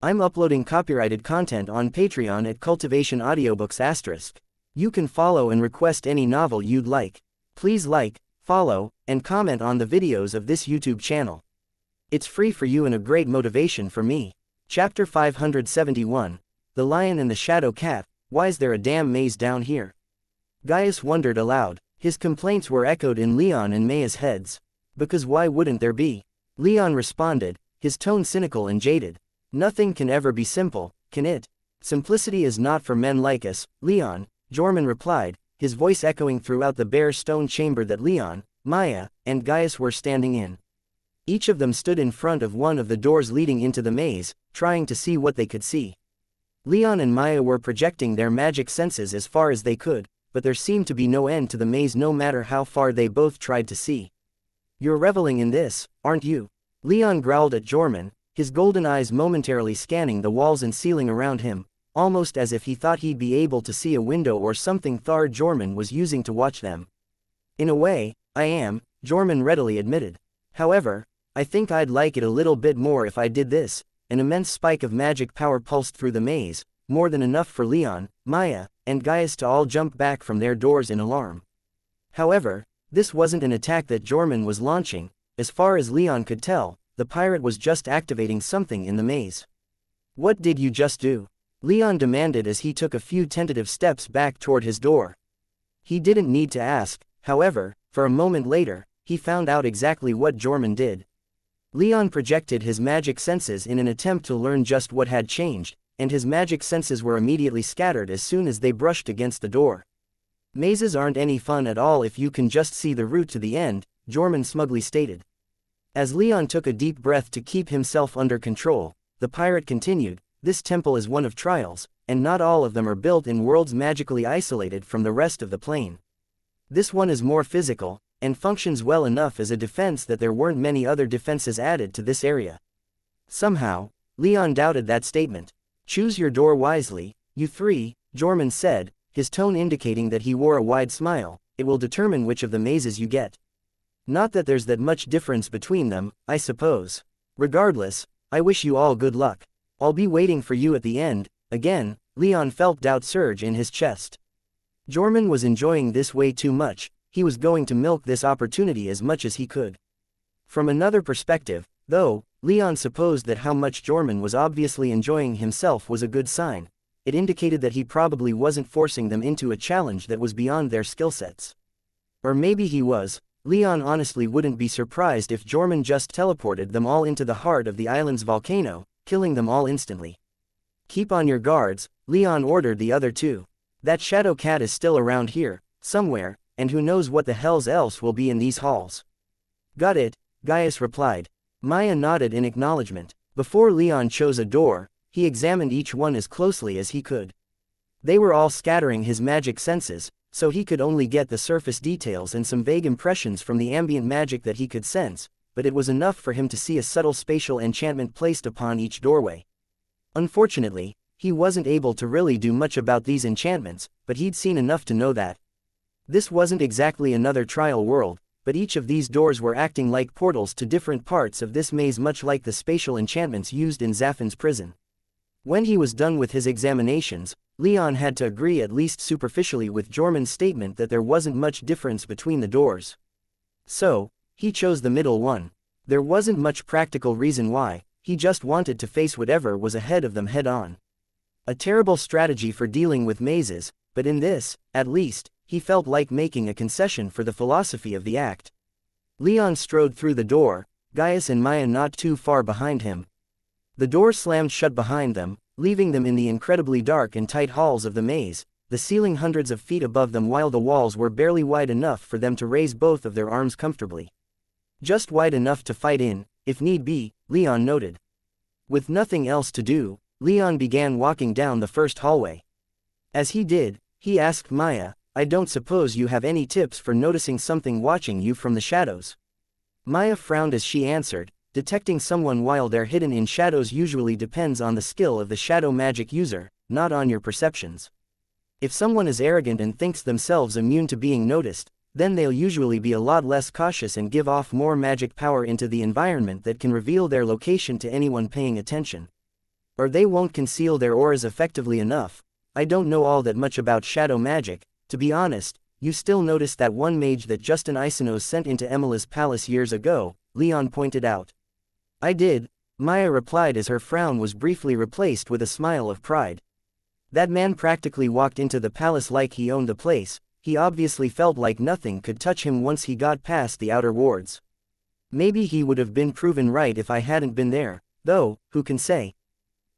I'm uploading copyrighted content on Patreon at Cultivation Audiobooks*. You can follow and request any novel you'd like. Please like, follow, and comment on the videos of this YouTube channel. It's free for you and a great motivation for me. Chapter 571. The Lion and the Shadow Cat. Why's there a damn maze down here? Gaius wondered aloud. His complaints were echoed in Leon and Maya's heads. Because why wouldn't there be? Leon responded, his tone cynical and jaded. Nothing can ever be simple, can it? Simplicity is not for men like us, Leon, Jorman replied, his voice echoing throughout the bare stone chamber that Leon, Maya, and Gaius were standing in. Each of them stood in front of one of the doors leading into the maze, trying to see what they could see. Leon and Maya were projecting their magic senses as far as they could, but there seemed to be no end to the maze no matter how far they both tried to see. You're reveling in this, aren't you? Leon growled at Jorman, his golden eyes momentarily scanning the walls and ceiling around him, almost as if he thought he'd be able to see a window or something Jorman was using to watch them. In a way, I am, Jorman readily admitted. However, I think I'd like it a little bit more if I did this. An immense spike of magic power pulsed through the maze, more than enough for Leon, Maya, and Gaius to all jump back from their doors in alarm. However, this wasn't an attack that Jorman was launching. As far as Leon could tell, the pirate was just activating something in the maze. What did you just do? Leon demanded as he took a few tentative steps back toward his door. He didn't need to ask, however, for a moment later, he found out exactly what Jorman did. Leon projected his magic senses in an attempt to learn just what had changed, and his magic senses were immediately scattered as soon as they brushed against the door. Mazes aren't any fun at all if you can just see the route to the end, Jorman smugly stated. As Leon took a deep breath to keep himself under control, the pirate continued, this temple is one of trials, and not all of them are built in worlds magically isolated from the rest of the plane. This one is more physical, and functions well enough as a defense that there weren't many other defenses added to this area. Somehow, Leon doubted that statement. Choose your door wisely, you three, Jorman said, his tone indicating that he wore a wide smile. It will determine which of the mazes you get. Not that there's that much difference between them, I suppose. Regardless, I wish you all good luck. I'll be waiting for you at the end. Again, Leon felt doubt surge in his chest. Jorman was enjoying this way too much. He was going to milk this opportunity as much as he could. From another perspective, though, Leon supposed that how much Jorman was obviously enjoying himself was a good sign. It indicated that he probably wasn't forcing them into a challenge that was beyond their skill sets. Or maybe he was. Leon honestly wouldn't be surprised if Jorman just teleported them all into the heart of the island's volcano, killing them all instantly. Keep on your guards, Leon ordered the other two. That shadow cat is still around here, somewhere, and who knows what the hells else will be in these halls. Got it, Gaius replied. Maya nodded in acknowledgement. Before Leon chose a door, he examined each one as closely as he could. They were all scattering his magic senses, so he could only get the surface details and some vague impressions from the ambient magic that he could sense, but it was enough for him to see a subtle spatial enchantment placed upon each doorway. Unfortunately, he wasn't able to really do much about these enchantments, but he'd seen enough to know that. This wasn't exactly another trial world, but each of these doors were acting like portals to different parts of this maze, much like the spatial enchantments used in Zaffin's prison. When he was done with his examinations, Leon had to agree at least superficially with Jorman's statement that there wasn't much difference between the doors. So, he chose the middle one. There wasn't much practical reason why, he just wanted to face whatever was ahead of them head on. A terrible strategy for dealing with mazes, but in this, at least, he felt like making a concession for the philosophy of the act. Leon strode through the door, Gaius and Maya not too far behind him. The door slammed shut behind them, leaving them in the incredibly dark and tight halls of the maze, the ceiling hundreds of feet above them while the walls were barely wide enough for them to raise both of their arms comfortably. Just wide enough to fight in, if need be, Leon noted. With nothing else to do, Leon began walking down the first hallway. As he did, he asked Maya, I don't suppose you have any tips for noticing something watching you from the shadows? Maya frowned as she answered, detecting someone while they're hidden in shadows usually depends on the skill of the shadow magic user, not on your perceptions. If someone is arrogant and thinks themselves immune to being noticed, then they'll usually be a lot less cautious and give off more magic power into the environment that can reveal their location to anyone paying attention. Or they won't conceal their auras effectively enough. I don't know all that much about shadow magic, to be honest. You still noticed that one mage that Justin Isonos sent into Emila's palace years ago, Leon pointed out. I did, Maya replied as her frown was briefly replaced with a smile of pride. That man practically walked into the palace like he owned the place. He obviously felt like nothing could touch him once he got past the outer wards. Maybe he would have been proven right if I hadn't been there, though, who can say?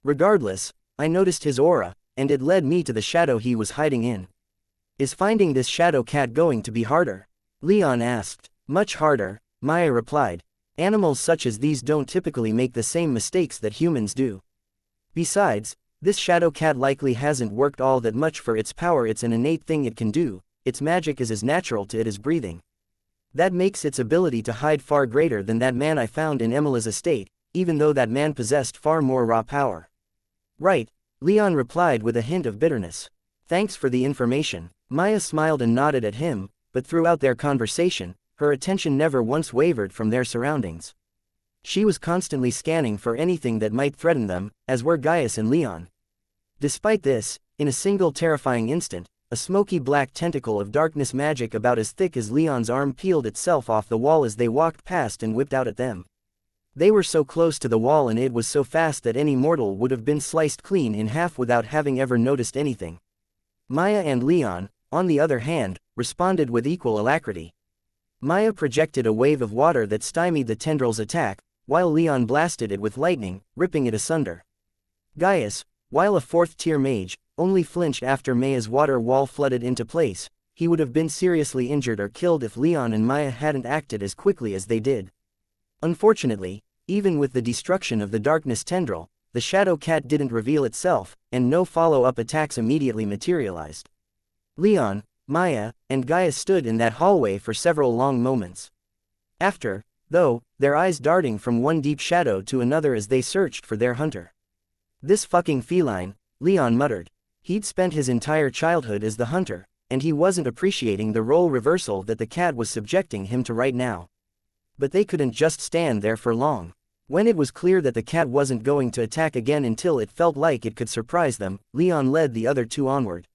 Regardless, I noticed his aura, and it led me to the shadow he was hiding in. Is finding this shadow cat going to be harder? Leon asked. Much harder, Maya replied. Animals such as these don't typically make the same mistakes that humans do. Besides, this shadow cat likely hasn't worked all that much for its power. It's an innate thing it can do. Its magic is as natural to it as breathing. That makes its ability to hide far greater than that man I found in Emila's estate, even though that man possessed far more raw power. Right, Leon replied with a hint of bitterness. Thanks for the information. Maya smiled and nodded at him, but throughout their conversation, her attention never once wavered from their surroundings. She was constantly scanning for anything that might threaten them, as were Gaius and Leon. Despite this, in a single terrifying instant, a smoky black tentacle of darkness magic about as thick as Leon's arm peeled itself off the wall as they walked past and whipped out at them. They were so close to the wall and it was so fast that any mortal would have been sliced clean in half without having ever noticed anything. Maya and Leon, on the other hand, responded with equal alacrity. Maya projected a wave of water that stymied the tendril's attack, while Leon blasted it with lightning, ripping it asunder. Gaius, while a fourth-tier mage, only flinched after Maya's water wall flooded into place. He would have been seriously injured or killed if Leon and Maya hadn't acted as quickly as they did. Unfortunately, even with the destruction of the darkness tendril, the shadow cat didn't reveal itself, and no follow-up attacks immediately materialized. Leon, Maya, and Gaius stood in that hallway for several long moments. After, though, their eyes darting from one deep shadow to another as they searched for their hunter. This fucking feline, Leon muttered. He'd spent his entire childhood as the hunter, and he wasn't appreciating the role reversal that the cat was subjecting him to right now. But they couldn't just stand there for long. When it was clear that the cat wasn't going to attack again until it felt like it could surprise them, Leon led the other two onward.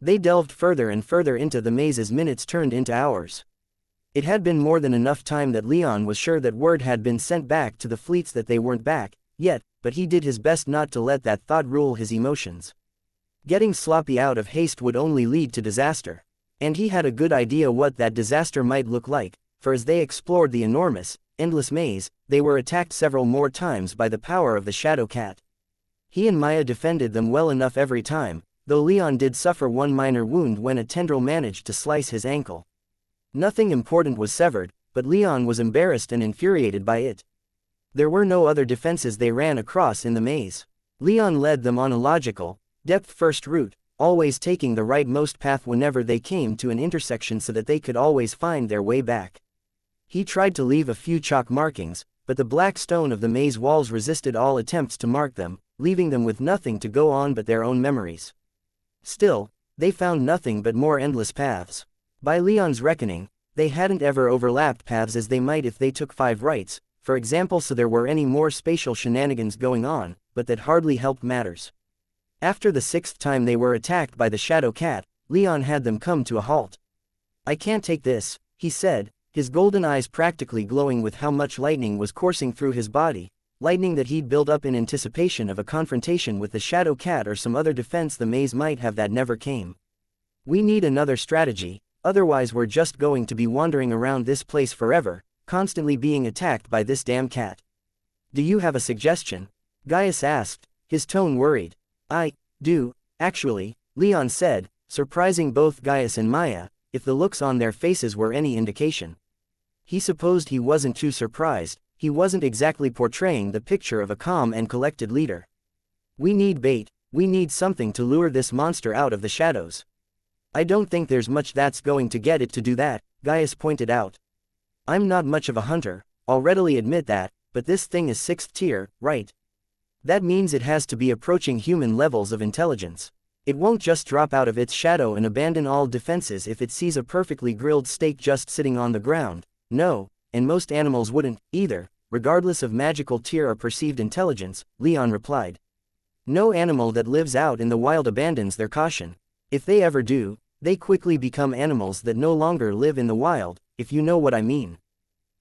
They delved further and further into the maze as minutes turned into hours. It had been more than enough time that Leon was sure that word had been sent back to the fleets that they weren't back yet, but he did his best not to let that thought rule his emotions. Getting sloppy out of haste would only lead to disaster. And he had a good idea what that disaster might look like, for as they explored the enormous, endless maze, they were attacked several more times by the power of the shadow cat. He and Maya defended them well enough every time, though Leon did suffer one minor wound when a tendril managed to slice his ankle. Nothing important was severed, but Leon was embarrassed and infuriated by it. There were no other defenses they ran across in the maze. Leon led them on a logical, depth-first route, always taking the rightmost path whenever they came to an intersection so that they could always find their way back. He tried to leave a few chalk markings, but the black stone of the maze walls resisted all attempts to mark them, leaving them with nothing to go on but their own memories. Still, they found nothing but more endless paths. By Leon's reckoning, they hadn't ever overlapped paths as they might if they took 5 rights, for example, so there were any more spatial shenanigans going on, but that hardly helped matters. After the 6th time they were attacked by the shadow cat, Leon had them come to a halt. "I can't take this," he said, his golden eyes practically glowing with how much lightning was coursing through his body, lightning that he'd built up in anticipation of a confrontation with the shadow cat or some other defense the maze might have that never came. "We need another strategy, otherwise we're just going to be wandering around this place forever, constantly being attacked by this damn cat." "Do you have a suggestion?" Gaius asked, his tone worried. "I do, actually," Leon said, surprising both Gaius and Maya, if the looks on their faces were any indication. He supposed he wasn't too surprised. He wasn't exactly portraying the picture of a calm and collected leader. "We need bait, we need something to lure this monster out of the shadows." "I don't think there's much that's going to get it to do that," Gaius pointed out. "I'm not much of a hunter, I'll readily admit that, but this thing is 6th tier, right? That means it has to be approaching human levels of intelligence. It won't just drop out of its shadow and abandon all defenses if it sees a perfectly grilled steak just sitting on the ground. No, and most animals wouldn't, either, regardless of magical tier or perceived intelligence," Leon replied. No animal that lives out in the wild abandons their caution. If they ever do, they quickly become animals that no longer live in the wild, if you know what I mean.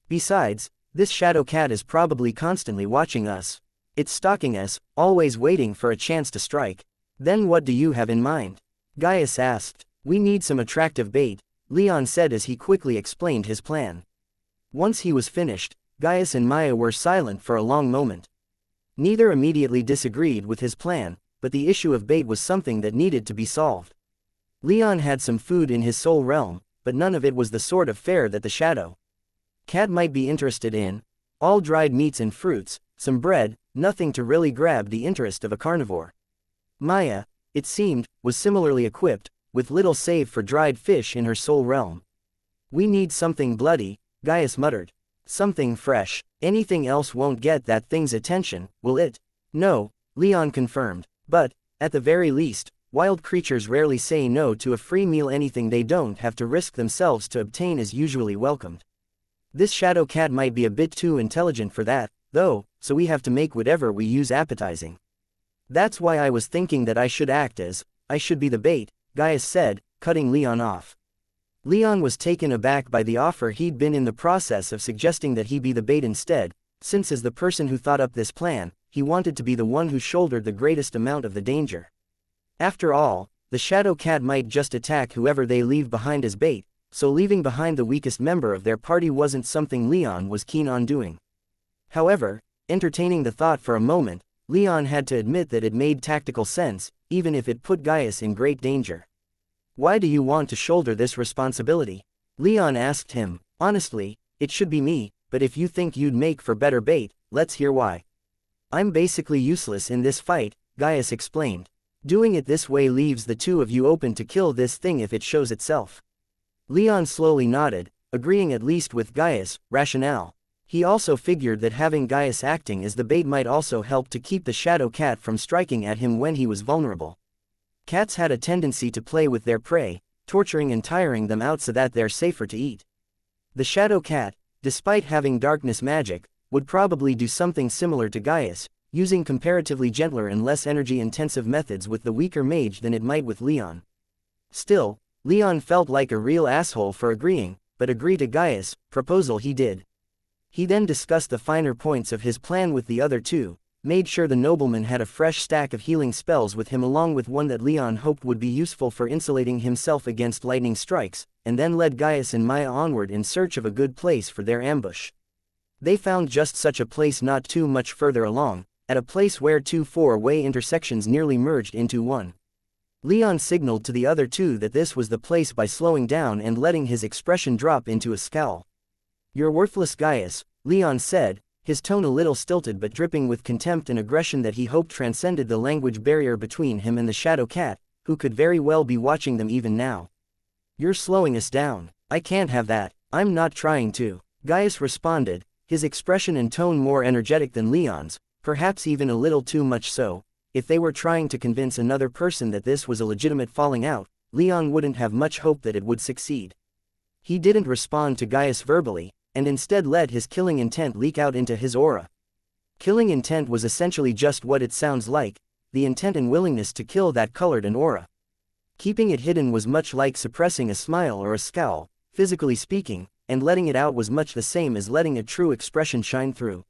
Besides, this shadow cat is probably constantly watching us. It's stalking us, always waiting for a chance to strike. Then what do you have in mind? Gaius asked. We need some attractive bait, Leon said as he quickly explained his plan. Once he was finished, Gaius and Maya were silent for a long moment. Neither immediately disagreed with his plan, but the issue of bait was something that needed to be solved. Leon had some food in his soul realm, but none of it was the sort of fare that the shadow cat might be interested in. All dried meats and fruits, some bread, nothing to really grab the interest of a carnivore. Maya, it seemed, was similarly equipped, with little save for dried fish in her soul realm. We need something bloody, Gaius muttered. Something fresh. Anything else won't get that thing's attention, will it? No, Leon confirmed. But, at the very least, wild creatures rarely say no to a free meal. Anything they don't have to risk themselves to obtain is usually welcomed. This shadow cat might be a bit too intelligent for that, though, so we have to make whatever we use appetizing. That's why I was thinking that I should be the bait, Gaius said, cutting Leon off. Leon was taken aback by the offer. He'd been in the process of suggesting that he be the bait instead, since as the person who thought up this plan, he wanted to be the one who shouldered the greatest amount of the danger. After all, the shadow cat might just attack whoever they leave behind as bait, so leaving behind the weakest member of their party wasn't something Leon was keen on doing. However, entertaining the thought for a moment, Leon had to admit that it made tactical sense, even if it put Gaius in great danger. Why do you want to shoulder this responsibility? Leon asked him. Honestly, it should be me, but if you think you'd make for better bait, let's hear why. I'm basically useless in this fight, Gaius explained. Doing it this way leaves the two of you open to kill this thing if it shows itself. Leon slowly nodded, agreeing at least with Gaius' rationale. He also figured that having Gaius acting as the bait might also help to keep the shadow cat from striking at him when he was vulnerable. Cats had a tendency to play with their prey, torturing and tiring them out so that they're safer to eat. The shadow cat, despite having darkness magic, would probably do something similar to Gaius, using comparatively gentler and less energy-intensive methods with the weaker mage than it might with Leon. Still, Leon felt like a real asshole for agreeing, but agree to Gaius' proposal he did. He then discussed the finer points of his plan with the other two, made sure the nobleman had a fresh stack of healing spells with him along with one that Leon hoped would be useful for insulating himself against lightning strikes, and then led Gaius and Maya onward in search of a good place for their ambush. They found just such a place not too much further along, at a place where two four-way intersections nearly merged into one. Leon signaled to the other two that this was the place by slowing down and letting his expression drop into a scowl. You're worthless, Gaius, Leon said, his tone a little stilted but dripping with contempt and aggression that he hoped transcended the language barrier between him and the shadow cat, who could very well be watching them even now. You're slowing us down. I can't have that. I'm not trying to, Gaius responded, his expression and tone more energetic than Leon's, perhaps even a little too much so. If they were trying to convince another person that this was a legitimate falling out, Leon wouldn't have much hope that it would succeed. He didn't respond to Gaius verbally, and instead let his killing intent leak out into his aura. Killing intent was essentially just what it sounds like, the intent and willingness to kill that colored an aura. Keeping it hidden was much like suppressing a smile or a scowl, physically speaking, and letting it out was much the same as letting a true expression shine through.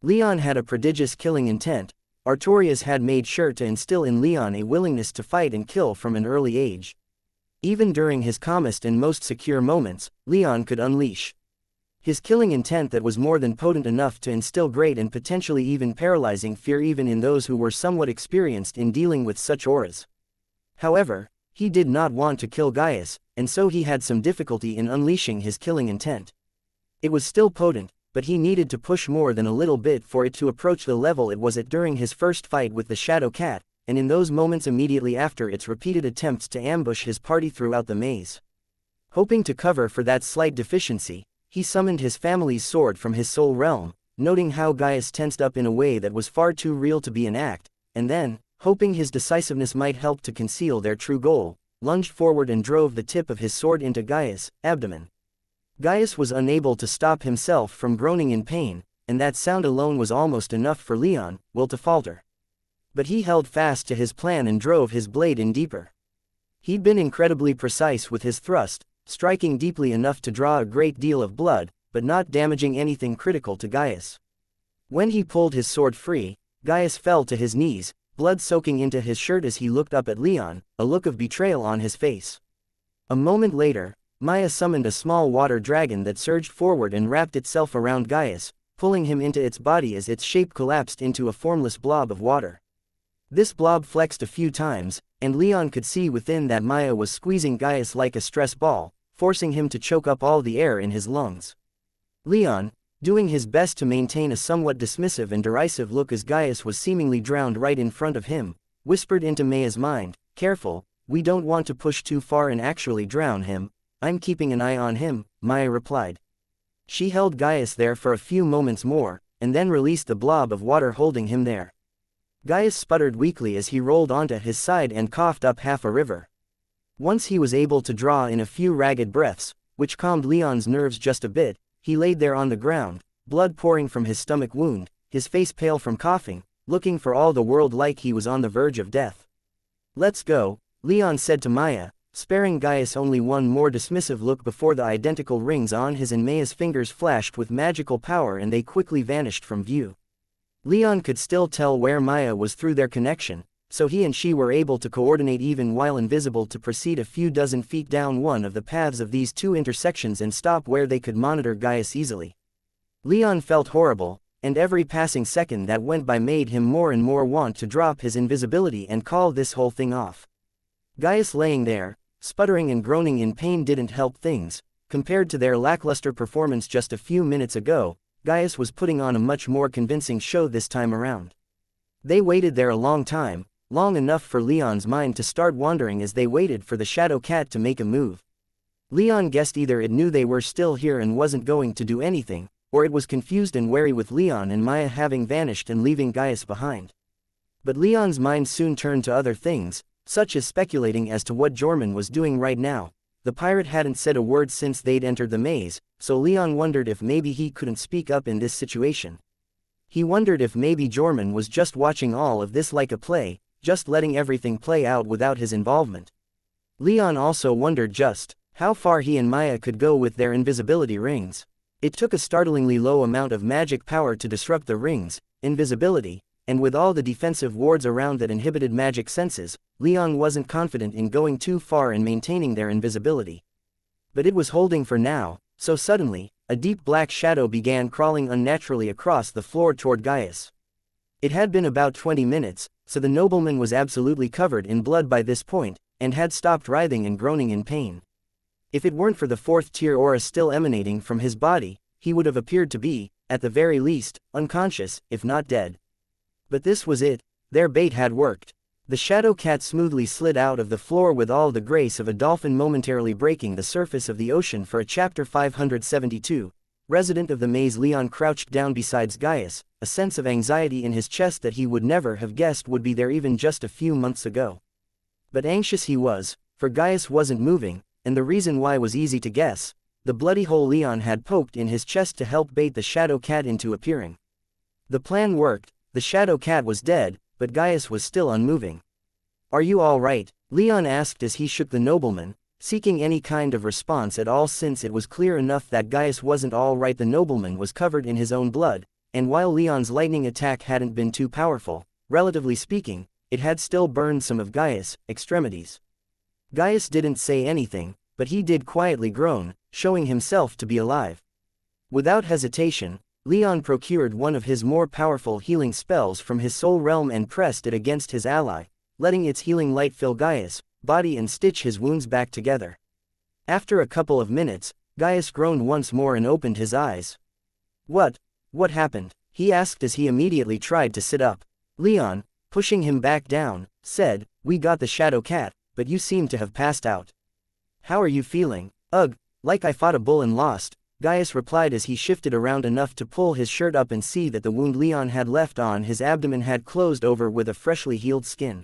Leon had a prodigious killing intent. Artorias had made sure to instill in Leon a willingness to fight and kill from an early age. Even during his calmest and most secure moments, Leon could unleash his killing intent that was more than potent enough to instill great and potentially even paralyzing fear even in those who were somewhat experienced in dealing with such auras. However, he did not want to kill Gaius, and so he had some difficulty in unleashing his killing intent. It was still potent, but he needed to push more than a little bit for it to approach the level it was at during his first fight with the shadow cat, and in those moments immediately after its repeated attempts to ambush his party throughout the maze. Hoping to cover for that slight deficiency, he summoned his family's sword from his soul realm, noting how Gaius tensed up in a way that was far too real to be an act, and then, hoping his decisiveness might help to conceal their true goal, lunged forward and drove the tip of his sword into Gaius' abdomen. Gaius was unable to stop himself from groaning in pain, and that sound alone was almost enough for Leon's will to falter. But he held fast to his plan and drove his blade in deeper. He'd been incredibly precise with his thrust, striking deeply enough to draw a great deal of blood, but not damaging anything critical to Gaius. When he pulled his sword free, Gaius fell to his knees, blood soaking into his shirt as he looked up at Leon, a look of betrayal on his face. A moment later, Maya summoned a small water dragon that surged forward and wrapped itself around Gaius, pulling him into its body as its shape collapsed into a formless blob of water. This blob flexed a few times, and Leon could see within that Maya was squeezing Gaius like a stress ball, forcing him to choke up all the air in his lungs. Leon, doing his best to maintain a somewhat dismissive and derisive look as Gaius was seemingly drowned right in front of him, whispered into Maya's mind, "Careful, we don't want to push too far and actually drown him." "I'm keeping an eye on him," Maya replied. She held Gaius there for a few moments more, and then released the blob of water holding him there. Gaius sputtered weakly as he rolled onto his side and coughed up half a river. Once he was able to draw in a few ragged breaths, which calmed Leon's nerves just a bit, he laid there on the ground, blood pouring from his stomach wound, his face pale from coughing, looking for all the world like he was on the verge of death. "Let's go," Leon said to Maya, sparing Gaius only one more dismissive look before the identical rings on his and Maya's fingers flashed with magical power and they quickly vanished from view. Leon could still tell where Maya was through their connection, so he and she were able to coordinate even while invisible to proceed a few dozen feet down one of the paths of these two intersections and stop where they could monitor Gaius easily. Leon felt horrible, and every passing second that went by made him more and more want to drop his invisibility and call this whole thing off. Gaius laying there, sputtering and groaning in pain didn't help things. Compared to their lackluster performance just a few minutes ago, Gaius was putting on a much more convincing show this time around. They waited there a long time, long enough for Leon's mind to start wandering as they waited for the shadow cat to make a move. Leon guessed either it knew they were still here and wasn't going to do anything, or it was confused and wary with Leon and Maya having vanished and leaving Gaius behind. But Leon's mind soon turned to other things, such as speculating as to what Jorman was doing right now. The pirate hadn't said a word since they'd entered the maze, so Leon wondered if maybe he couldn't speak up in this situation. He wondered if maybe Jorman was just watching all of this like a play, just letting everything play out without his involvement. Leon also wondered just how far he and Maya could go with their invisibility rings. It took a startlingly low amount of magic power to disrupt the rings' invisibility, and with all the defensive wards around that inhibited magic senses, Leon wasn't confident in going too far in maintaining their invisibility. But it was holding for now, so suddenly, a deep black shadow began crawling unnaturally across the floor toward Gaius. It had been about 20 minutes, so the nobleman was absolutely covered in blood by this point, and had stopped writhing and groaning in pain. If it weren't for the fourth-tier aura still emanating from his body, he would have appeared to be, at the very least, unconscious, if not dead. But this was it, their bait had worked. The shadow cat smoothly slid out of the floor with all the grace of a dolphin momentarily breaking the surface of the ocean. For a chapter 572, resident of the maze, Leon crouched down beside Gaius, a sense of anxiety in his chest that he would never have guessed would be there even just a few months ago. But anxious he was, for Gaius wasn't moving, and the reason why was easy to guess: the bloody hole Leon had poked in his chest to help bait the shadow cat into appearing. The plan worked. The shadow cat was dead, but Gaius was still unmoving. "Are you all right?" Leon asked as he shook the nobleman, seeking any kind of response at all since it was clear enough that Gaius wasn't all right. The nobleman was covered in his own blood, and while Leon's lightning attack hadn't been too powerful, relatively speaking, it had still burned some of Gaius' extremities. Gaius didn't say anything, but he did quietly groan, showing himself to be alive. Without hesitation, Leon procured one of his more powerful healing spells from his soul realm and pressed it against his ally, letting its healing light fill Gaius' body and stitch his wounds back together. After a couple of minutes, Gaius groaned once more and opened his eyes. What happened?" he asked as he immediately tried to sit up. Leon, pushing him back down, said, "We got the shadow cat, but you seem to have passed out. How are you feeling?" "Ugh, like I fought a bull and lost," Gaius replied as he shifted around enough to pull his shirt up and see that the wound Leon had left on his abdomen had closed over with a freshly healed skin.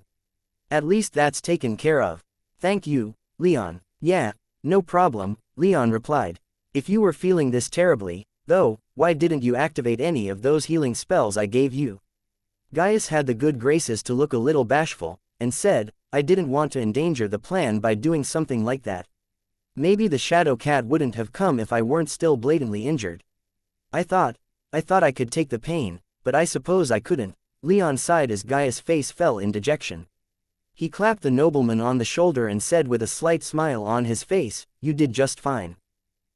"At least that's taken care of. Thank you, Leon." "Yeah, no problem," Leon replied. "If you were feeling this terribly, though, why didn't you activate any of those healing spells I gave you?" Gaius had the good graces to look a little bashful, and said, I didn't want to endanger the plan by doing something like that. Maybe the shadow cat wouldn't have come if I weren't still blatantly injured. I thought I could take the pain, but I suppose I couldn't. Leon sighed as Gaius' face fell in dejection. He clapped the nobleman on the shoulder and said with a slight smile on his face, You did just fine.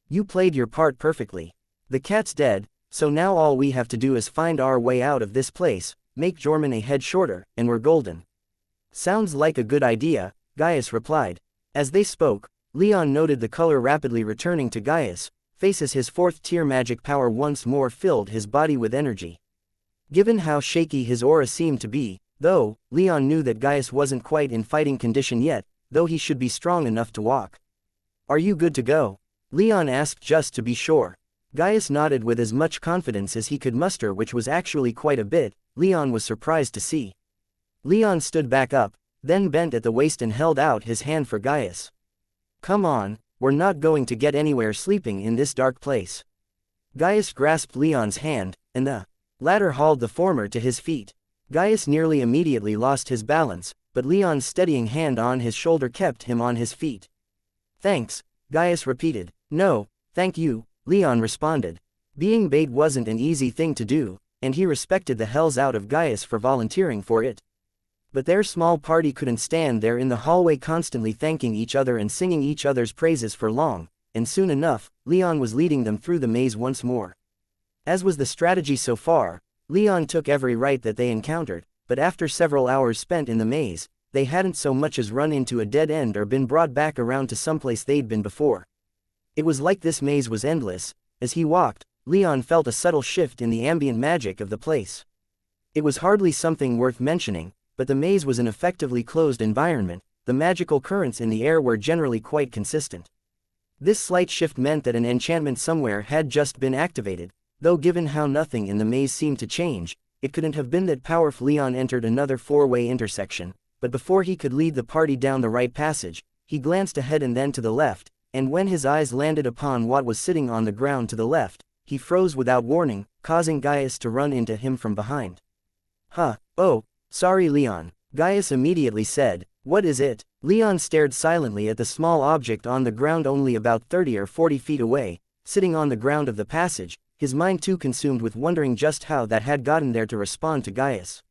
You played your part perfectly. The cat's dead, so now all we have to do is find our way out of this place, make Jorman a head shorter, and we're golden. Sounds like a good idea, Gaius replied. As they spoke, Leon noted the color rapidly returning to Gaius' face as his fourth-tier magic power once more filled his body with energy. Given how shaky his aura seemed to be, though, Leon knew that Gaius wasn't quite in fighting condition yet, though he should be strong enough to walk. Are you good to go? Leon asked just to be sure. Gaius nodded with as much confidence as he could muster, which was actually quite a bit, Leon was surprised to see. Leon stood back up, then bent at the waist and held out his hand for Gaius. Come on, we're not going to get anywhere sleeping in this dark place. Gaius grasped Leon's hand, and the latter hauled the former to his feet. Gaius nearly immediately lost his balance, but Leon's steadying hand on his shoulder kept him on his feet. Thanks, Gaius repeated. No, thank you, Leon responded. Being bait wasn't an easy thing to do, and he respected the hells out of Gaius for volunteering for it. But their small party couldn't stand there in the hallway constantly thanking each other and singing each other's praises for long, and soon enough, Leon was leading them through the maze once more. As was the strategy so far, Leon took every right that they encountered, but after several hours spent in the maze, they hadn't so much as run into a dead end or been brought back around to someplace they'd been before. It was like this maze was endless. As he walked, Leon felt a subtle shift in the ambient magic of the place. It was hardly something worth mentioning, but the maze was an effectively closed environment, the magical currents in the air were generally quite consistent. This slight shift meant that an enchantment somewhere had just been activated, though given how nothing in the maze seemed to change, it couldn't have been that powerful. Leon entered another four-way intersection, but before he could lead the party down the right passage, he glanced ahead and then to the left, and when his eyes landed upon what was sitting on the ground to the left, he froze without warning, causing Gaius to run into him from behind. Oh, sorry Leon, Gaius immediately said. What is it? Leon stared silently at the small object on the ground only about 30 or 40 feet away, sitting on the ground of the passage, his mind too consumed with wondering just how that had gotten there to respond to Gaius.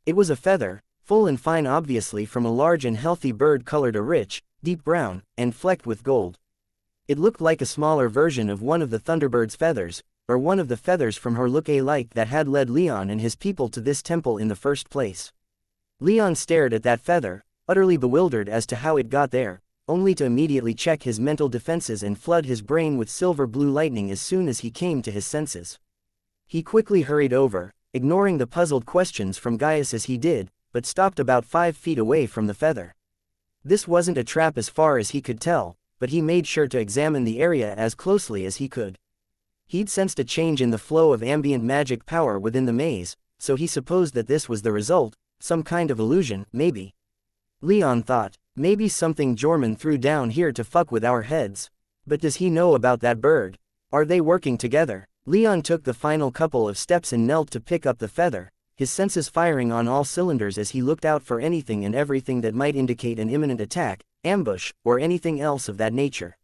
It was a feather, full and fine, obviously from a large and healthy bird, colored a rich, deep brown, and flecked with gold. It looked like a smaller version of one of the Thunderbird's feathers, or one of the feathers from her look-alike that had led Leon and his people to this temple in the first place. Leon stared at that feather, utterly bewildered as to how it got there, only to immediately check his mental defenses and flood his brain with silver-blue lightning as soon as he came to his senses. He quickly hurried over, ignoring the puzzled questions from Gaius as he did, but stopped about 5 feet away from the feather. This wasn't a trap as far as he could tell, but he made sure to examine the area as closely as he could. He'd sensed a change in the flow of ambient magic power within the maze, so he supposed that this was the result, some kind of illusion, maybe. Leon thought, maybe something Jorman threw down here to fuck with our heads. But does he know about that bird? Are they working together? Leon took the final couple of steps and knelt to pick up the feather, his senses firing on all cylinders as he looked out for anything and everything that might indicate an imminent attack, ambush, or anything else of that nature.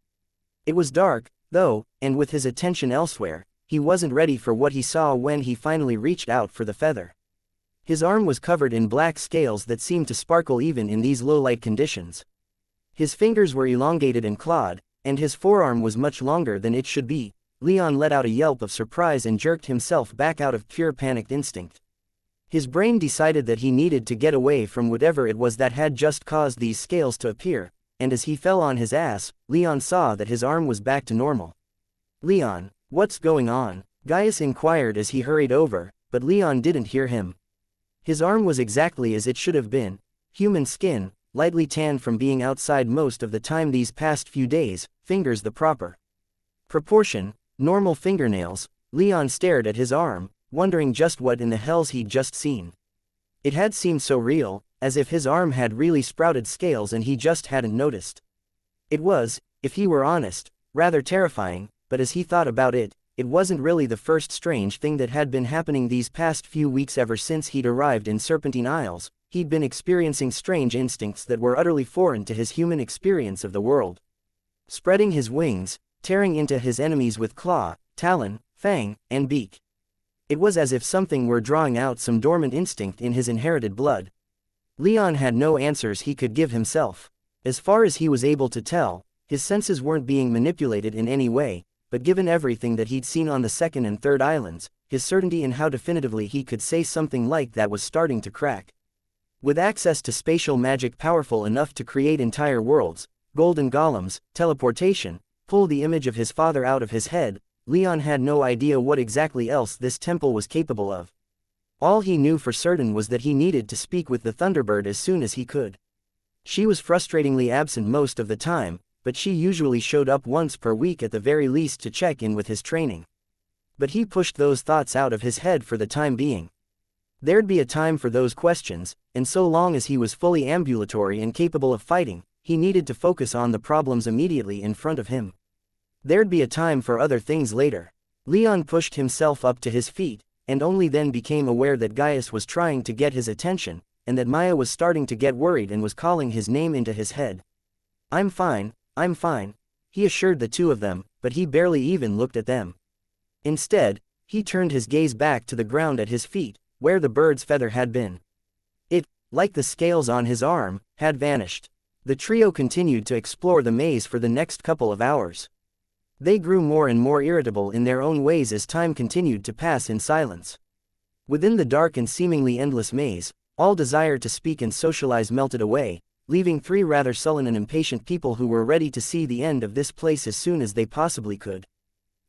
It was dark, though, and with his attention elsewhere, he wasn't ready for what he saw when he finally reached out for the feather. His arm was covered in black scales that seemed to sparkle even in these low-light conditions. His fingers were elongated and clawed, and his forearm was much longer than it should be. Leon let out a yelp of surprise and jerked himself back out of pure panicked instinct. His brain decided that he needed to get away from whatever it was that had just caused these scales to appear, and as he fell on his ass, Leon saw that his arm was back to normal. Leon, what's going on? Gaius inquired as he hurried over, but Leon didn't hear him. His arm was exactly as it should have been, human skin, lightly tanned from being outside most of the time these past few days, fingers the proper proportion, normal fingernails. Leon stared at his arm, wondering just what in the hells he'd just seen. It had seemed so real, as if his arm had really sprouted scales and he just hadn't noticed. It was, if he were honest, rather terrifying, but as he thought about it, it wasn't really the first strange thing that had been happening these past few weeks. Ever since he'd arrived in Serpentine Isles, he'd been experiencing strange instincts that were utterly foreign to his human experience of the world. Spreading his wings, tearing into his enemies with claw, talon, fang, and beak. It was as if something were drawing out some dormant instinct in his inherited blood. Leon had no answers he could give himself. As far as he was able to tell, his senses weren't being manipulated in any way, but given everything that he'd seen on the second and third islands, his certainty in how definitively he could say something like that was starting to crack. With access to spatial magic powerful enough to create entire worlds, golden golems, teleportation, pull the image of his father out of his head, Leon had no idea what exactly else this temple was capable of. All he knew for certain was that he needed to speak with the Thunderbird as soon as he could. She was frustratingly absent most of the time, but she usually showed up once per week at the very least to check in with his training. But he pushed those thoughts out of his head for the time being. There'd be a time for those questions, and so long as he was fully ambulatory and capable of fighting, he needed to focus on the problems immediately in front of him. There'd be a time for other things later. Leon pushed himself up to his feet, and only then became aware that Gaius was trying to get his attention, and that Maya was starting to get worried and was calling his name into his head. I'm fine, he assured the two of them, but he barely even looked at them. Instead, he turned his gaze back to the ground at his feet, where the bird's feather had been. It, like the scales on his arm, had vanished. The trio continued to explore the maze for the next couple of hours. They grew more and more irritable in their own ways as time continued to pass in silence. Within the dark and seemingly endless maze, all desire to speak and socialize melted away, leaving three rather sullen and impatient people who were ready to see the end of this place as soon as they possibly could.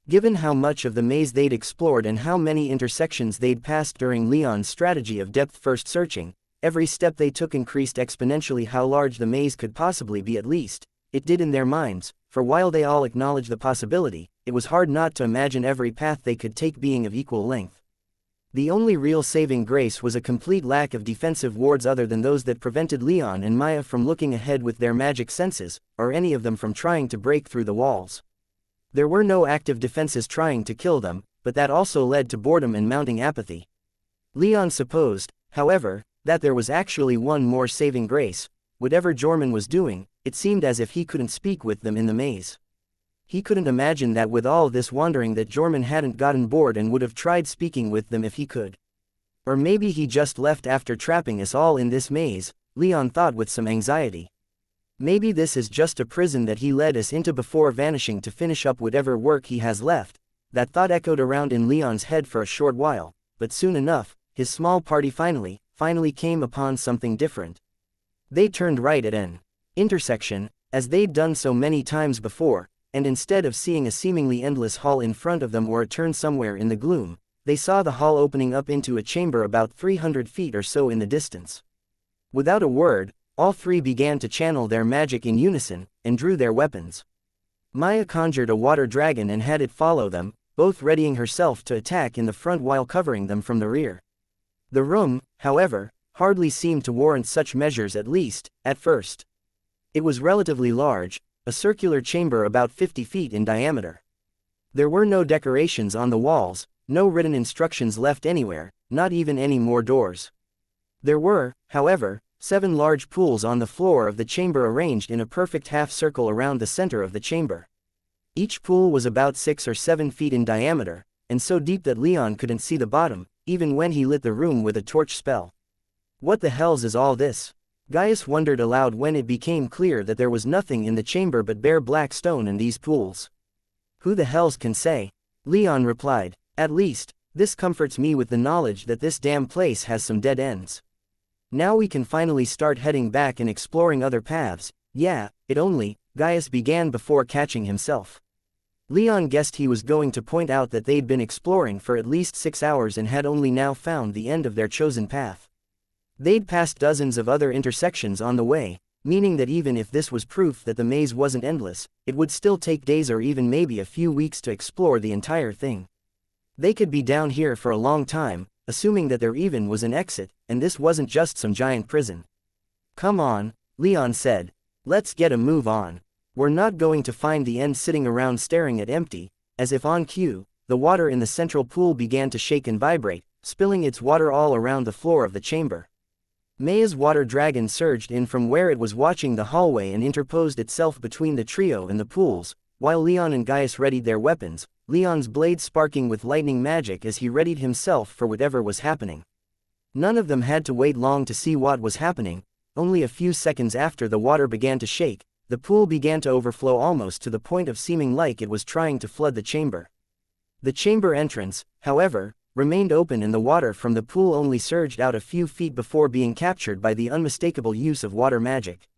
Given how much of the maze they'd explored and how many intersections they'd passed during Leon's strategy of depth-first searching, every step they took increased exponentially how large the maze could possibly be. At least, it did in their minds, for while they all acknowledged the possibility, it was hard not to imagine every path they could take being of equal length. The only real saving grace was a complete lack of defensive wards other than those that prevented Leon and Maya from looking ahead with their magic senses, or any of them from trying to break through the walls. There were no active defenses trying to kill them, but that also led to boredom and mounting apathy. Leon supposed, however, that there was actually one more saving grace. Whatever Jorman was doing, it seemed as if he couldn't speak with them in the maze. He couldn't imagine that with all this wandering that Jorman hadn't gotten bored and would have tried speaking with them if he could. Or maybe he just left after trapping us all in this maze, Leon thought with some anxiety. Maybe this is just a prison that he led us into before vanishing to finish up whatever work he has left. That thought echoed around in Leon's head for a short while, but soon enough, his small party finally came upon something different. They turned right at an intersection, as they'd done so many times before, and instead of seeing a seemingly endless hall in front of them or a turn somewhere in the gloom, they saw the hall opening up into a chamber about 300 feet or so in the distance. Without a word, all three began to channel their magic in unison, and drew their weapons. Maya conjured a water dragon and had it follow them, both readying herself to attack in the front while covering them from the rear. The room, however, hardly seemed to warrant such measures, at least, at first. It was relatively large, a circular chamber about 50 feet in diameter. There were no decorations on the walls, no written instructions left anywhere, not even any more doors. There were, however, 7 large pools on the floor of the chamber arranged in a perfect half-circle around the center of the chamber. Each pool was about 6 or 7 feet in diameter, and so deep that Leon couldn't see the bottom, even when he lit the room with a torch spell. What the hell's is all this? Gaius wondered aloud when it became clear that there was nothing in the chamber but bare black stone and these pools. Who the hells can say? Leon replied. At least, this comforts me with the knowledge that this damn place has some dead ends. Now we can finally start heading back and exploring other paths. Yeah, Gaius began before catching himself. Leon guessed he was going to point out that they'd been exploring for at least 6 hours and had only now found the end of their chosen path. They'd passed dozens of other intersections on the way, meaning that even if this was proof that the maze wasn't endless, it would still take days or even maybe a few weeks to explore the entire thing. They could be down here for a long time, assuming that there even was an exit, and this wasn't just some giant prison. Come on, Leon said. Let's get a move on. We're not going to find the end sitting around staring at empty, as if on cue, the water in the central pool began to shake and vibrate, spilling its water all around the floor of the chamber. Maya's water dragon surged in from where it was watching the hallway and interposed itself between the trio and the pools, while Leon and Gaius readied their weapons, Leon's blade sparking with lightning magic as he readied himself for whatever was happening. None of them had to wait long to see what was happening. Only a few seconds after the water began to shake, the pool began to overflow almost to the point of seeming like it was trying to flood the chamber. The chamber entrance, however, remained open and the water from the pool only surged out a few feet before being captured by the unmistakable use of water magic.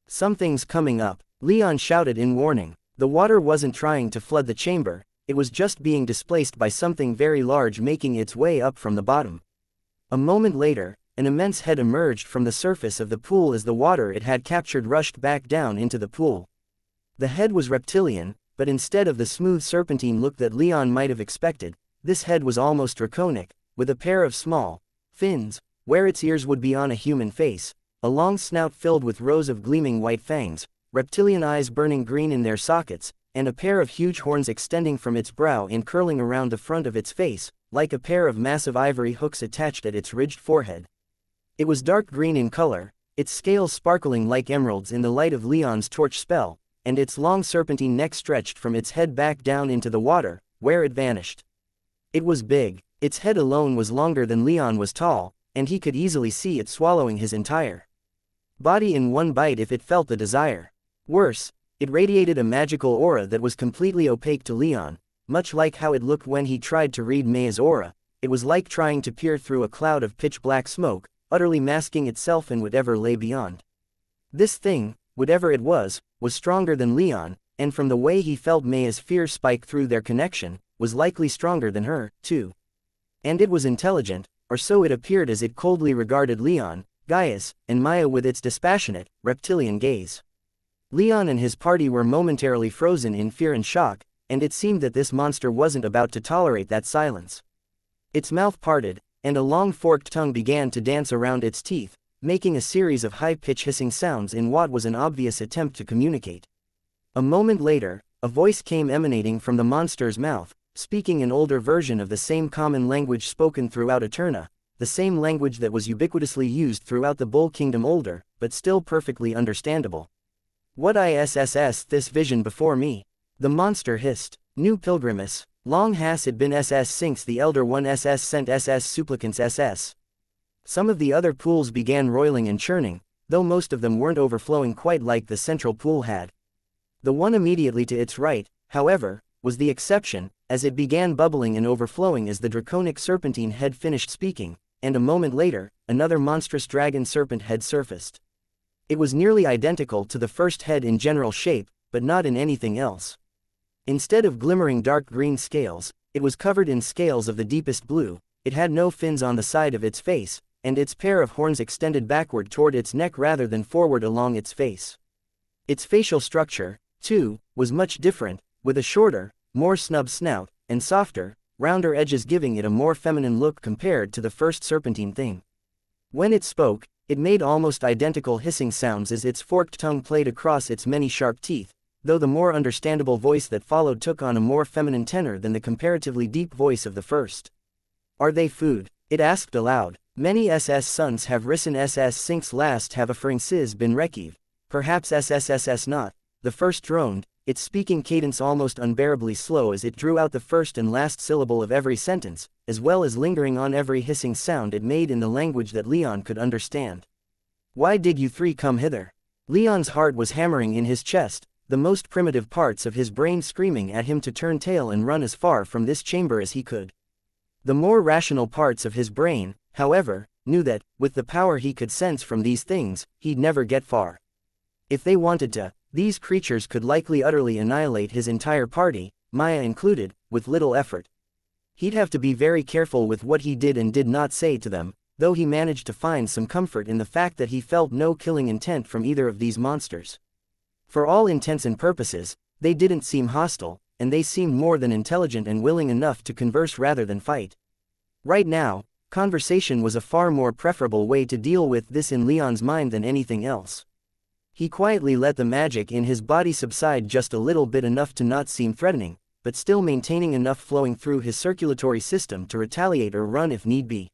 "Something's coming up," Leon shouted in warning. The water wasn't trying to flood the chamber, it was just being displaced by something very large making its way up from the bottom. A moment later, an immense head emerged from the surface of the pool as the water it had captured rushed back down into the pool. The head was reptilian, but instead of the smooth serpentine look that Leon might have expected, this head was almost draconic, with a pair of small fins, where its ears would be on a human face, a long snout filled with rows of gleaming white fangs, reptilian eyes burning green in their sockets, and a pair of huge horns extending from its brow and curling around the front of its face, like a pair of massive ivory hooks attached at its ridged forehead. It was dark green in color, its scales sparkling like emeralds in the light of Leon's torch spell, and its long serpentine neck stretched from its head back down into the water, where it vanished. It was big, its head alone was longer than Leon was tall, and he could easily see it swallowing his entire body in one bite if it felt the desire. Worse, it radiated a magical aura that was completely opaque to Leon, much like how it looked when he tried to read Maya's aura. It was like trying to peer through a cloud of pitch-black smoke, utterly masking itself and whatever lay beyond. This thing, whatever it was stronger than Leon, and from the way he felt Maya's fear spike through their connection, was likely stronger than her, too. And it was intelligent, or so it appeared as it coldly regarded Leon, Gaius, and Maya with its dispassionate, reptilian gaze. Leon and his party were momentarily frozen in fear and shock, and it seemed that this monster wasn't about to tolerate that silence. Its mouth parted, and a long forked tongue began to dance around its teeth, making a series of high-pitched hissing sounds in what was an obvious attempt to communicate. A moment later, a voice came emanating from the monster's mouth, speaking an older version of the same common language spoken throughout Eterna, the same language that was ubiquitously used throughout the Bull Kingdom older, but still perfectly understandable. "What isss this vision before me?" the monster hissed. "New pilgrimus, long has it been ss since the Elder One ss sent ss supplicants ss." Some of the other pools began roiling and churning, though most of them weren't overflowing quite like the central pool had. The one immediately to its right, however, was the exception, as it began bubbling and overflowing as the draconic serpentine head finished speaking, and a moment later, another monstrous dragon serpent head surfaced. It was nearly identical to the first head in general shape, but not in anything else. Instead of glimmering dark green scales, it was covered in scales of the deepest blue. It had no fins on the side of its face, and its pair of horns extended backward toward its neck rather than forward along its face. Its facial structure, too, was much different, with a shorter, more snub snout, and softer, rounder edges giving it a more feminine look compared to the first serpentine thing. When it spoke, it made almost identical hissing sounds as its forked tongue played across its many sharp teeth, though the more understandable voice that followed took on a more feminine tenor than the comparatively deep voice of the first. "Are they food?" it asked aloud. "Many ss sons have risen ss since last have offering sis been rekiv. Perhaps sss not," the first droned, its speaking cadence almost unbearably slow as it drew out the first and last syllable of every sentence, as well as lingering on every hissing sound it made in the language that Leon could understand. "Why did you three come hither?" Leon's heart was hammering in his chest, the most primitive parts of his brain screaming at him to turn tail and run as far from this chamber as he could. The more rational parts of his brain, however, knew that, with the power he could sense from these things, he'd never get far. If they wanted to, these creatures could likely utterly annihilate his entire party, Maya included, with little effort. He'd have to be very careful with what he did and did not say to them, though he managed to find some comfort in the fact that he felt no killing intent from either of these monsters. For all intents and purposes, they didn't seem hostile, and they seemed more than intelligent and willing enough to converse rather than fight. Right now, conversation was a far more preferable way to deal with this in Leon's mind than anything else. He quietly let the magic in his body subside just a little bit enough to not seem threatening, but still maintaining enough flowing through his circulatory system to retaliate or run if need be.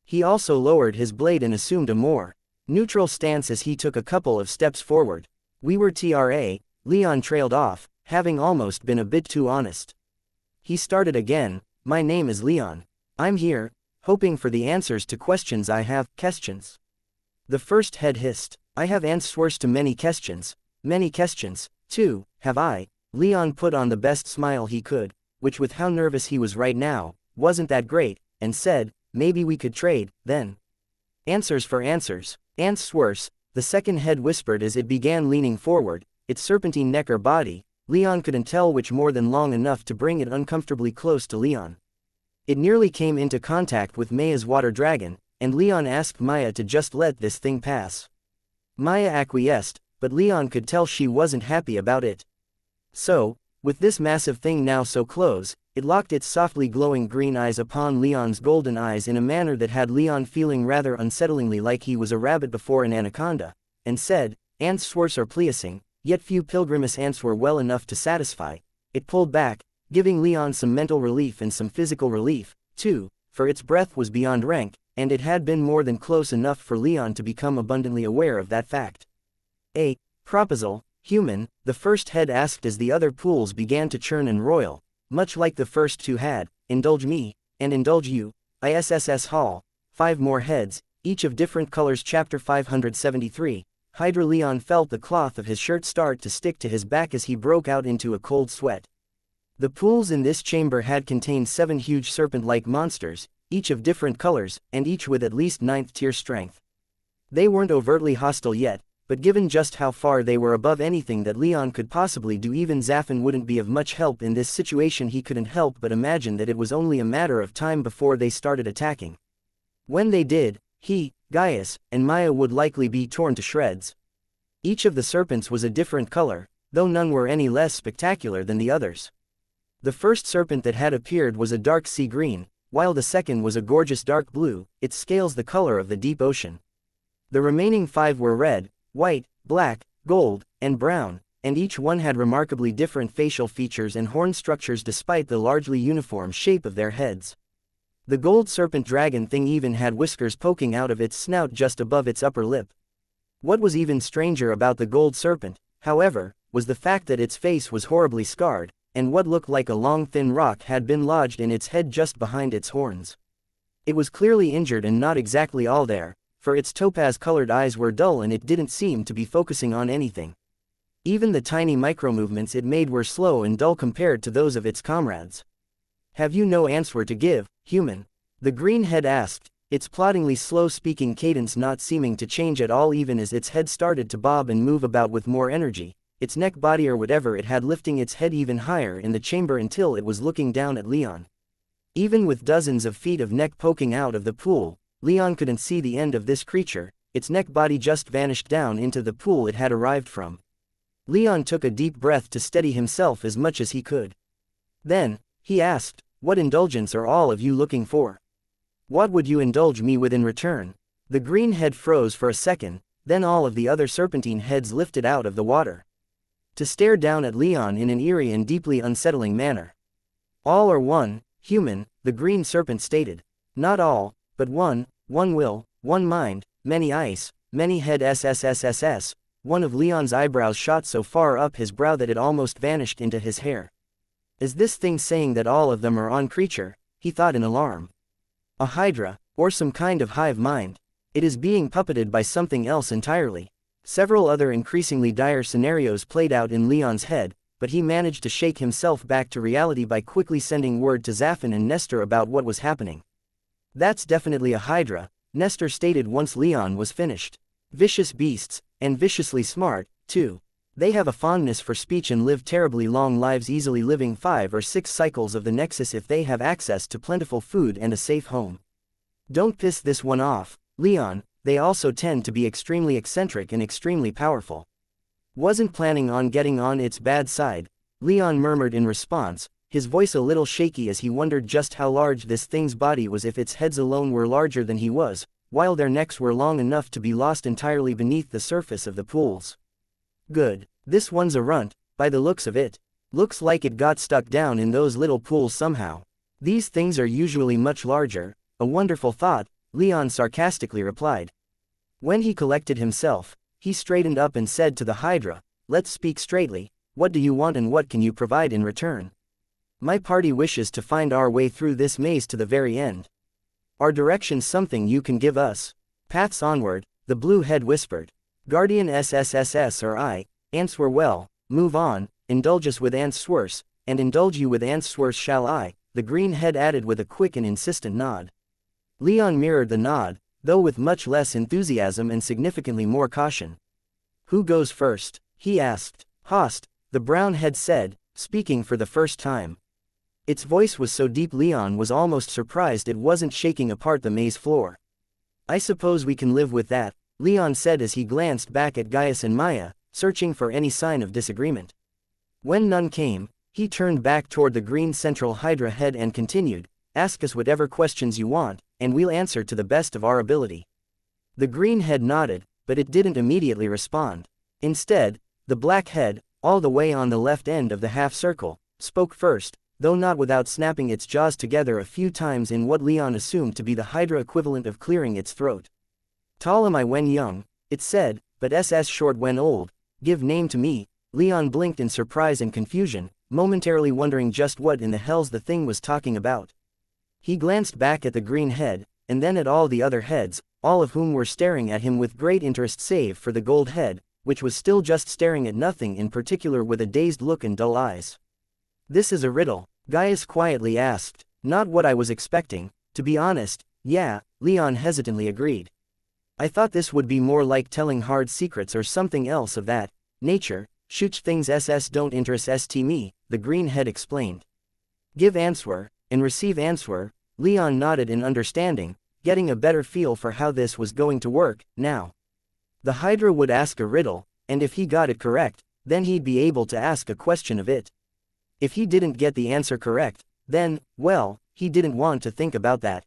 He also lowered his blade and assumed a more neutral stance as he took a couple of steps forward. "We were TRA," Leon trailed off, having almost been a bit too honest. He started again, "My name is Leon. I'm here, hoping for the answers to questions I have." "Questions?" The first head hissed. "I have answers to many questions. Many questions, too, have I." Leon put on the best smile he could, which with how nervous he was right now, wasn't that great, and said, "Maybe we could trade, then." "Answers for answers." "Answers," the second head whispered as it began leaning forward, its serpentine neck or body. Leon couldn't tell which more than long enough to bring it uncomfortably close to Leon. It nearly came into contact with Maya's water dragon, and Leon asked Maya to just let this thing pass. Maya acquiesced, but Leon could tell she wasn't happy about it. So, with this massive thing now so close, it locked its softly glowing green eyes upon Leon's golden eyes in a manner that had Leon feeling rather unsettlingly like he was a rabbit before an anaconda, and said, "Answers are pleasing, yet few pilgrimous ants were well enough to satisfy." It pulled back, giving Leon some mental relief and some physical relief, too, for its breath was beyond rank, and it had been more than close enough for Leon to become abundantly aware of that fact. "A proposal, human?" the first head asked as the other pools began to churn and roil, much like the first two had. "Indulge me, and indulge you." ISSS Hall, 5 more heads, each of different colors. Chapter 573, Hydra. Leon felt the cloth of his shirt start to stick to his back as he broke out into a cold sweat. The pools in this chamber had contained 7 huge serpent-like monsters, each of different colors, and each with at least 9th tier strength. They weren't overtly hostile yet, but given just how far they were above anything that Leon could possibly do, even Zaffin wouldn't be of much help in this situation. He couldn't help but imagine that it was only a matter of time before they started attacking. When they did, he, Gaius, and Maya would likely be torn to shreds. Each of the serpents was a different color, though none were any less spectacular than the others. The first serpent that had appeared was a dark sea green, while the second was a gorgeous dark blue, its scales the color of the deep ocean. The remaining 5 were red, white, black, gold, and brown, and each one had remarkably different facial features and horn structures despite the largely uniform shape of their heads. The gold serpent dragon thing even had whiskers poking out of its snout just above its upper lip. What was even stranger about the gold serpent, however, was the fact that its face was horribly scarred, and what looked like a long thin rock had been lodged in its head just behind its horns. It was clearly injured and not exactly all there, for its topaz-colored eyes were dull and it didn't seem to be focusing on anything. Even the tiny micro-movements it made were slow and dull compared to those of its comrades. "Have you no answer to give, human?" the green head asked, its ploddingly slow-speaking cadence not seeming to change at all even as its head started to bob and move about with more energy, its neck, body, or whatever it had lifting its head even higher in the chamber until it was looking down at Leon. Even with dozens of feet of neck poking out of the pool, Leon couldn't see the end of this creature. Its neck body just vanished down into the pool it had arrived from. Leon took a deep breath to steady himself as much as he could. Then, he asked, "What indulgence are all of you looking for? What would you indulge me with in return?" The green head froze for a second, then all of the other serpentine heads lifted out of the water to stare down at Leon in an eerie and deeply unsettling manner. "All or one, human," the green serpent stated. "Not all, but one will, one mind, many ice, many head SSSSS." One of Leon's eyebrows shot so far up his brow that it almost vanished into his hair. Is this thing saying that all of them are on creature? He thought in alarm. A hydra, or some kind of hive mind. It is being puppeted by something else entirely. Several other increasingly dire scenarios played out in Leon's head, but he managed to shake himself back to reality by quickly sending word to Zaffin and Nestor about what was happening. "That's definitely a hydra," Nestor stated once Leon was finished. "Vicious beasts, and viciously smart, too. They have a fondness for speech and live terribly long lives, easily living 5 or 6 cycles of the Nexus if they have access to plentiful food and a safe home. Don't piss this one off, Leon. They also tend to be extremely eccentric and extremely powerful." "Wasn't planning on getting on its bad side," Leon murmured in response, his voice a little shaky as he wondered just how large this thing's body was if its heads alone were larger than he was, while their necks were long enough to be lost entirely beneath the surface of the pools. "Good. This one's a runt, by the looks of it." Looks like it got stuck down in those little pools somehow. These things are usually much larger. A wonderful thought, Leon sarcastically replied. When he collected himself, he straightened up and said to the Hydra, "Let's speak straightly, what do you want and what can you provide in return?" "My party wishes to find our way through this maze to the very end. Are directions something you can give us?" "Paths onward," the blue head whispered. "Guardian SSSS or I, answer well, move on, indulge us with answers, and indulge you with answers shall I," the green head added with a quick and insistent nod. Leon mirrored the nod, though with much less enthusiasm and significantly more caution. "Who goes first?" he asked. "Host," the brown head said, speaking for the first time. Its voice was so deep Leon was almost surprised it wasn't shaking apart the maze floor. "I suppose we can live with that," Leon said as he glanced back at Gaius and Maya, searching for any sign of disagreement. When none came, he turned back toward the green central Hydra head and continued, "Ask us whatever questions you want, and we'll answer to the best of our ability." The green head nodded, but it didn't immediately respond. Instead, the black head, all the way on the left end of the half-circle, spoke first, though not without snapping its jaws together a few times in what Leon assumed to be the Hydra equivalent of clearing its throat. "Tall am I when young," it said, "but SS short when old. Give name to me." Leon blinked in surprise and confusion, momentarily wondering just what in the hell's the thing was talking about. He glanced back at the green head, and then at all the other heads, all of whom were staring at him with great interest save for the gold head, which was still just staring at nothing in particular with a dazed look and dull eyes. "This is a riddle," Gaius quietly asked. "Not what I was expecting, to be honest." "Yeah," Leon hesitantly agreed. "I thought this would be more like telling hard secrets or something else of that nature. Shoot things SS don't interest me," the green head explained. "Give answer, and receive answer." Leon nodded in understanding, getting a better feel for how this was going to work. Now, the Hydra would ask a riddle, and if he got it correct, then he'd be able to ask a question of it. If he didn't get the answer correct, then, well, he didn't want to think about that.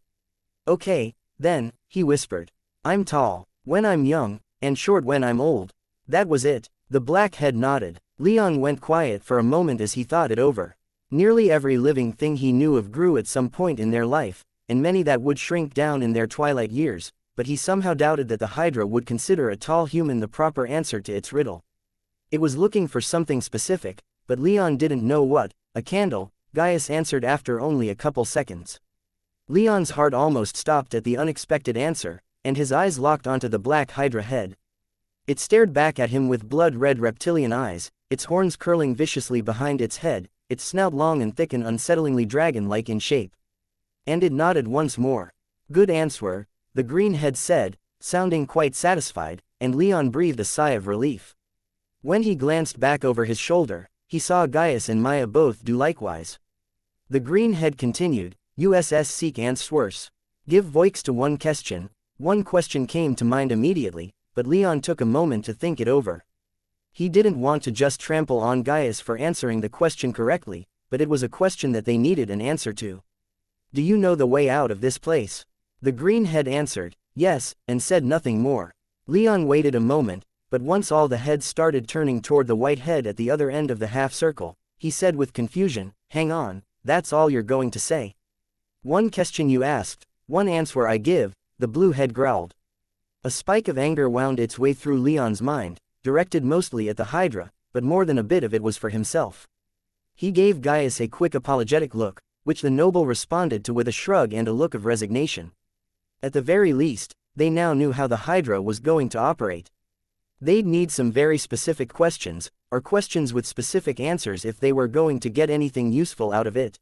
"Okay, then," he whispered. "I'm tall when I'm young, and short when I'm old." That was it. The black head nodded. Leon went quiet for a moment as he thought it over. Nearly every living thing he knew of grew at some point in their life, and many that would shrink down in their twilight years, but he somehow doubted that the Hydra would consider a tall human the proper answer to its riddle. It was looking for something specific, but Leon didn't know what. "A candle," Gaius answered after only a couple seconds. Leon's heart almost stopped at the unexpected answer, and his eyes locked onto the black Hydra head. It stared back at him with blood-red reptilian eyes, its horns curling viciously behind its head, its snout long and thick and unsettlingly dragon-like in shape. And it nodded once more. "Good answer," the green head said, sounding quite satisfied, and Leon breathed a sigh of relief. When he glanced back over his shoulder, he saw Gaius and Maya both do likewise. The green head continued, "USS seek answers. Give voice to one question." One question came to mind immediately, but Leon took a moment to think it over. He didn't want to just trample on Gaius for answering the question correctly, but it was a question that they needed an answer to. "Do you know the way out of this place?" The green head answered, "Yes," and said nothing more. Leon waited a moment, but once all the heads started turning toward the white head at the other end of the half-circle, he said with confusion, "Hang on, that's all you're going to say?" "One question you asked, one answer I give," the blue head growled. A spike of anger wound its way through Leon's mind, directed mostly at the Hydra, but more than a bit of it was for himself. He gave Gaius a quick apologetic look, which the noble responded to with a shrug and a look of resignation. At the very least, they now knew how the Hydra was going to operate. They'd need some very specific questions, or questions with specific answers if they were going to get anything useful out of it.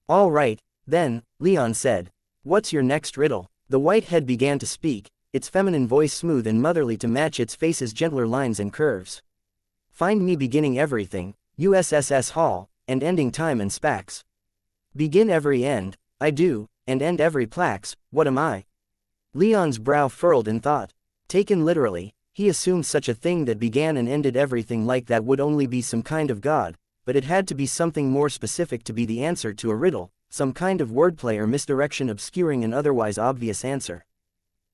"All right, then," Leon said. "What's your next riddle?" The white head began to speak, its feminine voice smooth and motherly to match its face's gentler lines and curves. "Find me beginning everything, USSS Hall, and ending time and spax. Begin every end, I do, and end every plax, what am I?" Leon's brow furrowed in thought. Taken literally, he assumed such a thing that began and ended everything like that would only be some kind of god, but it had to be something more specific to be the answer to a riddle, some kind of wordplay or misdirection obscuring an otherwise obvious answer.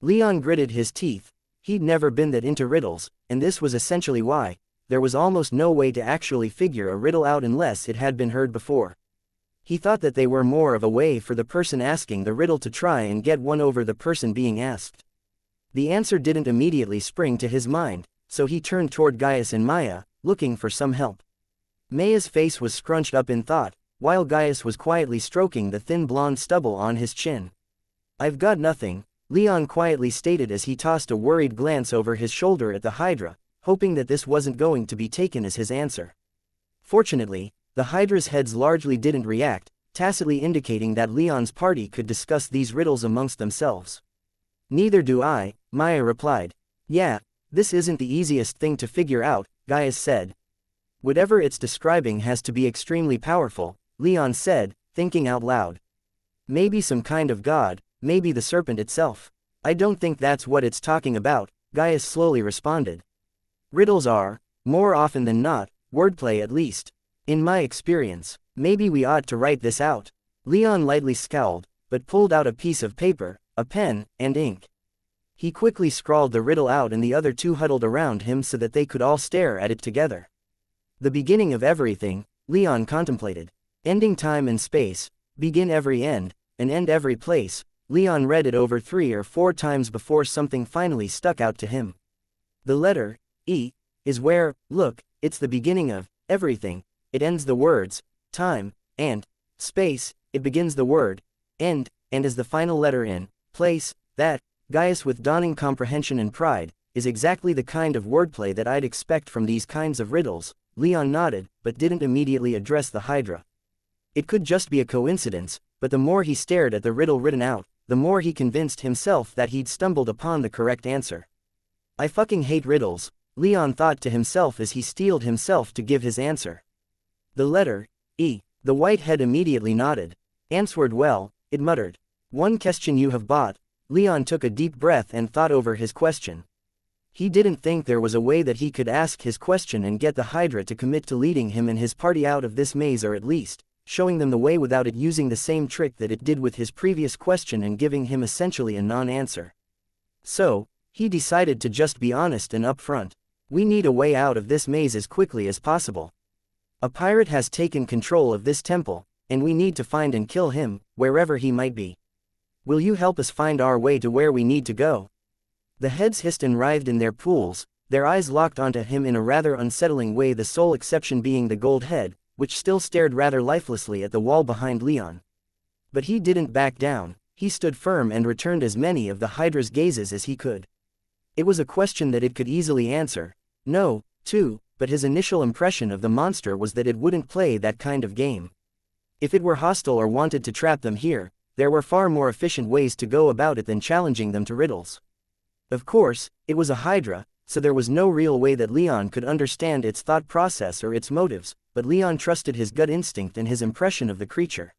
Leon gritted his teeth. He'd never been that into riddles, and this was essentially why. there was almost no way to actually figure a riddle out unless it had been heard before. He thought that they were more of a way for the person asking the riddle to try and get one over the person being asked. The answer didn't immediately spring to his mind, so he turned toward Gaius and Maya, looking for some help. Maya's face was scrunched up in thought, while Gaius was quietly stroking the thin blonde stubble on his chin. "I've got nothing," Leon quietly stated as he tossed a worried glance over his shoulder at the Hydra, hoping that this wasn't going to be taken as his answer. Fortunately, the Hydra's heads largely didn't react, tacitly indicating that Leon's party could discuss these riddles amongst themselves. "Neither do I," Maya replied. "Yeah, this isn't the easiest thing to figure out," Gaius said. "Whatever it's describing has to be extremely powerful," Leon said, thinking out loud. "Maybe some kind of god, maybe the serpent itself." "I don't think that's what it's talking about," Gaius slowly responded. "Riddles are, more often than not, wordplay at least. In my experience, maybe we ought to write this out." Leon lightly scowled, but pulled out a piece of paper, a pen, and ink. He quickly scrawled the riddle out and the other two huddled around him so that they could all stare at it together. "The beginning of everything," Leon contemplated. "Ending time and space, begin every end, and end every place." Leon read it over 3 or 4 times before something finally stuck out to him. The letter, E, is where, look, it's the beginning of everything. It ends the words, time, and space. It begins the word, end, and is the final letter in place. That, Gaius with dawning comprehension and pride, is exactly the kind of wordplay that I'd expect from these kinds of riddles. Leon nodded, but didn't immediately address the Hydra. It could just be a coincidence, but the more he stared at the riddle written out, the more he convinced himself that he'd stumbled upon the correct answer. "I fucking hate riddles," Leon thought to himself as he steeled himself to give his answer. "The letter, E." The white head immediately nodded. "Answered well," it muttered. "One question you have bought." Leon took a deep breath and thought over his question. He didn't think there was a way that he could ask his question and get the Hydra to commit to leading him and his party out of this maze, or at least showing them the way without it using the same trick that it did with his previous question and giving him essentially a non-answer. So, he decided to just be honest and upfront. "We need a way out of this maze as quickly as possible. A pirate has taken control of this temple, and we need to find and kill him, wherever he might be. Will you help us find our way to where we need to go?" The heads hissed and writhed in their pools, their eyes locked onto him in a rather unsettling way, the sole exception being the gold head, which still stared rather lifelessly at the wall behind Leon. But he didn't back down. He stood firm and returned as many of the Hydra's gazes as he could. It was a question that it could easily answer. No, too, but his initial impression of the monster was that it wouldn't play that kind of game. If it were hostile or wanted to trap them here, there were far more efficient ways to go about it than challenging them to riddles. Of course, it was a Hydra, so there was no real way that Leon could understand its thought process or its motives, but Leon trusted his gut instinct and his impression of the creature.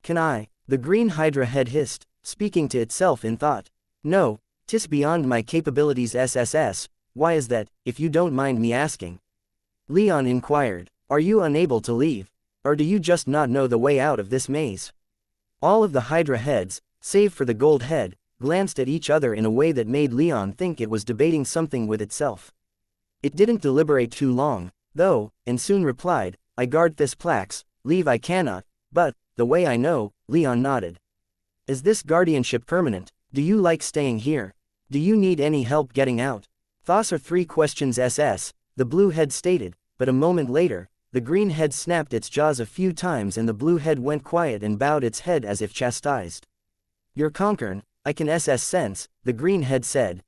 "Can I?" the green Hydra head hissed, speaking to itself in thought. "No, 'tis beyond my capabilities SSS, why is that, if you don't mind me asking?" Leon inquired. "Are you unable to leave? Or do you just not know the way out of this maze?" All of the Hydra heads, save for the gold head, glanced at each other in a way that made Leon think it was debating something with itself. It didn't deliberate too long, though, and soon replied, "I guard this plaques, leave I cannot, but, the way I know," Leon nodded. "Is this guardianship permanent? Do you like staying here? Do you need any help getting out?" "Those are 3 questions SS, the blue head stated, but a moment later, the green head snapped its jaws a few times and the blue head went quiet and bowed its head as if chastised. "You're conquering, I can SS sense," the green head said.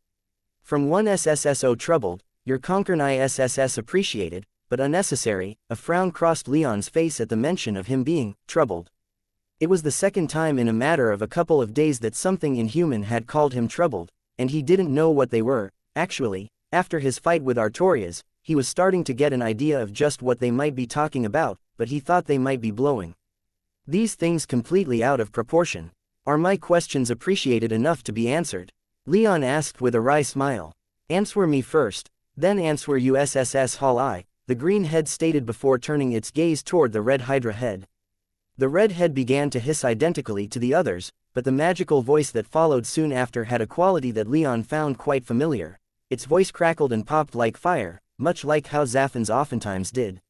From one SSSO troubled, "Your conquern ISSS appreciated, but unnecessary." A frown crossed Leon's face at the mention of him being troubled. It was the second time in a matter of a couple of days that something inhuman had called him troubled, and he didn't know what they were. Actually, after his fight with Artorias, he was starting to get an idea of just what they might be talking about, but he thought they might be blowing these things completely out of proportion. "Are my questions appreciated enough to be answered?" Leon asked with a wry smile. "Answer me first, then answer you SSS Hall I," the green head stated before turning its gaze toward the red Hydra head. The red head began to hiss identically to the others, but the magical voice that followed soon after had a quality that Leon found quite familiar. Its voice crackled and popped like fire, much like how Zaphans oftentimes did.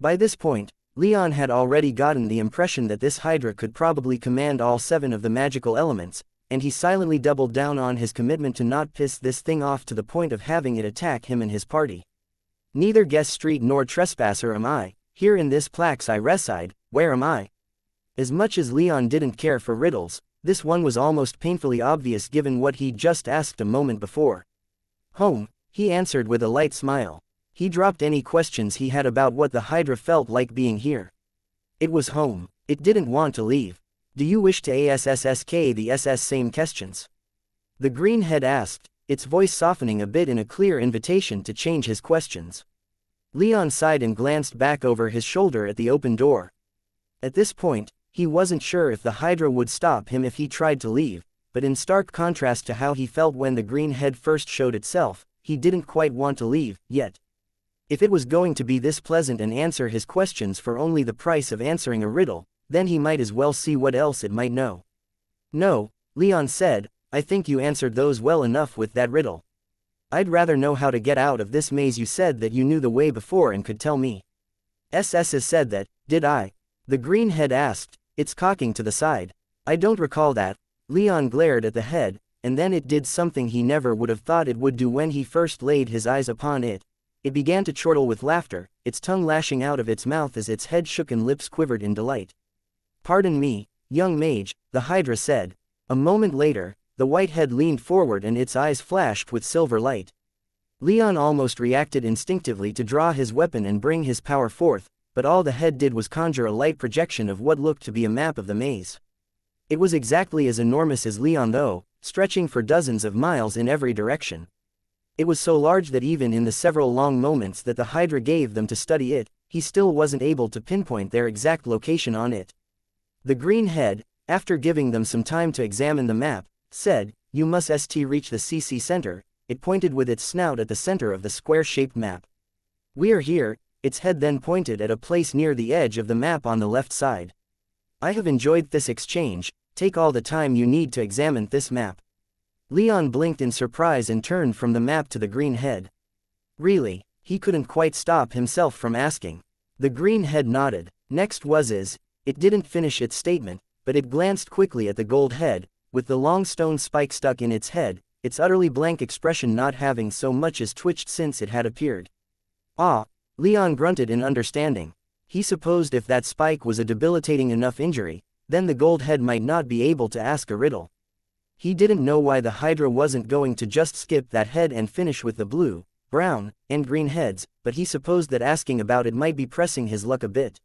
By this point, Leon had already gotten the impression that this Hydra could probably command all 7 of the magical elements, and he silently doubled down on his commitment to not piss this thing off to the point of having it attack him and his party. Neither guest street nor trespasser am I, here in this plax I reside, where am I? As much as Leon didn't care for riddles, this one was almost painfully obvious given what he'd just asked a moment before. Home, he answered with a light smile. He dropped any questions he had about what the Hydra felt like being here. It was home. It didn't want to leave. Do you wish to ask the SS same questions? The green head asked, its voice softening a bit in a clear invitation to change his questions. Leon sighed and glanced back over his shoulder at the open door. At this point, he wasn't sure if the Hydra would stop him if he tried to leave, but in stark contrast to how he felt when the green head first showed itself, he didn't quite want to leave, yet. If it was going to be this pleasant and answer his questions for only the price of answering a riddle, then he might as well see what else it might know. No, Leon said, I think you answered those well enough with that riddle. I'd rather know how to get out of this maze. You said that you knew the way before and could tell me. SS said that, did I? The green head asked, its cocking to the side. I don't recall that. Leon glared at the head, and then it did something he never would have thought it would do when he first laid his eyes upon it. It began to chortle with laughter, its tongue lashing out of its mouth as its head shook and lips quivered in delight. Pardon me, young mage, the Hydra said. A moment later, the white head leaned forward and its eyes flashed with silver light. Leon almost reacted instinctively to draw his weapon and bring his power forth, but all the head did was conjure a light projection of what looked to be a map of the maze. It was exactly as enormous as Leon though, stretching for dozens of miles in every direction. It was so large that even in the several long moments that the Hydra gave them to study it, he still wasn't able to pinpoint their exact location on it. The green head, after giving them some time to examine the map, said, you must reach the CC center. It pointed with its snout at the center of the square-shaped map. We're here. Its head then pointed at a place near the edge of the map on the left side. I have enjoyed this exchange. Take all the time you need to examine this map. Leon blinked in surprise and turned from the map to the green head. Really? He couldn't quite stop himself from asking. The green head nodded. Next was it didn't finish its statement, but it glanced quickly at the gold head, with the long stone spike stuck in its head, its utterly blank expression not having so much as twitched since it had appeared. Ah, Leon grunted in understanding. He supposed if that spike was a debilitating enough injury, then the gold head might not be able to ask a riddle. He didn't know why the Hydra wasn't going to just skip that head and finish with the blue, brown, and green heads, but he supposed that asking about it might be pressing his luck a bit.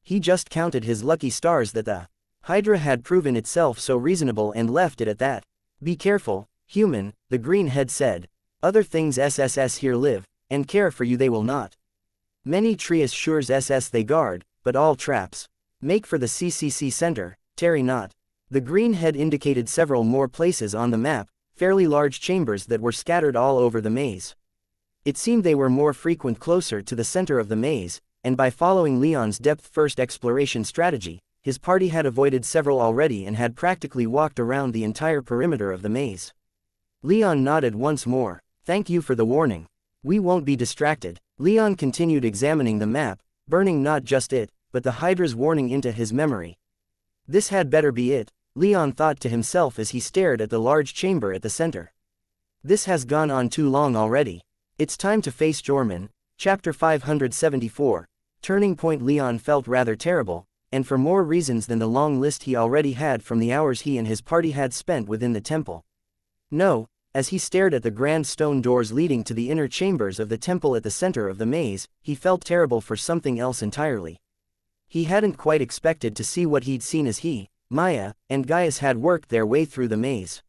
He just counted his lucky stars that the Hydra had proven itself so reasonable and left it at that. Be careful, human, the green head said. Other things SSS here live, and care for you they will not. Many trees sures SS they guard, but all traps. Make for the CCC center, tarry not. The green head indicated several more places on the map, fairly large chambers that were scattered all over the maze. It seemed they were more frequent closer to the center of the maze, and by following Leon's depth-first exploration strategy, his party had avoided several already and had practically walked around the entire perimeter of the maze. Leon nodded once more. Thank you for the warning. We won't be distracted. Leon continued examining the map, burning not just it, but the Hydra's warning into his memory. This had better be it, Leon thought to himself as he stared at the large chamber at the center. This has gone on too long already. It's time to face Jorman. Chapter 574. Turning point. Leon felt rather terrible, and for more reasons than the long list he already had from the hours he and his party had spent within the temple. No, as he stared at the grand stone doors leading to the inner chambers of the temple at the center of the maze, he felt terrible for something else entirely. He hadn't quite expected to see what he'd seen as he, Maya, and Gaius had worked their way through the maze.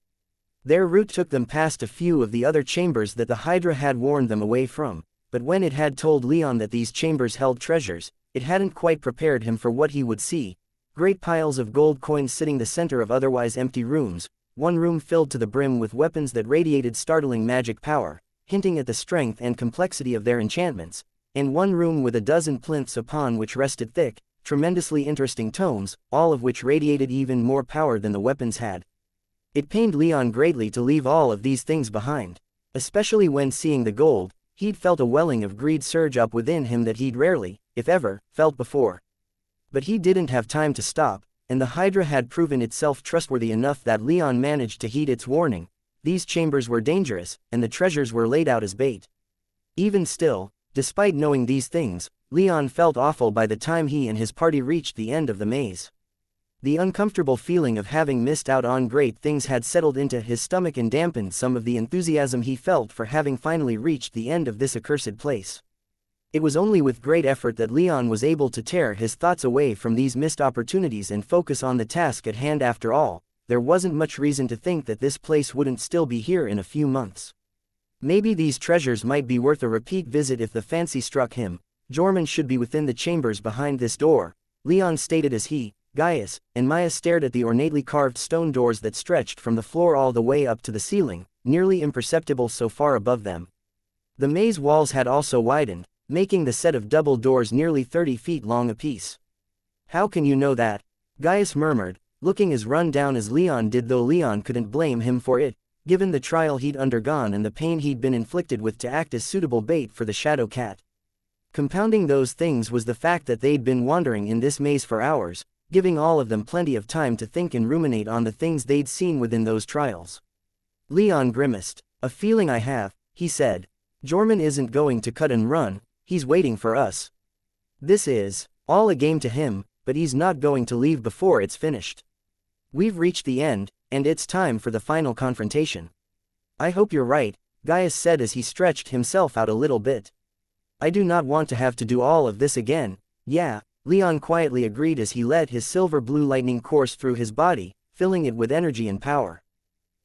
Their route took them past a few of the other chambers that the Hydra had warned them away from, but when it had told Leon that these chambers held treasures, it hadn't quite prepared him for what he would see. Great piles of gold coins sitting the center of otherwise empty rooms, one room filled to the brim with weapons that radiated startling magic power, hinting at the strength and complexity of their enchantments, and one room with a dozen plinths upon which rested thick, tremendously interesting tomes, all of which radiated even more power than the weapons had. It pained Leon greatly to leave all of these things behind, especially when seeing the gold, he'd felt a welling of greed surge up within him that he'd rarely, if ever, felt before. But he didn't have time to stop, and the Hydra had proven itself trustworthy enough that Leon managed to heed its warning. These chambers were dangerous, and the treasures were laid out as bait. Even still, despite knowing these things, Leon felt awful by the time he and his party reached the end of the maze. The uncomfortable feeling of having missed out on great things had settled into his stomach and dampened some of the enthusiasm he felt for having finally reached the end of this accursed place. It was only with great effort that Leon was able to tear his thoughts away from these missed opportunities and focus on the task at hand. After all, there wasn't much reason to think that this place wouldn't still be here in a few months. Maybe these treasures might be worth a repeat visit if the fancy struck him. Jorman should be within the chambers behind this door, Leon stated as he, Gaius, and Maya stared at the ornately carved stone doors that stretched from the floor all the way up to the ceiling, nearly imperceptible so far above them. The maze walls had also widened, making the set of double doors nearly 30 feet long apiece. How can you know that? Gaius murmured, looking as run down as Leon did, though Leon couldn't blame him for it, given the trial he'd undergone and the pain he'd been inflicted with to act as suitable bait for the shadow cat. Compounding those things was the fact that they'd been wandering in this maze for hours, giving all of them plenty of time to think and ruminate on the things they'd seen within those trials. Leon grimaced. A feeling I have, he said. Jorman isn't going to cut and run, he's waiting for us. This is all a game to him, but he's not going to leave before it's finished. We've reached the end, and it's time for the final confrontation. I hope you're right, Gaius said as he stretched himself out a little bit. I do not want to have to do all of this again. Yeah, Leon quietly agreed as he let his silver blue lightning course through his body, filling it with energy and power.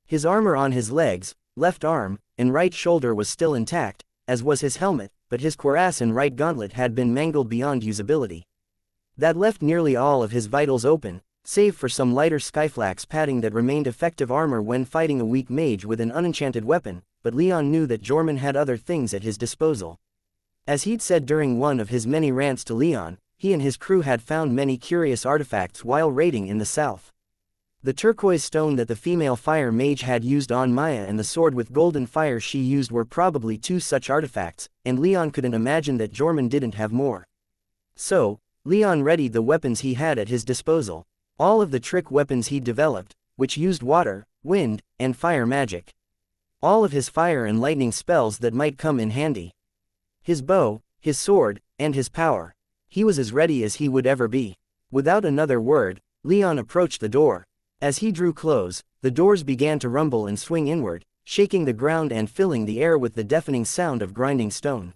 His armor on his legs, left arm, and right shoulder was still intact, as was his helmet, but his cuirass and right gauntlet had been mangled beyond usability. That left nearly all of his vitals open, save for some lighter skyflax padding that remained effective armor when fighting a weak mage with an unenchanted weapon, but Leon knew that Jorman had other things at his disposal. As he'd said during one of his many rants to Leon, he and his crew had found many curious artifacts while raiding in the south. The turquoise stone that the female fire mage had used on Maya and the sword with golden fire she used were probably two such artifacts, and Leon couldn't imagine that Jorman didn't have more. So, Leon readied the weapons he had at his disposal. All of the trick weapons he'd developed, which used water, wind, and fire magic. All of his fire and lightning spells that might come in handy. His bow, his sword, and his power. He was as ready as he would ever be. Without another word, Leon approached the door. As he drew close, the doors began to rumble and swing inward, shaking the ground and filling the air with the deafening sound of grinding stone.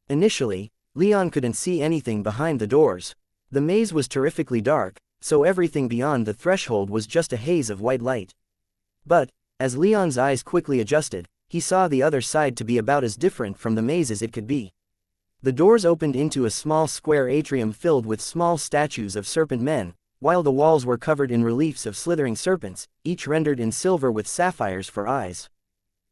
Initially, Leon couldn't see anything behind the doors. The maze was terrifically dark, so everything beyond the threshold was just a haze of white light. But, as Leon's eyes quickly adjusted, he saw the other side to be about as different from the maze as it could be. The doors opened into a small square atrium filled with small statues of serpent men, while the walls were covered in reliefs of slithering serpents, each rendered in silver with sapphires for eyes.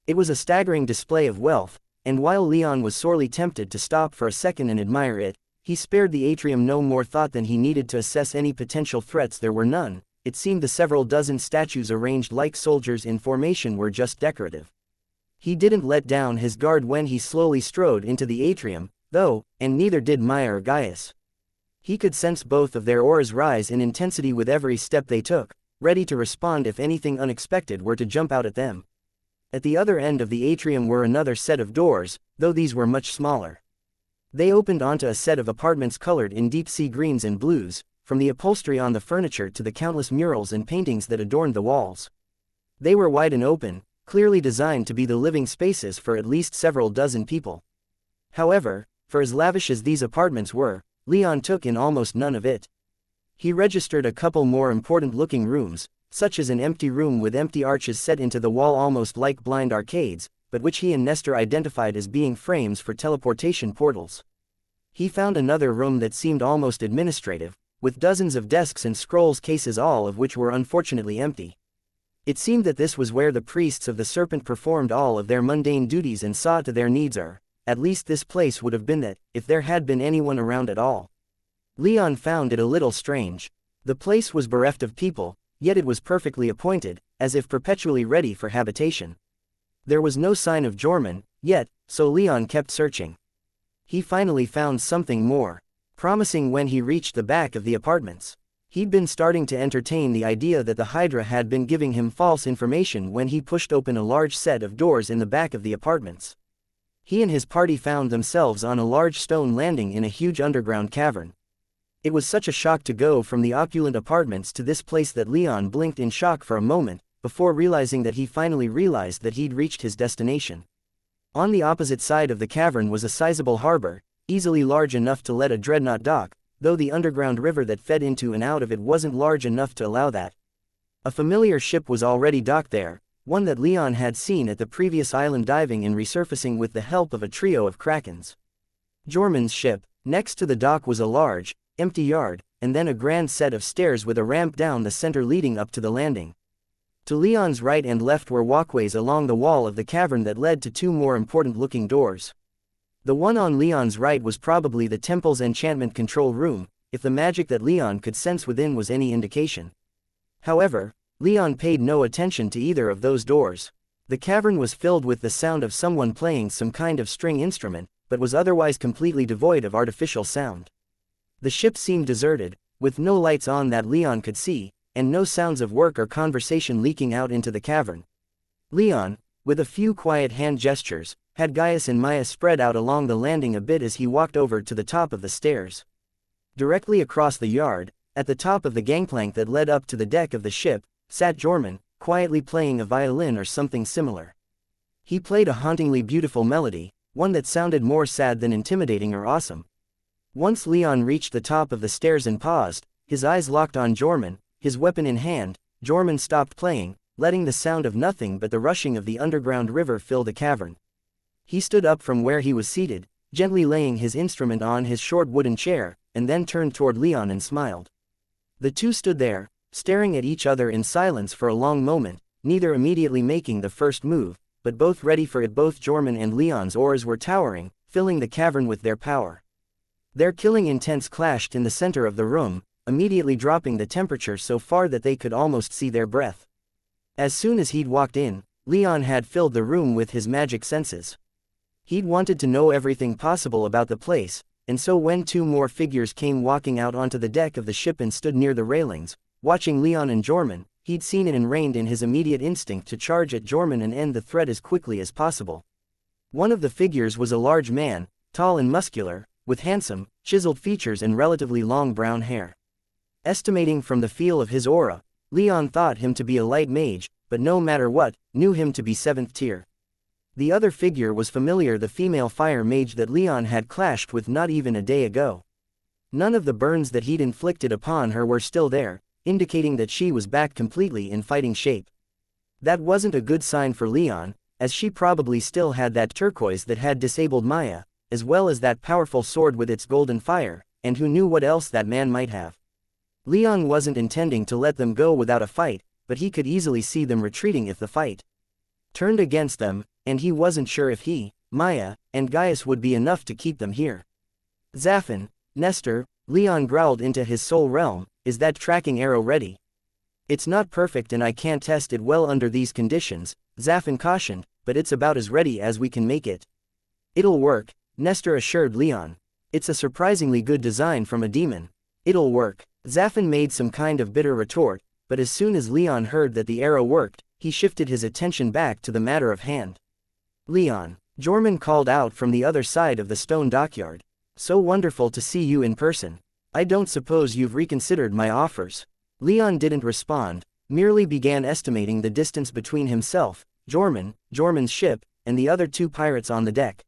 It was a staggering display of wealth, and while Leon was sorely tempted to stop for a second and admire it, he spared the atrium no more thought than he needed to assess any potential threats. There were none. It seemed the several dozen statues arranged like soldiers in formation were just decorative. He didn't let down his guard when he slowly strode into the atrium, though, and neither did Maya or Gaius. He could sense both of their auras rise in intensity with every step they took, ready to respond if anything unexpected were to jump out at them. At the other end of the atrium were another set of doors, though these were much smaller. They opened onto a set of apartments colored in deep sea greens and blues, from the upholstery on the furniture to the countless murals and paintings that adorned the walls. They were wide and open, clearly designed to be the living spaces for at least several dozen people. However, for as lavish as these apartments were, Leon took in almost none of it. He registered a couple more important-looking rooms, such as an empty room with empty arches set into the wall almost like blind arcades, but which he and Nestor identified as being frames for teleportation portals. He found another room that seemed almost administrative, with dozens of desks and scrolls cases, all of which were unfortunately empty. It seemed that this was where the priests of the serpent performed all of their mundane duties and saw to their needs, or at least this place would have been that, if there had been anyone around at all. Leon found it a little strange. The place was bereft of people, yet it was perfectly appointed, as if perpetually ready for habitation. There was no sign of Jorman, Yet, so Leon kept searching. He finally found something more promising when he reached the back of the apartments. He'd been starting to entertain the idea that the Hydra had been giving him false information when he pushed open a large set of doors in the back of the apartments. He and his party found themselves on a large stone landing in a huge underground cavern. It was such a shock to go from the opulent apartments to this place that Leon blinked in shock for a moment, before realizing that he finally realized that he'd reached his destination. On the opposite side of the cavern was a sizable harbor, easily large enough to let a dreadnought dock, though the underground river that fed into and out of it wasn't large enough to allow that. A familiar ship was already docked there, one that Leon had seen at the previous island diving and resurfacing with the help of a trio of krakens. Jorman's ship. Next to the dock was a large, empty yard, and then a grand set of stairs with a ramp down the center leading up to the landing. To Leon's right and left were walkways along the wall of the cavern that led to two more important-looking doors. The one on Leon's right was probably the temple's enchantment control room, if the magic that Leon could sense within was any indication. However, Leon paid no attention to either of those doors. The cavern was filled with the sound of someone playing some kind of string instrument, but was otherwise completely devoid of artificial sound. The ship seemed deserted, with no lights on that Leon could see, and no sounds of work or conversation leaking out into the cavern. Leon, with a few quiet hand gestures, had Gaius and Maya spread out along the landing a bit as he walked over to the top of the stairs. Directly across the yard, at the top of the gangplank that led up to the deck of the ship, sat Jorman, quietly playing a violin or something similar. He played a hauntingly beautiful melody, one that sounded more sad than intimidating or awesome. Once Leon reached the top of the stairs and paused, his eyes locked on Jorman, his weapon in hand. Jorman stopped playing, letting the sound of nothing but the rushing of the underground river fill the cavern. He stood up from where he was seated, gently laying his instrument on his short wooden chair, and then turned toward Leon and smiled. The two stood there, staring at each other in silence for a long moment, neither immediately making the first move, but both ready for it. Both Jorman and Leon's auras were towering, filling the cavern with their power. Their killing intents clashed in the center of the room, immediately dropping the temperature so far that they could almost see their breath. As soon as he'd walked in, Leon had filled the room with his magic senses. He'd wanted to know everything possible about the place, and so when two more figures came walking out onto the deck of the ship and stood near the railings, watching Leon and Jorman, he'd seen it ingrained in his immediate instinct to charge at Jorman and end the threat as quickly as possible. One of the figures was a large man, tall and muscular, with handsome, chiseled features and relatively long brown hair. Estimating from the feel of his aura, Leon thought him to be a light mage, but no matter what, knew him to be 7th tier. The other figure was familiar, the female fire mage that Leon had clashed with not even a day ago. None of the burns that he'd inflicted upon her were still there, indicating that she was back completely in fighting shape. That wasn't a good sign for Leon, as she probably still had that turquoise that had disabled Maya, as well as that powerful sword with its golden fire, and who knew what else that man might have. Leon wasn't intending to let them go without a fight, but he could easily see them retreating if the fight turned against them, and he wasn't sure if he, Maya, and Gaius would be enough to keep them here. Zaffin, Nestor, Leon growled into his soul realm, is that tracking arrow ready? It's not perfect and I can't test it well under these conditions, Zaffin cautioned, but it's about as ready as we can make it. It'll work, Nestor assured Leon. It's a surprisingly good design from a demon. It'll work. Zaffin made some kind of bitter retort, but as soon as Leon heard that the arrow worked, he shifted his attention back to the matter of hand. Leon, Jorman called out from the other side of the stone dockyard. So wonderful to see you in person. I don't suppose you've reconsidered my offers. Leon didn't respond, merely began estimating the distance between himself, Jorman's ship, and the other two pirates on the deck.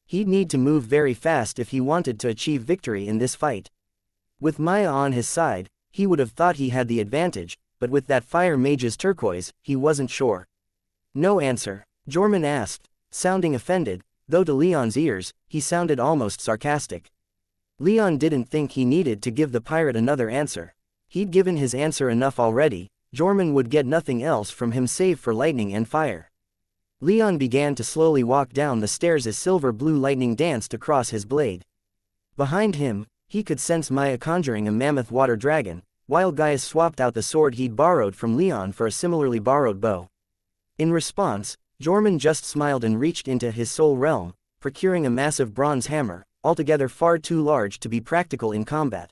He'd need to move very fast if he wanted to achieve victory in this fight. With Maya on his side, he would have thought he had the advantage, but with that fire mage's turquoise, he wasn't sure. No answer, Jorman asked, sounding offended, though to Leon's ears, he sounded almost sarcastic. Leon didn't think he needed to give the pirate another answer. He'd given his answer enough already. Jorman would get nothing else from him save for lightning and fire. Leon began to slowly walk down the stairs as silver blue lightning danced across his blade. Behind him, he could sense Maya conjuring a mammoth water dragon, while Gaius swapped out the sword he'd borrowed from Leon for a similarly borrowed bow. In response, Jorman just smiled and reached into his soul realm, procuring a massive bronze hammer, altogether far too large to be practical in combat.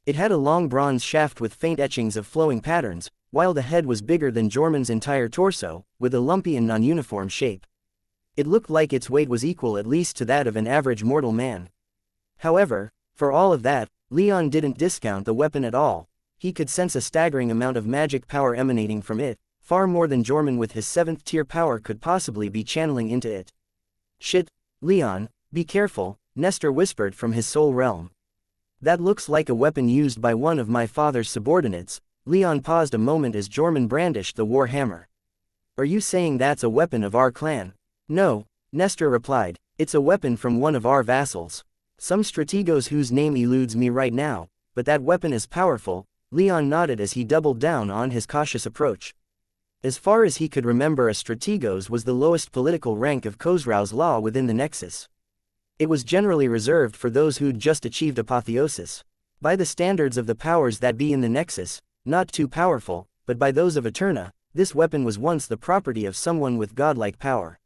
It had a long bronze shaft with faint etchings of flowing patterns, while the head was bigger than Jorman's entire torso, with a lumpy and non-uniform shape. It looked like its weight was equal at least to that of an average mortal man. However, for all of that, Leon didn't discount the weapon at all. He could sense a staggering amount of magic power emanating from it, far more than Jorman with his 7th tier power could possibly be channeling into it. "Shit, Leon, be careful," Nestor whispered from his soul realm. "That looks like a weapon used by one of my father's subordinates." Leon paused a moment as Jorman brandished the war hammer. "Are you saying that's a weapon of our clan?" "No," Nestor replied, "it's a weapon from one of our vassals. Some strategos whose name eludes me right now, but that weapon is powerful." Leon nodded as he doubled down on his cautious approach. As far as he could remember, a strategos was the lowest political rank of Khosrau's law within the Nexus. It was generally reserved for those who'd just achieved apotheosis. By the standards of the powers that be in the Nexus, not too powerful, but by those of Eterna, this weapon was once the property of someone with godlike power.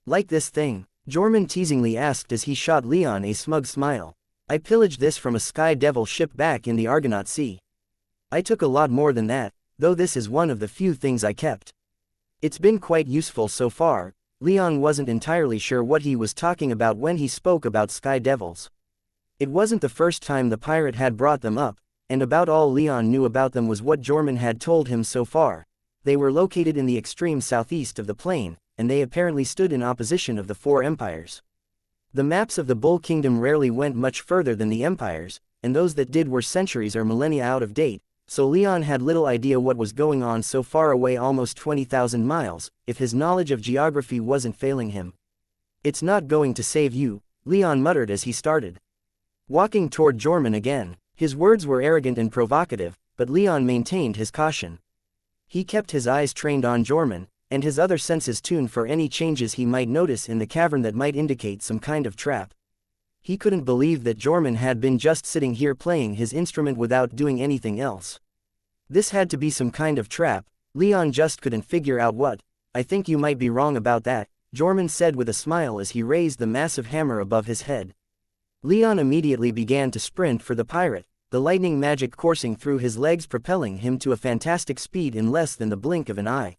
"Like this thing?" Jorman teasingly asked as he shot Leon a smug smile. "I pillaged this from a Sky Devil ship back in the Argonaut Sea. I took a lot more than that, though this is one of the few things I kept. It's been quite useful so far." Leon wasn't entirely sure what he was talking about when he spoke about Sky Devils. It wasn't the first time the pirate had brought them up, and about all Leon knew about them was what Jorman had told him so far. They were located in the extreme southeast of the plain, and they apparently stood in opposition of the 4 empires. The maps of the Bull Kingdom rarely went much further than the empires, and those that did were centuries or millennia out of date, so Leon had little idea what was going on so far away, almost 20,000 miles, if his knowledge of geography wasn't failing him. "It's not going to save you," Leon muttered as he started walking toward Jorman again. His words were arrogant and provocative, but Leon maintained his caution. He kept his eyes trained on Jorman, and his other senses tuned for any changes he might notice in the cavern that might indicate some kind of trap. He couldn't believe that Jorman had been just sitting here playing his instrument without doing anything else. This had to be some kind of trap. Leon just couldn't figure out what. "I think you might be wrong about that," Jorman said with a smile as he raised the massive hammer above his head. Leon immediately began to sprint for the pirate, the lightning magic coursing through his legs propelling him to a fantastic speed in less than the blink of an eye.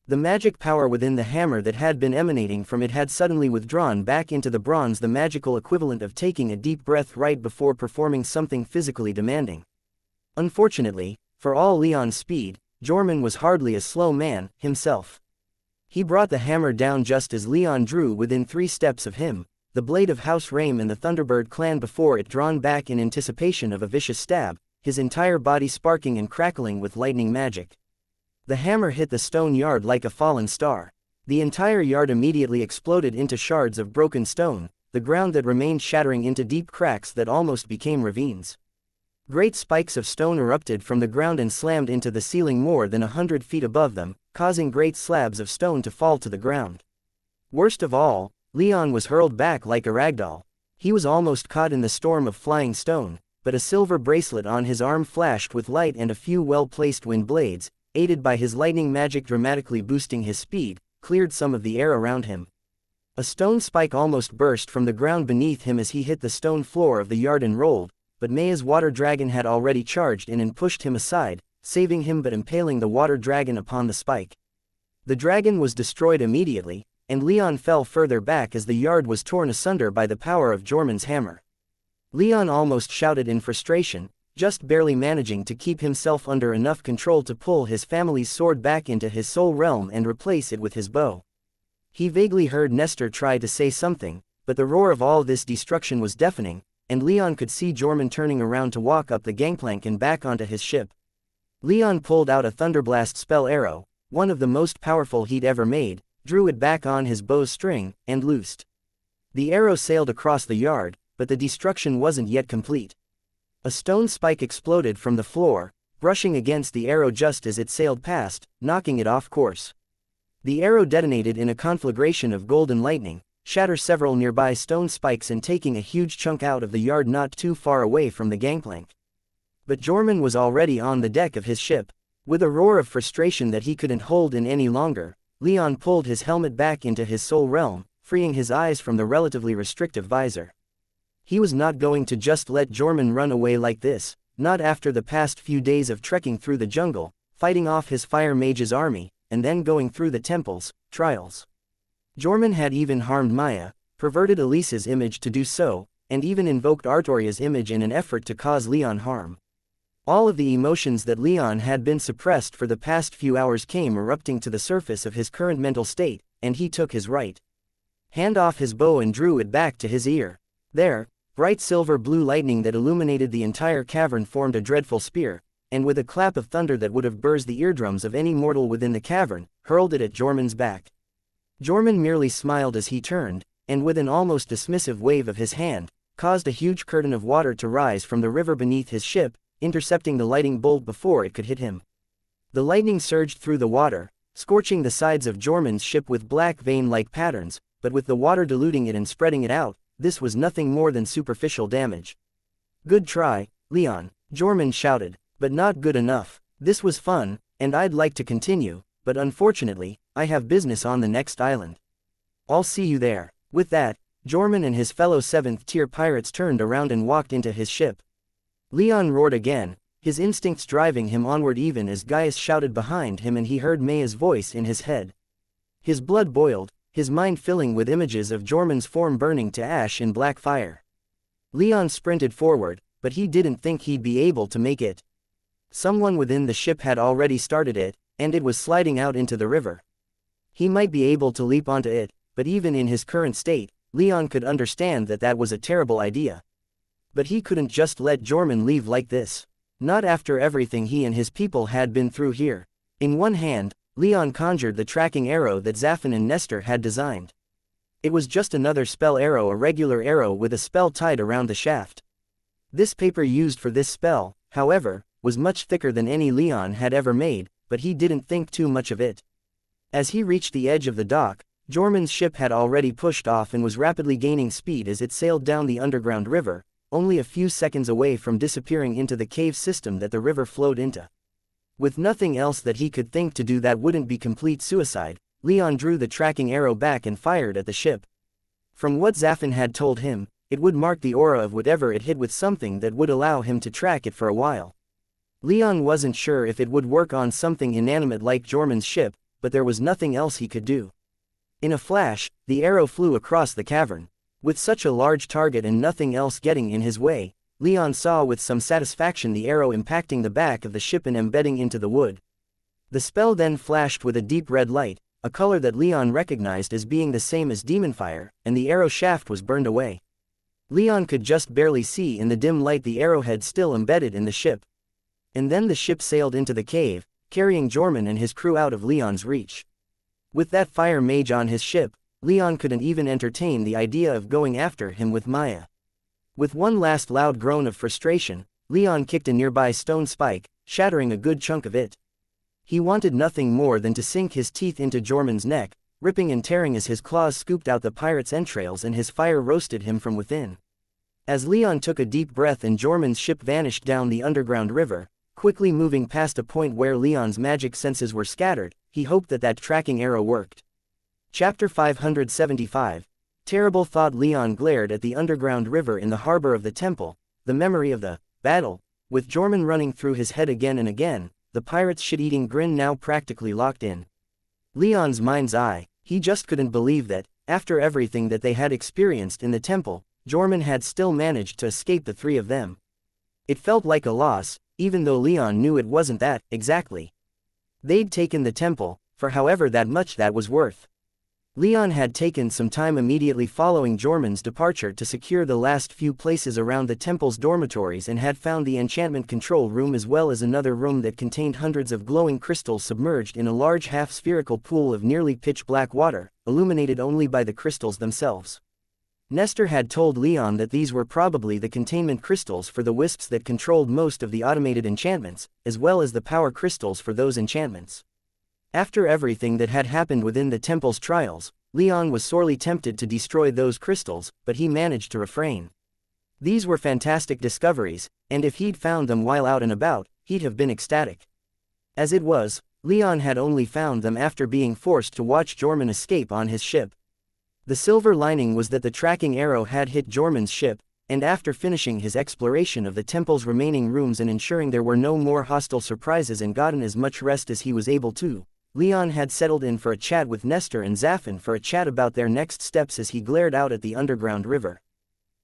The magic power within the hammer that had been emanating from it had suddenly withdrawn back into the bronze, the magical equivalent of taking a deep breath right before performing something physically demanding. Unfortunately, for all Leon's speed, Jorman was hardly a slow man himself. He brought the hammer down just as Leon drew within 3 steps of him, the blade of House Rame and the Thunderbird clan before it drawn back in anticipation of a vicious stab, his entire body sparking and crackling with lightning magic. The hammer hit the stone yard like a fallen star. The entire yard immediately exploded into shards of broken stone, the ground that remained shattering into deep cracks that almost became ravines. Great spikes of stone erupted from the ground and slammed into the ceiling more than 100 feet above them, causing great slabs of stone to fall to the ground. Worst of all, Leon was hurled back like a ragdoll. He was almost caught in the storm of flying stone, but a silver bracelet on his arm flashed with light and a few well-placed wind blades, aided by his lightning magic dramatically boosting his speed, cleared some of the air around him. A stone spike almost burst from the ground beneath him as he hit the stone floor of the yard and rolled, but Maya's water dragon had already charged in and pushed him aside, saving him but impaling the water dragon upon the spike. The dragon was destroyed immediately, and Leon fell further back as the yard was torn asunder by the power of Jorman's hammer. Leon almost shouted in frustration, just barely managing to keep himself under enough control to pull his family's sword back into his soul realm and replace it with his bow. He vaguely heard Nestor try to say something, but the roar of all this destruction was deafening, and Leon could see Jorman turning around to walk up the gangplank and back onto his ship. Leon pulled out a Thunderblast spell arrow, one of the most powerful he'd ever made, drew it back on his bow's string, and loosed. The arrow sailed across the yard, but the destruction wasn't yet complete. A stone spike exploded from the floor, brushing against the arrow just as it sailed past, knocking it off course. The arrow detonated in a conflagration of golden lightning, shattering several nearby stone spikes and taking a huge chunk out of the yard not too far away from the gangplank. But Jorman was already on the deck of his ship. With a roar of frustration that he couldn't hold in any longer, Leon pulled his helmet back into his soul realm, freeing his eyes from the relatively restrictive visor. He was not going to just let Jorman run away like this, not after the past few days of trekking through the jungle, fighting off his fire mage's army, and then going through the temple's trials. Jorman had even harmed Maya, perverted Elise's image to do so, and even invoked Artoria's image in an effort to cause Leon harm. All of the emotions that Leon had been suppressed for the past few hours came erupting to the surface of his current mental state, and he took his right hand off his bow and drew it back to his ear. There, bright silver-blue lightning that illuminated the entire cavern formed a dreadful spear, and with a clap of thunder that would have burst the eardrums of any mortal within the cavern, hurled it at Jorman's back. Jorman merely smiled as he turned, and with an almost dismissive wave of his hand, caused a huge curtain of water to rise from the river beneath his ship, intercepting the lightning bolt before it could hit him. The lightning surged through the water, scorching the sides of Jorman's ship with black vein-like patterns, but with the water diluting it and spreading it out, this was nothing more than superficial damage. "Good try, Leon," Jorman shouted, "but not good enough. This was fun, and I'd like to continue, but unfortunately, I have business on the next island. I'll see you there." With that, Jorman and his fellow 7th-tier pirates turned around and walked into his ship. Leon roared again, his instincts driving him onward even as Gaius shouted behind him and he heard Maya's voice in his head. His blood boiled, his mind filling with images of Jorman's form burning to ash in black fire. Leon sprinted forward, but he didn't think he'd be able to make it. Someone within the ship had already started it, and it was sliding out into the river. He might be able to leap onto it, but even in his current state, Leon could understand that that was a terrible idea. But he couldn't just let Jorman leave like this. Not after everything he and his people had been through here. In one hand, Leon conjured the tracking arrow that Zafin and Nestor had designed. It was just another spell arrow, a regular arrow with a spell tied around the shaft. This paper used for this spell, however, was much thicker than any Leon had ever made, but he didn't think too much of it. As he reached the edge of the dock, Jorman's ship had already pushed off and was rapidly gaining speed as it sailed down the underground river, only a few seconds away from disappearing into the cave system that the river flowed into. With nothing else that he could think to do that wouldn't be complete suicide, Leon drew the tracking arrow back and fired at the ship. From what Zafin had told him, it would mark the aura of whatever it hit with something that would allow him to track it for a while. Leon wasn't sure if it would work on something inanimate like Jorman's ship, but there was nothing else he could do. In a flash, the arrow flew across the cavern. With such a large target and nothing else getting in his way, Leon saw with some satisfaction the arrow impacting the back of the ship and embedding into the wood. The spell then flashed with a deep red light, a color that Leon recognized as being the same as demon fire, and the arrow shaft was burned away. Leon could just barely see in the dim light the arrowhead still embedded in the ship. And then the ship sailed into the cave, carrying Jorman and his crew out of Leon's reach. With that fire mage on his ship, Leon couldn't even entertain the idea of going after him with Maya. With one last loud groan of frustration, Leon kicked a nearby stone spike, shattering a good chunk of it. He wanted nothing more than to sink his teeth into Jorman's neck, ripping and tearing as his claws scooped out the pirate's entrails and his fire roasted him from within. As Leon took a deep breath and Jorman's ship vanished down the underground river, quickly moving past a point where Leon's magic senses were scattered, he hoped that that tracking arrow worked. Chapter 575. Terrible thought. Leon glared at the underground river in the harbor of the temple, the memory of the battle, with Jorman running through his head again and again, the pirate's shit-eating grin now practically locked in Leon's mind's eye. He just couldn't believe that, after everything that they had experienced in the temple, Jorman had still managed to escape the three of them. It felt like a loss, even though Leon knew it wasn't that, exactly. They'd taken the temple, for however that much that was worth. Leon had taken some time immediately following Jorman's departure to secure the last few places around the temple's dormitories and had found the enchantment control room as well as another room that contained hundreds of glowing crystals submerged in a large half-spherical pool of nearly pitch-black water, illuminated only by the crystals themselves. Nestor had told Leon that these were probably the containment crystals for the wisps that controlled most of the automated enchantments, as well as the power crystals for those enchantments. After everything that had happened within the temple's trials, Leon was sorely tempted to destroy those crystals, but he managed to refrain. These were fantastic discoveries, and if he'd found them while out and about, he'd have been ecstatic. As it was, Leon had only found them after being forced to watch Jorman escape on his ship. The silver lining was that the tracking arrow had hit Jorman's ship, and after finishing his exploration of the temple's remaining rooms and ensuring there were no more hostile surprises and gotten as much rest as he was able to, Leon had settled in for a chat with Nestor and Zafin for a chat about their next steps as he glared out at the underground river.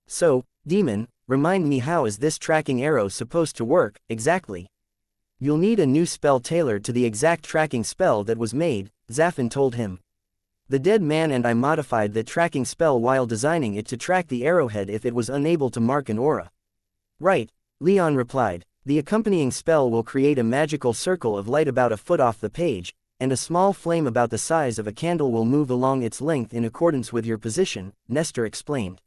"So, Demon, remind me, how is this tracking arrow supposed to work, exactly?" "You'll need a new spell tailored to the exact tracking spell that was made," Zafin told him. "The dead man and I modified the tracking spell while designing it to track the arrowhead if it was unable to mark an aura." "Right," Leon replied. "The accompanying spell will create a magical circle of light about a foot off the page, and a small flame about the size of a candle will move along its length in accordance with your position," Nestor explained.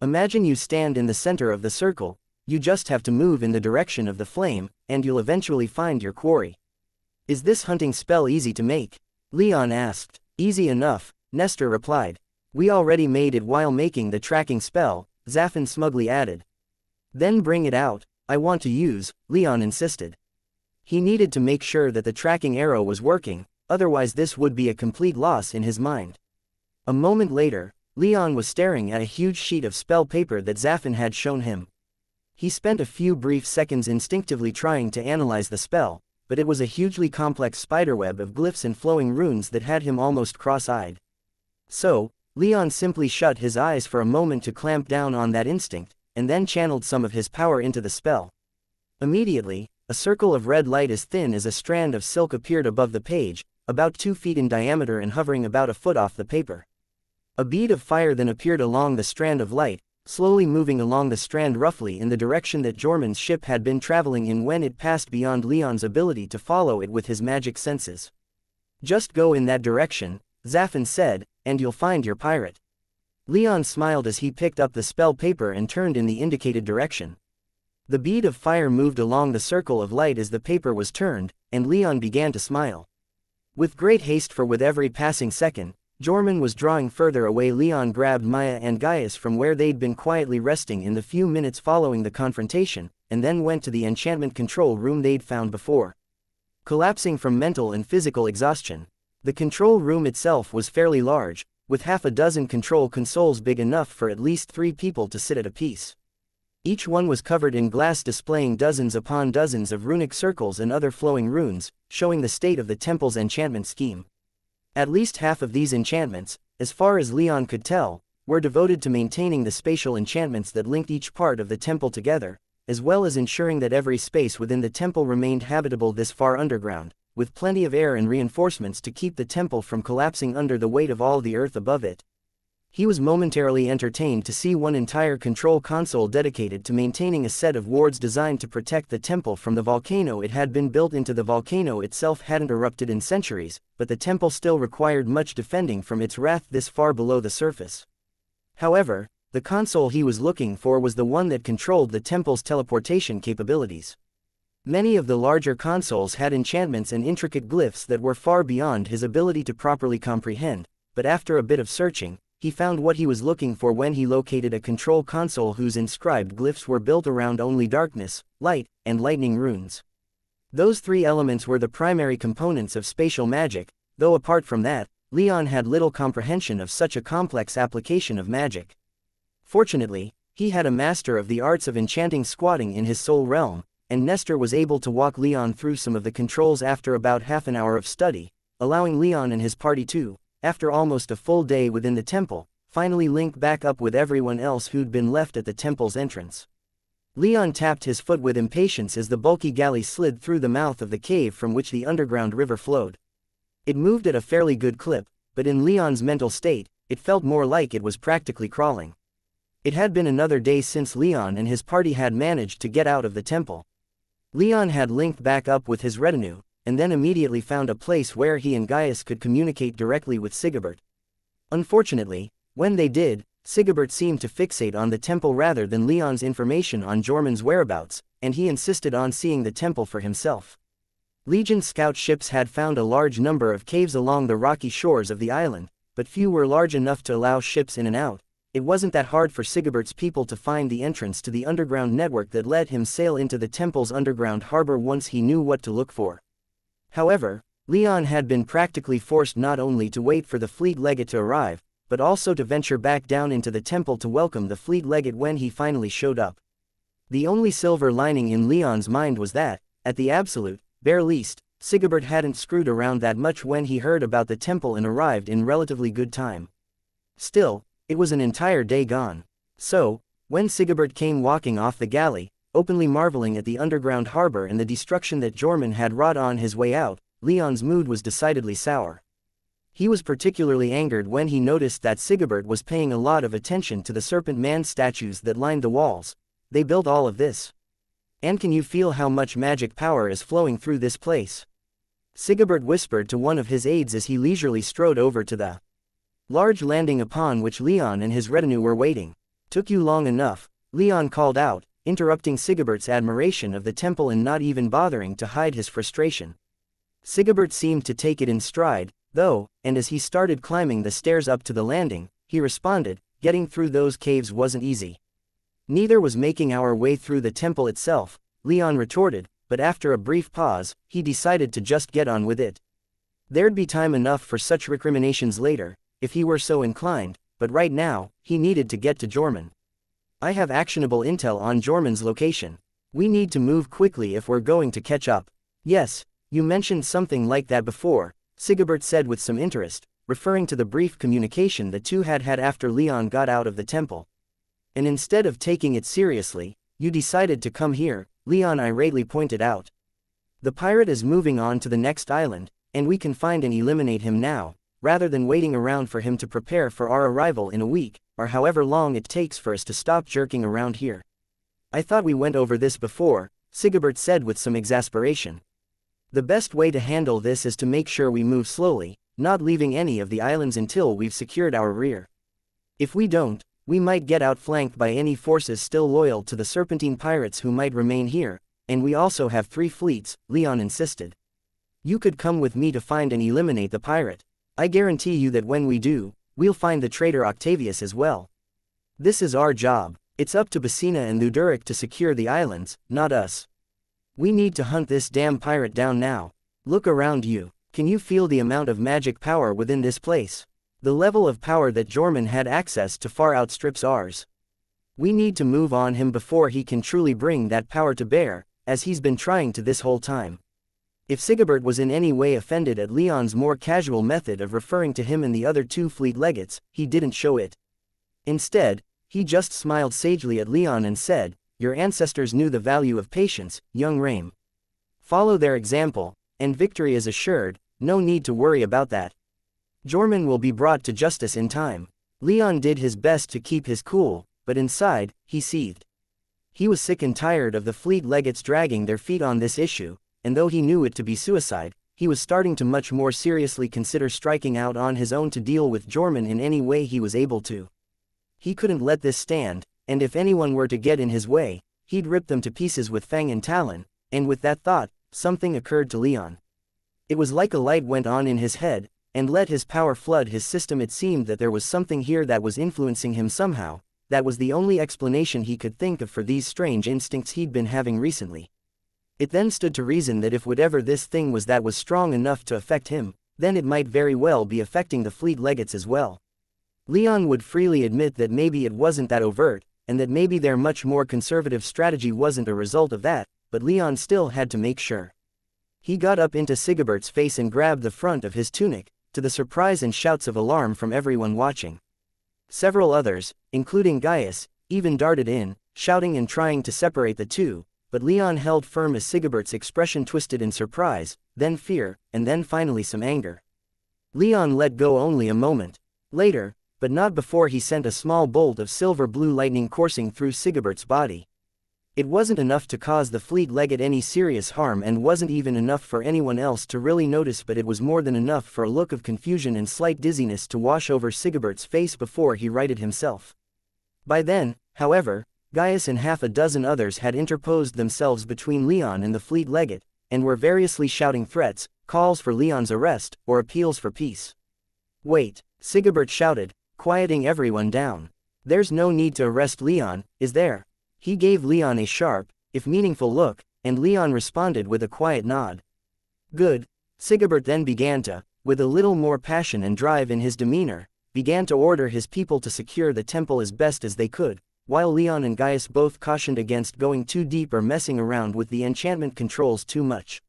"Imagine you stand in the center of the circle, you just have to move in the direction of the flame, and you'll eventually find your quarry." "Is this hunting spell easy to make?" Leon asked. "Easy enough," Nestor replied. "We already made it while making the tracking spell," Zafin smugly added. "Then bring it out, I want to use," Leon insisted. He needed to make sure that the tracking arrow was working, otherwise this would be a complete loss in his mind. A moment later, Leon was staring at a huge sheet of spell paper that Zafin had shown him. He spent a few brief seconds instinctively trying to analyze the spell, but it was a hugely complex spiderweb of glyphs and flowing runes that had him almost cross-eyed. So, Leon simply shut his eyes for a moment to clamp down on that instinct, and then channeled some of his power into the spell. Immediately, a circle of red light as thin as a strand of silk appeared above the page, about 2 feet in diameter and hovering about a foot off the paper. A bead of fire then appeared along the strand of light, slowly moving along the strand roughly in the direction that Jorman's ship had been traveling in when it passed beyond Leon's ability to follow it with his magic senses. "Just go in that direction," Zafin said, "and you'll find your pirate." Leon smiled as he picked up the spell paper and turned in the indicated direction. The bead of fire moved along the circle of light as the paper was turned, and Leon began to smile. With great haste, for with every passing second, Jorman was drawing further away. Leon grabbed Maya and Gaius from where they'd been quietly resting in the few minutes following the confrontation, and then went to the enchantment control room they'd found before. Collapsing from mental and physical exhaustion, the control room itself was fairly large, with half a dozen control consoles big enough for at least 3 people to sit at a piece. Each one was covered in glass displaying dozens upon dozens of runic circles and other flowing runes, showing the state of the temple's enchantment scheme. At least half of these enchantments, as far as Leon could tell, were devoted to maintaining the spatial enchantments that linked each part of the temple together, as well as ensuring that every space within the temple remained habitable this far underground, with plenty of air and reinforcements to keep the temple from collapsing under the weight of all the earth above it. He was momentarily entertained to see one entire control console dedicated to maintaining a set of wards designed to protect the temple from the volcano. It had been built into the volcano itself hadn't erupted in centuries, but the temple still required much defending from its wrath this far below the surface. However, the console he was looking for was the one that controlled the temple's teleportation capabilities. Many of the larger consoles had enchantments and intricate glyphs that were far beyond his ability to properly comprehend, but after a bit of searching, he found what he was looking for when he located a control console whose inscribed glyphs were built around only darkness, light, and lightning runes. Those 3 elements were the primary components of spatial magic, though apart from that, Leon had little comprehension of such a complex application of magic. Fortunately, he had a master of the arts of enchanting squatting in his soul realm, and Nestor was able to walk Leon through some of the controls after about half an hour of study, allowing Leon and his party to, after almost a full day within the temple, finally link back up with everyone else who'd been left at the temple's entrance. Leon tapped his foot with impatience as the bulky galley slid through the mouth of the cave from which the underground river flowed. It moved at a fairly good clip, but in Leon's mental state, it felt more like it was practically crawling. It had been another day since Leon and his party had managed to get out of the temple. Leon had linked back up with his retinue, and then immediately found a place where he and Gaius could communicate directly with Sigibert. Unfortunately, when they did, Sigibert seemed to fixate on the temple rather than Leon's information on Jorman's whereabouts, and he insisted on seeing the temple for himself. Legion scout ships had found a large number of caves along the rocky shores of the island, but few were large enough to allow ships in and out. It wasn't that hard for Sigibert's people to find the entrance to the underground network that let him sail into the temple's underground harbor once he knew what to look for. However, Leon had been practically forced not only to wait for the fleet legate to arrive, but also to venture back down into the temple to welcome the fleet legate when he finally showed up. The only silver lining in Leon's mind was that, at the absolute, bare least, Sigebert hadn't screwed around that much when he heard about the temple and arrived in relatively good time. Still, it was an entire day gone. So, when Sigebert came walking off the galley, openly marveling at the underground harbor and the destruction that Jorman had wrought on his way out, Leon's mood was decidedly sour. He was particularly angered when he noticed that Sigebert was paying a lot of attention to the serpent man statues that lined the walls. They built all of this. And can you feel how much magic power is flowing through this place? Sigebert whispered to one of his aides as he leisurely strode over to the large landing upon which Leon and his retinue were waiting. Took you long enough, Leon called out, interrupting Sigebert's admiration of the temple and not even bothering to hide his frustration. Sigebert seemed to take it in stride, though, and as he started climbing the stairs up to the landing, he responded, getting through those caves wasn't easy. Neither was making our way through the temple itself, Leon retorted, but after a brief pause, he decided to just get on with it. There'd be time enough for such recriminations later, if he were so inclined, but right now, he needed to get to Jorman. I have actionable intel on Jorman's location. We need to move quickly if we're going to catch up. Yes, you mentioned something like that before, Sigebert said with some interest, referring to the brief communication the two had had after Leon got out of the temple. And instead of taking it seriously, you decided to come here, Leon irately pointed out. The pirate is moving on to the next island, and we can find and eliminate him now, rather than waiting around for him to prepare for our arrival in a week, or however long it takes for us to stop jerking around here. I thought we went over this before, Sigebert said with some exasperation. The best way to handle this is to make sure we move slowly, not leaving any of the islands until we've secured our rear. If we don't, we might get outflanked by any forces still loyal to the Serpentine pirates who might remain here, and we also have 3 fleets, Leon insisted. You could come with me to find and eliminate the pirate. I guarantee you that when we do, we'll find the traitor Octavius as well. This is our job. It's up to Basina and Luduric to secure the islands, not us. We need to hunt this damn pirate down now. Look around you. Can you feel the amount of magic power within this place? The level of power that Jorman had access to far outstrips ours. We need to move on him before he can truly bring that power to bear, as he's been trying to this whole time. If Sigebert was in any way offended at Leon's more casual method of referring to him and the other 2 fleet legates, he didn't show it. Instead, he just smiled sagely at Leon and said, "Your ancestors knew the value of patience, young Rame. Follow their example, and victory is assured, no need to worry about that. Jorman will be brought to justice in time." Leon did his best to keep his cool, but inside, he seethed. He was sick and tired of the fleet legates dragging their feet on this issue, and though he knew it to be suicide, he was starting to much more seriously consider striking out on his own to deal with Jorman in any way he was able to. He couldn't let this stand, and if anyone were to get in his way, he'd rip them to pieces with fang and talon, and with that thought, something occurred to Leon. It was like a light went on in his head, and let his power flood his system. It seemed that there was something here that was influencing him somehow. That was the only explanation he could think of for these strange instincts he'd been having recently. It then stood to reason that if whatever this thing was that was strong enough to affect him, then it might very well be affecting the fleet legates as well. Leon would freely admit that maybe it wasn't that overt, and that maybe their much more conservative strategy wasn't a result of that, but Leon still had to make sure. He got up into Sigebert's face and grabbed the front of his tunic, to the surprise and shouts of alarm from everyone watching. Several others, including Gaius, even darted in, shouting and trying to separate the two, but Leon held firm as Sigebert's expression twisted in surprise, then fear, and then finally some anger. Leon let go only a moment later, but not before he sent a small bolt of silver-blue lightning coursing through Sigebert's body. It wasn't enough to cause the fleet legate any serious harm and wasn't even enough for anyone else to really notice, but it was more than enough for a look of confusion and slight dizziness to wash over Sigebert's face before he righted himself. By then, however, Gaius and half a dozen others had interposed themselves between Leon and the fleet legate, and were variously shouting threats, calls for Leon's arrest, or appeals for peace. "Wait," Sigebert shouted, quieting everyone down. "There's no need to arrest Leon, is there?" He gave Leon a sharp, if meaningful look, and Leon responded with a quiet nod. "Good," Sigebert then began to, with a little more passion and drive in his demeanor, began to order his people to secure the temple as best as they could, while Leon and Gaius both cautioned against going too deep or messing around with the enchantment controls too much.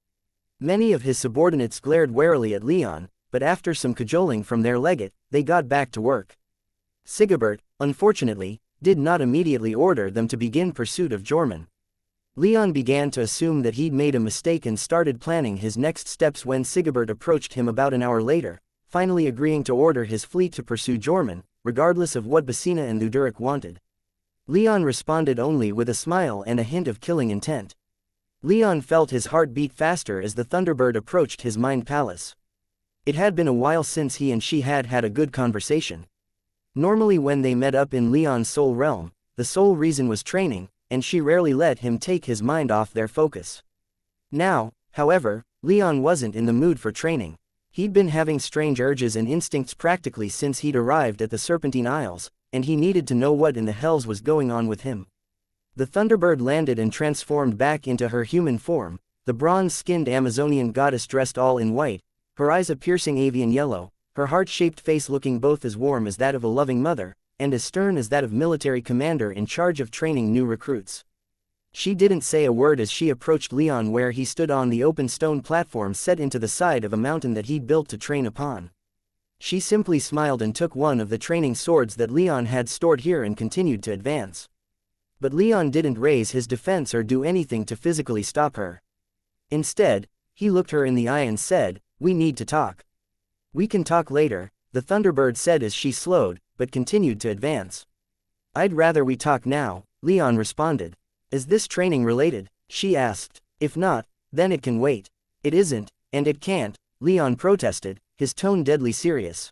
Many of his subordinates glared warily at Leon, but after some cajoling from their legate, they got back to work. Sigebert, unfortunately, did not immediately order them to begin pursuit of Jorman. Leon began to assume that he'd made a mistake and started planning his next steps when Sigebert approached him about an hour later, finally agreeing to order his fleet to pursue Jorman, regardless of what Basina and Luduric wanted. Leon responded only with a smile and a hint of killing intent. Leon felt his heart beat faster as the Thunderbird approached his mind palace. It had been a while since he and she had had a good conversation. Normally when they met up in Leon's soul realm, the sole reason was training, and she rarely let him take his mind off their focus. Now, however, Leon wasn't in the mood for training. He'd been having strange urges and instincts practically since he'd arrived at the Serpentine Isles, and he needed to know what in the hells was going on with him. The Thunderbird landed and transformed back into her human form, the bronze-skinned Amazonian goddess dressed all in white, her eyes a piercing avian yellow, her heart-shaped face looking both as warm as that of a loving mother, and as stern as that of military commander in charge of training new recruits. She didn't say a word as she approached Leon where he stood on the open stone platform set into the side of a mountain that he'd built to train upon. She simply smiled and took one of the training swords that Leon had stored here and continued to advance. But Leon didn't raise his defense or do anything to physically stop her. Instead, he looked her in the eye and said, "We need to talk." "We can talk later," the Thunderbird said as she slowed, but continued to advance. "I'd rather we talk now," Leon responded. "Is this training related?" she asked. "If not, then it can wait." "It isn't, and it can't," Leon protested, his tone deadly serious.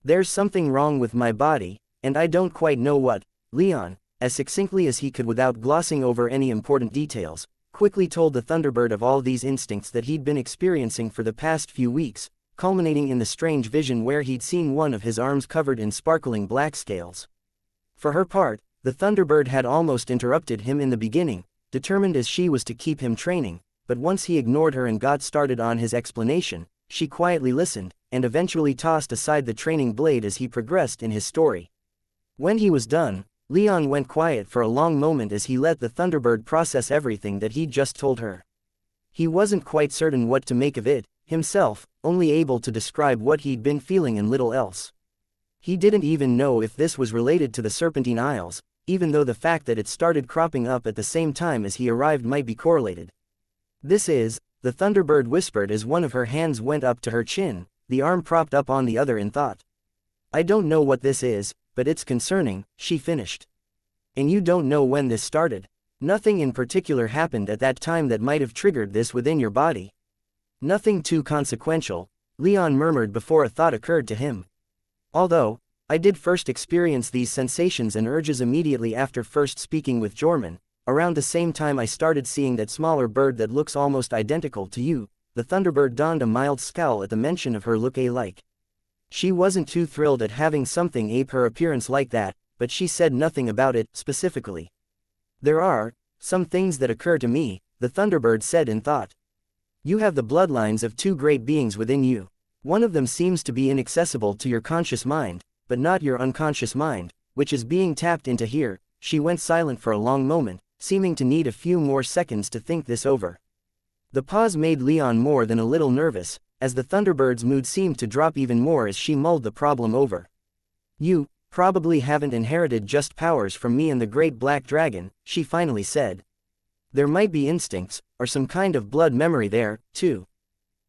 "There's something wrong with my body, and I don't quite know what," Leon, as succinctly as he could without glossing over any important details, quickly told the Thunderbird of all these instincts that he'd been experiencing for the past few weeks, culminating in the strange vision where he'd seen one of his arms covered in sparkling black scales. For her part, the Thunderbird had almost interrupted him in the beginning, determined as she was to keep him training, but once he ignored her and got started on his explanation, she quietly listened, and eventually tossed aside the training blade as he progressed in his story. When he was done, Leon went quiet for a long moment as he let the Thunderbird process everything that he'd just told her. He wasn't quite certain what to make of it, himself, only able to describe what he'd been feeling and little else. He didn't even know if this was related to the Serpentine Isles, even though the fact that it started cropping up at the same time as he arrived might be correlated. "This is," the Thunderbird whispered as one of her hands went up to her chin, the arm propped up on the other in thought. "I don't know what this is, but it's concerning," she finished. "And you don't know when this started?" "Nothing in particular happened at that time that might have triggered this within your body." "Nothing too consequential," Leon murmured before a thought occurred to him. "Although, I did first experience these sensations and urges immediately after first speaking with Jorman, around the same time I started seeing that smaller bird that looks almost identical to you." The Thunderbird donned a mild scowl at the mention of her look-alike. She wasn't too thrilled at having something ape her appearance like that, but she said nothing about it specifically. "There are some things that occur to me," the Thunderbird said in thought. "You have the bloodlines of two great beings within you. One of them seems to be inaccessible to your conscious mind, but not your unconscious mind, which is being tapped into here." She went silent for a long moment, seeming to need a few more seconds to think this over. The pause made Leon more than a little nervous, as the Thunderbird's mood seemed to drop even more as she mulled the problem over. "You probably haven't inherited just powers from me and the Great Black Dragon," she finally said. "There might be instincts, or some kind of blood memory there, too.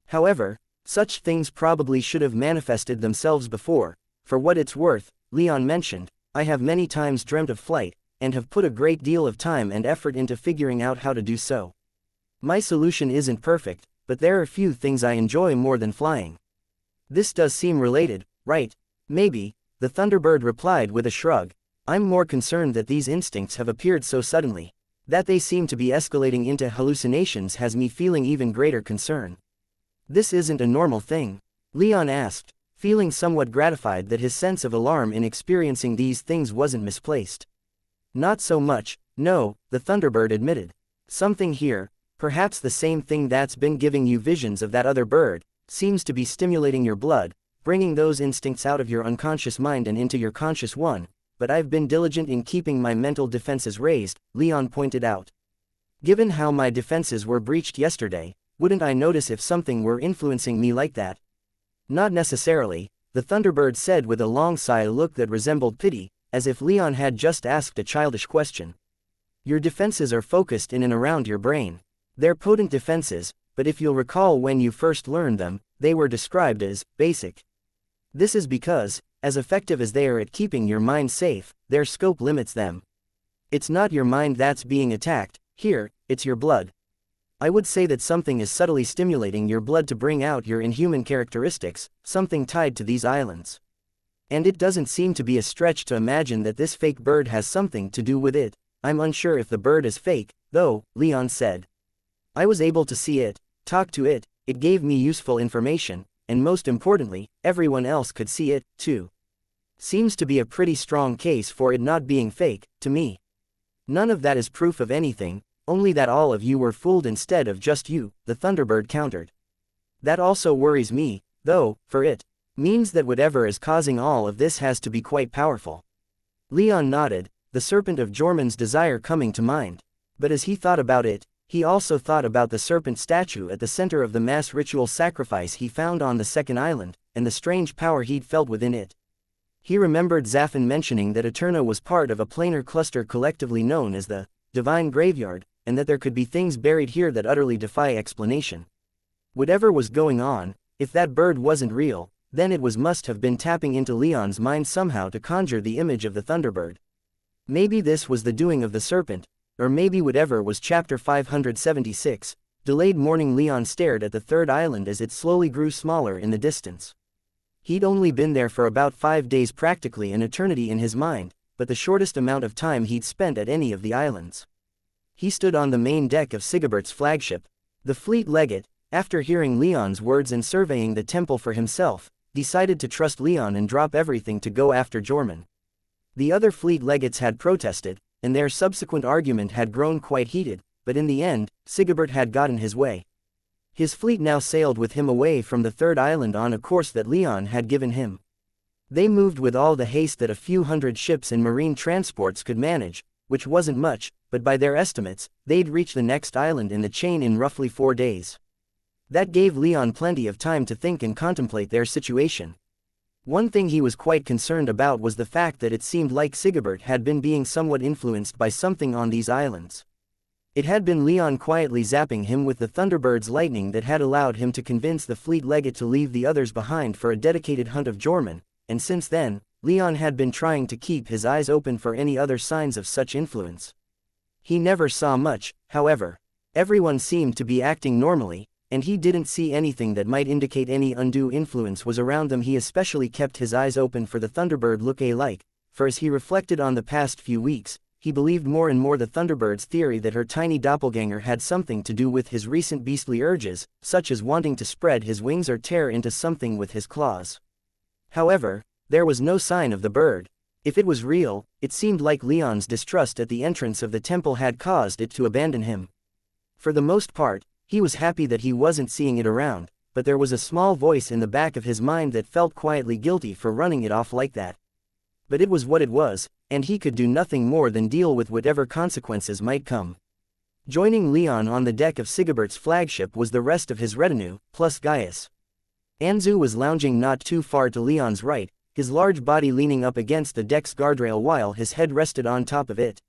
However, such things probably should have manifested themselves before. For what it's worth," Leon mentioned, "I have many times dreamt of flight, and have put a great deal of time and effort into figuring out how to do so. My solution isn't perfect, but there are few things I enjoy more than flying." "This does seem related, right?" "Maybe," the Thunderbird replied with a shrug. "I'm more concerned that these instincts have appeared so suddenly. That they seem to be escalating into hallucinations has me feeling even greater concern." "This isn't a normal thing?" Leon asked, feeling somewhat gratified that his sense of alarm in experiencing these things wasn't misplaced. "Not so much, no," the Thunderbird admitted. "Something here, perhaps the same thing that's been giving you visions of that other bird, Seems to be stimulating your blood, bringing those instincts out of your unconscious mind and into your conscious one, but I've been diligent in keeping my mental defenses raised, Leon pointed out. Given how my defenses were breached yesterday, wouldn't I notice if something were influencing me like that? Not necessarily, the Thunderbird said with a long sigh, a look that resembled pity, as if Leon had just asked a childish question. Your defenses are focused in and around your brain. They're potent defenses, but if you'll recall when you first learned them, they were described as basic. This is because, as effective as they are at keeping your mind safe, their scope limits them. It's not your mind that's being attacked, here, it's your blood. I would say that something is subtly stimulating your blood to bring out your inhuman characteristics, something tied to these islands. And it doesn't seem to be a stretch to imagine that this fake bird has something to do with it. I'm unsure if the bird is fake, though, Leon said. I was able to see it, talk to it, it gave me useful information, and most importantly, everyone else could see it, too. Seems to be a pretty strong case for it not being fake, to me. None of that is proof of anything, only that all of you were fooled instead of just you, the Thunderbird countered. That also worries me, though, for it means that whatever is causing all of this has to be quite powerful. Leon nodded, the serpent of Jormun's desire coming to mind. But as he thought about it, he also thought about the serpent statue at the center of the mass ritual sacrifice he found on the second island, and the strange power he'd felt within it. He remembered Zaffin mentioning that Eterna was part of a planar cluster collectively known as the Divine Graveyard, and that there could be things buried here that utterly defy explanation. Whatever was going on, if that bird wasn't real, then it must have been tapping into Leon's mind somehow to conjure the image of the Thunderbird. Maybe this was the doing of the serpent, or maybe whatever was chapter 576, delayed morning. Leon stared at the third island as it slowly grew smaller in the distance. He'd only been there for about 5 days, practically an eternity in his mind, but the shortest amount of time he'd spent at any of the islands. He stood on the main deck of Sigebert's flagship. The fleet legate, after hearing Leon's words and surveying the temple for himself, decided to trust Leon and drop everything to go after Jormun. The other fleet legates had protested, and their subsequent argument had grown quite heated, but in the end, Sigebert had gotten his way. His fleet now sailed with him away from the third island on a course that Leon had given him. They moved with all the haste that a few hundred ships and marine transports could manage, which wasn't much, but by their estimates, they'd reach the next island in the chain in roughly 4 days. That gave Leon plenty of time to think and contemplate their situation. One thing he was quite concerned about was the fact that it seemed like Sigebert had been being somewhat influenced by something on these islands. It had been Leon quietly zapping him with the Thunderbird's lightning that had allowed him to convince the fleet legate to leave the others behind for a dedicated hunt of Jormun, and since then, Leon had been trying to keep his eyes open for any other signs of such influence. He never saw much, however. Everyone seemed to be acting normally, and he didn't see anything that might indicate any undue influence was around them. He especially kept his eyes open for the Thunderbird look-alike, for as he reflected on the past few weeks, he believed more and more the Thunderbird's theory that her tiny doppelganger had something to do with his recent beastly urges, such as wanting to spread his wings or tear into something with his claws. However, there was no sign of the bird. If it was real, it seemed like Leon's distrust at the entrance of the temple had caused it to abandon him. For the most part, he was happy that he wasn't seeing it around, but there was a small voice in the back of his mind that felt quietly guilty for running it off like that. But it was what it was, and he could do nothing more than deal with whatever consequences might come. Joining Leon on the deck of Sigebert's flagship was the rest of his retinue, plus Gaius. Anzu was lounging not too far to Leon's right, his large body leaning up against the deck's guardrail while his head rested on top of it.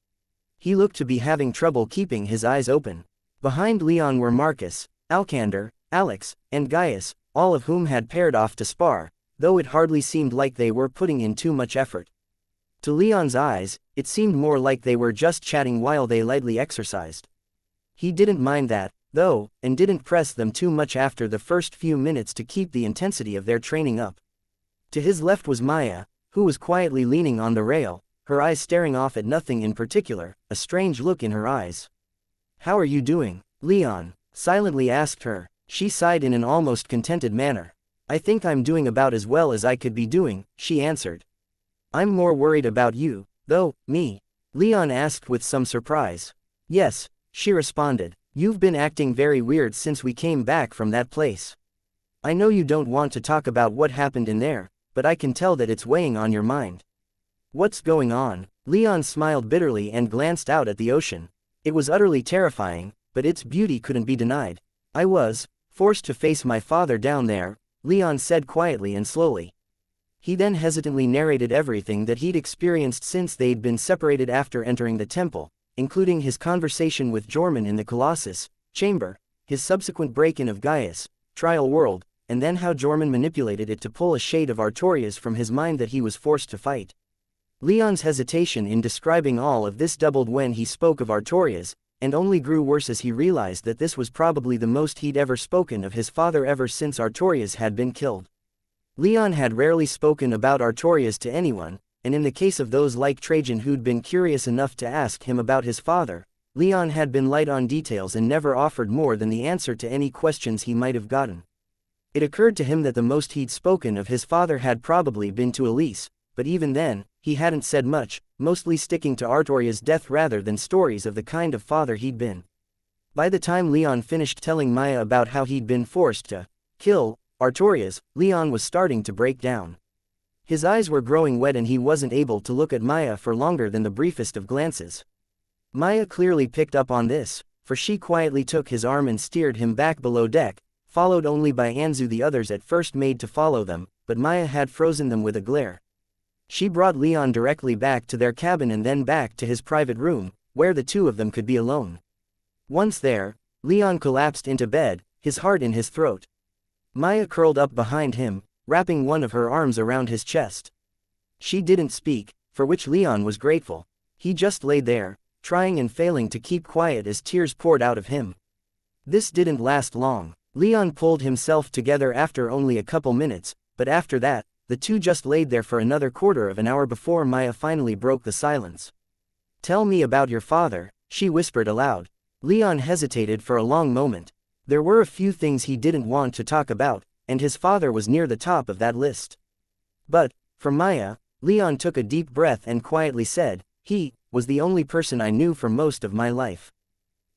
He looked to be having trouble keeping his eyes open. Behind Leon were Marcus, Alcander, Alex, and Gaius, all of whom had paired off to spar, though it hardly seemed like they were putting in too much effort. To Leon's eyes, it seemed more like they were just chatting while they lightly exercised. He didn't mind that, though, and didn't press them too much after the first few minutes to keep the intensity of their training up. To his left was Maya, who was quietly leaning on the rail, her eyes staring off at nothing in particular, a strange look in her eyes. "How are you doing?" Leon silently asked her. She sighed in an almost contented manner. "I think I'm doing about as well as I could be doing," she answered. "I'm more worried about you, though." "Me?" Leon asked with some surprise. "Yes," she responded. "You've been acting very weird since we came back from that place." I know you don't want to talk about what happened in there, but I can tell that it's weighing on your mind. What's going on? Leon smiled bitterly and glanced out at the ocean. It was utterly terrifying, but its beauty couldn't be denied. I was forced to face my father down there, Leon said quietly and slowly. He then hesitantly narrated everything that he'd experienced since they'd been separated after entering the temple, including his conversation with Jorman in the Colossus chamber, his subsequent break-in of Gaius' trial world, and then how Jorman manipulated it to pull a shade of Artorias from his mind that he was forced to fight. Leon's hesitation in describing all of this doubled when he spoke of Artorias, and only grew worse as he realized that this was probably the most he'd ever spoken of his father ever since Artorias had been killed. Leon had rarely spoken about Artorias to anyone, and in the case of those like Trajan who'd been curious enough to ask him about his father, Leon had been light on details and never offered more than the answer to any questions he might have gotten. It occurred to him that the most he'd spoken of his father had probably been to Elise, but even then, he hadn't said much, mostly sticking to Artorias' death rather than stories of the kind of father he'd been. By the time Leon finished telling Maya about how he'd been forced to kill Artorias, Leon was starting to break down. His eyes were growing wet and he wasn't able to look at Maya for longer than the briefest of glances. Maya clearly picked up on this, for she quietly took his arm and steered him back below deck, followed only by Anzu. The others at first made to follow them, but Maya had frozen them with a glare. She brought Leon directly back to their cabin and then back to his private room, where the two of them could be alone. Once there, Leon collapsed into bed, his heart in his throat. Maya curled up behind him, wrapping one of her arms around his chest. She didn't speak, for which Leon was grateful. He just lay there, trying and failing to keep quiet as tears poured out of him. This didn't last long. Leon pulled himself together after only a couple minutes, but after that, the two just laid there for another quarter of an hour before Maya finally broke the silence. "Tell me about your father," she whispered aloud. Leon hesitated for a long moment. There were a few things he didn't want to talk about, and his father was near the top of that list. But, for Maya, Leon took a deep breath and quietly said, "He was the only person I knew for most of my life.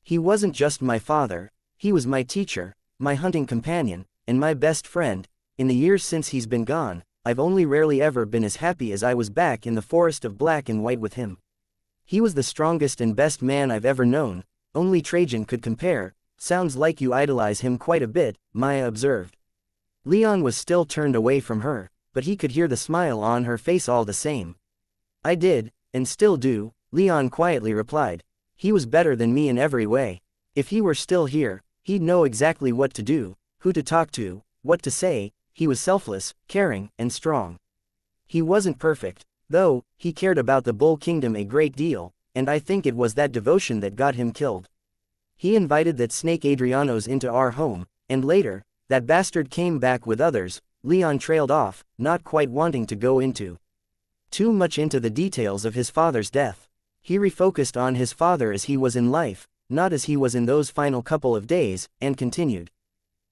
He wasn't just my father, he was my teacher, my hunting companion, and my best friend. In the years since he's been gone, I've only rarely ever been as happy as I was back in the forest of black and white with him. He was the strongest and best man I've ever known, only Trajan could compare." "Sounds like you idolize him quite a bit," Maya observed. Leon was still turned away from her, but he could hear the smile on her face all the same. "I did, and still do," Leon quietly replied. "He was better than me in every way. If he were still here, he'd know exactly what to do, who to talk to, what to say. He was selfless, caring, and strong. He wasn't perfect, though. He cared about the Bull Kingdom a great deal, and I think it was that devotion that got him killed. He invited that snake Adrianos into our home, and later, that bastard came back with others." Leon trailed off, not quite wanting to go too much into the details of his father's death. He refocused on his father as he was in life, not as he was in those final couple of days, and continued.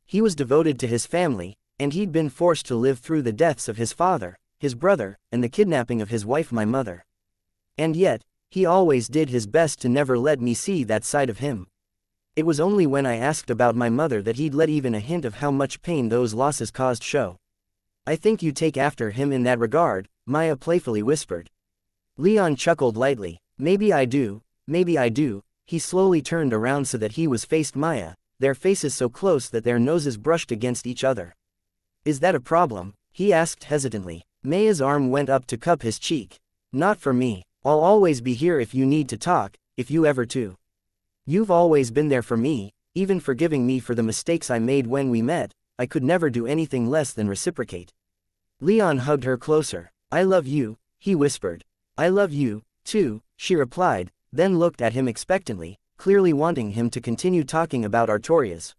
He was devoted to his family, and he'd been forced to live through the deaths of his father, his brother, and the kidnapping of his wife, my mother. And yet, he always did his best to never let me see that side of him. It was only when I asked about my mother that he'd let even a hint of how much pain those losses caused show. I think you take after him in that regard," Maya playfully whispered. Leon chuckled lightly. Maybe I do." He slowly turned around so that he was faced Maya, their faces so close that their noses brushed against each other. "Is that a problem?" he asked hesitantly. Maya's arm went up to cup his cheek. "Not for me. I'll always be here if you need to talk, if you ever to. You've always been there for me, even forgiving me for the mistakes I made when we met. I could never do anything less than reciprocate." Leon hugged her closer. "I love you," he whispered. "I love you, too," she replied, then looked at him expectantly, clearly wanting him to continue talking about Artorias.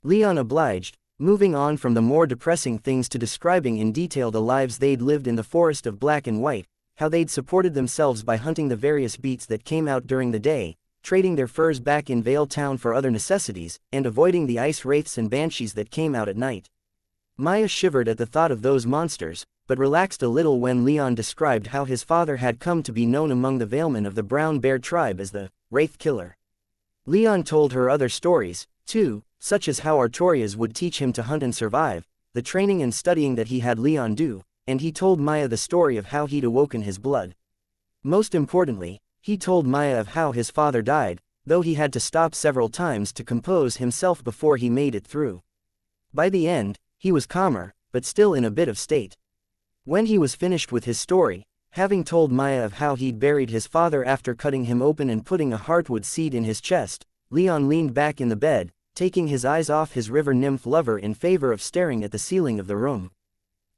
Leon obliged, moving on from the more depressing things to describing in detail the lives they'd lived in the forest of black and white, how they'd supported themselves by hunting the various beasts that came out during the day, trading their furs back in Vale Town for other necessities, and avoiding the ice wraiths and banshees that came out at night. Maya shivered at the thought of those monsters, but relaxed a little when Leon described how his father had come to be known among the Valemen of the Brown Bear tribe as the Wraith Killer. Leon told her other stories, too, such as how Artorias would teach him to hunt and survive, the training and studying that he had Leon do, and he told Maya the story of how he'd awoken his blood. Most importantly, he told Maya of how his father died, though he had to stop several times to compose himself before he made it through. By the end, he was calmer, but still in a bit of state. When he was finished with his story, having told Maya of how he'd buried his father after cutting him open and putting a heartwood seed in his chest, Leon leaned back in the bed, taking his eyes off his river nymph lover in favor of staring at the ceiling of the room.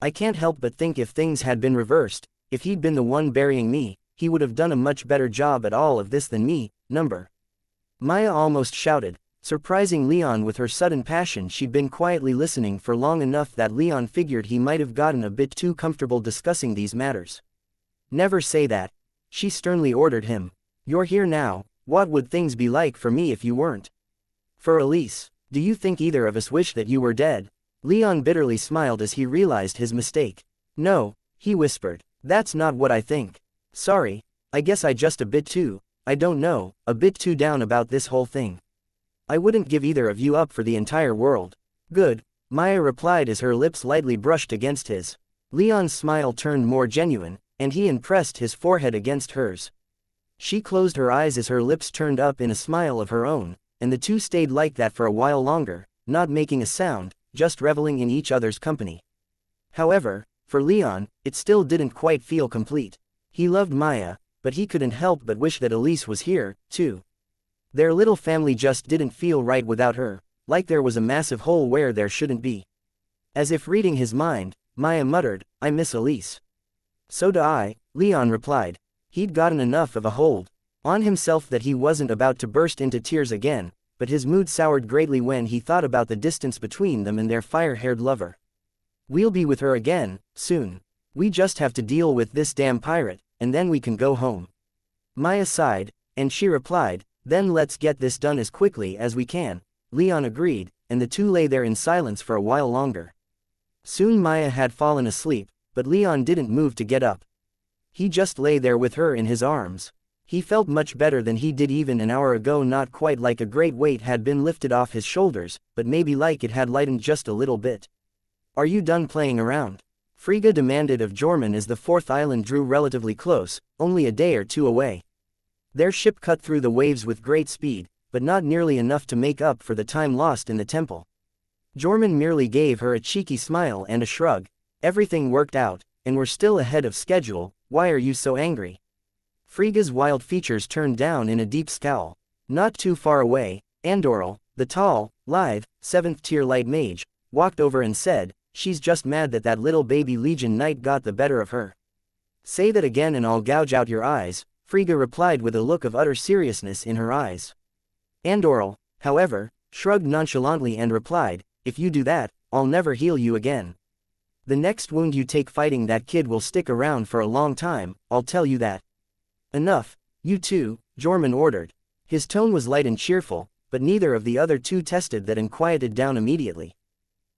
I can't help but think if things had been reversed, if he'd been the one burying me, he would have done a much better job at all of this than me, number. Maya almost shouted, surprising Leon with her sudden passion. She'd been quietly listening for long enough that Leon figured he might have gotten a bit too comfortable discussing these matters. Never say that, she sternly ordered him. You're here now, what would things be like for me if you weren't? For Elise, do you think either of us wish that you were dead? Leon bitterly smiled as he realized his mistake. No, he whispered, that's not what I think. Sorry, I guess I just a bit too, I don't know, a bit too down about this whole thing. I wouldn't give either of you up for the entire world. Good, Maya replied as her lips lightly brushed against his. Leon's smile turned more genuine, and he pressed his forehead against hers. She closed her eyes as her lips turned up in a smile of her own, and the two stayed like that for a while longer, not making a sound, just reveling in each other's company. However, for Leon, it still didn't quite feel complete. He loved Maya, but he couldn't help but wish that Elise was here, too. Their little family just didn't feel right without her, like there was a massive hole where there shouldn't be. As if reading his mind, Maya muttered, I miss Elise. So do I, Leon replied. He'd gotten enough of a hold on himself that he wasn't about to burst into tears again, but his mood soured greatly when he thought about the distance between them and their fire-haired lover. We'll be with her again, soon. We just have to deal with this damn pirate, and then we can go home. Maya sighed, and she replied, then let's get this done as quickly as we can. Leon agreed, and the two lay there in silence for a while longer. Soon Maya had fallen asleep, but Leon didn't move to get up. He just lay there with her in his arms. He felt much better than he did even an hour ago, not quite like a great weight had been lifted off his shoulders, but maybe like it had lightened just a little bit. Are you done playing around? Frigga demanded of Jorman as the fourth island drew relatively close, only a day or two away. Their ship cut through the waves with great speed, but not nearly enough to make up for the time lost in the temple. Jorman merely gave her a cheeky smile and a shrug. Everything worked out, and we're still ahead of schedule, why are you so angry? Frigga's wild features turned down in a deep scowl. Not too far away, Andoril, the tall, lithe, 7th-tier light mage, walked over and said, she's just mad that that little baby Legion Knight got the better of her. Say that again and I'll gouge out your eyes, Frigga replied with a look of utter seriousness in her eyes. Andoril, however, shrugged nonchalantly and replied, if you do that, I'll never heal you again. The next wound you take fighting that kid will stick around for a long time, I'll tell you that. Enough, you two, Jorman ordered. His tone was light and cheerful, but neither of the other two tested that and quieted down immediately.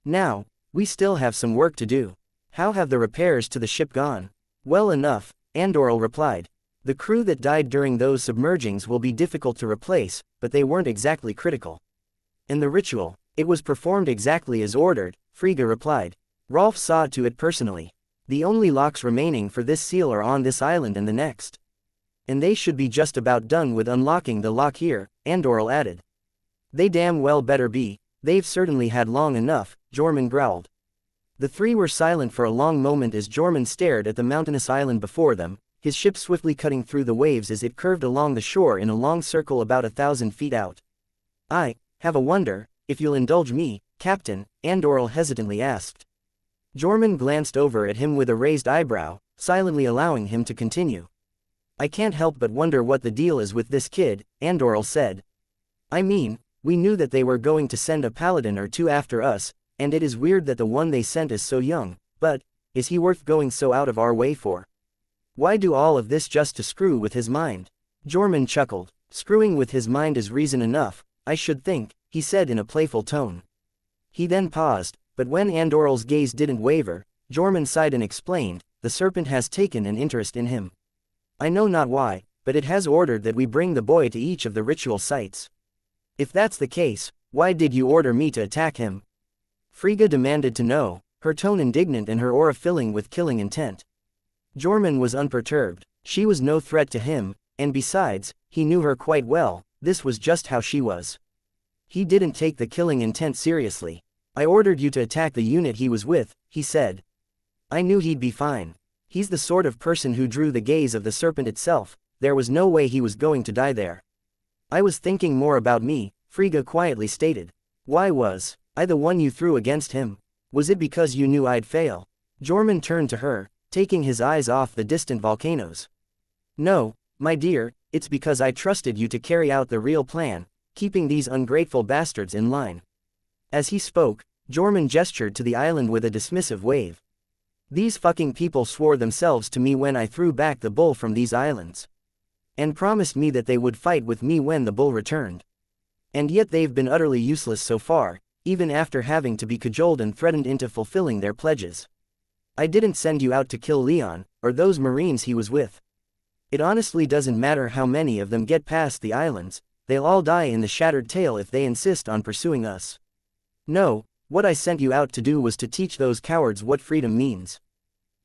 Now, we still have some work to do. How have the repairs to the ship gone? Well enough, Andoril replied. The crew that died during those submergings will be difficult to replace, but they weren't exactly critical. And the ritual, it was performed exactly as ordered, Frigga replied. Rolf saw to it personally. The only locks remaining for this seal are on this island and the next. And they should be just about done with unlocking the lock here, Andoril added. They damn well better be, they've certainly had long enough, Jorman growled. The three were silent for a long moment as Jorman stared at the mountainous island before them, his ship swiftly cutting through the waves as it curved along the shore in a long circle about 1,000 feet out. I have a wonder, if you'll indulge me, Captain, Andoril hesitantly asked. Jorman glanced over at him with a raised eyebrow, silently allowing him to continue. I can't help but wonder what the deal is with this kid, Andoril said. I mean, we knew that they were going to send a paladin or two after us, and it is weird that the one they sent is so young, but, is he worth going so out of our way for? Why do all of this just to screw with his mind? Jorman chuckled. Screwing with his mind is reason enough, I should think, he said in a playful tone. He then paused, but when Andoril's gaze didn't waver, Jorman sighed and explained, the serpent has taken an interest in him. I know not why, but it has ordered that we bring the boy to each of the ritual sites. If that's the case, Why did you order me to attack him? Frigga demanded to know, her tone indignant and her aura filling with killing intent. Jormung was unperturbed. She was no threat to him, and besides, he knew her quite well, this was just how she was. He didn't take the killing intent seriously. I ordered you to attack the unit he was with, he said. I knew he'd be fine. He's the sort of person who drew the gaze of the serpent itself, there was no way he was going to die there. I was thinking more about me, Frigga quietly stated. Why was I the one you threw against him? Was it because you knew I'd fail? Jormung turned to her, taking his eyes off the distant volcanoes. No, my dear, it's because I trusted you to carry out the real plan, keeping these ungrateful bastards in line. As he spoke, Jormung gestured to the island with a dismissive wave. These fucking people swore themselves to me when I threw back the bull from these islands. And promised me that they would fight with me when the bull returned. And yet they've been utterly useless so far, even after having to be cajoled and threatened into fulfilling their pledges. I didn't send you out to kill Leon, or those Marines he was with. It honestly doesn't matter how many of them get past the islands, they'll all die in the Shattered Tail if they insist on pursuing us. No, what I sent you out to do was to teach those cowards what freedom means.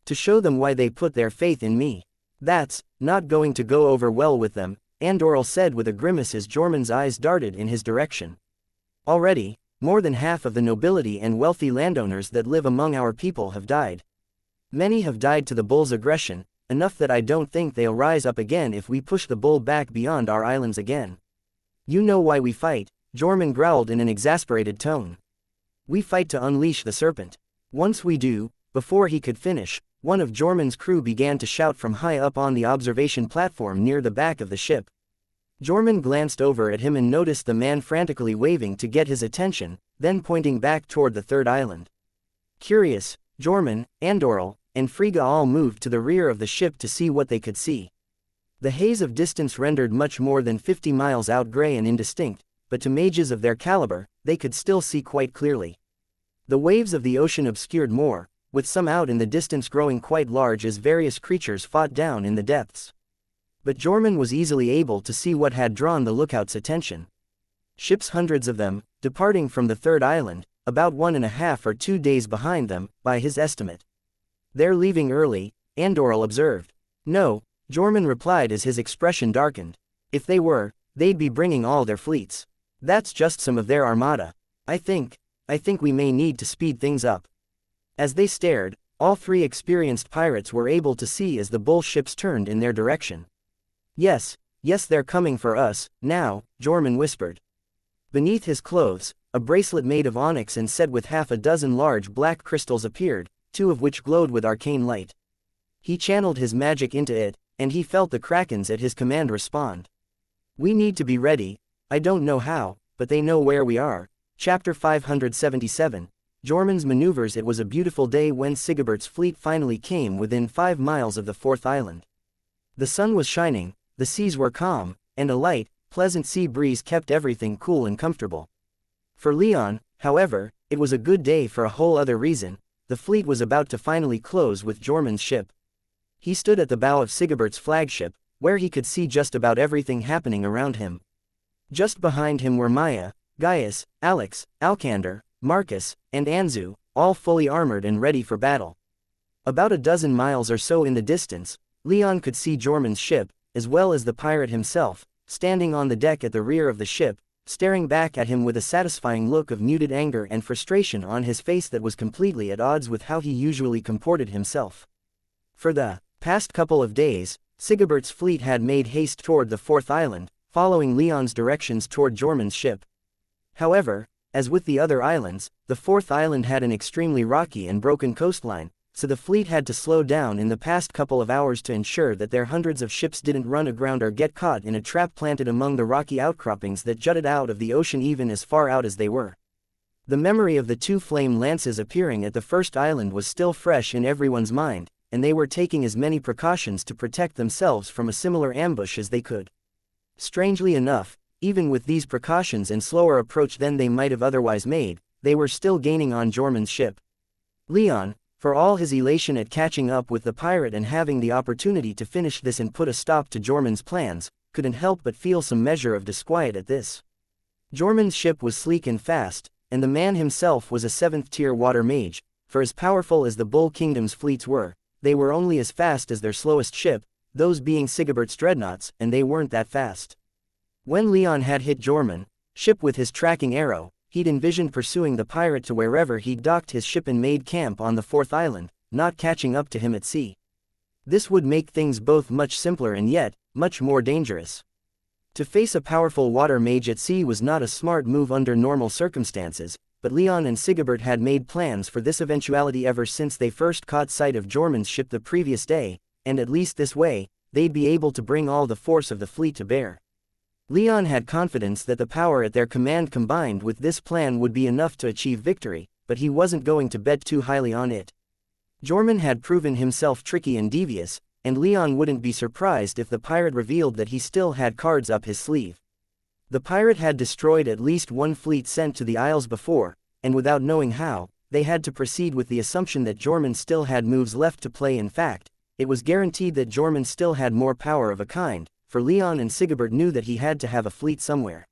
To show them why they put their faith in me. That's not going to go over well with them, Andoril said with a grimace as Jormung's eyes darted in his direction. Already, more than half of the nobility and wealthy landowners that live among our people have died. Many have died to the bull's aggression, enough that I don't think they'll rise up again if we push the bull back beyond our islands again. You know why we fight, Jormung growled in an exasperated tone. We fight to unleash the serpent. Once we do, before he could finish, one of Jormung's crew began to shout from high up on the observation platform near the back of the ship. Jormung glanced over at him and noticed the man frantically waving to get his attention, then pointing back toward the third island. Curious, Jormung, Andoril, and Frigga all moved to the rear of the ship to see what they could see. The haze of distance rendered much more than 50 miles out gray and indistinct, but to mages of their caliber, they could still see quite clearly. The waves of the ocean obscured more, with some out in the distance growing quite large as various creatures fought down in the depths. But Jormung was easily able to see what had drawn the lookouts' attention. Ships, hundreds of them, departing from the third island, about 1.5 or 2 days behind them, by his estimate. They're leaving early, Andoril observed. No, Jormung replied as his expression darkened. If they were, they'd be bringing all their fleets. That's just some of their armada. I think we may need to speed things up. As they stared, all three experienced pirates were able to see as the bull ships turned in their direction. Yes, they're coming for us, now, Jormung whispered. Beneath his clothes, a bracelet made of onyx and set with half a dozen large black crystals appeared, 2 of which glowed with arcane light. He channeled his magic into it, and he felt the krakens at his command respond. We need to be ready, I don't know how, but they know where we are. Chapter 577, Jormung's Maneuvers. It was a beautiful day when Sigebert's fleet finally came within 5 miles of the fourth island. The sun was shining, the seas were calm, and a light, pleasant sea breeze kept everything cool and comfortable. For Leon, however, it was a good day for a whole other reason. The fleet was about to finally close with Jormung's ship. He stood at the bow of Sigebert's flagship, where he could see just about everything happening around him. Just behind him were Maya, Gaius, Alex, Alcander, Marcus, and Anzu, all fully armored and ready for battle. About a dozen miles or so in the distance, Leon could see Jormung's ship, as well as the pirate himself, standing on the deck at the rear of the ship, staring back at him with a satisfying look of muted anger and frustration on his face that was completely at odds with how he usually comported himself. For the past couple of days, Sigebert's fleet had made haste toward the fourth island, following Leon's directions toward Jormung's ship. However, as with the other islands, the fourth island had an extremely rocky and broken coastline, so the fleet had to slow down in the past couple of hours to ensure that their hundreds of ships didn't run aground or get caught in a trap planted among the rocky outcroppings that jutted out of the ocean even as far out as they were. The memory of the 2 flame lances appearing at the first island was still fresh in everyone's mind, and they were taking as many precautions to protect themselves from a similar ambush as they could. Strangely enough, even with these precautions and slower approach than they might have otherwise made, they were still gaining on Jormung's ship. Leon, for all his elation at catching up with the pirate and having the opportunity to finish this and put a stop to Jormung's plans, couldn't help but feel some measure of disquiet at this. Jormun's ship was sleek and fast, and the man himself was a 7th-tier water mage, for as powerful as the Bull Kingdom's fleets were, they were only as fast as their slowest ship, those being Sigebert's dreadnoughts, and they weren't that fast. When Leon had hit Jormun's ship with his tracking arrow, he'd envisioned pursuing the pirate to wherever he'd docked his ship and made camp on the 4th island, not catching up to him at sea. This would make things both much simpler and yet, much more dangerous. To face a powerful water mage at sea was not a smart move under normal circumstances, but Leon and Sigebert had made plans for this eventuality ever since they first caught sight of Jormun's ship the previous day, and at least this way, they'd be able to bring all the force of the fleet to bear. Leon had confidence that the power at their command combined with this plan would be enough to achieve victory, but he wasn't going to bet too highly on it. Jormun had proven himself tricky and devious, and Leon wouldn't be surprised if the pirate revealed that he still had cards up his sleeve. The pirate had destroyed at least one fleet sent to the Isles before, and without knowing how, they had to proceed with the assumption that Jormun still had moves left to play. In fact, it was guaranteed that Jormun still had more power of a kind, for Leon and Sigebert knew that he had to have a fleet somewhere.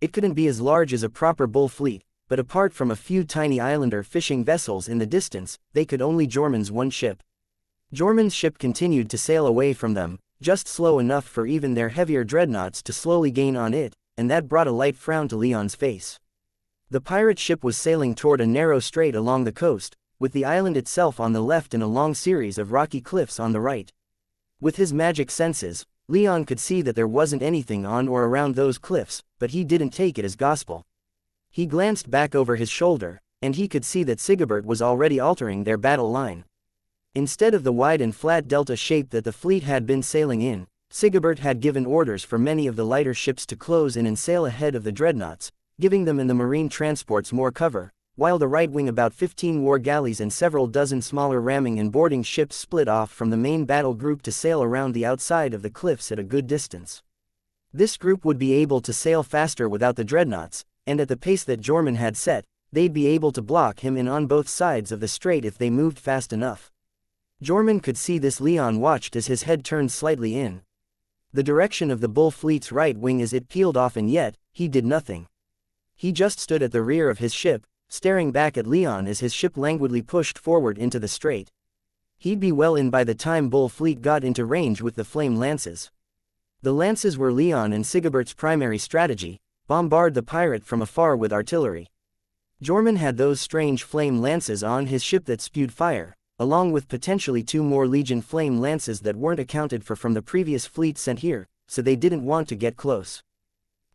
It couldn't be as large as a proper bull fleet, but apart from a few tiny islander fishing vessels in the distance, they could only Jormun's one ship. Jormun's ship continued to sail away from them, just slow enough for even their heavier dreadnoughts to slowly gain on it, and that brought a light frown to Leon's face. The pirate ship was sailing toward a narrow strait along the coast, with the island itself on the left and a long series of rocky cliffs on the right. With his magic senses, Leon could see that there wasn't anything on or around those cliffs, but he didn't take it as gospel. He glanced back over his shoulder, and he could see that Sigebert was already altering their battle line. Instead of the wide and flat delta shape that the fleet had been sailing in, Sigebert had given orders for many of the lighter ships to close in and sail ahead of the dreadnoughts, giving them and the marine transports more cover, while the right wing, about 15 war galleys and several dozen smaller ramming and boarding ships, split off from the main battle group to sail around the outside of the cliffs at a good distance. This group would be able to sail faster without the dreadnoughts, and at the pace that Jormun had set, they'd be able to block him in on both sides of the strait if they moved fast enough. Jormun could see this. Leon watched as his head turned slightly in the direction of the Bull fleet's right wing as it peeled off, and yet, he did nothing. He just stood at the rear of his ship, staring back at Leon as his ship languidly pushed forward into the strait. He'd be well in by the time Bull fleet got into range with the flame lances. The lances were Leon and Sigebert's primary strategy: bombard the pirate from afar with artillery. Jormun had those strange flame lances on his ship that spewed fire, along with potentially 2 more Legion flame lances that weren't accounted for from the previous fleet sent here, so they didn't want to get close.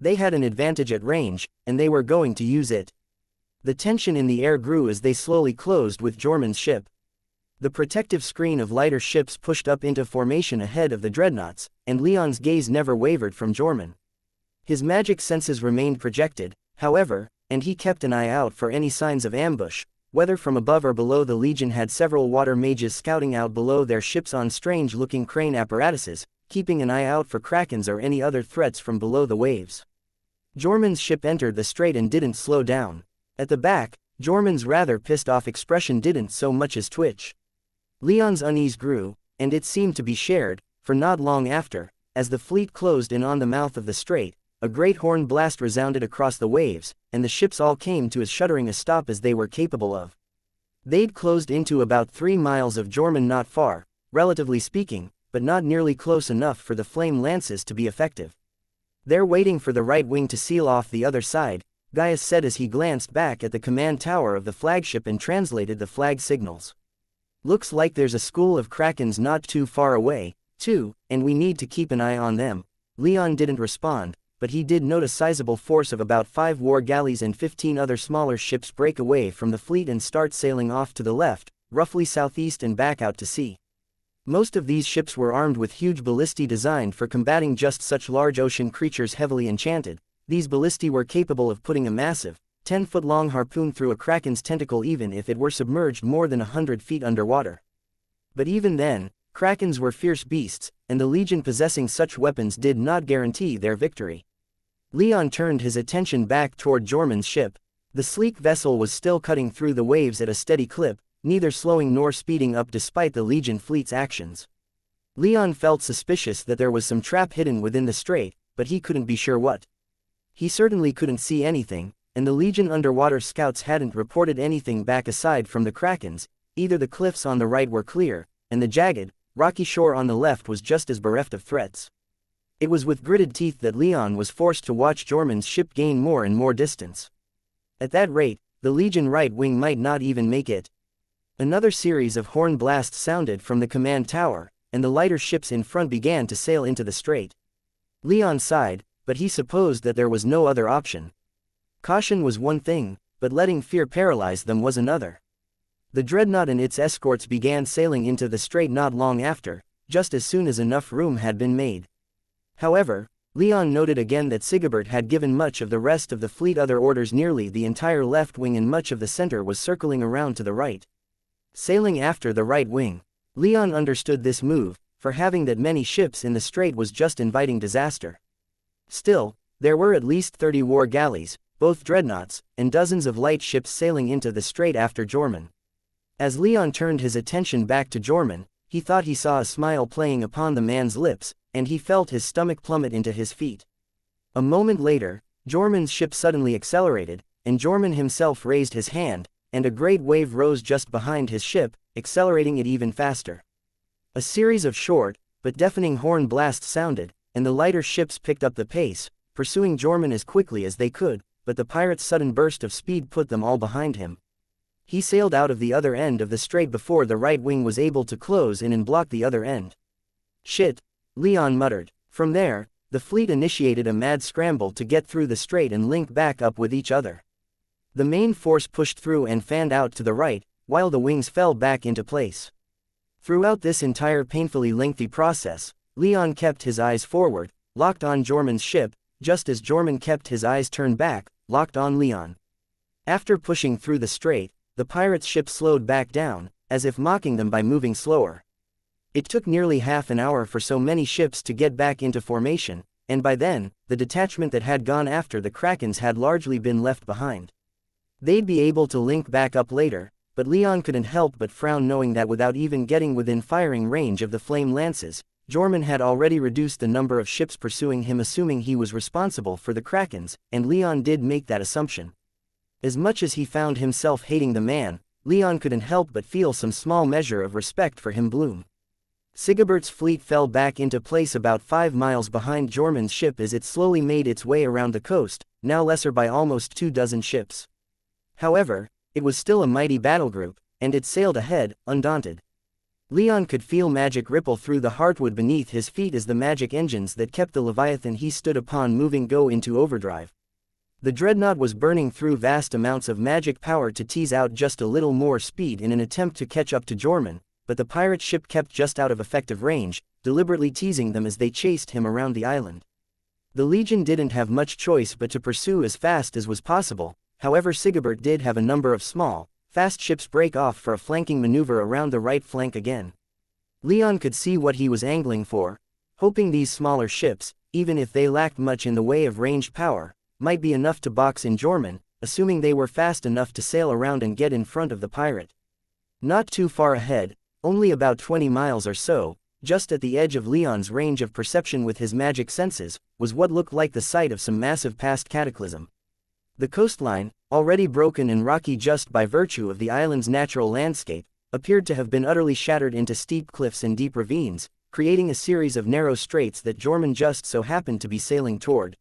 They had an advantage at range, and they were going to use it. The tension in the air grew as they slowly closed with Jormun's ship. The protective screen of lighter ships pushed up into formation ahead of the dreadnoughts, and Leon's gaze never wavered from Jormun. His magic senses remained projected, however, and he kept an eye out for any signs of ambush, whether from above or below. The Legion had several water mages scouting out below their ships on strange-looking crane apparatuses, keeping an eye out for krakens or any other threats from below the waves. Jormun's ship entered the strait and didn't slow down. At the back, Jormun's rather pissed-off expression didn't so much as twitch. Leon's unease grew, and it seemed to be shared, for not long after, as the fleet closed in on the mouth of the strait, a great horn blast resounded across the waves, and the ships all came to as shuddering a stop as they were capable of. They'd closed into about 3 miles of Jormun, not far, relatively speaking, but not nearly close enough for the flame lances to be effective. "They're waiting for the right wing to seal off the other side," Gaius said as he glanced back at the command tower of the flagship and translated the flag signals. "Looks like there's a school of krakens not too far away, too, and we need to keep an eye on them." Leon didn't respond, but he did note a sizable force of about 5 war galleys and 15 other smaller ships break away from the fleet and start sailing off to the left, roughly southeast and back out to sea. Most of these ships were armed with huge ballistae designed for combating just such large ocean creatures heavily enchanted. These ballistae were capable of putting a massive, 10-foot-long harpoon through a kraken's tentacle even if it were submerged more than 100 feet underwater. But even then, krakens were fierce beasts, and the Legion possessing such weapons did not guarantee their victory. Leon turned his attention back toward Jormun's ship. The sleek vessel was still cutting through the waves at a steady clip, neither slowing nor speeding up despite the Legion fleet's actions. Leon felt suspicious that there was some trap hidden within the strait, but he couldn't be sure what. He certainly couldn't see anything, and the Legion underwater scouts hadn't reported anything back aside from the krakens. Either the cliffs on the right were clear, and the jagged, rocky shore on the left was just as bereft of threats. It was with gritted teeth that Leon was forced to watch Jormun's ship gain more and more distance. At that rate, the Legion right wing might not even make it. Another series of horn blasts sounded from the command tower, and the lighter ships in front began to sail into the strait. Leon sighed, but he supposed that there was no other option. Caution was one thing, but letting fear paralyze them was another. The dreadnought and its escorts began sailing into the strait not long after, just as soon as enough room had been made. However, Leon noted again that Sigebert had given much of the rest of the fleet other orders. Nearly the entire left wing and much of the center was circling around to the right, sailing after the right wing. Leon understood this move, for having that many ships in the strait was just inviting disaster. Still, there were at least 30 war galleys, both dreadnoughts, and dozens of light ships sailing into the strait after Jormun. As Leon turned his attention back to Jormun, he thought he saw a smile playing upon the man's lips, and he felt his stomach plummet into his feet. A moment later, Jormun's ship suddenly accelerated, and Jormun himself raised his hand, and a great wave rose just behind his ship, accelerating it even faster. A series of short, but deafening horn blasts sounded, and the lighter ships picked up the pace, pursuing Jormun as quickly as they could, but the pirate's sudden burst of speed put them all behind him. He sailed out of the other end of the strait before the right wing was able to close in and block the other end. "Shit," Leon muttered. From there, the fleet initiated a mad scramble to get through the strait and link back up with each other. The main force pushed through and fanned out to the right, while the wings fell back into place. Throughout this entire painfully lengthy process, Leon kept his eyes forward, locked on Jormun's ship, just as Jormun kept his eyes turned back, locked on Leon. After pushing through the strait, the pirates' ship slowed back down, as if mocking them by moving slower. It took nearly half an hour for so many ships to get back into formation, and by then, the detachment that had gone after the krakens had largely been left behind. They'd be able to link back up later, but Leon couldn't help but frown knowing that without even getting within firing range of the flame lances, Jormun had already reduced the number of ships pursuing him, assuming he was responsible for the krakens, and Leon did make that assumption. As much as he found himself hating the man, Leon couldn't help but feel some small measure of respect for him. Bloom. Sigebert's fleet fell back into place about 5 miles behind Jormun's ship as it slowly made its way around the coast, now lesser by almost 24 ships. However, it was still a mighty battle group, and it sailed ahead, undaunted. Leon could feel magic ripple through the heartwood beneath his feet as the magic engines that kept the Leviathan he stood upon moving go into overdrive. The dreadnought was burning through vast amounts of magic power to tease out just a little more speed in an attempt to catch up to Jormun, but the pirate ship kept just out of effective range, deliberately teasing them as they chased him around the island. The Legion didn't have much choice but to pursue as fast as was possible. However, Sigebert did have a number of small, fast ships break off for a flanking maneuver around the right flank again. Leon could see what he was angling for, hoping these smaller ships, even if they lacked much in the way of ranged power, might be enough to box in Jormun, assuming they were fast enough to sail around and get in front of the pirate. Not too far ahead, only about 20 miles or so, just at the edge of Leon's range of perception with his magic senses, was what looked like the site of some massive past cataclysm. The coastline, already broken and rocky just by virtue of the island's natural landscape, appeared to have been utterly shattered into steep cliffs and deep ravines, creating a series of narrow straits that Jormun just so happened to be sailing toward.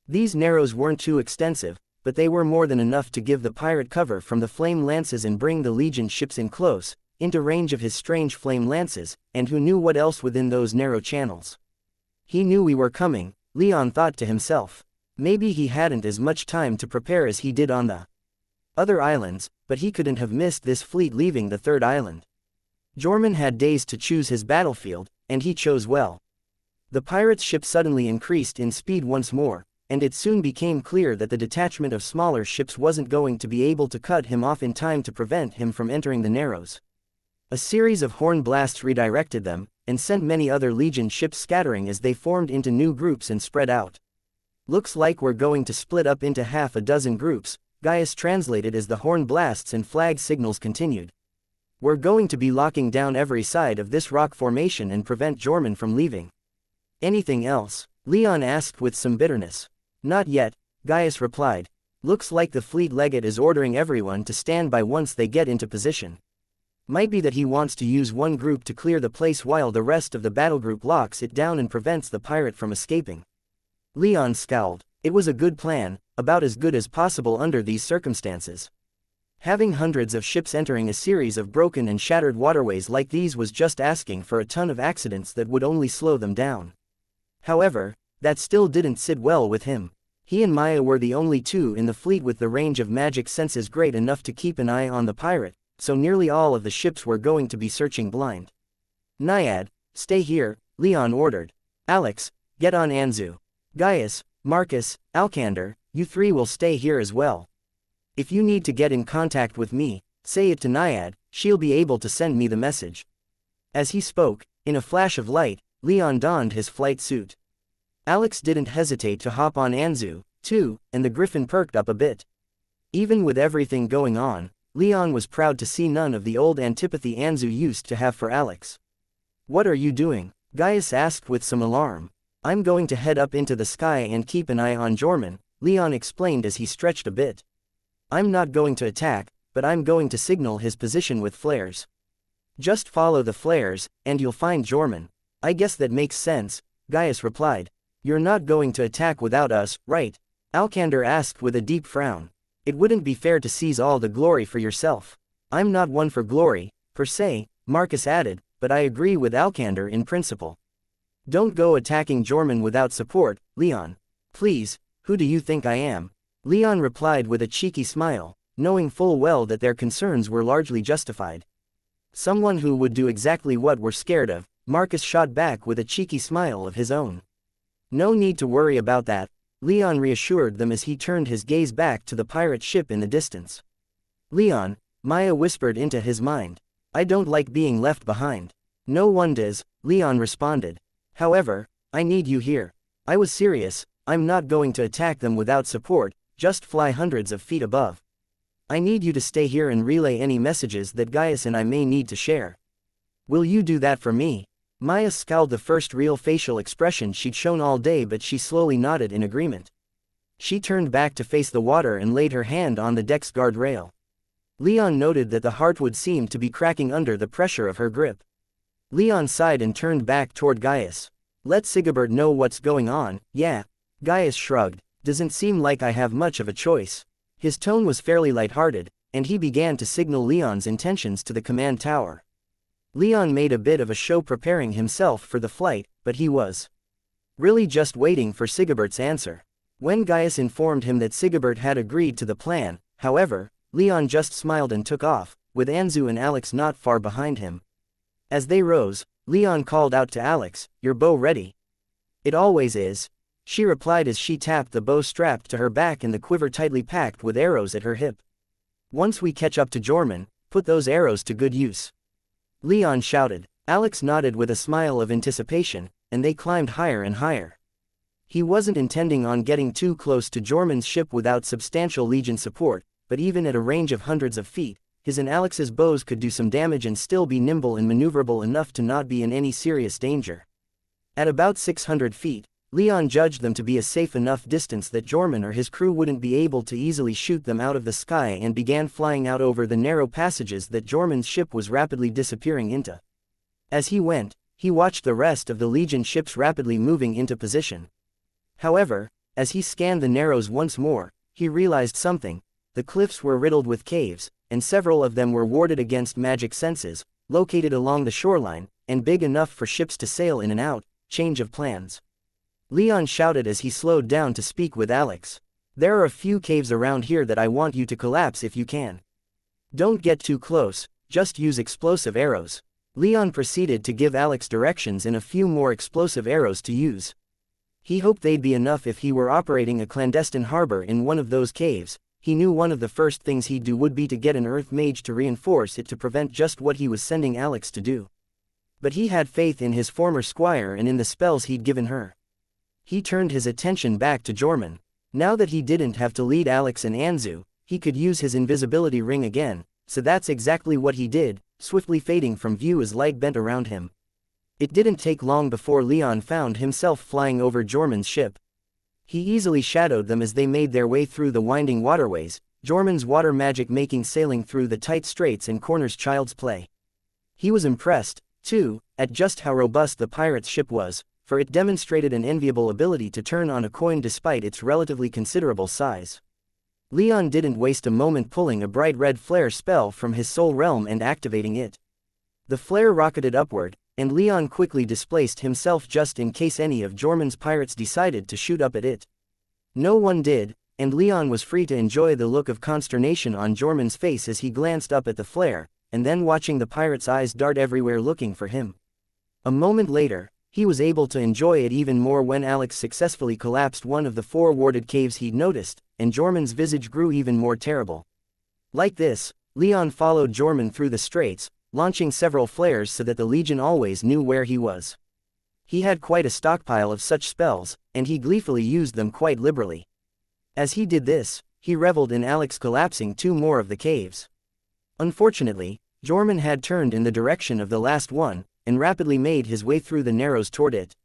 These narrows weren't too extensive, but they were more than enough to give the pirate cover from the flame lances and bring the Legion ships in close, into range of his strange flame lances, and who knew what else within those narrow channels. He knew we were coming, Leon thought to himself. Maybe he hadn't as much time to prepare as he did on the other islands, but he couldn't have missed this fleet leaving the third island. Jormun had days to choose his battlefield, and he chose well. The pirate's ship suddenly increased in speed once more, and it soon became clear that the detachment of smaller ships wasn't going to be able to cut him off in time to prevent him from entering the narrows. A series of horn blasts redirected them, and sent many other Legion ships scattering as they formed into new groups and spread out. "Looks like we're going to split up into half a dozen groups," Gaius translated as the horn blasts and flag signals continued. "We're going to be locking down every side of this rock formation and prevent Jormun from leaving." "Anything else?" Leon asked with some bitterness. "Not yet," Gaius replied. Looks like the fleet legate is ordering everyone to stand by once they get into position. Might be that he wants to use one group to clear the place while the rest of the battle group locks it down and prevents the pirate from escaping. Leon scowled. It was a good plan, about as good as possible under these circumstances. Having hundreds of ships entering a series of broken and shattered waterways like these was just asking for a ton of accidents that would only slow them down. However, that still didn't sit well with him. He and Maya were the only two in the fleet with the range of magic senses great enough to keep an eye on the pirate, so nearly all of the ships were going to be searching blind. Naiad, stay here, Leon ordered. Alex, get on Anzu. Gaius, Marcus, Alcander, you three will stay here as well. If you need to get in contact with me, say it to Naiad, she'll be able to send me the message. As he spoke, in a flash of light, Leon donned his flight suit. Alex didn't hesitate to hop on Anzu, too, and the Griffin perked up a bit. Even with everything going on, Leon was proud to see none of the old antipathy Anzu used to have for Alex. What are you doing? Gaius asked with some alarm. I'm going to head up into the sky and keep an eye on Jorman, Leon explained as he stretched a bit. I'm not going to attack, but I'm going to signal his position with flares. Just follow the flares, and you'll find Jorman. I guess that makes sense, Gaius replied. You're not going to attack without us, right? Alcander asked with a deep frown. It wouldn't be fair to seize all the glory for yourself. I'm not one for glory, per se, Marcus added, but I agree with Alcander in principle. Don't go attacking Jorman without support, Leon. Please, who do you think I am? Leon replied with a cheeky smile, knowing full well that their concerns were largely justified. Someone who would do exactly what we're scared of, Marcus shot back with a cheeky smile of his own. No need to worry about that, Leon reassured them as he turned his gaze back to the pirate ship in the distance. Leon, Maya whispered into his mind. I don't like being left behind. No one does, Leon responded. However, I need you here. I was serious, I'm not going to attack them without support, just fly hundreds of feet above. I need you to stay here and relay any messages that Gaius and I may need to share. Will you do that for me? Maya scowled, the first real facial expression she'd shown all day, but she slowly nodded in agreement. She turned back to face the water and laid her hand on the deck's guardrail. Leon noted that the heartwood seemed to be cracking under the pressure of her grip. Leon sighed and turned back toward Gaius. Let Sigebert know what's going on, yeah. Gaius shrugged. Doesn't seem like I have much of a choice. His tone was fairly lighthearted, and he began to signal Leon's intentions to the command tower. Leon made a bit of a show preparing himself for the flight, but he was really just waiting for Sigebert's answer. When Gaius informed him that Sigebert had agreed to the plan, however, Leon just smiled and took off, with Anzu and Alex not far behind him. As they rose, Leon called out to Alex, "Your bow ready?" "It always is," she replied as she tapped the bow strapped to her back and the quiver tightly packed with arrows at her hip. "Once we catch up to Jorman, put those arrows to good use," Leon shouted. Alex nodded with a smile of anticipation, and they climbed higher and higher. He wasn't intending on getting too close to Jorman's ship without substantial Legion support, but even at a range of hundreds of feet, his and Alex's bows could do some damage and still be nimble and maneuverable enough to not be in any serious danger. At about 600 feet, Leon judged them to be a safe enough distance that Jorman or his crew wouldn't be able to easily shoot them out of the sky, and began flying out over the narrow passages that Jorman's ship was rapidly disappearing into. As he went, he watched the rest of the Legion ships rapidly moving into position. However, as he scanned the narrows once more, he realized something. The cliffs were riddled with caves, and several of them were warded against magic senses, located along the shoreline, and big enough for ships to sail in and out. Change of plans. Leon shouted as he slowed down to speak with Alex. There are a few caves around here that I want you to collapse if you can. Don't get too close, just use explosive arrows. Leon proceeded to give Alex directions and a few more explosive arrows to use. He hoped they'd be enough if he were operating a clandestine harbor in one of those caves. He knew one of the first things he'd do would be to get an earth mage to reinforce it to prevent just what he was sending Alex to do. But he had faith in his former squire and in the spells he'd given her. He turned his attention back to Jorman. Now that he didn't have to lead Alex and Anzu, he could use his invisibility ring again, so that's exactly what he did, swiftly fading from view as light bent around him. It didn't take long before Leon found himself flying over Jorman's ship. He easily shadowed them as they made their way through the winding waterways, Jormun's water magic making sailing through the tight straits and corners child's play. He was impressed, too, at just how robust the pirate's ship was, for it demonstrated an enviable ability to turn on a coin despite its relatively considerable size. Leon didn't waste a moment pulling a bright red flare spell from his soul realm and activating it. The flare rocketed upward, and Leon quickly displaced himself just in case any of Jormun's pirates decided to shoot up at it. No one did, and Leon was free to enjoy the look of consternation on Jormun's face as he glanced up at the flare, and then watching the pirate's eyes dart everywhere looking for him. A moment later, he was able to enjoy it even more when Alex successfully collapsed one of the 4 warded caves he'd noticed, and Jormun's visage grew even more terrible. Like this, Leon followed Jormun through the straits, launching several flares so that the Legion always knew where he was. He had quite a stockpile of such spells, and he gleefully used them quite liberally. As he did this, he reveled in Alex collapsing 2 more of the caves. Unfortunately, Jormun had turned in the direction of the last one, and rapidly made his way through the narrows toward it.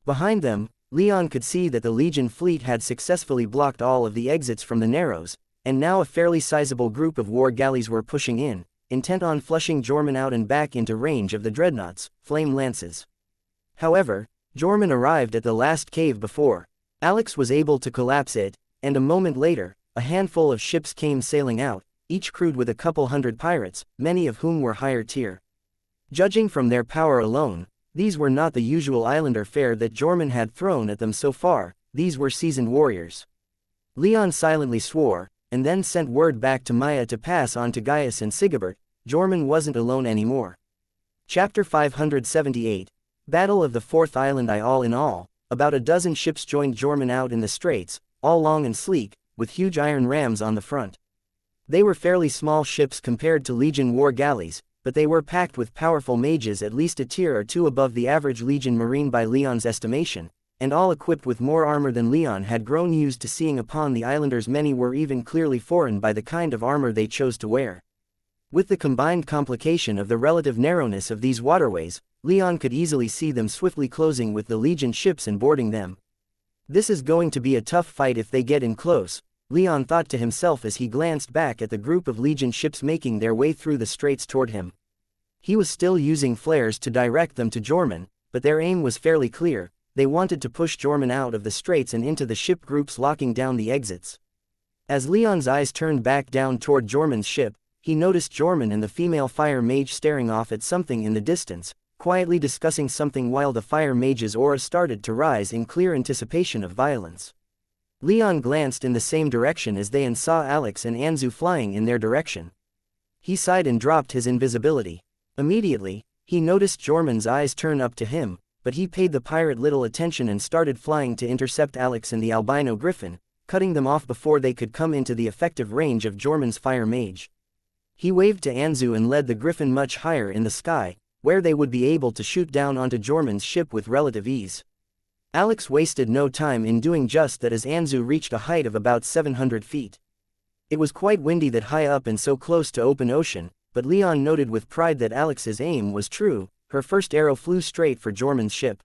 Behind them, Leon could see that the Legion fleet had successfully blocked all of the exits from the narrows, and now a fairly sizable group of war galleys were pushing in, intent on flushing Jormun out and back into range of the dreadnoughts, flame lances. However, Jormun arrived at the last cave before Alex was able to collapse it, and a moment later, a handful of ships came sailing out, each crewed with a couple hundred pirates, many of whom were higher tier. Judging from their power alone, these were not the usual islander fare that Jormun had thrown at them so far, these were seasoned warriors. Leon silently swore, and then sent word back to Maya to pass on to Gaius and Sigibert. Jormun wasn't alone anymore. Chapter 578, Battle of the Fourth Island. All in all, about a dozen ships joined Jormun out in the straits, all long and sleek, with huge iron rams on the front. They were fairly small ships compared to Legion war galleys, but they were packed with powerful mages at least a tier or 2 above the average Legion Marine by Leon's estimation, and all equipped with more armor than Leon had grown used to seeing upon the islanders. Many were even clearly foreign by the kind of armor they chose to wear. With the combined complication of the relative narrowness of these waterways, Leon could easily see them swiftly closing with the Legion ships and boarding them. This is going to be a tough fight if they get in close, Leon thought to himself as he glanced back at the group of Legion ships making their way through the straits toward him. He was still using flares to direct them to Jormun, but their aim was fairly clear. They wanted to push Jormun out of the straits and into the ship groups locking down the exits. As Leon's eyes turned back down toward Jormun's ship, he noticed Jormun and the female fire mage staring off at something in the distance, quietly discussing something while the fire mage's aura started to rise in clear anticipation of violence. Leon glanced in the same direction as they and saw Alex and Anzu flying in their direction. He sighed and dropped his invisibility. Immediately, he noticed Jormun's eyes turn up to him, but he paid the pirate little attention and started flying to intercept Alex and the albino griffin, cutting them off before they could come into the effective range of Jormun's fire mage. He waved to Anzu and led the griffin much higher in the sky, where they would be able to shoot down onto Jormun's ship with relative ease. Alex wasted no time in doing just that as Anzu reached a height of about 700 feet. It was quite windy that high up and so close to open ocean, but Leon noted with pride that Alex's aim was true. Her first arrow flew straight for Jormun's ship.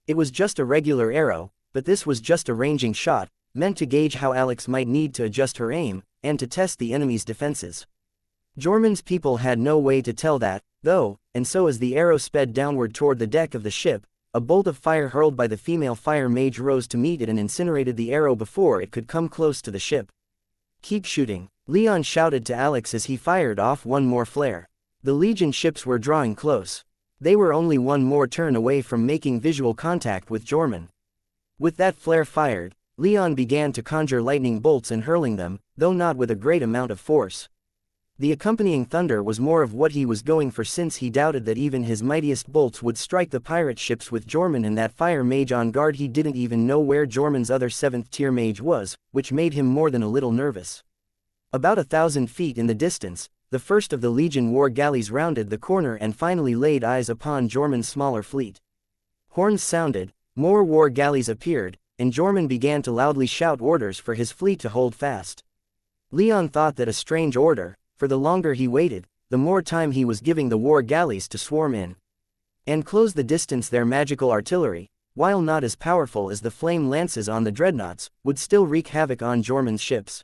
It was just a regular arrow, but this was just a ranging shot, meant to gauge how Alex might need to adjust her aim, and to test the enemy's defenses. Jormun's people had no way to tell that, though, and so as the arrow sped downward toward the deck of the ship, a bolt of fire hurled by the female fire mage rose to meet it and incinerated the arrow before it could come close to the ship. "Keep shooting," Leon shouted to Alex as he fired off one more flare. The Legion ships were drawing close. They were only one more turn away from making visual contact with Jormun. With that flare fired, Leon began to conjure lightning bolts and hurling them, though not with a great amount of force. The accompanying thunder was more of what he was going for, since he doubted that even his mightiest bolts would strike the pirate ships with Jormun and that fire mage on guard. He didn't even know where Jormun's other 7th tier mage was, which made him more than a little nervous. About 1,000 feet in the distance, the first of the Legion war galleys rounded the corner and finally laid eyes upon Jormun's smaller fleet. Horns sounded, more war galleys appeared, and Jormun began to loudly shout orders for his fleet to hold fast. Leon thought that a strange order, for the longer he waited, the more time he was giving the war galleys to swarm in and close the distance. Their magical artillery, while not as powerful as the flame lances on the dreadnoughts, would still wreak havoc on Jormun's ships.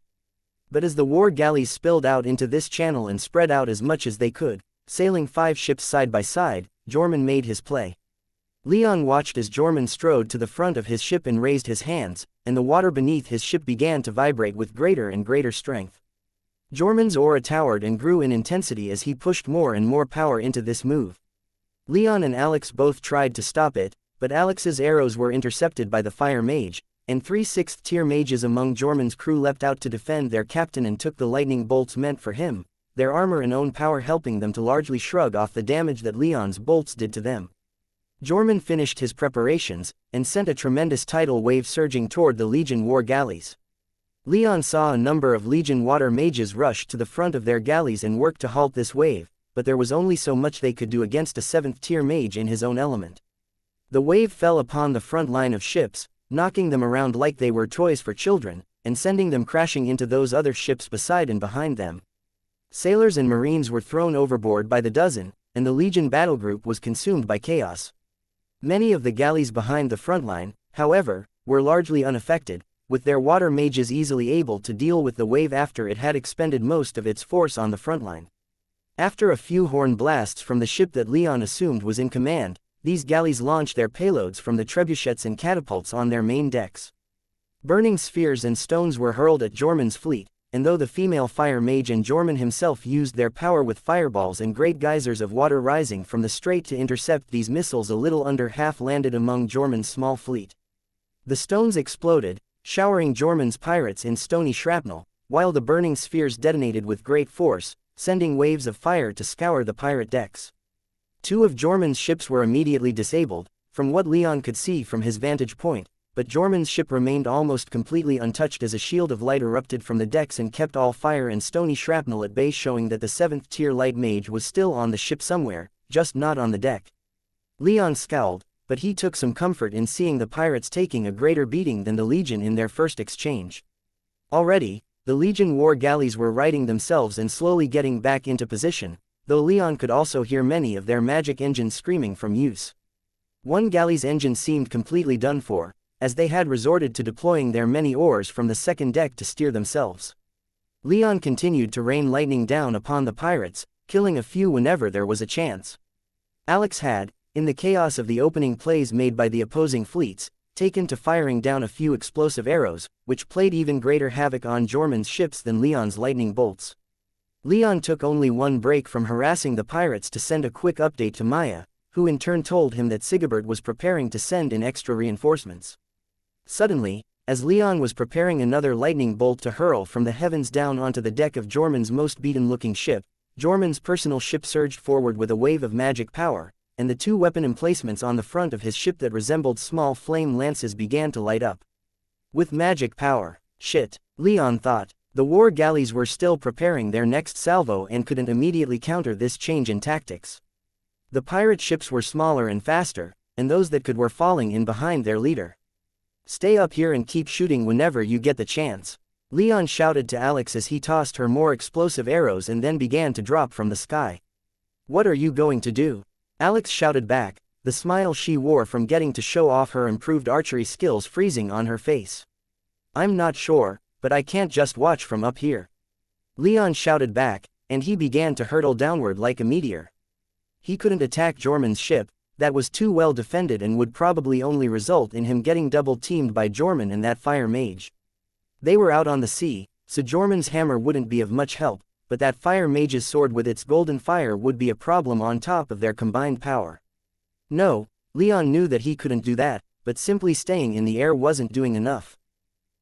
But as the war galleys spilled out into this channel and spread out as much as they could, sailing 5 ships side by side, Jormun made his play. Leon watched as Jormun strode to the front of his ship and raised his hands, and the water beneath his ship began to vibrate with greater and greater strength. Jormun's aura towered and grew in intensity as he pushed more and more power into this move. Leon and Alex both tried to stop it, but Alex's arrows were intercepted by the fire mage, and 3 6th-tier mages among Jormun's crew leapt out to defend their captain and took the lightning bolts meant for him, their armor and own power helping them to largely shrug off the damage that Leon's bolts did to them. Jormun finished his preparations, and sent a tremendous tidal wave surging toward the Legion war galleys. Leon saw a number of Legion water mages rush to the front of their galleys and work to halt this wave, but there was only so much they could do against a 7th-tier mage in his own element. The wave fell upon the front line of ships, knocking them around like they were toys for children, and sending them crashing into those other ships beside and behind them. Sailors and marines were thrown overboard by the dozen, and the Legion battle group was consumed by chaos. Many of the galleys behind the front line, however, were largely unaffected, with their water mages easily able to deal with the wave after it had expended most of its force on the front line. After a few horn blasts from the ship that Leon assumed was in command, these galleys launched their payloads from the trebuchets and catapults on their main decks. Burning spheres and stones were hurled at Jormun's fleet, and though the female fire mage and Jormun himself used their power with fireballs and great geysers of water rising from the strait to intercept these missiles, a little under half landed among Jormun's small fleet. The stones exploded, showering Jormun's pirates in stony shrapnel, while the burning spheres detonated with great force, sending waves of fire to scour the pirate decks. 2 of Jormun's ships were immediately disabled, from what Leon could see from his vantage point, but Jormun's ship remained almost completely untouched as a shield of light erupted from the decks and kept all fire and stony shrapnel at bay, showing that the 7th-tier light mage was still on the ship somewhere, just not on the deck. Leon scowled, but he took some comfort in seeing the pirates taking a greater beating than the Legion in their first exchange. Already, the Legion war galleys were righting themselves and slowly getting back into position, though Leon could also hear many of their magic engines screaming from use. One galley's engine seemed completely done for, as they had resorted to deploying their many oars from the second deck to steer themselves. Leon continued to rain lightning down upon the pirates, killing a few whenever there was a chance. Alex had, in the chaos of the opening plays made by the opposing fleets, taken to firing down a few explosive arrows, which played even greater havoc on Jormun's ships than Leon's lightning bolts. Leon took only one break from harassing the pirates to send a quick update to Maya, who in turn told him that Sigebert was preparing to send in extra reinforcements. Suddenly, as Leon was preparing another lightning bolt to hurl from the heavens down onto the deck of Jormun's most beaten-looking ship, Jormun's personal ship surged forward with a wave of magic power, and the 2 weapon emplacements on the front of his ship that resembled small flame lances began to light up. With magic power. Shit, Leon thought. The war galleys were still preparing their next salvo and couldn't immediately counter this change in tactics. The pirate ships were smaller and faster, and those that could were falling in behind their leader. "Stay up here and keep shooting whenever you get the chance," Leon shouted to Alex as he tossed her more explosive arrows and then began to drop from the sky. "What are you going to do?" Alex shouted back, the smile she wore from getting to show off her improved archery skills freezing on her face. "I'm not sure, but I can't just watch from up here." Leon shouted back, and he began to hurtle downward like a meteor. He couldn't attack Jormun's ship, that was too well defended and would probably only result in him getting double-teamed by Jormun and that fire mage. They were out on the sea, so Jormun's hammer wouldn't be of much help, but that fire mage's sword with its golden fire would be a problem on top of their combined power. No, Leon knew that he couldn't do that, but simply staying in the air wasn't doing enough.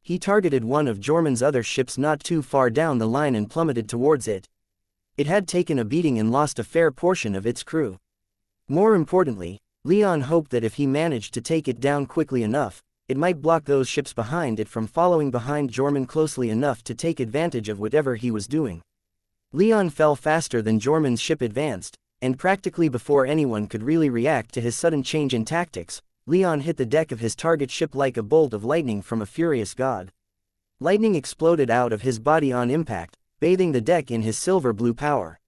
He targeted one of Jormun's other ships not too far down the line and plummeted towards it. It had taken a beating and lost a fair portion of its crew. More importantly, Leon hoped that if he managed to take it down quickly enough, it might block those ships behind it from following behind Jormun closely enough to take advantage of whatever he was doing. Leon fell faster than Jormun's ship advanced, and practically before anyone could really react to his sudden change in tactics, Leon hit the deck of his target ship like a bolt of lightning from a furious god. Lightning exploded out of his body on impact, bathing the deck in his silver-blue power.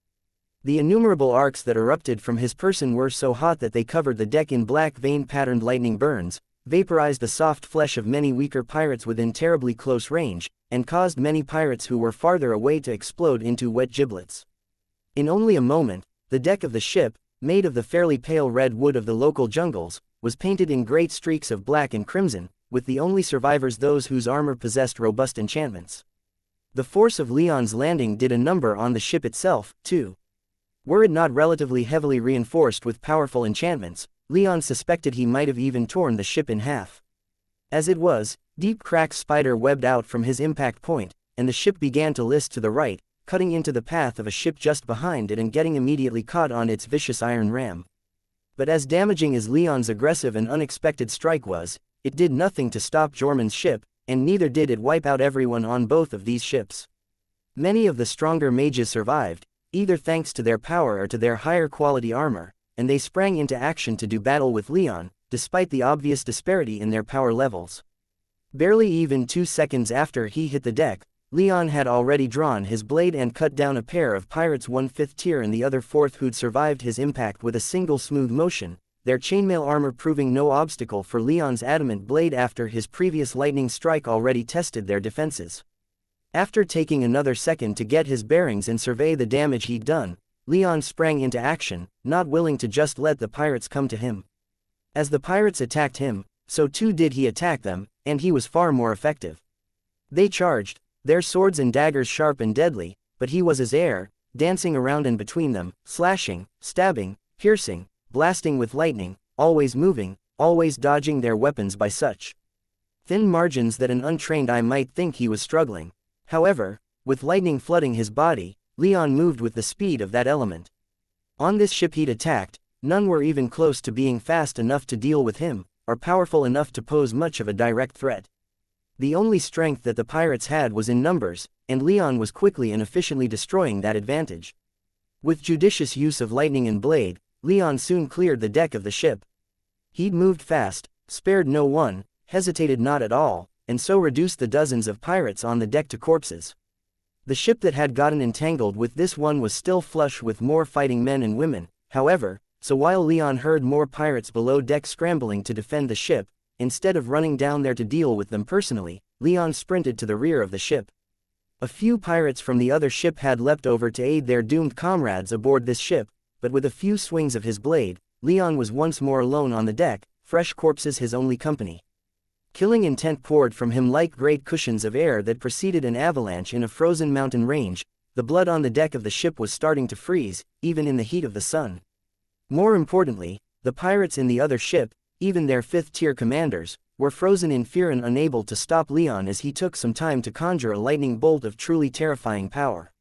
The innumerable arcs that erupted from his person were so hot that they covered the deck in black vein-patterned lightning burns, vaporized the soft flesh of many weaker pirates within terribly close range, and caused many pirates who were farther away to explode into wet giblets. In only a moment, the deck of the ship, made of the fairly pale red wood of the local jungles, was painted in great streaks of black and crimson, with the only survivors those whose armor possessed robust enchantments. The force of Leon's landing did a number on the ship itself, too. Were it not relatively heavily reinforced with powerful enchantments, Leon suspected he might have even torn the ship in half. As it was, deep cracks spider webbed out from his impact point, and the ship began to list to the right, cutting into the path of a ship just behind it and getting immediately caught on its vicious iron ram. But as damaging as Leon's aggressive and unexpected strike was, it did nothing to stop Jormungand's ship, and neither did it wipe out everyone on both of these ships. Many of the stronger mages survived, either thanks to their power or to their higher quality armor, and they sprang into action to do battle with Leon, despite the obvious disparity in their power levels. Barely even 2 seconds after he hit the deck, Leon had already drawn his blade and cut down a pair of pirates 1/5 tier and the other 4th who'd survived his impact with a single smooth motion, their chainmail armor proving no obstacle for Leon's adamant blade after his previous lightning strike already tested their defenses. After taking another second to get his bearings and survey the damage he'd done, Leon sprang into action, not willing to just let the pirates come to him. As the pirates attacked him, so too did he attack them, and he was far more effective. They charged, their swords and daggers sharp and deadly, but he was as air, dancing around and between them, slashing, stabbing, piercing, blasting with lightning, always moving, always dodging their weapons by such thin margins that an untrained eye might think he was struggling. However, with lightning flooding his body, Leon moved with the speed of that element. On this ship he'd attacked, none were even close to being fast enough to deal with him, or powerful enough to pose much of a direct threat. The only strength that the pirates had was in numbers, and Leon was quickly and efficiently destroying that advantage. With judicious use of lightning and blade, Leon soon cleared the deck of the ship. He'd moved fast, spared no one, hesitated not at all, and so reduced the dozens of pirates on the deck to corpses. The ship that had gotten entangled with this one was still flush with more fighting men and women, however, so while Leon heard more pirates below deck scrambling to defend the ship, instead of running down there to deal with them personally, Leon sprinted to the rear of the ship. A few pirates from the other ship had leapt over to aid their doomed comrades aboard this ship, but with a few swings of his blade, Leon was once more alone on the deck, fresh corpses his only company. Killing intent poured from him like great cushions of air that preceded an avalanche in a frozen mountain range. The blood on the deck of the ship was starting to freeze, even in the heat of the sun. More importantly, the pirates in the other ship, even their 5th-tier commanders, were frozen in fear and unable to stop Leon as he took some time to conjure a lightning bolt of truly terrifying power.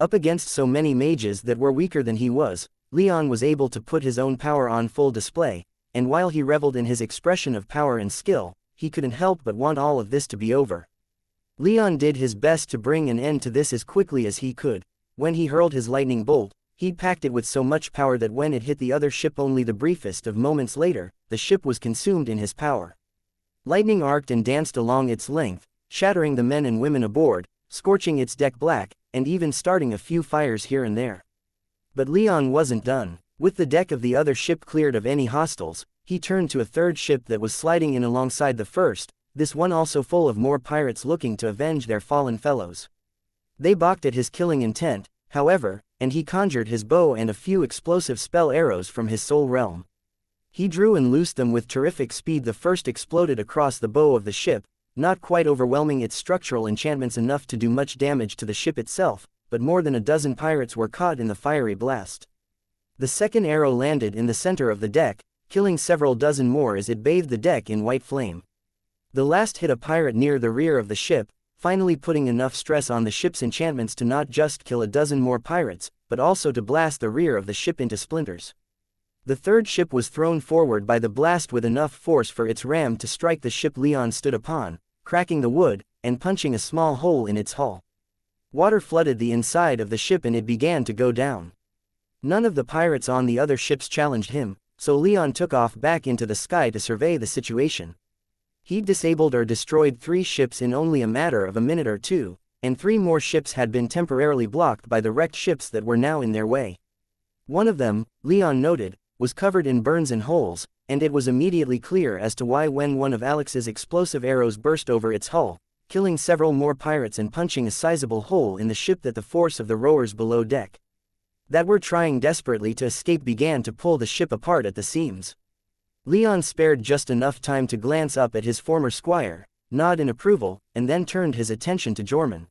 Up against so many mages that were weaker than he was, Leon was able to put his own power on full display, and while he reveled in his expression of power and skill, he couldn't help but want all of this to be over. Leon did his best to bring an end to this as quickly as he could. When he hurled his lightning bolt, he'd packed it with so much power that when it hit the other ship only the briefest of moments later, the ship was consumed in his power. Lightning arced and danced along its length, shattering the men and women aboard, scorching its deck black, and even starting a few fires here and there. But Leon wasn't done. With the deck of the other ship cleared of any hostiles, he turned to a third ship that was sliding in alongside the first, this one also full of more pirates looking to avenge their fallen fellows. They balked at his killing intent, however, and he conjured his bow and a few explosive spell arrows from his soul realm. He drew and loosed them with terrific speed. The first exploded across the bow of the ship, not quite overwhelming its structural enchantments enough to do much damage to the ship itself, but more than a dozen pirates were caught in the fiery blast. The second arrow landed in the center of the deck, killing several dozen more as it bathed the deck in white flame. The last hit a pirate near the rear of the ship, finally putting enough stress on the ship's enchantments to not just kill a dozen more pirates, but also to blast the rear of the ship into splinters. The third ship was thrown forward by the blast with enough force for its ram to strike the ship Leon stood upon, cracking the wood, and punching a small hole in its hull. Water flooded the inside of the ship and it began to go down. None of the pirates on the other ships challenged him, so Leon took off back into the sky to survey the situation. He'd disabled or destroyed 3 ships in only a matter of a minute or two, and 3 more ships had been temporarily blocked by the wrecked ships that were now in their way. One of them, Leon noted, was covered in burns and holes, and it was immediately clear as to why when one of Alex's explosive arrows burst over its hull, killing several more pirates and punching a sizable hole in the ship that the force of the rowers below deck that were trying desperately to escape began to pull the ship apart at the seams. Leon spared just enough time to glance up at his former squire, nod in approval, and then turned his attention to Jorman.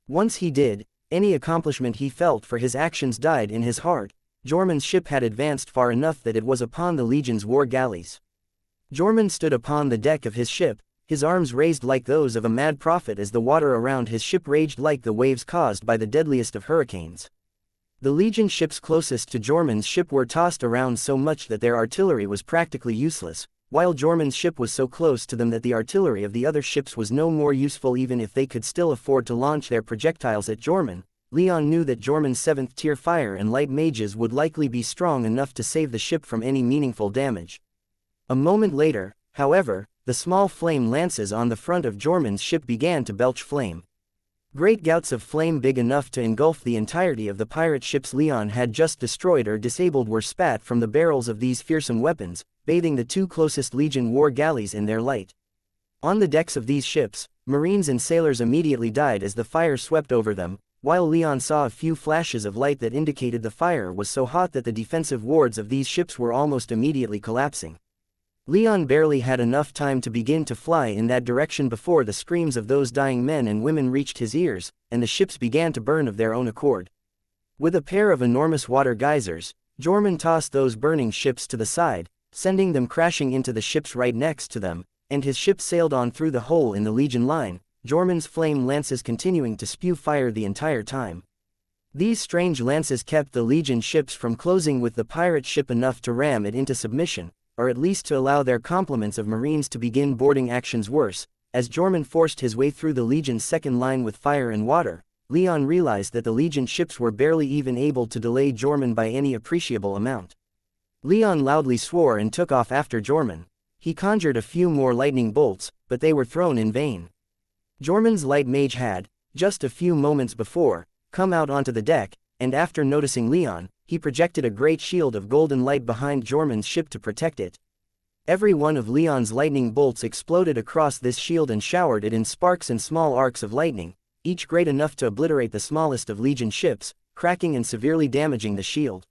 Once he did, any accomplishment he felt for his actions died in his heart. Jorman's ship had advanced far enough that it was upon the Legion's war galleys. Jorman stood upon the deck of his ship, his arms raised like those of a mad prophet as the water around his ship raged like the waves caused by the deadliest of hurricanes. The Legion ships closest to Jorman's ship were tossed around so much that their artillery was practically useless, while Jorman's ship was so close to them that the artillery of the other ships was no more useful even if they could still afford to launch their projectiles at Jorman. Leon knew that Jorman's 7th tier fire and light mages would likely be strong enough to save the ship from any meaningful damage. A moment later, however, the small flame lances on the front of Jorman's ship began to belch flame. Great gouts of flame big enough to engulf the entirety of the pirate ships Leon had just destroyed or disabled were spat from the barrels of these fearsome weapons, bathing the two closest Legion war galleys in their light. On the decks of these ships, Marines and sailors immediately died as the fire swept over them, while Leon saw a few flashes of light that indicated the fire was so hot that the defensive wards of these ships were almost immediately collapsing. Leon barely had enough time to begin to fly in that direction before the screams of those dying men and women reached his ears, and the ships began to burn of their own accord. With a pair of enormous water geysers, Jorman tossed those burning ships to the side, sending them crashing into the ships right next to them, and his ship sailed on through the hole in the Legion line, Jorman's flame lances continuing to spew fire the entire time. These strange lances kept the Legion ships from closing with the pirate ship enough to ram it into submission, or at least to allow their complements of Marines to begin boarding actions worse. As Jorman forced his way through the Legion's second line with fire and water, Leon realized that the Legion ships were barely even able to delay Jorman by any appreciable amount. Leon loudly swore and took off after Jorman. He conjured a few more lightning bolts, but they were thrown in vain. Jorman's light mage had, just a few moments before, come out onto the deck, and after noticing Leon, he projected a great shield of golden light behind Jorman's ship to protect it. Every one of Leon's lightning bolts exploded across this shield and showered it in sparks and small arcs of lightning, each great enough to obliterate the smallest of Legion ships, cracking and severely damaging the shield.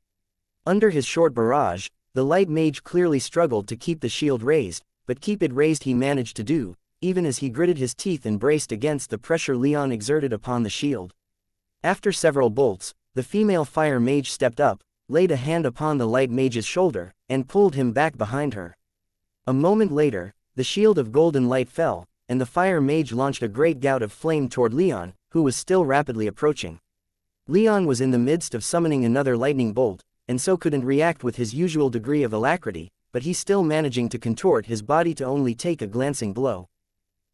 Under his short barrage, the light mage clearly struggled to keep the shield raised, but keep it raised he managed to do, even as he gritted his teeth and braced against the pressure Leon exerted upon the shield. After several bolts, the female fire mage stepped up, laid a hand upon the light mage's shoulder, and pulled him back behind her. A moment later, the shield of golden light fell, and the fire mage launched a great gout of flame toward Leon, who was still rapidly approaching. Leon was in the midst of summoning another lightning bolt, and so couldn't react with his usual degree of alacrity, but he still managing to contort his body to only take a glancing blow.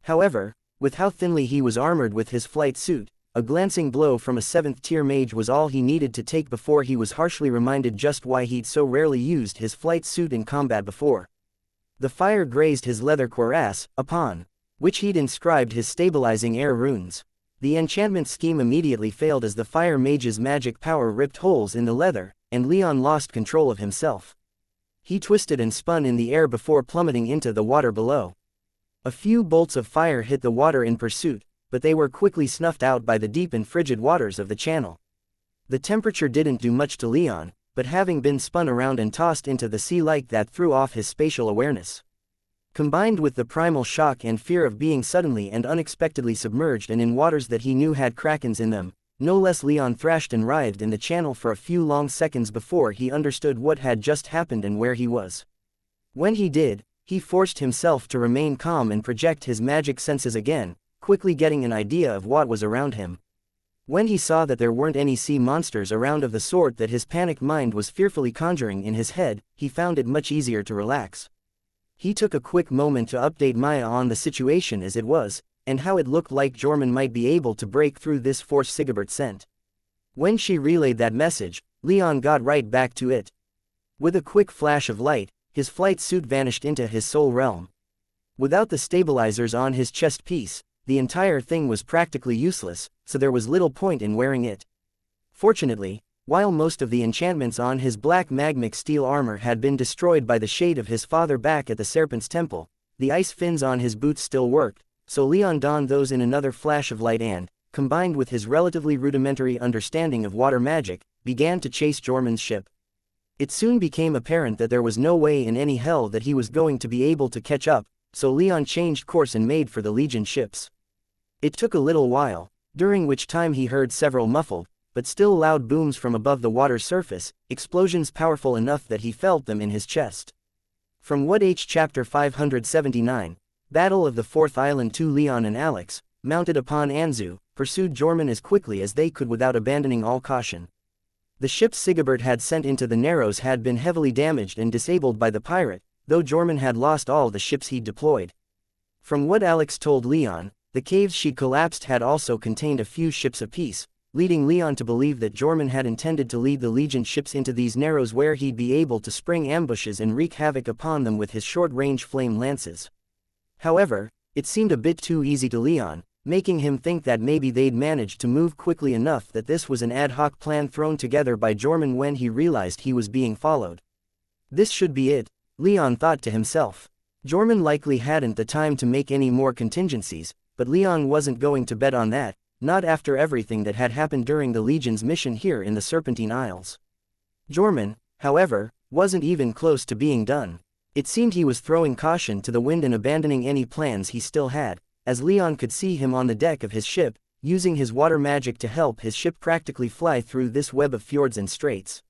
However, with how thinly he was armored with his flight suit, a glancing blow from a 7th tier mage was all he needed to take before he was harshly reminded just why he'd so rarely used his flight suit in combat before. The fire grazed his leather cuirass, upon which he'd inscribed his stabilizing air runes. The enchantment scheme immediately failed as the fire mage's magic power ripped holes in the leather, and Leon lost control of himself. He twisted and spun in the air before plummeting into the water below. A few bolts of fire hit the water in pursuit, but they were quickly snuffed out by the deep and frigid waters of the channel. The temperature didn't do much to Leon, but having been spun around and tossed into the sea like that threw off his spatial awareness. Combined with the primal shock and fear of being suddenly and unexpectedly submerged and in waters that he knew had krakens in them, no less Leon thrashed and writhed in the channel for a few long seconds before he understood what had just happened and where he was. When he did, he forced himself to remain calm and project his magic senses again, quickly getting an idea of what was around him. When he saw that there weren't any sea monsters around of the sort that his panicked mind was fearfully conjuring in his head, he found it much easier to relax. He took a quick moment to update Maya on the situation as it was, and how it looked like Jorman might be able to break through this force Sigebert sent. When she relayed that message, Leon got right back to it. With a quick flash of light, his flight suit vanished into his soul realm. Without the stabilizers on his chest piece, the entire thing was practically useless, so there was little point in wearing it. Fortunately, While most of the enchantments on his black magmic steel armor had been destroyed by the shade of his father back at the Serpent's Temple, the ice fins on his boots still worked, so Leon donned those in another flash of light and, combined with his relatively rudimentary understanding of water magic, began to chase Jormun's ship. It soon became apparent that there was no way in any hell that he was going to be able to catch up, so Leon changed course and made for the Legion ships. It took a little while, during which time he heard several muffled, but still loud booms from above the water's surface, explosions powerful enough that he felt them in his chest. From What H Chapter 579, Battle of the Fourth Island. 2 Leon and Alex, mounted upon Anzu, pursued Jormun as quickly as they could without abandoning all caution. The ships Sigebert had sent into the Narrows had been heavily damaged and disabled by the pirate, though Jormun had lost all the ships he'd deployed. From what Alex told Leon, the caves she'd collapsed had also contained a few ships apiece, leading Leon to believe that Jormun had intended to lead the Legion ships into these Narrows where he'd be able to spring ambushes and wreak havoc upon them with his short-range flame lances. However, it seemed a bit too easy to Leon, making him think that maybe they'd managed to move quickly enough that this was an ad hoc plan thrown together by Jormun when he realized he was being followed. This should be it, Leon thought to himself. Jormun likely hadn't the time to make any more contingencies, but Leon wasn't going to bet on that, not after everything that had happened during the Legion's mission here in the Serpentine Isles. Jormun, however, wasn't even close to being done. It seemed he was throwing caution to the wind and abandoning any plans he still had, as Leon could see him on the deck of his ship, using his water magic to help his ship practically fly through this web of fjords and straits.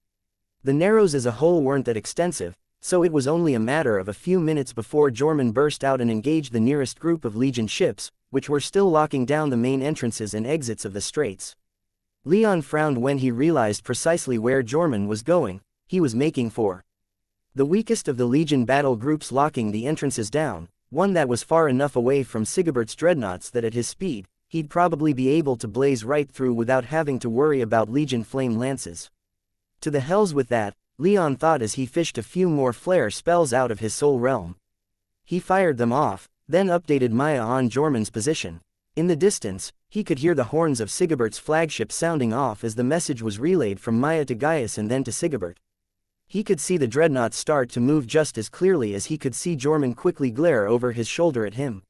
The Narrows as a whole weren't that extensive, so it was only a matter of a few minutes before Jormun burst out and engaged the nearest group of Legion ships, which were still locking down the main entrances and exits of the straits. Leon frowned when he realized precisely where Jormun was going. He was making for the weakest of the Legion battle groups, locking the entrances down, one that was far enough away from Sigebert's dreadnoughts that at his speed, he'd probably be able to blaze right through without having to worry about Legion flame lances. To the hells with that, Leon thought as he fished a few more flare spells out of his soul realm. He fired them off, then updated Maya on Jormun's position. In the distance, he could hear the horns of Sigebert's flagship sounding off as the message was relayed from Maya to Gaius and then to Sigebert. He could see the dreadnoughts start to move just as clearly as he could see Jormun quickly glare over his shoulder at him.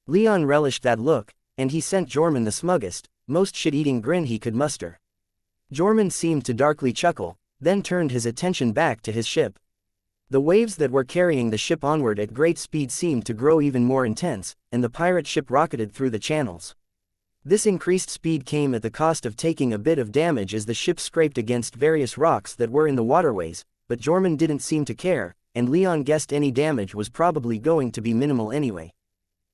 Leon relished that look, and he sent Jormun the smuggest, most shit-eating grin he could muster. Jormun seemed to darkly chuckle, then turned his attention back to his ship. The waves that were carrying the ship onward at great speed seemed to grow even more intense, and the pirate ship rocketed through the channels. This increased speed came at the cost of taking a bit of damage as the ship scraped against various rocks that were in the waterways, but Jormun didn't seem to care, and Leon guessed any damage was probably going to be minimal anyway.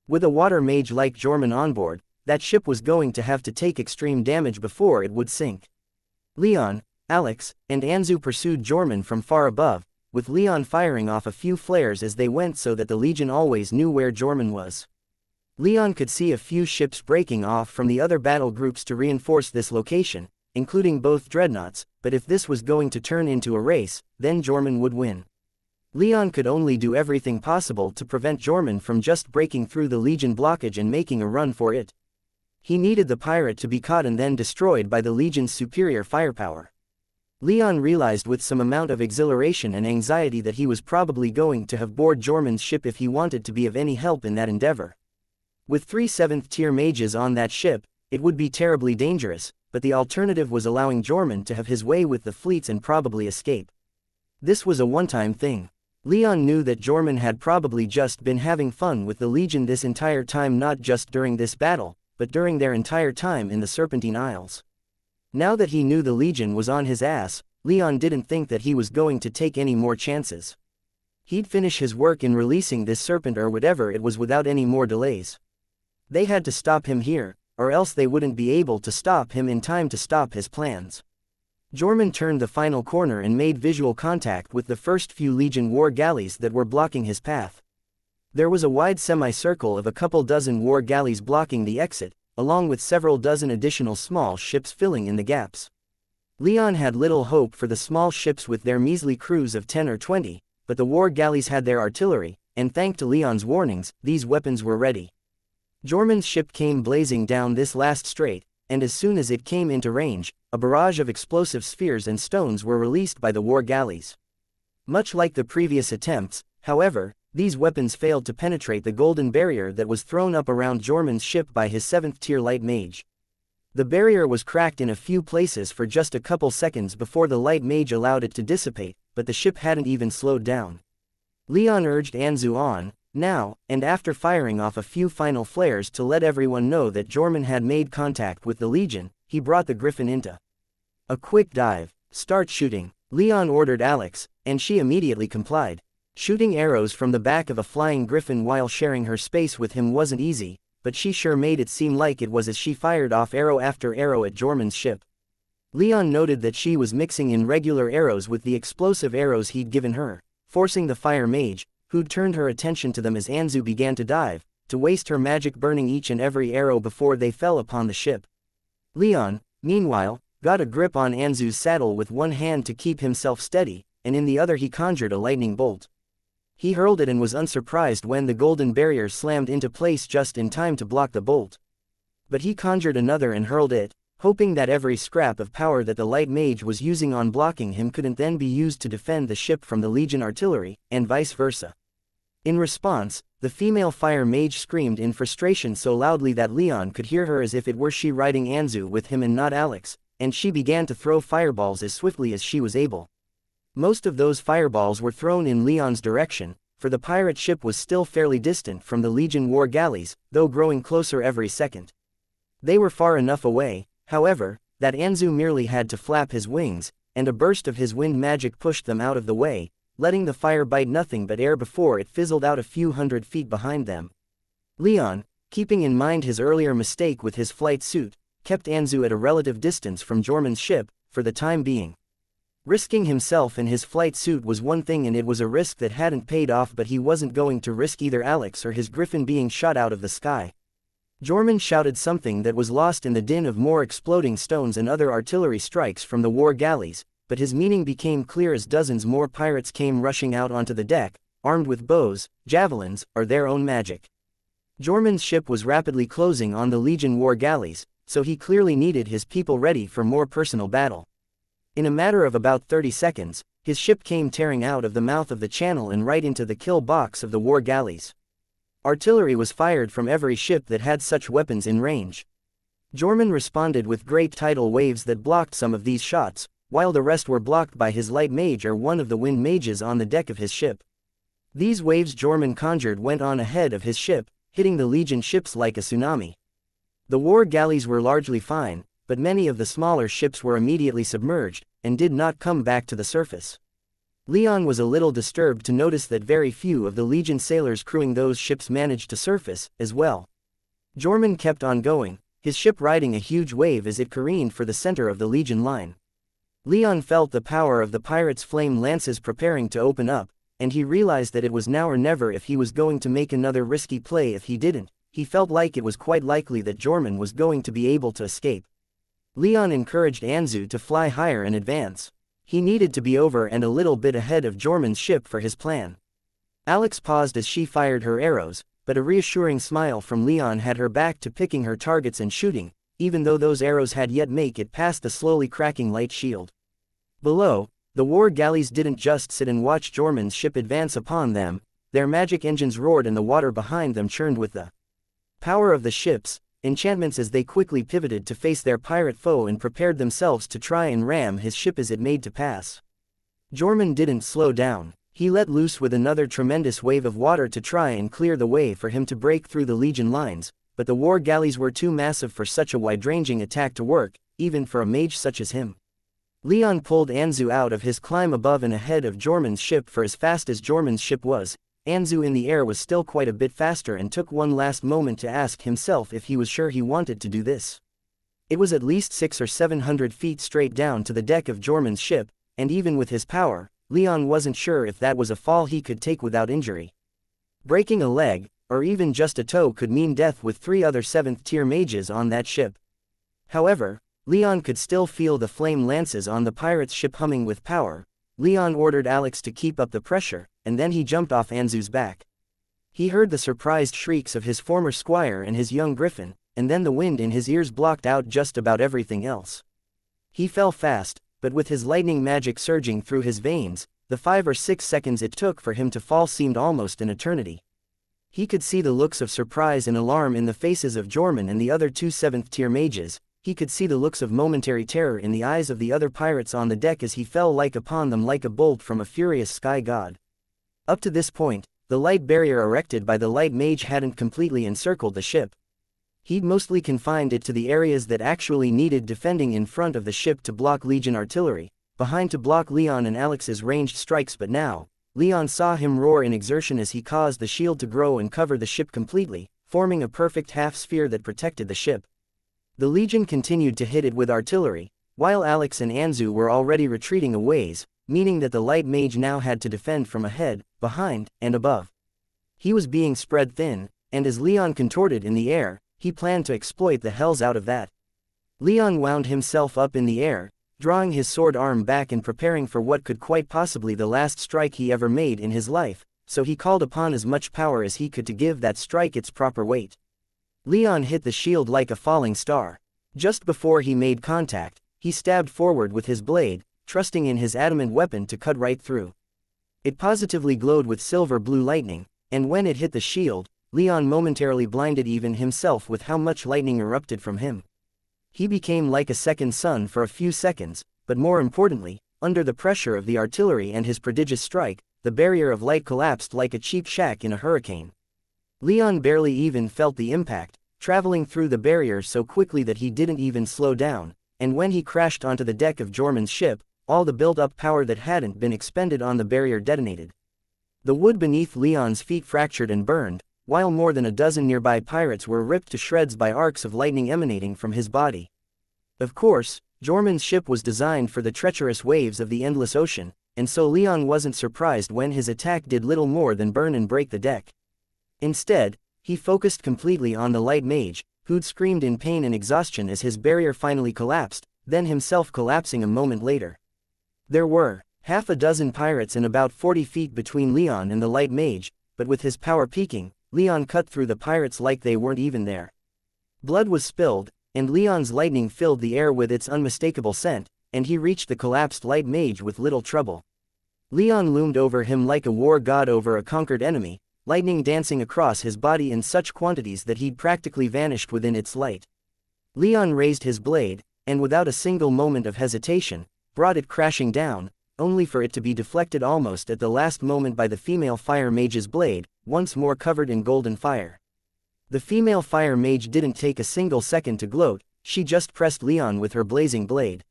With a water mage like Jormun on board, that ship was going to have to take extreme damage before it would sink. Leon, Alex, and Anzu pursued Jormun from far above, with Leon firing off a few flares as they went so that the Legion always knew where Jormun was. Leon could see a few ships breaking off from the other battle groups to reinforce this location, including both dreadnoughts, but if this was going to turn into a race, then Jormun would win. Leon could only do everything possible to prevent Jormun from just breaking through the Legion blockage and making a run for it. He needed the pirate to be caught and then destroyed by the Legion's superior firepower. Leon realized with some amount of exhilaration and anxiety that he was probably going to have board Jormun's ship if he wanted to be of any help in that endeavor. With 3 7th-tier mages on that ship, it would be terribly dangerous, but the alternative was allowing Jormun to have his way with the fleets and probably escape. This was a one-time thing. Leon knew that Jormun had probably just been having fun with the Legion this entire time, not just during this battle, but during their entire time in the Serpentine Isles. Now that he knew the Legion was on his ass, Leon didn't think that he was going to take any more chances. He'd finish his work in releasing this serpent or whatever it was without any more delays. They had to stop him here, or else they wouldn't be able to stop him in time to stop his plans. Jormun turned the final corner and made visual contact with the first few Legion war galleys that were blocking his path. There was a wide semicircle of a couple dozen war galleys blocking the exit, along with several dozen additional small ships filling in the gaps. Leon had little hope for the small ships with their measly crews of 10 or 20, but the war galleys had their artillery, and thanks to Leon's warnings, these weapons were ready. Jormun's ship came blazing down this last strait, and as soon as it came into range, a barrage of explosive spheres and stones were released by the war galleys. Much like the previous attempts, however, these weapons failed to penetrate the golden barrier that was thrown up around Jormun's ship by his 7th-tier light mage. The barrier was cracked in a few places for just a couple seconds before the light mage allowed it to dissipate, but the ship hadn't even slowed down. Leon urged Anzu on, now, and after firing off a few final flares to let everyone know that Jormun had made contact with the Legion, he brought the Griffin into a quick dive. "Start shooting," Leon ordered Alex, and she immediately complied. Shooting arrows from the back of a flying griffin while sharing her space with him wasn't easy, but she sure made it seem like it was as she fired off arrow after arrow at Jormun's ship. Leon noted that she was mixing in regular arrows with the explosive arrows he'd given her, forcing the fire mage, who'd turned her attention to them as Anzu began to dive, to waste her magic burning each and every arrow before they fell upon the ship. Leon, meanwhile, got a grip on Anzu's saddle with one hand to keep himself steady, and in the other he conjured a lightning bolt. He hurled it and was unsurprised when the golden barrier slammed into place just in time to block the bolt. But he conjured another and hurled it, hoping that every scrap of power that the light mage was using on blocking him couldn't then be used to defend the ship from the Legion artillery, and vice versa. In response, the female fire mage screamed in frustration so loudly that Leon could hear her as if it were she riding Anzu with him and not Alex, and she began to throw fireballs as swiftly as she was able. Most of those fireballs were thrown in Leon's direction, for the pirate ship was still fairly distant from the Legion war galleys, though growing closer every second. They were far enough away, however, that Anzu merely had to flap his wings, and a burst of his wind magic pushed them out of the way, letting the fire bite nothing but air before it fizzled out a few hundred feet behind them. Leon, keeping in mind his earlier mistake with his flight suit, kept Anzu at a relative distance from Jormun's ship, for the time being. Risking himself and his flight suit was one thing and it was a risk that hadn't paid off, but he wasn't going to risk either Alex or his griffin being shot out of the sky. Jormun shouted something that was lost in the din of more exploding stones and other artillery strikes from the war galleys, but his meaning became clear as dozens more pirates came rushing out onto the deck, armed with bows, javelins, or their own magic. Jormun's ship was rapidly closing on the Legion war galleys, so he clearly needed his people ready for more personal battle. In a matter of about 30 seconds, his ship came tearing out of the mouth of the channel and right into the kill box of the war galleys. Artillery was fired from every ship that had such weapons in range. Jormun responded with great tidal waves that blocked some of these shots, while the rest were blocked by his light mage or one of the wind mages on the deck of his ship. These waves Jormun conjured went on ahead of his ship, hitting the Legion ships like a tsunami. The war galleys were largely fine, but many of the smaller ships were immediately submerged, and did not come back to the surface. Leon was a little disturbed to notice that very few of the Legion sailors crewing those ships managed to surface, as well. Jormun kept on going, his ship riding a huge wave as it careened for the center of the Legion line. Leon felt the power of the pirates' flame lances preparing to open up, and he realized that it was now or never if he was going to make another risky play. If he didn't, he felt like it was quite likely that Jormun was going to be able to escape. Leon encouraged Anzu to fly higher and advance. He needed to be over and a little bit ahead of Jormun's ship for his plan. Alex paused as she fired her arrows, but a reassuring smile from Leon had her back to picking her targets and shooting, even though those arrows had yet make it past the slowly cracking light shield. Below, the war galleys didn't just sit and watch Jormun's ship advance upon them, their magic engines roared and the water behind them churned with the power of the ship's enchantments as they quickly pivoted to face their pirate foe and prepared themselves to try and ram his ship as it made to pass. Jormun didn't slow down. He let loose with another tremendous wave of water to try and clear the way for him to break through the Legion lines, but the war galleys were too massive for such a wide-ranging attack to work, even for a mage such as him. Leon pulled Anzu out of his climb above and ahead of Jormun's ship, for as fast as Jormun's ship was, Anzu in the air was still quite a bit faster, and took one last moment to ask himself if he was sure he wanted to do this. It was at least 600 or 700 feet straight down to the deck of Jormun's ship, and even with his power, Leon wasn't sure if that was a fall he could take without injury. Breaking a leg, or even just a toe, could mean death with 3 other 7th-tier mages on that ship. However, Leon could still feel the flame lances on the pirate's ship humming with power. Leon ordered Alex to keep up the pressure, and then he jumped off Anzu's back. He heard the surprised shrieks of his former squire and his young griffin, and then the wind in his ears blocked out just about everything else. He fell fast, but with his lightning magic surging through his veins, the 5 or 6 seconds it took for him to fall seemed almost an eternity. He could see the looks of surprise and alarm in the faces of Jorman and the other 2 7th-tier mages. He could see the looks of momentary terror in the eyes of the other pirates on the deck as he fell upon them like a bolt from a furious sky god. Up to this point, the light barrier erected by the light mage hadn't completely encircled the ship. He'd mostly confined it to the areas that actually needed defending, in front of the ship to block Legion artillery, behind to block Leon and Alex's ranged strikes. But now, Leon saw him roar in exertion as he caused the shield to grow and cover the ship completely, forming a perfect half-sphere that protected the ship. The Legion continued to hit it with artillery, while Alex and Anzu were already retreating a ways, meaning that the light mage now had to defend from ahead, behind, and above. He was being spread thin, and as Leon contorted in the air, he planned to exploit the hells out of that. Leon wound himself up in the air, drawing his sword arm back and preparing for what could quite possibly the last strike he ever made in his life, so he called upon as much power as he could to give that strike its proper weight. Leon hit the shield like a falling star. Just before he made contact, he stabbed forward with his blade, trusting in his adamant weapon to cut right through. It positively glowed with silver-blue lightning, and when it hit the shield, Leon momentarily blinded even himself with how much lightning erupted from him. He became like a second sun for a few seconds, but more importantly, under the pressure of the artillery and his prodigious strike, the barrier of light collapsed like a cheap shack in a hurricane. Leon barely even felt the impact, traveling through the barrier so quickly that he didn't even slow down, and when he crashed onto the deck of Jorman's ship, all the built-up power that hadn't been expended on the barrier detonated. The wood beneath Leon's feet fractured and burned, while more than a dozen nearby pirates were ripped to shreds by arcs of lightning emanating from his body. Of course, Jorman's ship was designed for the treacherous waves of the endless ocean, and so Leon wasn't surprised when his attack did little more than burn and break the deck. Instead, he focused completely on the light mage, who'd screamed in pain and exhaustion as his barrier finally collapsed, then himself collapsing a moment later. There were half a dozen pirates and about 40 feet between Leon and the light mage, but with his power peaking, Leon cut through the pirates like they weren't even there. Blood was spilled, and Leon's lightning filled the air with its unmistakable scent, and he reached the collapsed light mage with little trouble. Leon loomed over him like a war god over a conquered enemy, lightning dancing across his body in such quantities that he'd practically vanished within its light. Leon raised his blade, and without a single moment of hesitation, brought it crashing down, only for it to be deflected almost at the last moment by the female fire mage's blade, once more covered in golden fire. The female fire mage didn't take a single second to gloat, she just pressed Leon with her blazing blade.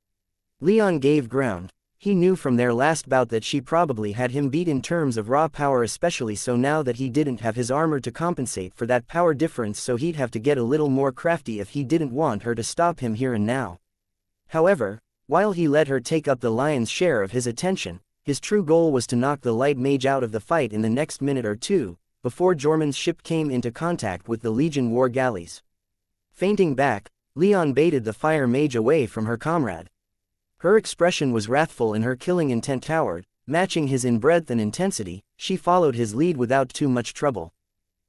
Leon gave ground. He knew from their last bout that she probably had him beat in terms of raw power, especially so now that he didn't have his armor to compensate for that power difference, so he'd have to get a little more crafty if he didn't want her to stop him here and now. However, while he let her take up the lion's share of his attention, his true goal was to knock the light mage out of the fight in the next minute or two, before Jorman's ship came into contact with the Legion war galleys. Fainting back, Leon baited the fire mage away from her comrade. Her expression was wrathful and her killing intent towered, matching his in breadth and intensity. She followed his lead without too much trouble.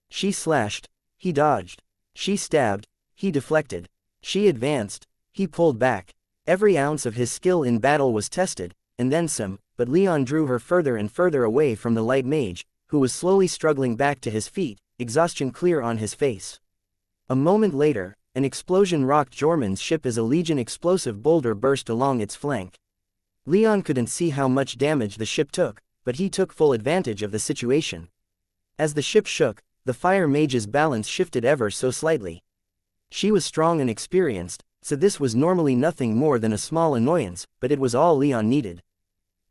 She slashed, he dodged. She stabbed, he deflected. She advanced, he pulled back. Every ounce of his skill in battle was tested, and then some, but Leon drew her further and further away from the light mage, who was slowly struggling back to his feet, exhaustion clear on his face. A moment later, an explosion rocked Jorman's ship as a Legion explosive boulder burst along its flank. Leon couldn't see how much damage the ship took, but he took full advantage of the situation. As the ship shook, the fire mage's balance shifted ever so slightly. She was strong and experienced, so this was normally nothing more than a small annoyance, but it was all Leon needed.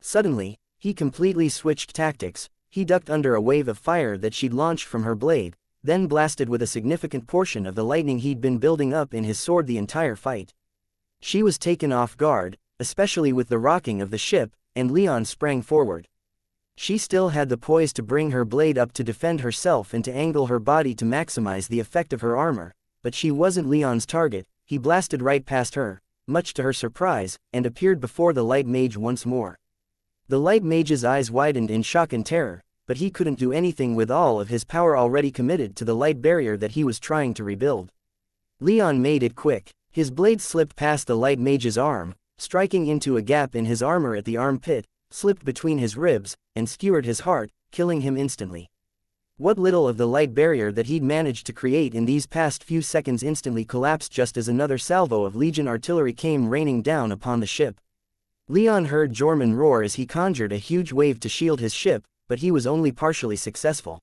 Suddenly, he completely switched tactics. He ducked under a wave of fire that she'd launched from her blade, then blasted with a significant portion of the lightning he'd been building up in his sword the entire fight. She was taken off guard, especially with the rocking of the ship, and Leon sprang forward. She still had the poise to bring her blade up to defend herself and to angle her body to maximize the effect of her armor, but she wasn't Leon's target. He blasted right past her, much to her surprise, and appeared before the light mage once more. The light mage's eyes widened in shock and terror, but he couldn't do anything with all of his power already committed to the light barrier that he was trying to rebuild. Leon made it quick. His blade slipped past the light mage's arm, striking into a gap in his armor at the armpit, slipped between his ribs, and skewered his heart, killing him instantly. What little of the light barrier that he'd managed to create in these past few seconds instantly collapsed just as another salvo of Legion artillery came raining down upon the ship. Leon heard Jorman roar as he conjured a huge wave to shield his ship, but he was only partially successful.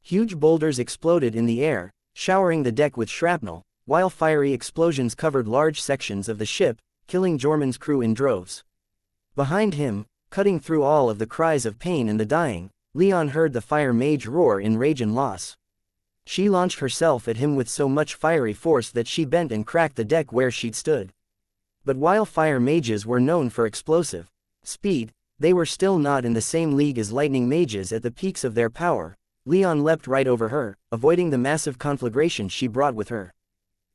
Huge boulders exploded in the air, showering the deck with shrapnel, while fiery explosions covered large sections of the ship, killing Jorman's crew in droves. Behind him, cutting through all of the cries of pain and the dying, Leon heard the fire mage roar in rage and loss. She launched herself at him with so much fiery force that she bent and cracked the deck where she'd stood. But while fire mages were known for explosive speed, they were still not in the same league as lightning mages at the peaks of their power. Leon leapt right over her, avoiding the massive conflagration she brought with her.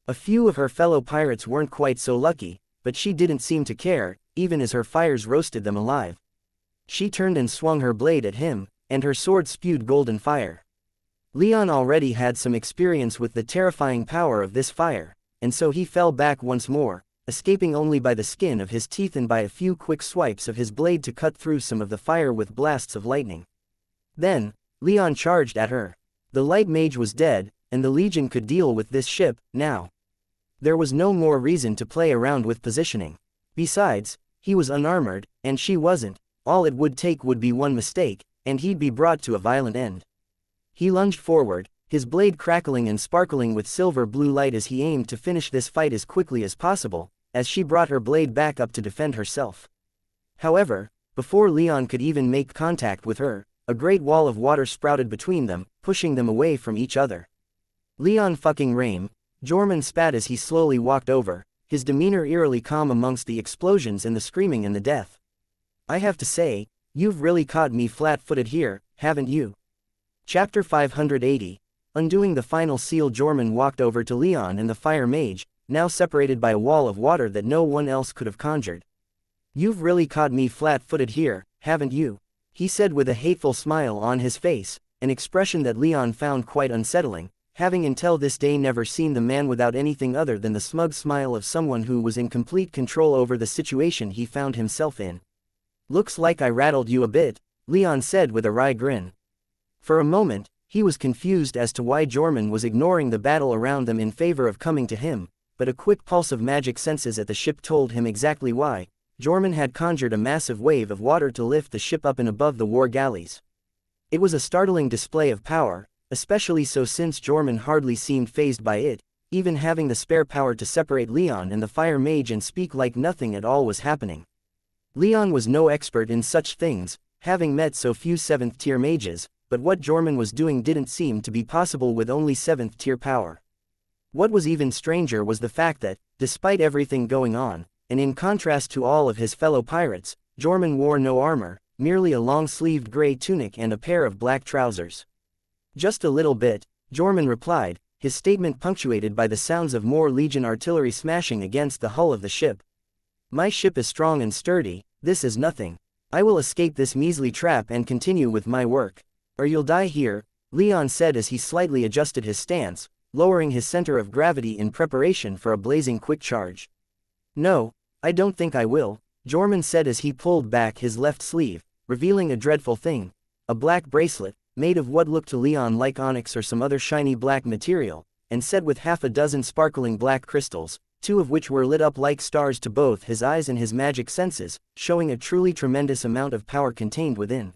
A few of her fellow pirates weren't quite so lucky, but she didn't seem to care, even as her fires roasted them alive. She turned and swung her blade at him, and her sword spewed golden fire. Leon already had some experience with the terrifying power of this fire, and so he fell back once more, escaping only by the skin of his teeth and by a few quick swipes of his blade to cut through some of the fire with blasts of lightning. Then, Leon charged at her. The light mage was dead, and the Legion could deal with this ship, now. There was no more reason to play around with positioning. Besides, he was unarmored, and she wasn't. All it would take would be one mistake, and he'd be brought to a violent end. He lunged forward, his blade crackling and sparkling with silver blue light as he aimed to finish this fight as quickly as possible, as she brought her blade back up to defend herself. However, before Leon could even make contact with her, a great wall of water sprouted between them, pushing them away from each other. Leon fucking Rame, Jorman spat as he slowly walked over, his demeanor eerily calm amongst the explosions and the screaming and the death. I have to say, you've really caught me flat-footed here, haven't you? Chapter 580. Undoing the final seal. Jorman walked over to Leon and the fire mage, now separated by a wall of water that no one else could have conjured. You've really caught me flat-footed here, haven't you? He said with a hateful smile on his face, an expression that Leon found quite unsettling, having until this day never seen the man without anything other than the smug smile of someone who was in complete control over the situation he found himself in. Looks like I rattled you a bit, Leon said with a wry grin. For a moment, he was confused as to why Jorman was ignoring the battle around them in favor of coming to him, but a quick pulse of magic senses at the ship told him exactly why. Jorman had conjured a massive wave of water to lift the ship up and above the war galleys. It was a startling display of power, especially so since Jorman hardly seemed fazed by it, even having the spare power to separate Leon and the fire mage and speak like nothing at all was happening. Leon was no expert in such things, having met so few 7th-tier mages, but what Jorman was doing didn't seem to be possible with only 7th-tier power. What was even stranger was the fact that, despite everything going on, and in contrast to all of his fellow pirates, Jorman wore no armor, merely a long-sleeved gray tunic and a pair of black trousers. Just a little bit, Jorman replied, his statement punctuated by the sounds of more Legion artillery smashing against the hull of the ship. My ship is strong and sturdy, this is nothing. I will escape this measly trap and continue with my work. Or you'll die here, Leon said as he slightly adjusted his stance, lowering his center of gravity in preparation for a blazing quick charge. No, I don't think I will, Jorman said as he pulled back his left sleeve, revealing a dreadful thing, a black bracelet, made of what looked to Leon like onyx or some other shiny black material, and set with half a dozen sparkling black crystals, 2 of which were lit up like stars to both his eyes and his magic senses, showing a truly tremendous amount of power contained within.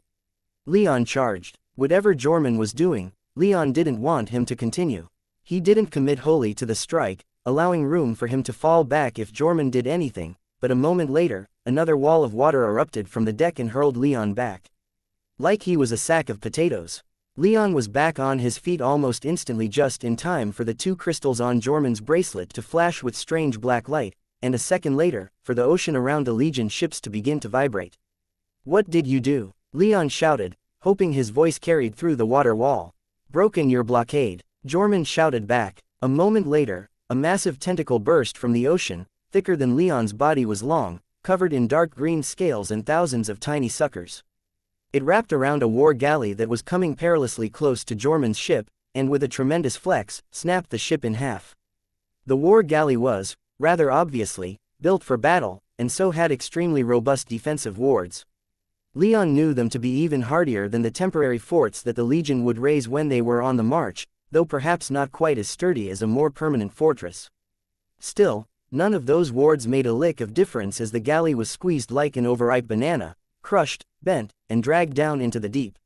Leon charged. Whatever Jorman was doing, Leon didn't want him to continue. He didn't commit wholly to the strike, allowing room for him to fall back if Jorman did anything, but a moment later, another wall of water erupted from the deck and hurled Leon back. Like he was a sack of potatoes. Leon was back on his feet almost instantly, just in time for the 2 crystals on Jorman's bracelet to flash with strange black light, and a second later, for the ocean around the Legion ships to begin to vibrate. What did you do? Leon shouted, hoping his voice carried through the water wall. Broken your blockade, Jorman shouted back. A moment later, a massive tentacle burst from the ocean, thicker than Leon's body was long, covered in dark green scales and thousands of tiny suckers. It wrapped around a war galley that was coming perilously close to Jorman's ship, and with a tremendous flex, snapped the ship in half. The war galley was, rather obviously, built for battle, and so had extremely robust defensive wards. Leon knew them to be even hardier than the temporary forts that the Legion would raise when they were on the march, though perhaps not quite as sturdy as a more permanent fortress. Still, none of those wards made a lick of difference as the galley was squeezed like an overripe banana, crushed, bent, and dragged down into the deep.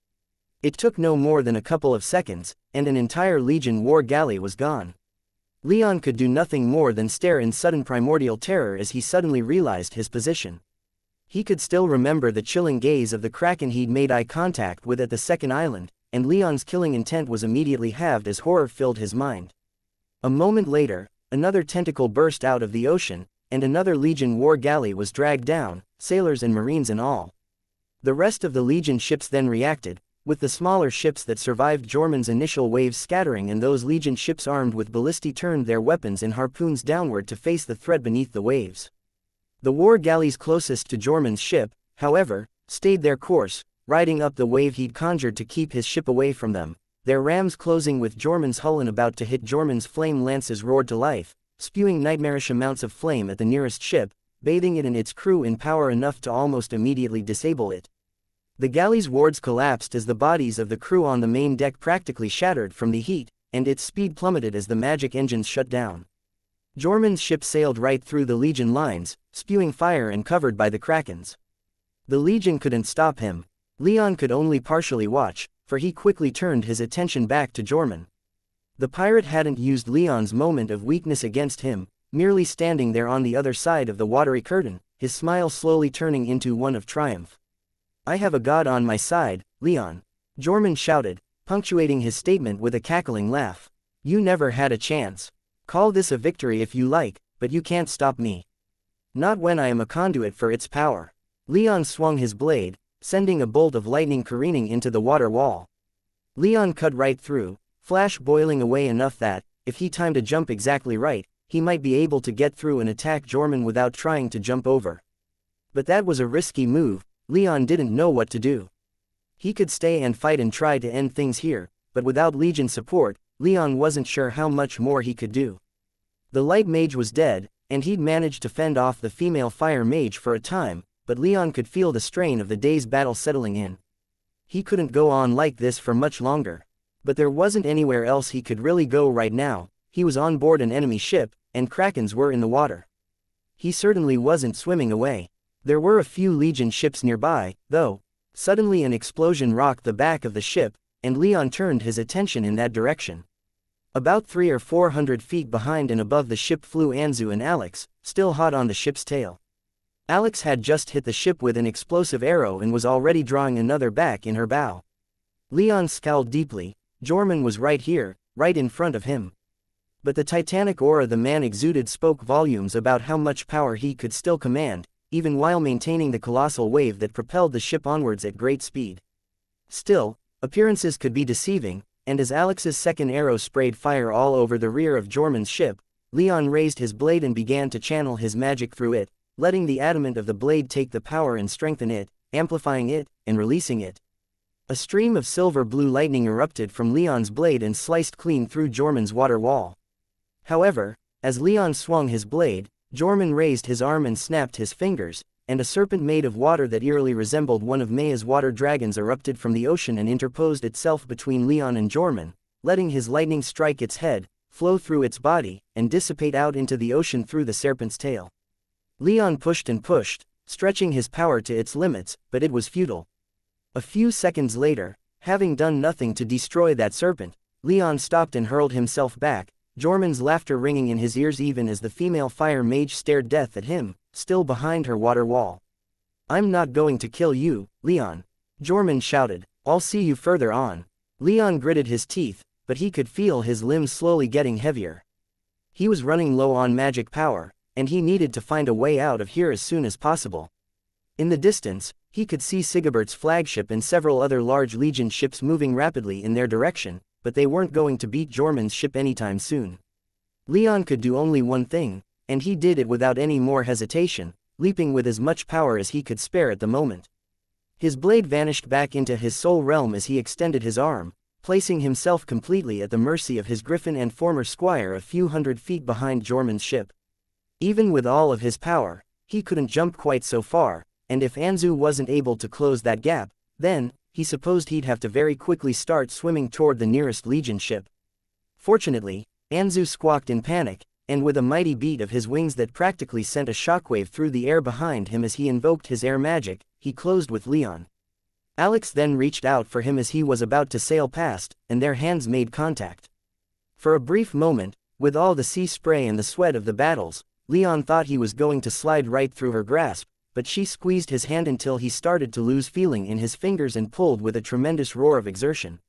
It took no more than a couple of seconds, and an entire Legion war galley was gone. Leon could do nothing more than stare in sudden primordial terror as he suddenly realized his position. He could still remember the chilling gaze of the kraken he'd made eye contact with at the second island, and Leon's killing intent was immediately halved as horror filled his mind. A moment later, another tentacle burst out of the ocean, and another Legion war galley was dragged down, sailors and marines and all. The rest of the Legion ships then reacted, with the smaller ships that survived Jormun's initial waves scattering and those Legion ships armed with ballistae turned their weapons and harpoons downward to face the threat beneath the waves. The war galleys closest to Jormun's ship, however, stayed their course, riding up the wave he'd conjured to keep his ship away from them, their rams closing with Jormun's hull and about to hit Jormun's flame lances roared to life, spewing nightmarish amounts of flame at the nearest ship, bathing it and its crew in power enough to almost immediately disable it. The galley's wards collapsed as the bodies of the crew on the main deck practically shattered from the heat, and its speed plummeted as the magic engines shut down. Jormun's ship sailed right through the Legion lines, spewing fire and covered by the krakens. The Legion couldn't stop him. Leon could only partially watch, for he quickly turned his attention back to Jormun. The pirate hadn't used Leon's moment of weakness against him, merely standing there on the other side of the watery curtain, his smile slowly turning into one of triumph. "I have a god on my side, Leon," Jormun shouted, punctuating his statement with a cackling laugh. "You never had a chance. Call this a victory if you like, but you can't stop me. Not when I am a conduit for its power." Leon swung his blade, sending a bolt of lightning careening into the water wall. Leon cut right through, flash boiling away enough that, if he timed a jump exactly right, he might be able to get through and attack Jormun without trying to jump over. But that was a risky move. Leon didn't know what to do. He could stay and fight and try to end things here, but without Legion support, Leon wasn't sure how much more he could do. The light mage was dead, and he'd managed to fend off the female fire mage for a time, but Leon could feel the strain of the day's battle settling in. He couldn't go on like this for much longer. But there wasn't anywhere else he could really go right now. He was on board an enemy ship, and krakens were in the water. He certainly wasn't swimming away. There were a few Legion ships nearby, though. Suddenly an explosion rocked the back of the ship, and Leon turned his attention in that direction. About 300 or 400 feet behind and above the ship flew Anzu and Alex, still hot on the ship's tail. Alex had just hit the ship with an explosive arrow and was already drawing another back in her bow. Leon scowled deeply. Jormun was right here, right in front of him. But the titanic aura the man exuded spoke volumes about how much power he could still command, even while maintaining the colossal wave that propelled the ship onwards at great speed. Still, appearances could be deceiving, and as Alex's second arrow sprayed fire all over the rear of Jormun's ship, Leon raised his blade and began to channel his magic through it, letting the adamant of the blade take the power and strengthen it, amplifying it, and releasing it. A stream of silver-blue lightning erupted from Leon's blade and sliced clean through Jormun's water wall. However, as Leon swung his blade, Jormun raised his arm and snapped his fingers, and a serpent made of water that eerily resembled one of Maya's water dragons erupted from the ocean and interposed itself between Leon and Jormun, letting his lightning strike its head, flow through its body, and dissipate out into the ocean through the serpent's tail. Leon pushed and pushed, stretching his power to its limits, but it was futile. A few seconds later, having done nothing to destroy that serpent, Leon stopped and hurled himself back, Jormun's laughter ringing in his ears even as the female fire mage stared death at him, still behind her water wall. "I'm not going to kill you, Leon," Jormun shouted. "I'll see you further on." Leon gritted his teeth, but he could feel his limbs slowly getting heavier. He was running low on magic power, and he needed to find a way out of here as soon as possible. In the distance, he could see Sigebert's flagship and several other large Legion ships moving rapidly in their direction, but they weren't going to beat Jormun's ship anytime soon. Leon could do only one thing, and he did it without any more hesitation, leaping with as much power as he could spare at the moment. His blade vanished back into his soul realm as he extended his arm, placing himself completely at the mercy of his griffin and former squire a few hundred feet behind Jormun's ship. Even with all of his power, he couldn't jump quite so far, and if Anzu wasn't able to close that gap, then, he supposed he'd have to very quickly start swimming toward the nearest Legion ship. Fortunately, Anzu squawked in panic, and with a mighty beat of his wings that practically sent a shockwave through the air behind him as he invoked his air magic, he closed with Leon. Alex then reached out for him as he was about to sail past, and their hands made contact. For a brief moment, with all the sea spray and the sweat of the battles, Leon thought he was going to slide right through her grasp, but she squeezed his hand until he started to lose feeling in his fingers and pulled with a tremendous roar of exertion.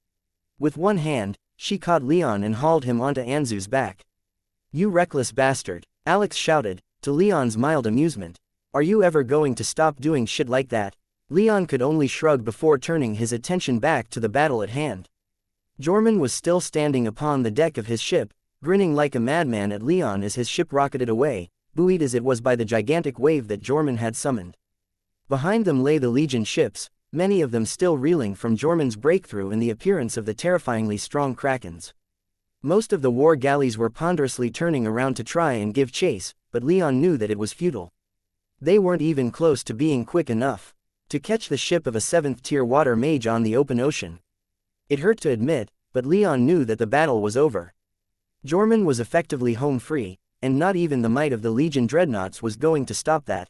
With one hand, she caught Leon and hauled him onto Anzu's back. "You reckless bastard," Alex shouted, to Leon's mild amusement. "Are you ever going to stop doing shit like that?" Leon could only shrug before turning his attention back to the battle at hand. Jorman was still standing upon the deck of his ship, grinning like a madman at Leon as his ship rocketed away, buoyed as it was by the gigantic wave that Jorman had summoned. Behind them lay the Legion ships, many of them still reeling from Jorman's breakthrough and the appearance of the terrifyingly strong krakens. Most of the war galleys were ponderously turning around to try and give chase, but Leon knew that it was futile. They weren't even close to being quick enough to catch the ship of a 7th-tier water mage on the open ocean. It hurt to admit, but Leon knew that the battle was over. Jorman was effectively home free, and not even the might of the Legion dreadnoughts was going to stop that.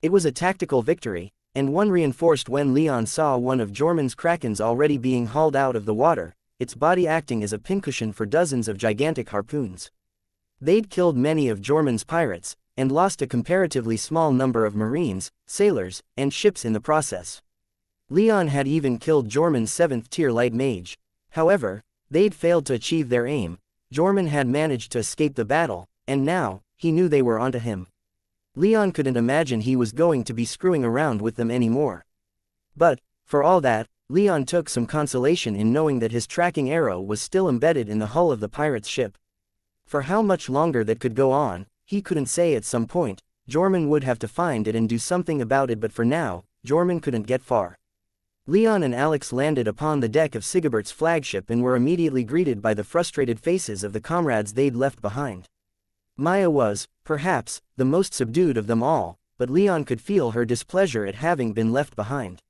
It was a tactical victory, and one reinforced when Leon saw one of Jorman's krakens already being hauled out of the water, its body acting as a pincushion for dozens of gigantic harpoons. They'd killed many of Jorman's pirates, and lost a comparatively small number of marines, sailors, and ships in the process. Leon had even killed Jorman's 7th-tier light mage. However, they'd failed to achieve their aim. Jorman had managed to escape the battle, and now, he knew they were onto him. Leon couldn't imagine he was going to be screwing around with them anymore. But, for all that, Leon took some consolation in knowing that his tracking arrow was still embedded in the hull of the pirate's ship. For how much longer that could go on, he couldn't say. At some point, Jorman would have to find it and do something about it, but for now, Jorman couldn't get far. Leon and Alex landed upon the deck of Sigebert's flagship and were immediately greeted by the frustrated faces of the comrades they'd left behind. Maya was, perhaps, the most subdued of them all, but Leon could feel her displeasure at having been left behind.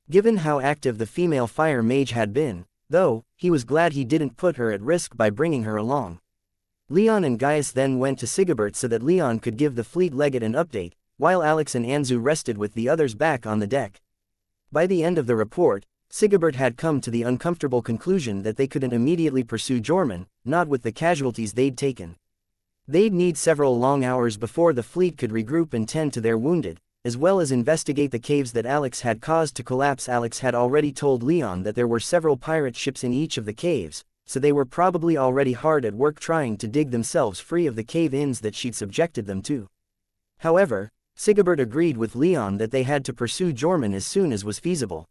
Given how active the female fire mage had been, though, he was glad he didn't put her at risk by bringing her along. Leon and Gaius then went to Sigebert so that Leon could give the fleet legate an update, while Alex and Anzu rested with the others back on the deck. By the end of the report, Sigebert had come to the uncomfortable conclusion that they couldn't immediately pursue Jorman, not with the casualties they'd taken. They'd need several long hours before the fleet could regroup and tend to their wounded, as well as investigate the caves that Alex had caused to collapse. Alex had already told Leon that there were several pirate ships in each of the caves, so they were probably already hard at work trying to dig themselves free of the cave-ins that she'd subjected them to. However, Sigebert agreed with Leon that they had to pursue Jorman as soon as was feasible.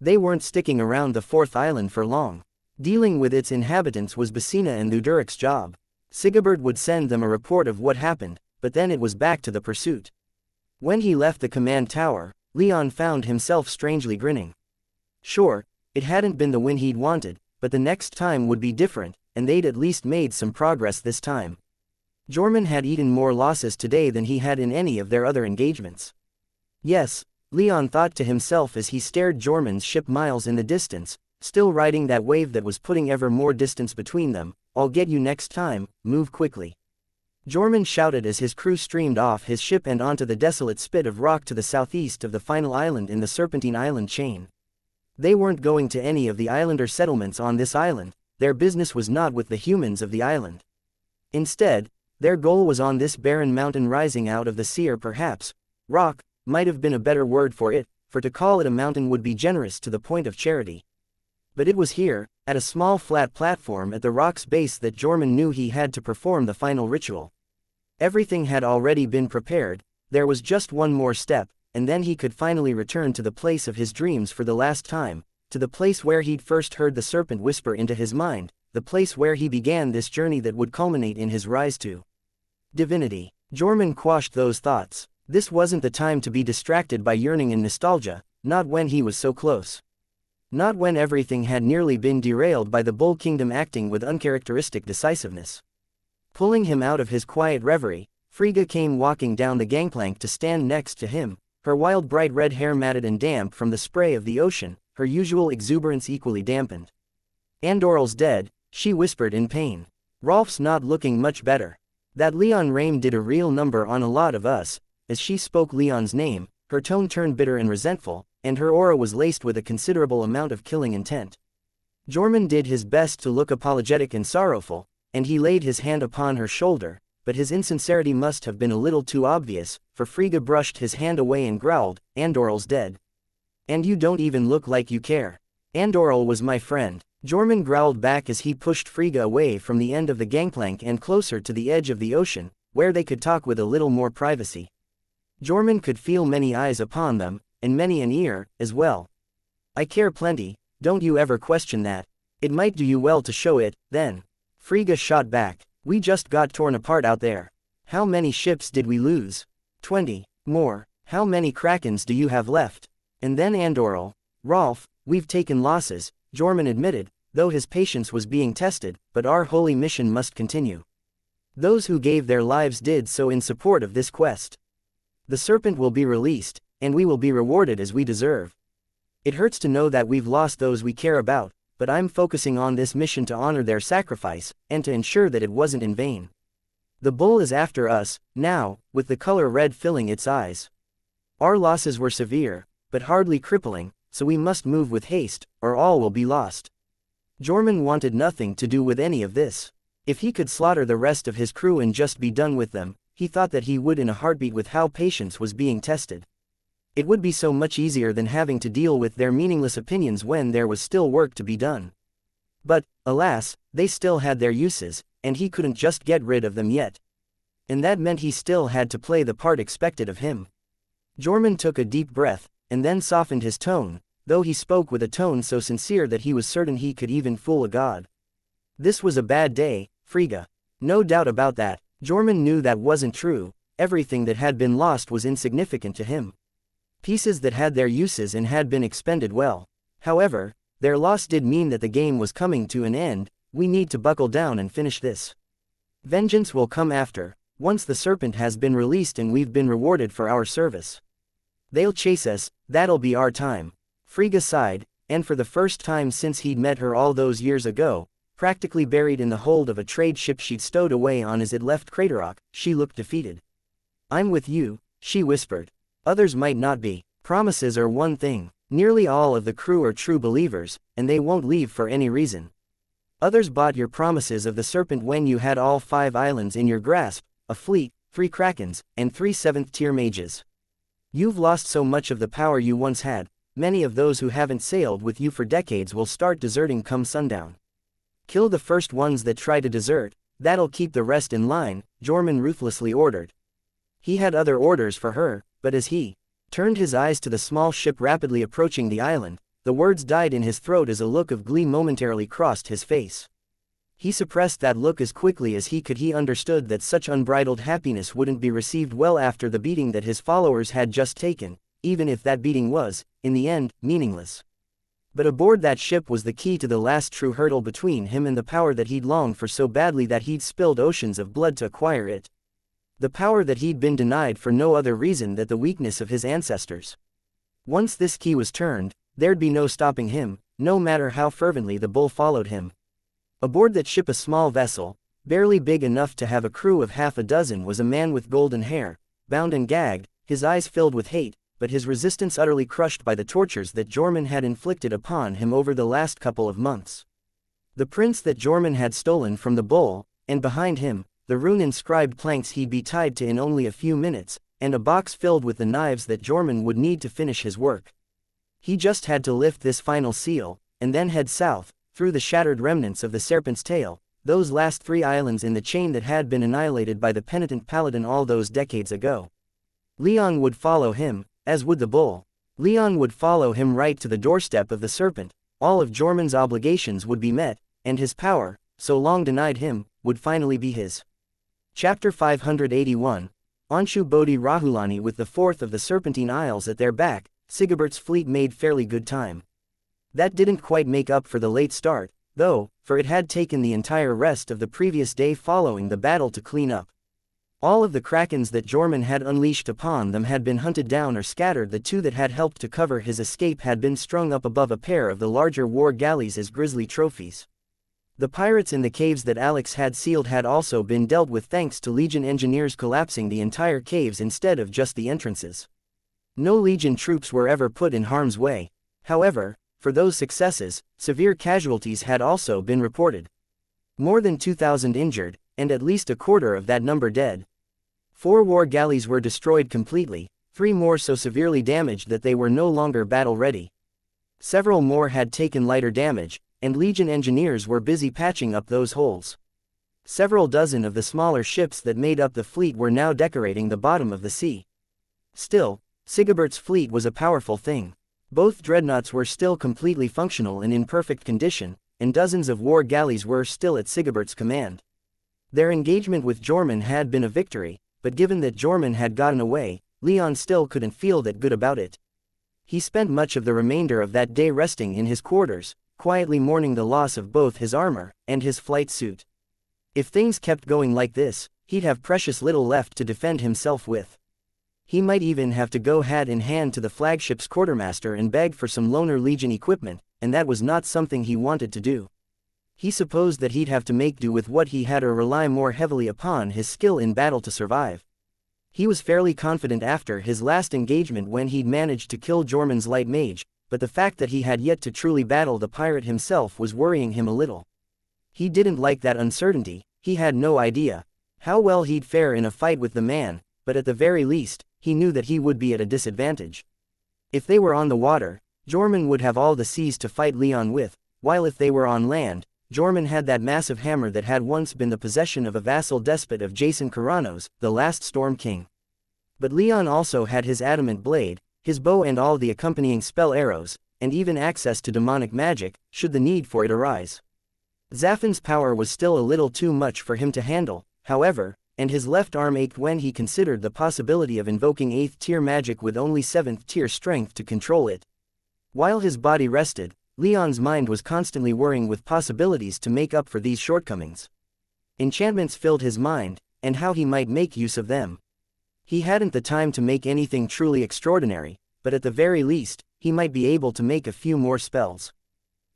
They weren't sticking around the 4th island for long. Dealing with its inhabitants was Basina and Luduric's job. Sigebert would send them a report of what happened, but then it was back to the pursuit. When he left the command tower, Leon found himself strangely grinning. Sure, it hadn't been the win he'd wanted, but the next time would be different, and they'd at least made some progress this time. Jorman had eaten more losses today than he had in any of their other engagements. Yes, Leon thought to himself as he stared Jorman's ship miles in the distance, still riding that wave that was putting ever more distance between them. "I'll get you next time, move quickly." Jorman shouted as his crew streamed off his ship and onto the desolate spit of rock to the southeast of the final island in the Serpentine Island chain. They weren't going to any of the islander settlements on this island. Their business was not with the humans of the island. Instead, their goal was on this barren mountain rising out of the sea, or perhaps, rock might have been a better word for it, for to call it a mountain would be generous to the point of charity. But it was here, at a small flat platform at the rock's base, that Jorman knew he had to perform the final ritual. Everything had already been prepared, there was just one more step, and then he could finally return to the place of his dreams for the last time, to the place where he'd first heard the serpent whisper into his mind, the place where he began this journey that would culminate in his rise to divinity. Jorman quashed those thoughts. This wasn't the time to be distracted by yearning and nostalgia, not when he was so close. Not when everything had nearly been derailed by the Bull Kingdom acting with uncharacteristic decisiveness. Pulling him out of his quiet reverie, Frigga came walking down the gangplank to stand next to him, her wild bright red hair matted and damp from the spray of the ocean, her usual exuberance equally dampened. "Andoral's dead," she whispered in pain. "Rolf's not looking much better. That Leon Rame did a real number on a lot of us." As she spoke Leon's name, her tone turned bitter and resentful, and her aura was laced with a considerable amount of killing intent. Jorman did his best to look apologetic and sorrowful, and he laid his hand upon her shoulder, but his insincerity must have been a little too obvious, for Frigga brushed his hand away and growled, "Andoral's dead. And you don't even look like you care. Andoral was my friend." Jorman growled back as he pushed Frigga away from the end of the gangplank and closer to the edge of the ocean, where they could talk with a little more privacy. Jorman could feel many eyes upon them, and many an ear, as well. "I care plenty, don't you ever question that. It might do you well to show it, then." Frigga shot back. "We just got torn apart out there. How many ships did we lose?" 20. "More. How many Krakens do you have left?" "And then Andoral." "Rolf, we've taken losses," Jorman admitted, though his patience was being tested, "but our holy mission must continue. Those who gave their lives did so in support of this quest. The serpent will be released, and we will be rewarded as we deserve. It hurts to know that we've lost those we care about, but I'm focusing on this mission to honor their sacrifice, and to ensure that it wasn't in vain. The bull is after us, now, with the color red filling its eyes. Our losses were severe, but hardly crippling, so we must move with haste, or all will be lost." Jorman wanted nothing to do with any of this. If he could slaughter the rest of his crew and just be done with them, he thought that he would in a heartbeat with how patience was being tested. It would be so much easier than having to deal with their meaningless opinions when there was still work to be done. But, alas, they still had their uses, and he couldn't just get rid of them yet. And that meant he still had to play the part expected of him. Jorman took a deep breath, and then softened his tone, though he spoke with a tone so sincere that he was certain he could even fool a god. "This was a bad day, Frigga. No doubt about that." Jorman knew that wasn't true. Everything that had been lost was insignificant to him. Pieces that had their uses and had been expended well. However, their loss did mean that the game was coming to an end. "We need to buckle down and finish this. Vengeance will come after, once the serpent has been released and we've been rewarded for our service. They'll chase us, that'll be our time." Frigga sighed, and for the first time since he'd met her all those years ago, practically buried in the hold of a trade ship she'd stowed away on as it left Craterrock, she looked defeated. "I'm with you," she whispered. "Others might not be. Promises are one thing. Nearly all of the crew are true believers, and they won't leave for any reason. Others bought your promises of the serpent when you had all 5 islands in your grasp, a fleet, 3 Krakens, and 3 7th-tier mages. You've lost so much of the power you once had. Many of those who haven't sailed with you for decades will start deserting come sundown. Kill the first ones that try to desert, that'll keep the rest in line," Jorman ruthlessly ordered. He had other orders for her, but as he turned his eyes to the small ship rapidly approaching the island, the words died in his throat as a look of glee momentarily crossed his face. He suppressed that look as quickly as he could. He understood that such unbridled happiness wouldn't be received well after the beating that his followers had just taken, even if that beating was, in the end, meaningless. But aboard that ship was the key to the last true hurdle between him and the power that he'd longed for so badly that he'd spilled oceans of blood to acquire it. The power that he'd been denied for no other reason than the weakness of his ancestors. Once this key was turned, there'd be no stopping him, no matter how fervently the bull followed him. Aboard that ship, a small vessel, barely big enough to have a crew of half a dozen, was a man with golden hair, bound and gagged, his eyes filled with hate, but his resistance utterly crushed by the tortures that Jorman had inflicted upon him over the last couple of months. The prince that Jorman had stolen from the bull, and behind him, the rune-inscribed planks he'd be tied to in only a few minutes, and a box filled with the knives that Jorman would need to finish his work. He just had to lift this final seal, and then head south, through the shattered remnants of the Serpent's Tail, those last 3 islands in the chain that had been annihilated by the penitent paladin all those decades ago. Leon would follow him, as would the bull. Leon would follow him right to the doorstep of the serpent. All of Jorman's obligations would be met, and his power, so long denied him, would finally be his. Chapter 581. Anshu Bodhi Rahulani. With the 4th of the Serpentine Isles at their back, Sigebert's fleet made fairly good time. That didn't quite make up for the late start, though, for it had taken the entire rest of the previous day following the battle to clean up. All of the krakens that Jorman had unleashed upon them had been hunted down or scattered. The two that had helped to cover his escape had been strung up above a pair of the larger war galleys as grisly trophies. The pirates in the caves that Alex had sealed had also been dealt with thanks to Legion engineers collapsing the entire caves instead of just the entrances. No Legion troops were ever put in harm's way. However, for those successes, severe casualties had also been reported. More than 2,000 injured, and at least a quarter of that number dead. 4 war galleys were destroyed completely, 3 more so severely damaged that they were no longer battle-ready. Several more had taken lighter damage, and Legion engineers were busy patching up those holes. Several dozen of the smaller ships that made up the fleet were now decorating the bottom of the sea. Still, Sigebert's fleet was a powerful thing. Both dreadnoughts were still completely functional and in perfect condition, and dozens of war galleys were still at Sigebert's command. Their engagement with Jorman had been a victory, but given that Jorman had gotten away, Leon still couldn't feel that good about it. He spent much of the remainder of that day resting in his quarters, quietly mourning the loss of both his armor and his flight suit. If things kept going like this, he'd have precious little left to defend himself with. He might even have to go hand in hand to the flagship's quartermaster and beg for some loaner Legion equipment, and that was not something he wanted to do. He supposed that he'd have to make do with what he had or rely more heavily upon his skill in battle to survive. He was fairly confident after his last engagement when he'd managed to kill Jorman's light mage, but the fact that he had yet to truly battle the pirate himself was worrying him a little. He didn't like that uncertainty. He had no idea how well he'd fare in a fight with the man, but at the very least, he knew that he would be at a disadvantage. If they were on the water, Jorman would have all the seas to fight Leon with, while if they were on land, Jorman had that massive hammer that had once been the possession of a vassal despot of Jason Karanos, the last Storm King. But Leon also had his adamant blade, his bow and all the accompanying spell arrows, and even access to demonic magic, should the need for it arise. Zaffin's power was still a little too much for him to handle, however, and his left arm ached when he considered the possibility of invoking 8th tier magic with only 7th tier strength to control it. While his body rested, Leon's mind was constantly worrying with possibilities to make up for these shortcomings. Enchantments filled his mind, and how he might make use of them. He hadn't the time to make anything truly extraordinary, but at the very least, he might be able to make a few more spells.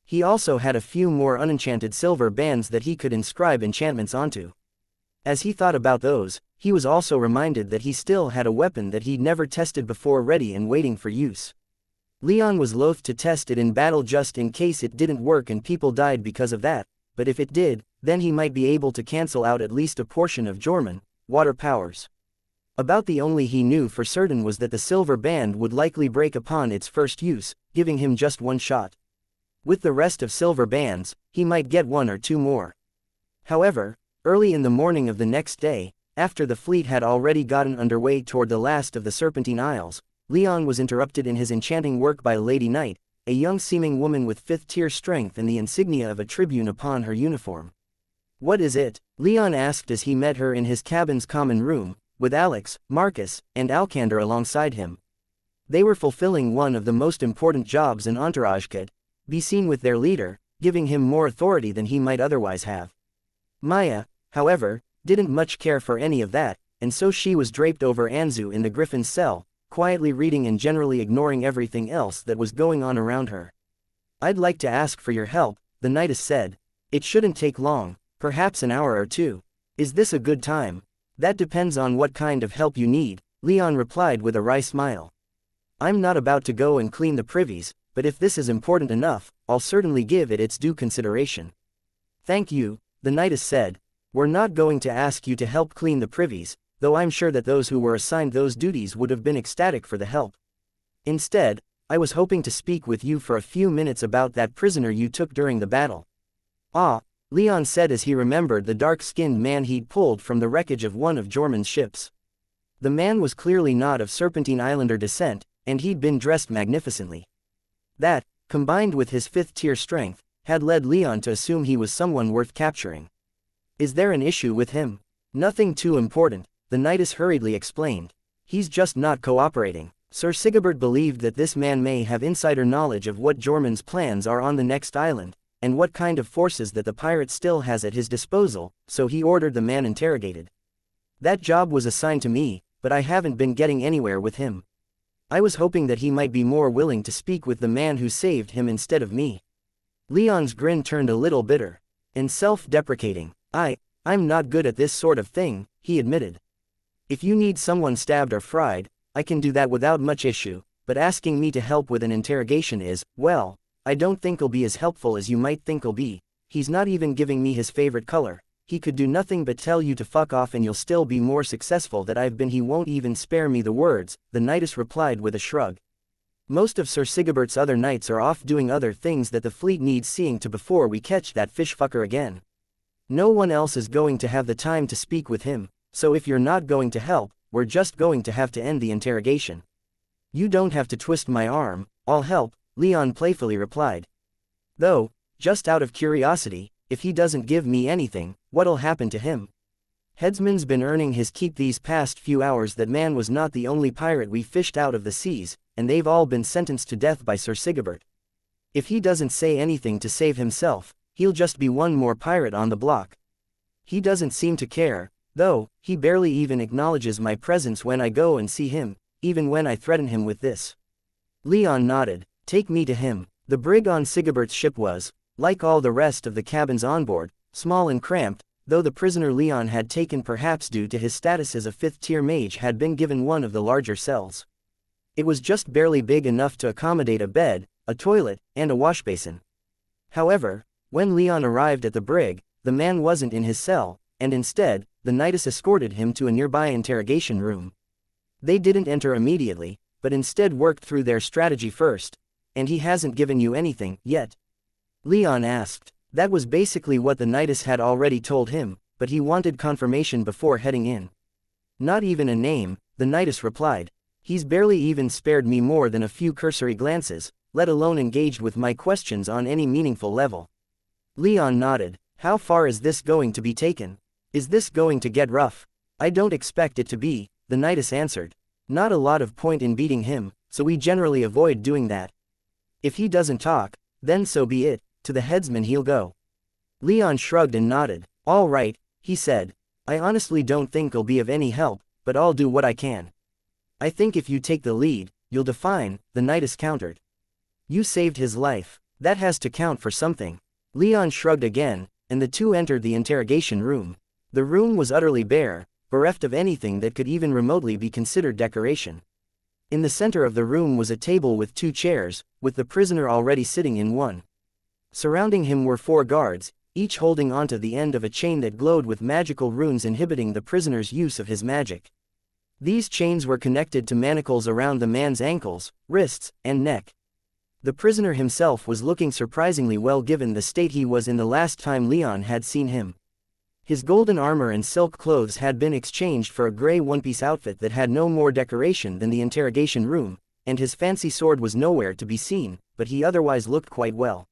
He also had a few more unenchanted silver bands that he could inscribe enchantments onto. As he thought about those, he was also reminded that he still had a weapon that he'd never tested before ready and waiting for use. Leon was loath to test it in battle just in case it didn't work and people died because of that, but if it did, then he might be able to cancel out at least a portion of Jorman, water powers. About the only he knew for certain was that the silver band would likely break upon its first use, giving him just one shot. With the rest of silver bands, he might get 1 or 2 more. However, early in the morning of the next day, after the fleet had already gotten underway toward the last of the Serpentine Isles, Leon was interrupted in his enchanting work by a lady knight, a young-seeming woman with 5th tier strength and the insignia of a tribune upon her uniform. "What is it?" Leon asked as he met her in his cabin's common room, with Alex, Marcus, and Alcander alongside him. They were fulfilling one of the most important jobs an entourage could be seen with their leader, giving him more authority than he might otherwise have. Maya, however, didn't much care for any of that, and so she was draped over Anzu in the Griffin's cell, quietly reading and generally ignoring everything else that was going on around her. "I'd like to ask for your help," the knightess said. "It shouldn't take long, perhaps an hour or 2. Is this a good time?" "That depends on what kind of help you need," Leon replied with a wry smile. "I'm not about to go and clean the privies, but if this is important enough, I'll certainly give it its due consideration." "Thank you," the knightess said. "We're not going to ask you to help clean the privies, though I'm sure that those who were assigned those duties would have been ecstatic for the help. Instead, I was hoping to speak with you for a few minutes about that prisoner you took during the battle." "Ah," Leon said as he remembered the dark-skinned man he'd pulled from the wreckage of one of Jorman's ships. The man was clearly not of Serpentine Islander descent, and he'd been dressed magnificently. That, combined with his 5th tier strength, had led Leon to assume he was someone worth capturing. "Is there an issue with him?" "Nothing too important," the knightess hurriedly explained. "He's just not cooperating." Sir Sigebert believed that this man may have insider knowledge of what Jorman's plans are on the next island, and what kind of forces that the pirate still has at his disposal, so he ordered the man interrogated. That job was assigned to me, but I haven't been getting anywhere with him. I was hoping that he might be more willing to speak with the man who saved him instead of me. Leon's grin turned a little bitter and self-deprecating. I'm not good at this sort of thing, he admitted. If you need someone stabbed or fried, I can do that without much issue, but asking me to help with an interrogation is, well, I don't think it'll be as helpful as you might think it'll be. He's not even giving me his favorite color. He could do nothing but tell you to fuck off and you'll still be more successful than I've been. He won't even spare me the words, the knightess replied with a shrug. Most of Sir Sigebert's other knights are off doing other things that the fleet needs seeing to before we catch that fish fucker again. No one else is going to have the time to speak with him, so if you're not going to help, we're just going to have to end the interrogation. You don't have to twist my arm, I'll help, Leon playfully replied. Though, just out of curiosity, if he doesn't give me anything, what'll happen to him? Headsman's been earning his keep these past few hours. That man was not the only pirate we fished out of the seas, and they've all been sentenced to death by Sir Sigebert. If he doesn't say anything to save himself, he'll just be one more pirate on the block. He doesn't seem to care, though. He barely even acknowledges my presence when I go and see him, even when I threaten him with this. Leon nodded. Take me to him. The brig on Sigebert's ship was, like all the rest of the cabins on board, small and cramped, though the prisoner Leon had taken, perhaps due to his status as a fifth-tier mage, had been given one of the larger cells. It was just barely big enough to accommodate a bed, a toilet, and a washbasin. However, when Leon arrived at the brig, the man wasn't in his cell, and instead, the knightess escorted him to a nearby interrogation room. They didn't enter immediately, but instead worked through their strategy first. And he hasn't given you anything yet? Leon asked. That was basically what the knightess had already told him, but he wanted confirmation before heading in. Not even a name, the knightess replied. He's barely even spared me more than a few cursory glances, let alone engaged with my questions on any meaningful level. Leon nodded. How far is this going to be taken? Is this going to get rough? I don't expect it to be, the knightess answered. Not a lot of point in beating him, so we generally avoid doing that. If he doesn't talk, then so be it, to the headsman he'll go. Leon shrugged and nodded. All right, he said. I honestly don't think it'll be of any help, but I'll do what I can. I think if you take the lead, you'll define, the knightess countered. You saved his life. That has to count for something. Leon shrugged again, and the two entered the interrogation room. The room was utterly bare, bereft of anything that could even remotely be considered decoration. In the center of the room was a table with 2 chairs, with the prisoner already sitting in one. Surrounding him were 4 guards, each holding onto the end of a chain that glowed with magical runes inhibiting the prisoner's use of his magic. These chains were connected to manacles around the man's ankles, wrists, and neck. The prisoner himself was looking surprisingly well given the state he was in the last time Leon had seen him. His golden armor and silk clothes had been exchanged for a gray one-piece outfit that had no more decoration than the interrogation room, and his fancy sword was nowhere to be seen, but he otherwise looked quite well.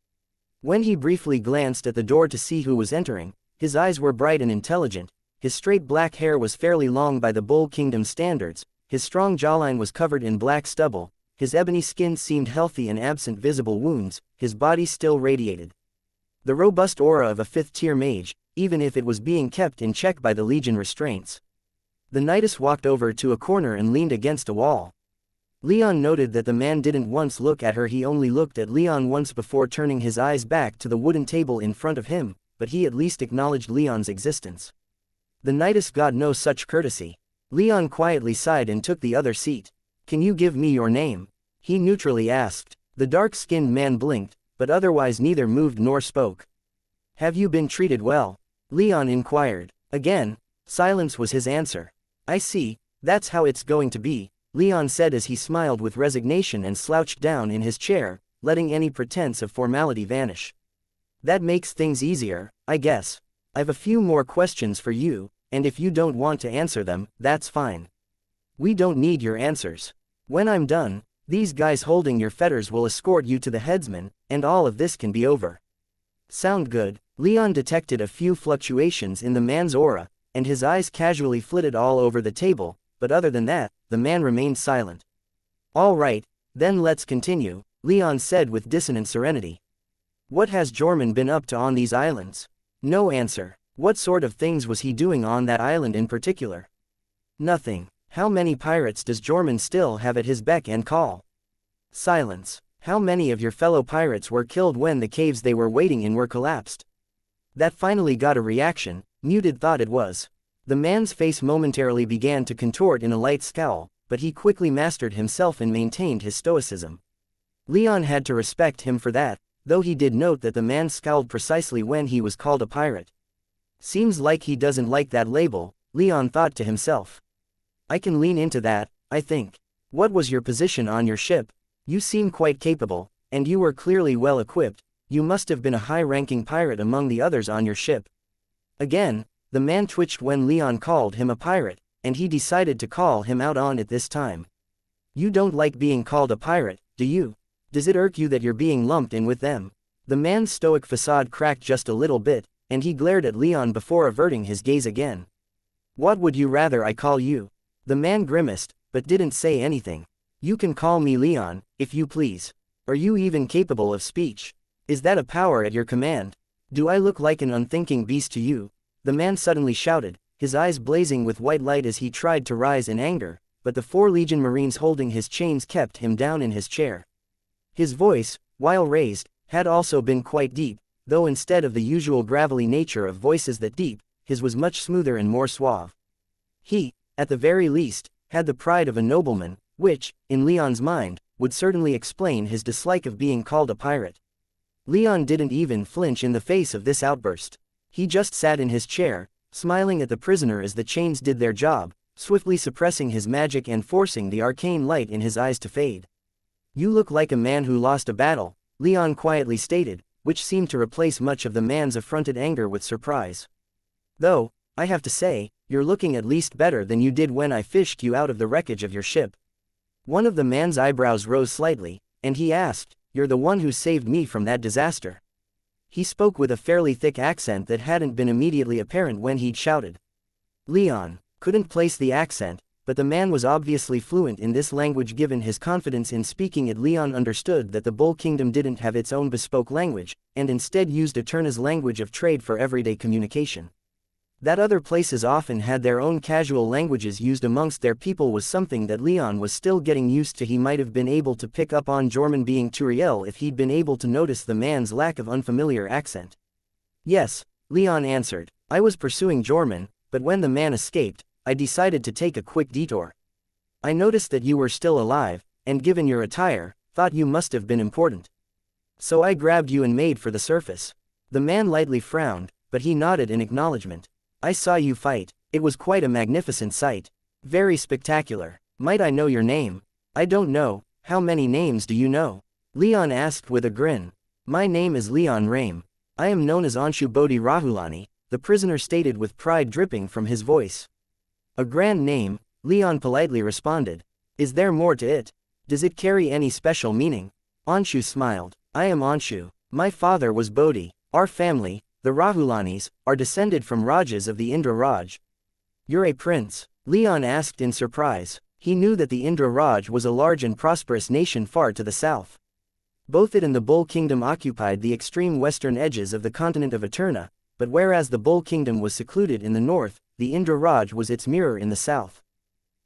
When he briefly glanced at the door to see who was entering, his eyes were bright and intelligent, his straight black hair was fairly long by the Bull Kingdom standards, his strong jawline was covered in black stubble, his ebony skin seemed healthy and absent visible wounds, his body still radiated the robust aura of a 5th-tier mage, even if it was being kept in check by the Legion restraints. The knightess walked over to a corner and leaned against a wall. Leon noted that the man didn't once look at her. He only looked at Leon once before turning his eyes back to the wooden table in front of him, but he at least acknowledged Leon's existence. The knightess got no such courtesy. Leon quietly sighed and took the other seat. Can you give me your name? He neutrally asked. The dark-skinned man blinked, but otherwise neither moved nor spoke. Have you been treated well? Leon inquired. Again, silence was his answer. I see, that's how it's going to be, Leon said as he smiled with resignation and slouched down in his chair, letting any pretense of formality vanish. That makes things easier, I guess. I've a few more questions for you, and if you don't want to answer them, that's fine. We don't need your answers. When I'm done, these guys holding your fetters will escort you to the headsman, and all of this can be over. Sound good? Leon detected a few fluctuations in the man's aura, and his eyes casually flitted all over the table, but other than that, the man remained silent. All right, then let's continue, Leon said with dissonant serenity. What has Jorman been up to on these islands? No answer. What sort of things was he doing on that island in particular? Nothing. How many pirates does Jorman still have at his beck and call? Silence. How many of your fellow pirates were killed when the caves they were waiting in were collapsed? That finally got a reaction. Muted thought it was. The man's face momentarily began to contort in a light scowl, but he quickly mastered himself and maintained his stoicism. Leon had to respect him for that, though he did note that the man scowled precisely when he was called a pirate. Seems like he doesn't like that label, Leon thought to himself. I can lean into that, I think. What was your position on your ship? You seem quite capable, and you were clearly well equipped. You must have been a high-ranking pirate among the others on your ship. Again, the man twitched when Leon called him a pirate, and he decided to call him out on it this time. You don't like being called a pirate, do you? Does it irk you that you're being lumped in with them? The man's stoic facade cracked just a little bit, and he glared at Leon before averting his gaze again. What would you rather I call you? The man grimaced, but didn't say anything. You can call me Leon, if you please. Are you even capable of speech? Is that a power at your command? Do I look like an unthinking beast to you? The man suddenly shouted, his eyes blazing with white light as he tried to rise in anger, but the 4 Legion Marines holding his chains kept him down in his chair. His voice, while raised, had also been quite deep, though instead of the usual gravelly nature of voices that deep, his was much smoother and more suave. He, at the very least, had the pride of a nobleman, which, in Leon's mind, would certainly explain his dislike of being called a pirate. Leon didn't even flinch in the face of this outburst. He just sat in his chair, smiling at the prisoner as the chains did their job, swiftly suppressing his magic and forcing the arcane light in his eyes to fade. You look like a man who lost a battle, Leon quietly stated, which seemed to replace much of the man's affronted anger with surprise. Though, I have to say, you're looking at least better than you did when I fished you out of the wreckage of your ship. One of the man's eyebrows rose slightly, and he asked, You're the one who saved me from that disaster. He spoke with a fairly thick accent that hadn't been immediately apparent when he'd shouted. Leon couldn't place the accent, but the man was obviously fluent in this language given his confidence in speaking it. Leon understood that the Bull Kingdom didn't have its own bespoke language, and instead used Eterna's language of trade for everyday communication. That other places often had their own casual languages used amongst their people was something that Leon was still getting used to. He might have been able to pick up on Jorman being Turiel if he'd been able to notice the man's lack of unfamiliar accent. Yes, Leon answered, I was pursuing Jorman, but when the man escaped, I decided to take a quick detour. I noticed that you were still alive, and given your attire, thought you must have been important. So I grabbed you and made for the surface. The man lightly frowned, but he nodded in acknowledgement. I saw you fight. It was quite a magnificent sight. Very spectacular. Might I know your name? I don't know. How many names do you know? Leon asked with a grin. My name is Leon Rame. I am known as Anshu Bodhi Rahulani, the prisoner stated with pride dripping from his voice. A grand name, Leon politely responded. Is there more to it? Does it carry any special meaning? Anshu smiled. I am Anshu. My father was Bodhi. Our family, the Rahulanis, are descended from Rajas of the Indra Raj. You're a prince? Leon asked in surprise. He knew that the Indra Raj was a large and prosperous nation far to the south. Both it and the Bull Kingdom occupied the extreme western edges of the continent of Eterna, but whereas the Bull Kingdom was secluded in the north, the Indra Raj was its mirror in the south.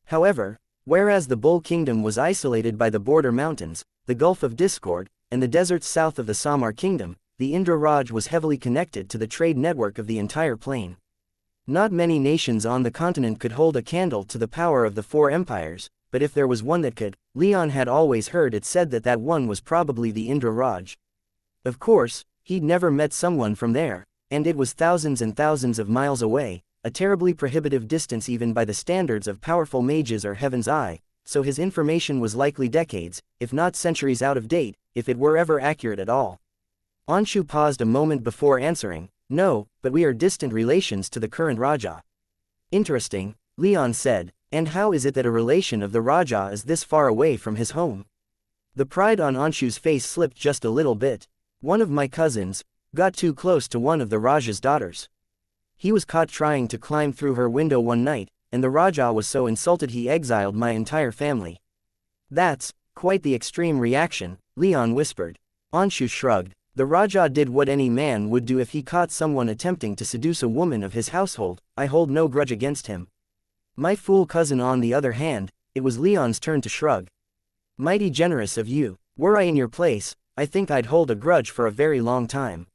However, whereas the Bull Kingdom was isolated by the border mountains, the Gulf of Discord, and the deserts south of the Samar Kingdom, the Indra Raj was heavily connected to the trade network of the entire plain. Not many nations on the continent could hold a candle to the power of the 4 empires, but if there was one that could, Leon had always heard it said that that one was probably the Indra Raj. Of course, he'd never met someone from there, and it was thousands and thousands of miles away, a terribly prohibitive distance even by the standards of powerful mages or Heaven's Eye, so his information was likely decades, if not centuries out of date, if it were ever accurate at all. Anshu paused a moment before answering, No, but we are distant relations to the current Raja. Interesting, Leon said, and how is it that a relation of the Raja is this far away from his home? The pride on Anshu's face slipped just a little bit. One of my cousins got too close to one of the Raja's daughters. He was caught trying to climb through her window one night, and the Raja was so insulted he exiled my entire family. That's quite the extreme reaction, Leon whispered. Anshu shrugged. The Raja did what any man would do if he caught someone attempting to seduce a woman of his household. I hold no grudge against him. My fool cousin on the other hand, it was Leon's turn to shrug. Mighty generous of you. Were I in your place, I think I'd hold a grudge for a very long time.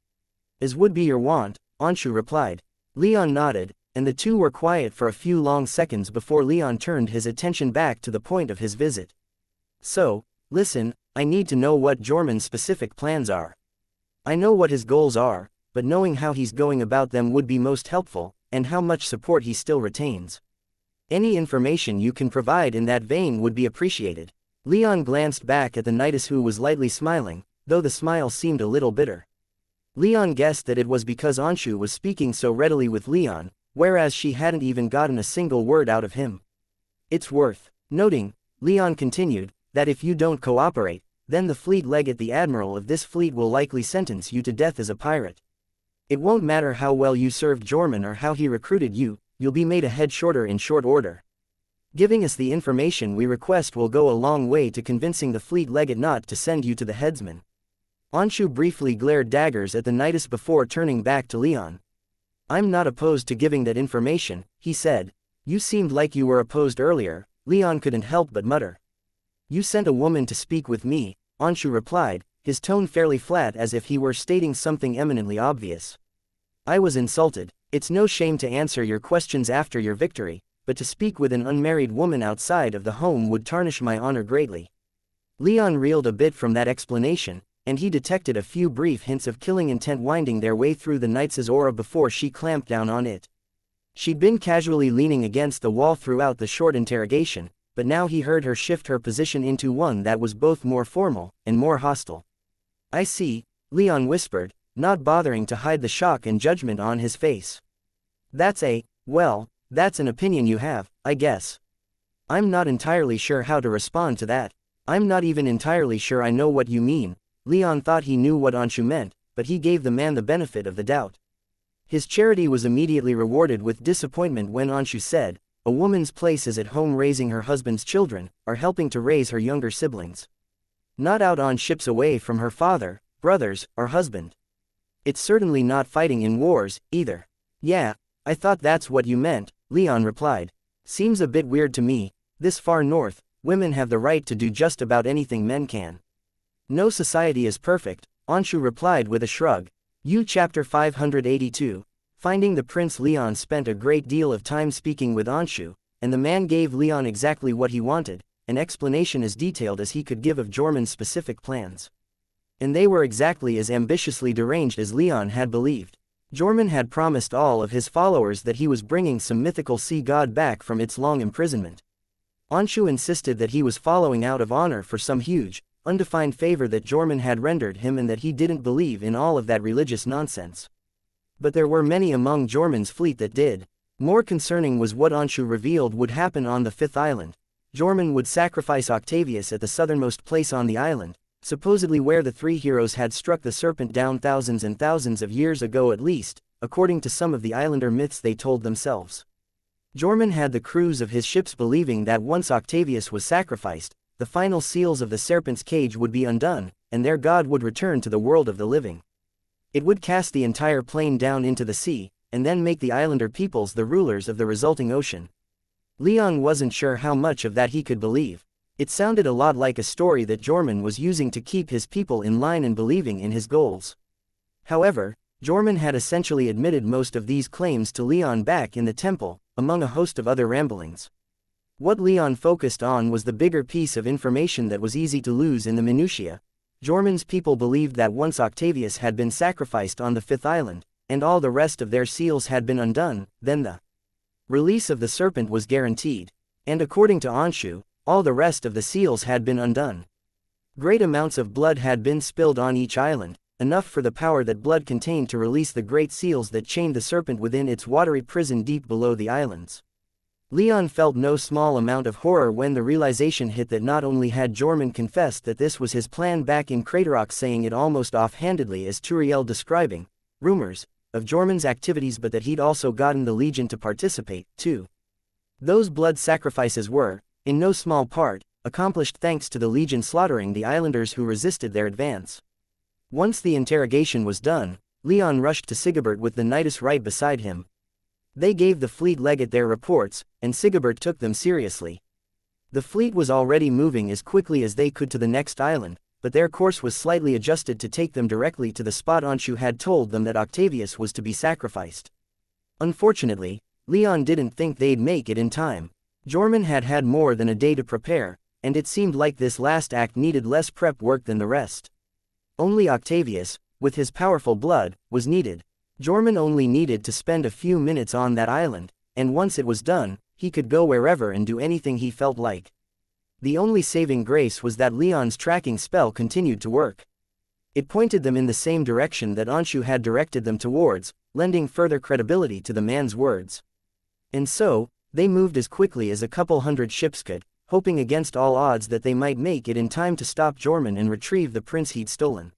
As would be your wont, Anshu replied. Leon nodded, and the two were quiet for a few long seconds before Leon turned his attention back to the point of his visit. So, listen, I need to know what Jorman's specific plans are. I know what his goals are, but knowing how he's going about them would be most helpful, and how much support he still retains. Any information you can provide in that vein would be appreciated. Leon glanced back at the knightess who was lightly smiling, though the smile seemed a little bitter. Leon guessed that it was because Anshu was speaking so readily with Leon, whereas she hadn't even gotten a single word out of him. It's worth noting, Leon continued, that if you don't cooperate, then the fleet legate, the admiral of this fleet, will likely sentence you to death as a pirate. It won't matter how well you served Jorman or how he recruited you, you'll be made a head shorter in short order. Giving us the information we request will go a long way to convincing the fleet legate not to send you to the headsman. Anshu briefly glared daggers at the knightess before turning back to Leon. I'm not opposed to giving that information, he said. You seemed like you were opposed earlier. Leon couldn't help but mutter. You sent a woman to speak with me, Anshu replied, his tone fairly flat as if he were stating something eminently obvious. I was insulted. It's no shame to answer your questions after your victory, but to speak with an unmarried woman outside of the home would tarnish my honor greatly. Leon reeled a bit from that explanation, and he detected a few brief hints of killing intent winding their way through the knight's aura before she clamped down on it. She'd been casually leaning against the wall throughout the short interrogation, but now he heard her shift her position into one that was both more formal and more hostile. I see, Leon whispered, not bothering to hide the shock and judgment on his face. That's an opinion you have, I guess. I'm not entirely sure how to respond to that. I'm not even entirely sure I know what you mean. Leon thought he knew what Anshu meant, but he gave the man the benefit of the doubt. His charity was immediately rewarded with disappointment when Anshu said, a woman's place is at home raising her husband's children, or helping to raise her younger siblings. Not out on ships away from her father, brothers, or husband. It's certainly not fighting in wars, either. Yeah, I thought that's what you meant, Leon replied. Seems a bit weird to me. This far north, women have the right to do just about anything men can. No society is perfect, Anshu replied with a shrug. Chapter 582. Finding the prince. Leon spent a great deal of time speaking with Anshu, and the man gave Leon exactly what he wanted, an explanation as detailed as he could give of Jorman's specific plans. And they were exactly as ambitiously deranged as Leon had believed. Jorman had promised all of his followers that he was bringing some mythical sea god back from its long imprisonment. Anshu insisted that he was following out of honor for some huge, undefined favor that Jorman had rendered him and that he didn't believe in all of that religious nonsense. But there were many among Jorman's fleet that did. More concerning was what Anshu revealed would happen on the fifth island. Jorman would sacrifice Octavius at the southernmost place on the island, supposedly where the three heroes had struck the serpent down thousands and thousands of years ago at least, according to some of the islander myths they told themselves. Jorman had the crews of his ships believing that once Octavius was sacrificed, the final seals of the serpent's cage would be undone, and their god would return to the world of the living. It would cast the entire plain down into the sea, and then make the islander peoples the rulers of the resulting ocean. Leon wasn't sure how much of that he could believe. It sounded a lot like a story that Jorman was using to keep his people in line and believing in his goals. However, Jorman had essentially admitted most of these claims to Leon back in the temple, among a host of other ramblings. What Leon focused on was the bigger piece of information that was easy to lose in the minutiae. Jorman's people believed that once Octavius had been sacrificed on the fifth island, and all the rest of their seals had been undone, then the release of the serpent was guaranteed. And according to Anshu, all the rest of the seals had been undone. Great amounts of blood had been spilled on each island, enough for the power that blood contained to release the great seals that chained the serpent within its watery prison deep below the islands. Leon felt no small amount of horror when the realization hit that not only had Jorman confessed that this was his plan back in Craterok, saying it almost offhandedly as Turiel describing rumors of Jorman's activities, but that he'd also gotten the Legion to participate, too. Those blood sacrifices were, in no small part, accomplished thanks to the Legion slaughtering the islanders who resisted their advance. Once the interrogation was done, Leon rushed to Sigebert with the knightess right beside him. They gave the fleet legate their reports, and Sigebert took them seriously. The fleet was already moving as quickly as they could to the next island, but their course was slightly adjusted to take them directly to the spot Anshu had told them that Octavius was to be sacrificed. Unfortunately, Leon didn't think they'd make it in time. Jorman had had more than a day to prepare, and it seemed like this last act needed less prep work than the rest. Only Octavius, with his powerful blood, was needed. Jorman only needed to spend a few minutes on that island, and once it was done, he could go wherever and do anything he felt like. The only saving grace was that Leon's tracking spell continued to work. It pointed them in the same direction that Anshu had directed them towards, lending further credibility to the man's words. And so, they moved as quickly as a couple hundred ships could, hoping against all odds that they might make it in time to stop Jorman and retrieve the prince he'd stolen.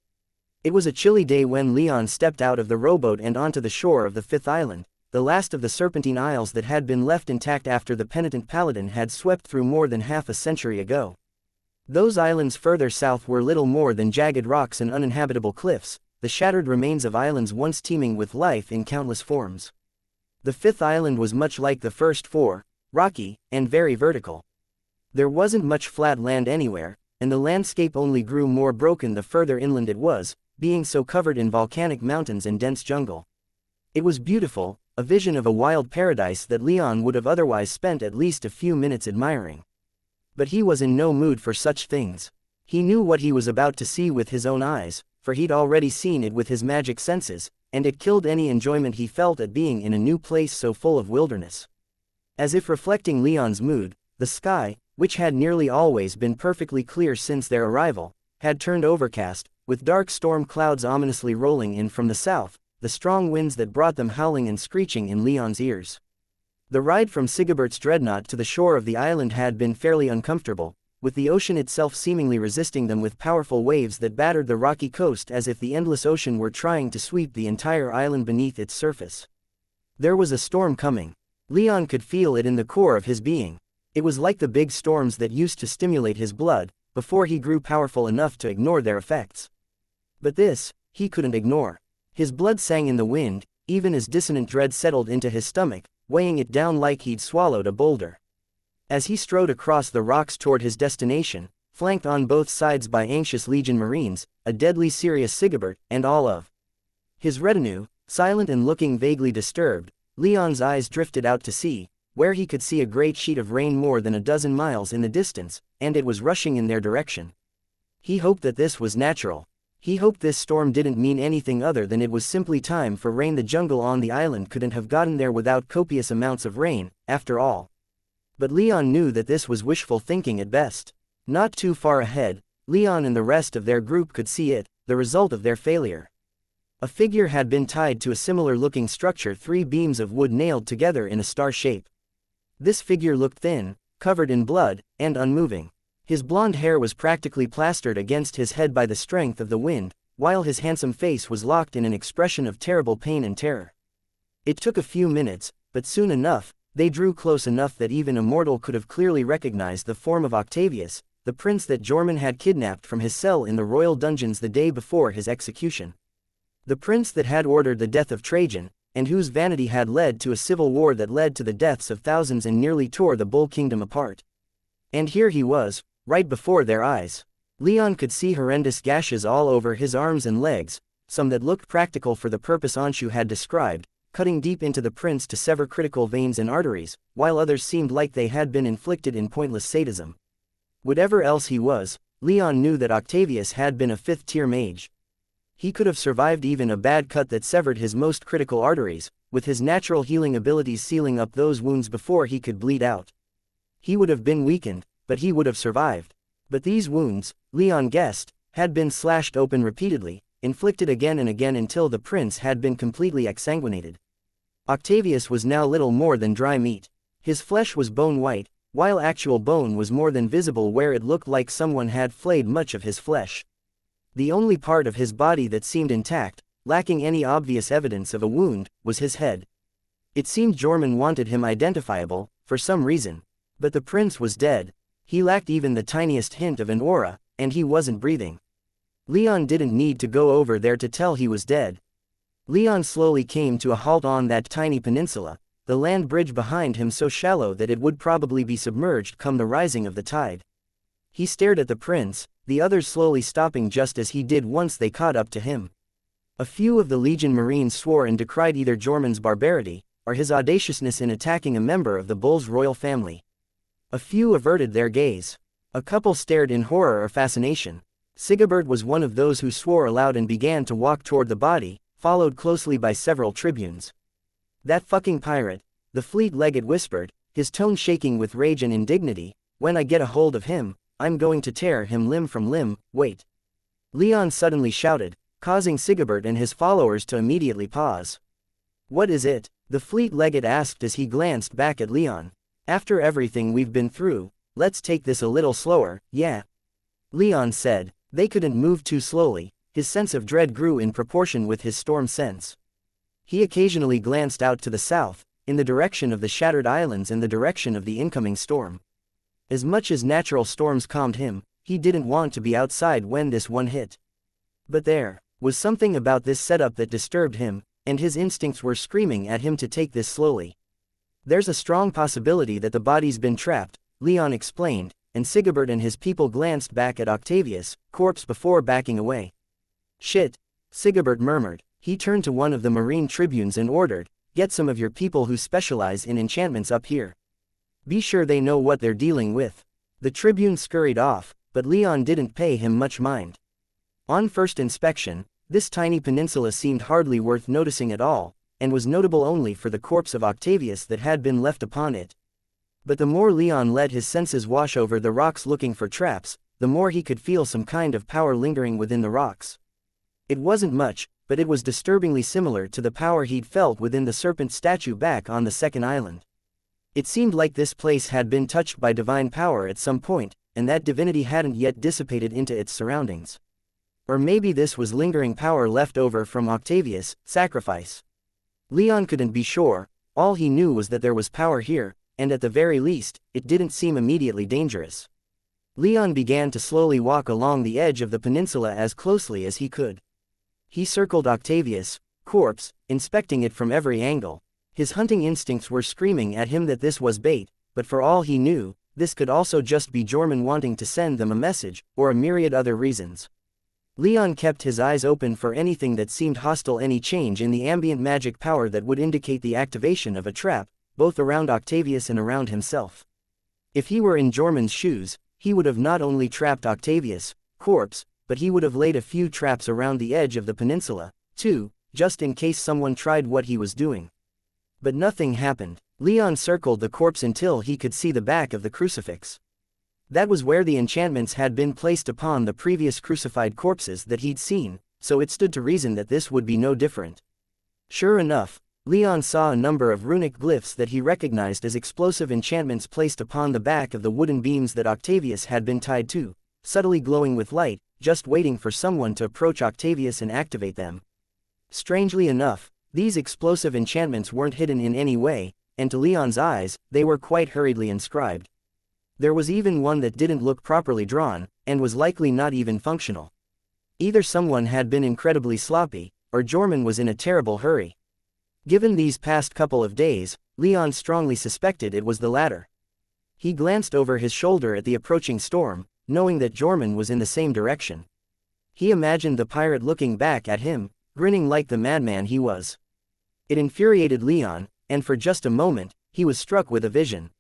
It was a chilly day when Leon stepped out of the rowboat and onto the shore of the fifth island, the last of the Serpentine Isles that had been left intact after the penitent paladin had swept through more than half a century ago. Those islands further south were little more than jagged rocks and uninhabitable cliffs, the shattered remains of islands once teeming with life in countless forms. The fifth island was much like the first four, rocky, and very vertical. There wasn't much flat land anywhere, and the landscape only grew more broken the further inland it was, being so covered in volcanic mountains and dense jungle. It was beautiful, a vision of a wild paradise that Leon would have otherwise spent at least a few minutes admiring. But he was in no mood for such things. He knew what he was about to see with his own eyes, for he'd already seen it with his magic senses, and it killed any enjoyment he felt at being in a new place so full of wilderness. As if reflecting Leon's mood, the sky, which had nearly always been perfectly clear since their arrival, had turned overcast, with dark storm clouds ominously rolling in from the south, the strong winds that brought them howling and screeching in Leon's ears. The ride from Sigebert's dreadnought to the shore of the island had been fairly uncomfortable, with the ocean itself seemingly resisting them with powerful waves that battered the rocky coast as if the endless ocean were trying to sweep the entire island beneath its surface. There was a storm coming. Leon could feel it in the core of his being. It was like the big storms that used to stimulate his blood, before he grew powerful enough to ignore their effects. But this, he couldn't ignore. His blood sang in the wind, even as dissonant dread settled into his stomach, weighing it down like he'd swallowed a boulder. As he strode across the rocks toward his destination, flanked on both sides by anxious Legion Marines, a deadly serious Sigebert, and all of his retinue, silent and looking vaguely disturbed, Leon's eyes drifted out to sea, where he could see a great sheet of rain more than a dozen miles in the distance, and it was rushing in their direction. He hoped that this was natural. He hoped this storm didn't mean anything other than it was simply time for rain. The jungle on the island couldn't have gotten there without copious amounts of rain, after all. But Leon knew that this was wishful thinking at best. Not too far ahead, Leon and the rest of their group could see it, the result of their failure. A figure had been tied to a similar-looking structure, 3 beams of wood nailed together in a star shape. This figure looked thin, covered in blood, and unmoving. His blonde hair was practically plastered against his head by the strength of the wind, while his handsome face was locked in an expression of terrible pain and terror. It took a few minutes, but soon enough, they drew close enough that even a mortal could have clearly recognized the form of Octavius, the prince that Jorman had kidnapped from his cell in the royal dungeons the day before his execution. The prince that had ordered the death of Trajan, and whose vanity had led to a civil war that led to the deaths of thousands and nearly tore the Bull Kingdom apart. And here he was, right before their eyes. Leon could see horrendous gashes all over his arms and legs, some that looked practical for the purpose Anshu had described, cutting deep into the prince to sever critical veins and arteries, while others seemed like they had been inflicted in pointless sadism. Whatever else he was, Leon knew that Octavius had been a 5th-tier mage. He could have survived even a bad cut that severed his most critical arteries, with his natural healing abilities sealing up those wounds before he could bleed out. He would have been weakened, but he would have survived. But these wounds, Leon guessed, had been slashed open repeatedly, inflicted again and again until the prince had been completely exsanguinated. Octavius was now little more than dry meat. His flesh was bone-white, while actual bone was more than visible where it looked like someone had flayed much of his flesh. The only part of his body that seemed intact, lacking any obvious evidence of a wound, was his head. It seemed Jorman wanted him identifiable, for some reason. But the prince was dead. He lacked even the tiniest hint of an aura, and he wasn't breathing. Leon didn't need to go over there to tell he was dead. Leon slowly came to a halt on that tiny peninsula, the land bridge behind him so shallow that it would probably be submerged come the rising of the tide. He stared at the prince, the others slowly stopping just as he did once they caught up to him. A few of the Legion Marines swore and decried either Jormun's barbarity, or his audaciousness in attacking a member of the bull's royal family. A few averted their gaze. A couple stared in horror or fascination. Sigebert was one of those who swore aloud and began to walk toward the body, followed closely by several tribunes. "That fucking pirate," the fleet-legged whispered, his tone shaking with rage and indignity. "When I get a hold of him, I'm going to tear him limb from limb." "Wait!" Leon suddenly shouted, causing Sigebert and his followers to immediately pause. "What is it?" the fleet-legged asked as he glanced back at Leon. "After everything we've been through, let's take this a little slower, yeah?" Leon said. They couldn't move too slowly. His sense of dread grew in proportion with his storm sense. He occasionally glanced out to the south, in the direction of the shattered islands and the direction of the incoming storm. As much as natural storms calmed him, he didn't want to be outside when this one hit. But there was something about this setup that disturbed him, and his instincts were screaming at him to take this slowly. "There's a strong possibility that the body's been trapped," Leon explained, and Sigebert and his people glanced back at Octavius' corpse before backing away. "Shit," Sigebert murmured. He turned to one of the marine tribunes and ordered, "Get some of your people who specialize in enchantments up here. Be sure they know what they're dealing with." The tribune scurried off, but Leon didn't pay him much mind. On first inspection, this tiny peninsula seemed hardly worth noticing at all, and was notable only for the corpse of Octavius that had been left upon it. But the more Leon let his senses wash over the rocks looking for traps, the more he could feel some kind of power lingering within the rocks. It wasn't much, but it was disturbingly similar to the power he'd felt within the serpent statue back on the second island. It seemed like this place had been touched by divine power at some point, and that divinity hadn't yet dissipated into its surroundings. Or maybe this was lingering power left over from Octavius' sacrifice. Leon couldn't be sure. All he knew was that there was power here, and at the very least, it didn't seem immediately dangerous. Leon began to slowly walk along the edge of the peninsula as closely as he could. He circled Octavius' corpse, inspecting it from every angle. His hunting instincts were screaming at him that this was bait, but for all he knew, this could also just be Jormun wanting to send them a message, or a myriad other reasons. Leon kept his eyes open for anything that seemed hostile, any change in the ambient magic power that would indicate the activation of a trap, both around Octavius and around himself. If he were in Jormun's shoes, he would have not only trapped Octavius' corpse, but he would have laid a few traps around the edge of the peninsula, too, just in case someone tried what he was doing. But nothing happened. Leon circled the corpse until he could see the back of the crucifix. That was where the enchantments had been placed upon the previous crucified corpses that he'd seen, so it stood to reason that this would be no different. Sure enough, Leon saw a number of runic glyphs that he recognized as explosive enchantments placed upon the back of the wooden beams that Octavius had been tied to, subtly glowing with light, just waiting for someone to approach Octavius and activate them. Strangely enough, these explosive enchantments weren't hidden in any way, and to Leon's eyes, they were quite hurriedly inscribed. There was even one that didn't look properly drawn, and was likely not even functional. Either someone had been incredibly sloppy, or Jormun was in a terrible hurry. Given these past couple of days, Leon strongly suspected it was the latter. He glanced over his shoulder at the approaching storm, knowing that Jormun was in the same direction. He imagined the pirate looking back at him, grinning like the madman he was. It infuriated Leon, and for just a moment, he was struck with a vision.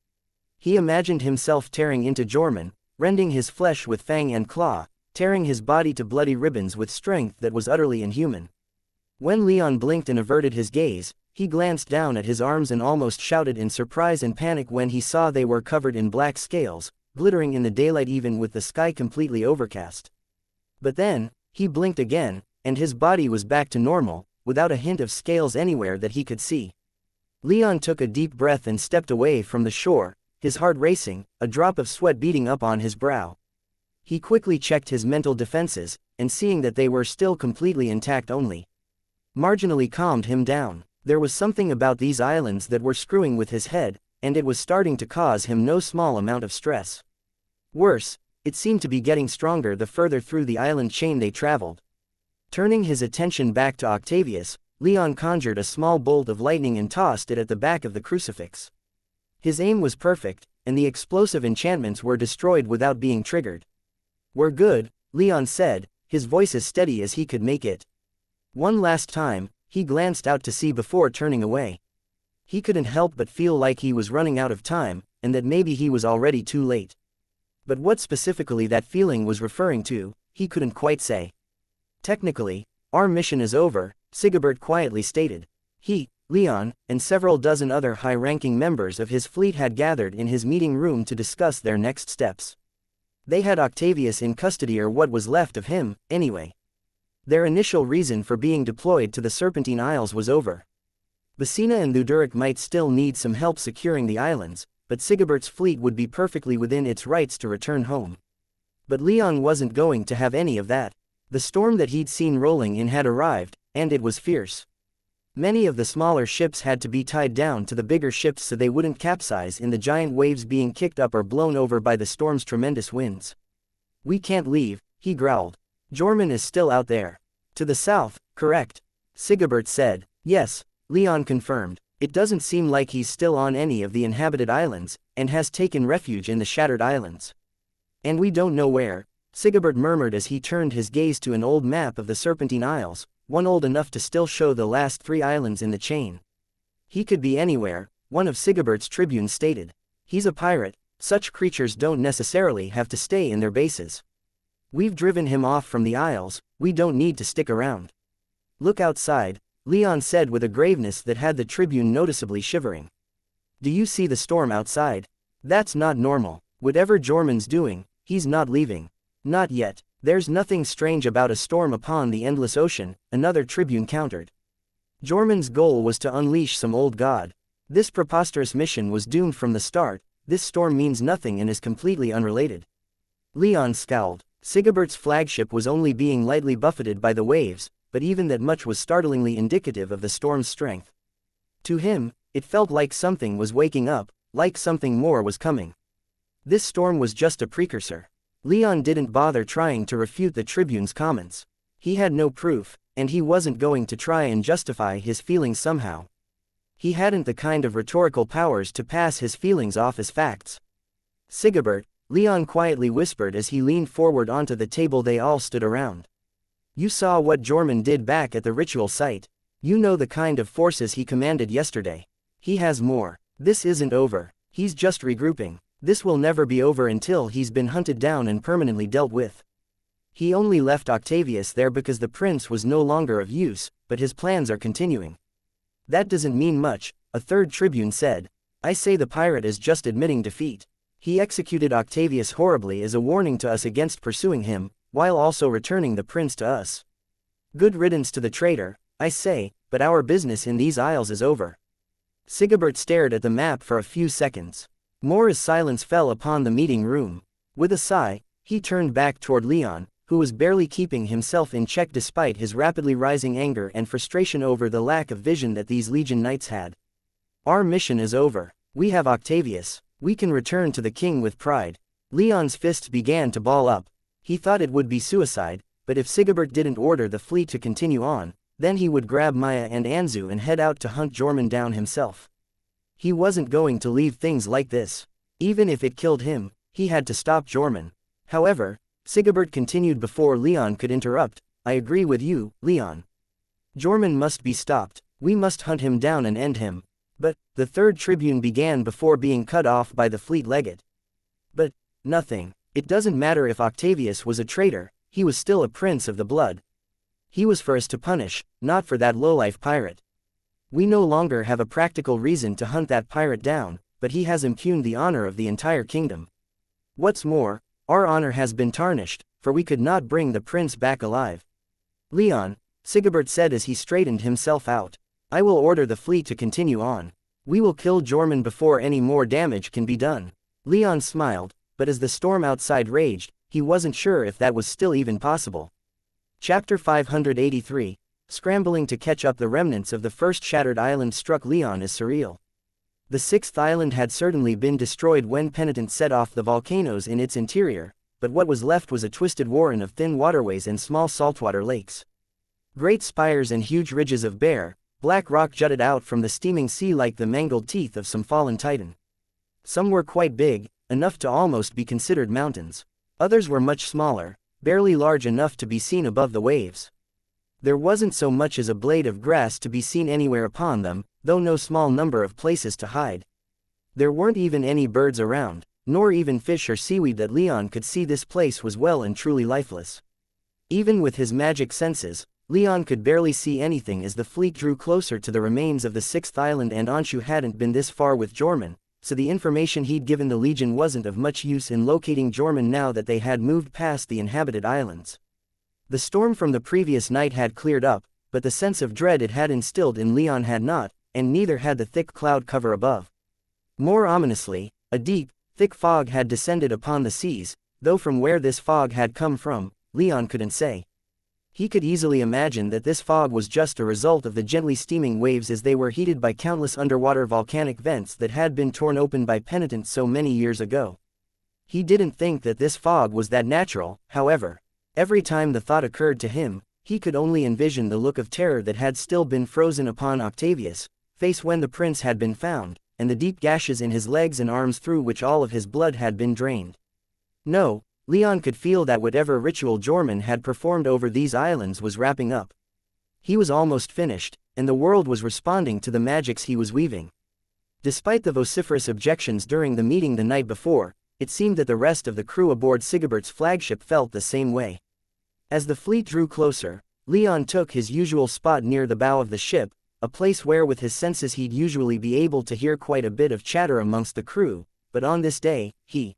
He imagined himself tearing into Jormun, rending his flesh with fang and claw, tearing his body to bloody ribbons with strength that was utterly inhuman. When Leon blinked and averted his gaze, he glanced down at his arms and almost shouted in surprise and panic when he saw they were covered in black scales, glittering in the daylight even with the sky completely overcast. But then, he blinked again, and his body was back to normal, without a hint of scales anywhere that he could see. Leon took a deep breath and stepped away from the shore, his heart racing, a drop of sweat beating up on his brow. He quickly checked his mental defenses, and seeing that they were still completely intact only marginally calmed him down. There was something about these islands that were screwing with his head, and it was starting to cause him no small amount of stress. Worse, it seemed to be getting stronger the further through the island chain they traveled. Turning his attention back to Octavius, Leon conjured a small bolt of lightning and tossed it at the back of the crucifix. His aim was perfect, and the explosive enchantments were destroyed without being triggered. "We're good," Leon said, his voice as steady as he could make it. One last time, he glanced out to sea before turning away. He couldn't help but feel like he was running out of time, and that maybe he was already too late. But what specifically that feeling was referring to, he couldn't quite say. "Technically, our mission is over," Sigebert quietly stated. He, Leon, and several dozen other high-ranking members of his fleet had gathered in his meeting room to discuss their next steps. They had Octavius in custody, or what was left of him, anyway. Their initial reason for being deployed to the Serpentine Isles was over. Basina and Luduric might still need some help securing the islands, but Sigebert's fleet would be perfectly within its rights to return home. But Leon wasn't going to have any of that. The storm that he'd seen rolling in had arrived, and it was fierce. Many of the smaller ships had to be tied down to the bigger ships so they wouldn't capsize in the giant waves being kicked up or blown over by the storm's tremendous winds. "We can't leave," he growled. "Jorman is still out there." "To the south, correct?" Sigebert said. "Yes," Leon confirmed. "It doesn't seem like he's still on any of the inhabited islands, and has taken refuge in the Shattered Islands. And we don't know where," Sigebert murmured as he turned his gaze to an old map of the Serpentine Isles, one old enough to still show the last 3 islands in the chain. "He could be anywhere," one of Sigebert's tribunes stated. "He's a pirate, such creatures don't necessarily have to stay in their bases. We've driven him off from the Isles, we don't need to stick around." "Look outside," Leon said with a graveness that had the tribune noticeably shivering. "Do you see the storm outside? That's not normal. Whatever Jorman's doing, he's not leaving." "Not yet. There's nothing strange about a storm upon the endless ocean," another tribune countered. "Jorman's goal was to unleash some old god. This preposterous mission was doomed from the start. This storm means nothing and is completely unrelated." Leon scowled. Sigebert's flagship was only being lightly buffeted by the waves, but even that much was startlingly indicative of the storm's strength. To him, it felt like something was waking up, like something more was coming. This storm was just a precursor. Leon didn't bother trying to refute the tribune's comments. He had no proof, and he wasn't going to try and justify his feelings somehow. He hadn't the kind of rhetorical powers to pass his feelings off as facts. "Sigebert," Leon quietly whispered as he leaned forward onto the table they all stood around. "You saw what Jorman did back at the ritual site. You know the kind of forces he commanded yesterday. He has more. This isn't over. He's just regrouping. This will never be over until he's been hunted down and permanently dealt with. He only left Octavius there because the prince was no longer of use, but his plans are continuing." "That doesn't mean much," a third tribune said. "I say the pirate is just admitting defeat. He executed Octavius horribly as a warning to us against pursuing him, while also returning the prince to us. Good riddance to the traitor, I say, but our business in these isles is over." Sigebert stared at the map for a few seconds. More as silence fell upon the meeting room. With a sigh, he turned back toward Leon, who was barely keeping himself in check despite his rapidly rising anger and frustration over the lack of vision that these Legion Knights had. "Our mission is over. We have Octavius. We can return to the king with pride." Leon's fists began to ball up. He thought it would be suicide, but if Sigebert didn't order the fleet to continue on, then he would grab Maya and Anzu and head out to hunt Jorman down himself. He wasn't going to leave things like this. Even if it killed him, he had to stop Jorman. However, Sigebert continued before Leon could interrupt, "I agree with you, Leon. Jorman must be stopped. We must hunt him down and end him." "But," the third tribune began before being cut off by the fleet legate. "But, nothing. It doesn't matter if Octavius was a traitor, he was still a prince of the blood. He was for us to punish, not for that lowlife pirate. We no longer have a practical reason to hunt that pirate down, but he has impugned the honor of the entire kingdom. What's more, our honor has been tarnished, for we could not bring the prince back alive." "Leon," Sigebert said as he straightened himself out, "I will order the fleet to continue on. We will kill Jorman before any more damage can be done." Leon smiled, but as the storm outside raged, he wasn't sure if that was still even possible. Chapter 583, Scrambling to catch up. The remnants of the first shattered island struck Leon as surreal. The sixth island had certainly been destroyed when Penitent set off the volcanoes in its interior, but what was left was a twisted warren of thin waterways and small saltwater lakes. Great spires and huge ridges of bare, black rock jutted out from the steaming sea like the mangled teeth of some fallen titan. Some were quite big, enough to almost be considered mountains. Others were much smaller, barely large enough to be seen above the waves. There wasn't so much as a blade of grass to be seen anywhere upon them, though no small number of places to hide. There weren't even any birds around, nor even fish or seaweed that Leon could see. This place was well and truly lifeless. Even with his magic senses, Leon could barely see anything as the fleet drew closer to the remains of the 6th island, and Anshu hadn't been this far with Jorman, so the information he'd given the Legion wasn't of much use in locating Jorman now that they had moved past the inhabited islands. The storm from the previous night had cleared up, but the sense of dread it had instilled in Leon had not, and neither had the thick cloud cover above. More ominously, a deep, thick fog had descended upon the seas, though from where this fog had come from, Leon couldn't say. He could easily imagine that this fog was just a result of the gently steaming waves as they were heated by countless underwater volcanic vents that had been torn open by penitents so many years ago. He didn't think that this fog was that natural, however. Every time the thought occurred to him, he could only envision the look of terror that had still been frozen upon Octavius' face when the prince had been found, and the deep gashes in his legs and arms through which all of his blood had been drained. No, Leon could feel that whatever ritual Jorman had performed over these islands was wrapping up. He was almost finished, and the world was responding to the magics he was weaving. Despite the vociferous objections during the meeting the night before, it seemed that the rest of the crew aboard Sigebert's flagship felt the same way. As the fleet drew closer, Leon took his usual spot near the bow of the ship, a place where with his senses he'd usually be able to hear quite a bit of chatter amongst the crew, but on this day, he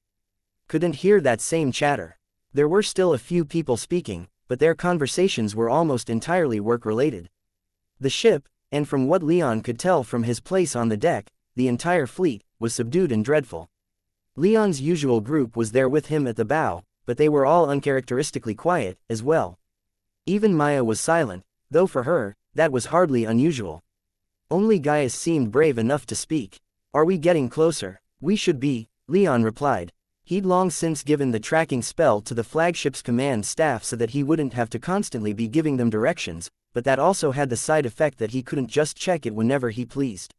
couldn't hear that same chatter. There were still a few people speaking, but their conversations were almost entirely work-related. The ship, and from what Leon could tell from his place on the deck, the entire fleet, was subdued and dreadful. Leon's usual group was there with him at the bow, but they were all uncharacteristically quiet, as well. Even Maya was silent, though for her, that was hardly unusual. Only Gaius seemed brave enough to speak. "Are we getting closer?" "We should be," Leon replied. He'd long since given the tracking spell to the flagship's command staff so that he wouldn't have to constantly be giving them directions, but that also had the side effect that he couldn't just check it whenever he pleased.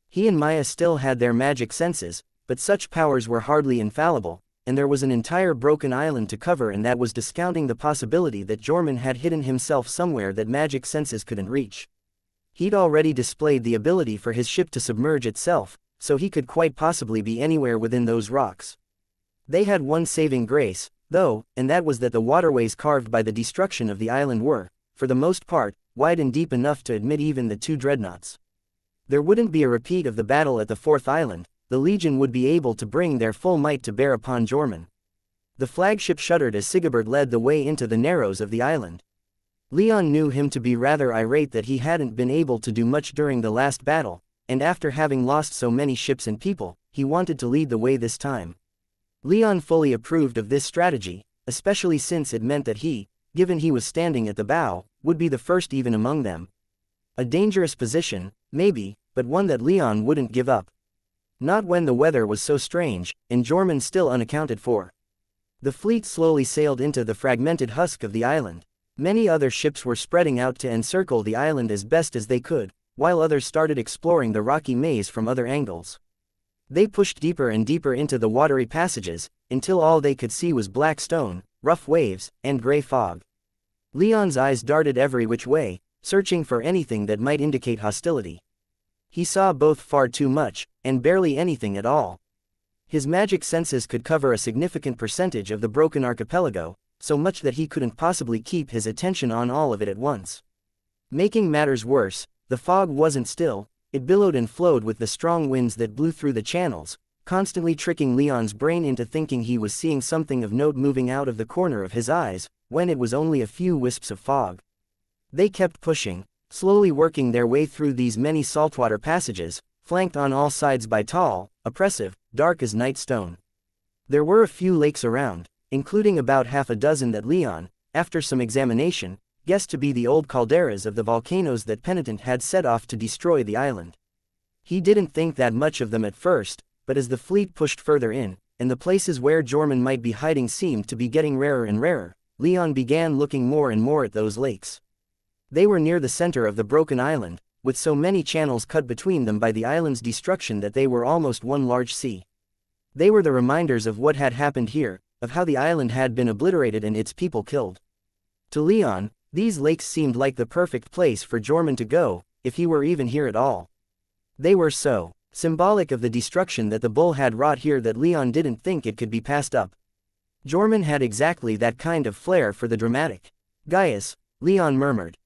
He and Maya still had their magic senses, but such powers were hardly infallible, and there was an entire broken island to cover, and that was discounting the possibility that Jorman had hidden himself somewhere that magic senses couldn't reach. He'd already displayed the ability for his ship to submerge itself, so he could quite possibly be anywhere within those rocks. They had one saving grace, though, and that was that the waterways carved by the destruction of the island were, for the most part, wide and deep enough to admit even the 2 dreadnoughts. There wouldn't be a repeat of the battle at the 4th island. The Legion would be able to bring their full might to bear upon Jorman. The flagship shuddered as Sigebert led the way into the narrows of the island. Leon knew him to be rather irate that he hadn't been able to do much during the last battle, and after having lost so many ships and people, he wanted to lead the way this time. Leon fully approved of this strategy, especially since it meant that he, given he was standing at the bow, would be the first even among them. A dangerous position, maybe, but one that Leon wouldn't give up. Not when the weather was so strange, and Jorman still unaccounted for. The fleet slowly sailed into the fragmented husk of the island. Many other ships were spreading out to encircle the island as best as they could, while others started exploring the rocky maze from other angles. They pushed deeper and deeper into the watery passages, until all they could see was black stone, rough waves, and gray fog. Leon's eyes darted every which way, searching for anything that might indicate hostility. He saw both far too much, and barely anything at all. His magic senses could cover a significant percentage of the broken archipelago, so much that he couldn't possibly keep his attention on all of it at once. Making matters worse, the fog wasn't still, it billowed and flowed with the strong winds that blew through the channels, constantly tricking Leon's brain into thinking he was seeing something of note moving out of the corner of his eyes, when it was only a few wisps of fog. They kept pushing, slowly working their way through these many saltwater passages, flanked on all sides by tall, oppressive, dark as night stone. There were a few lakes around, including about half a dozen that Leon, after some examination, guessed to be the old calderas of the volcanoes that Penitent had set off to destroy the island. He didn't think that much of them at first, but as the fleet pushed further in, and the places where Jorman might be hiding seemed to be getting rarer and rarer, Leon began looking more and more at those lakes. They were near the center of the broken island, with so many channels cut between them by the island's destruction that they were almost one large sea. They were the reminders of what had happened here, of how the island had been obliterated and its people killed. To Leon, these lakes seemed like the perfect place for Jorman to go, if he were even here at all. They were so symbolic of the destruction that the bull had wrought here that Leon didn't think it could be passed up. Jorman had exactly that kind of flair for the dramatic. Gaius, Leon murmured,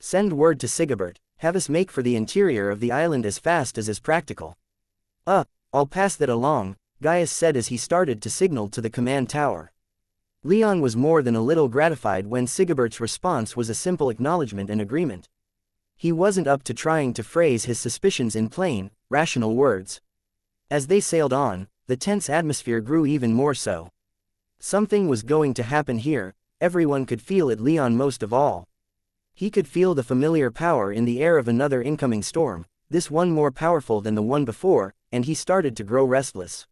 send word to Sigibert, have us make for the interior of the island as fast as is practical. I'll pass that along, Gaius said as he started to signal to the command tower. Leon was more than a little gratified when Sigibert's response was a simple acknowledgement and agreement. He wasn't up to trying to phrase his suspicions in plain, rational words. As they sailed on, the tense atmosphere grew even more so. Something was going to happen here, everyone could feel it, Leon most of all. He could feel the familiar power in the air of another incoming storm, this one more powerful than the one before, and he started to grow restless.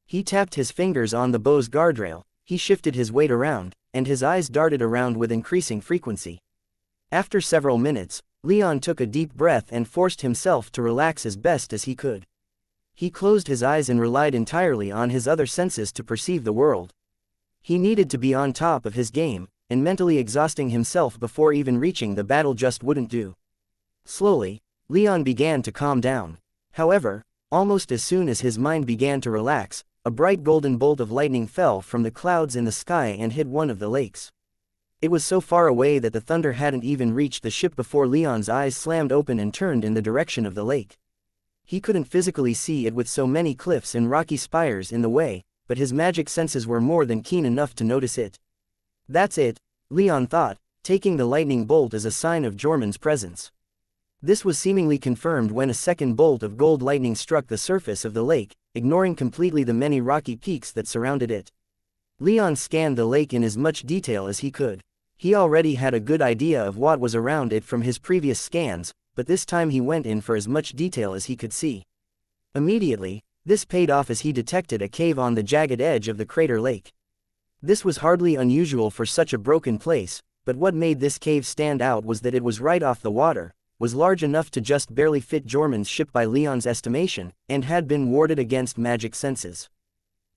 He tapped his fingers on the bow's guardrail, he shifted his weight around, and his eyes darted around with increasing frequency. After several minutes, Leon took a deep breath and forced himself to relax as best as he could. He closed his eyes and relied entirely on his other senses to perceive the world. He needed to be on top of his game, and mentally exhausting himself before even reaching the battle just wouldn't do. Slowly, Leon began to calm down. However, almost as soon as his mind began to relax, a bright golden bolt of lightning fell from the clouds in the sky and hit one of the lakes. It was so far away that the thunder hadn't even reached the ship before Leon's eyes slammed open and turned in the direction of the lake. He couldn't physically see it with so many cliffs and rocky spires in the way, but his magic senses were more than keen enough to notice it. That's it, Leon thought, taking the lightning bolt as a sign of Jorman's presence. This was seemingly confirmed when a second bolt of gold lightning struck the surface of the lake, ignoring completely the many rocky peaks that surrounded it. Leon scanned the lake in as much detail as he could. He already had a good idea of what was around it from his previous scans, but this time he went in for as much detail as he could see. Immediately, this paid off as he detected a cave on the jagged edge of the crater lake. This was hardly unusual for such a broken place, but what made this cave stand out was that it was right off the water, was large enough to just barely fit Jorman's ship by Leon's estimation, and had been warded against magic senses.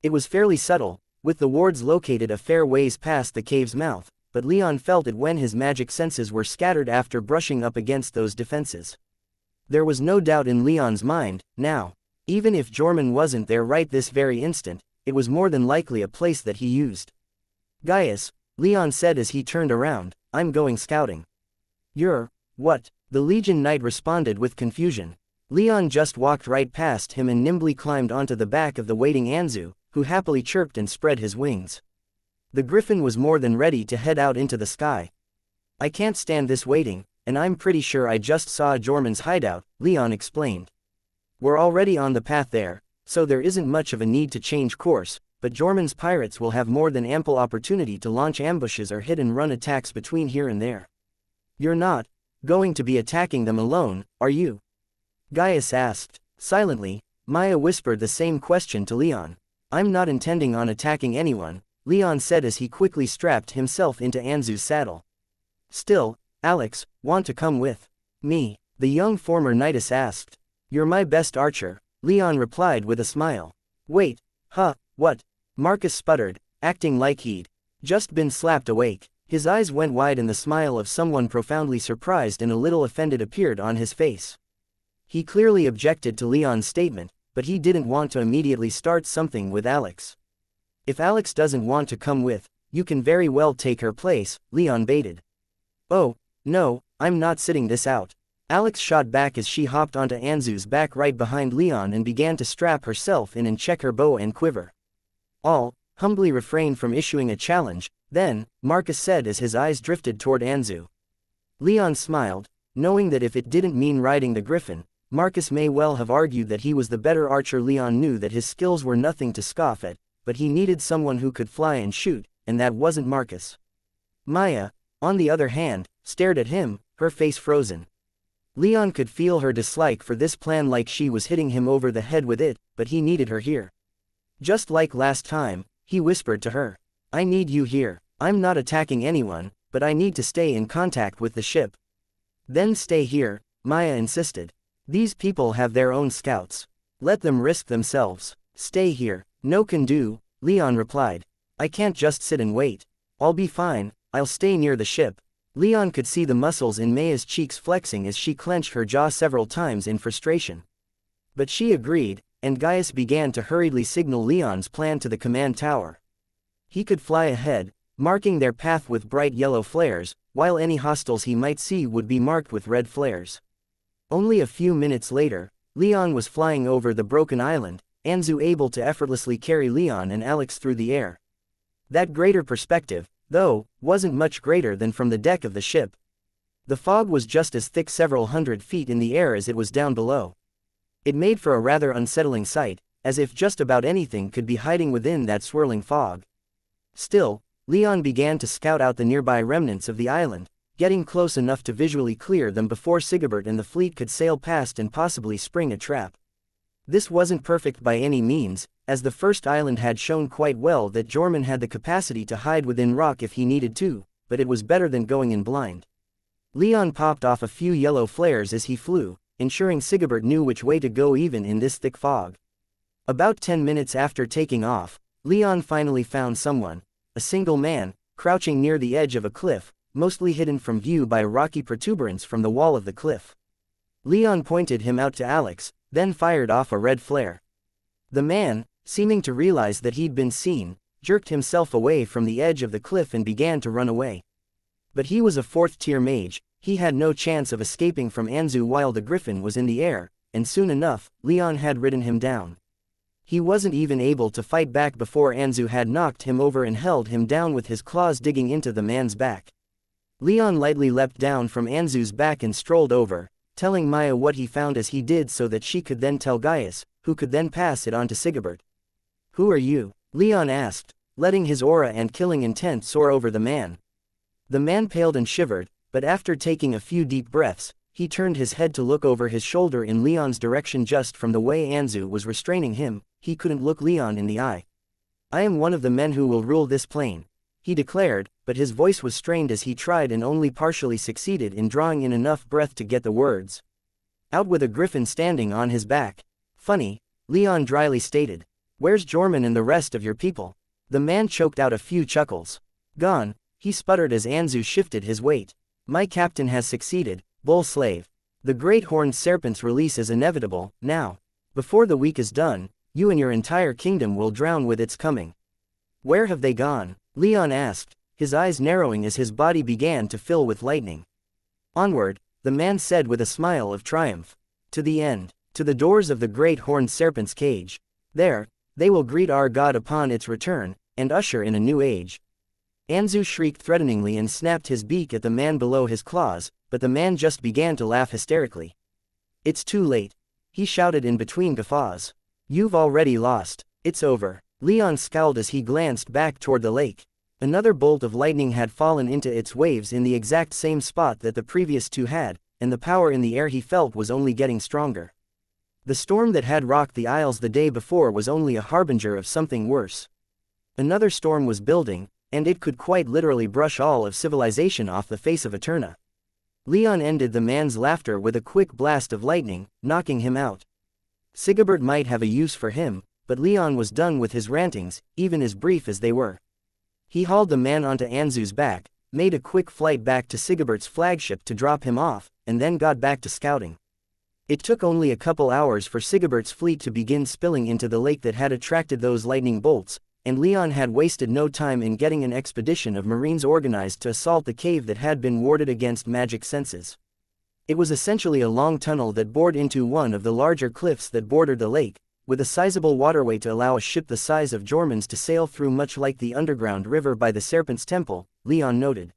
It was fairly subtle, with the wards located a fair ways past the cave's mouth, but Leon felt it when his magic senses were scattered after brushing up against those defenses. There was no doubt in Leon's mind, now. Even if Jorman wasn't there right this very instant, it was more than likely a place that he used. Gaius, Leon said as he turned around, I'm going scouting. You're, what? The Legion Knight responded with confusion. Leon just walked right past him and nimbly climbed onto the back of the waiting Anzu, who happily chirped and spread his wings. The griffin was more than ready to head out into the sky. I can't stand this waiting, and I'm pretty sure I just saw Jorman's hideout, Leon explained. We're already on the path there, so there isn't much of a need to change course, but Jorman's pirates will have more than ample opportunity to launch ambushes or hit-and-run attacks between here and there. You're not going to be attacking them alone, are you? Gaius asked. Silently, Maya whispered the same question to Leon. I'm not intending on attacking anyone, Leon said as he quickly strapped himself into Anzu's saddle. Still, Alex, want to come with me? The young former knightess asked. You're my best archer, Leon replied with a smile. Wait, what? Marcus sputtered, acting like he'd just been slapped awake. His eyes went wide and the smile of someone profoundly surprised and a little offended appeared on his face. He clearly objected to Leon's statement, but he didn't want to immediately start something with Alex. If Alex doesn't want to come with, you can very well take her place, Leon baited. Oh, no, I'm not sitting this out. Alex shot back as she hopped onto Anzu's back right behind Leon and began to strap herself in and check her bow and quiver. All humbly refrained from issuing a challenge, then, Marcus said as his eyes drifted toward Anzu. Leon smiled, knowing that if it didn't mean riding the griffin, Marcus may well have argued that he was the better archer. Leon knew that his skills were nothing to scoff at, but he needed someone who could fly and shoot, and that wasn't Marcus. Maya, on the other hand, stared at him, her face frozen. Leon could feel her dislike for this plan, like she was hitting him over the head with it, but he needed her here. Just like last time, he whispered to her. I need you here. I'm not attacking anyone, but I need to stay in contact with the ship. Then stay here, Maya insisted. These people have their own scouts. Let them risk themselves. Stay here. No can do, Leon replied. I can't just sit and wait. I'll be fine, I'll stay near the ship. Leon could see the muscles in Maya's cheeks flexing as she clenched her jaw several times in frustration. But she agreed, and Gaius began to hurriedly signal Leon's plan to the command tower. He could fly ahead, marking their path with bright yellow flares, while any hostiles he might see would be marked with red flares. Only a few minutes later, Leon was flying over the broken island, Anzu able to effortlessly carry Leon and Alex through the air. That greater perspective, though, wasn't much greater than from the deck of the ship. The fog was just as thick several hundred feet in the air as it was down below. It made for a rather unsettling sight, as if just about anything could be hiding within that swirling fog. Still, Leon began to scout out the nearby remnants of the island, getting close enough to visually clear them before Sigebert and the fleet could sail past and possibly spring a trap. This wasn't perfect by any means, as the first island had shown quite well that Jorman had the capacity to hide within rock if he needed to, but it was better than going in blind. Leon popped off a few yellow flares as he flew, ensuring Sigebert knew which way to go even in this thick fog. About 10 minutes after taking off, Leon finally found someone, a single man, crouching near the edge of a cliff, mostly hidden from view by a rocky protuberance from the wall of the cliff. Leon pointed him out to Alex, then fired off a red flare. The man, seeming to realize that he'd been seen, jerked himself away from the edge of the cliff and began to run away. But he was a fourth-tier mage, he had no chance of escaping from Anzu while the griffin was in the air, and soon enough, Leon had ridden him down. He wasn't even able to fight back before Anzu had knocked him over and held him down with his claws digging into the man's back. Leon lightly leapt down from Anzu's back and strolled over, telling Maya what he found as he did so that she could then tell Gaius, who could then pass it on to Sigebert. Who are you? Leon asked, letting his aura and killing intent soar over the man. The man paled and shivered, but after taking a few deep breaths, he turned his head to look over his shoulder in Leon's direction. Just from the way Anzu was restraining him, he couldn't look Leon in the eye. I am one of the men who will rule this plane, he declared, but his voice was strained as he tried and only partially succeeded in drawing in enough breath to get the words out with a griffin standing on his back. Funny, Leon dryly stated. Where's Jorman and the rest of your people? The man choked out a few chuckles. Gone, he sputtered as Anzu shifted his weight. My captain has succeeded, bull slave. The great horned serpent's release is inevitable, now. Before the week is done, you and your entire kingdom will drown with its coming. Where have they gone? Leon asked, his eyes narrowing as his body began to fill with lightning. Onward, the man said with a smile of triumph. To the end, to the doors of the great horned serpent's cage. There, they will greet our god upon its return, and usher in a new age. Anzu shrieked threateningly and snapped his beak at the man below his claws, but the man just began to laugh hysterically. It's too late, he shouted in between guffaws. You've already lost, it's over. Leon scowled as he glanced back toward the lake. Another bolt of lightning had fallen into its waves in the exact same spot that the previous two had, and the power in the air he felt was only getting stronger. The storm that had rocked the Isles the day before was only a harbinger of something worse. Another storm was building, and it could quite literally brush all of civilization off the face of Eterna. Leon ended the man's laughter with a quick blast of lightning, knocking him out. Sigebert might have a use for him, but Leon was done with his rantings, even as brief as they were. He hauled the man onto Anzu's back, made a quick flight back to Sigebert's flagship to drop him off, and then got back to scouting. It took only a couple hours for Sigebert's fleet to begin spilling into the lake that had attracted those lightning bolts, and Leon had wasted no time in getting an expedition of Marines organized to assault the cave that had been warded against magic senses. It was essentially a long tunnel that bored into one of the larger cliffs that bordered the lake, with a sizable waterway to allow a ship the size of Jorman's to sail through, much like the underground river by the Serpent's Temple, Leon noted.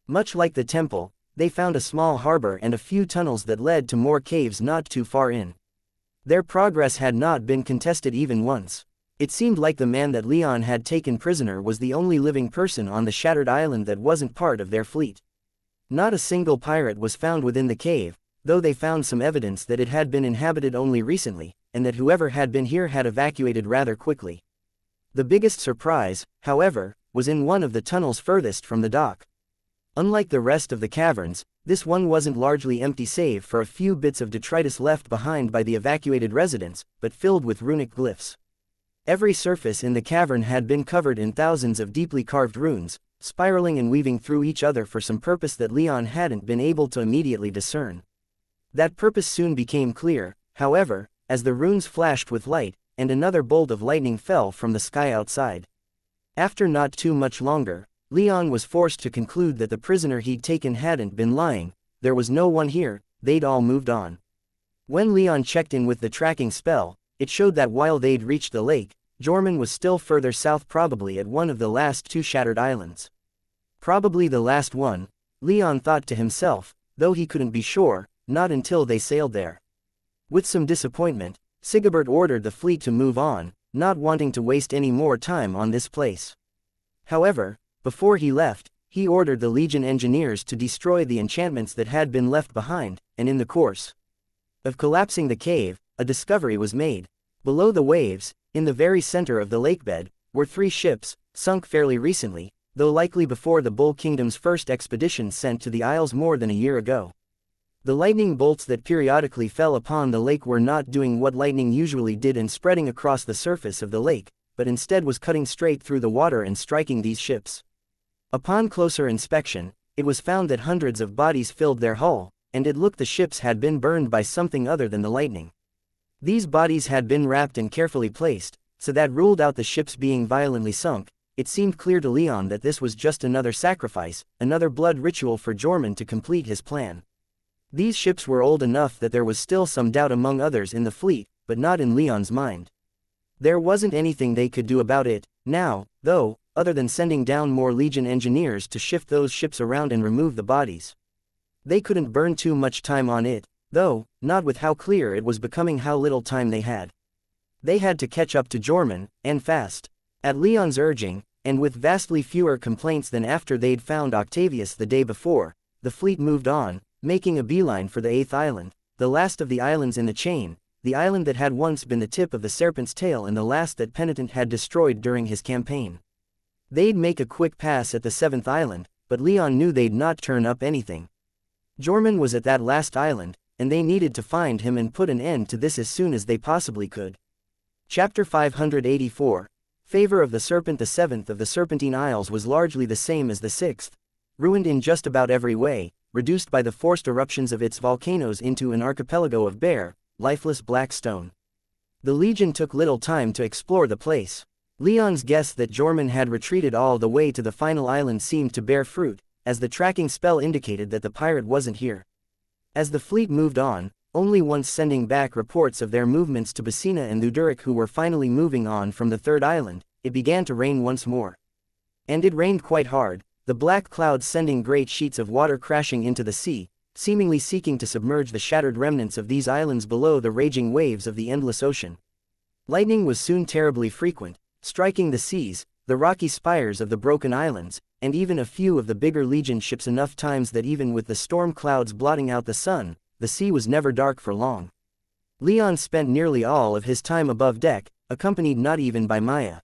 Much like the temple, they found a small harbor and a few tunnels that led to more caves not too far in. Their progress had not been contested even once. It seemed like the man that Leon had taken prisoner was the only living person on the shattered island that wasn't part of their fleet. Not a single pirate was found within the cave, though they found some evidence that it had been inhabited only recently, and that whoever had been here had evacuated rather quickly. The biggest surprise, however, was in one of the tunnels furthest from the dock. Unlike the rest of the caverns, this one wasn't largely empty save for a few bits of detritus left behind by the evacuated residents, but filled with runic glyphs. Every surface in the cavern had been covered in thousands of deeply carved runes, spiraling and weaving through each other for some purpose that Leon hadn't been able to immediately discern. That purpose soon became clear, however, as the runes flashed with light, and another bolt of lightning fell from the sky outside. After not too much longer, Leon was forced to conclude that the prisoner he'd taken hadn't been lying. There was no one here, they'd all moved on. When Leon checked in with the tracking spell, it showed that while they'd reached the lake, Jorman was still further south, probably at one of the last two shattered islands. Probably the last one, Leon thought to himself, though he couldn't be sure, not until they sailed there. With some disappointment, Sigebert ordered the fleet to move on, not wanting to waste any more time on this place. However, before he left, he ordered the Legion engineers to destroy the enchantments that had been left behind, and in the course of collapsing the cave, a discovery was made. Below the waves, in the very center of the lakebed, were 3 ships, sunk fairly recently, though likely before the Bull Kingdom's first expedition sent to the Isles more than a year ago. The lightning bolts that periodically fell upon the lake were not doing what lightning usually did and spreading across the surface of the lake, but instead was cutting straight through the water and striking these ships. Upon closer inspection, it was found that hundreds of bodies filled their hull, and it looked the ships had been burned by something other than the lightning. These bodies had been wrapped and carefully placed, so that ruled out the ships being violently sunk. It seemed clear to Leon that this was just another sacrifice, another blood ritual for Jorman to complete his plan. These ships were old enough that there was still some doubt among others in the fleet, but not in Leon's mind. There wasn't anything they could do about it, now, though, other than sending down more Legion engineers to shift those ships around and remove the bodies. They couldn't burn too much time on it, though, not with how clear it was becoming how little time they had. They had to catch up to Jorman, and fast. At Leon's urging, and with vastly fewer complaints than after they'd found Octavius the day before, the fleet moved on, making a beeline for the 8th island, the last of the islands in the chain, the island that had once been the tip of the serpent's tail and the last that Penitent had destroyed during his campaign. They'd make a quick pass at the 7th island, but Leon knew they'd not turn up anything. Jorman was at that last island, and they needed to find him and put an end to this as soon as they possibly could. Chapter 584. Favor of the Serpent. The 7th of the Serpentine Isles was largely the same as the 6th, ruined in just about every way, reduced by the forced eruptions of its volcanoes into an archipelago of bare, lifeless black stone. The Legion took little time to explore the place. Leon's guess that Jorman had retreated all the way to the final island seemed to bear fruit, as the tracking spell indicated that the pirate wasn't here. As the fleet moved on, only once sending back reports of their movements to Basina and Luduric, who were finally moving on from the 3rd island, it began to rain once more. And it rained quite hard, the black clouds sending great sheets of water crashing into the sea, seemingly seeking to submerge the shattered remnants of these islands below the raging waves of the endless ocean. Lightning was soon terribly frequent, striking the seas, the rocky spires of the broken islands, and even a few of the bigger Legion ships enough times that even with the storm clouds blotting out the sun, the sea was never dark for long. Leon spent nearly all of his time above deck, accompanied not even by Maya.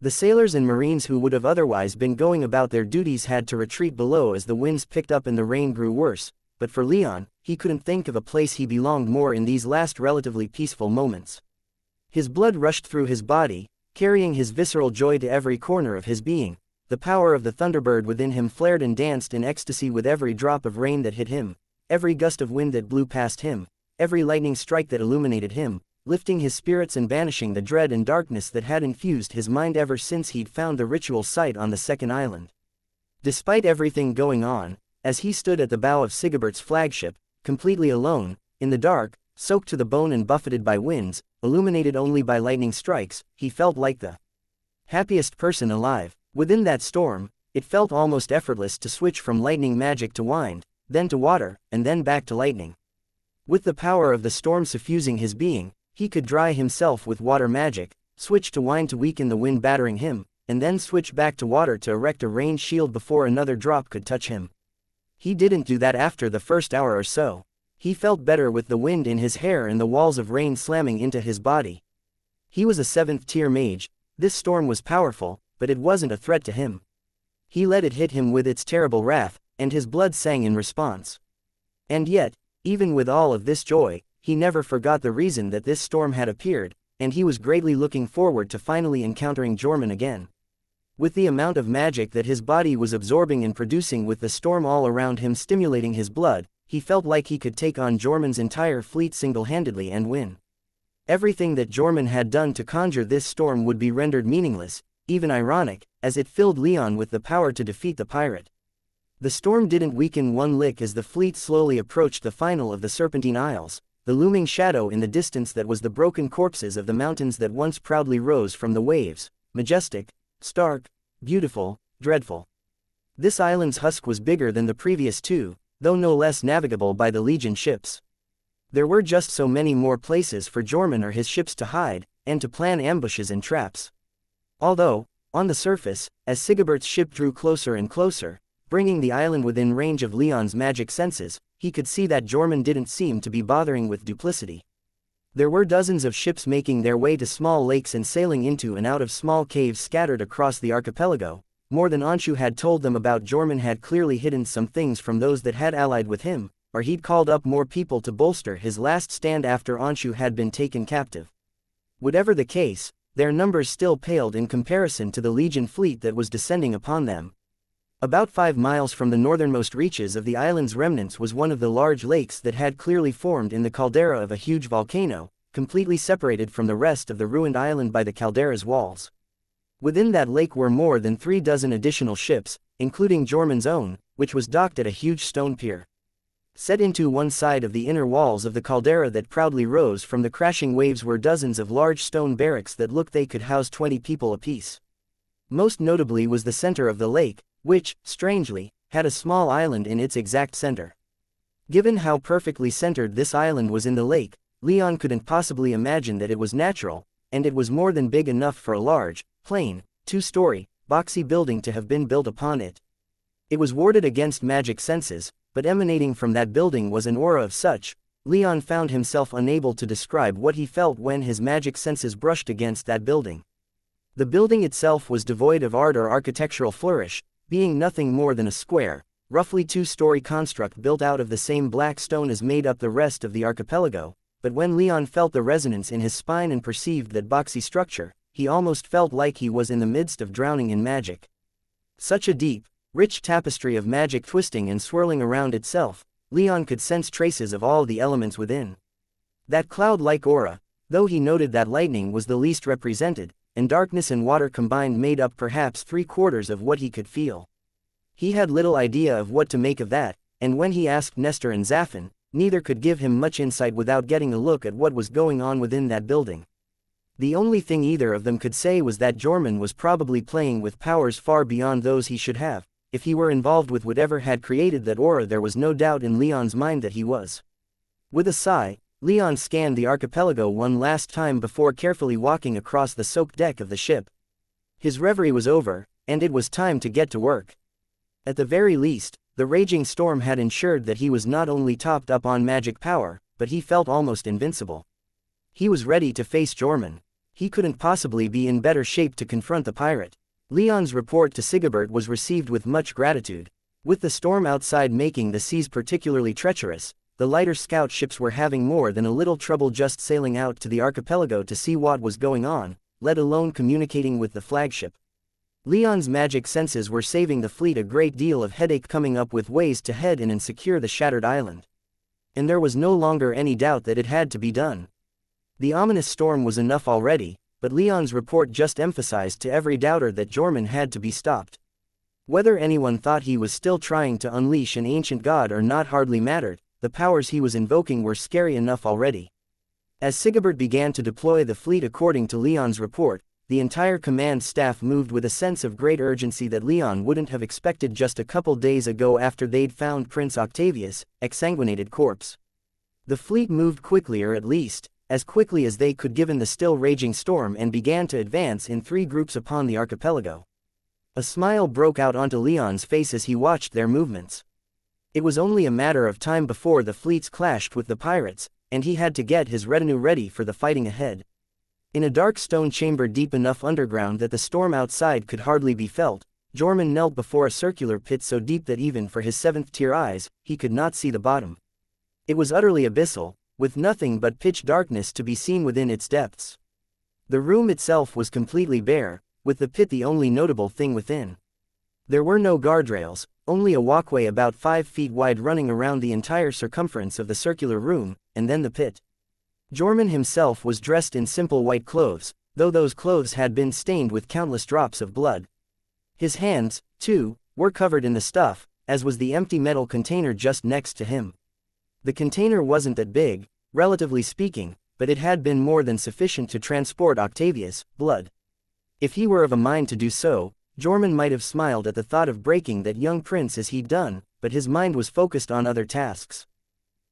The sailors and marines who would have otherwise been going about their duties had to retreat below as the winds picked up and the rain grew worse, but for Leon, he couldn't think of a place he belonged more in these last relatively peaceful moments. His blood rushed through his body, carrying his visceral joy to every corner of his being. The power of the Thunderbird within him flared and danced in ecstasy with every drop of rain that hit him, every gust of wind that blew past him, every lightning strike that illuminated him, lifting his spirits and banishing the dread and darkness that had infused his mind ever since he'd found the ritual site on the 2nd island. Despite everything going on, as he stood at the bow of Sigebert's flagship, completely alone, in the dark, soaked to the bone and buffeted by winds, illuminated only by lightning strikes, he felt like the happiest person alive. Within that storm, it felt almost effortless to switch from lightning magic to wind, then to water, and then back to lightning. With the power of the storm suffusing his being, he could dry himself with water magic, switch to wind to weaken the wind battering him, and then switch back to water to erect a rain shield before another drop could touch him. He didn't do that after the first hour or so. He felt better with the wind in his hair and the walls of rain slamming into his body. He was a 7th tier mage. This storm was powerful, but it wasn't a threat to him. He let it hit him with its terrible wrath, and his blood sang in response. And yet, even with all of this joy, he never forgot the reason that this storm had appeared, and he was greatly looking forward to finally encountering Jormung again. With the amount of magic that his body was absorbing and producing with the storm all around him stimulating his blood, he felt like he could take on Jormung's entire fleet single-handedly and win. Everything that Jormung had done to conjure this storm would be rendered meaningless, even ironic, as it filled Leon with the power to defeat the pirate. The storm didn't weaken one lick as the fleet slowly approached the final of the Serpentine Isles, the looming shadow in the distance that was the broken corpses of the mountains that once proudly rose from the waves, majestic, stark, beautiful, dreadful. This island's husk was bigger than the previous two, though no less navigable by the Legion ships. There were just so many more places for Jormung or his ships to hide, and to plan ambushes and traps. Although, on the surface, as Sigebert's ship drew closer and closer, bringing the island within range of Leon's magic senses, he could see that Jormung didn't seem to be bothering with duplicity. There were dozens of ships making their way to small lakes and sailing into and out of small caves scattered across the archipelago. More than Anshu had told them about, Jormung had clearly hidden some things from those that had allied with him, or he'd called up more people to bolster his last stand after Anshu had been taken captive. Whatever the case, their numbers still paled in comparison to the Legion fleet that was descending upon them. About 5 miles from the northernmost reaches of the island's remnants was one of the large lakes that had clearly formed in the caldera of a huge volcano, completely separated from the rest of the ruined island by the caldera's walls. Within that lake were more than 3 dozen additional ships, including Jormung's own, which was docked at a huge stone pier. Set into one side of the inner walls of the caldera that proudly rose from the crashing waves were dozens of large stone barracks that looked they could house 20 people apiece. Most notably was the center of the lake, which, strangely, had a small island in its exact center. Given how perfectly centered this island was in the lake, Leon couldn't possibly imagine that it was natural, and it was more than big enough for a large, plain, 2-story, boxy building to have been built upon it. It was warded against magic senses, but emanating from that building was an aura of such. Leon found himself unable to describe what he felt when his magic senses brushed against that building. The building itself was devoid of art or architectural flourish, being nothing more than a square, roughly 2-story construct built out of the same black stone as made up the rest of the archipelago, but when Leon felt the resonance in his spine and perceived that boxy structure, he almost felt like he was in the midst of drowning in magic. Such a deep, rich tapestry of magic twisting and swirling around itself, Leon could sense traces of all the elements within. That cloud-like aura, though he noted that lightning was the least represented, and darkness and water combined made up perhaps 3/4 of what he could feel. He had little idea of what to make of that, and when he asked Nestor and Zafin, neither could give him much insight without getting a look at what was going on within that building. The only thing either of them could say was that Jormung was probably playing with powers far beyond those he should have. If he were involved with whatever had created that aura, there was no doubt in Leon's mind that he was. With a sigh, Leon scanned the archipelago one last time before carefully walking across the soaked deck of the ship. His reverie was over, and it was time to get to work. At the very least, the raging storm had ensured that he was not only topped up on magic power, but he felt almost invincible. He was ready to face Jormung. He couldn't possibly be in better shape to confront the pirate. Leon's report to Sigebert was received with much gratitude. With the storm outside making the seas particularly treacherous, the lighter scout ships were having more than a little trouble just sailing out to the archipelago to see what was going on, let alone communicating with the flagship. Leon's magic senses were saving the fleet a great deal of headache coming up with ways to head in and secure the shattered island. And there was no longer any doubt that it had to be done. The ominous storm was enough already, but Leon's report just emphasized to every doubter that Jormung had to be stopped. Whether anyone thought he was still trying to unleash an ancient god or not hardly mattered. The powers he was invoking were scary enough already. As Sigebert began to deploy the fleet according to Leon's report, the entire command staff moved with a sense of great urgency that Leon wouldn't have expected just a couple days ago after they'd found Prince Octavius' exsanguinated corpse. The fleet moved quickly, or at least, as quickly as they could given the still raging storm, and began to advance in 3 groups upon the archipelago. A smile broke out onto Leon's face as he watched their movements. It was only a matter of time before the fleets clashed with the pirates, and he had to get his retinue ready for the fighting ahead. In a dark stone chamber deep enough underground that the storm outside could hardly be felt, Jorman knelt before a circular pit so deep that even for his 7th-tier eyes, he could not see the bottom. It was utterly abyssal, with nothing but pitch darkness to be seen within its depths. The room itself was completely bare, with the pit the only notable thing within. There were no guardrails, only a walkway about 5 feet wide running around the entire circumference of the circular room, and then the pit. Jorman himself was dressed in simple white clothes, though those clothes had been stained with countless drops of blood. His hands, too, were covered in the stuff, as was the empty metal container just next to him. The container wasn't that big, relatively speaking, but it had been more than sufficient to transport Octavia's blood. If he were of a mind to do so, Jorman might have smiled at the thought of breaking that young prince as he'd done, but his mind was focused on other tasks.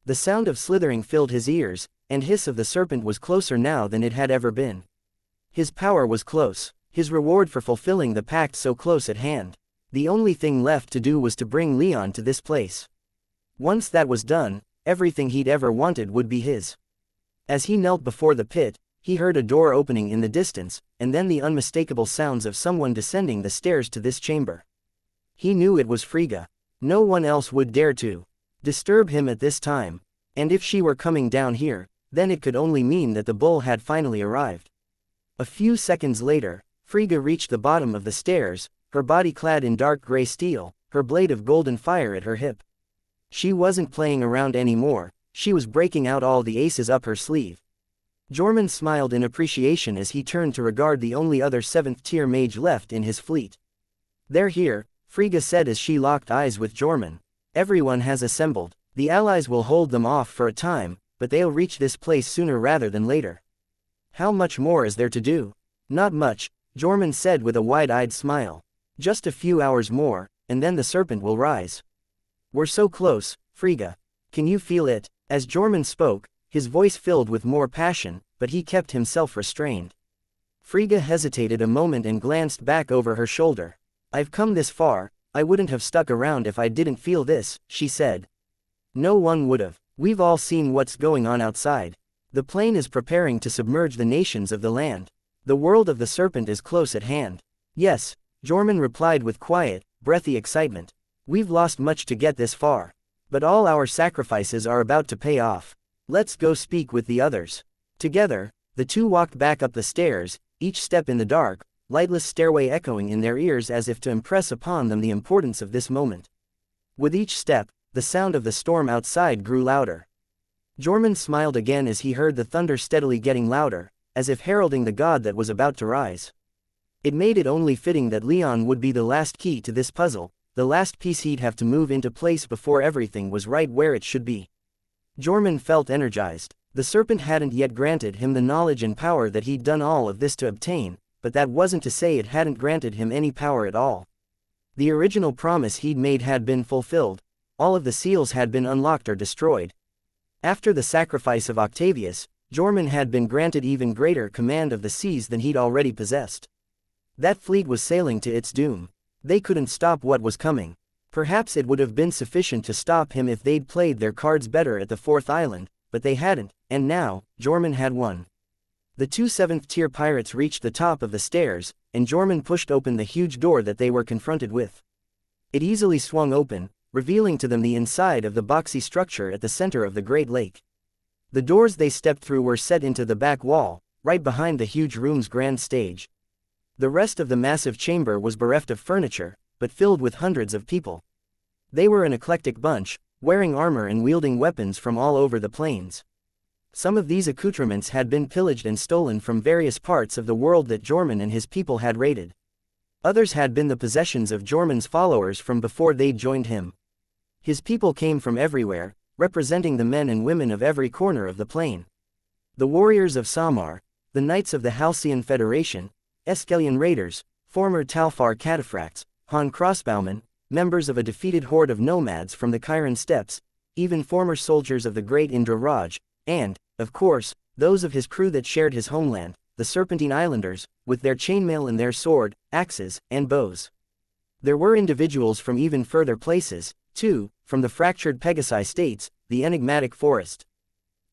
The sound of slithering filled his ears, and hiss of the serpent was closer now than it had ever been. His power was close, his reward for fulfilling the pact so close at hand. The only thing left to do was to bring Leon to this place. Once that was done, everything he'd ever wanted would be his. As he knelt before the pit, he heard a door opening in the distance, and then the unmistakable sounds of someone descending the stairs to this chamber. He knew it was Frigga. No one else would dare to disturb him at this time, and if she were coming down here, then it could only mean that the bull had finally arrived. A few seconds later, Frigga reached the bottom of the stairs, her body clad in dark gray steel, her blade of golden fire at her hip. She wasn't playing around anymore, she was breaking out all the aces up her sleeve. Jorman smiled in appreciation as he turned to regard the only other 7th-tier mage left in his fleet. "They're here," Frigga said as she locked eyes with Jorman. "Everyone has assembled. The allies will hold them off for a time, but they'll reach this place sooner rather than later." "How much more is there to do?" "Not much," Jorman said with a wide-eyed smile. "Just a few hours more, and then the serpent will rise." "We're so close, Frigga. Can you feel it?" As Jorman spoke, his voice filled with more passion, but he kept himself restrained. Frigga hesitated a moment and glanced back over her shoulder. "I've come this far, I wouldn't have stuck around if I didn't feel this," she said. "No one would've. We've all seen what's going on outside. The plane is preparing to submerge the nations of the land. The world of the serpent is close at hand." "Yes," Jorman replied with quiet, breathy excitement. "We've lost much to get this far. But all our sacrifices are about to pay off. Let's go speak with the others." Together, the two walked back up the stairs, each step in the dark, lightless stairway echoing in their ears as if to impress upon them the importance of this moment. With each step, the sound of the storm outside grew louder. Jorman smiled again as he heard the thunder steadily getting louder, as if heralding the god that was about to rise. It made it only fitting that Leon would be the last key to this puzzle, the last piece he'd have to move into place before everything was right where it should be. Jorman felt energized. The serpent hadn't yet granted him the knowledge and power that he'd done all of this to obtain, but that wasn't to say it hadn't granted him any power at all. The original promise he'd made had been fulfilled, all of the seals had been unlocked or destroyed. After the sacrifice of Octavius, Jorman had been granted even greater command of the seas than he'd already possessed. That fleet was sailing to its doom. They couldn't stop what was coming. Perhaps it would have been sufficient to stop him if they'd played their cards better at the 4th island, but they hadn't, and now, Jorman had won. The two 7th-tier pirates reached the top of the stairs, and Jorman pushed open the huge door that they were confronted with. It easily swung open, revealing to them the inside of the boxy structure at the center of the Great Lake. The doors they stepped through were set into the back wall, right behind the huge room's grand stage. The rest of the massive chamber was bereft of furniture, but filled with hundreds of people. They were an eclectic bunch, wearing armor and wielding weapons from all over the plains. Some of these accoutrements had been pillaged and stolen from various parts of the world that Jorman and his people had raided. Others had been the possessions of Jorman's followers from before they'd joined him. His people came from everywhere, representing the men and women of every corner of the plain. The warriors of Samar, the knights of the Halcyon Federation, Eskelian raiders, former Talfar cataphracts, Han crossbowmen, members of a defeated horde of nomads from the Chiron steppes, even former soldiers of the great Indra Raj, and, of course, those of his crew that shared his homeland, the Serpentine Islanders, with their chainmail and their sword, axes, and bows. There were individuals from even further places, too, from the fractured Pegasi states, the enigmatic forest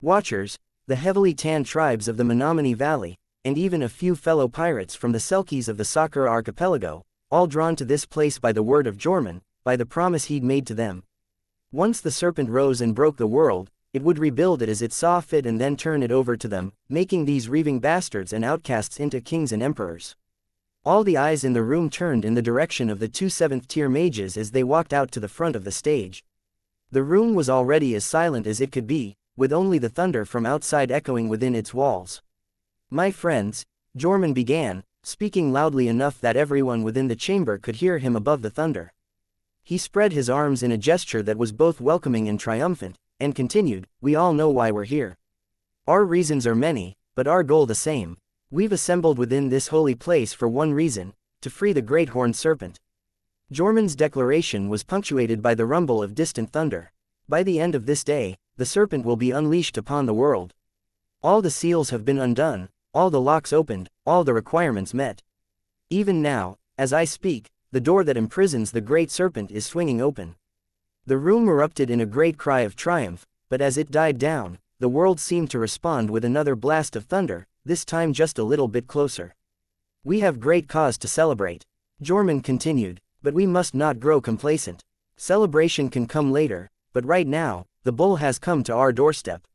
watchers, the heavily tanned tribes of the Menominee Valley, and even a few fellow pirates from the Selkies of the Sakura archipelago, all drawn to this place by the word of Jorman, by the promise he'd made to them. Once the serpent rose and broke the world, it would rebuild it as it saw fit and then turn it over to them, making these reaving bastards and outcasts into kings and emperors. All the eyes in the room turned in the direction of the two 7th-tier mages as they walked out to the front of the stage. The room was already as silent as it could be, with only the thunder from outside echoing within its walls. "My friends," Jorman began, speaking loudly enough that everyone within the chamber could hear him above the thunder. He spread his arms in a gesture that was both welcoming and triumphant, and continued, "We all know why we're here. Our reasons are many, but our goal the same. We've assembled within this holy place for one reason, to free the great horned serpent." Jorman's declaration was punctuated by the rumble of distant thunder. By the end of this day, the serpent will be unleashed upon the world. All the seals have been undone, all the locks opened, all the requirements met. Even now, as I speak, the door that imprisons the great serpent is swinging open. The room erupted in a great cry of triumph, but as it died down, the world seemed to respond with another blast of thunder, this time just a little bit closer. "We have great cause to celebrate," Jorman continued, "but we must not grow complacent. Celebration can come later, but right now, the bull has come to our doorstep.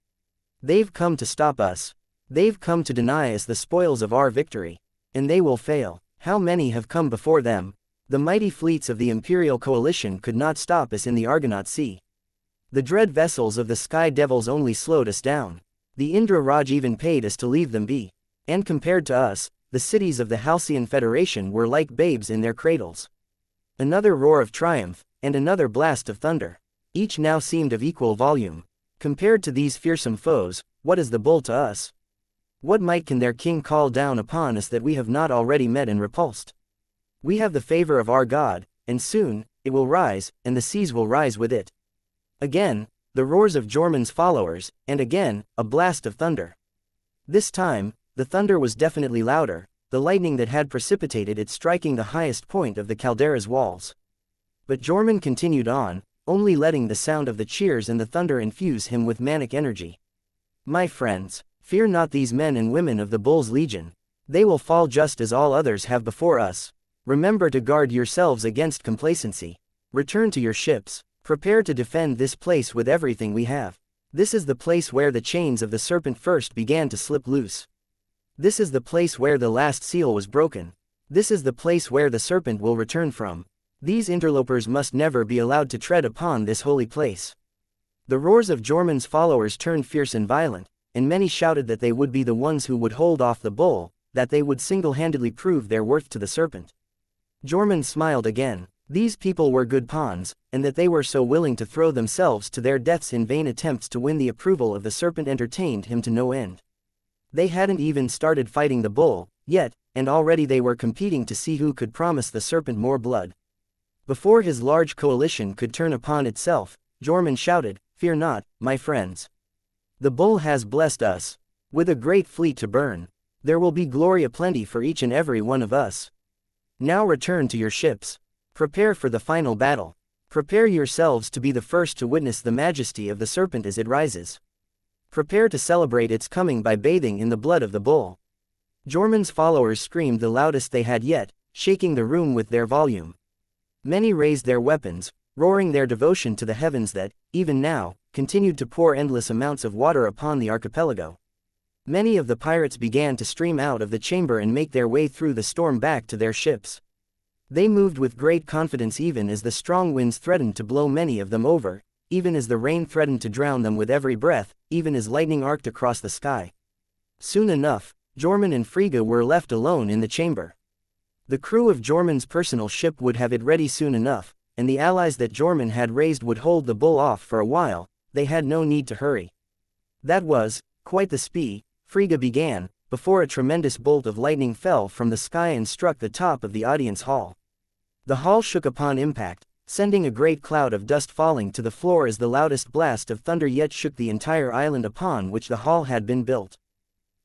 They've come to stop us. They've come to deny us the spoils of our victory. And they will fail. How many have come before them? The mighty fleets of the Imperial Coalition could not stop us in the Argonaut Sea. The dread vessels of the Sky Devils only slowed us down. The Indra Raj even paid us to leave them be. And compared to us, the cities of the Halcyon Federation were like babes in their cradles." Another roar of triumph, and another blast of thunder. Each now seemed of equal volume. Compared to these fearsome foes, what is the bull to us? What might can their king call down upon us that we have not already met and repulsed? We have the favor of our God, and soon, it will rise, and the seas will rise with it. Again, the roars of Jorman's followers, and again, a blast of thunder. This time, the thunder was definitely louder, the lightning that had precipitated it striking the highest point of the caldera's walls. But Jorman continued on, only letting the sound of the cheers and the thunder infuse him with manic energy. "My friends, fear not these men and women of the Bull's Legion. They will fall just as all others have before us. Remember to guard yourselves against complacency. Return to your ships. Prepare to defend this place with everything we have. This is the place where the chains of the serpent first began to slip loose. This is the place where the last seal was broken. This is the place where the serpent will return from. These interlopers must never be allowed to tread upon this holy place." The roars of Jorman's followers turned fierce and violent, and many shouted that they would be the ones who would hold off the bull, that they would single-handedly prove their worth to the serpent. Jorman smiled again. These people were good pawns, and that they were so willing to throw themselves to their deaths in vain attempts to win the approval of the serpent entertained him to no end. They hadn't even started fighting the bull, yet, and already they were competing to see who could promise the serpent more blood. Before his large coalition could turn upon itself, Jorman shouted, "Fear not, my friends. The bull has blessed us with a great fleet to burn. There will be glory aplenty for each and every one of us. Now return to your ships. Prepare for the final battle. Prepare yourselves to be the first to witness the majesty of the serpent as it rises. Prepare to celebrate its coming by bathing in the blood of the bull." Jorman's followers screamed the loudest they had yet, shaking the room with their volume. Many raised their weapons, roaring their devotion to the heavens that, even now, continued to pour endless amounts of water upon the archipelago. Many of the pirates began to stream out of the chamber and make their way through the storm back to their ships. They moved with great confidence even as the strong winds threatened to blow many of them over, even as the rain threatened to drown them with every breath, even as lightning arced across the sky. Soon enough, Jorman and Frigga were left alone in the chamber. The crew of Jorman's personal ship would have it ready soon enough, and the allies that Jorman had raised would hold the bull off for a while. They had no need to hurry. "That was quite the spee," Frigga began, before a tremendous bolt of lightning fell from the sky and struck the top of the audience hall. The hall shook upon impact, sending a great cloud of dust falling to the floor as the loudest blast of thunder yet shook the entire island upon which the hall had been built.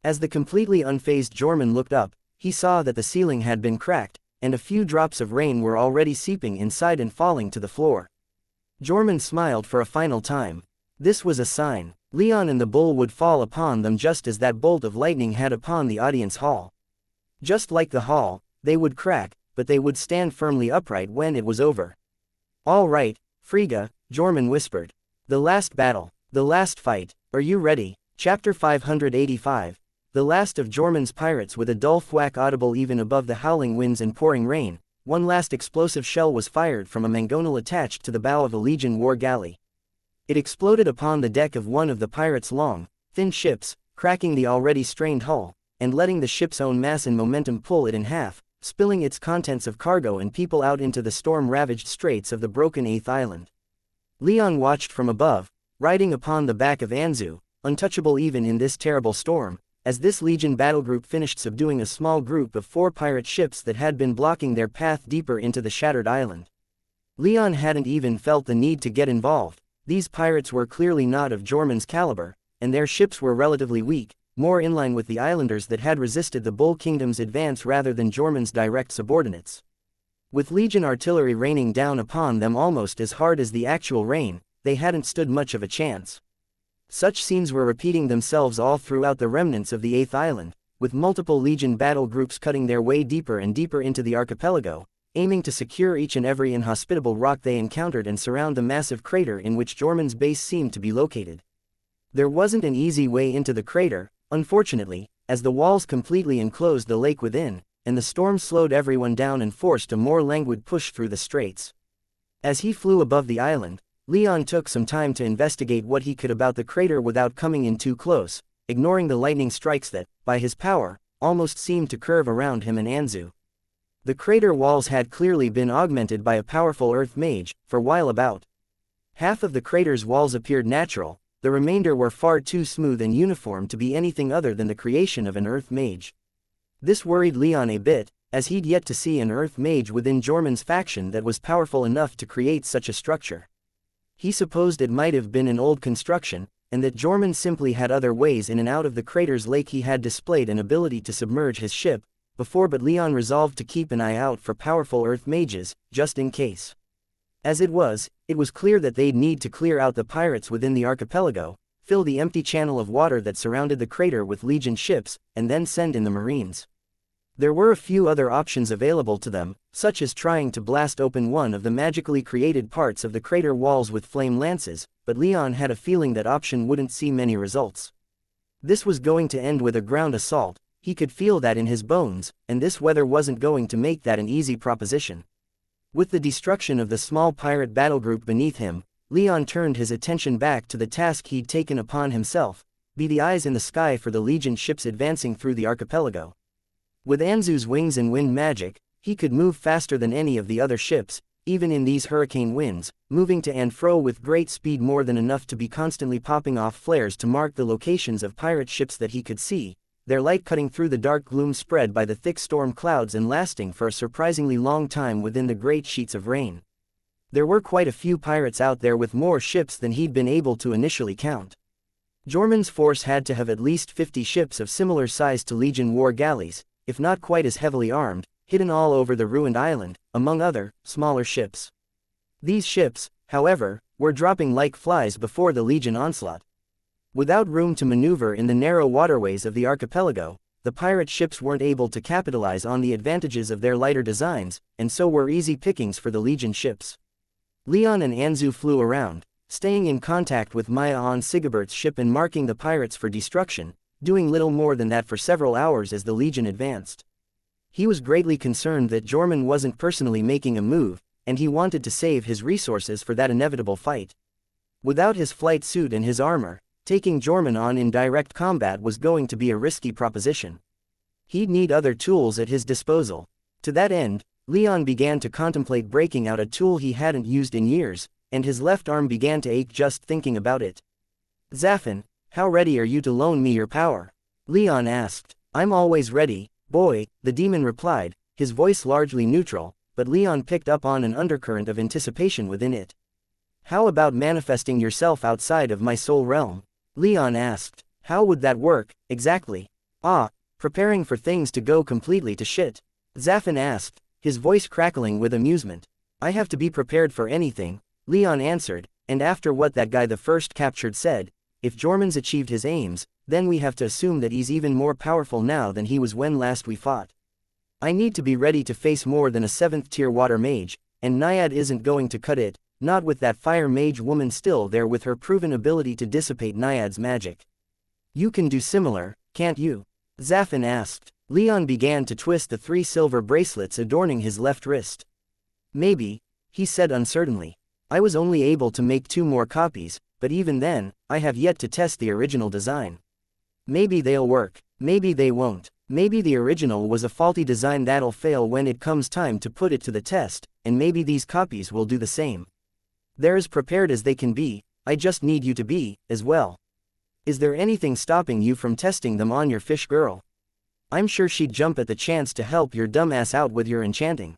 As the completely unfazed Jorman looked up, he saw that the ceiling had been cracked, and a few drops of rain were already seeping inside and falling to the floor. Jorman smiled for a final time. This was a sign. Leon and the bull would fall upon them just as that bolt of lightning had upon the audience hall. Just like the hall, they would crack, but they would stand firmly upright when it was over. "All right, Frigga," Jormungand whispered. "The last battle. The last fight. Are you ready?" Chapter 585. The last of Jormungand's pirates. With a dull thwack audible even above the howling winds and pouring rain, one last explosive shell was fired from a mangonel attached to the bow of a Legion war galley. It exploded upon the deck of one of the pirates' long, thin ships, cracking the already strained hull, and letting the ship's own mass and momentum pull it in half, spilling its contents of cargo and people out into the storm-ravaged straits of the broken Eighth Island. Leon watched from above, riding upon the back of Anzu, untouchable even in this terrible storm, as this Legion battlegroup finished subduing a small group of 4 pirate ships that had been blocking their path deeper into the shattered island. Leon hadn't even felt the need to get involved. These pirates were clearly not of Jormungand's caliber, and their ships were relatively weak, more in line with the islanders that had resisted the Bull Kingdom's advance rather than Jormungand's direct subordinates. With Legion artillery raining down upon them almost as hard as the actual rain, they hadn't stood much of a chance. Such scenes were repeating themselves all throughout the remnants of the Eighth Island, with multiple Legion battle groups cutting their way deeper and deeper into the archipelago, aiming to secure each and every inhospitable rock they encountered and surround the massive crater in which Jormungand's base seemed to be located. There wasn't an easy way into the crater, unfortunately, as the walls completely enclosed the lake within, and the storm slowed everyone down and forced a more languid push through the straits. As he flew above the island, Leon took some time to investigate what he could about the crater without coming in too close, ignoring the lightning strikes that, by his power, almost seemed to curve around him and Anzu. The crater walls had clearly been augmented by a powerful earth mage, for while about half of the crater's walls appeared natural, the remainder were far too smooth and uniform to be anything other than the creation of an earth mage. This worried Leon a bit, as he'd yet to see an earth mage within Jormungand's faction that was powerful enough to create such a structure. He supposed it might have been an old construction, and that Jormungand simply had other ways in and out of the crater's lake. He had displayed an ability to submerge his ship before, but Leon resolved to keep an eye out for powerful earth mages, just in case. As it was clear that they'd need to clear out the pirates within the archipelago, fill the empty channel of water that surrounded the crater with Legion ships, and then send in the Marines. There were a few other options available to them, such as trying to blast open one of the magically created parts of the crater walls with flame lances, but Leon had a feeling that option wouldn't see many results. This was going to end with a ground assault, he could feel that in his bones, and this weather wasn't going to make that an easy proposition. With the destruction of the small pirate battlegroup beneath him, Leon turned his attention back to the task he'd taken upon himself, be the eyes in the sky for the Legion ships advancing through the archipelago. With Anzu's wings and wind magic, he could move faster than any of the other ships, even in these hurricane winds, moving to and fro with great speed, more than enough to be constantly popping off flares to mark the locations of pirate ships that he could see, their light cutting through the dark gloom spread by the thick storm clouds and lasting for a surprisingly long time within the great sheets of rain. There were quite a few pirates out there with more ships than he'd been able to initially count. Jormungand's force had to have at least 50 ships of similar size to Legion war galleys, if not quite as heavily armed, hidden all over the ruined island, among other, smaller ships. These ships, however, were dropping like flies before the Legion onslaught. Without room to maneuver in the narrow waterways of the archipelago, the pirate ships weren't able to capitalize on the advantages of their lighter designs, and so were easy pickings for the Legion ships. Leon and Anzu flew around, staying in contact with Maya on Sigebert's ship and marking the pirates for destruction, doing little more than that for several hours as the Legion advanced. He was greatly concerned that Jormungand wasn't personally making a move, and he wanted to save his resources for that inevitable fight. Without his flight suit and his armor, taking Jormungand on in direct combat was going to be a risky proposition. He'd need other tools at his disposal. To that end, Leon began to contemplate breaking out a tool he hadn't used in years, and his left arm began to ache just thinking about it. "Zafin, how ready are you to loan me your power?" Leon asked. "I'm always ready, boy," the demon replied, his voice largely neutral, but Leon picked up on an undercurrent of anticipation within it. "How about manifesting yourself outside of my soul realm?" Leon asked. "How would that work, exactly?" "Ah, preparing for things to go completely to shit?" Zafin asked, his voice crackling with amusement. "I have to be prepared for anything," Leon answered, "and after what that guy the first captured said, if Jormungand's achieved his aims, then we have to assume that he's even more powerful now than he was when last we fought." I need to be ready to face more than a 7th tier water mage, and Naiad isn't going to cut it, not with that fire mage woman still there with her proven ability to dissipate Naiad's magic. You can do similar, can't you? Zafin asked. Leon began to twist the 3 silver bracelets adorning his left wrist. Maybe, he said uncertainly. I was only able to make 2 more copies, but even then, I have yet to test the original design. Maybe they'll work, maybe they won't. Maybe the original was a faulty design that'll fail when it comes time to put it to the test, and maybe these copies will do the same. They're as prepared as they can be, I just need you to be, as well. Is there anything stopping you from testing them on your fish girl? I'm sure she'd jump at the chance to help your dumbass out with your enchanting.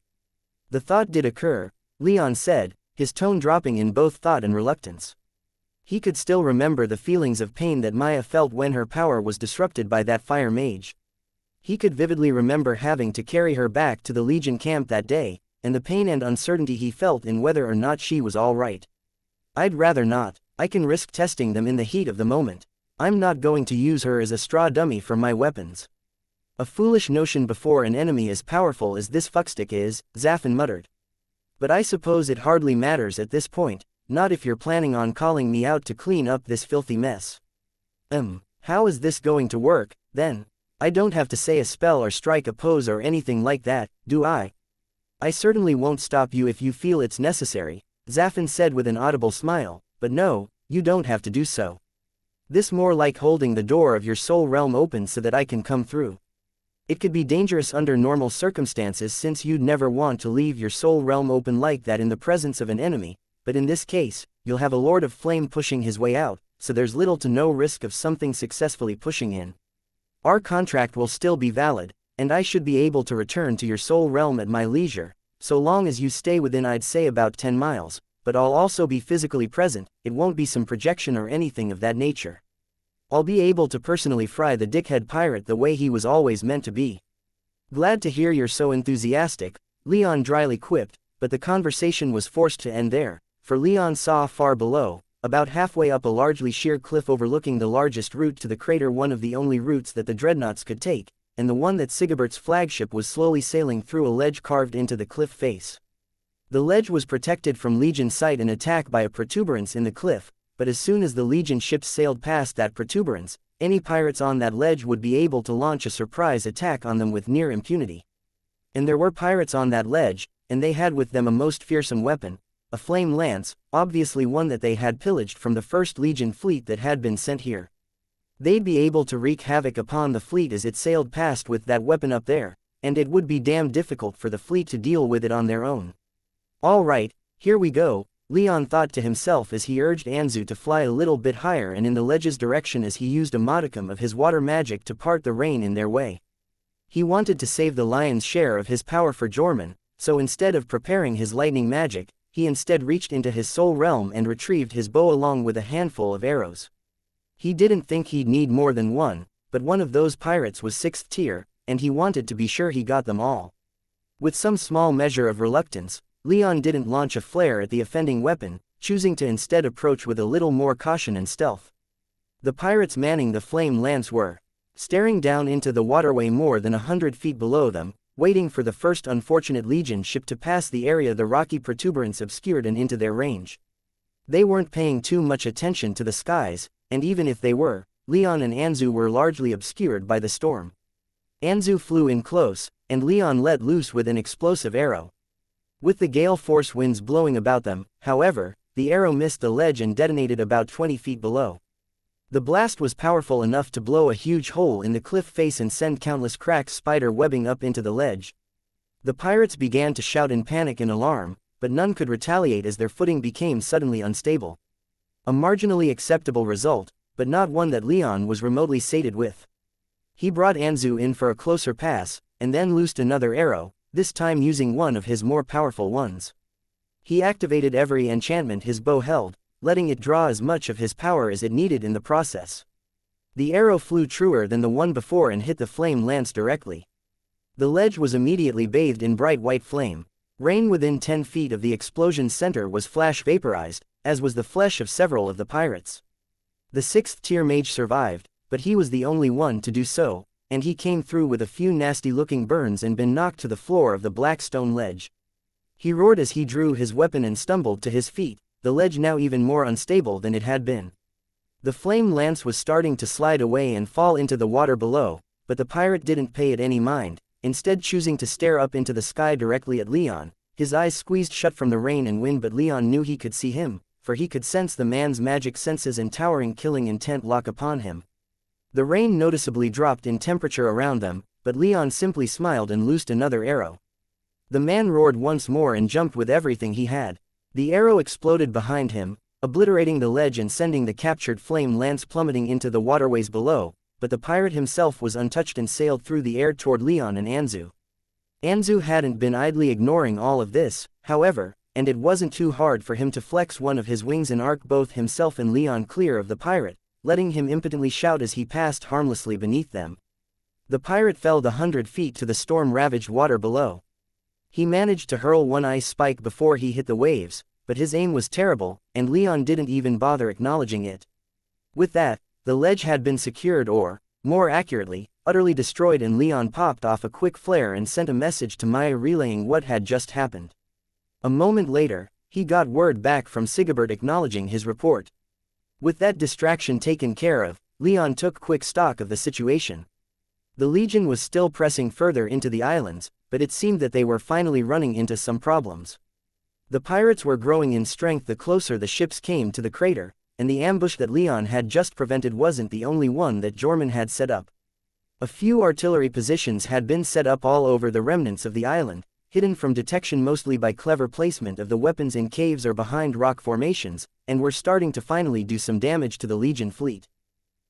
The thought did occur, Leon said, his tone dropping in both thought and reluctance. He could still remember the feelings of pain that Maya felt when her power was disrupted by that fire mage. He could vividly remember having to carry her back to the Legion camp that day, and the pain and uncertainty he felt in whether or not she was all right. I'd rather not. I can risk testing them in the heat of the moment. I'm not going to use her as a straw dummy for my weapons. A foolish notion before an enemy as powerful as this fuckstick is, Zafin muttered. But I suppose it hardly matters at this point, not if you're planning on calling me out to clean up this filthy mess. How is this going to work, then? I don't have to say a spell or strike a pose or anything like that, do I? I certainly won't stop you if you feel it's necessary, Zafin said with an audible smile, but no, you don't have to do so. This more like holding the door of your soul realm open so that I can come through. It could be dangerous under normal circumstances since you'd never want to leave your soul realm open like that in the presence of an enemy, but in this case, you'll have a Lord of Flame pushing his way out, so there's little to no risk of something successfully pushing in. Our contract will still be valid, and I should be able to return to your soul realm at my leisure, so long as you stay within I'd say about 10 miles, but I'll also be physically present, it won't be some projection or anything of that nature. I'll be able to personally fry the dickhead pirate the way he was always meant to be. Glad to hear you're so enthusiastic, Leon dryly quipped, but the conversation was forced to end there, for Leon saw far below, about halfway up a largely sheer cliff overlooking the largest route to the crater, one of the only routes that the dreadnoughts could take, and the one that Sigebert's flagship was slowly sailing through, a ledge carved into the cliff face. The ledge was protected from Legion sight and attack by a protuberance in the cliff, but as soon as the Legion ships sailed past that protuberance, any pirates on that ledge would be able to launch a surprise attack on them with near impunity. And there were pirates on that ledge, and they had with them a most fearsome weapon, a flame lance, obviously one that they had pillaged from the First Legion fleet that had been sent here. They'd be able to wreak havoc upon the fleet as it sailed past with that weapon up there, and it would be damn difficult for the fleet to deal with it on their own. All right, here we go, Leon thought to himself as he urged Anzu to fly a little bit higher and in the ledge's direction as he used a modicum of his water magic to part the rain in their way. He wanted to save the lion's share of his power for Jorman, so instead of preparing his lightning magic, he instead reached into his soul realm and retrieved his bow along with a handful of arrows. He didn't think he'd need more than one, but one of those pirates was 6th tier, and he wanted to be sure he got them all. With some small measure of reluctance, Leon didn't launch a flare at the offending weapon, choosing to instead approach with a little more caution and stealth. The pirates manning the flame lance were staring down into the waterway more than 100 feet below them, waiting for the first unfortunate Legion ship to pass the area the rocky protuberance obscured and into their range. They weren't paying too much attention to the skies, and even if they were, Leon and Anzu were largely obscured by the storm. Anzu flew in close, and Leon let loose with an explosive arrow. With the gale force winds blowing about them, however, the arrow missed the ledge and detonated about 20 feet below. The blast was powerful enough to blow a huge hole in the cliff face and send countless cracks spider webbing up into the ledge. The pirates began to shout in panic and alarm, but none could retaliate as their footing became suddenly unstable. A marginally acceptable result, but not one that Leon was remotely sated with. He brought Anzu in for a closer pass, and then loosed another arrow, this time using one of his more powerful ones. He activated every enchantment his bow held, letting it draw as much of his power as it needed in the process. The arrow flew truer than the one before and hit the flame lance directly. The ledge was immediately bathed in bright white flame. Rain within 10 feet of the explosion's center was flash vaporized, as was the flesh of several of the pirates. The 6th tier mage survived, but he was the only one to do so, and he came through with a few nasty-looking burns and been knocked to the floor of the black stone ledge. He roared as he drew his weapon and stumbled to his feet, the ledge now even more unstable than it had been. The flame lance was starting to slide away and fall into the water below, but the pirate didn't pay it any mind, instead choosing to stare up into the sky directly at Leon, his eyes squeezed shut from the rain and wind, but Leon knew he could see him, for he could sense the man's magic senses and towering killing intent lock upon him. The rain noticeably dropped in temperature around them, but Leon simply smiled and loosed another arrow. The man roared once more and jumped with everything he had. The arrow exploded behind him, obliterating the ledge and sending the captured flame lance plummeting into the waterways below, but the pirate himself was untouched and sailed through the air toward Leon and Anzu. Anzu hadn't been idly ignoring all of this, however, and it wasn't too hard for him to flex one of his wings and arc both himself and Leon clear of the pirate, letting him impotently shout as he passed harmlessly beneath them. The pirate fell the 100 feet to the storm-ravaged water below. He managed to hurl one ice spike before he hit the waves, but his aim was terrible, and Leon didn't even bother acknowledging it. With that, the ledge had been secured or, more accurately, utterly destroyed, and Leon popped off a quick flare and sent a message to Maya relaying what had just happened. A moment later, he got word back from Sigebert acknowledging his report. With that distraction taken care of, Leon took quick stock of the situation. The Legion was still pressing further into the islands, but it seemed that they were finally running into some problems. The pirates were growing in strength the closer the ships came to the crater, and the ambush that Leon had just prevented wasn't the only one that Jorman had set up. A few artillery positions had been set up all over the remnants of the island, hidden from detection mostly by clever placement of the weapons in caves or behind rock formations, and were starting to finally do some damage to the Legion fleet.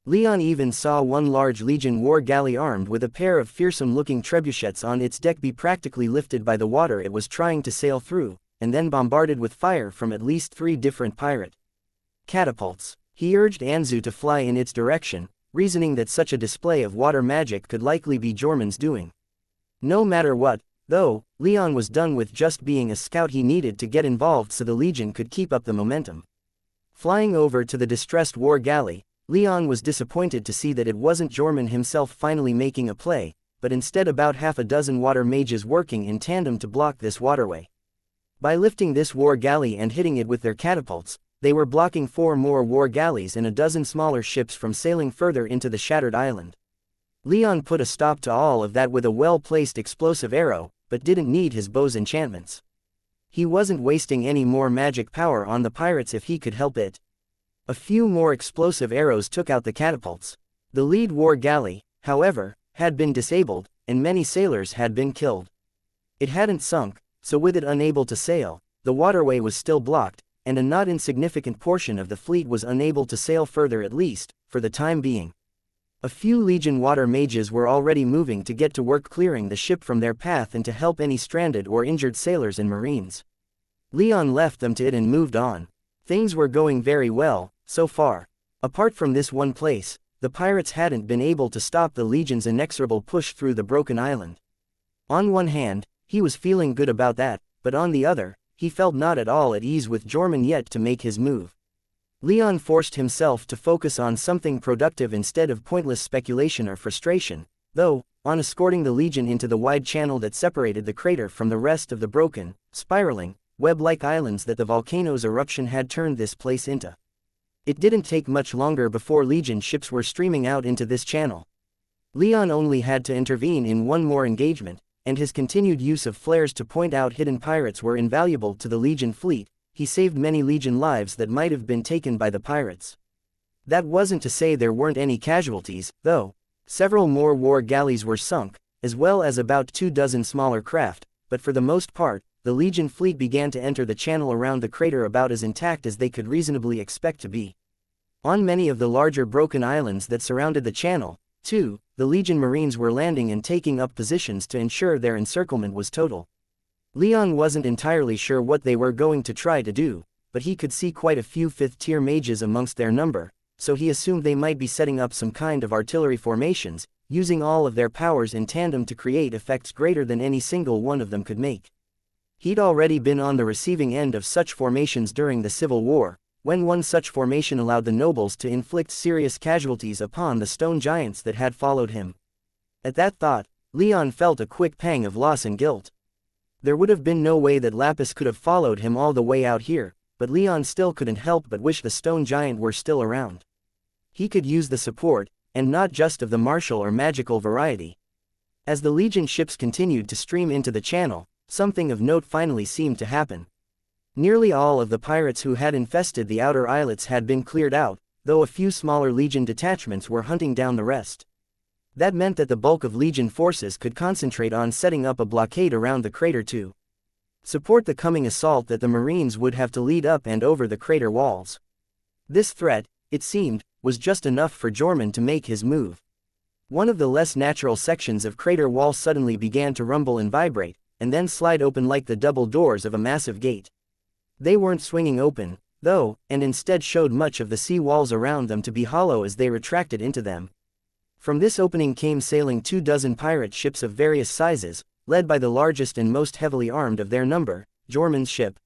Leon even saw one large Legion war galley armed with a pair of fearsome-looking trebuchets on its deck be practically lifted by the water it was trying to sail through, and then bombarded with fire from at least 3 different pirate catapults. He urged Anzu to fly in its direction, reasoning that such a display of water magic could likely be Jorman's doing. No matter what, though, Leon was done with just being a scout. He needed to get involved so the Legion could keep up the momentum. Flying over to the distressed war galley, Leon was disappointed to see that it wasn't Jorman himself finally making a play, but instead about half a dozen water mages working in tandem to block this waterway. By lifting this war galley and hitting it with their catapults, they were blocking 4 more war galleys and a dozen smaller ships from sailing further into the shattered island. Leon put a stop to all of that with a well-placed explosive arrow, but didn't need his bow's enchantments. He wasn't wasting any more magic power on the pirates if he could help it. A few more explosive arrows took out the catapults. The lead war galley, however, had been disabled, and many sailors had been killed. It hadn't sunk, so with it unable to sail, the waterway was still blocked, and a not insignificant portion of the fleet was unable to sail further, at least, for the time being. A few Legion water mages were already moving to get to work clearing the ship from their path and to help any stranded or injured sailors and marines. Leon left them to it and moved on. Things were going very well, so far. Apart from this one place, the pirates hadn't been able to stop the Legion's inexorable push through the broken island. On one hand, he was feeling good about that, but on the other, he felt not at all at ease with Jorman yet to make his move. Leon forced himself to focus on something productive instead of pointless speculation or frustration, though, on escorting the Legion into the wide channel that separated the crater from the rest of the broken, spiraling, web-like islands that the volcano's eruption had turned this place into. It didn't take much longer before Legion ships were streaming out into this channel. Leon only had to intervene in one more engagement, and his continued use of flares to point out hidden pirates were invaluable to the Legion fleet. He saved many Legion lives that might have been taken by the pirates. That wasn't to say there weren't any casualties, though. Several more war galleys were sunk, as well as about 24 smaller craft, but for the most part, the Legion fleet began to enter the channel around the crater about as intact as they could reasonably expect to be. On many of the larger broken islands that surrounded the channel, too, the Legion Marines were landing and taking up positions to ensure their encirclement was total. Leon wasn't entirely sure what they were going to try to do, but he could see quite a few 5th-tier mages amongst their number, so he assumed they might be setting up some kind of artillery formations, using all of their powers in tandem to create effects greater than any single one of them could make. He'd already been on the receiving end of such formations during the Civil War, when one such formation allowed the nobles to inflict serious casualties upon the stone giants that had followed him. At that thought, Leon felt a quick pang of loss and guilt. There would have been no way that Lapis could have followed him all the way out here, but Leon still couldn't help but wish the stone giant were still around. He could use the support, and not just of the martial or magical variety. As the Legion ships continued to stream into the channel, something of note finally seemed to happen. Nearly all of the pirates who had infested the outer islets had been cleared out, though a few smaller Legion detachments were hunting down the rest. That meant that the bulk of Legion forces could concentrate on setting up a blockade around the crater to support the coming assault that the Marines would have to lead up and over the crater walls. This threat, it seemed, was just enough for Jorman to make his move. One of the less natural sections of crater wall suddenly began to rumble and vibrate, and then slide open like the double doors of a massive gate. They weren't swinging open, though, and instead showed much of the sea walls around them to be hollow as they retracted into them. From this opening came sailing 24 pirate ships of various sizes, led by the largest and most heavily armed of their number, Jorman's ship.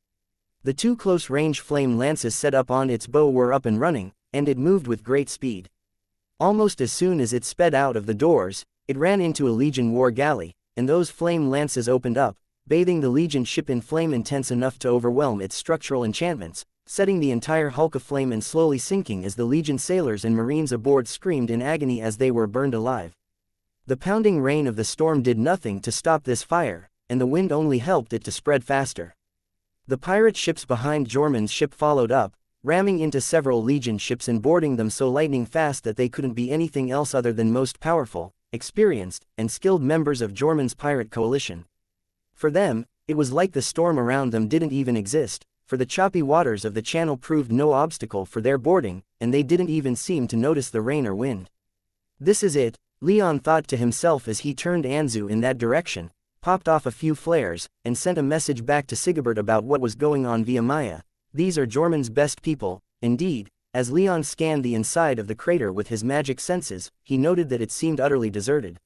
The 2 close-range flame lances set up on its bow were up and running, and it moved with great speed. Almost as soon as it sped out of the doors, it ran into a Legion war galley, and those flame lances opened up, bathing the Legion ship in flame intense enough to overwhelm its structural enchantments, setting the entire hulk aflame and slowly sinking as the Legion sailors and Marines aboard screamed in agony as they were burned alive. The pounding rain of the storm did nothing to stop this fire, and the wind only helped it to spread faster. The pirate ships behind Jorman's ship followed up, ramming into several Legion ships and boarding them so lightning fast that they couldn't be anything else other than most powerful, experienced, and skilled members of Jorman's pirate coalition. For them, it was like the storm around them didn't even exist, for the choppy waters of the channel proved no obstacle for their boarding, and they didn't even seem to notice the rain or wind. This is it, Leon thought to himself as he turned Anzu in that direction, popped off a few flares, and sent a message back to Sigebert about what was going on via Maya. These are Jorman's best people. Indeed, as Leon scanned the inside of the crater with his magic senses, he noted that it seemed utterly deserted.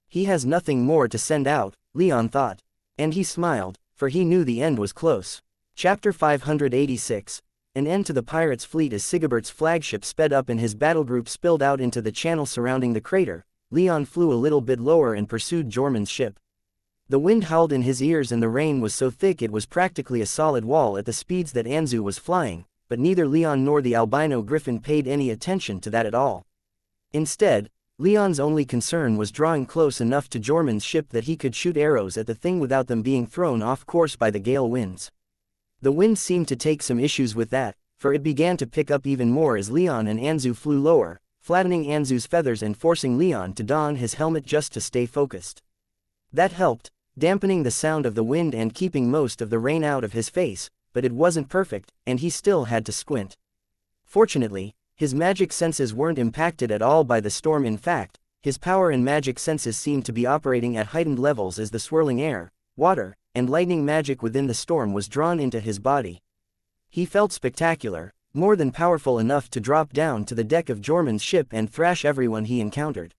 He has nothing more to send out, Leon thought. And he smiled, for he knew the end was close. Chapter 586. An end to the pirates' fleet. As Sigebert's flagship sped up and his battlegroup spilled out into the channel surrounding the crater, Leon flew a little bit lower and pursued Jorman's ship. The wind howled in his ears and the rain was so thick it was practically a solid wall at the speeds that Anzu was flying, but neither Leon nor the albino griffin paid any attention to that at all. Instead, Leon's only concern was drawing close enough to Jorman's ship that he could shoot arrows at the thing without them being thrown off course by the gale winds. The wind seemed to take some issues with that, for it began to pick up even more as Leon and Anzu flew lower, flattening Anzu's feathers and forcing Leon to don his helmet just to stay focused. That helped, dampening the sound of the wind and keeping most of the rain out of his face, but it wasn't perfect, and he still had to squint. Fortunately, his magic senses weren't impacted at all by the storm. In fact, his power and magic senses seemed to be operating at heightened levels as the swirling air, water, and lightning magic within the storm was drawn into his body. He felt spectacular, more than powerful enough to drop down to the deck of Jorman's ship and thrash everyone he encountered.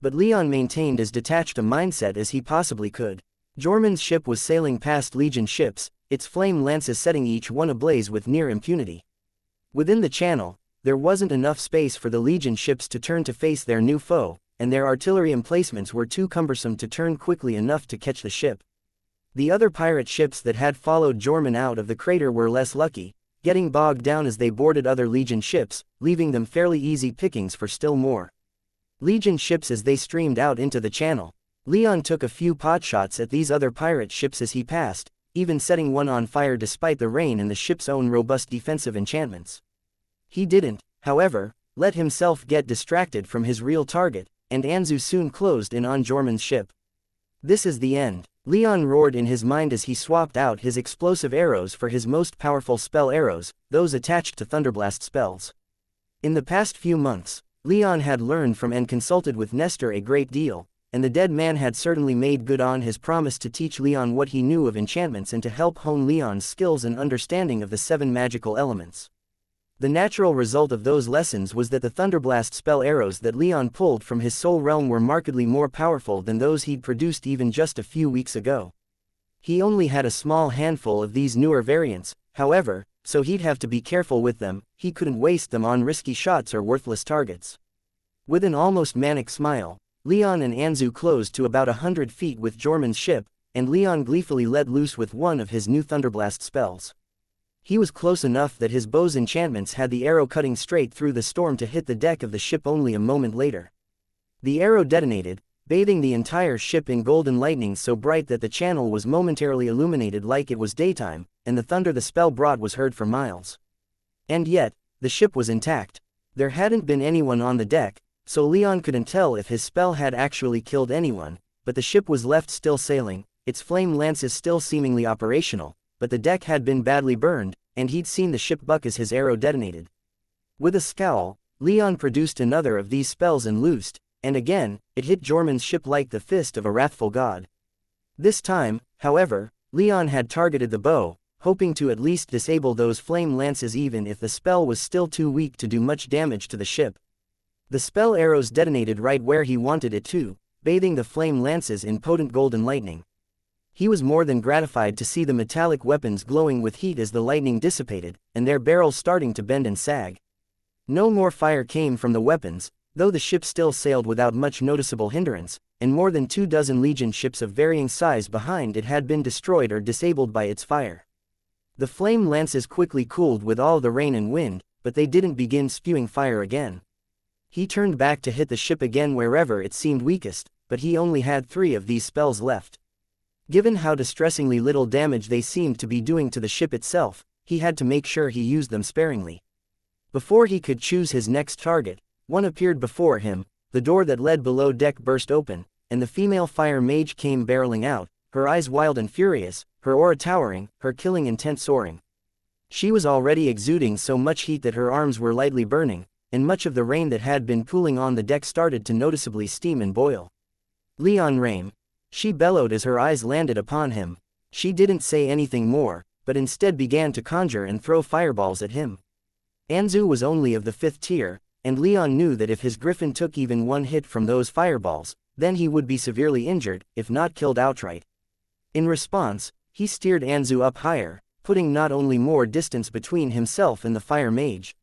But Leon maintained as detached a mindset as he possibly could. Jorman's ship was sailing past Legion ships, its flame lances setting each one ablaze with near impunity. Within the channel, there wasn't enough space for the Legion ships to turn to face their new foe, and their artillery emplacements were too cumbersome to turn quickly enough to catch the ship. The other pirate ships that had followed Jorman out of the crater were less lucky, getting bogged down as they boarded other Legion ships, leaving them fairly easy pickings for still more Legion ships as they streamed out into the channel. Leon took a few potshots at these other pirate ships as he passed, even setting one on fire despite the rain and the ship's own robust defensive enchantments. He didn't, however, let himself get distracted from his real target, and Anzu soon closed in on Jorman's ship. This is the end, Leon roared in his mind as he swapped out his explosive arrows for his most powerful spell arrows, those attached to Thunderblast spells. In the past few months, Leon had learned from and consulted with Nestor a great deal, and the dead man had certainly made good on his promise to teach Leon what he knew of enchantments and to help hone Leon's skills and understanding of the 7 magical elements. The natural result of those lessons was that the Thunderblast spell arrows that Leon pulled from his soul realm were markedly more powerful than those he'd produced even just a few weeks ago. He only had a small handful of these newer variants, however, so he'd have to be careful with them. He couldn't waste them on risky shots or worthless targets. With an almost manic smile, Leon and Anzu closed to about 100 feet with Jormun's ship, and Leon gleefully let loose with one of his new Thunderblast spells. He was close enough that his bow's enchantments had the arrow cutting straight through the storm to hit the deck of the ship only a moment later. The arrow detonated, bathing the entire ship in golden lightning so bright that the channel was momentarily illuminated like it was daytime, and the thunder the spell brought was heard for miles. And yet, the ship was intact. There hadn't been anyone on the deck, so Leon couldn't tell if his spell had actually killed anyone, but the ship was left still sailing, its flame lances still seemingly operational, but the deck had been badly burned, and he'd seen the ship buck as his arrow detonated. With a scowl, Leon produced another of these spells and loosed, and again, it hit Jormun's ship like the fist of a wrathful god. This time, however, Leon had targeted the bow, hoping to at least disable those flame lances even if the spell was still too weak to do much damage to the ship. The spell arrows detonated right where he wanted it to, bathing the flame lances in potent golden lightning. He was more than gratified to see the metallic weapons glowing with heat as the lightning dissipated, and their barrels starting to bend and sag. No more fire came from the weapons, though the ship still sailed without much noticeable hindrance, and more than 24 Legion ships of varying size behind it had been destroyed or disabled by its fire. The flame lances quickly cooled with all the rain and wind, but they didn't begin spewing fire again. He turned back to hit the ship again wherever it seemed weakest, but he only had 3 of these spells left. Given how distressingly little damage they seemed to be doing to the ship itself, he had to make sure he used them sparingly. Before he could choose his next target, one appeared before him, the door that led below deck burst open, and the female fire mage came barreling out, her eyes wild and furious, her aura towering, her killing intent soaring. She was already exuding so much heat that her arms were lightly burning, and much of the rain that had been pooling on the deck started to noticeably steam and boil. Leon Rame. She bellowed as her eyes landed upon him. She didn't say anything more, but instead began to conjure and throw fireballs at him. Anzu was only of the 5th tier, and Leon knew that if his griffin took even one hit from those fireballs, then he would be severely injured, if not killed outright. In response, he steered Anzu up higher, putting not only more distance between himself and the fire mage,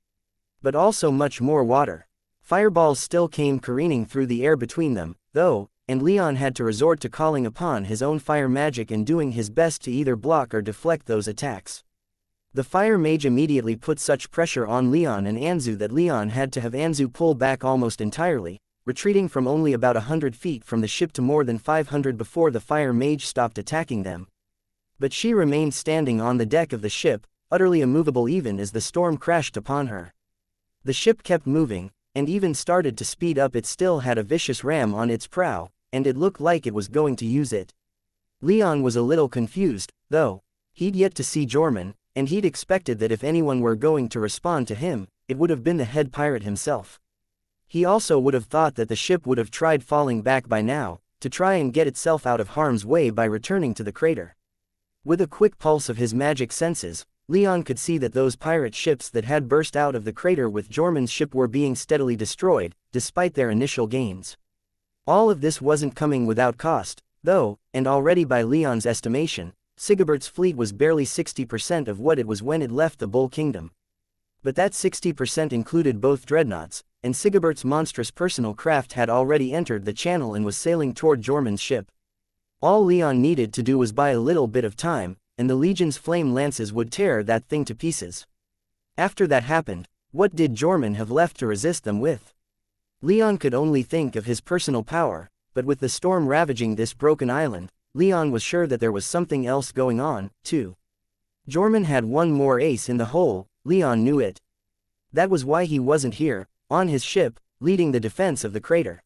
but also much more water. Fireballs still came careening through the air between them, though, and Leon had to resort to calling upon his own fire magic and doing his best to either block or deflect those attacks. The fire mage immediately put such pressure on Leon and Anzu that Leon had to have Anzu pull back almost entirely, retreating from only about 100 feet from the ship to more than 500 before the fire mage stopped attacking them. But she remained standing on the deck of the ship, utterly immovable even as the storm crashed upon her. The ship kept moving, and even started to speed up. It still had a vicious ram on its prow, and it looked like it was going to use it. Leon was a little confused, though. He'd yet to see Jormun, and he'd expected that if anyone were going to respond to him, it would have been the head pirate himself. He also would have thought that the ship would have tried falling back by now, to try and get itself out of harm's way by returning to the crater. With a quick pulse of his magic senses, Leon could see that those pirate ships that had burst out of the crater with Jormun's ship were being steadily destroyed, despite their initial gains. All of this wasn't coming without cost, though, and already by Leon's estimation, Sigebert's fleet was barely 60% of what it was when it left the Bull Kingdom. But that 60% included both dreadnoughts, and Sigebert's monstrous personal craft had already entered the channel and was sailing toward Jormun's ship. All Leon needed to do was buy a little bit of time, and the Legion's flame lances would tear that thing to pieces. After that happened, what did Jormun have left to resist them with? Leon could only think of his personal power, but with the storm ravaging this broken island, Leon was sure that there was something else going on, too. Jormun had one more ace in the hole, Leon knew it. That was why he wasn't here, on his ship, leading the defense of the crater.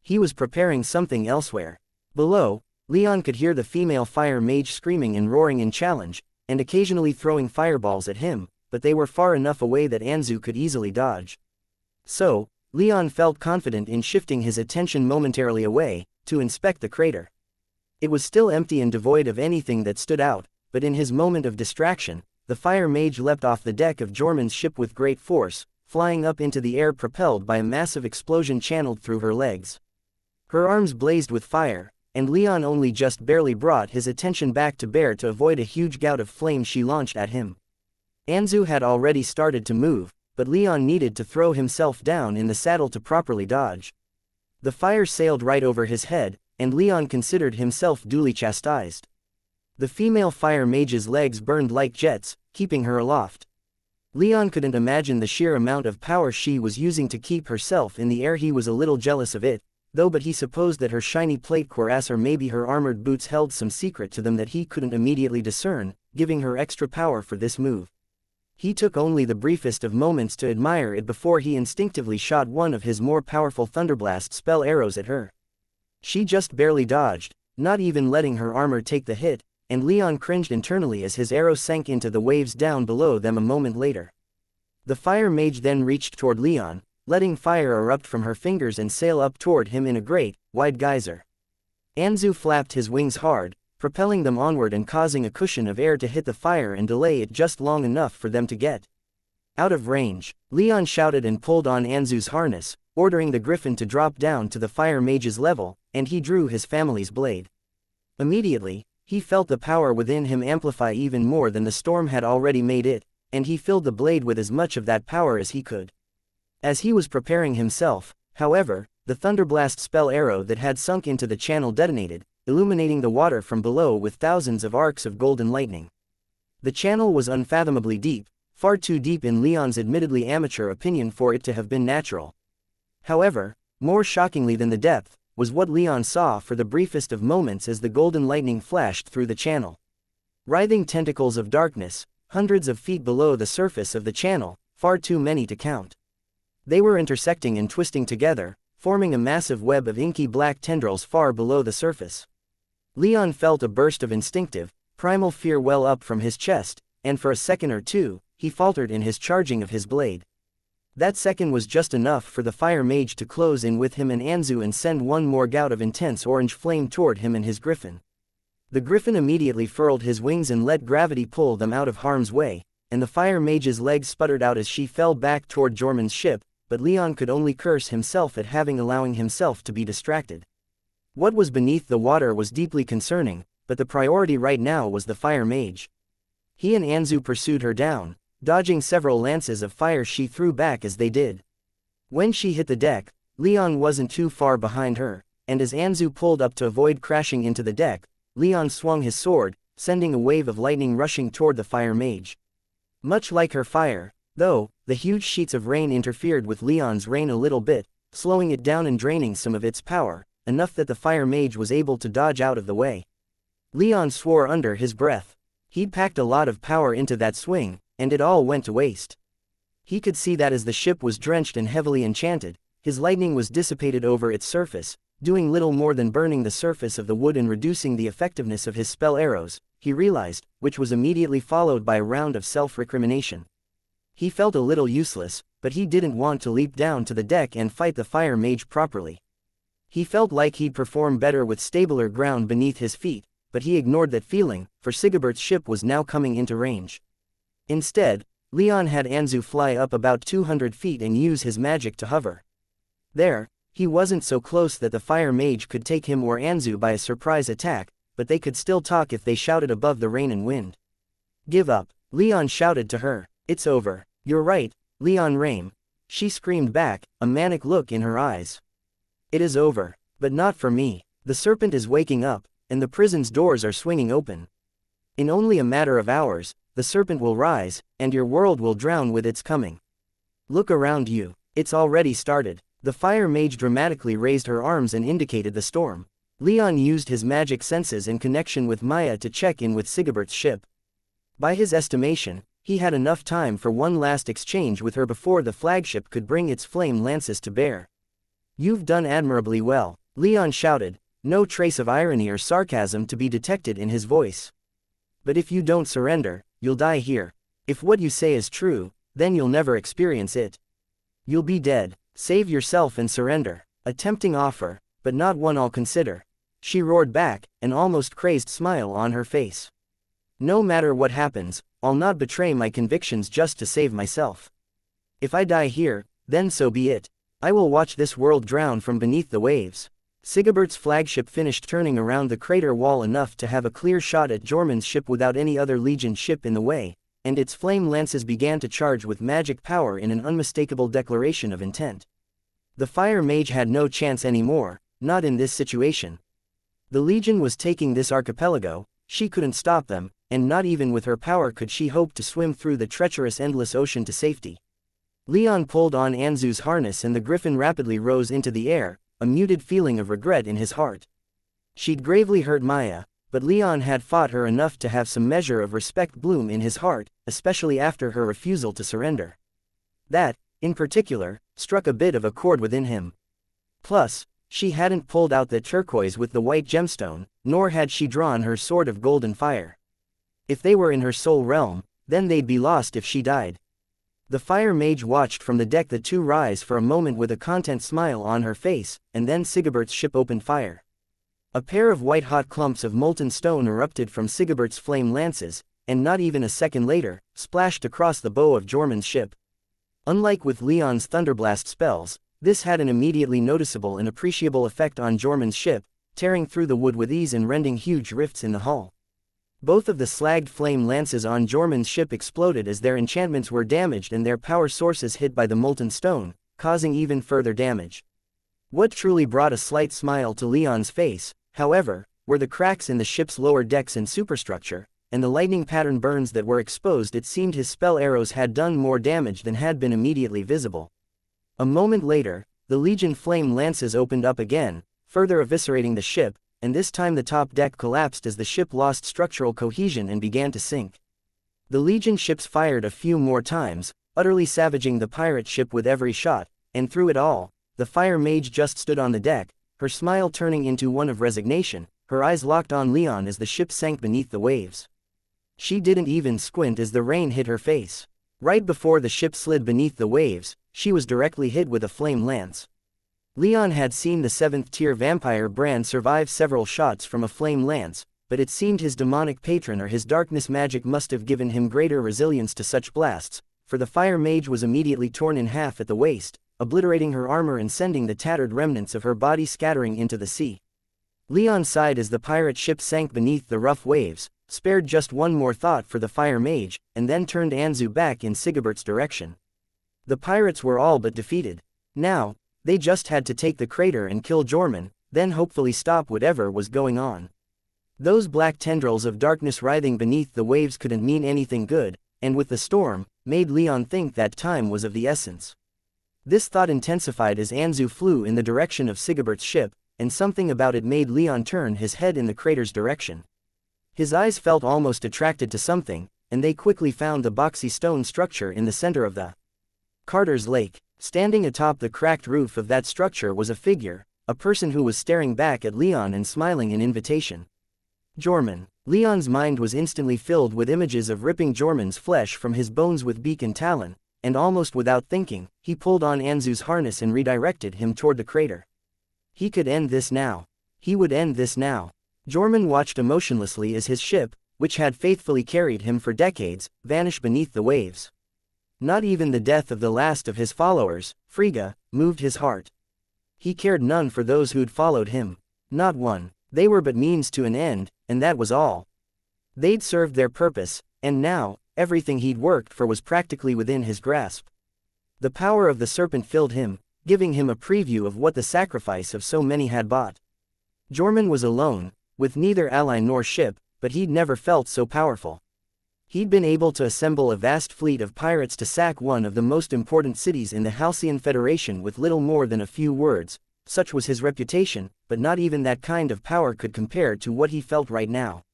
He was preparing something elsewhere. Below, Leon could hear the female fire mage screaming and roaring in challenge, and occasionally throwing fireballs at him, but they were far enough away that Anzu could easily dodge. So, Leon felt confident in shifting his attention momentarily away, to inspect the crater. It was still empty and devoid of anything that stood out, but in his moment of distraction, the fire mage leapt off the deck of Jormun's ship with great force, flying up into the air propelled by a massive explosion channeled through her legs. Her arms blazed with fire, and Leon only just barely brought his attention back to bear to avoid a huge gout of flame she launched at him. Anzu had already started to move, but Leon needed to throw himself down in the saddle to properly dodge. The fire sailed right over his head, and Leon considered himself duly chastised. The female fire mage's legs burned like jets, keeping her aloft. Leon couldn't imagine the sheer amount of power she was using to keep herself in the air. He was a little jealous of it, though, but he supposed that her shiny plate cuirass or maybe her armored boots held some secret to them that he couldn't immediately discern, giving her extra power for this move. He took only the briefest of moments to admire it before he instinctively shot one of his more powerful thunderblast spell arrows at her. She just barely dodged, not even letting her armor take the hit, and Leon cringed internally as his arrow sank into the waves down below them a moment later. The fire mage then reached toward Leon, letting fire erupt from her fingers and sail up toward him in a great, wide geyser. Anzu flapped his wings hard, propelling them onward and causing a cushion of air to hit the fire and delay it just long enough for them to get out of range. Leon shouted and pulled on Anzu's harness, ordering the griffin to drop down to the fire mage's level, and he drew his family's blade. Immediately, he felt the power within him amplify even more than the storm had already made it, and he filled the blade with as much of that power as he could. As he was preparing himself, however, the thunderblast spell arrow that had sunk into the channel detonated, illuminating the water from below with thousands of arcs of golden lightning. The channel was unfathomably deep, far too deep in Leon's admittedly amateur opinion for it to have been natural. However, more shockingly than the depth, was what Leon saw for the briefest of moments as the golden lightning flashed through the channel. Writhing tentacles of darkness, hundreds of feet below the surface of the channel, far too many to count. They were intersecting and twisting together, forming a massive web of inky black tendrils far below the surface. Leon felt a burst of instinctive, primal fear well up from his chest, and for a second or two, he faltered in his charging of his blade. That second was just enough for the fire mage to close in with him and Anzu and send one more gout of intense orange flame toward him and his griffin. The griffin immediately furled his wings and let gravity pull them out of harm's way, and the fire mage's legs sputtered out as she fell back toward Jormun's ship, but Leon could only curse himself at having allowing himself to be distracted. What was beneath the water was deeply concerning, but the priority right now was the fire mage. He and Anzu pursued her down, dodging several lances of fire she threw back as they did. When she hit the deck, Leon wasn't too far behind her, and as Anzu pulled up to avoid crashing into the deck, Leon swung his sword, sending a wave of lightning rushing toward the fire mage. Much like her fire, though, the huge sheets of rain interfered with Leon's rain a little bit, slowing it down and draining some of its power, enough that the fire mage was able to dodge out of the way. Leon swore under his breath. He'd packed a lot of power into that swing, and it all went to waste. He could see that as the ship was drenched and heavily enchanted, his lightning was dissipated over its surface, doing little more than burning the surface of the wood and reducing the effectiveness of his spell arrows, he realized, which was immediately followed by a round of self-recrimination. He felt a little useless, but he didn't want to leap down to the deck and fight the fire mage properly. He felt like he'd perform better with stabler ground beneath his feet, but he ignored that feeling, for Sigebert's ship was now coming into range. Instead, Leon had Anzu fly up about 200 feet and use his magic to hover. There, he wasn't so close that the fire mage could take him or Anzu by a surprise attack, but they could still talk if they shouted above the rain and wind. "Give up," Leon shouted to her. "It's over." "You're right, Leon Rame," she screamed back, a manic look in her eyes. "It is over, but not for me. The serpent is waking up, and the prison's doors are swinging open. In only a matter of hours, the serpent will rise, and your world will drown with its coming. Look around you, it's already started." The fire mage dramatically raised her arms and indicated the storm. Leon used his magic senses and connection with Maya to check in with Sigebert's ship. By his estimation, he had enough time for one last exchange with her before the flagship could bring its flame lances to bear. "You've done admirably well," Leon shouted, no trace of irony or sarcasm to be detected in his voice. "But if you don't surrender, you'll die here. If what you say is true, then you'll never experience it. You'll be dead. Save yourself and surrender." A tempting offer, but not one I'll consider, she roared back, an almost crazed smile on her face. "No matter what happens, I'll not betray my convictions just to save myself. If I die here, then so be it. I will watch this world drown from beneath the waves." Sigebert's flagship finished turning around the crater wall enough to have a clear shot at Jormun's ship without any other Legion ship in the way, and its flame lances began to charge with magic power in an unmistakable declaration of intent. The fire mage had no chance anymore, not in this situation. The Legion was taking this archipelago, she couldn't stop them, and not even with her power could she hope to swim through the treacherous endless ocean to safety. Leon pulled on Anzu's harness and the griffin rapidly rose into the air, a muted feeling of regret in his heart. She'd gravely hurt Maya, but Leon had fought her enough to have some measure of respect bloom in his heart, especially after her refusal to surrender. That, in particular, struck a bit of a chord within him. Plus, she hadn't pulled out the turquoise with the white gemstone, nor had she drawn her sword of golden fire. If they were in her soul realm, then they'd be lost if she died. The fire mage watched from the deck the two rise for a moment with a content smile on her face, and then Sigebert's ship opened fire. A pair of white-hot clumps of molten stone erupted from Sigebert's flame lances, and not even a second later, splashed across the bow of Jormung's ship. Unlike with Leon's thunderblast spells, this had an immediately noticeable and appreciable effect on Jormung's ship, tearing through the wood with ease and rending huge rifts in the hull. Both of the slagged flame lances on Jormung's ship exploded as their enchantments were damaged and their power sources hit by the molten stone, causing even further damage. What truly brought a slight smile to Leon's face, however, were the cracks in the ship's lower decks and superstructure, and the lightning pattern burns that were exposed. It seemed his spell arrows had done more damage than had been immediately visible. A moment later, the Legion flame lances opened up again, further eviscerating the ship, and this time the top deck collapsed as the ship lost structural cohesion and began to sink. The Legion ships fired a few more times, utterly savaging the pirate ship with every shot, and through it all, the fire mage just stood on the deck, her smile turning into one of resignation, her eyes locked on Leon as the ship sank beneath the waves. She didn't even squint as the rain hit her face. Right before the ship slid beneath the waves, she was directly hit with a flame lance. Leon had seen the 7th-tier vampire Brand survive several shots from a flame lance, but it seemed his demonic patron or his darkness magic must have given him greater resilience to such blasts, for the fire mage was immediately torn in half at the waist, obliterating her armor and sending the tattered remnants of her body scattering into the sea. Leon sighed as the pirate ship sank beneath the rough waves, spared just one more thought for the fire mage, and then turned Anzu back in Sigebert's direction. The pirates were all but defeated. Now, they just had to take the crater and kill Jormung, then hopefully stop whatever was going on. Those black tendrils of darkness writhing beneath the waves couldn't mean anything good, and with the storm, made Leon think that time was of the essence. This thought intensified as Anzu flew in the direction of Sigebert's ship, and something about it made Leon turn his head in the crater's direction. His eyes felt almost attracted to something, and they quickly found the boxy stone structure in the center of the Carter's Lake. Standing atop the cracked roof of that structure was a figure, a person who was staring back at Leon and smiling in invitation. Jormung. Leon's mind was instantly filled with images of ripping Jormung's flesh from his bones with beak and talon, and almost without thinking, he pulled on Anzu's harness and redirected him toward the crater. He could end this now. He would end this now. Jormung watched emotionlessly as his ship, which had faithfully carried him for decades, vanished beneath the waves. Not even the death of the last of his followers, Frigga, moved his heart. He cared none for those who'd followed him. Not one. They were but means to an end, and that was all. They'd served their purpose, and now, everything he'd worked for was practically within his grasp. The power of the serpent filled him, giving him a preview of what the sacrifice of so many had bought. Jormung was alone, with neither ally nor ship, but he'd never felt so powerful. He'd been able to assemble a vast fleet of pirates to sack one of the most important cities in the Halcyon Federation with little more than a few words. Such was his reputation, but not even that kind of power could compare to what he felt right now.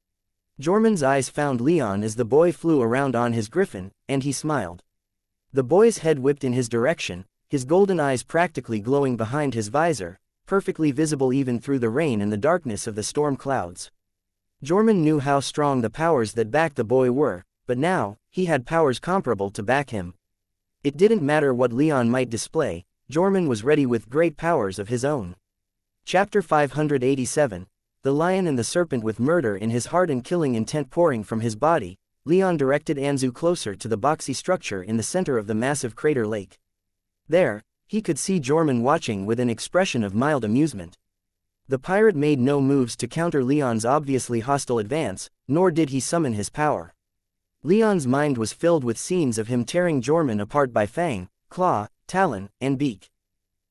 Jormung's eyes found Leon as the boy flew around on his griffin, and he smiled. The boy's head whipped in his direction, his golden eyes practically glowing behind his visor, perfectly visible even through the rain and the darkness of the storm clouds. Jormung knew how strong the powers that backed the boy were, but now, he had powers comparable to back him. It didn't matter what Leon might display, Jormung was ready with great powers of his own. Chapter 587. The Lion and the Serpent. With murder in his heart and killing intent pouring from his body, Leon directed Anzu closer to the boxy structure in the center of the massive crater lake. There, he could see Jormung watching with an expression of mild amusement. The pirate made no moves to counter Leon's obviously hostile advance, nor did he summon his power. Leon's mind was filled with scenes of him tearing Jormung apart by fang, claw, talon, and beak.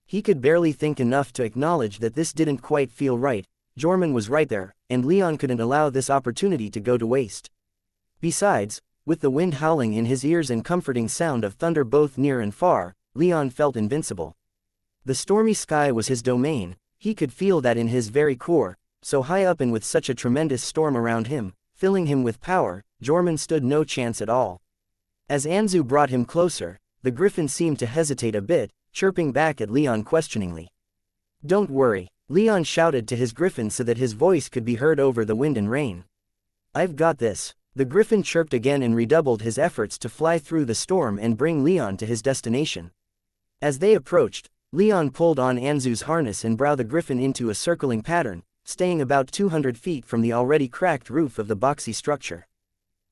He could barely think enough to acknowledge that this didn't quite feel right. Jorman was right there, and Leon couldn't allow this opportunity to go to waste. Besides, with the wind howling in his ears and comforting sound of thunder both near and far, Leon felt invincible. The stormy sky was his domain, he could feel that in his very core, so high up and with such a tremendous storm around him, filling him with power, Jorman stood no chance at all. As Anzu brought him closer, the griffin seemed to hesitate a bit, chirping back at Leon questioningly. "Don't worry," Leon shouted to his griffin so that his voice could be heard over the wind and rain. "I've got this." The griffin chirped again and redoubled his efforts to fly through the storm and bring Leon to his destination. As they approached, Leon pulled on Anzu's harness and brought the griffin into a circling pattern, staying about 200 feet from the already cracked roof of the boxy structure.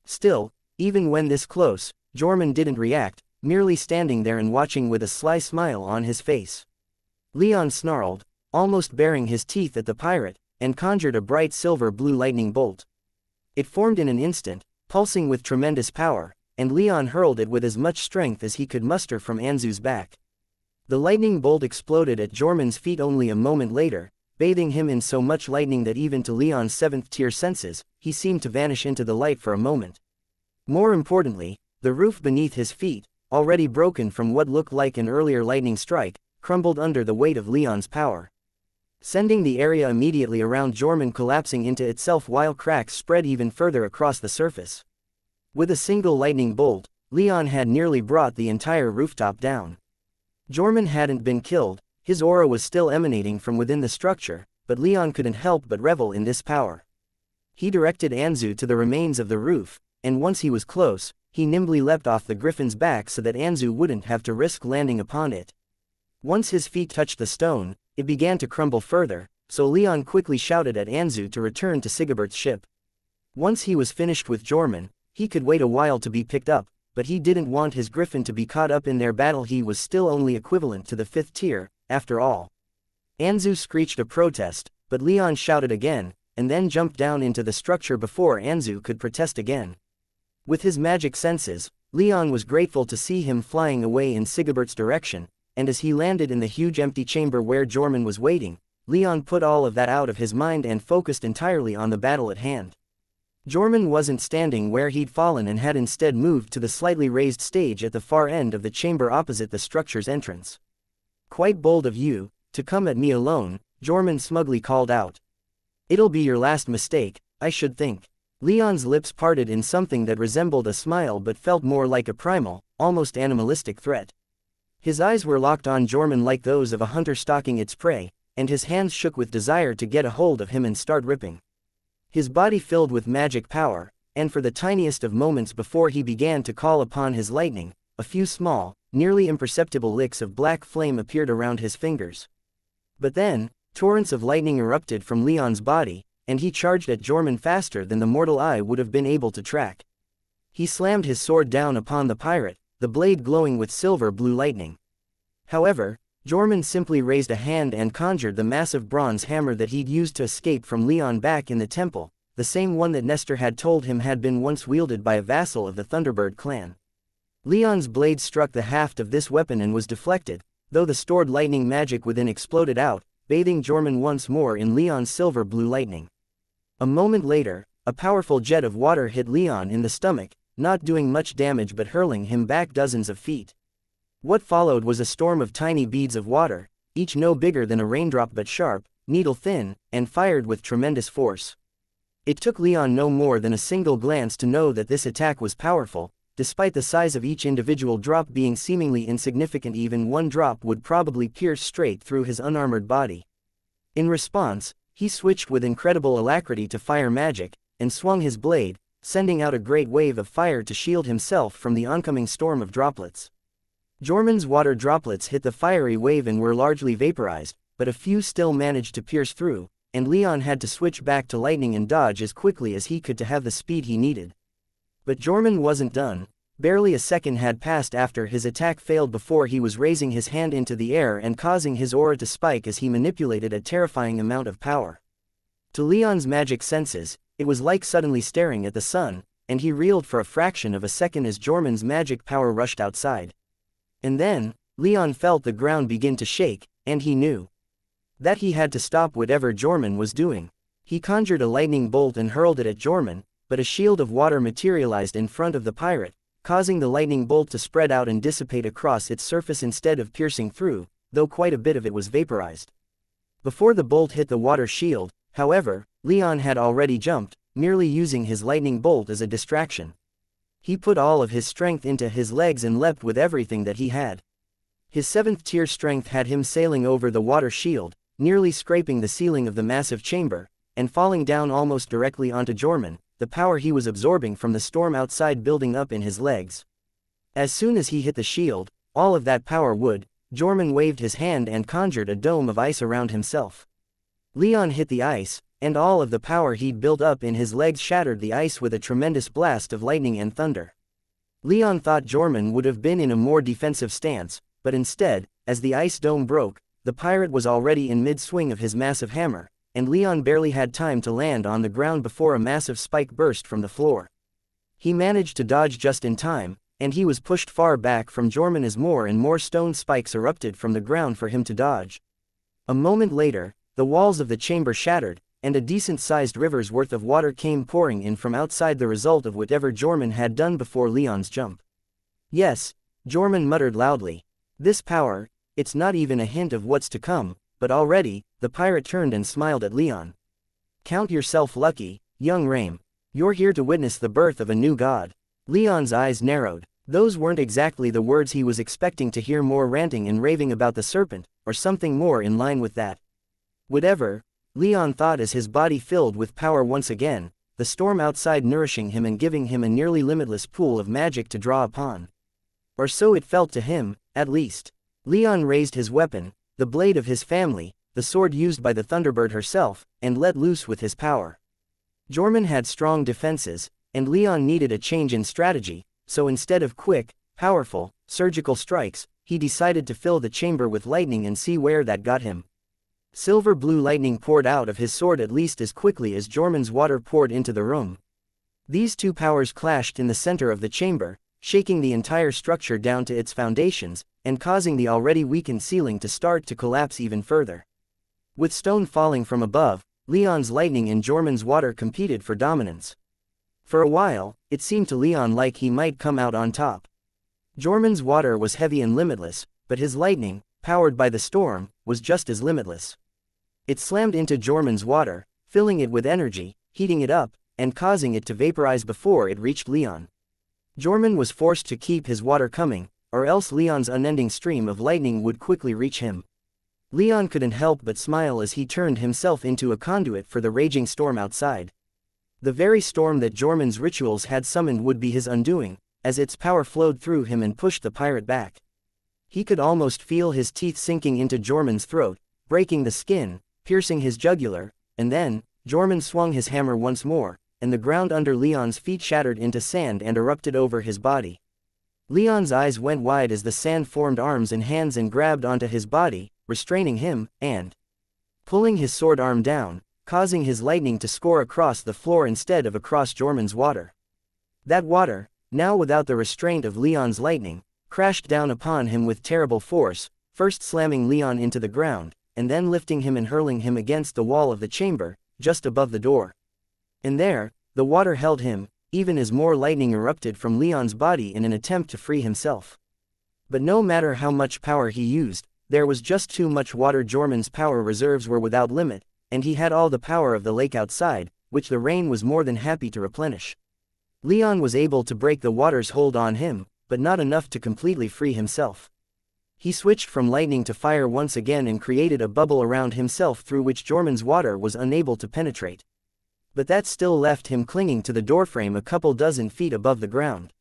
Still, even when this close, Jorman didn't react, merely standing there and watching with a sly smile on his face. Leon snarled, almost baring his teeth at the pirate, and conjured a bright silver-blue lightning bolt. It formed in an instant, pulsing with tremendous power, and Leon hurled it with as much strength as he could muster from Anzu's back. The lightning bolt exploded at Jorman's feet only a moment later, bathing him in so much lightning that even to Leon's 7th-tier senses, he seemed to vanish into the light for a moment. More importantly, the roof beneath his feet, already broken from what looked like an earlier lightning strike, crumbled under the weight of Leon's power, sending the area immediately around Jorman collapsing into itself while cracks spread even further across the surface. With a single lightning bolt, Leon had nearly brought the entire rooftop down. Jorman hadn't been killed, his aura was still emanating from within the structure, but Leon couldn't help but revel in this power. He directed Anzu to the remains of the roof, and once he was close, he nimbly leapt off the griffin's back so that Anzu wouldn't have to risk landing upon it. Once his feet touched the stone, it began to crumble further, so Leon quickly shouted at Anzu to return to Sigebert's ship. Once he was finished with Jorman, he could wait a while to be picked up, but he didn't want his griffin to be caught up in their battle. He was still only equivalent to the 5th tier, after all. Anzu screeched a protest, but Leon shouted again, and then jumped down into the structure before Anzu could protest again. With his magic senses, Leon was grateful to see him flying away in Sigebert's direction, and as he landed in the huge empty chamber where Jorman was waiting, Leon put all of that out of his mind and focused entirely on the battle at hand. Jorman wasn't standing where he'd fallen and had instead moved to the slightly raised stage at the far end of the chamber opposite the structure's entrance. "Quite bold of you, to come at me alone," Jorman smugly called out. "It'll be your last mistake, I should think." Leon's lips parted in something that resembled a smile but felt more like a primal, almost animalistic threat. His eyes were locked on Jorman like those of a hunter stalking its prey, and his hands shook with desire to get a hold of him and start ripping. His body filled with magic power, and for the tiniest of moments before he began to call upon his lightning, a few small, nearly imperceptible licks of black flame appeared around his fingers. But then, torrents of lightning erupted from Leon's body, and he charged at Jorman faster than the mortal eye would have been able to track. He slammed his sword down upon the pirate, the blade glowing with silver-blue lightning. However, Jorman simply raised a hand and conjured the massive bronze hammer that he'd used to escape from Leon back in the temple, the same one that Nestor had told him had been once wielded by a vassal of the Thunderbird clan. Leon's blade struck the haft of this weapon and was deflected, though the stored lightning magic within exploded out, bathing Jorman once more in Leon's silver-blue lightning. A moment later, a powerful jet of water hit Leon in the stomach, not doing much damage but hurling him back dozens of feet. What followed was a storm of tiny beads of water, each no bigger than a raindrop but sharp, needle-thin, and fired with tremendous force. It took Leon no more than a single glance to know that this attack was powerful, despite the size of each individual drop being seemingly insignificant. Even one drop would probably pierce straight through his unarmored body. In response, he switched with incredible alacrity to fire magic, and swung his blade, sending out a great wave of fire to shield himself from the oncoming storm of droplets. Jorman's water droplets hit the fiery wave and were largely vaporized, but a few still managed to pierce through, and Leon had to switch back to lightning and dodge as quickly as he could to have the speed he needed. But Jorman wasn't done. Barely a second had passed after his attack failed before he was raising his hand into the air and causing his aura to spike as he manipulated a terrifying amount of power. To Leon's magic senses, it was like suddenly staring at the sun, and he reeled for a fraction of a second as Jorman's magic power rushed outside. And then, Leon felt the ground begin to shake, and he knew that he had to stop whatever Jorman was doing. He conjured a lightning bolt and hurled it at Jorman, but a shield of water materialized in front of the pirate, causing the lightning bolt to spread out and dissipate across its surface instead of piercing through, though quite a bit of it was vaporized. Before the bolt hit the water shield, however, Leon had already jumped, merely using his lightning bolt as a distraction. He put all of his strength into his legs and leapt with everything that he had. His 7th tier strength had him sailing over the water shield, nearly scraping the ceiling of the massive chamber, and falling down almost directly onto Jorman, the power he was absorbing from the storm outside building up in his legs. As soon as he hit the shield, all of that power would, Jorman waved his hand and conjured a dome of ice around himself. Leon hit the ice, and all of the power he'd built up in his legs shattered the ice with a tremendous blast of lightning and thunder. Leon thought Jorman would have been in a more defensive stance, but instead, as the ice dome broke, the pirate was already in mid-swing of his massive hammer, and Leon barely had time to land on the ground before a massive spike burst from the floor. He managed to dodge just in time, and he was pushed far back from Jorman as more and more stone spikes erupted from the ground for him to dodge. A moment later, the walls of the chamber shattered, and a decent-sized river's worth of water came pouring in from outside, the result of whatever Jorman had done before Leon's jump. Yes, Jorman muttered loudly. This power, it's not even a hint of what's to come, but already, the pirate turned and smiled at Leon. Count yourself lucky, young Rame. You're here to witness the birth of a new god. Leon's eyes narrowed. Those weren't exactly the words he was expecting to hear, more ranting and raving about the serpent, or something more in line with that. Whatever, Leon thought as his body filled with power once again, the storm outside nourishing him and giving him a nearly limitless pool of magic to draw upon. Or so it felt to him, at least. Leon raised his weapon, the blade of his family, the sword used by the Thunderbird herself, and let loose with his power. Jorman had strong defenses, and Leon needed a change in strategy, so instead of quick, powerful, surgical strikes, he decided to fill the chamber with lightning and see where that got him. Silver blue lightning poured out of his sword at least as quickly as Jorman's water poured into the room. These two powers clashed in the center of the chamber, shaking the entire structure down to its foundations, and causing the already weakened ceiling to start to collapse even further. With stone falling from above, Leon's lightning and Jorman's water competed for dominance. For a while, it seemed to Leon like he might come out on top. Jorman's water was heavy and limitless, but his lightning, powered by the storm, was just as limitless. It slammed into Jorman's water, filling it with energy, heating it up, and causing it to vaporize before it reached Leon. Jorman was forced to keep his water coming, or else Leon's unending stream of lightning would quickly reach him. Leon couldn't help but smile as he turned himself into a conduit for the raging storm outside. The very storm that Jorman's rituals had summoned would be his undoing, as its power flowed through him and pushed the pirate back. He could almost feel his teeth sinking into Jorman's throat, breaking the skin, piercing his jugular, and then, Jorman swung his hammer once more, and the ground under Leon's feet shattered into sand and erupted over his body. Leon's eyes went wide as the sand formed arms and hands and grabbed onto his body, restraining him, and pulling his sword arm down, causing his lightning to score across the floor instead of across Jorman's water. That water, now without the restraint of Leon's lightning, crashed down upon him with terrible force, first slamming Leon into the ground, and then lifting him and hurling him against the wall of the chamber, just above the door. And there, the water held him, even as more lightning erupted from Leon's body in an attempt to free himself. But no matter how much power he used, there was just too much water. Jorman's power reserves were without limit, and he had all the power of the lake outside, which the rain was more than happy to replenish. Leon was able to break the water's hold on him, but not enough to completely free himself. He switched from lightning to fire once again and created a bubble around himself through which Jorman's water was unable to penetrate. But that still left him clinging to the doorframe a couple dozen feet above the ground.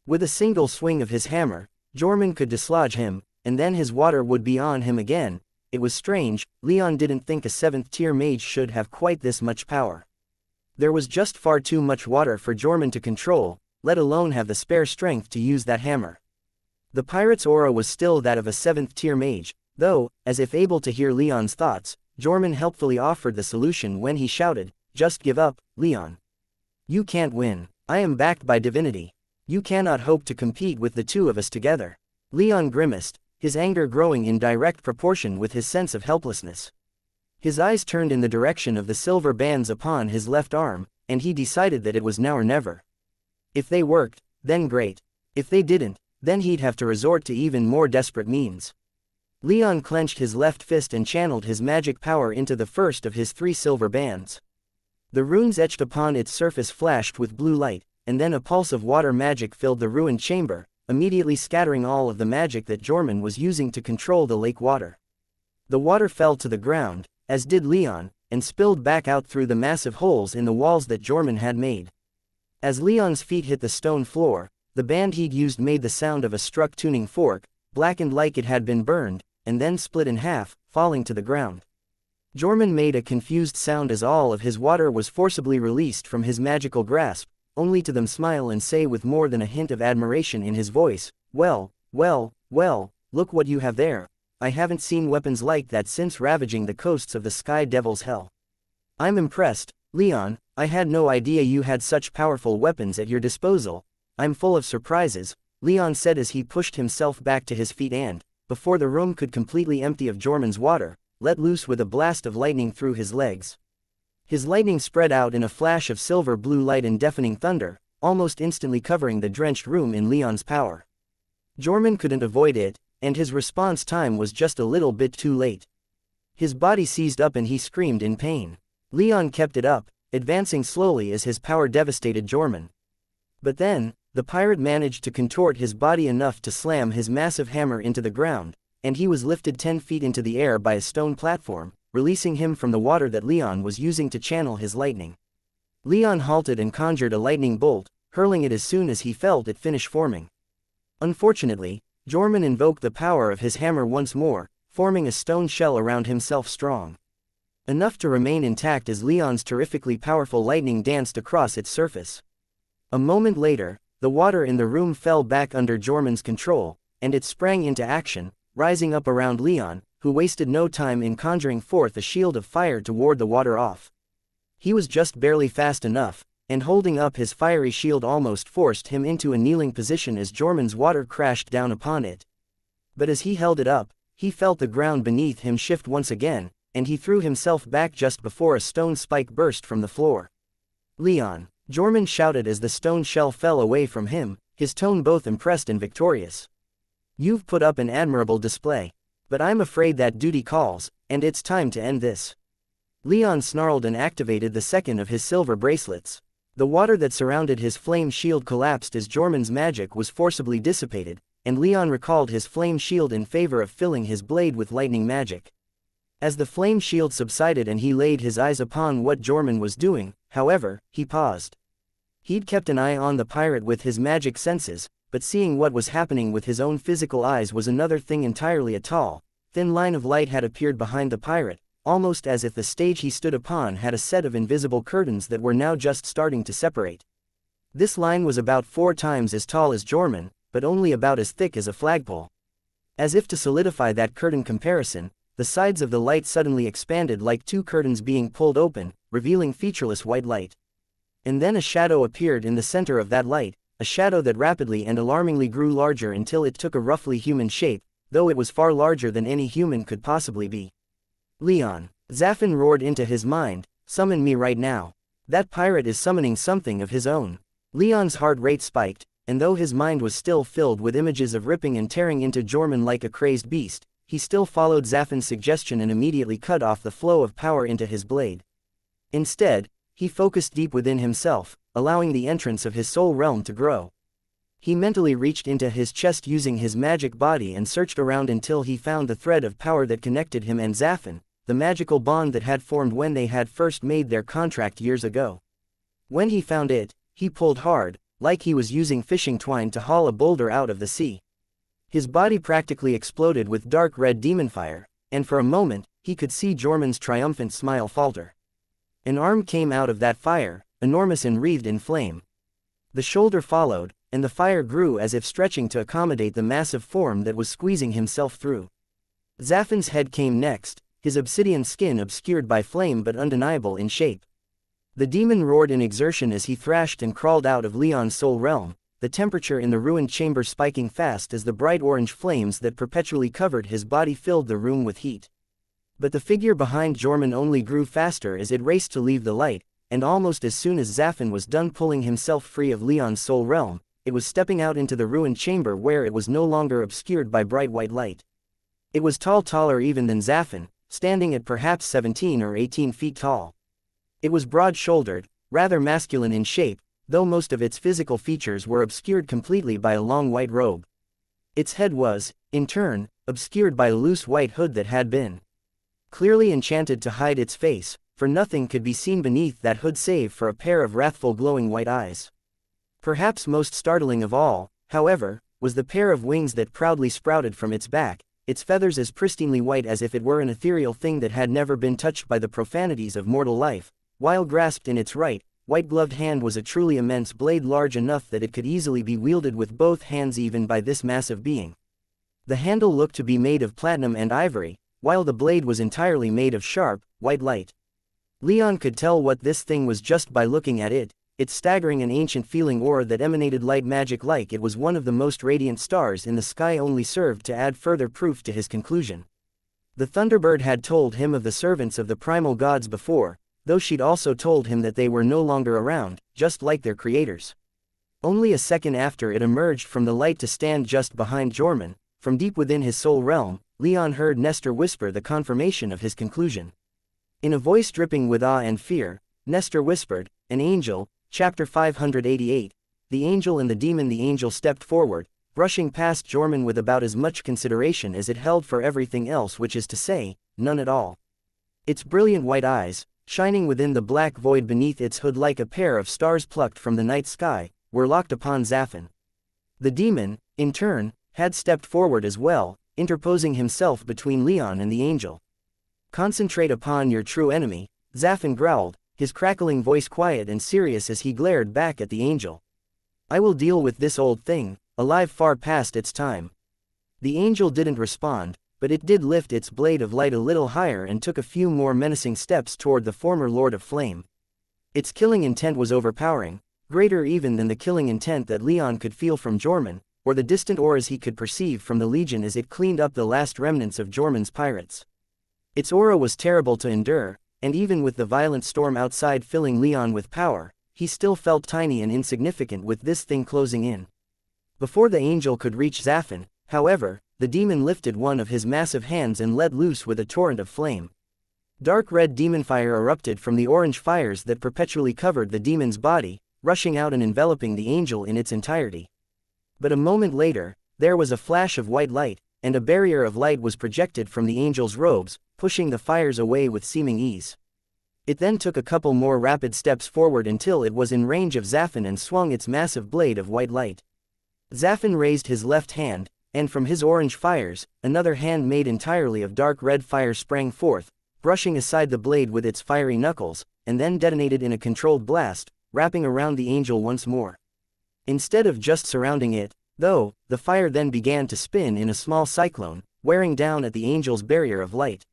With a single swing of his hammer, Jorman could dislodge him, and then his water would be on him again. It was strange, Leon didn't think a 7th tier mage should have quite this much power. There was just far too much water for Jorman to control, let alone have the spare strength to use that hammer. The pirate's aura was still that of a 7th tier mage, though, as if able to hear Leon's thoughts, Jorman helpfully offered the solution when he shouted, "Just give up, Leon. You can't win. I am backed by divinity. You cannot hope to compete with the two of us together." Leon grimaced, his anger growing in direct proportion with his sense of helplessness. His eyes turned in the direction of the silver bands upon his left arm, and he decided that it was now or never. If they worked, then great. If they didn't, then he'd have to resort to even more desperate means. Leon clenched his left fist and channeled his magic power into the first of his 3 silver bands. The runes etched upon its surface flashed with blue light, and then a pulse of water magic filled the ruined chamber, immediately scattering all of the magic that Jorman was using to control the lake water. The water fell to the ground, as did Leon, and spilled back out through the massive holes in the walls that Jorman had made. As Leon's feet hit the stone floor, the band he'd used made the sound of a struck tuning fork, blackened like it had been burned, and then split in half, falling to the ground. Jorman made a confused sound as all of his water was forcibly released from his magical grasp, only to them smile and say with more than a hint of admiration in his voice, "Well, well, well, look what you have there. I haven't seen weapons like that since ravaging the coasts of the Sky Devil's Hell. I'm impressed, Leon. I had no idea you had such powerful weapons at your disposal. I'm full of surprises," Leon said as he pushed himself back to his feet and, before the room could completely empty of Jorman's water, let loose with a blast of lightning through his legs. His lightning spread out in a flash of silver blue light and deafening thunder, almost instantly covering the drenched room in Leon's power. Jorman couldn't avoid it, and his response time was just a little bit too late. His body seized up and he screamed in pain. Leon kept it up, advancing slowly as his power devastated Jorman. But then, the pirate managed to contort his body enough to slam his massive hammer into the ground, and he was lifted 10 feet into the air by a stone platform, releasing him from the water that Leon was using to channel his lightning. Leon halted and conjured a lightning bolt, hurling it as soon as he felt it finish forming. Unfortunately, Jorman invoked the power of his hammer once more, forming a stone shell around himself strong enough to remain intact as Leon's terrifically powerful lightning danced across its surface. A moment later, the water in the room fell back under Jorman's control, and it sprang into action, rising up around Leon, who wasted no time in conjuring forth a shield of fire to ward the water off. He was just barely fast enough, and holding up his fiery shield almost forced him into a kneeling position as Jorman's water crashed down upon it. But as he held it up, he felt the ground beneath him shift once again, and he threw himself back just before a stone spike burst from the floor. "Leon!" Jorman shouted as the stone shell fell away from him, his tone both impressed and victorious. "You've put up an admirable display. But I'm afraid that duty calls, and it's time to end this." Leon snarled and activated the second of his silver bracelets. The water that surrounded his flame shield collapsed as Jorman's magic was forcibly dissipated, and Leon recalled his flame shield in favor of filling his blade with lightning magic. As the flame shield subsided and he laid his eyes upon what Jorman was doing, however, he paused. He'd kept an eye on the pirate with his magic senses, but seeing what was happening with his own physical eyes was another thing entirely. A tall, thin line of light had appeared behind the pirate, almost as if the stage he stood upon had a set of invisible curtains that were now just starting to separate. This line was about 4 times as tall as Jorman, but only about as thick as a flagpole. As if to solidify that curtain comparison, the sides of the light suddenly expanded like 2 curtains being pulled open, revealing featureless white light. And then a shadow appeared in the center of that light, a shadow that rapidly and alarmingly grew larger until it took a roughly human shape, though it was far larger than any human could possibly be. "Leon!" Zafin roared into his mind, "Summon me right now. That pirate is summoning something of his own." Leon's heart rate spiked, and though his mind was still filled with images of ripping and tearing into Jorman like a crazed beast, he still followed Zafin's suggestion and immediately cut off the flow of power into his blade. Instead, he focused deep within himself, allowing the entrance of his soul realm to grow. He mentally reached into his chest using his magic body and searched around until he found the thread of power that connected him and Zafin, the magical bond that had formed when they had first made their contract years ago. When he found it, he pulled hard, like he was using fishing twine to haul a boulder out of the sea. His body practically exploded with dark red demon fire, and for a moment, he could see Jorman's triumphant smile falter. An arm came out of that fire, enormous and wreathed in flame. The shoulder followed, and the fire grew as if stretching to accommodate the massive form that was squeezing himself through. Zafin's head came next, his obsidian skin obscured by flame but undeniable in shape. The demon roared in exertion as he thrashed and crawled out of Leon's soul realm, the temperature in the ruined chamber spiking fast as the bright orange flames that perpetually covered his body filled the room with heat. But the figure behind Jorman only grew faster as it raced to leave the light, and almost as soon as Zafin was done pulling himself free of Leon's soul realm, it was stepping out into the ruined chamber where it was no longer obscured by bright white light. It was taller even than Zafin, standing at perhaps 17 or 18 feet tall. It was broad-shouldered, rather masculine in shape, though most of its physical features were obscured completely by a long white robe. Its head was, in turn, obscured by a loose white hood that had been clearly enchanted to hide its face, for nothing could be seen beneath that hood save for a pair of wrathful glowing white eyes. Perhaps most startling of all, however, was the pair of wings that proudly sprouted from its back, its feathers as pristinely white as if it were an ethereal thing that had never been touched by the profanities of mortal life, while grasped in its right, white-gloved hand was a truly immense blade large enough that it could easily be wielded with both hands even by this massive being. The handle looked to be made of platinum and ivory, while the blade was entirely made of sharp, white light. Leon could tell what this thing was just by looking at it, its staggering and ancient feeling aura that emanated light magic like it was one of the most radiant stars in the sky only served to add further proof to his conclusion. The Thunderbird had told him of the servants of the primal gods before, though she'd also told him that they were no longer around, just like their creators. Only a second after it emerged from the light to stand just behind Jorman, from deep within his soul realm, Leon heard Nestor whisper the confirmation of his conclusion. In a voice dripping with awe and fear, Nestor whispered, "An angel." Chapter 588, The Angel and the Demon. The angel stepped forward, brushing past Jorman with about as much consideration as it held for everything else, which is to say, none at all. Its brilliant white eyes, shining within the black void beneath its hood like a pair of stars plucked from the night sky, were locked upon Zafin. The demon, in turn, had stepped forward as well, interposing himself between Leon and the angel. "Concentrate upon your true enemy," Zafin growled, his crackling voice quiet and serious as he glared back at the angel. "I will deal with this old thing, alive far past its time." The angel didn't respond, but it did lift its blade of light a little higher and took a few more menacing steps toward the former Lord of Flame. Its killing intent was overpowering, greater even than the killing intent that Leon could feel from Jorman, or the distant auras he could perceive from the Legion as it cleaned up the last remnants of Jorman's pirates. Its aura was terrible to endure, and even with the violent storm outside filling Leon with power, he still felt tiny and insignificant with this thing closing in. Before the angel could reach Zafin, however, the demon lifted one of his massive hands and let loose with a torrent of flame. Dark red demon fire erupted from the orange fires that perpetually covered the demon's body, rushing out and enveloping the angel in its entirety. But a moment later, there was a flash of white light, and a barrier of light was projected from the angel's robes, pushing the fires away with seeming ease. It then took a couple more rapid steps forward until it was in range of Zafin and swung its massive blade of white light. Zafin raised his left hand, and from his orange fires, another hand made entirely of dark red fire sprang forth, brushing aside the blade with its fiery knuckles, and then detonated in a controlled blast, wrapping around the angel once more. Instead of just surrounding it, though, the fire then began to spin in a small cyclone, wearing down at the angel's barrier of light.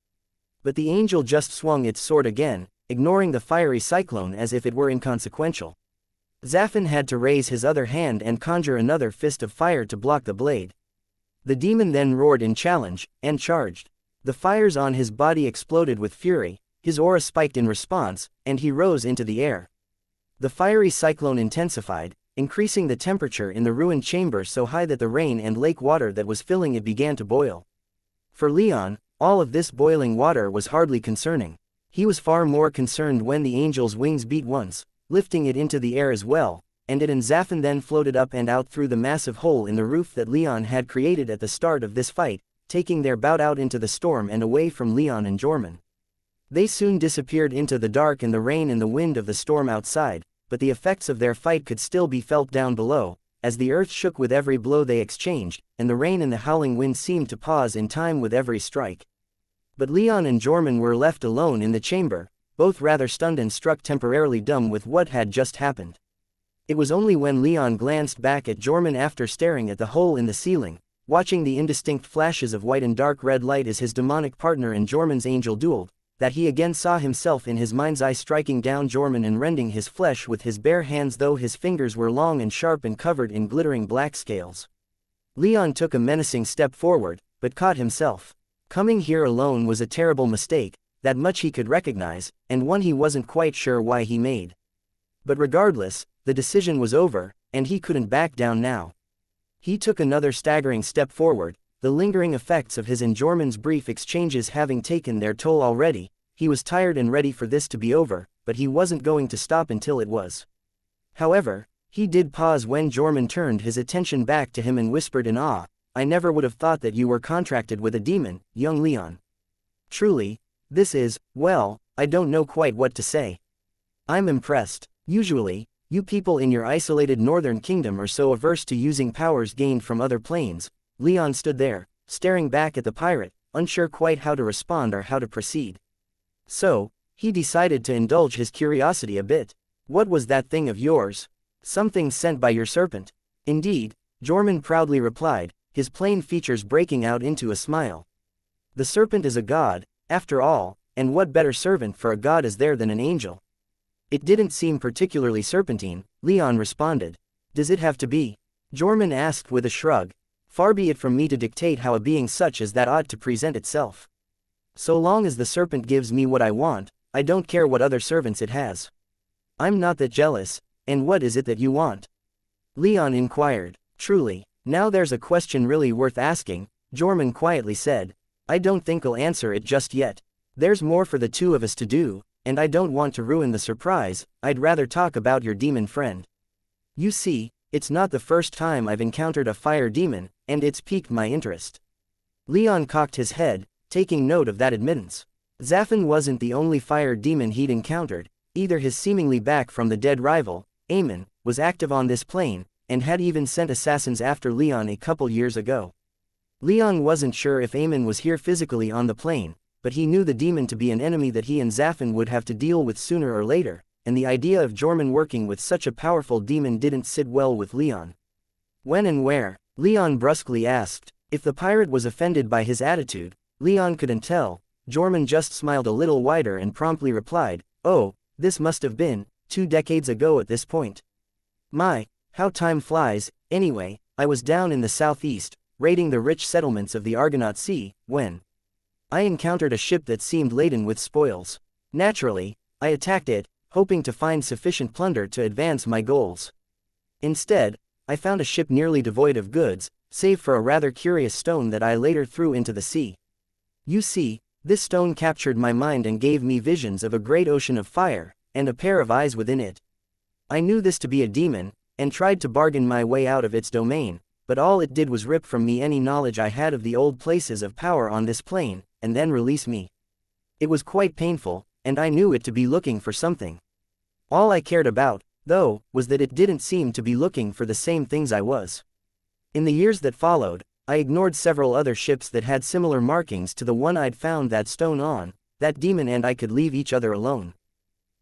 But the angel just swung its sword again, ignoring the fiery cyclone as if it were inconsequential. Zafin had to raise his other hand and conjure another fist of fire to block the blade. The demon then roared in challenge, and charged. The fires on his body exploded with fury, his aura spiked in response, and he rose into the air. The fiery cyclone intensified, increasing the temperature in the ruined chamber so high that the rain and lake water that was filling it began to boil. For Leon, all of this boiling water was hardly concerning. He was far more concerned when the angel's wings beat once, lifting it into the air as well, and it and Zafin then floated up and out through the massive hole in the roof that Leon had created at the start of this fight, taking their bout out into the storm and away from Leon and Jorman. They soon disappeared into the dark and the rain and the wind of the storm outside, but the effects of their fight could still be felt down below, as the earth shook with every blow they exchanged, and the rain and the howling wind seemed to pause in time with every strike. But Leon and Jorman were left alone in the chamber, both rather stunned and struck temporarily dumb with what had just happened. It was only when Leon glanced back at Jorman after staring at the hole in the ceiling, watching the indistinct flashes of white and dark red light as his demonic partner and Jorman's angel dueled, that he again saw himself in his mind's eye striking down Jorman and rending his flesh with his bare hands, though his fingers were long and sharp and covered in glittering black scales. Leon took a menacing step forward, but caught himself. Coming here alone was a terrible mistake, that much he could recognize, and one he wasn't quite sure why he made. But regardless, the decision was over, and he couldn't back down now. He took another staggering step forward, the lingering effects of his and Jorman's brief exchanges having taken their toll already. He was tired and ready for this to be over, but he wasn't going to stop until it was. However, he did pause when Jorman turned his attention back to him and whispered in awe, "I never would have thought that you were contracted with a demon, young Leon. Truly, this is, well, I don't know quite what to say. I'm impressed. Usually, you people in your isolated northern kingdom are so averse to using powers gained from other planes." Leon stood there, staring back at the pirate, unsure quite how to respond or how to proceed. So, he decided to indulge his curiosity a bit. "What was that thing of yours?" "Something sent by your serpent." "Indeed," Jorman proudly replied, his plain features breaking out into a smile. "The serpent is a god, after all, and what better servant for a god is there than an angel?" "It didn't seem particularly serpentine," Leon responded. "Does it have to be?" Jorman asked with a shrug. "Far be it from me to dictate how a being such as that ought to present itself. So long as the serpent gives me what I want, I don't care what other servants it has. I'm not that jealous, and what is it that you want?" Leon inquired. "Truly, now there's a question really worth asking," Jorman quietly said. "I don't think I'll answer it just yet. There's more for the two of us to do, and I don't want to ruin the surprise. I'd rather talk about your demon friend. You see, it's not the first time I've encountered a fire demon, and it's piqued my interest." Leon cocked his head, taking note of that admittance. Zaffin wasn't the only fire demon he'd encountered. Either his seemingly back from the dead rival, Aemon, was active on this plane, and had even sent assassins after Leon a couple years ago. Leon wasn't sure if Aemon was here physically on the plane, but he knew the demon to be an enemy that he and Zaffin would have to deal with sooner or later, and the idea of Jorman working with such a powerful demon didn't sit well with Leon. "When and where?" Leon brusquely asked. If the pirate was offended by his attitude, Leon couldn't tell. Jorman just smiled a little wider and promptly replied, "Oh, this must have been 2 decades ago at this point. My, how time flies. Anyway, I was down in the southeast, raiding the rich settlements of the Argonaut Sea, when I encountered a ship that seemed laden with spoils. Naturally, I attacked it, hoping to find sufficient plunder to advance my goals. Instead, I found a ship nearly devoid of goods, save for a rather curious stone that I later threw into the sea. You see, this stone captured my mind and gave me visions of a great ocean of fire, and a pair of eyes within it. I knew this to be a demon, and tried to bargain my way out of its domain, but all it did was rip from me any knowledge I had of the old places of power on this plane, and then release me. It was quite painful, and I knew it to be looking for something. All I cared about, though, was that it didn't seem to be looking for the same things I was. In the years that followed, I ignored several other ships that had similar markings to the one I'd found that stone on. That demon and I could leave each other alone.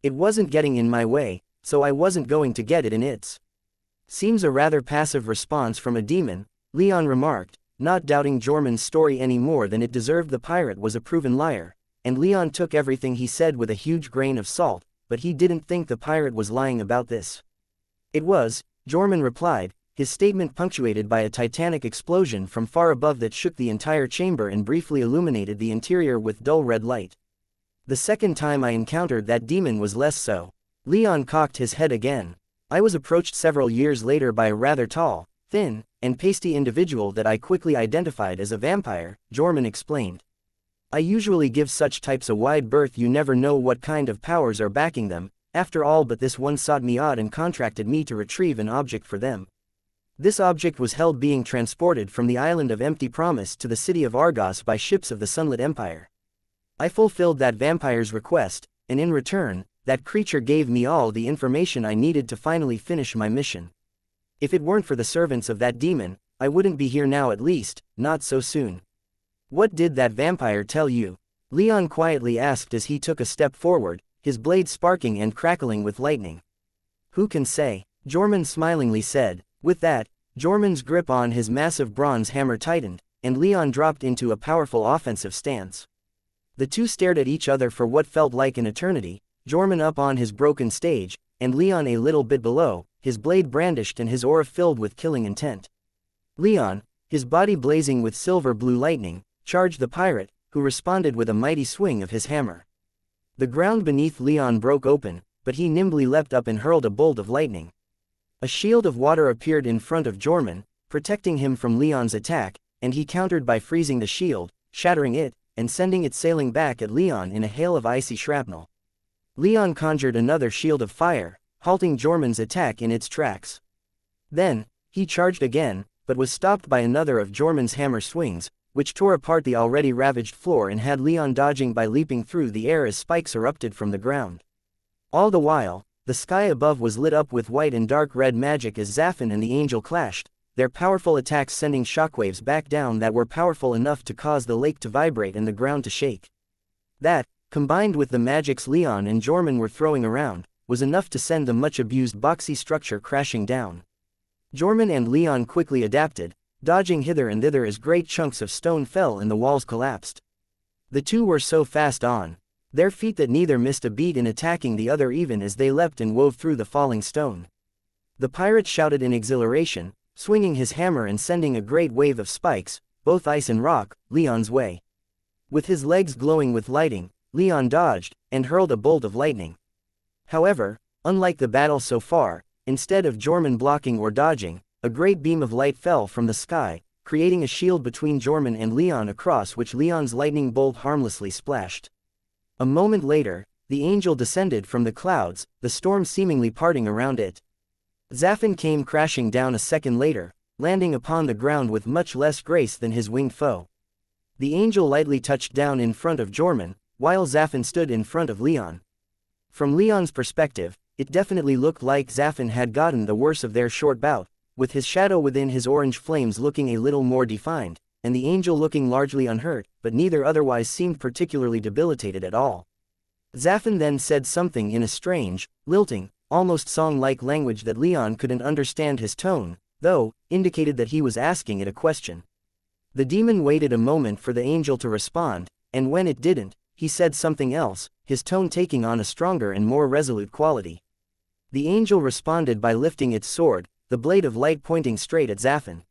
It wasn't getting in my way, so I wasn't going to get it in its." "Seems a rather passive response from a demon," Leon remarked, not doubting Jorman's story any more than it deserved. The pirate was a proven liar, and Leon took everything he said with a huge grain of salt, but he didn't think the pirate was lying about this. "It was," Jorman replied, his statement punctuated by a titanic explosion from far above that shook the entire chamber and briefly illuminated the interior with dull red light. "The second time I encountered that demon was less so." Leon cocked his head again. "I was approached several years later by a rather tall, thin, and pasty individual that I quickly identified as a vampire," Jorman explained. "I usually give such types a wide berth. You never know what kind of powers are backing them, after all, but this one sought me out and contracted me to retrieve an object for them. This object was held being transported from the island of Empty Promise to the city of Argos by ships of the Sunlit Empire. I fulfilled that vampire's request, and in return, that creature gave me all the information I needed to finally finish my mission. If it weren't for the servants of that demon, I wouldn't be here now, at least, not so soon." "What did that vampire tell you?" Leon quietly asked as he took a step forward, his blade sparking and crackling with lightning. "Who can say?" Jorman smilingly said. With that, Jorman's grip on his massive bronze hammer tightened, and Leon dropped into a powerful offensive stance. The two stared at each other for what felt like an eternity, Jorman up on his broken stage, and Leon a little bit below, his blade brandished and his aura filled with killing intent. Leon, his body blazing with silver-blue lightning, charged the pirate, who responded with a mighty swing of his hammer. The ground beneath Leon broke open, but he nimbly leapt up and hurled a bolt of lightning. A shield of water appeared in front of Jorman, protecting him from Leon's attack, and he countered by freezing the shield, shattering it, and sending it sailing back at Leon in a hail of icy shrapnel. Leon conjured another shield of fire, halting Jorman's attack in its tracks. Then, he charged again, but was stopped by another of Jorman's hammer swings, which tore apart the already ravaged floor and had Leon dodging by leaping through the air as spikes erupted from the ground. All the while, the sky above was lit up with white and dark red magic as Zafin and the angel clashed, their powerful attacks sending shockwaves back down that were powerful enough to cause the lake to vibrate and the ground to shake. That, combined with the magics Leon and Jorman were throwing around, was enough to send the much-abused boxy structure crashing down. Jorman and Leon quickly adapted, dodging hither and thither as great chunks of stone fell and the walls collapsed. The two were so fast on their feet that neither missed a beat in attacking the other even as they leapt and wove through the falling stone. The pirate shouted in exhilaration, swinging his hammer and sending a great wave of spikes, both ice and rock, Leon's way. With his legs glowing with lightning, Leon dodged, and hurled a bolt of lightning. However, unlike the battle so far, instead of Jorman blocking or dodging, a great beam of light fell from the sky, creating a shield between Jorman and Leon across which Leon's lightning bolt harmlessly splashed. A moment later, the angel descended from the clouds, the storm seemingly parting around it. Zafin came crashing down a second later, landing upon the ground with much less grace than his winged foe. The angel lightly touched down in front of Jorman, while Zafin stood in front of Leon. From Leon's perspective, it definitely looked like Zafin had gotten the worse of their short bout, with his shadow within his orange flames looking a little more defined, and the angel looking largely unhurt, but neither otherwise seemed particularly debilitated at all. Zafin then said something in a strange, lilting, almost song-like language that Leon couldn't understand his tone, though, indicated that he was asking it a question. The demon waited a moment for the angel to respond, and when it didn't, he said something else, his tone taking on a stronger and more resolute quality. The angel responded by lifting its sword, the blade of light pointing straight at Zafin.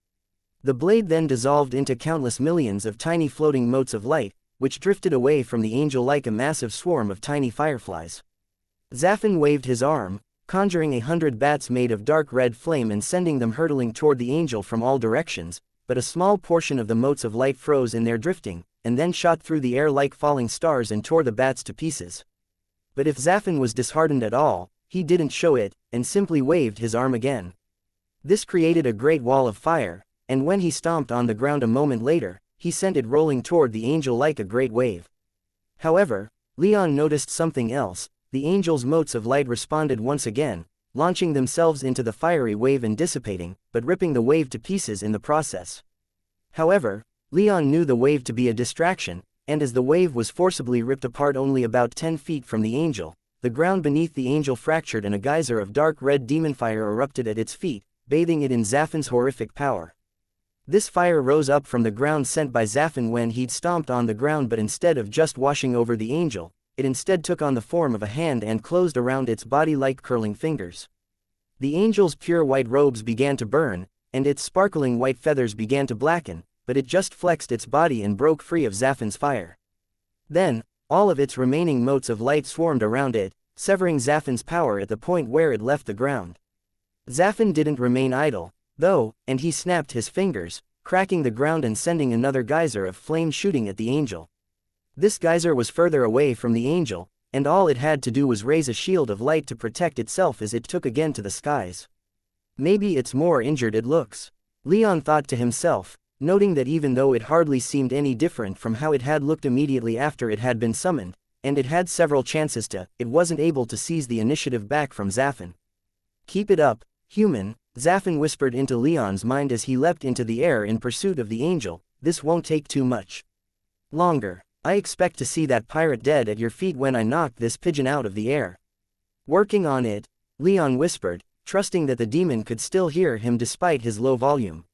The blade then dissolved into countless millions of tiny floating motes of light, which drifted away from the angel like a massive swarm of tiny fireflies. Zafin waved his arm, conjuring 100 bats made of dark red flame and sending them hurtling toward the angel from all directions, but a small portion of the motes of light froze in their drifting, and then shot through the air like falling stars and tore the bats to pieces. But if Zafin was disheartened at all, he didn't show it, and simply waved his arm again. This created a great wall of fire, and when he stomped on the ground a moment later, he sent it rolling toward the angel like a great wave. However, Leon noticed something else. The angel's motes of light responded once again, launching themselves into the fiery wave and dissipating, but ripping the wave to pieces in the process. However, Leon knew the wave to be a distraction, and as the wave was forcibly ripped apart only about 10 feet from the angel, the ground beneath the angel fractured and a geyser of dark red demon fire erupted at its feet, bathing it in Zafin's horrific power. This fire rose up from the ground sent by Zafin when he'd stomped on the ground, but instead of just washing over the angel, it instead took on the form of a hand and closed around its body like curling fingers. The angel's pure white robes began to burn, and its sparkling white feathers began to blacken, but it just flexed its body and broke free of Zafin's fire. Then, all of its remaining motes of light swarmed around it, severing Zafin's power at the point where it left the ground. Zafin didn't remain idle, though, and he snapped his fingers, cracking the ground and sending another geyser of flame shooting at the angel. This geyser was further away from the angel, and all it had to do was raise a shield of light to protect itself as it took again to the skies. Maybe it's more injured it looks, Leon thought to himself, noting that even though it hardly seemed any different from how it had looked immediately after it had been summoned, and it had several chances to, it wasn't able to seize the initiative back from Zafin. "Keep it up, human," Zafin whispered into Leon's mind as he leapt into the air in pursuit of the angel. "This won't take too much longer. I expect to see that pirate dead at your feet when I knock this pigeon out of the air." "Working on it," Leon whispered, trusting that the demon could still hear him despite his low volume.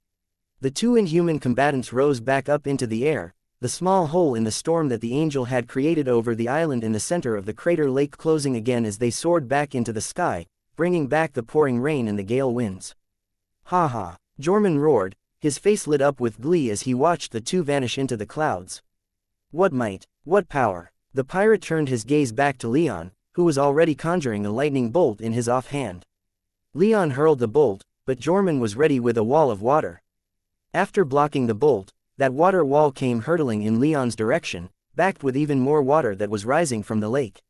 The two inhuman combatants rose back up into the air, the small hole in the storm that the angel had created over the island in the center of the crater lake closing again as they soared back into the sky, bringing back the pouring rain and the gale winds. Ha ha! Jorman roared, his face lit up with glee as he watched the two vanish into the clouds. What might, what power! The pirate turned his gaze back to Leon, who was already conjuring a lightning bolt in his offhand. Leon hurled the bolt, but Jorman was ready with a wall of water. After blocking the bolt, that water wall came hurtling in Leon's direction, backed with even more water that was rising from the lake.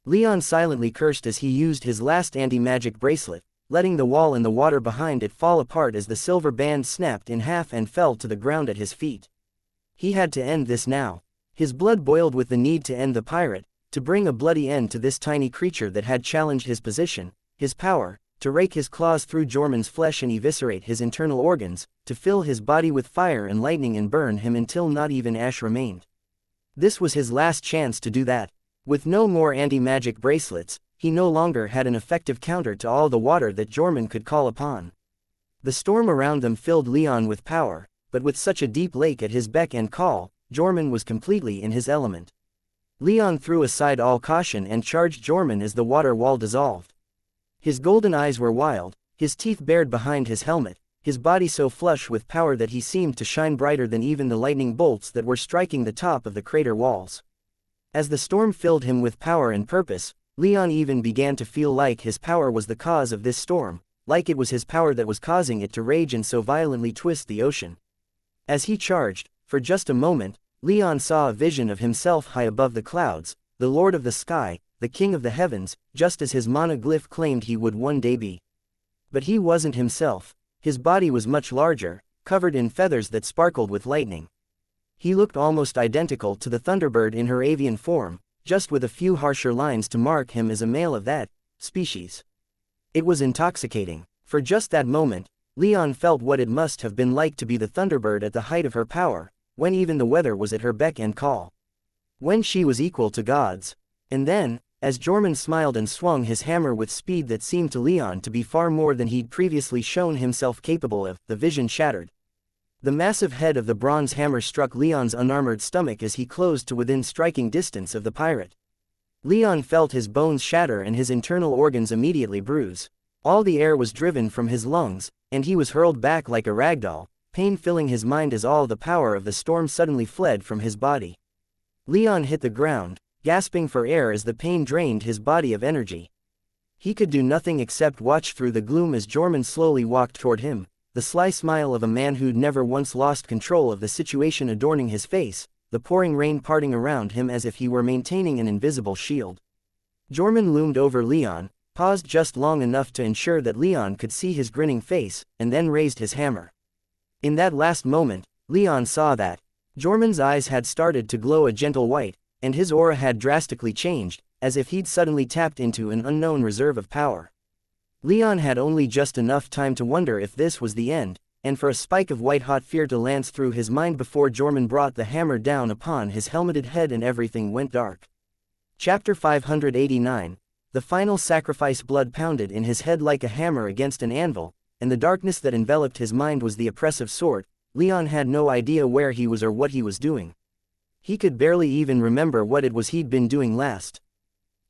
Leon silently cursed as he used his last anti-magic bracelet, letting the wall and the water behind it fall apart as the silver band snapped in half and fell to the ground at his feet. He had to end this now. His blood boiled with the need to end the pirate, to bring a bloody end to this tiny creature that had challenged his position, his power, to rake his claws through Jorman's flesh and eviscerate his internal organs, to fill his body with fire and lightning and burn him until not even ash remained. This was his last chance to do that. With no more anti-magic bracelets, he no longer had an effective counter to all the water that Jorman could call upon. The storm around them filled Leon with power, but with such a deep lake at his beck and call, Jorman was completely in his element. Leon threw aside all caution and charged Jorman as the water wall dissolved. His golden eyes were wild, his teeth bared behind his helmet, his body so flush with power that he seemed to shine brighter than even the lightning bolts that were striking the top of the crater walls. As the storm filled him with power and purpose, Leon even began to feel like his power was the cause of this storm, like it was his power that was causing it to rage and so violently twist the ocean. As he charged, for just a moment, Leon saw a vision of himself high above the clouds, the Lord of the Sky, the King of the Heavens, just as his monoglyph claimed he would one day be. But he wasn't himself. His body was much larger, covered in feathers that sparkled with lightning. He looked almost identical to the thunderbird in her avian form, just with a few harsher lines to mark him as a male of that species. It was intoxicating. For just that moment, Leon felt what it must have been like to be the thunderbird at the height of her power, when even the weather was at her beck and call. When she was equal to gods. And then, as Jorman smiled and swung his hammer with speed that seemed to Leon to be far more than he'd previously shown himself capable of, the vision shattered. The massive head of the bronze hammer struck Leon's unarmored stomach as he closed to within striking distance of the pirate. Leon felt his bones shatter and his internal organs immediately bruise. All the air was driven from his lungs, and he was hurled back like a ragdoll, pain filling his mind as all the power of the storm suddenly fled from his body. Leon hit the ground, gasping for air as the pain drained his body of energy. He could do nothing except watch through the gloom as Jorman slowly walked toward him, the sly smile of a man who'd never once lost control of the situation adorning his face, the pouring rain parting around him as if he were maintaining an invisible shield. Jorman loomed over Leon, paused just long enough to ensure that Leon could see his grinning face, and then raised his hammer. In that last moment, Leon saw that Jorman's eyes had started to glow a gentle white, and his aura had drastically changed, as if he'd suddenly tapped into an unknown reserve of power. Leon had only just enough time to wonder if this was the end, and for a spike of white-hot fear to lance through his mind before Jorman brought the hammer down upon his helmeted head and everything went dark. Chapter 589. The final sacrifice. Blood pounded in his head like a hammer against an anvil, and the darkness that enveloped his mind was the oppressive sort. Leon had no idea where he was or what he was doing. He could barely even remember what it was he'd been doing last.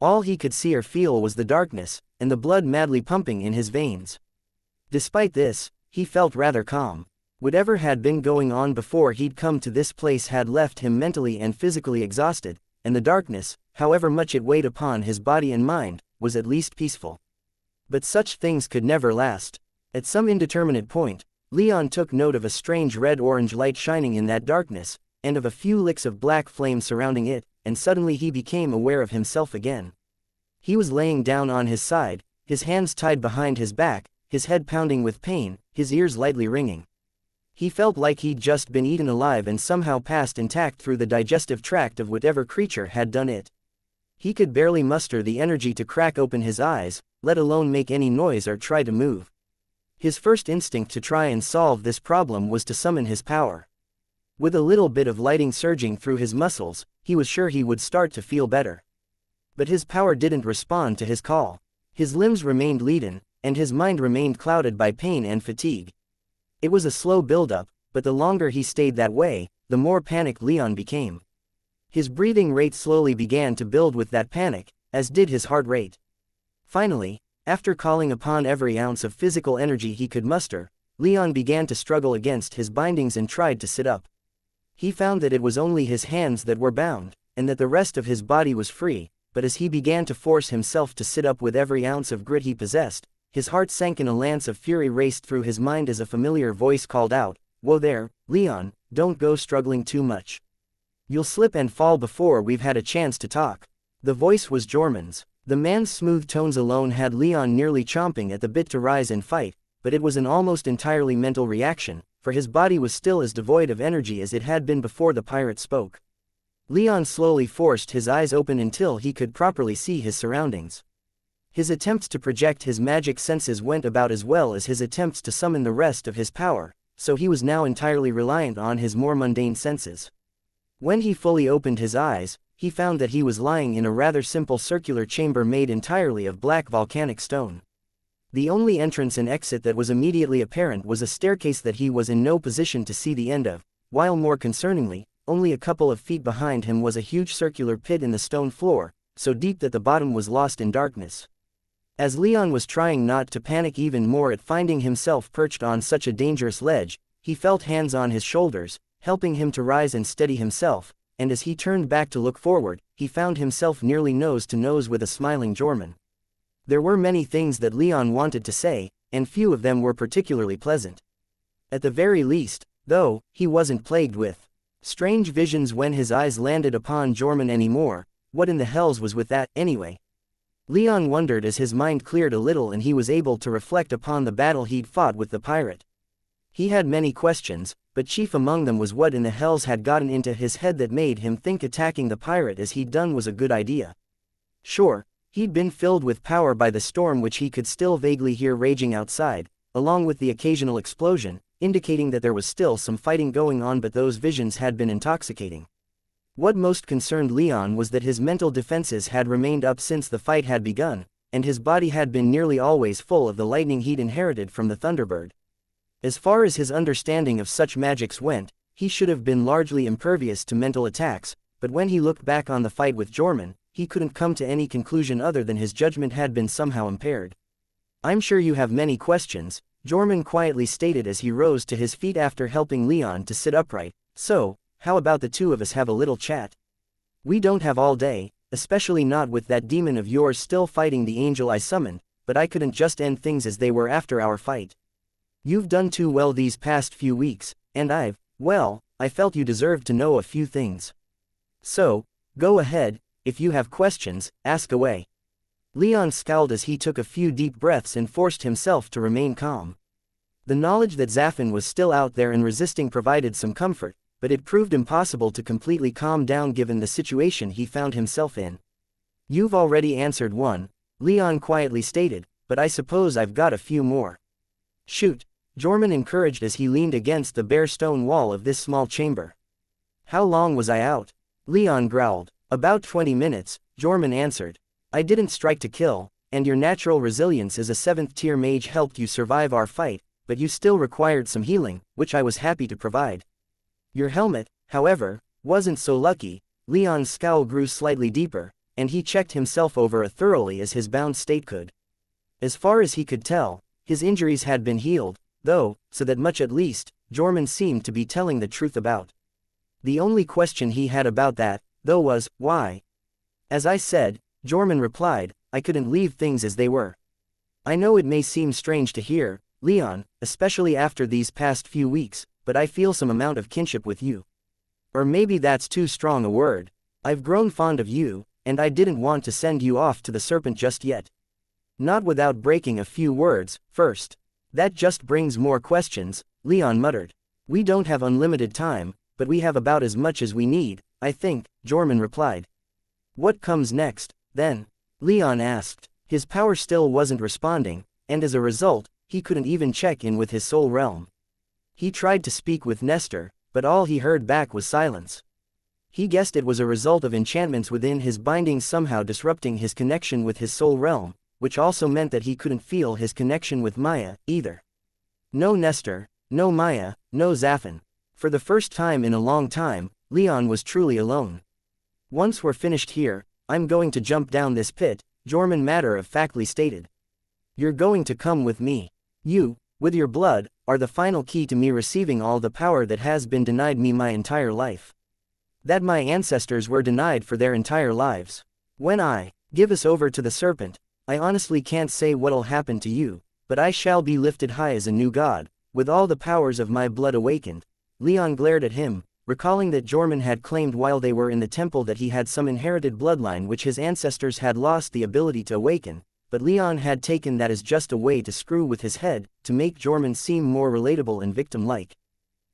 All he could see or feel was the darkness, and the blood madly pumping in his veins. Despite this, he felt rather calm. Whatever had been going on before he'd come to this place had left him mentally and physically exhausted, and the darkness, however much it weighed upon his body and mind, was at least peaceful. But such things could never last. At some indeterminate point, Leon took note of a strange red-orange light shining in that darkness, and of a few licks of black flame surrounding it, and suddenly he became aware of himself again. He was laying down on his side, his hands tied behind his back, his head pounding with pain, his ears lightly ringing. He felt like he'd just been eaten alive and somehow passed intact through the digestive tract of whatever creature had done it. He could barely muster the energy to crack open his eyes, let alone make any noise or try to move. His first instinct to try and solve this problem was to summon his power. With a little bit of lighting surging through his muscles, he was sure he would start to feel better. But his power didn't respond to his call. His limbs remained leaden, and his mind remained clouded by pain and fatigue. It was a slow build-up, but the longer he stayed that way, the more panicked Leon became. His breathing rate slowly began to build with that panic, as did his heart rate. Finally, after calling upon every ounce of physical energy he could muster, Leon began to struggle against his bindings and tried to sit up. He found that it was only his hands that were bound, and that the rest of his body was free, but as he began to force himself to sit up with every ounce of grit he possessed, his heart sank and a lance of fury raced through his mind as a familiar voice called out, "Whoa there, Leon, don't go struggling too much. You'll slip and fall before we've had a chance to talk." The voice was Jorman's. The man's smooth tones alone had Leon nearly chomping at the bit to rise and fight, but it was an almost entirely mental reaction, for his body was still as devoid of energy as it had been before the pirate spoke. Leon slowly forced his eyes open until he could properly see his surroundings. His attempts to project his magic senses went about as well as his attempts to summon the rest of his power, so he was now entirely reliant on his more mundane senses. When he fully opened his eyes, he found that he was lying in a rather simple circular chamber made entirely of black volcanic stone. The only entrance and exit that was immediately apparent was a staircase that he was in no position to see the end of, while more concerningly, only a couple of feet behind him was a huge circular pit in the stone floor, so deep that the bottom was lost in darkness. As Leon was trying not to panic even more at finding himself perched on such a dangerous ledge, he felt hands on his shoulders, helping him to rise and steady himself, and as he turned back to look forward, he found himself nearly nose to nose with a smiling Jorman. There were many things that Leon wanted to say, and few of them were particularly pleasant. At the very least, though, he wasn't plagued with strange visions when his eyes landed upon Jorman anymore. What in the hells was with that, anyway? Leon wondered as his mind cleared a little and he was able to reflect upon the battle he'd fought with the pirate. He had many questions, but chief among them was what in the hells had gotten into his head that made him think attacking the pirate as he'd done was a good idea. Sure, he'd been filled with power by the storm which he could still vaguely hear raging outside, along with the occasional explosion, indicating that there was still some fighting going on, but those visions had been intoxicating. What most concerned Leon was that his mental defenses had remained up since the fight had begun, and his body had been nearly always full of the lightning he'd inherited from the Thunderbird. As far as his understanding of such magics went, he should have been largely impervious to mental attacks, but when he looked back on the fight with Jorman, he couldn't come to any conclusion other than his judgment had been somehow impaired. "I'm sure you have many questions," Jorman quietly stated as he rose to his feet after helping Leon to sit upright, "so, how about the two of us have a little chat? We don't have all day, especially not with that demon of yours still fighting the angel I summoned, but I couldn't just end things as they were after our fight. You've done too well these past few weeks, and I felt you deserved to know a few things. So, go ahead, if you have questions, ask away." Leon scowled as he took a few deep breaths and forced himself to remain calm. The knowledge that Zafin was still out there and resisting provided some comfort, but it proved impossible to completely calm down given the situation he found himself in. "You've already answered one," Leon quietly stated, "but I suppose I've got a few more." "Shoot," Jorman encouraged as he leaned against the bare stone wall of this small chamber. "How long was I out?" Leon growled. "About 20 minutes, Jorman answered. "I didn't strike to kill, and your natural resilience as a 7th-tier mage helped you survive our fight, but you still required some healing, which I was happy to provide. Your helmet, however, wasn't so lucky." Leon's scowl grew slightly deeper, and he checked himself over as thoroughly as his bound state could. As far as he could tell, his injuries had been healed, though, so that much at least, Jorman seemed to be telling the truth about. The only question he had about that, though, was, why? "As I said," Jorman replied, "I couldn't leave things as they were. I know it may seem strange to hear, Leon, especially after these past few weeks, but I feel some amount of kinship with you. Or maybe that's too strong a word. I've grown fond of you, and I didn't want to send you off to the serpent just yet. Not without breaking a few words, first." "That just brings more questions," Leon muttered. "We don't have unlimited time, but we have about as much as we need, I think," Jorman replied. "What comes next, then?" Leon asked. His power still wasn't responding, and as a result, he couldn't even check in with his soul realm. He tried to speak with Nestor, but all he heard back was silence. He guessed it was a result of enchantments within his bindings somehow disrupting his connection with his soul realm, which also meant that he couldn't feel his connection with Maya, either. No Nestor, no Maya, no Zafin. For the first time in a long time, Leon was truly alone. Once we're finished here, I'm going to jump down this pit, Jorman matter-of-factly stated. You're going to come with me. You, with your blood, are the final key to me receiving all the power that has been denied me my entire life. That my ancestors were denied for their entire lives. When I give us over to the serpent, I honestly can't say what'll happen to you, but I shall be lifted high as a new god, with all the powers of my blood awakened. Leon glared at him, recalling that Jorman had claimed while they were in the temple that he had some inherited bloodline which his ancestors had lost the ability to awaken, but Leon had taken that as just a way to screw with his head, to make Jorman seem more relatable and victim-like.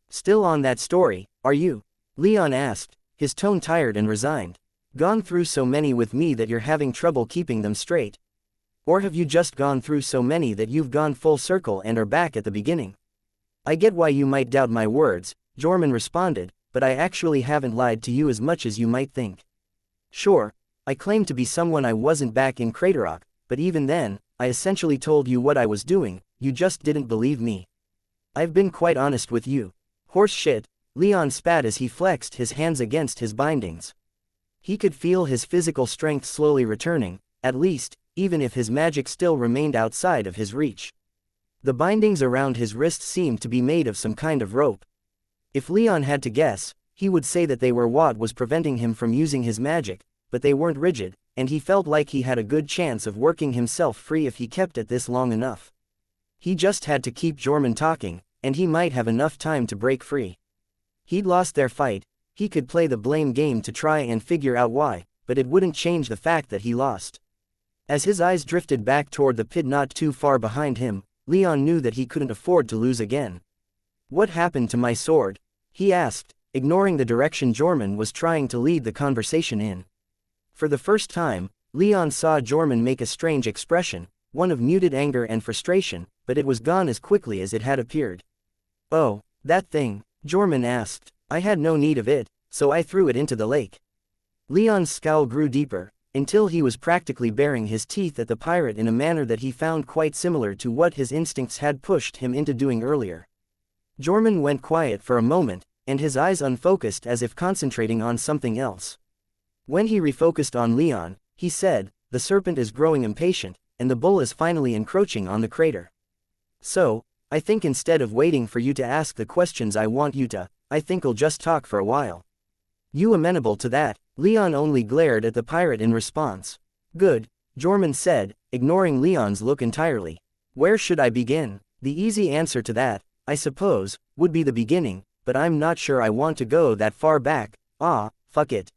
Still on that story, are you? Leon asked, his tone tired and resigned. Gone through so many with me that you're having trouble keeping them straight? Or have you just gone through so many that you've gone full circle and are back at the beginning? I get why you might doubt my words, Jorman responded, but I actually haven't lied to you as much as you might think. Sure, I claimed to be someone I wasn't back in Craterrock, but even then, I essentially told you what I was doing, you just didn't believe me. I've been quite honest with you. Horse shit, Leon spat as he flexed his hands against his bindings. He could feel his physical strength slowly returning, at least, even if his magic still remained outside of his reach. The bindings around his wrists seemed to be made of some kind of rope. If Leon had to guess, he would say that they were what was preventing him from using his magic, but they weren't rigid, and he felt like he had a good chance of working himself free if he kept at this long enough. He just had to keep Jorman talking, and he might have enough time to break free. He'd lost their fight, he could play the blame game to try and figure out why, but it wouldn't change the fact that he lost. As his eyes drifted back toward the pit not too far behind him, Leon knew that he couldn't afford to lose again. What happened to my sword? He asked, ignoring the direction Jorman was trying to lead the conversation in. For the first time, Leon saw Jorman make a strange expression, one of muted anger and frustration, but it was gone as quickly as it had appeared. Oh, that thing, Jorman asked. I had no need of it, so I threw it into the lake. Leon's scowl grew deeper, until he was practically baring his teeth at the pirate in a manner that he found quite similar to what his instincts had pushed him into doing earlier. Jorman went quiet for a moment, and his eyes unfocused as if concentrating on something else. When he refocused on Leon, he said, "The serpent is growing impatient, and the bull is finally encroaching on the crater. So, I think instead of waiting for you to ask the questions I want you to, I think I'll just talk for a while. You amenable to that?" Leon only glared at the pirate in response. "Good," Jorman said, ignoring Leon's look entirely. "Where should I begin? The easy answer to that, I suppose, would be the beginning, but I'm not sure I want to go that far back. Fuck it.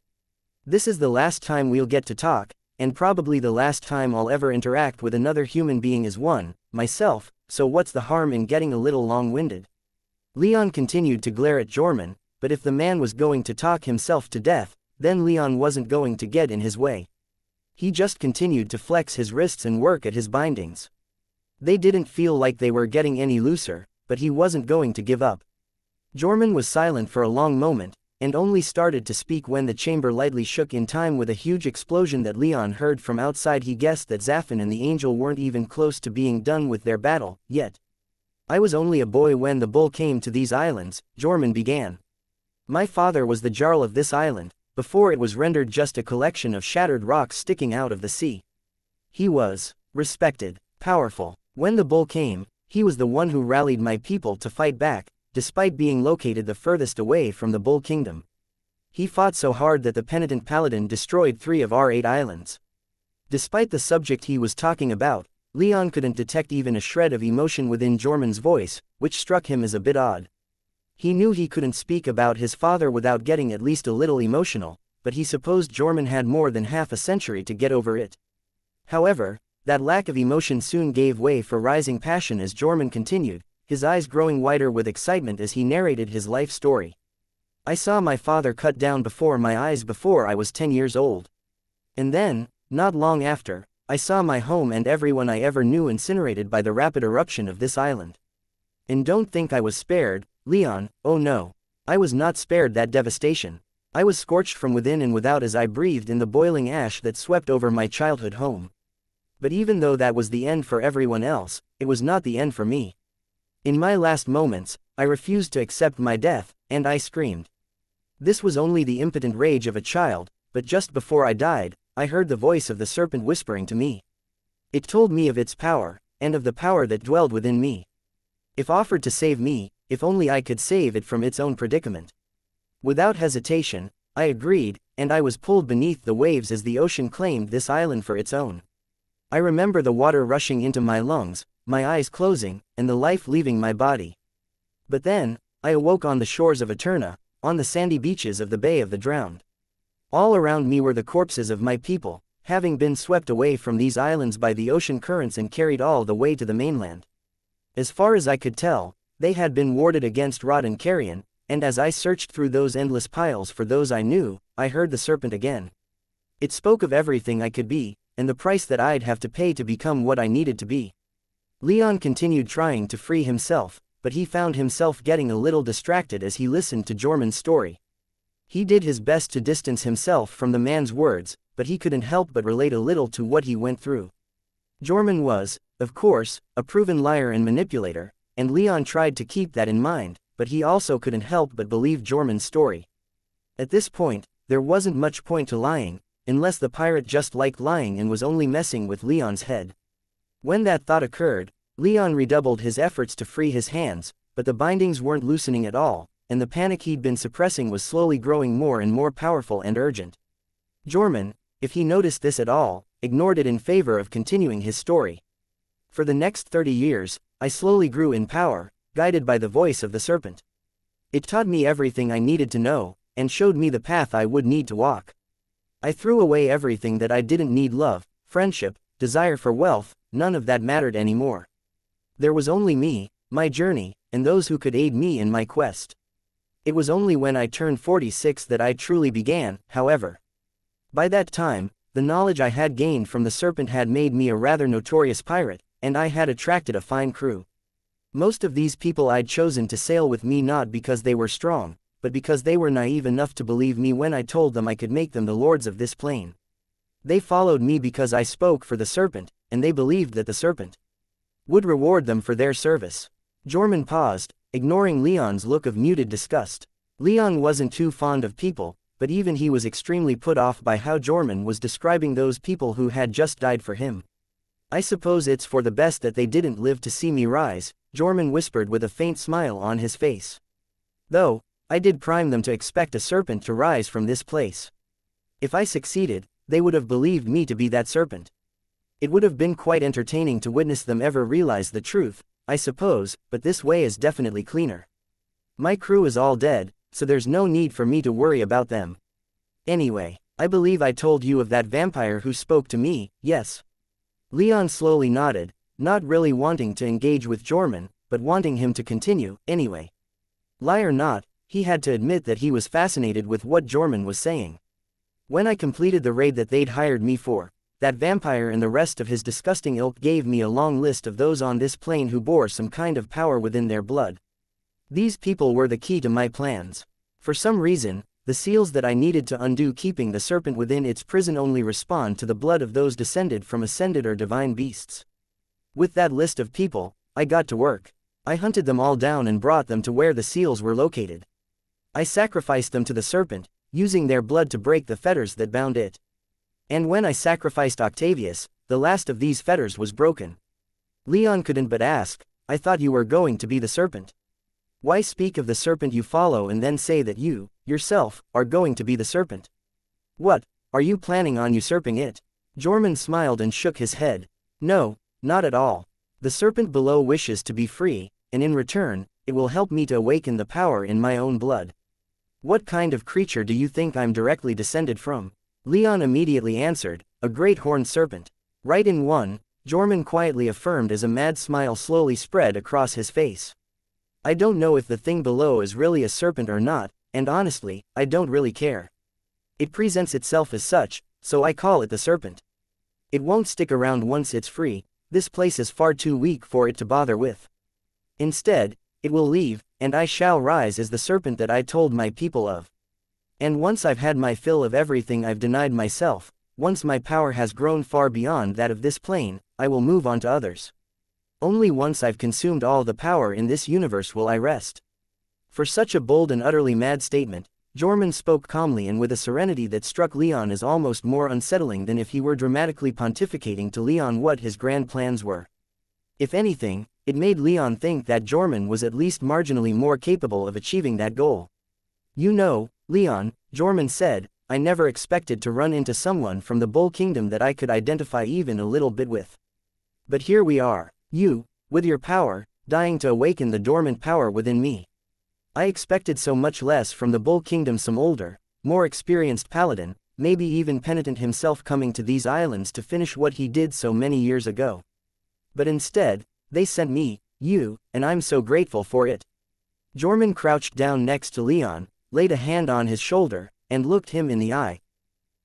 This is the last time we'll get to talk, and probably the last time I'll ever interact with another human being as one, myself, so what's the harm in getting a little long-winded?" Leon continued to glare at Jorman, but if the man was going to talk himself to death, then Leon wasn't going to get in his way. He just continued to flex his wrists and work at his bindings. They didn't feel like they were getting any looser, but he wasn't going to give up. Jorman was silent for a long moment, and only started to speak when the chamber lightly shook in time with a huge explosion that Leon heard from outside. He guessed that Zaffin and the angel weren't even close to being done with their battle, yet. "I was only a boy when the bull came to these islands," Jorman began. "My father was the Jarl of this island, before it was rendered just a collection of shattered rocks sticking out of the sea. He was respected, powerful. When the bull came, he was the one who rallied my people to fight back, despite being located the furthest away from the Bull Kingdom. He fought so hard that the penitent paladin destroyed 3 of our 8 islands." Despite the subject he was talking about, Leon couldn't detect even a shred of emotion within Jorman's voice, which struck him as a bit odd. He knew he couldn't speak about his father without getting at least a little emotional, but he supposed Jorman had more than half a century to get over it. However, that lack of emotion soon gave way for rising passion as Jorman continued, his eyes growing wider with excitement as he narrated his life story. "I saw my father cut down before my eyes before I was 10 years old. And then, not long after, I saw my home and everyone I ever knew incinerated by the rapid eruption of this island. And don't think I was spared, Leon. Oh no. I was not spared that devastation. I was scorched from within and without as I breathed in the boiling ash that swept over my childhood home. But even though that was the end for everyone else, it was not the end for me. In my last moments, I refused to accept my death, and I screamed. This was only the impotent rage of a child, but just before I died, I heard the voice of the serpent whispering to me. It told me of its power, and of the power that dwelled within me. If offered to save me, if only I could save it from its own predicament. Without hesitation, I agreed, and I was pulled beneath the waves as the ocean claimed this island for its own. I remember the water rushing into my lungs, my eyes closing, and the life leaving my body. But then, I awoke on the shores of Eterna, on the sandy beaches of the Bay of the Drowned. All around me were the corpses of my people, having been swept away from these islands by the ocean currents and carried all the way to the mainland. As far as I could tell, they had been warded against rot and carrion, and as I searched through those endless piles for those I knew, I heard the serpent again. It spoke of everything I could be, and the price that I'd have to pay to become what I needed to be. Leon continued trying to free himself, but he found himself getting a little distracted as he listened to Jorman's story. He did his best to distance himself from the man's words, but he couldn't help but relate a little to what he went through. Jorman was, of course, a proven liar and manipulator, and Leon tried to keep that in mind, but he also couldn't help but believe Jorman's story. At this point, there wasn't much point to lying, unless the pirate just liked lying and was only messing with Leon's head. When that thought occurred, Leon redoubled his efforts to free his hands, but the bindings weren't loosening at all, and the panic he'd been suppressing was slowly growing more and more powerful and urgent. Jorman, if he noticed this at all, ignored it in favor of continuing his story. For the next 30 years, I slowly grew in power, guided by the voice of the serpent. It taught me everything I needed to know, and showed me the path I would need to walk. I threw away everything that I didn't need: love, friendship, desire for wealth, none of that mattered anymore. There was only me, my journey, and those who could aid me in my quest. It was only when I turned 46 that I truly began, however. By that time, the knowledge I had gained from the serpent had made me a rather notorious pirate, and I had attracted a fine crew. Most of these people I'd chosen to sail with me not because they were strong, but because they were naive enough to believe me when I told them I could make them the lords of this plane. They followed me because I spoke for the serpent, and they believed that the serpent would reward them for their service. Jorman paused, ignoring Leon's look of muted disgust. Leon wasn't too fond of people, but even he was extremely put off by how Jorman was describing those people who had just died for him. I suppose it's for the best that they didn't live to see me rise, Jorman whispered with a faint smile on his face. Though, I did prime them to expect a serpent to rise from this place. If I succeeded, they would have believed me to be that serpent. It would have been quite entertaining to witness them ever realize the truth, I suppose, but this way is definitely cleaner. My crew is all dead, so there's no need for me to worry about them. Anyway, I believe I told you of that vampire who spoke to me, yes? Leon slowly nodded, not really wanting to engage with Jorman, but wanting him to continue, anyway. Lie or not, he had to admit that he was fascinated with what Jorman was saying. When I completed the raid that they'd hired me for, that vampire and the rest of his disgusting ilk gave me a long list of those on this plane who bore some kind of power within their blood. These people were the key to my plans. For some reason, the seals that I needed to undo keeping the serpent within its prison only respond to the blood of those descended from ascended or divine beasts. With that list of people, I got to work. I hunted them all down and brought them to where the seals were located. I sacrificed them to the serpent, using their blood to break the fetters that bound it. And when I sacrificed Octavius, the last of these fetters was broken. Leon couldn't but ask, I thought you were going to be the serpent. Why speak of the serpent you follow and then say that you, yourself, are going to be the serpent? What, are you planning on usurping it? Jorman smiled and shook his head. No, not at all. The serpent below wishes to be free, and in return, it will help me to awaken the power in my own blood. What kind of creature do you think I'm directly descended from? Leon immediately answered, a great horned serpent. Right in one, Jorman quietly affirmed as a mad smile slowly spread across his face. I don't know if the thing below is really a serpent or not, and honestly, I don't really care. It presents itself as such, so I call it the serpent. It won't stick around once it's free, this place is far too weak for it to bother with. Instead, it will leave, and I shall rise as the serpent that I told my people of. And once I've had my fill of everything I've denied myself, once my power has grown far beyond that of this plane, I will move on to others. Only once I've consumed all the power in this universe will I rest. For such a bold and utterly mad statement, Jormungand spoke calmly and with a serenity that struck Leon as almost more unsettling than if he were dramatically pontificating to Leon what his grand plans were. If anything, it made Leon think that Jormungand was at least marginally more capable of achieving that goal. You know, Leon, Jormungand said, I never expected to run into someone from the Bull Kingdom that I could identify even a little bit with. But here we are, you, with your power, dying to awaken the dormant power within me. I expected so much less from the Bull Kingdom, some older, more experienced paladin, maybe even penitent himself coming to these islands to finish what he did so many years ago. But instead, they sent me, you, and I'm so grateful for it. Jormungand crouched down next to Leon, laid a hand on his shoulder, and looked him in the eye.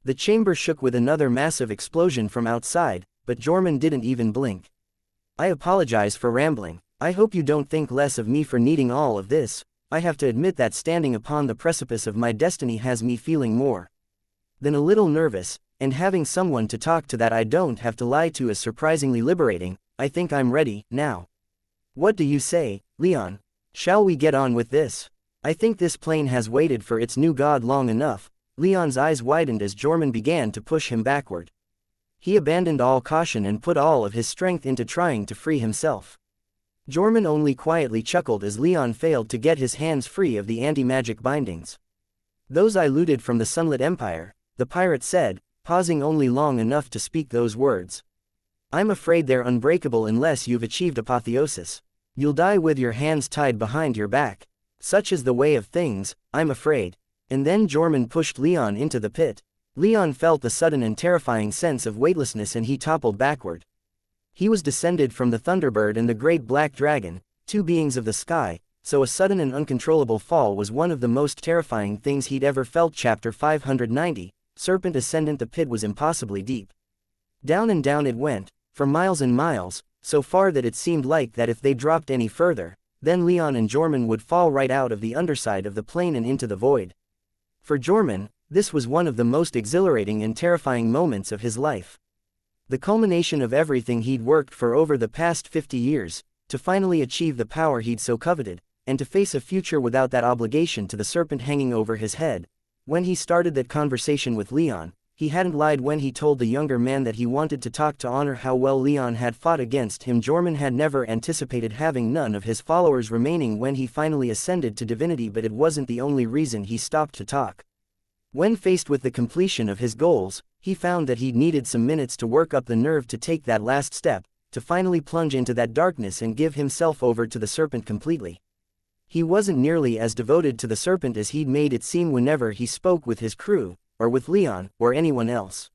The chamber shook with another massive explosion from outside, but Jormungand didn't even blink. I apologize for rambling. I hope you don't think less of me for needing all of this. I have to admit that standing upon the precipice of my destiny has me feeling more than a little nervous, and having someone to talk to that I don't have to lie to is surprisingly liberating. I think I'm ready, now. What do you say, Leon? Shall we get on with this? I think this plane has waited for its new god long enough. Leon's eyes widened as Jormungand began to push him backward. He abandoned all caution and put all of his strength into trying to free himself. Jormungand only quietly chuckled as Leon failed to get his hands free of the anti-magic bindings. Those I looted from the Sunlit Empire, the pirate said, pausing only long enough to speak those words. I'm afraid they're unbreakable unless you've achieved apotheosis. You'll die with your hands tied behind your back. Such is the way of things, I'm afraid. And then Jormungand pushed Leon into the pit. Leon felt a sudden and terrifying sense of weightlessness and he toppled backward. He was descended from the Thunderbird and the Great Black Dragon, two beings of the sky, so a sudden and uncontrollable fall was one of the most terrifying things he'd ever felt. Chapter 590, Serpent Ascendant. The pit was impossibly deep. Down and down it went, for miles and miles, so far that it seemed like that if they dropped any further, then Leon and Jormungand would fall right out of the underside of the plane and into the void. For Jormungand, this was one of the most exhilarating and terrifying moments of his life. The culmination of everything he'd worked for over the past 50 years, to finally achieve the power he'd so coveted, and to face a future without that obligation to the serpent hanging over his head. When he started that conversation with Leon, he hadn't lied when he told the younger man that he wanted to talk to honor how well Leon had fought against him. Jormungand had never anticipated having none of his followers remaining when he finally ascended to divinity, but it wasn't the only reason he stopped to talk. When faced with the completion of his goals, he found that he'd needed some minutes to work up the nerve to take that last step, to finally plunge into that darkness and give himself over to the serpent completely. He wasn't nearly as devoted to the serpent as he'd made it seem whenever he spoke with his crew, or with Leon, or anyone else.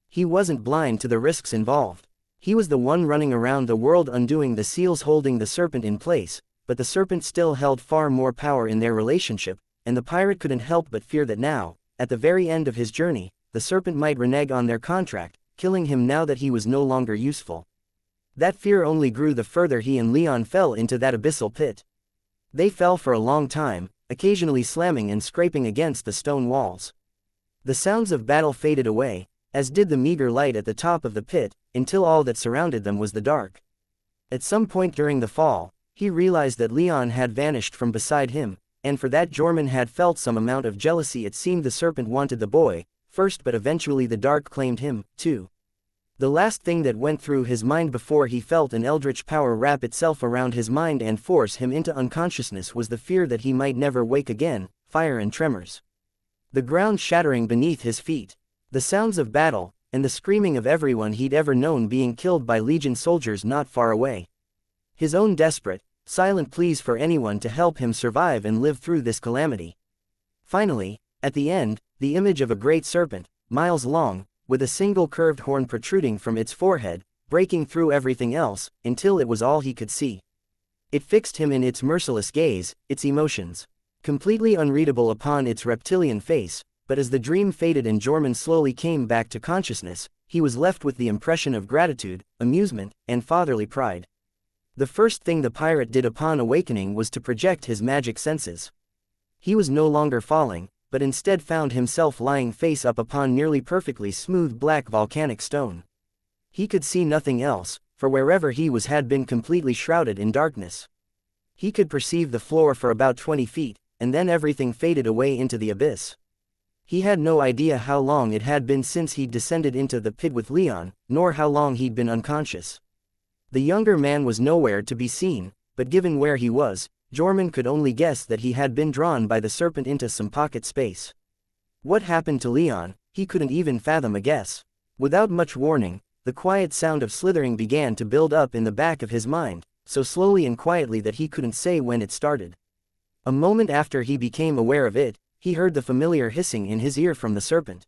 He wasn't blind to the risks involved. He was the one running around the world undoing the seals holding the serpent in place, but the serpent still held far more power in their relationship, and the pirate couldn't help but fear that now, at the very end of his journey, the serpent might renege on their contract, killing him now that he was no longer useful. That fear only grew the further he and Leon fell into that abyssal pit. They fell for a long time, occasionally slamming and scraping against the stone walls. The sounds of battle faded away, as did the meager light at the top of the pit, until all that surrounded them was the dark. At some point during the fall, he realized that Leon had vanished from beside him, and for that Jormungand had felt some amount of jealousy. It seemed the serpent wanted the boy first, but eventually the dark claimed him, too. The last thing that went through his mind before he felt an eldritch power wrap itself around his mind and force him into unconsciousness was the fear that he might never wake again, fire and tremors. The ground shattering beneath his feet. The sounds of battle, and the screaming of everyone he'd ever known being killed by Legion soldiers not far away. His own desperate, silent pleas for anyone to help him survive and live through this calamity. Finally, at the end, the image of a great serpent, miles long, with a single curved horn protruding from its forehead, breaking through everything else, until it was all he could see. It fixed him in its merciless gaze, its emotions completely unreadable upon its reptilian face, but as the dream faded and Jormungand slowly came back to consciousness, he was left with the impression of gratitude, amusement, and fatherly pride. The first thing the pirate did upon awakening was to project his magic senses. He was no longer falling, but instead found himself lying face up upon nearly perfectly smooth black volcanic stone. He could see nothing else, for wherever he was had been completely shrouded in darkness. He could perceive the floor for about 20 feet, and then everything faded away into the abyss. He had no idea how long it had been since he'd descended into the pit with Leon, nor how long he'd been unconscious. The younger man was nowhere to be seen, but given where he was, Jorman could only guess that he had been drawn by the serpent into some pocket space. What happened to Leon, he couldn't even fathom a guess. Without much warning, the quiet sound of slithering began to build up in the back of his mind, so slowly and quietly that he couldn't say when it started. A moment after he became aware of it, he heard the familiar hissing in his ear from the serpent.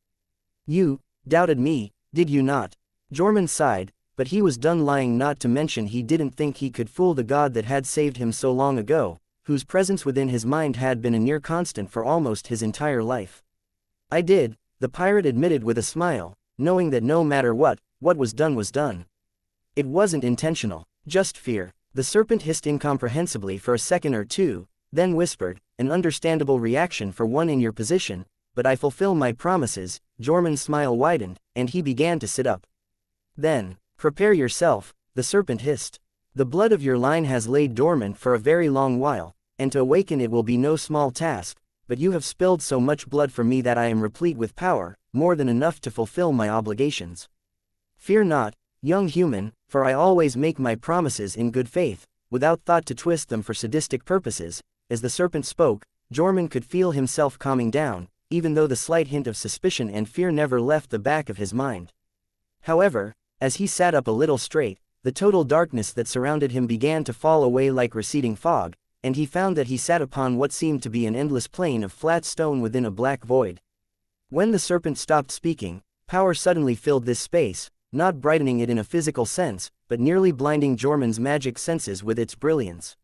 "You doubted me, did you not?" Jorman sighed, but he was done lying, not to mention he didn't think he could fool the god that had saved him so long ago, whose presence within his mind had been a near constant for almost his entire life. "I did," the pirate admitted with a smile, knowing that no matter what was done was done. It wasn't intentional, just fear. The serpent hissed incomprehensibly for a second or two, then whispered, "An understandable reaction for one in your position, but I fulfill my promises." Jorman's smile widened, and he began to sit up. Then, "Prepare yourself," the serpent hissed. "The blood of your line has laid dormant for a very long while, and to awaken it will be no small task, but you have spilled so much blood for me that I am replete with power, more than enough to fulfill my obligations. Fear not, young human, for I always make my promises in good faith, without thought to twist them for sadistic purposes." As the serpent spoke, Jorman could feel himself calming down, even though the slight hint of suspicion and fear never left the back of his mind. However, as he sat up a little straight, the total darkness that surrounded him began to fall away like receding fog, and he found that he sat upon what seemed to be an endless plain of flat stone within a black void. When the serpent stopped speaking, power suddenly filled this space, not brightening it in a physical sense, but nearly blinding Jorman's magic senses with its brilliance.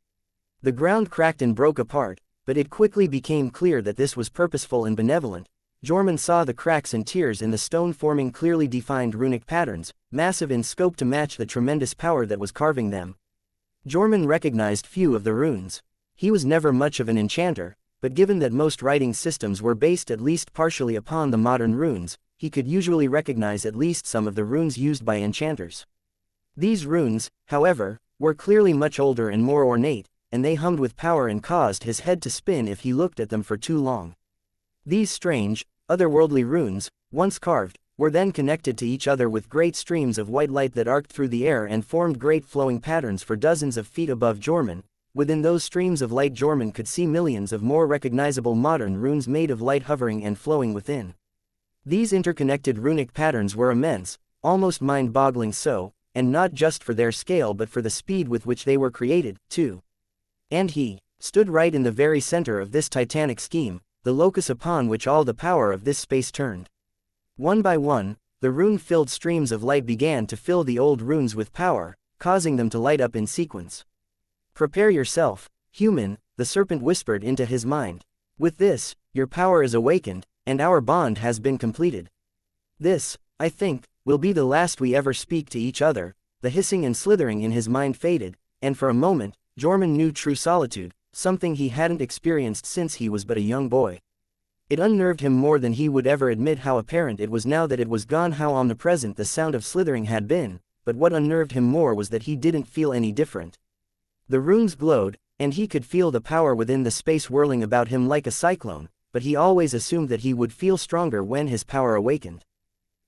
The ground cracked and broke apart, but it quickly became clear that this was purposeful and benevolent. Jorman saw the cracks and tears in the stone forming clearly defined runic patterns, massive in scope to match the tremendous power that was carving them. Jorman recognized few of the runes. He was never much of an enchanter, but given that most writing systems were based at least partially upon the modern runes, he could usually recognize at least some of the runes used by enchanters. These runes, however, were clearly much older and more ornate, and they hummed with power and caused his head to spin if he looked at them for too long. These strange, otherworldly runes, once carved, were then connected to each other with great streams of white light that arced through the air and formed great flowing patterns for dozens of feet above Jorman. Within those streams of light Jorman could see millions of more recognizable modern runes made of light hovering and flowing within. These interconnected runic patterns were immense, almost mind-boggling so, and not just for their scale but for the speed with which they were created, too. And he stood right in the very center of this titanic scheme, the locus upon which all the power of this space turned. One by one, the rune-filled streams of light began to fill the old runes with power, causing them to light up in sequence. "Prepare yourself, human," the serpent whispered into his mind. "With this, your power is awakened, and our bond has been completed. This, I think, will be the last we ever speak to each other." The hissing and slithering in his mind faded, and for a moment, Jorman knew true solitude, something he hadn't experienced since he was but a young boy. It unnerved him more than he would ever admit. How apparent it was now that it was gone, how omnipresent the sound of slithering had been, but what unnerved him more was that he didn't feel any different. The runes glowed, and he could feel the power within the space whirling about him like a cyclone, but he always assumed that he would feel stronger when his power awakened.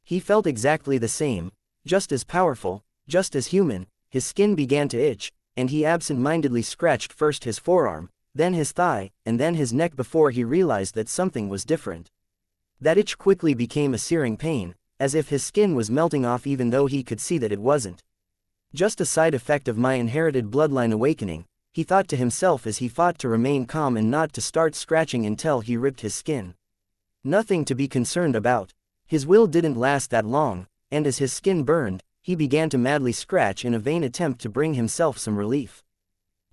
He felt exactly the same, just as powerful, just as human. His skin began to itch, and he absent-mindedly scratched first his forearm, then his thigh, and then his neck before he realized that something was different. That itch quickly became a searing pain, as if his skin was melting off even though he could see that it wasn't. "Just a side effect of my inherited bloodline awakening," he thought to himself as he fought to remain calm and not to start scratching until he ripped his skin. Nothing to be concerned about. His will didn't last that long, and as his skin burned, he began to madly scratch in a vain attempt to bring himself some relief.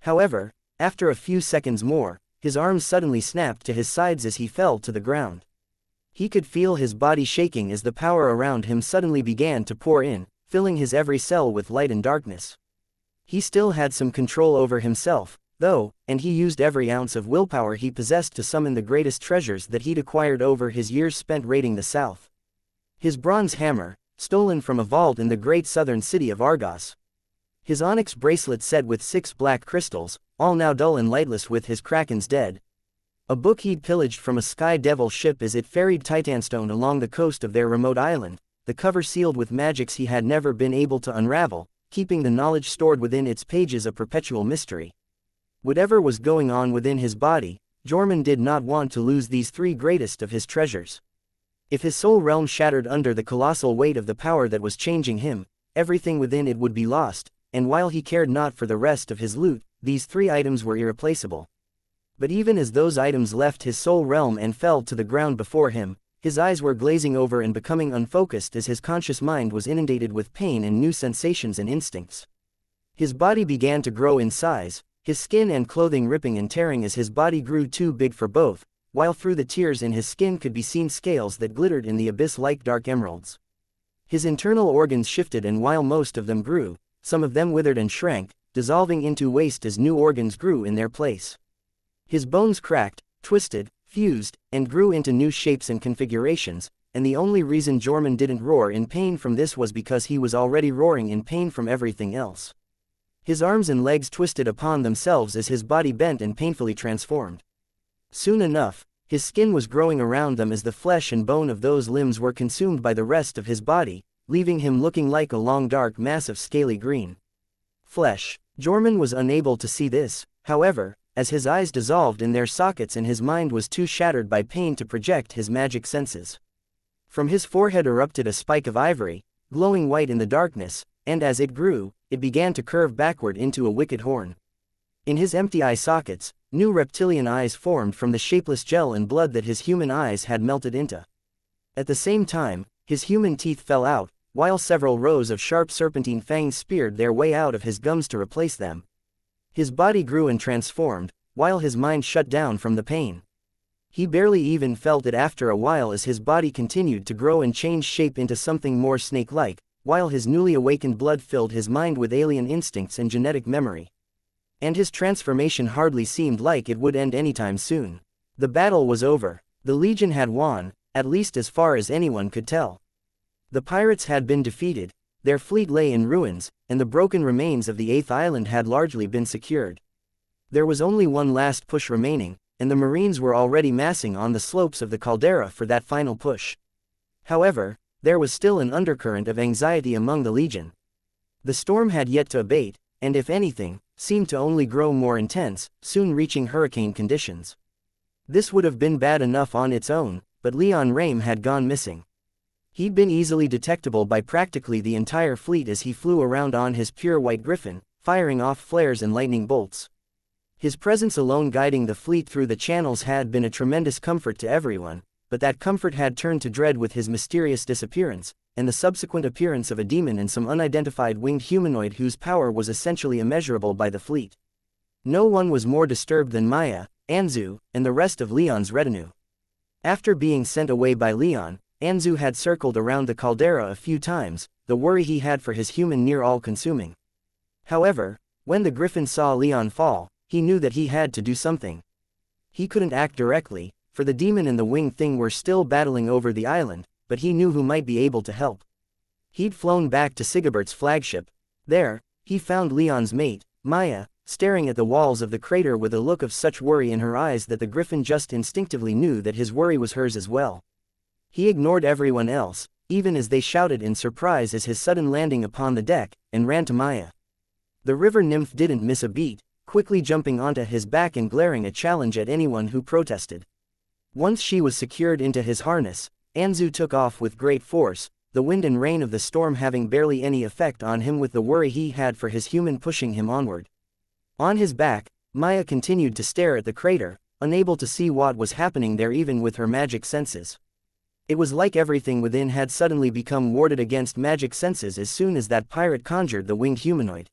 However, after a few seconds more, his arms suddenly snapped to his sides as he fell to the ground. He could feel his body shaking as the power around him suddenly began to pour in, filling his every cell with light and darkness. He still had some control over himself, though, and he used every ounce of willpower he possessed to summon the greatest treasures that he'd acquired over his years spent raiding the south. His bronze hammer, stolen from a vault in the great southern city of Argos. His onyx bracelet set with 6 black crystals, all now dull and lightless with his krakens dead. A book he'd pillaged from a sky devil ship as it ferried Titanstone along the coast of their remote island, the cover sealed with magics he had never been able to unravel, keeping the knowledge stored within its pages a perpetual mystery. Whatever was going on within his body, Jormund did not want to lose these three greatest of his treasures. If his soul realm shattered under the colossal weight of the power that was changing him, everything within it would be lost, and while he cared not for the rest of his loot, these three items were irreplaceable. But even as those items left his soul realm and fell to the ground before him, his eyes were glazing over and becoming unfocused as his conscious mind was inundated with pain and new sensations and instincts. His body began to grow in size, his skin and clothing ripping and tearing as his body grew too big for both, while through the tears in his skin could be seen scales that glittered in the abyss like dark emeralds. His internal organs shifted, and while most of them grew, some of them withered and shrank, dissolving into waste as new organs grew in their place. His bones cracked, twisted, fused, and grew into new shapes and configurations, and the only reason Jormund didn't roar in pain from this was because he was already roaring in pain from everything else. His arms and legs twisted upon themselves as his body bent and painfully transformed. Soon enough, his skin was growing around them as the flesh and bone of those limbs were consumed by the rest of his body, leaving him looking like a long dark mass of scaly green flesh. Jormund was unable to see this, however, as his eyes dissolved in their sockets and his mind was too shattered by pain to project his magic senses. From his forehead erupted a spike of ivory, glowing white in the darkness, and as it grew, it began to curve backward into a wicked horn. In his empty eye sockets, new reptilian eyes formed from the shapeless gel and blood that his human eyes had melted into. At the same time, his human teeth fell out, while several rows of sharp serpentine fangs speared their way out of his gums to replace them. His body grew and transformed, while his mind shut down from the pain. He barely even felt it after a while as his body continued to grow and change shape into something more snake-like, while his newly awakened blood filled his mind with alien instincts and genetic memory. And his transformation hardly seemed like it would end anytime soon. The battle was over. The Legion had won, at least as far as anyone could tell. The pirates had been defeated, their fleet lay in ruins, and the broken remains of the 8th island had largely been secured. There was only one last push remaining, and the Marines were already massing on the slopes of the caldera for that final push. However, there was still an undercurrent of anxiety among the Legion. The storm had yet to abate, and if anything, seemed to only grow more intense, soon reaching hurricane conditions. This would have been bad enough on its own, but Leon Rame had gone missing. He'd been easily detectable by practically the entire fleet as he flew around on his pure white griffin, firing off flares and lightning bolts. His presence alone guiding the fleet through the channels had been a tremendous comfort to everyone, but that comfort had turned to dread with his mysterious disappearance, and the subsequent appearance of a demon and some unidentified winged humanoid whose power was essentially immeasurable by the fleet. No one was more disturbed than Maya, Anzu, and the rest of Leon's retinue. After being sent away by Leon, Anzu had circled around the caldera a few times, the worry he had for his human near all-consuming. However, when the griffin saw Leon fall, he knew that he had to do something. He couldn't act directly, for the demon and the winged thing were still battling over the island, but he knew who might be able to help. He'd flown back to Sigebert's flagship. There, he found Leon's mate, Maya, staring at the walls of the crater with a look of such worry in her eyes that the griffin just instinctively knew that his worry was hers as well. He ignored everyone else, even as they shouted in surprise as his sudden landing upon the deck, and ran to Maya. The river nymph didn't miss a beat, quickly jumping onto his back and glaring a challenge at anyone who protested. Once she was secured into his harness, Anzu took off with great force, the wind and rain of the storm having barely any effect on him with the worry he had for his human pushing him onward. On his back, Maya continued to stare at the crater, unable to see what was happening there even with her magic senses. It was like everything within had suddenly become warded against magic senses as soon as that pirate conjured the winged humanoid.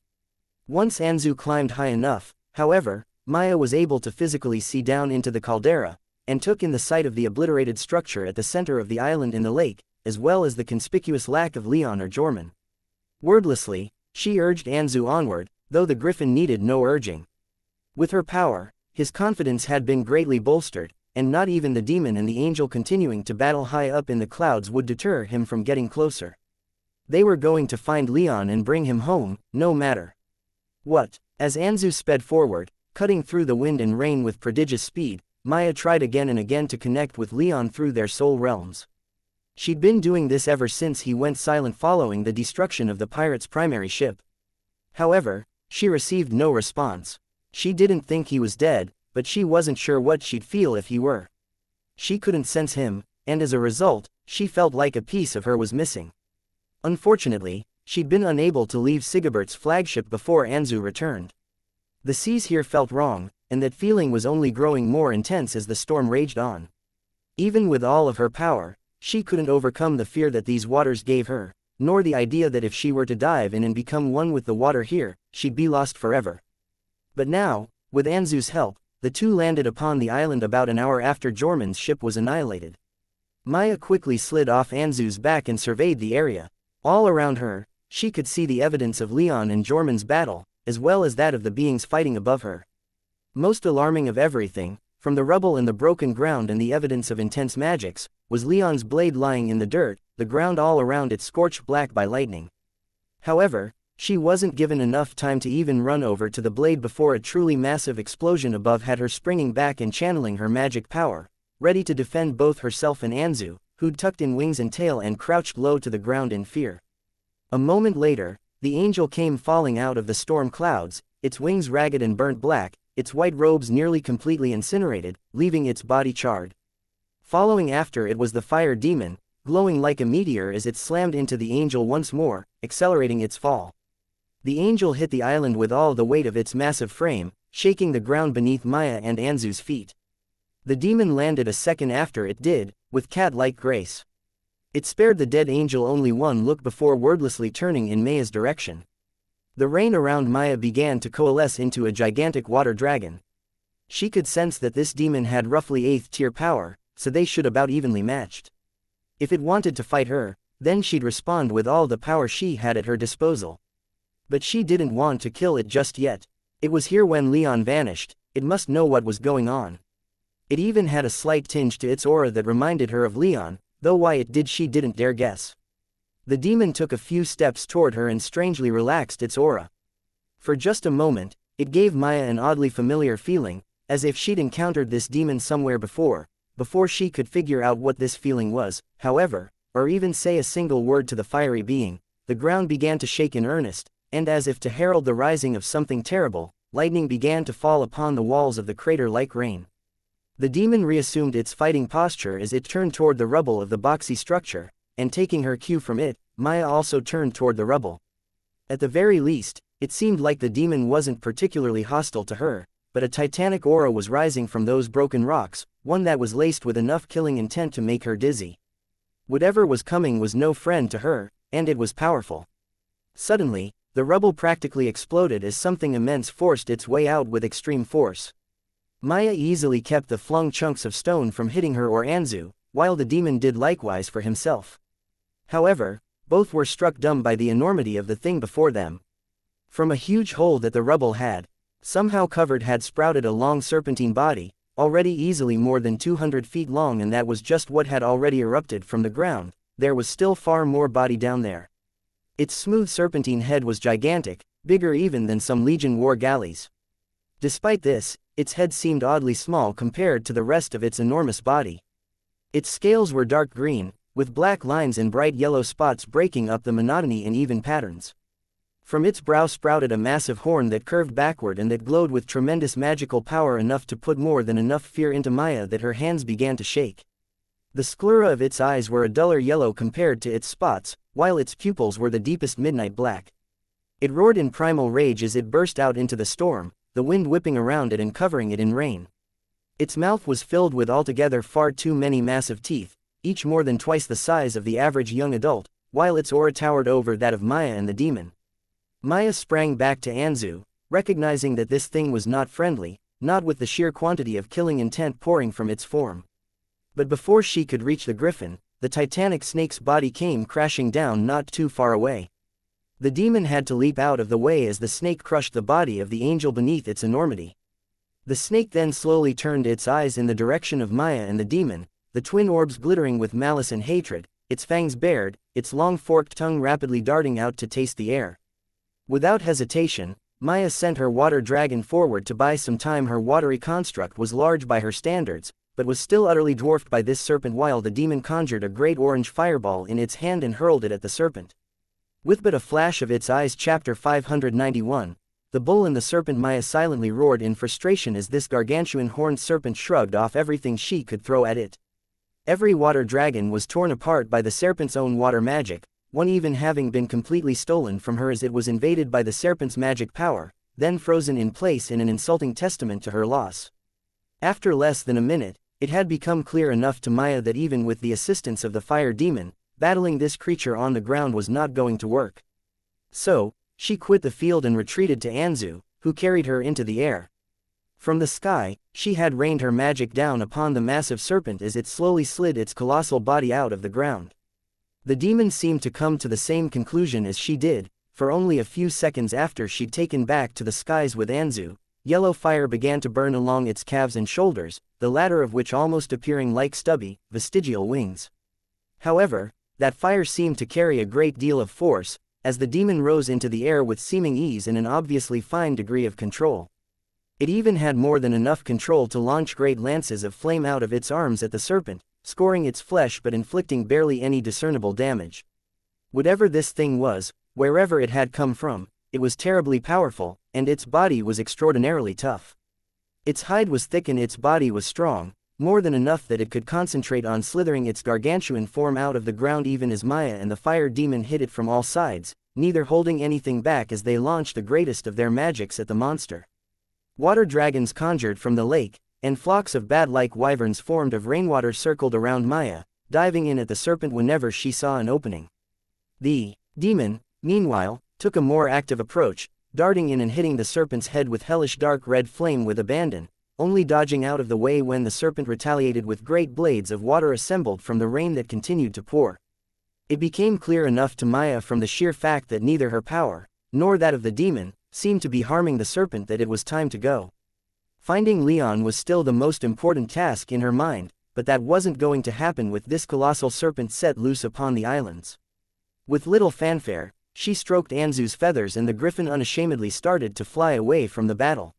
Once Anzu climbed high enough, however, Maya was able to physically see down into the caldera, and took in the sight of the obliterated structure at the center of the island in the lake, as well as the conspicuous lack of Leon or Jormund. Wordlessly, she urged Anzu onward, though the griffin needed no urging. With her power, his confidence had been greatly bolstered, and not even the demon and the angel continuing to battle high up in the clouds would deter him from getting closer. They were going to find Leon and bring him home, no matter what. As Anzu sped forward, Cutting through the wind and rain with prodigious speed, Maya tried again and again to connect with Leon through their soul realms. She'd been doing this ever since he went silent following the destruction of the pirate's primary ship. However, she received no response. She didn't think he was dead, but she wasn't sure what she'd feel if he were. She couldn't sense him, and as a result, she felt like a piece of her was missing. Unfortunately, she'd been unable to leave Sigebert's flagship before Anzu returned. The seas here felt wrong, and that feeling was only growing more intense as the storm raged on. Even with all of her power, she couldn't overcome the fear that these waters gave her, nor the idea that if she were to dive in and become one with the water here, she'd be lost forever. But now, with Anzu's help, the two landed upon the island about an hour after Jorman's ship was annihilated. Maya quickly slid off Anzu's back and surveyed the area. All around her, she could see the evidence of Leon and Jorman's battle, as well as that of the beings fighting above her. Most alarming of everything, from the rubble and the broken ground and the evidence of intense magics, was Leon's blade lying in the dirt, the ground all around it scorched black by lightning. However, she wasn't given enough time to even run over to the blade before a truly massive explosion above had her springing back and channeling her magic power, ready to defend both herself and Anzu, who'd tucked in wings and tail and crouched low to the ground in fear. A moment later, the angel came falling out of the storm clouds, its wings ragged and burnt black, its white robes nearly completely incinerated, leaving its body charred. Following after it was the fire demon, glowing like a meteor as it slammed into the angel once more, accelerating its fall. The angel hit the island with all the weight of its massive frame, shaking the ground beneath Maya and Anzu's feet. The demon landed a second after it did, with cat-like grace. It spared the dead angel only one look before wordlessly turning in Maya's direction. The rain around Maya began to coalesce into a gigantic water dragon. She could sense that this demon had roughly 8th tier power, so they should about evenly matched. If it wanted to fight her, then she'd respond with all the power she had at her disposal. But she didn't want to kill it just yet. It was here when Leon vanished, it must know what was going on. It even had a slight tinge to its aura that reminded her of Leon, though why it did she didn't dare guess. The demon took a few steps toward her and strangely relaxed its aura. For just a moment, it gave Maya an oddly familiar feeling, as if she'd encountered this demon somewhere before she could figure out what this feeling was, however, or even say a single word to the fiery being. The ground began to shake in earnest, and as if to herald the rising of something terrible, lightning began to fall upon the walls of the crater like rain. The demon reassumed its fighting posture as it turned toward the rubble of the boxy structure, and taking her cue from it, Maya also turned toward the rubble. At the very least, it seemed like the demon wasn't particularly hostile to her, but a titanic aura was rising from those broken rocks, one that was laced with enough killing intent to make her dizzy. Whatever was coming was no friend to her, and it was powerful. Suddenly, the rubble practically exploded as something immense forced its way out with extreme force. Maya easily kept the flung chunks of stone from hitting her or Anzu, while the demon did likewise for himself. However, both were struck dumb by the enormity of the thing before them. From a huge hole that the rubble had somehow covered had sprouted a long serpentine body, already easily more than 200 feet long, and that was just what had already erupted from the ground. There was still far more body down there. Its smooth serpentine head was gigantic, bigger even than some Legion war galleys. Despite this, its head seemed oddly small compared to the rest of its enormous body. Its scales were dark green, with black lines and bright yellow spots breaking up the monotony in even patterns. From its brow sprouted a massive horn that curved backward and that glowed with tremendous magical power, enough to put more than enough fear into Maya that her hands began to shake. The sclera of its eyes were a duller yellow compared to its spots, while its pupils were the deepest midnight black. It roared in primal rage as it burst out into the storm, the wind whipping around it and covering it in rain. Its mouth was filled with altogether far too many massive teeth, each more than twice the size of the average young adult, while its aura towered over that of Maya and the demon. Maya sprang back to Anzu, recognizing that this thing was not friendly, not with the sheer quantity of killing intent pouring from its form. But before she could reach the griffin, the titanic snake's body came crashing down not too far away. The demon had to leap out of the way as the snake crushed the body of the angel beneath its enormity. The snake then slowly turned its eyes in the direction of Maya and the demon, the twin orbs glittering with malice and hatred, its fangs bared, its long forked tongue rapidly darting out to taste the air. Without hesitation, Maya sent her water dragon forward to buy some time. Her watery construct was large by her standards, but was still utterly dwarfed by this serpent, while the demon conjured a great orange fireball in its hand and hurled it at the serpent. With but a flash of its eyes. Chapter 591. The bull and the serpent. Maya silently roared in frustration as this gargantuan horned serpent shrugged off everything she could throw at it. Every water dragon was torn apart by the serpent's own water magic, one even having been completely stolen from her as it was invaded by the serpent's magic power, then frozen in place in an insulting testament to her loss. After less than a minute, it had become clear enough to Maya that even with the assistance of the fire demon, battling this creature on the ground was not going to work. So, she quit the field and retreated to Anzu, who carried her into the air. From the sky, she had rained her magic down upon the massive serpent as it slowly slid its colossal body out of the ground. The demon seemed to come to the same conclusion as she did, for only a few seconds after she'd taken back to the skies with Anzu, yellow fire began to burn along its calves and shoulders, the latter of which almost appearing like stubby, vestigial wings. However, that fire seemed to carry a great deal of force, as the demon rose into the air with seeming ease and an obviously fine degree of control. It even had more than enough control to launch great lances of flame out of its arms at the serpent, scoring its flesh but inflicting barely any discernible damage. Whatever this thing was, wherever it had come from, it was terribly powerful, and its body was extraordinarily tough. Its hide was thick and its body was strong, more than enough that it could concentrate on slithering its gargantuan form out of the ground. Even as Maya and the fire demon hit it from all sides, neither holding anything back as they launched the greatest of their magics at the monster. Water dragons conjured from the lake, and flocks of bat-like wyverns formed of rainwater circled around Maya, diving in at the serpent whenever she saw an opening. The demon, meanwhile, took a more active approach, darting in and hitting the serpent's head with hellish dark red flame with abandon, only dodging out of the way when the serpent retaliated with great blades of water assembled from the rain that continued to pour. It became clear enough to Maya from the sheer fact that neither her power, nor that of the demon, seemed to be harming the serpent that it was time to go. Finding Leon was still the most important task in her mind, but that wasn't going to happen with this colossal serpent set loose upon the islands. With little fanfare, she stroked Anzu's feathers and the griffin unashamedly started to fly away from the battle.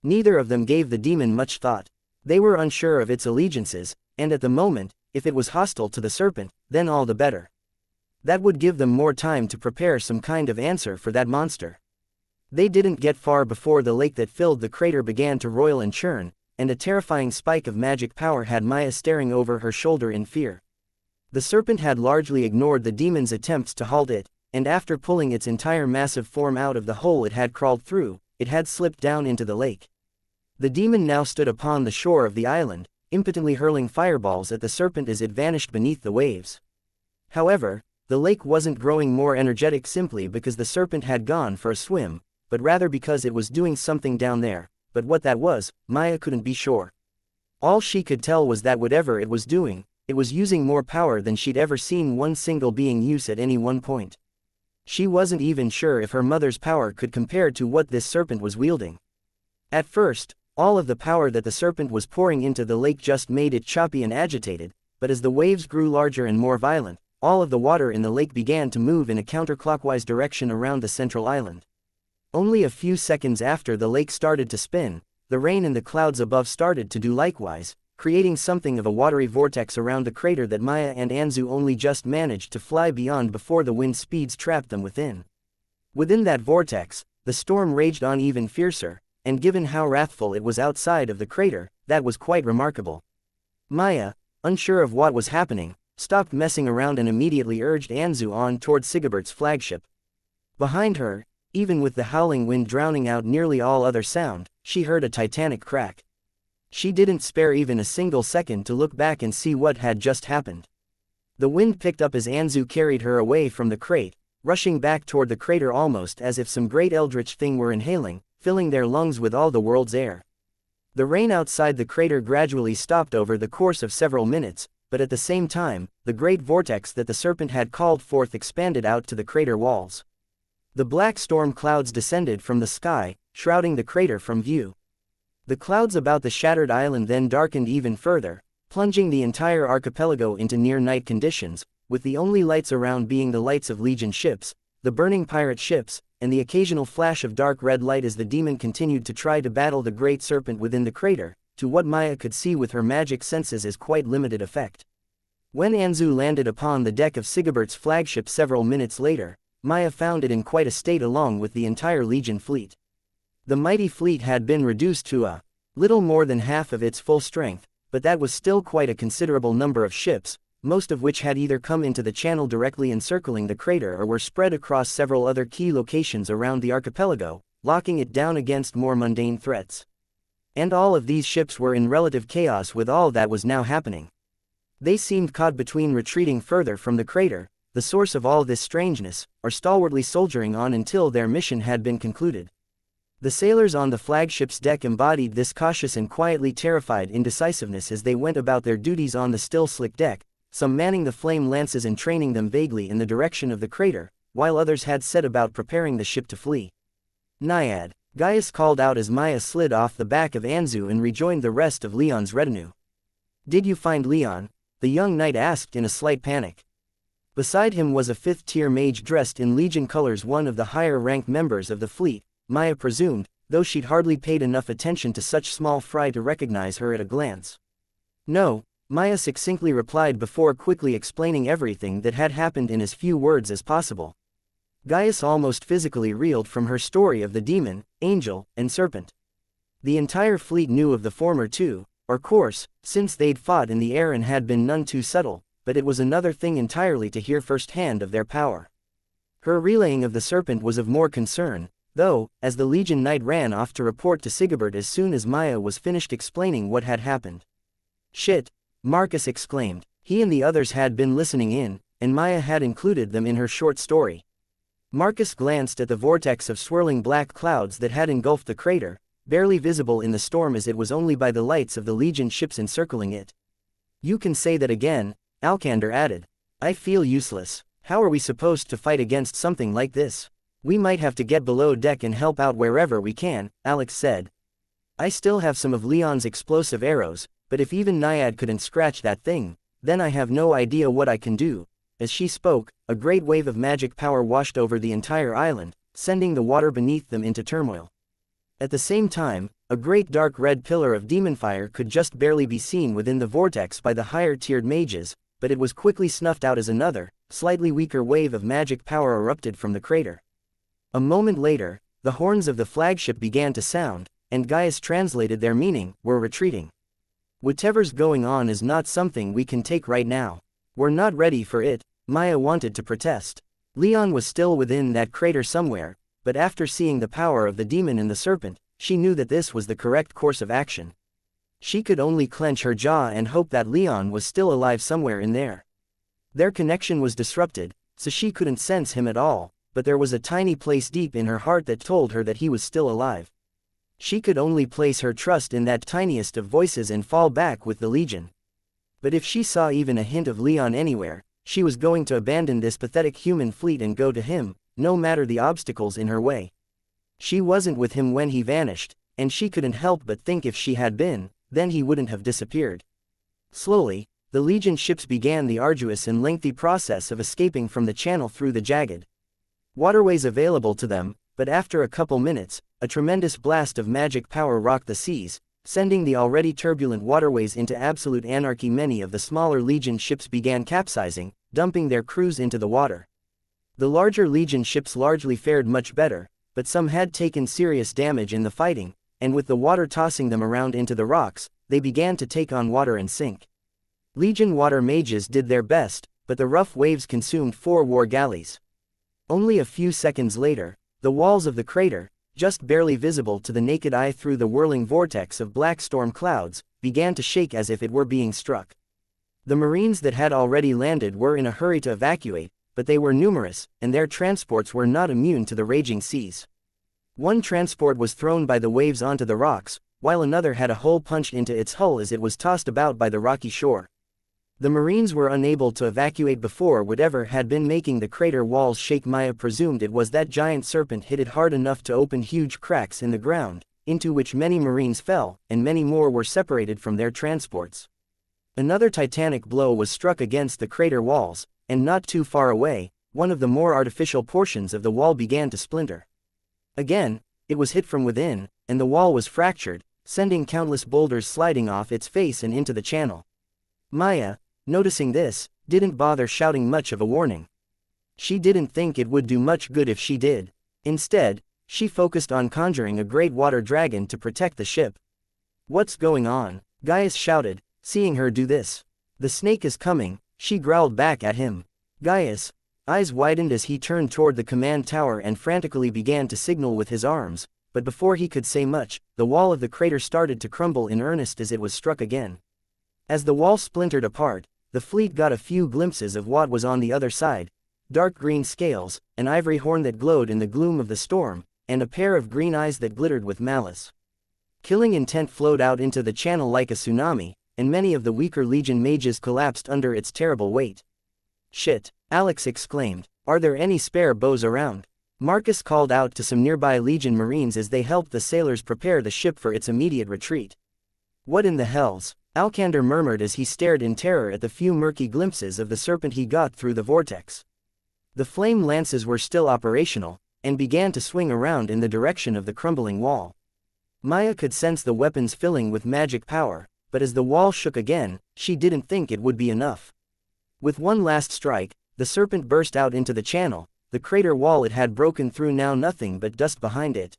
Neither of them gave the demon much thought. They were unsure of its allegiances, and at the moment, if it was hostile to the serpent, then all the better. That would give them more time to prepare some kind of answer for that monster. They didn't get far before the lake that filled the crater began to roil and churn, and a terrifying spike of magic power had Maya staring over her shoulder in fear. The serpent had largely ignored the demon's attempts to halt it, and after pulling its entire massive form out of the hole it had crawled through, it had slipped down into the lake. The demon now stood upon the shore of the island, impotently hurling fireballs at the serpent as it vanished beneath the waves. However, the lake wasn't growing more energetic simply because the serpent had gone for a swim, but rather because it was doing something down there, but what that was, Maya couldn't be sure. All she could tell was that whatever it was doing, it was using more power than she'd ever seen one single being use at any one point. She wasn't even sure if her mother's power could compare to what this serpent was wielding. At first, all of the power that the serpent was pouring into the lake just made it choppy and agitated, but as the waves grew larger and more violent, all of the water in the lake began to move in a counterclockwise direction around the central island. Only a few seconds after the lake started to spin, the rain and the clouds above started to do likewise, creating something of a watery vortex around the crater that Maya and Anzu only just managed to fly beyond before the wind speeds trapped them within. Within that vortex, the storm raged on even fiercer, and given how wrathful it was outside of the crater, that was quite remarkable. Maya, unsure of what was happening, stopped messing around and immediately urged Anzu on toward Sigebert's flagship. Behind her, even with the howling wind drowning out nearly all other sound, she heard a titanic crack. She didn't spare even a single second to look back and see what had just happened. The wind picked up as Anzu carried her away from the crate, rushing back toward the crater almost as if some great eldritch thing were inhaling, filling their lungs with all the world's air. The rain outside the crater gradually stopped over the course of several minutes, but at the same time, the great vortex that the serpent had called forth expanded out to the crater walls. The black storm clouds descended from the sky, shrouding the crater from view. The clouds about the shattered island then darkened even further, plunging the entire archipelago into near-night conditions, with the only lights around being the lights of Legion ships, the burning pirate ships, and the occasional flash of dark red light as the demon continued to try to battle the great serpent within the crater, to what Maya could see with her magic senses as quite limited effect. When Anzu landed upon the deck of Sigebert's flagship several minutes later, Maya found it in quite a state along with the entire Legion fleet. The mighty fleet had been reduced to a little more than half of its full strength, but that was still quite a considerable number of ships, most of which had either come into the channel directly encircling the crater or were spread across several other key locations around the archipelago, locking it down against more mundane threats. And all of these ships were in relative chaos with all that was now happening. They seemed caught between retreating further from the crater, the source of all this strangeness, or stalwartly soldiering on until their mission had been concluded. The sailors on the flagship's deck embodied this cautious and quietly terrified indecisiveness as they went about their duties on the still slick deck, some manning the flame lances and training them vaguely in the direction of the crater, while others had set about preparing the ship to flee. Naiad, Gaius called out as Maya slid off the back of Anzu and rejoined the rest of Leon's retinue. "Did you find Leon?" the young knight asked in a slight panic. Beside him was a fifth-tier mage dressed in Legion colors, one of the higher-ranked members of the fleet, Maya presumed, though she'd hardly paid enough attention to such small fry to recognize her at a glance. "No," Maya succinctly replied before quickly explaining everything that had happened in as few words as possible. Gaius almost physically reeled from her story of the demon, angel, and serpent. The entire fleet knew of the former too, of course, since they'd fought in the air and had been none too subtle, but it was another thing entirely to hear firsthand of their power. Her relaying of the serpent was of more concern, though, as the Legion knight ran off to report to Sigebert as soon as Maya was finished explaining what had happened. "Shit!" Marcus exclaimed. He and the others had been listening in, and Maya had included them in her short story. Marcus glanced at the vortex of swirling black clouds that had engulfed the crater, barely visible in the storm as it was only by the lights of the Legion ships encircling it. "You can say that again," Alcander added. "I feel useless. How are we supposed to fight against something like this? We might have to get below deck and help out wherever we can," Alex said. "I still have some of Leon's explosive arrows, but if even Naiad couldn't scratch that thing, then I have no idea what I can do." As she spoke, a great wave of magic power washed over the entire island, sending the water beneath them into turmoil. At the same time, a great dark red pillar of demon fire could just barely be seen within the vortex by the higher-tiered mages, but it was quickly snuffed out as another, slightly weaker wave of magic power erupted from the crater. A moment later, the horns of the flagship began to sound, and Gaius translated their meaning: "We're retreating. Whatever's going on is not something we can take right now. We're not ready for it," Maya wanted to protest. Leon was still within that crater somewhere, but after seeing the power of the demon and the serpent, she knew that this was the correct course of action. She could only clench her jaw and hope that Leon was still alive somewhere in there. Their connection was disrupted, so she couldn't sense him at all, but there was a tiny place deep in her heart that told her that he was still alive. She could only place her trust in that tiniest of voices and fall back with the Legion. But if she saw even a hint of Leon anywhere, she was going to abandon this pathetic human fleet and go to him, no matter the obstacles in her way. She wasn't with him when he vanished, and she couldn't help but think if she had been, then he wouldn't have disappeared. Slowly, the Legion ships began the arduous and lengthy process of escaping from the channel through the jagged waterways available to them, but after a couple minutes, a tremendous blast of magic power rocked the seas, sending the already turbulent waterways into absolute anarchy. Many of the smaller Legion ships began capsizing, dumping their crews into the water. The larger Legion ships largely fared much better, but some had taken serious damage in the fighting, and with the water tossing them around into the rocks, they began to take on water and sink. Legion water mages did their best, but the rough waves consumed 4 war galleys. Only a few seconds later, the walls of the crater, just barely visible to the naked eye through the whirling vortex of black storm clouds, began to shake as if it were being struck. The Marines that had already landed were in a hurry to evacuate, but they were numerous, and their transports were not immune to the raging seas. One transport was thrown by the waves onto the rocks, while another had a hole punched into its hull as it was tossed about by the rocky shore. The Marines were unable to evacuate before whatever had been making the crater walls shake. Maya presumed it was that giant serpent hit it hard enough to open huge cracks in the ground, into which many Marines fell, and many more were separated from their transports. Another titanic blow was struck against the crater walls, and not too far away, one of the more artificial portions of the wall began to splinter. Again, it was hit from within, and the wall was fractured, sending countless boulders sliding off its face and into the channel. Maya, noticing this, didn't bother shouting much of a warning. She didn't think it would do much good if she did. Instead, she focused on conjuring a great water dragon to protect the ship. "What's going on?" Gaius shouted, seeing her do this. "The snake is coming," she growled back at him. Gaius' eyes widened as he turned toward the command tower and frantically began to signal with his arms, but before he could say much, the wall of the crater started to crumble in earnest as it was struck again. As the wall splintered apart, the fleet got a few glimpses of what was on the other side: dark green scales, an ivory horn that glowed in the gloom of the storm, and a pair of green eyes that glittered with malice. Killing intent flowed out into the channel like a tsunami, and many of the weaker Legion mages collapsed under its terrible weight. "Shit," Alex exclaimed. "Are there any spare bows around?" Marcus called out to some nearby Legion Marines as they helped the sailors prepare the ship for its immediate retreat. "What in the hells?" Alcander murmured as he stared in terror at the few murky glimpses of the serpent he got through the vortex. The flame lances were still operational, and began to swing around in the direction of the crumbling wall. Maya could sense the weapons filling with magic power, but as the wall shook again, she didn't think it would be enough. With one last strike, the serpent burst out into the channel, the crater wall it had broken through now nothing but dust behind it.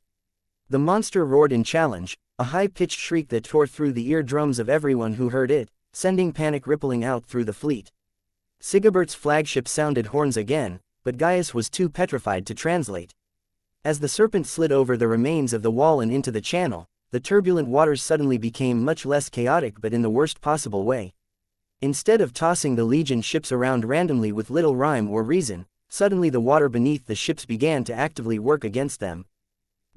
The monster roared in challenge, a high-pitched shriek that tore through the eardrums of everyone who heard it, sending panic rippling out through the fleet. Sigebert's flagship sounded horns again, but Gaius was too petrified to translate. As the serpent slid over the remains of the wall and into the channel, the turbulent waters suddenly became much less chaotic, but in the worst possible way. Instead of tossing the Legion ships around randomly with little rhyme or reason, suddenly the water beneath the ships began to actively work against them.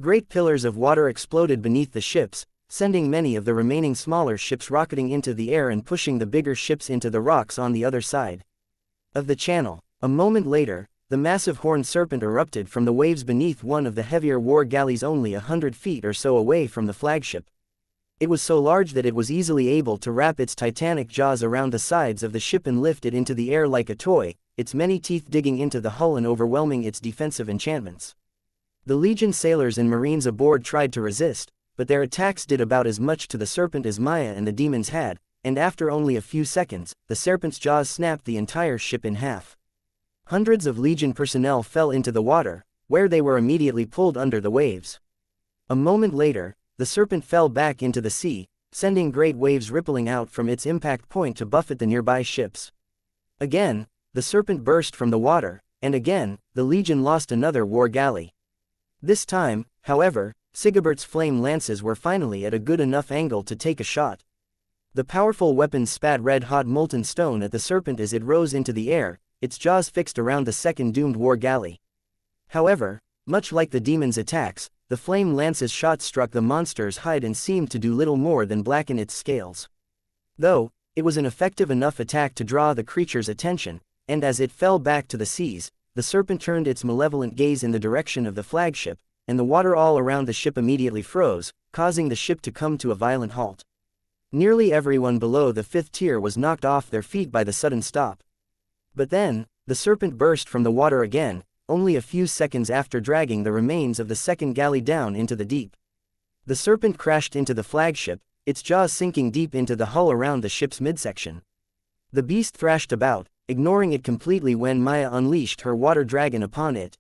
Great pillars of water exploded beneath the ships, sending many of the remaining smaller ships rocketing into the air and pushing the bigger ships into the rocks on the other side of the channel. A moment later, the massive horned serpent erupted from the waves beneath one of the heavier war galleys only 100 feet or so away from the flagship. It was so large that it was easily able to wrap its titanic jaws around the sides of the ship and lift it into the air like a toy, its many teeth digging into the hull and overwhelming its defensive enchantments. The Legion sailors and Marines aboard tried to resist, but their attacks did about as much to the serpent as Maya and the demons had, and after only a few seconds, the serpent's jaws snapped the entire ship in half. Hundreds of Legion personnel fell into the water, where they were immediately pulled under the waves. A moment later, the serpent fell back into the sea, sending great waves rippling out from its impact point to buffet the nearby ships. Again, the serpent burst from the water, and again, the Legion lost another war galley. This time, however, Sigebert's flame lances were finally at a good enough angle to take a shot. The powerful weapons spat red-hot molten stone at the serpent as it rose into the air, its jaws fixed around the second doomed war galley. However, much like the demon's attacks, the flame lance's shot struck the monster's hide and seemed to do little more than blacken its scales. Though, it was an effective enough attack to draw the creature's attention, and as it fell back to the seas, the serpent turned its malevolent gaze in the direction of the flagship, and the water all around the ship immediately froze, causing the ship to come to a violent halt. Nearly everyone below the 5th tier was knocked off their feet by the sudden stop. But then, the serpent burst from the water again, only a few seconds after dragging the remains of the second galley down into the deep. The serpent crashed into the flagship, its jaws sinking deep into the hull around the ship's midsection. The beast thrashed about, ignoring it completely when Maya unleashed her water dragon upon it.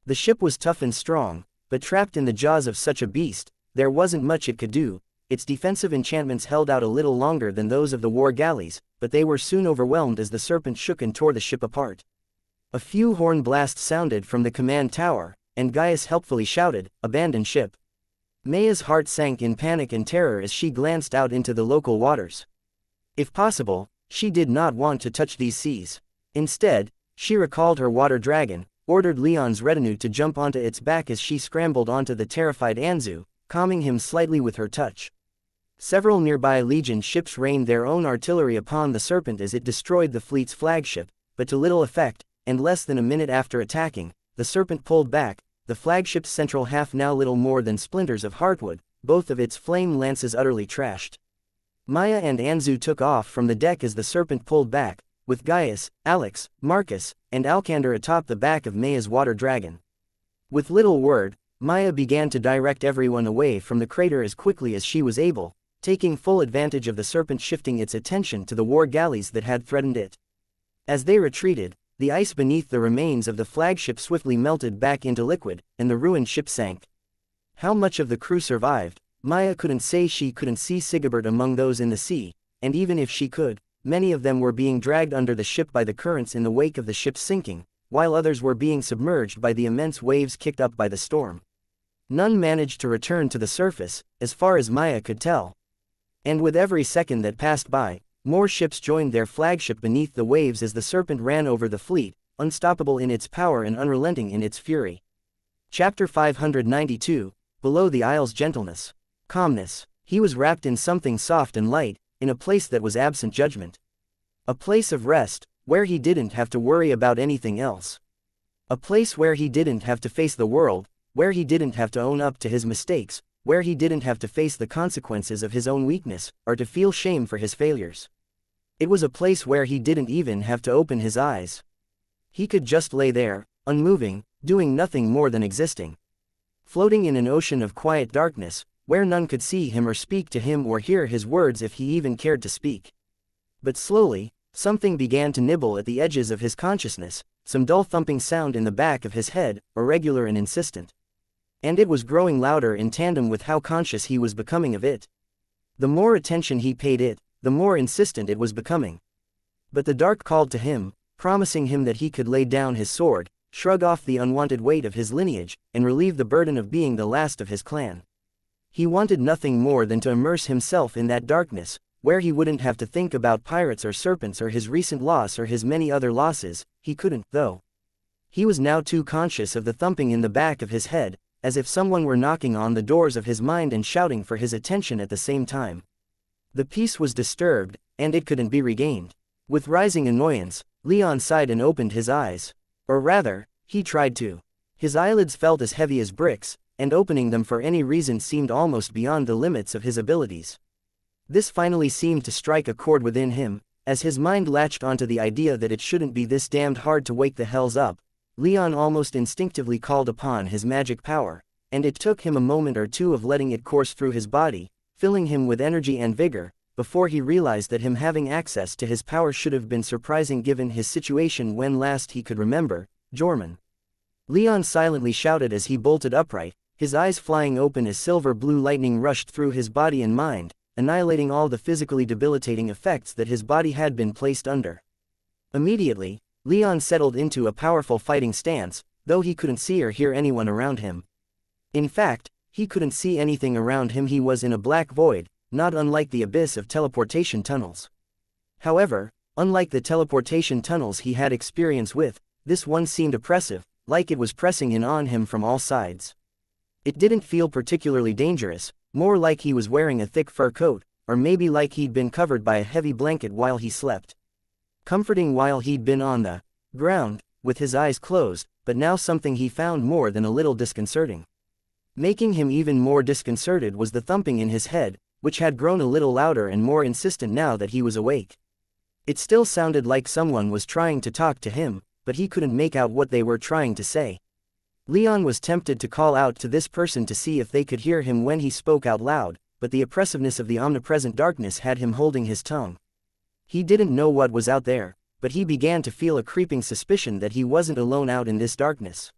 The ship was tough and strong, but trapped in the jaws of such a beast, there wasn't much it could do. Its defensive enchantments held out a little longer than those of the war galleys, but they were soon overwhelmed as the serpent shook and tore the ship apart. A few horn blasts sounded from the command tower, and Gaius helpfully shouted, "Abandon ship." Maya's heart sank in panic and terror as she glanced out into the local waters. If possible, she did not want to touch these seas. Instead, she recalled her water dragon, ordered Leon's retinue to jump onto its back as she scrambled onto the terrified Anzu, calming him slightly with her touch. Several nearby Legion ships rained their own artillery upon the serpent as it destroyed the fleet's flagship, but to little effect, and less than a minute after attacking, the serpent pulled back, the flagship's central half now little more than splinters of heartwood, both of its flame lances utterly trashed. Maya and Anzu took off from the deck as the serpent pulled back, with Gaius, Alex, Marcus, and Alcander atop the back of Maya's water dragon. With little word, Maya began to direct everyone away from the crater as quickly as she was able, taking full advantage of the serpent shifting its attention to the war galleys that had threatened it. As they retreated, the ice beneath the remains of the flagship swiftly melted back into liquid, and the ruined ship sank. How much of the crew survived? Maya couldn't say. She couldn't see Sigebert among those in the sea, and even if she could, many of them were being dragged under the ship by the currents in the wake of the ship's sinking, while others were being submerged by the immense waves kicked up by the storm. None managed to return to the surface, as far as Maya could tell. And with every second that passed by, more ships joined their flagship beneath the waves as the serpent ran over the fleet, unstoppable in its power and unrelenting in its fury. Chapter 592, Below the Isle's Gentleness. Calmness. He was wrapped in something soft and light, in a place that was absent judgment. A place of rest, where he didn't have to worry about anything else. A place where he didn't have to face the world, where he didn't have to own up to his mistakes, where he didn't have to face the consequences of his own weakness, or to feel shame for his failures. It was a place where he didn't even have to open his eyes. He could just lay there, unmoving, doing nothing more than existing. Floating in an ocean of quiet darkness, where none could see him or speak to him or hear his words if he even cared to speak. But slowly, something began to nibble at the edges of his consciousness, some dull thumping sound in the back of his head, irregular and insistent. And it was growing louder in tandem with how conscious he was becoming of it. The more attention he paid it, the more insistent it was becoming. But the dark called to him, promising him that he could lay down his sword, shrug off the unwanted weight of his lineage, and relieve the burden of being the last of his clan. He wanted nothing more than to immerse himself in that darkness, where he wouldn't have to think about pirates or serpents or his recent loss or his many other losses. He couldn't, though. He was now too conscious of the thumping in the back of his head, as if someone were knocking on the doors of his mind and shouting for his attention at the same time. The peace was disturbed, and it couldn't be regained. With rising annoyance, Leon sighed and opened his eyes. Or rather, he tried to. His eyelids felt as heavy as bricks, and opening them for any reason seemed almost beyond the limits of his abilities. This finally seemed to strike a chord within him, as his mind latched onto the idea that it shouldn't be this damned hard to wake the hells up. Leon almost instinctively called upon his magic power, and it took him a moment or two of letting it course through his body, filling him with energy and vigor, before he realized that him having access to his power should have been surprising given his situation when last he could remember. Jorman. Leon silently shouted as he bolted upright, his eyes flying open as silver blue lightning rushed through his body and mind, annihilating all the physically debilitating effects that his body had been placed under. Immediately, Leon settled into a powerful fighting stance, though he couldn't see or hear anyone around him. In fact, he couldn't see anything around him. He was in a black void, not unlike the abyss of teleportation tunnels. However, unlike the teleportation tunnels he had experience with, this one seemed oppressive, like it was pressing in on him from all sides. It didn't feel particularly dangerous, more like he was wearing a thick fur coat, or maybe like he'd been covered by a heavy blanket while he slept. Comforting while he'd been on the ground, with his eyes closed, but now something he found more than a little disconcerting. Making him even more disconcerted was the thumping in his head, which had grown a little louder and more insistent now that he was awake. It still sounded like someone was trying to talk to him, but he couldn't make out what they were trying to say. Leon was tempted to call out to this person to see if they could hear him when he spoke out loud, but the oppressiveness of the omnipresent darkness had him holding his tongue. He didn't know what was out there, but he began to feel a creeping suspicion that he wasn't alone out in this darkness.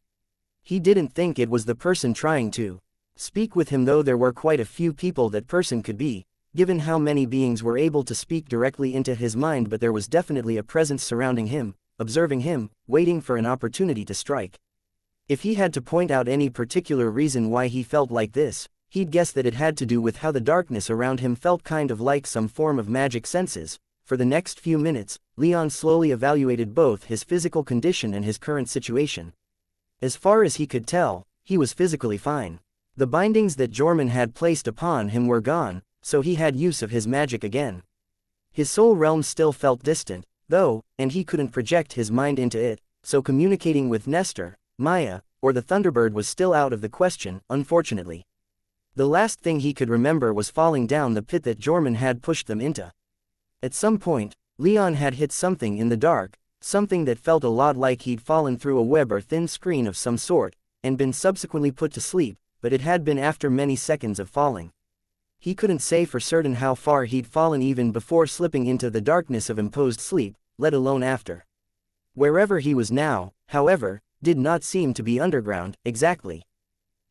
He didn't think it was the person trying to speak with him, though there were quite a few people that person could be, given how many beings were able to speak directly into his mind, but there was definitely a presence surrounding him, observing him, waiting for an opportunity to strike. If he had to point out any particular reason why he felt like this, he'd guess that it had to do with how the darkness around him felt, kind of like some form of magic senses. For the next few minutes, Leon slowly evaluated both his physical condition and his current situation. As far as he could tell, he was physically fine. The bindings that Jorman had placed upon him were gone, so he had use of his magic again. His soul realm still felt distant, though, and he couldn't project his mind into it, so communicating with Nestor, Maya, or the Thunderbird was still out of the question, unfortunately. The last thing he could remember was falling down the pit that Jorman had pushed them into. At some point, Leon had hit something in the dark, something that felt a lot like he'd fallen through a web or thin screen of some sort, and been subsequently put to sleep, but it had been after many seconds of falling. He couldn't say for certain how far he'd fallen even before slipping into the darkness of imposed sleep, let alone after. Wherever he was now, however, did not seem to be underground, exactly.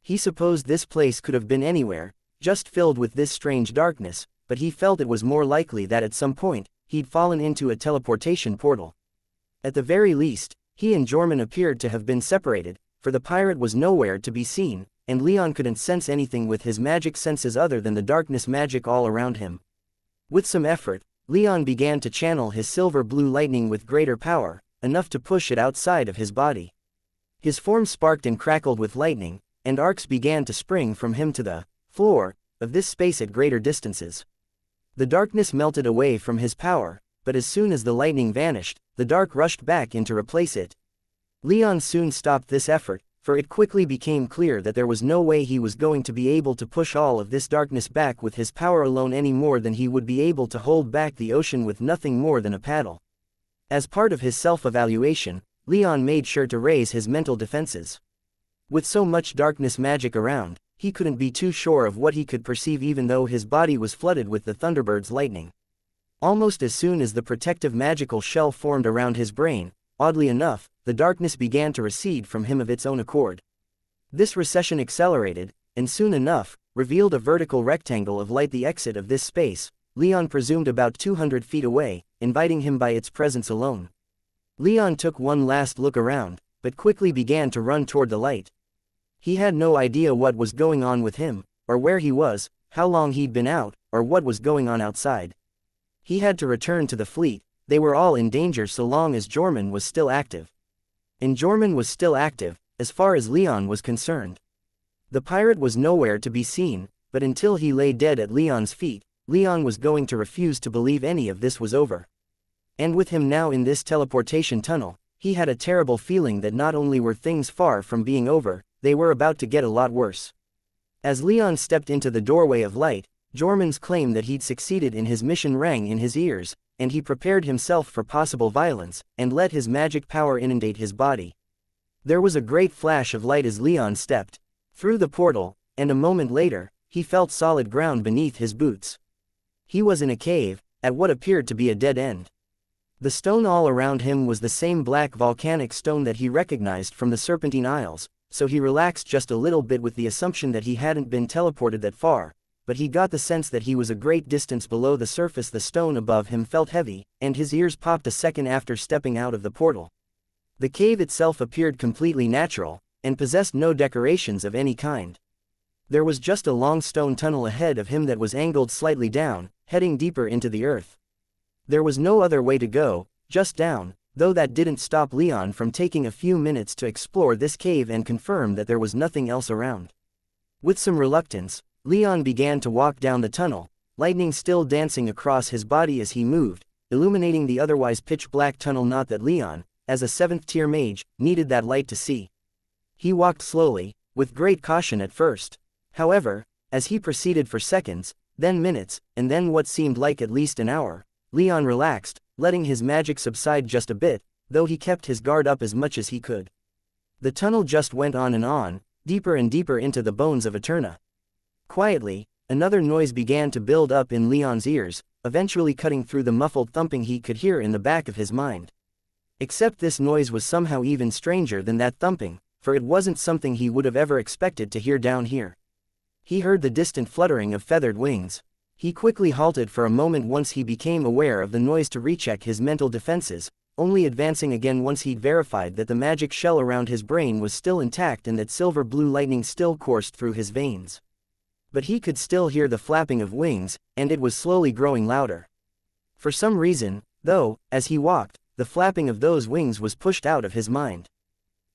He supposed this place could have been anywhere, just filled with this strange darkness, but he felt it was more likely that at some point, he'd fallen into a teleportation portal. At the very least, he and Jorman appeared to have been separated, for the pirate was nowhere to be seen, and Leon couldn't sense anything with his magic senses other than the darkness magic all around him. With some effort, Leon began to channel his silver blue lightning with greater power, enough to push it outside of his body. His form sparked and crackled with lightning, and arcs began to spring from him to the floor of this space at greater distances. The darkness melted away from his power, but as soon as the lightning vanished, the dark rushed back in to replace it. Leon soon stopped this effort, for it quickly became clear that there was no way he was going to be able to push all of this darkness back with his power alone any more than he would be able to hold back the ocean with nothing more than a paddle. As part of his self-evaluation, Leon made sure to raise his mental defenses. With so much darkness magic around, he couldn't be too sure of what he could perceive even though his body was flooded with the Thunderbird's lightning. Almost as soon as the protective magical shell formed around his brain, oddly enough, the darkness began to recede from him of its own accord. This recession accelerated, and soon enough, revealed a vertical rectangle of light, the exit of this space, Leon presumed about 200 feet away, inviting him by its presence alone. Leon took one last look around, but quickly began to run toward the light. He had no idea what was going on with him, or where he was, how long he'd been out, or what was going on outside. He had to return to the fleet. They were all in danger so long as Jorman was still active. And Jorman was still active, as far as Leon was concerned. The pirate was nowhere to be seen, but until he lay dead at Leon's feet, Leon was going to refuse to believe any of this was over. And with him now in this teleportation tunnel, he had a terrible feeling that not only were things far from being over, they were about to get a lot worse. As Leon stepped into the doorway of light, Jorman's claim that he'd succeeded in his mission rang in his ears, and he prepared himself for possible violence, and let his magic power inundate his body. There was a great flash of light as Leon stepped through the portal, and a moment later, he felt solid ground beneath his boots. He was in a cave, at what appeared to be a dead end. The stone all around him was the same black volcanic stone that he recognized from the Serpentine Isles, so he relaxed just a little bit with the assumption that he hadn't been teleported that far, but he got the sense that he was a great distance below the surface. The stone above him felt heavy, and his ears popped a second after stepping out of the portal. The cave itself appeared completely natural, and possessed no decorations of any kind. There was just a long stone tunnel ahead of him that was angled slightly down, heading deeper into the earth. There was no other way to go, just down, though that didn't stop Leon from taking a few minutes to explore this cave and confirm that there was nothing else around. With some reluctance, Leon began to walk down the tunnel, lightning still dancing across his body as he moved, illuminating the otherwise pitch-black tunnel. Not that Leon, as a 7th-tier mage, needed that light to see. He walked slowly, with great caution at first. However, as he proceeded for seconds, then minutes, and then what seemed like at least an hour, Leon relaxed, letting his magic subside just a bit, though he kept his guard up as much as he could. The tunnel just went on, deeper and deeper into the bones of Eterna. Quietly, another noise began to build up in Leon's ears, eventually cutting through the muffled thumping he could hear in the back of his mind. Except this noise was somehow even stranger than that thumping, for it wasn't something he would have ever expected to hear down here. He heard the distant fluttering of feathered wings. He quickly halted for a moment once he became aware of the noise to recheck his mental defenses, only advancing again once he'd verified that the magic shell around his brain was still intact and that silver blue lightning still coursed through his veins. But he could still hear the flapping of wings, and it was slowly growing louder. For some reason, though, as he walked, the flapping of those wings was pushed out of his mind.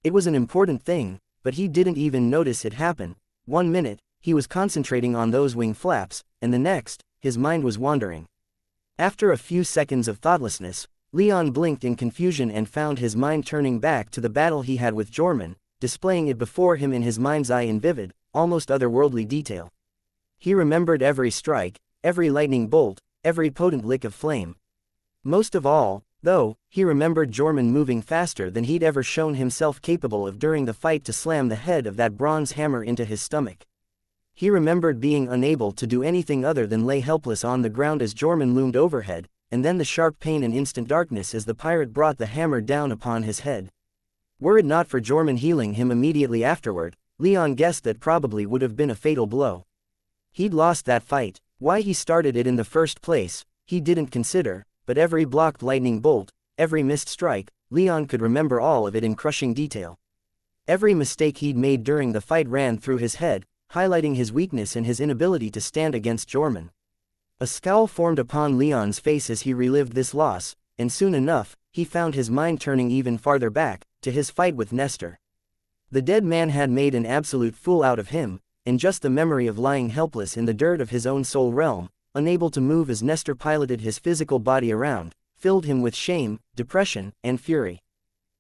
It was an important thing, but he didn't even notice it happen. 1 minute, he was concentrating on those wing flaps, and the next, his mind was wandering. After a few seconds of thoughtlessness, Leon blinked in confusion and found his mind turning back to the battle he had with Jorman, displaying it before him in his mind's eye in vivid, almost otherworldly detail. He remembered every strike, every lightning bolt, every potent lick of flame. Most of all, Though, he remembered Jorman moving faster than he'd ever shown himself capable of during the fight to slam the head of that bronze hammer into his stomach. He remembered being unable to do anything other than lay helpless on the ground as Jorman loomed overhead, and then the sharp pain and instant darkness as the pirate brought the hammer down upon his head. Were it not for Jorman healing him immediately afterward, Leon guessed that probably would have been a fatal blow. He'd lost that fight. Why he started it in the first place, he didn't consider, but every blocked lightning bolt, every missed strike, Leon could remember all of it in crushing detail. Every mistake he'd made during the fight ran through his head, highlighting his weakness and his inability to stand against Jorman. A scowl formed upon Leon's face as he relived this loss, and soon enough, he found his mind turning even farther back, to his fight with Nestor. The dead man had made an absolute fool out of him, and just the memory of lying helpless in the dirt of his own soul realm, unable to move as Nestor piloted his physical body around, filled him with shame, depression, and fury.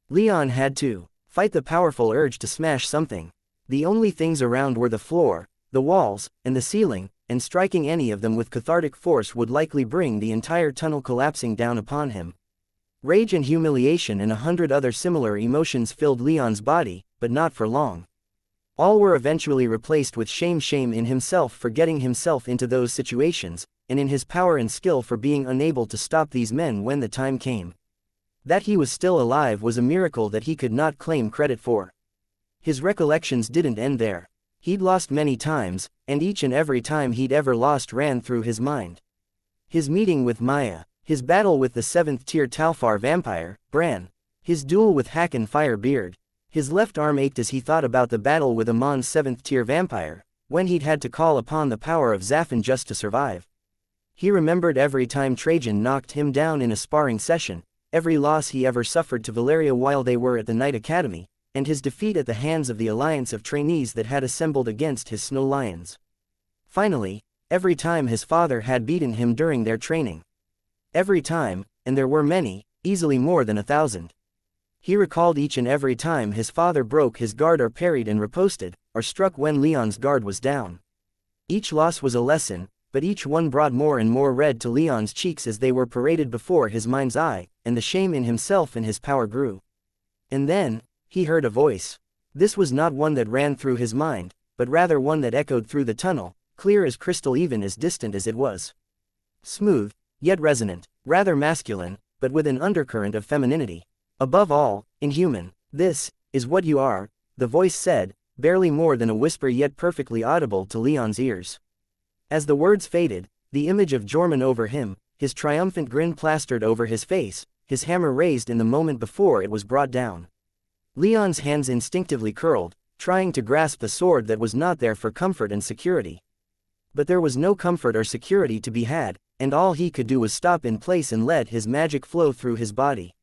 Leon had to fight the powerful urge to smash something. The only things around were the floor, the walls, and the ceiling, and striking any of them with cathartic force would likely bring the entire tunnel collapsing down upon him. Rage and humiliation and 100 other similar emotions filled Leon's body, but not for long. All were eventually replaced with shame in himself for getting himself into those situations, and in his power and skill for being unable to stop these men when the time came. That he was still alive was a miracle that he could not claim credit for. His recollections didn't end there. He'd lost many times, and each and every time he'd ever lost ran through his mind. His meeting with Maya, his battle with the 7th tier Talfar vampire, Bran, his duel with Hakon Firebeard. His left arm ached as he thought about the battle with Amon's 7th tier vampire, when he'd had to call upon the power of Zafin just to survive. He remembered every time Trajan knocked him down in a sparring session, every loss he ever suffered to Valeria while they were at the Knight Academy, and his defeat at the hands of the alliance of trainees that had assembled against his Snow Lions. Finally, every time his father had beaten him during their training. Every time, and there were many, easily more than 1,000. He recalled each and every time his father broke his guard or parried and riposted, or struck when Leon's guard was down. Each loss was a lesson, but each one brought more and more red to Leon's cheeks as they were paraded before his mind's eye, and the shame in himself and his power grew. And then, he heard a voice. This was not one that ran through his mind, but rather one that echoed through the tunnel, clear as crystal even as distant as it was. Smooth, yet resonant, rather masculine, but with an undercurrent of femininity. Above all, inhuman. This is what you are, the voice said, barely more than a whisper yet perfectly audible to Leon's ears. As the words faded, the image of Jorman over him, his triumphant grin plastered over his face, his hammer raised in the moment before it was brought down. Leon's hands instinctively curled, trying to grasp the sword that was not there for comfort and security. But there was no comfort or security to be had, and all he could do was stop in place and let his magic flow through his body.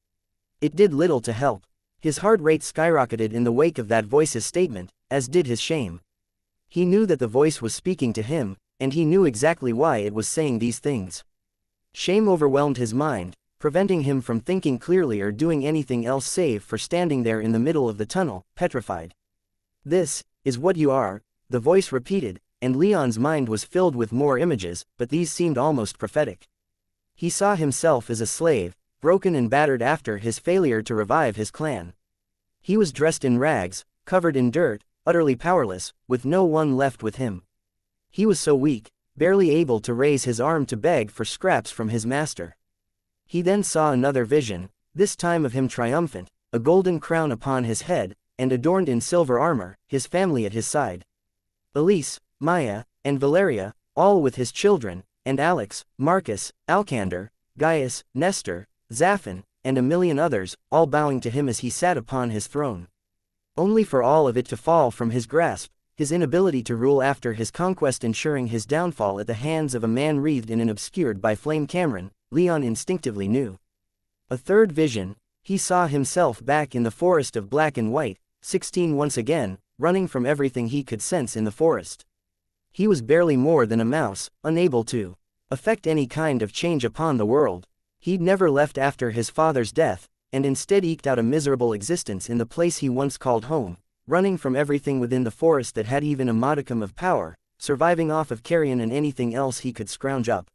It did little to help. His heart rate skyrocketed in the wake of that voice's statement, as did his shame. He knew that the voice was speaking to him, and he knew exactly why it was saying these things. Shame overwhelmed his mind, preventing him from thinking clearly or doing anything else save for standing there in the middle of the tunnel, petrified. This is what you are, the voice repeated, and Leon's mind was filled with more images, but these seemed almost prophetic. He saw himself as a slave, broken and battered after his failure to revive his clan. He was dressed in rags, covered in dirt, utterly powerless, with no one left with him. He was so weak, barely able to raise his arm to beg for scraps from his master. He then saw another vision, this time of him triumphant, a golden crown upon his head, and adorned in silver armor, his family at his side. Elise, Maya, and Valeria, all with his children, and Alex, Marcus, Alcander, Gaius, Nestor, Zafin, and a million others, all bowing to him as he sat upon his throne. Only for all of it to fall from his grasp, his inability to rule after his conquest ensuring his downfall at the hands of a man wreathed in and obscured by flame Cameron, Leon instinctively knew. A third vision, he saw himself back in the forest of black and white, 16 once again, running from everything he could sense in the forest. He was barely more than a mouse, unable to affect any kind of change upon the world. He'd never left after his father's death, and instead eked out a miserable existence in the place he once called home, running from everything within the forest that had even a modicum of power, surviving off of carrion and anything else he could scrounge up.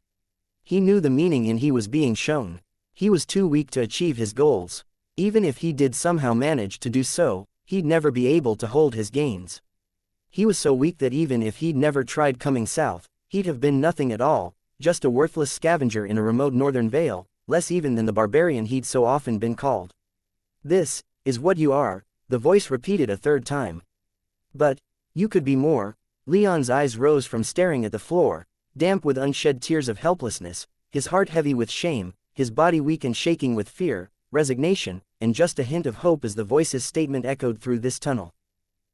He knew the meaning in he was being shown. He was too weak to achieve his goals. Even if he did somehow manage to do so, he'd never be able to hold his gains. He was so weak that even if he'd never tried coming south, he'd have been nothing at all, just a worthless scavenger in a remote northern vale, less even than the barbarian he'd so often been called. "This is what you are," the voice repeated a third time. "But you could be more." Leon's eyes rose from staring at the floor, damp with unshed tears of helplessness, his heart heavy with shame, his body weak and shaking with fear, resignation, and just a hint of hope as the voice's statement echoed through this tunnel.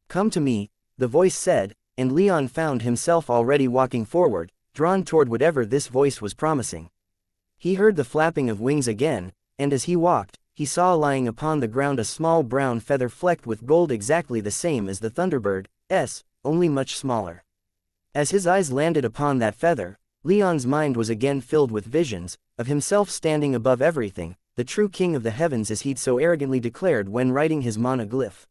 "Come to me," the voice said, and Leon found himself already walking forward, drawn toward whatever this voice was promising. He heard the flapping of wings again, and as he walked, he saw lying upon the ground a small brown feather flecked with gold exactly the same as the Thunderbird's, only much smaller. As his eyes landed upon that feather, Leon's mind was again filled with visions of himself standing above everything, the true king of the heavens as he'd so arrogantly declared when writing his monoglyph.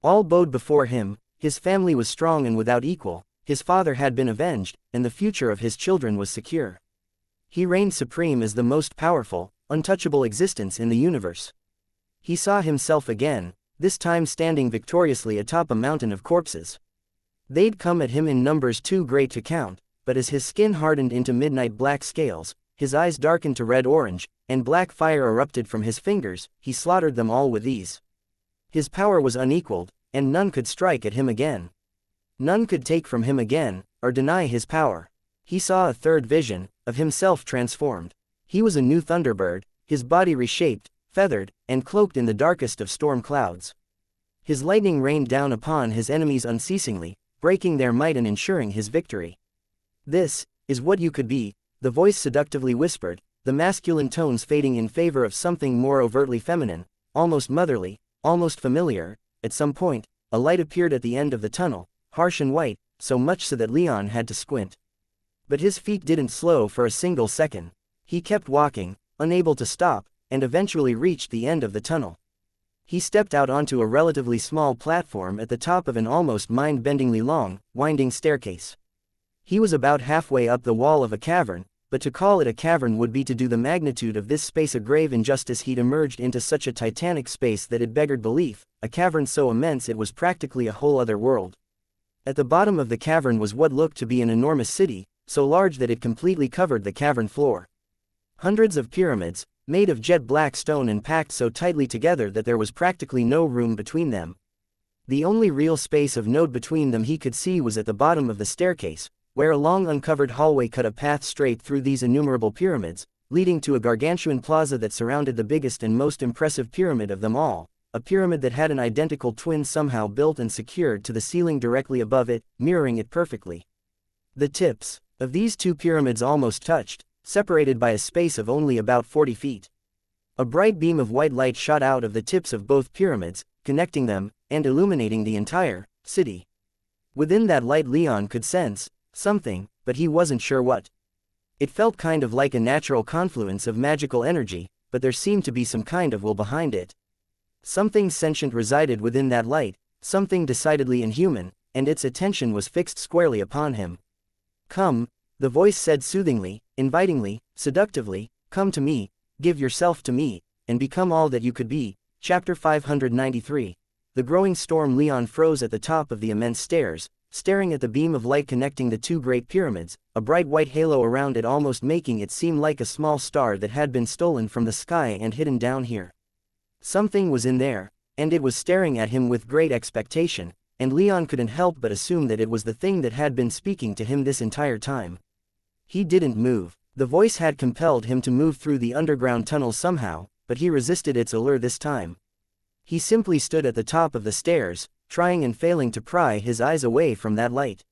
All bowed before him, his family was strong and without equal, his father had been avenged, and the future of his children was secure. He reigned supreme as the most powerful, untouchable existence in the universe. He saw himself again, this time standing victoriously atop a mountain of corpses. They'd come at him in numbers too great to count, but as his skin hardened into midnight black scales, his eyes darkened to red-orange, and black fire erupted from his fingers, he slaughtered them all with ease. His power was unequaled, and none could strike at him again. None could take from him again, or deny his power. He saw a third vision, of himself transformed. He was a new Thunderbird, his body reshaped, feathered, and cloaked in the darkest of storm clouds. His lightning rained down upon his enemies unceasingly, breaking their might and ensuring his victory. "This is what you could be," the voice seductively whispered, the masculine tones fading in favor of something more overtly feminine, almost motherly, almost familiar. At some point, a light appeared at the end of the tunnel, harsh and white, so much so that Leon had to squint. But his feet didn't slow for a single second. He kept walking, unable to stop, and eventually reached the end of the tunnel. He stepped out onto a relatively small platform at the top of an almost mind-bendingly long, winding staircase. He was about halfway up the wall of a cavern, but to call it a cavern would be to do the magnitude of this space a grave injustice. He'd emerged into such a titanic space that it beggared belief, a cavern so immense it was practically a whole other world. At the bottom of the cavern was what looked to be an enormous city, so large that it completely covered the cavern floor. Hundreds of pyramids, made of jet black stone and packed so tightly together that there was practically no room between them. The only real space of note between them he could see was at the bottom of the staircase, where a long uncovered hallway cut a path straight through these innumerable pyramids, leading to a gargantuan plaza that surrounded the biggest and most impressive pyramid of them all, a pyramid that had an identical twin somehow built and secured to the ceiling directly above it, mirroring it perfectly. The tips of these two pyramids almost touched, separated by a space of only about 40 feet. A bright beam of white light shot out of the tips of both pyramids, connecting them, and illuminating the entire city. Within that light Leon could sense something, but he wasn't sure what. It felt kind of like a natural confluence of magical energy, but there seemed to be some kind of will behind it. Something sentient resided within that light, something decidedly inhuman, and its attention was fixed squarely upon him. "Come," the voice said soothingly, invitingly, seductively, "come to me, give yourself to me, and become all that you could be." Chapter 593. The growing storm. Leon froze at the top of the immense stairs, staring at the beam of light connecting the two great pyramids, a bright white halo around it almost making it seem like a small star that had been stolen from the sky and hidden down here. Something was in there, and it was staring at him with great expectation, and Leon couldn't help but assume that it was the thing that had been speaking to him this entire time. He didn't move. The voice had compelled him to move through the underground tunnel somehow, but he resisted its allure this time. He simply stood at the top of the stairs, trying and failing to pry his eyes away from that light.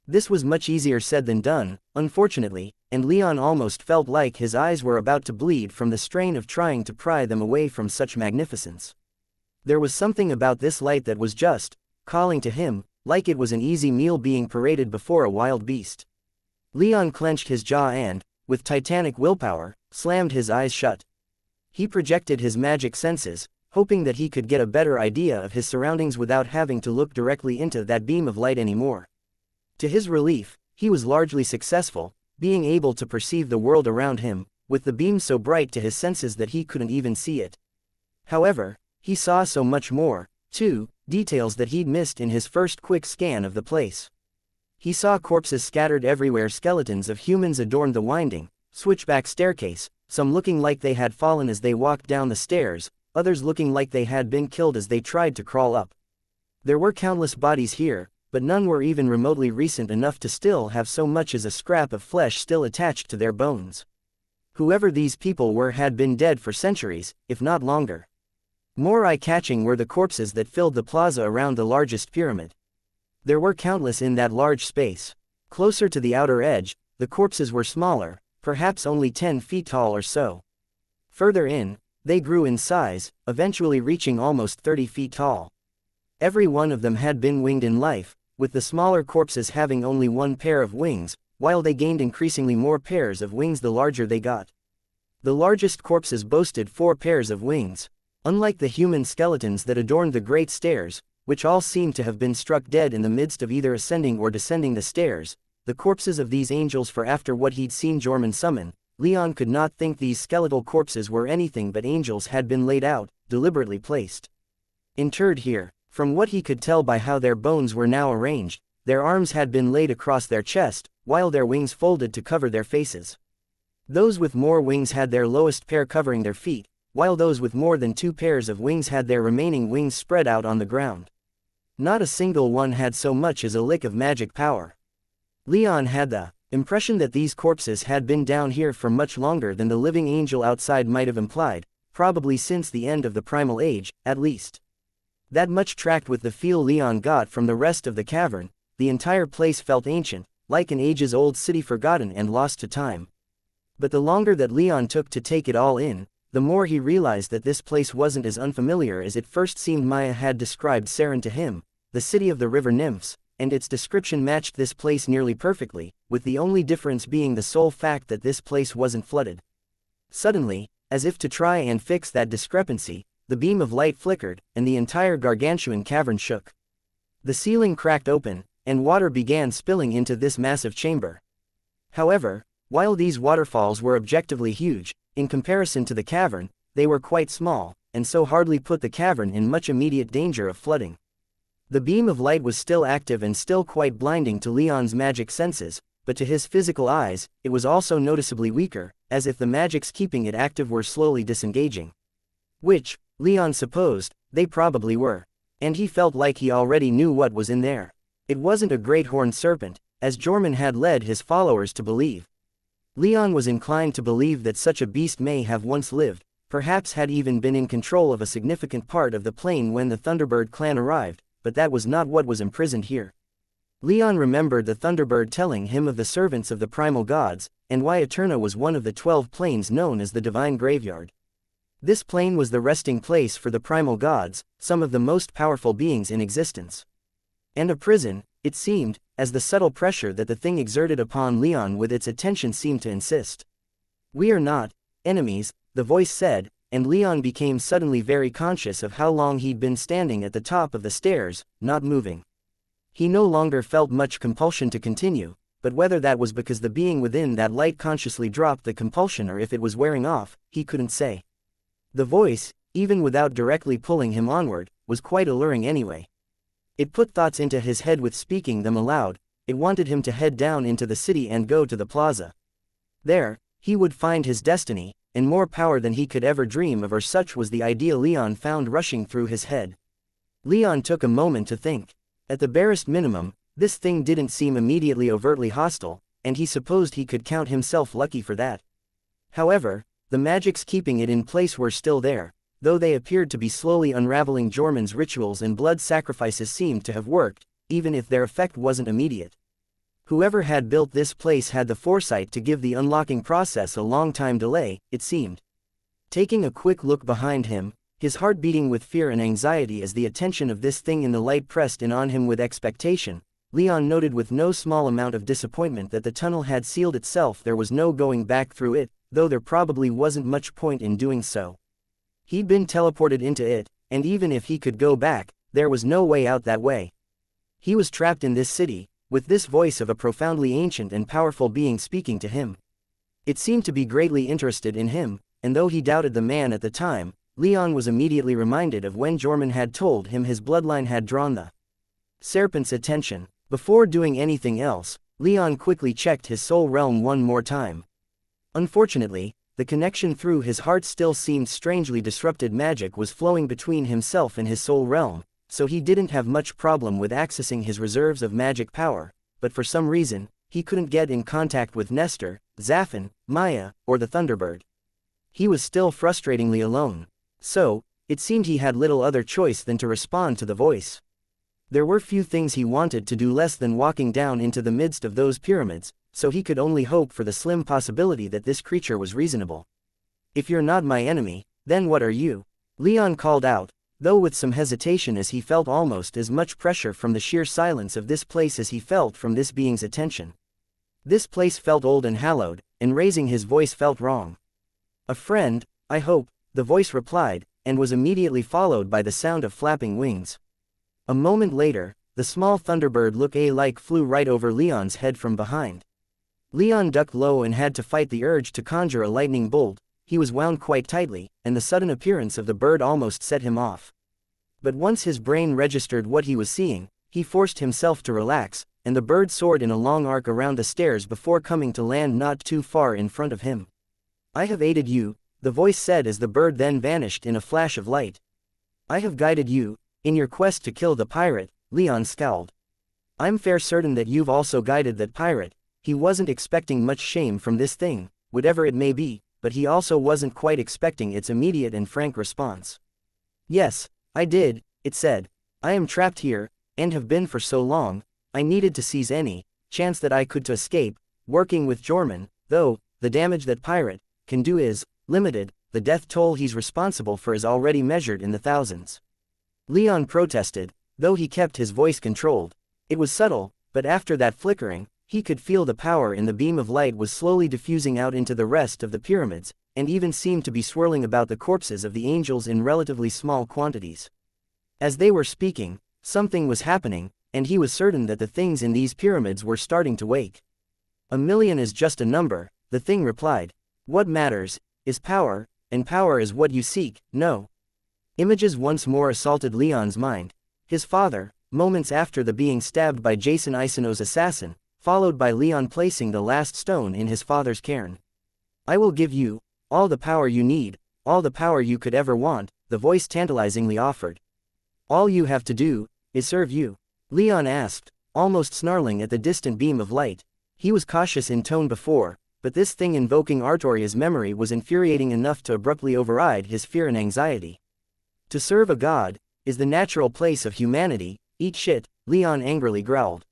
This was much easier said than done, unfortunately, and Leon almost felt like his eyes were about to bleed from the strain of trying to pry them away from such magnificence. There was something about this light that was just calling to him, like it was an easy meal being paraded before a wild beast. Leon clenched his jaw and, with titanic willpower, slammed his eyes shut. He projected his magic senses, hoping that he could get a better idea of his surroundings without having to look directly into that beam of light anymore. To his relief, he was largely successful, being able to perceive the world around him, with the beam so bright to his senses that he couldn't even see it. However, he saw so much more, too, details that he'd missed in his first quick scan of the place. He saw corpses scattered everywhere. Skeletons of humans adorned the winding, switchback staircase, some looking like they had fallen as they walked down the stairs, others looking like they had been killed as they tried to crawl up. There were countless bodies here, but none were even remotely recent enough to still have so much as a scrap of flesh still attached to their bones. Whoever these people were had been dead for centuries, if not longer. More eye-catching were the corpses that filled the plaza around the largest pyramid. There were countless in that large space. Closer to the outer edge, the corpses were smaller, perhaps only 10 feet tall or so. Further in, they grew in size, eventually reaching almost 30 feet tall. Every one of them had been winged in life, with the smaller corpses having only one pair of wings, while they gained increasingly more pairs of wings the larger they got. The largest corpses boasted 4 pairs of wings. Unlike the human skeletons that adorned the great stairs, which all seemed to have been struck dead in the midst of either ascending or descending the stairs, the corpses of these angels, for after what he'd seen Jorman summon, Leon could not think these skeletal corpses were anything but angels had been laid out, deliberately placed. Interred here, from what he could tell by how their bones were now arranged, their arms had been laid across their chest, while their wings folded to cover their faces. Those with more wings had their lowest pair covering their feet, while those with more than 2 pairs of wings had their remaining wings spread out on the ground. Not a single one had so much as a lick of magic power. Leon had the impression that these corpses had been down here for much longer than the living angel outside might have implied, probably since the end of the primal age, at least. That much tracked with the feel Leon got from the rest of the cavern. The entire place felt ancient, like an ages-old city forgotten and lost to time. But the longer that Leon took to take it all in, the more he realized that this place wasn't as unfamiliar as it first seemed. Maya had described Saren to him, the city of the river nymphs, and its description matched this place nearly perfectly, with the only difference being the sole fact that this place wasn't flooded. Suddenly, as if to try and fix that discrepancy, the beam of light flickered, and the entire gargantuan cavern shook. The ceiling cracked open, and water began spilling into this massive chamber. However, while these waterfalls were objectively huge, in comparison to the cavern, they were quite small, and so hardly put the cavern in much immediate danger of flooding. The beam of light was still active and still quite blinding to Leon's magic senses, but to his physical eyes, it was also noticeably weaker, as if the magics keeping it active were slowly disengaging. Which, Leon supposed, they probably were. And he felt like he already knew what was in there. It wasn't a great horned serpent, as Jorman had led his followers to believe. Leon was inclined to believe that such a beast may have once lived, perhaps had even been in control of a significant part of the plane when the Thunderbird clan arrived, but that was not what was imprisoned here. Leon remembered the Thunderbird telling him of the servants of the primal gods, and why Eterna was one of the 12 planes known as the Divine Graveyard. This plane was the resting place for the primal gods, some of the most powerful beings in existence. And a prison, it seemed, as the subtle pressure that the thing exerted upon Leon with its attention seemed to insist. "We are not enemies," the voice said, and Leon became suddenly very conscious of how long he'd been standing at the top of the stairs, not moving. He no longer felt much compulsion to continue, but whether that was because the being within that light consciously dropped the compulsion or if it was wearing off, he couldn't say. The voice, even without directly pulling him onward, was quite alluring anyway. It put thoughts into his head with speaking them aloud. It wanted him to head down into the city and go to the plaza. There, he would find his destiny, and more power than he could ever dream of, or such was the idea Leon found rushing through his head. Leon took a moment to think. At the barest minimum, this thing didn't seem immediately overtly hostile, and he supposed he could count himself lucky for that. However, the magics keeping it in place were still there, though they appeared to be slowly unraveling. Jorman's rituals and blood sacrifices seemed to have worked, even if their effect wasn't immediate. Whoever had built this place had the foresight to give the unlocking process a long time delay, it seemed. Taking a quick look behind him, his heart beating with fear and anxiety as the attention of this thing in the light pressed in on him with expectation, Leon noted with no small amount of disappointment that the tunnel had sealed itself. There was no going back through it, though there probably wasn't much point in doing so. He'd been teleported into it, and even if he could go back, there was no way out that way. He was trapped in this city, with this voice of a profoundly ancient and powerful being speaking to him. It seemed to be greatly interested in him, and though he doubted the man at the time, Leon was immediately reminded of when Jorman had told him his bloodline had drawn the serpent's attention. Before doing anything else, Leon quickly checked his soul realm one more time. Unfortunately, the connection through his heart still seemed strangely disrupted. Magic was flowing between himself and his soul realm, so he didn't have much problem with accessing his reserves of magic power, but for some reason, he couldn't get in contact with Nestor, Zaffin, Maya, or the Thunderbird. He was still frustratingly alone. So, it seemed he had little other choice than to respond to the voice. There were few things he wanted to do less than walking down into the midst of those pyramids, so he could only hope for the slim possibility that this creature was reasonable. "If you're not my enemy, then what are you?" Leon called out, though with some hesitation, as he felt almost as much pressure from the sheer silence of this place as he felt from this being's attention. This place felt old and hallowed, and raising his voice felt wrong. "A friend, I hope," the voice replied, and was immediately followed by the sound of flapping wings. A moment later, the small Thunderbird look-alike flew right over Leon's head from behind. Leon ducked low and had to fight the urge to conjure a lightning bolt. He was wound quite tightly, and the sudden appearance of the bird almost set him off. But once his brain registered what he was seeing, he forced himself to relax, and the bird soared in a long arc around the stairs before coming to land not too far in front of him. "I have aided you," the voice said as the bird then vanished in a flash of light. "I have guided you in your quest to kill the pirate," Leon scowled. "I'm fair certain that you've also guided that pirate." He wasn't expecting much shame from this thing, whatever it may be, but he also wasn't quite expecting its immediate and frank response. "Yes, I did," it said. "I am trapped here, and have been for so long. I needed to seize any chance that I could to escape. Working with Jorman, though, the damage that pirate can do is limited. The death toll he's responsible for is already measured in the thousands." Leon protested, though he kept his voice controlled. It was subtle, but after that flickering, he could feel the power in the beam of light was slowly diffusing out into the rest of the pyramids, and even seemed to be swirling about the corpses of the angels in relatively small quantities. As they were speaking, something was happening, and he was certain that the things in these pyramids were starting to wake. "A million is just a number," the thing replied. "What matters is power, and power is what you seek, no?" Images once more assaulted Leon's mind. His father, moments after the being stabbed by Jason Isino's assassin, followed by Leon placing the last stone in his father's cairn. "I will give you all the power you need, all the power you could ever want," the voice tantalizingly offered. "All you have to do is serve you?" Leon asked, almost snarling at the distant beam of light. He was cautious in tone before, but this thing invoking Artoria's memory was infuriating enough to abruptly override his fear and anxiety. "To serve a god is the natural place of humanity. Eat shit," Leon angrily growled.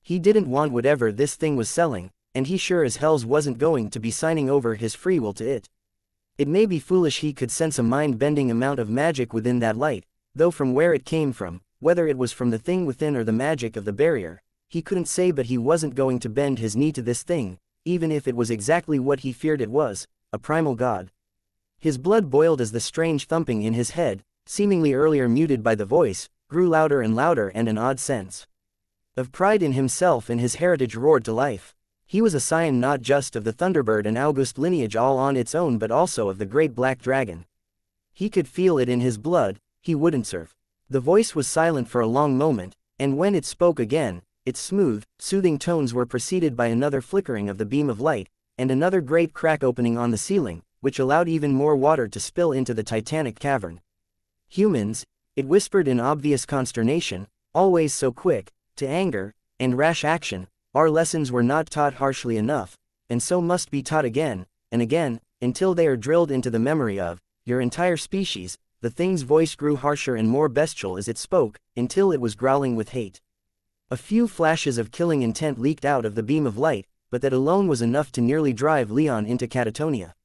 He didn't want whatever this thing was selling, and he sure as hells wasn't going to be signing over his free will to it. It may be foolish, he could sense a mind-bending amount of magic within that light, though from where it came from, whether it was from the thing within or the magic of the barrier, he couldn't say, but he wasn't going to bend his knee to this thing, even if it was exactly what he feared it was, a primal god. His blood boiled as the strange thumping in his head, seemingly earlier muted by the voice, grew louder and louder, and an odd sense of pride in himself and his heritage roared to life. He was a scion not just of the Thunderbird and August lineage all on its own, but also of the great black dragon. He could feel it in his blood. He wouldn't serve. The voice was silent for a long moment, and when it spoke again, its smooth, soothing tones were preceded by another flickering of the beam of light, and another great crack opening on the ceiling, which allowed even more water to spill into the titanic cavern. "Humans," it whispered in obvious consternation, "always so quick to anger and rash action. Our lessons were not taught harshly enough, and so must be taught again and again, until they are drilled into the memory of your entire species." The thing's voice grew harsher and more bestial as it spoke, until it was growling with hate. A few flashes of killing intent leaked out of the beam of light, but that alone was enough to nearly drive Leon into catatonia.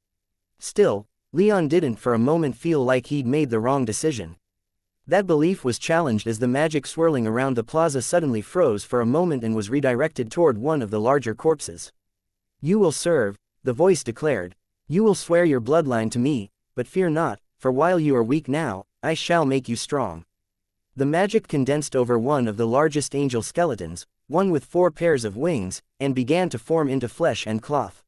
Still, Leon didn't for a moment feel like he'd made the wrong decision. That belief was challenged as the magic swirling around the plaza suddenly froze for a moment and was redirected toward one of the larger corpses. "You will serve," the voice declared. "You will swear your bloodline to me, but fear not, for while you are weak now, I shall make you strong." The magic condensed over one of the largest angel skeletons, one with 4 pairs of wings, and began to form into flesh and cloth.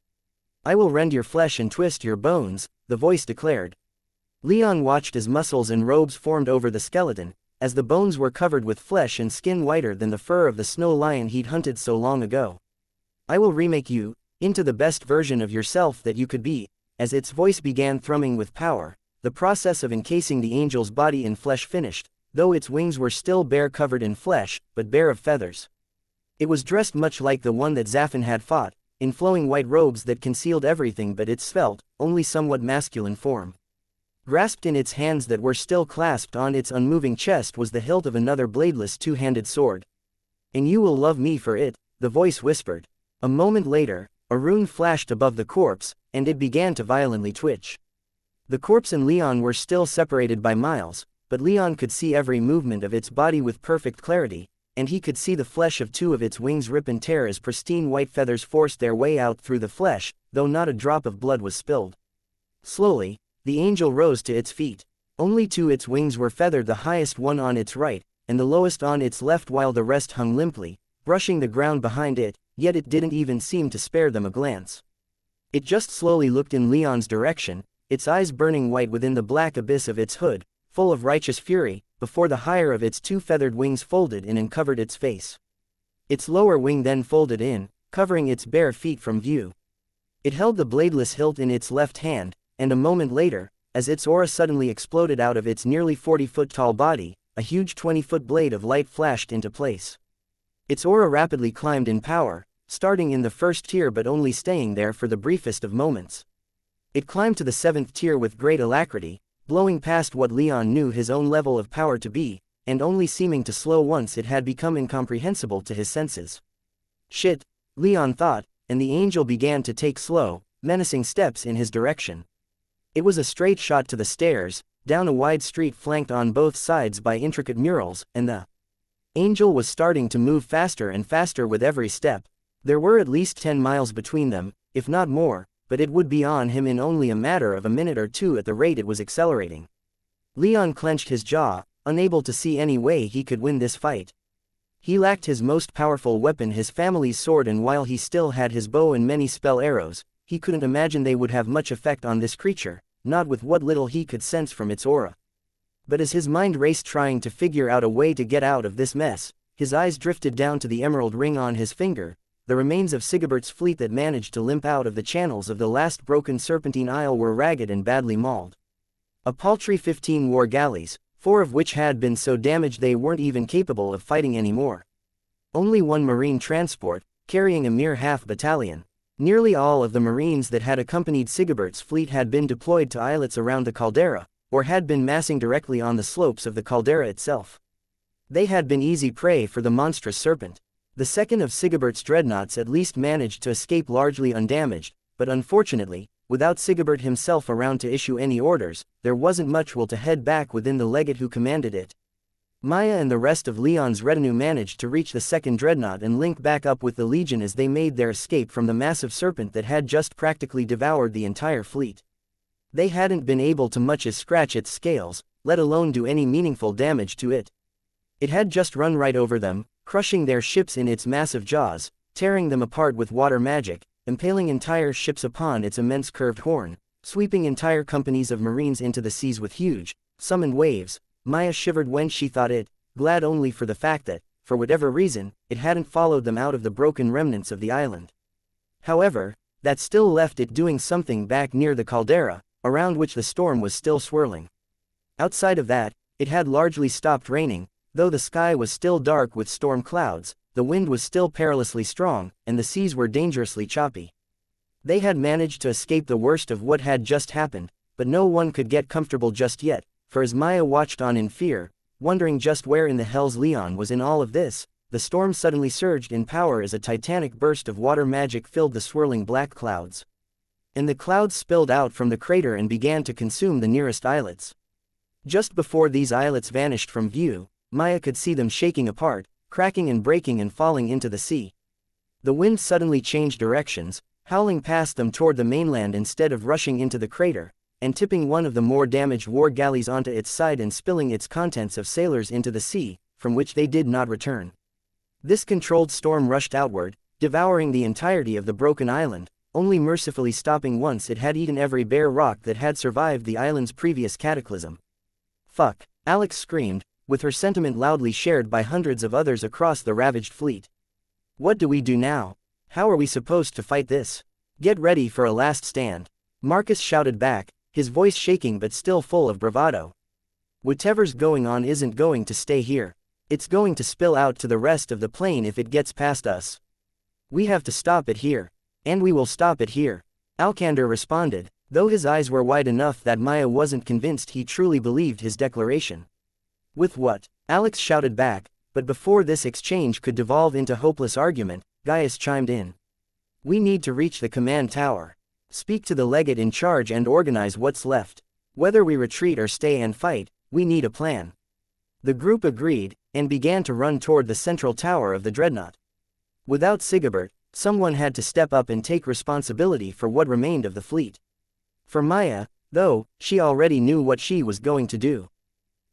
I will rend your flesh and twist your bones, the voice declared. Leon watched as muscles and robes formed over the skeleton, as the bones were covered with flesh and skin whiter than the fur of the snow lion he'd hunted so long ago. I will remake you into the best version of yourself that you could be. As its voice began thrumming with power, the process of encasing the angel's body in flesh finished, though its wings were still bare, covered in flesh, but bare of feathers. It was dressed much like the one that Zaffin had fought, in flowing white robes that concealed everything but its svelte, only somewhat masculine form. Grasped in its hands that were still clasped on its unmoving chest was the hilt of another bladeless two-handed sword. And you will love me for it, the voice whispered. A moment later, a rune flashed above the corpse, and it began to violently twitch. The corpse and Leon were still separated by miles, but Leon could see every movement of its body with perfect clarity, and he could see the flesh of two of its wings rip and tear as pristine white feathers forced their way out through the flesh, though not a drop of blood was spilled. Slowly, the angel rose to its feet. Only two its wings were feathered, the highest one on its right, and the lowest on its left, while the rest hung limply, brushing the ground behind it, yet it didn't even seem to spare them a glance. It just slowly looked in Leon's direction, its eyes burning white within the black abyss of its hood, full of righteous fury, before the higher of its two feathered wings folded in and covered its face. Its lower wing then folded in, covering its bare feet from view. It held the bladeless hilt in its left hand, and a moment later, as its aura suddenly exploded out of its nearly 40-foot-tall body, a huge 20-foot blade of light flashed into place. Its aura rapidly climbed in power, starting in the first tier but only staying there for the briefest of moments. It climbed to the 7th tier with great alacrity, blowing past what Leon knew his own level of power to be, and only seeming to slow once it had become incomprehensible to his senses. Shit, Leon thought, and the angel began to take slow, menacing steps in his direction. It was a straight shot to the stairs, down a wide street flanked on both sides by intricate murals, and the angel was starting to move faster and faster with every step. There were at least 10 miles between them, if not more, but it would be on him in only a matter of a minute or two at the rate it was accelerating. Leon clenched his jaw, unable to see any way he could win this fight. He lacked his most powerful weapon, his family's sword, and while he still had his bow and many spell arrows, he couldn't imagine they would have much effect on this creature, not with what little he could sense from its aura. But as his mind raced trying to figure out a way to get out of this mess, his eyes drifted down to the emerald ring on his finger, the remains of Sigebert's fleet that managed to limp out of the channels of the last broken serpentine isle were ragged and badly mauled. A paltry 15 war galleys, 4 of which had been so damaged they weren't even capable of fighting anymore. Only one marine transport, carrying a mere half-battalion. Nearly all of the marines that had accompanied Sigebert's fleet had been deployed to islets around the caldera, or had been massing directly on the slopes of the caldera itself. They had been easy prey for the monstrous serpent. The second of Sigebert's dreadnoughts at least managed to escape largely undamaged, but unfortunately, without Sigebert himself around to issue any orders, there wasn't much will to head back within the legate who commanded it. Maya and the rest of Leon's retinue managed to reach the second dreadnought and link back up with the Legion as they made their escape from the massive serpent that had just practically devoured the entire fleet. They hadn't been able to much as scratch its scales, let alone do any meaningful damage to it. It had just run right over them, crushing their ships in its massive jaws, tearing them apart with water magic, impaling entire ships upon its immense curved horn, sweeping entire companies of marines into the seas with huge, summoned waves. Maya shivered when she thought it, glad only for the fact that, for whatever reason, it hadn't followed them out of the broken remnants of the island. However, that still left it doing something back near the caldera, around which the storm was still swirling. Outside of that, it had largely stopped raining, though the sky was still dark with storm clouds, the wind was still perilously strong, and the seas were dangerously choppy. They had managed to escape the worst of what had just happened, but no one could get comfortable just yet. For as Maya watched on in fear, wondering just where in the hells Leon was in all of this, the storm suddenly surged in power as a titanic burst of water magic filled the swirling black clouds. And the clouds spilled out from the crater and began to consume the nearest islets. Just before these islets vanished from view, Maya could see them shaking apart, cracking and breaking and falling into the sea. The wind suddenly changed directions, howling past them toward the mainland instead of rushing into the crater, and tipping one of the more damaged war galleys onto its side and spilling its contents of sailors into the sea, from which they did not return. This controlled storm rushed outward, devouring the entirety of the broken island, only mercifully stopping once it had eaten every bare rock that had survived the island's previous cataclysm. Fuck, Alex screamed, with her sentiment loudly shared by hundreds of others across the ravaged fleet. What do we do now? How are we supposed to fight this? Get ready for a last stand. Marcus shouted back, his voice shaking but still full of bravado. Whatever's going on isn't going to stay here. It's going to spill out to the rest of the plane if it gets past us. We have to stop it here. And we will stop it here. Alcander responded, though his eyes were wide enough that Maya wasn't convinced he truly believed his declaration. With what? Alex shouted back, but before this exchange could devolve into hopeless argument, Gaius chimed in. We need to reach the command tower. Speak to the legate in charge and organize what's left. Whether we retreat or stay and fight, we need a plan. The group agreed, and began to run toward the central tower of the dreadnought. Without Sigebert, someone had to step up and take responsibility for what remained of the fleet. For Maya, though, she already knew what she was going to do.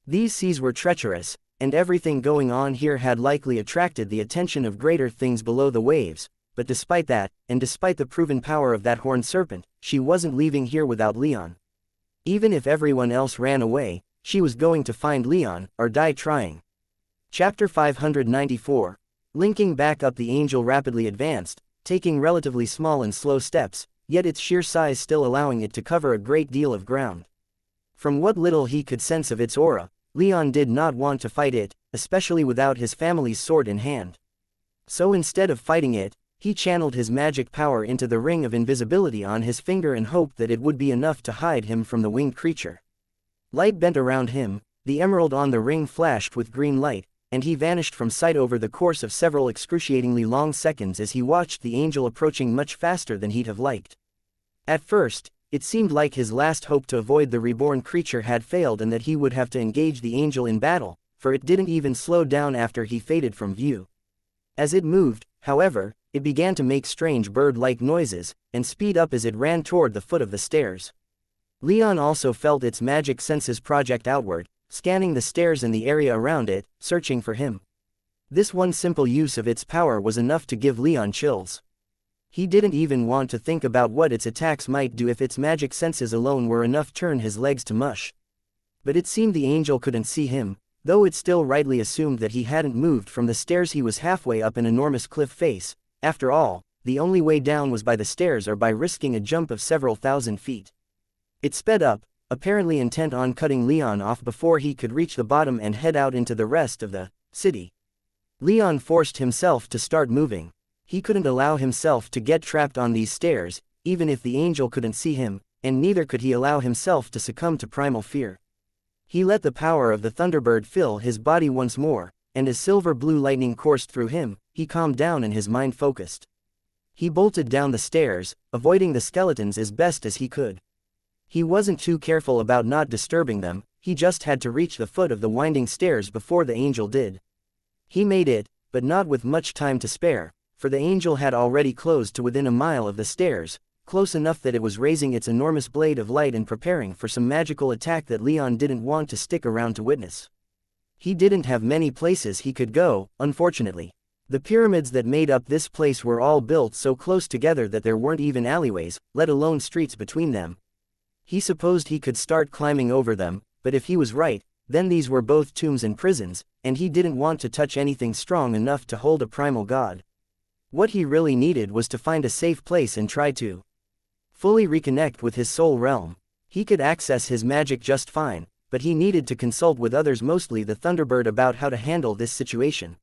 These seas were treacherous, and everything going on here had likely attracted the attention of greater things below the waves, but despite that, and despite the proven power of that horned serpent, she wasn't leaving here without Leon. Even if everyone else ran away, she was going to find Leon, or die trying. Chapter 594. Linking back up, the Angel rapidly advanced, taking relatively small and slow steps, yet its sheer size still allowing it to cover a great deal of ground. From what little he could sense of its aura, Leon did not want to fight it, especially without his family's sword in hand. So instead of fighting it, he channeled his magic power into the ring of invisibility on his finger and hoped that it would be enough to hide him from the winged creature. Light bent around him, the emerald on the ring flashed with green light, and he vanished from sight over the course of several excruciatingly long seconds as he watched the Angel approaching much faster than he'd have liked. At first, it seemed like his last hope to avoid the reborn creature had failed and that he would have to engage the Angel in battle, for it didn't even slow down after he faded from view. As it moved, however, it began to make strange bird-like noises, and speed up as it ran toward the foot of the stairs. Leon also felt its magic senses project outward, scanning the stairs and the area around it, searching for him. This one simple use of its power was enough to give Leon chills. He didn't even want to think about what its attacks might do if its magic senses alone were enough to turn his legs to mush. But it seemed the Angel couldn't see him, though it still rightly assumed that he hadn't moved from the stairs. He was halfway up an enormous cliff face. After all, the only way down was by the stairs or by risking a jump of several thousand feet. It sped up, apparently intent on cutting Leon off before he could reach the bottom and head out into the rest of the city. Leon forced himself to start moving. He couldn't allow himself to get trapped on these stairs, even if the Angel couldn't see him, and neither could he allow himself to succumb to primal fear. He let the power of the Thunderbird fill his body once more, and as silver blue lightning coursed through him, he calmed down and his mind focused. He bolted down the stairs, avoiding the skeletons as best as he could. He wasn't too careful about not disturbing them, he just had to reach the foot of the winding stairs before the Angel did. He made it, but not with much time to spare, for the Angel had already closed to within a mile of the stairs, close enough that it was raising its enormous blade of light and preparing for some magical attack that Leon didn't want to stick around to witness. He didn't have many places he could go, unfortunately. The pyramids that made up this place were all built so close together that there weren't even alleyways, let alone streets between them. He supposed he could start climbing over them, but if he was right, then these were both tombs and prisons, and he didn't want to touch anything strong enough to hold a primal god. What he really needed was to find a safe place and try to fully reconnect with his soul realm. He could access his magic just fine, but he needed to consult with others, mostly the Thunderbird, about how to handle this situation.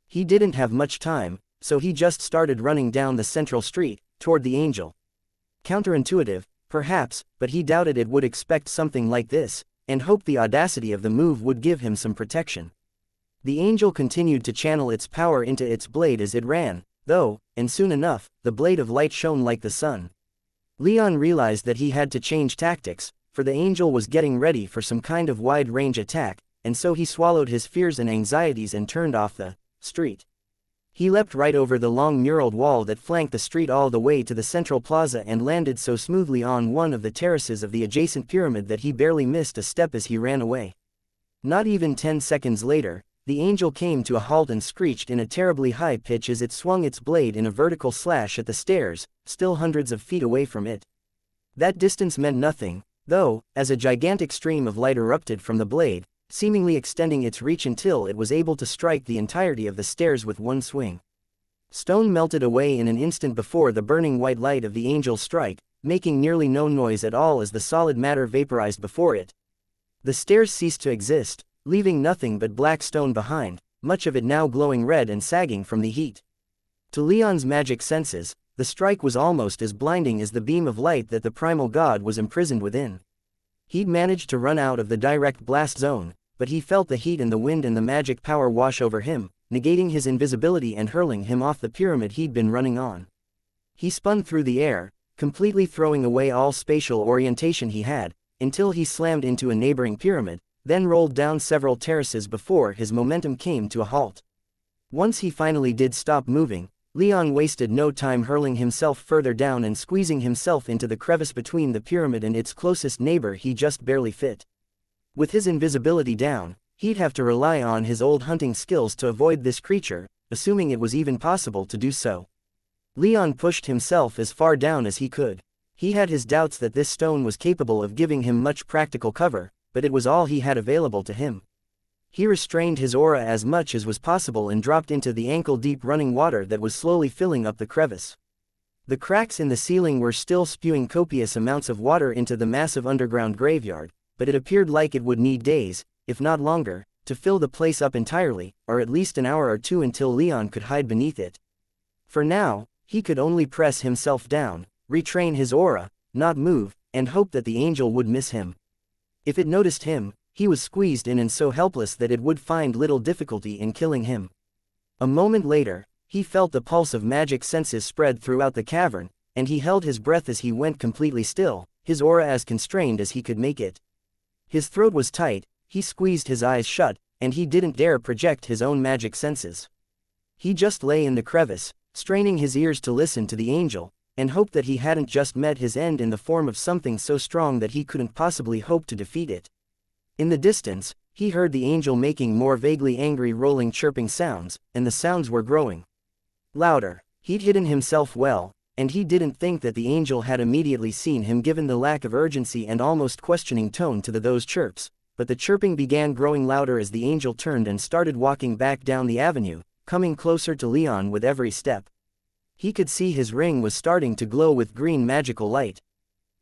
He didn't have much time, so he just started running down the central street, toward the Angel. Counterintuitive, perhaps, but he doubted it would expect something like this, and hoped the audacity of the move would give him some protection. The Angel continued to channel its power into its blade as it ran, though, and soon enough, the blade of light shone like the sun. Leon realized that he had to change tactics, for the Angel was getting ready for some kind of wide-range attack, and so he swallowed his fears and anxieties and turned off the street. He leapt right over the long muraled wall that flanked the street all the way to the central plaza and landed so smoothly on one of the terraces of the adjacent pyramid that he barely missed a step as he ran away. Not even 10 seconds later, the Angel came to a halt and screeched in a terribly high pitch as it swung its blade in a vertical slash at the stairs, still hundreds of feet away from it. That distance meant nothing, though, as a gigantic stream of light erupted from the blade, seemingly extending its reach until it was able to strike the entirety of the stairs with one swing. Stone melted away in an instant before the burning white light of the angel's strike, making nearly no noise at all as the solid matter vaporized before it. The stairs ceased to exist, leaving nothing but black stone behind, much of it now glowing red and sagging from the heat. To Leon's magic senses, the strike was almost as blinding as the beam of light that the primal god was imprisoned within. He'd managed to run out of the direct blast zone, but he felt the heat and the wind and the magic power wash over him, negating his invisibility and hurling him off the pyramid he'd been running on. He spun through the air, completely throwing away all spatial orientation he had, until he slammed into a neighboring pyramid, then rolled down several terraces before his momentum came to a halt. Once he finally did stop moving, Leon wasted no time hurling himself further down and squeezing himself into the crevice between the pyramid and its closest neighbor he just barely fit. With his invisibility down, he'd have to rely on his old hunting skills to avoid this creature, assuming it was even possible to do so. Leon pushed himself as far down as he could. He had his doubts that this stone was capable of giving him much practical cover, but it was all he had available to him. He restrained his aura as much as was possible and dropped into the ankle-deep running water that was slowly filling up the crevice. The cracks in the ceiling were still spewing copious amounts of water into the massive underground graveyard, but it appeared like it would need days, if not longer, to fill the place up entirely, or at least an hour or two until Leon could hide beneath it. For now, he could only press himself down, retrain his aura, not move, and hope that the angel would miss him. If it noticed him, he was squeezed in and so helpless that it would find little difficulty in killing him. A moment later, he felt the pulse of magic senses spread throughout the cavern, and he held his breath as he went completely still, his aura as constrained as he could make it. His throat was tight, he squeezed his eyes shut, and he didn't dare project his own magic senses. He just lay in the crevice, straining his ears to listen to the angel, and hoped that he hadn't just met his end in the form of something so strong that he couldn't possibly hope to defeat it. In the distance, he heard the angel making more vaguely angry rolling chirping sounds, and the sounds were growing louder. He'd hidden himself well, and he didn't think that the angel had immediately seen him given the lack of urgency and almost questioning tone to those chirps, but the chirping began growing louder as the angel turned and started walking back down the avenue, coming closer to Leon with every step. He could see his ring was starting to glow with green magical light.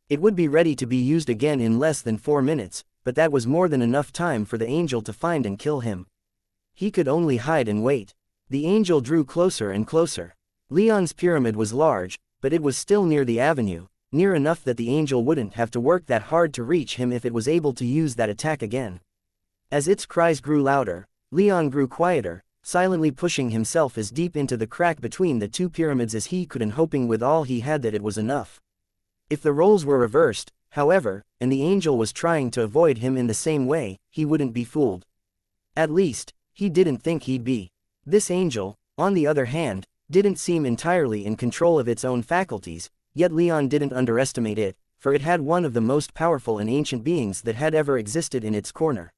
It would be ready to be used again in less than 4 minutes, but that was more than enough time for the angel to find and kill him. He could only hide and wait. The angel drew closer and closer. Leon's pyramid was large, but it was still near the avenue, near enough that the angel wouldn't have to work that hard to reach him if it was able to use that attack again. As its cries grew louder, Leon grew quieter, silently pushing himself as deep into the crack between the two pyramids as he could and hoping with all he had that it was enough. If the roles were reversed, however, and the angel was trying to avoid him in the same way, he wouldn't be fooled. At least, he didn't think he'd be. This angel, on the other hand, didn't seem entirely in control of its own faculties, yet Leon didn't underestimate it, for it had one of the most powerful and ancient beings that had ever existed in its corner.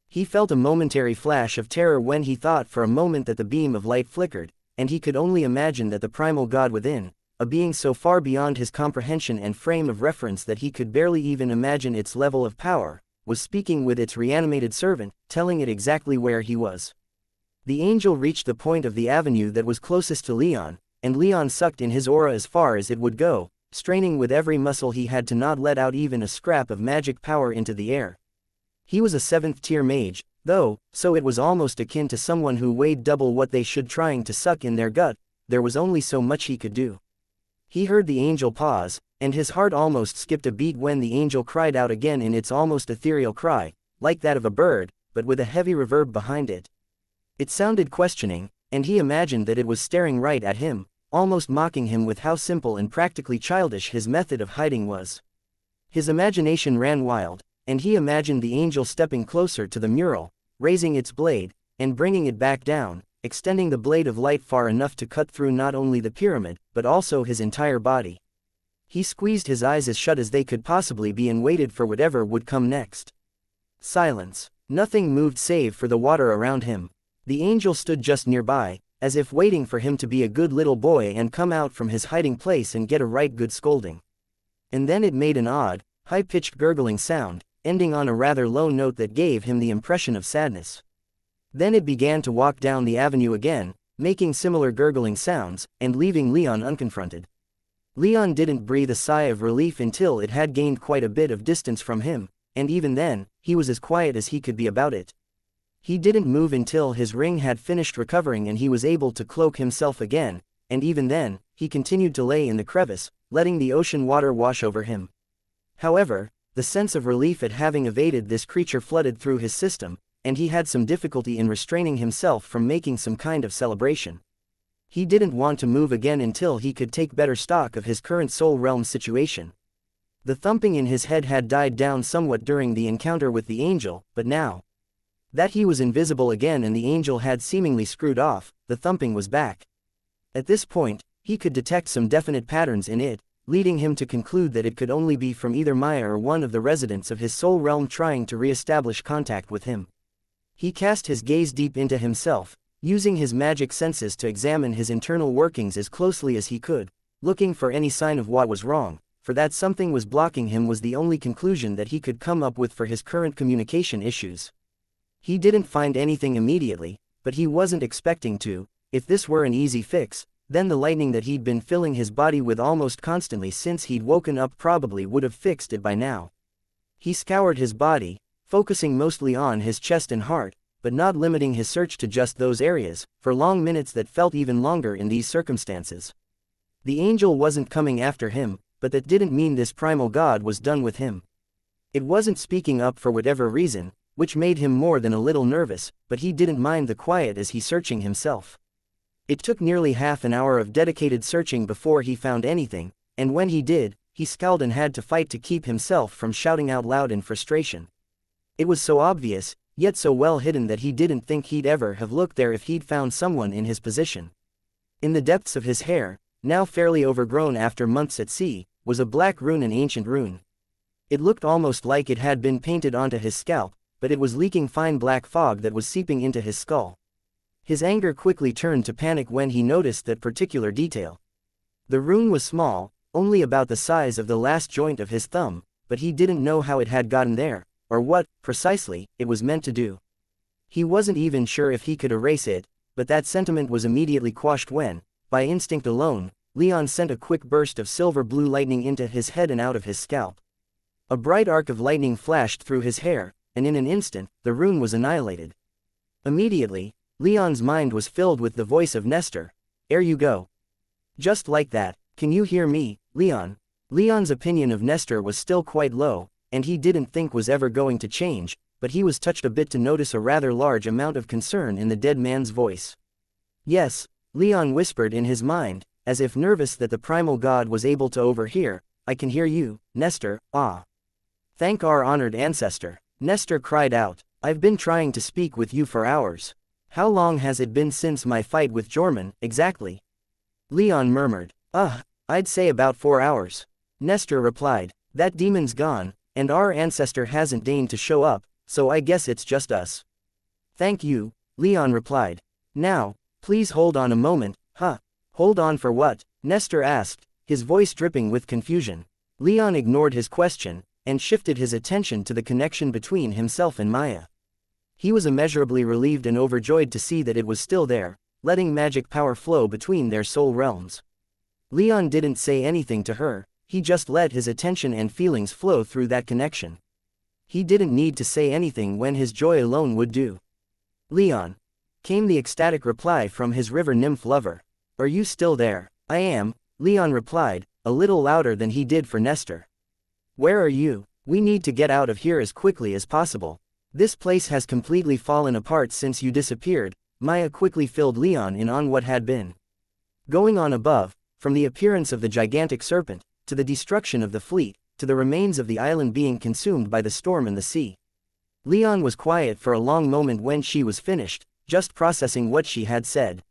He felt a momentary flash of terror when he thought for a moment that the beam of light flickered, and he could only imagine that the primal god within, a being so far beyond his comprehension and frame of reference that he could barely even imagine its level of power, was speaking with its reanimated servant, telling it exactly where he was. The angel reached the point of the avenue that was closest to Leon, and Leon sucked in his aura as far as it would go, straining with every muscle he had to not let out even a scrap of magic power into the air. He was a 7th-tier mage, though, so it was almost akin to someone who weighed double what they should trying to suck in their gut. There was only so much he could do. He heard the angel pause, and his heart almost skipped a beat when the angel cried out again in its almost ethereal cry, like that of a bird, but with a heavy reverb behind it. It sounded questioning, and he imagined that it was staring right at him, almost mocking him with how simple and practically childish his method of hiding was. His imagination ran wild, and he imagined the angel stepping closer to the mural, raising its blade, and bringing it back down, extending the blade of light far enough to cut through not only the pyramid, but also his entire body. He squeezed his eyes as shut as they could possibly be and waited for whatever would come next. Silence. Nothing moved save for the water around him. The angel stood just nearby, as if waiting for him to be a good little boy and come out from his hiding place and get a right good scolding. And then it made an odd, high-pitched gurgling sound, ending on a rather low note that gave him the impression of sadness. Then it began to walk down the avenue again, making similar gurgling sounds, and leaving Leon unconfronted. Leon didn't breathe a sigh of relief until it had gained quite a bit of distance from him, and even then, he was as quiet as he could be about it. He didn't move until his ring had finished recovering and he was able to cloak himself again, and even then, he continued to lay in the crevice, letting the ocean water wash over him. However, the sense of relief at having evaded this creature flooded through his system, and he had some difficulty in restraining himself from making some kind of celebration. He didn't want to move again until he could take better stock of his current soul realm situation. The thumping in his head had died down somewhat during the encounter with the angel, but now that he was invisible again and the angel had seemingly screwed off, the thumping was back. At this point, he could detect some definite patterns in it, leading him to conclude that it could only be from either Maya or one of the residents of his soul realm trying to re-establish contact with him. He cast his gaze deep into himself, using his magic senses to examine his internal workings as closely as he could, looking for any sign of what was wrong, for that something was blocking him was the only conclusion that he could come up with for his current communication issues. He didn't find anything immediately, but he wasn't expecting to. If this were an easy fix, then the lightning that he'd been filling his body with almost constantly since he'd woken up probably would have fixed it by now. He scoured his body, focusing mostly on his chest and heart, but not limiting his search to just those areas, for long minutes that felt even longer in these circumstances. The angel wasn't coming after him, but that didn't mean this primal god was done with him. It wasn't speaking up for whatever reason, which made him more than a little nervous, but he didn't mind the quiet as he searching himself. It took nearly half an hour of dedicated searching before he found anything, and when he did, he scowled and had to fight to keep himself from shouting out loud in frustration. It was so obvious, yet so well hidden that he didn't think he'd ever have looked there if he'd found someone in his position. In the depths of his hair, now fairly overgrown after months at sea, was a black rune, an ancient rune. It looked almost like it had been painted onto his scalp, but it was leaking fine black fog that was seeping into his skull. His anger quickly turned to panic when he noticed that particular detail. The rune was small, only about the size of the last joint of his thumb, but he didn't know how it had gotten there, or what, precisely, it was meant to do. He wasn't even sure if he could erase it, but that sentiment was immediately quashed when, by instinct alone, Leon sent a quick burst of silver blue lightning into his head and out of his scalp. A bright arc of lightning flashed through his hair, and in an instant, the rune was annihilated. Immediately, Leon's mind was filled with the voice of Nestor. "Ere you go." Just like that. "Can you hear me, Leon?" Leon's opinion of Nestor was still quite low, and he didn't think was ever going to change, but he was touched a bit to notice a rather large amount of concern in the dead man's voice. "Yes," Leon whispered in his mind, as if nervous that the primal god was able to overhear. "I can hear you, Nestor." "Ah. Thank our honored ancestor," Nestor cried out. "I've been trying to speak with you for hours." "How long has it been since my fight with Jorman, exactly?" Leon murmured. I'd say about 4 hours." Nestor replied. "That demon's gone, and our ancestor hasn't deigned to show up, so I guess it's just us." "Thank you," Leon replied. "Now, please hold on a moment." Hold on for what?" Nestor asked, his voice dripping with confusion. Leon ignored his question, and shifted his attention to the connection between himself and Maya. He was immeasurably relieved and overjoyed to see that it was still there, letting magic power flow between their soul realms. Leon didn't say anything to her, he just let his attention and feelings flow through that connection. He didn't need to say anything when his joy alone would do. "Leon," came the ecstatic reply from his river nymph lover. "Are you still there?" "I am," Leon replied, a little louder than he did for Nestor. "Where are you? We need to get out of here as quickly as possible. This place has completely fallen apart since you disappeared." Maya quickly filled Leon in on what had been going on above, from the appearance of the gigantic serpent, to the destruction of the fleet, to the remains of the island being consumed by the storm and the sea. Leon was quiet for a long moment when she was finished, just processing what she had said.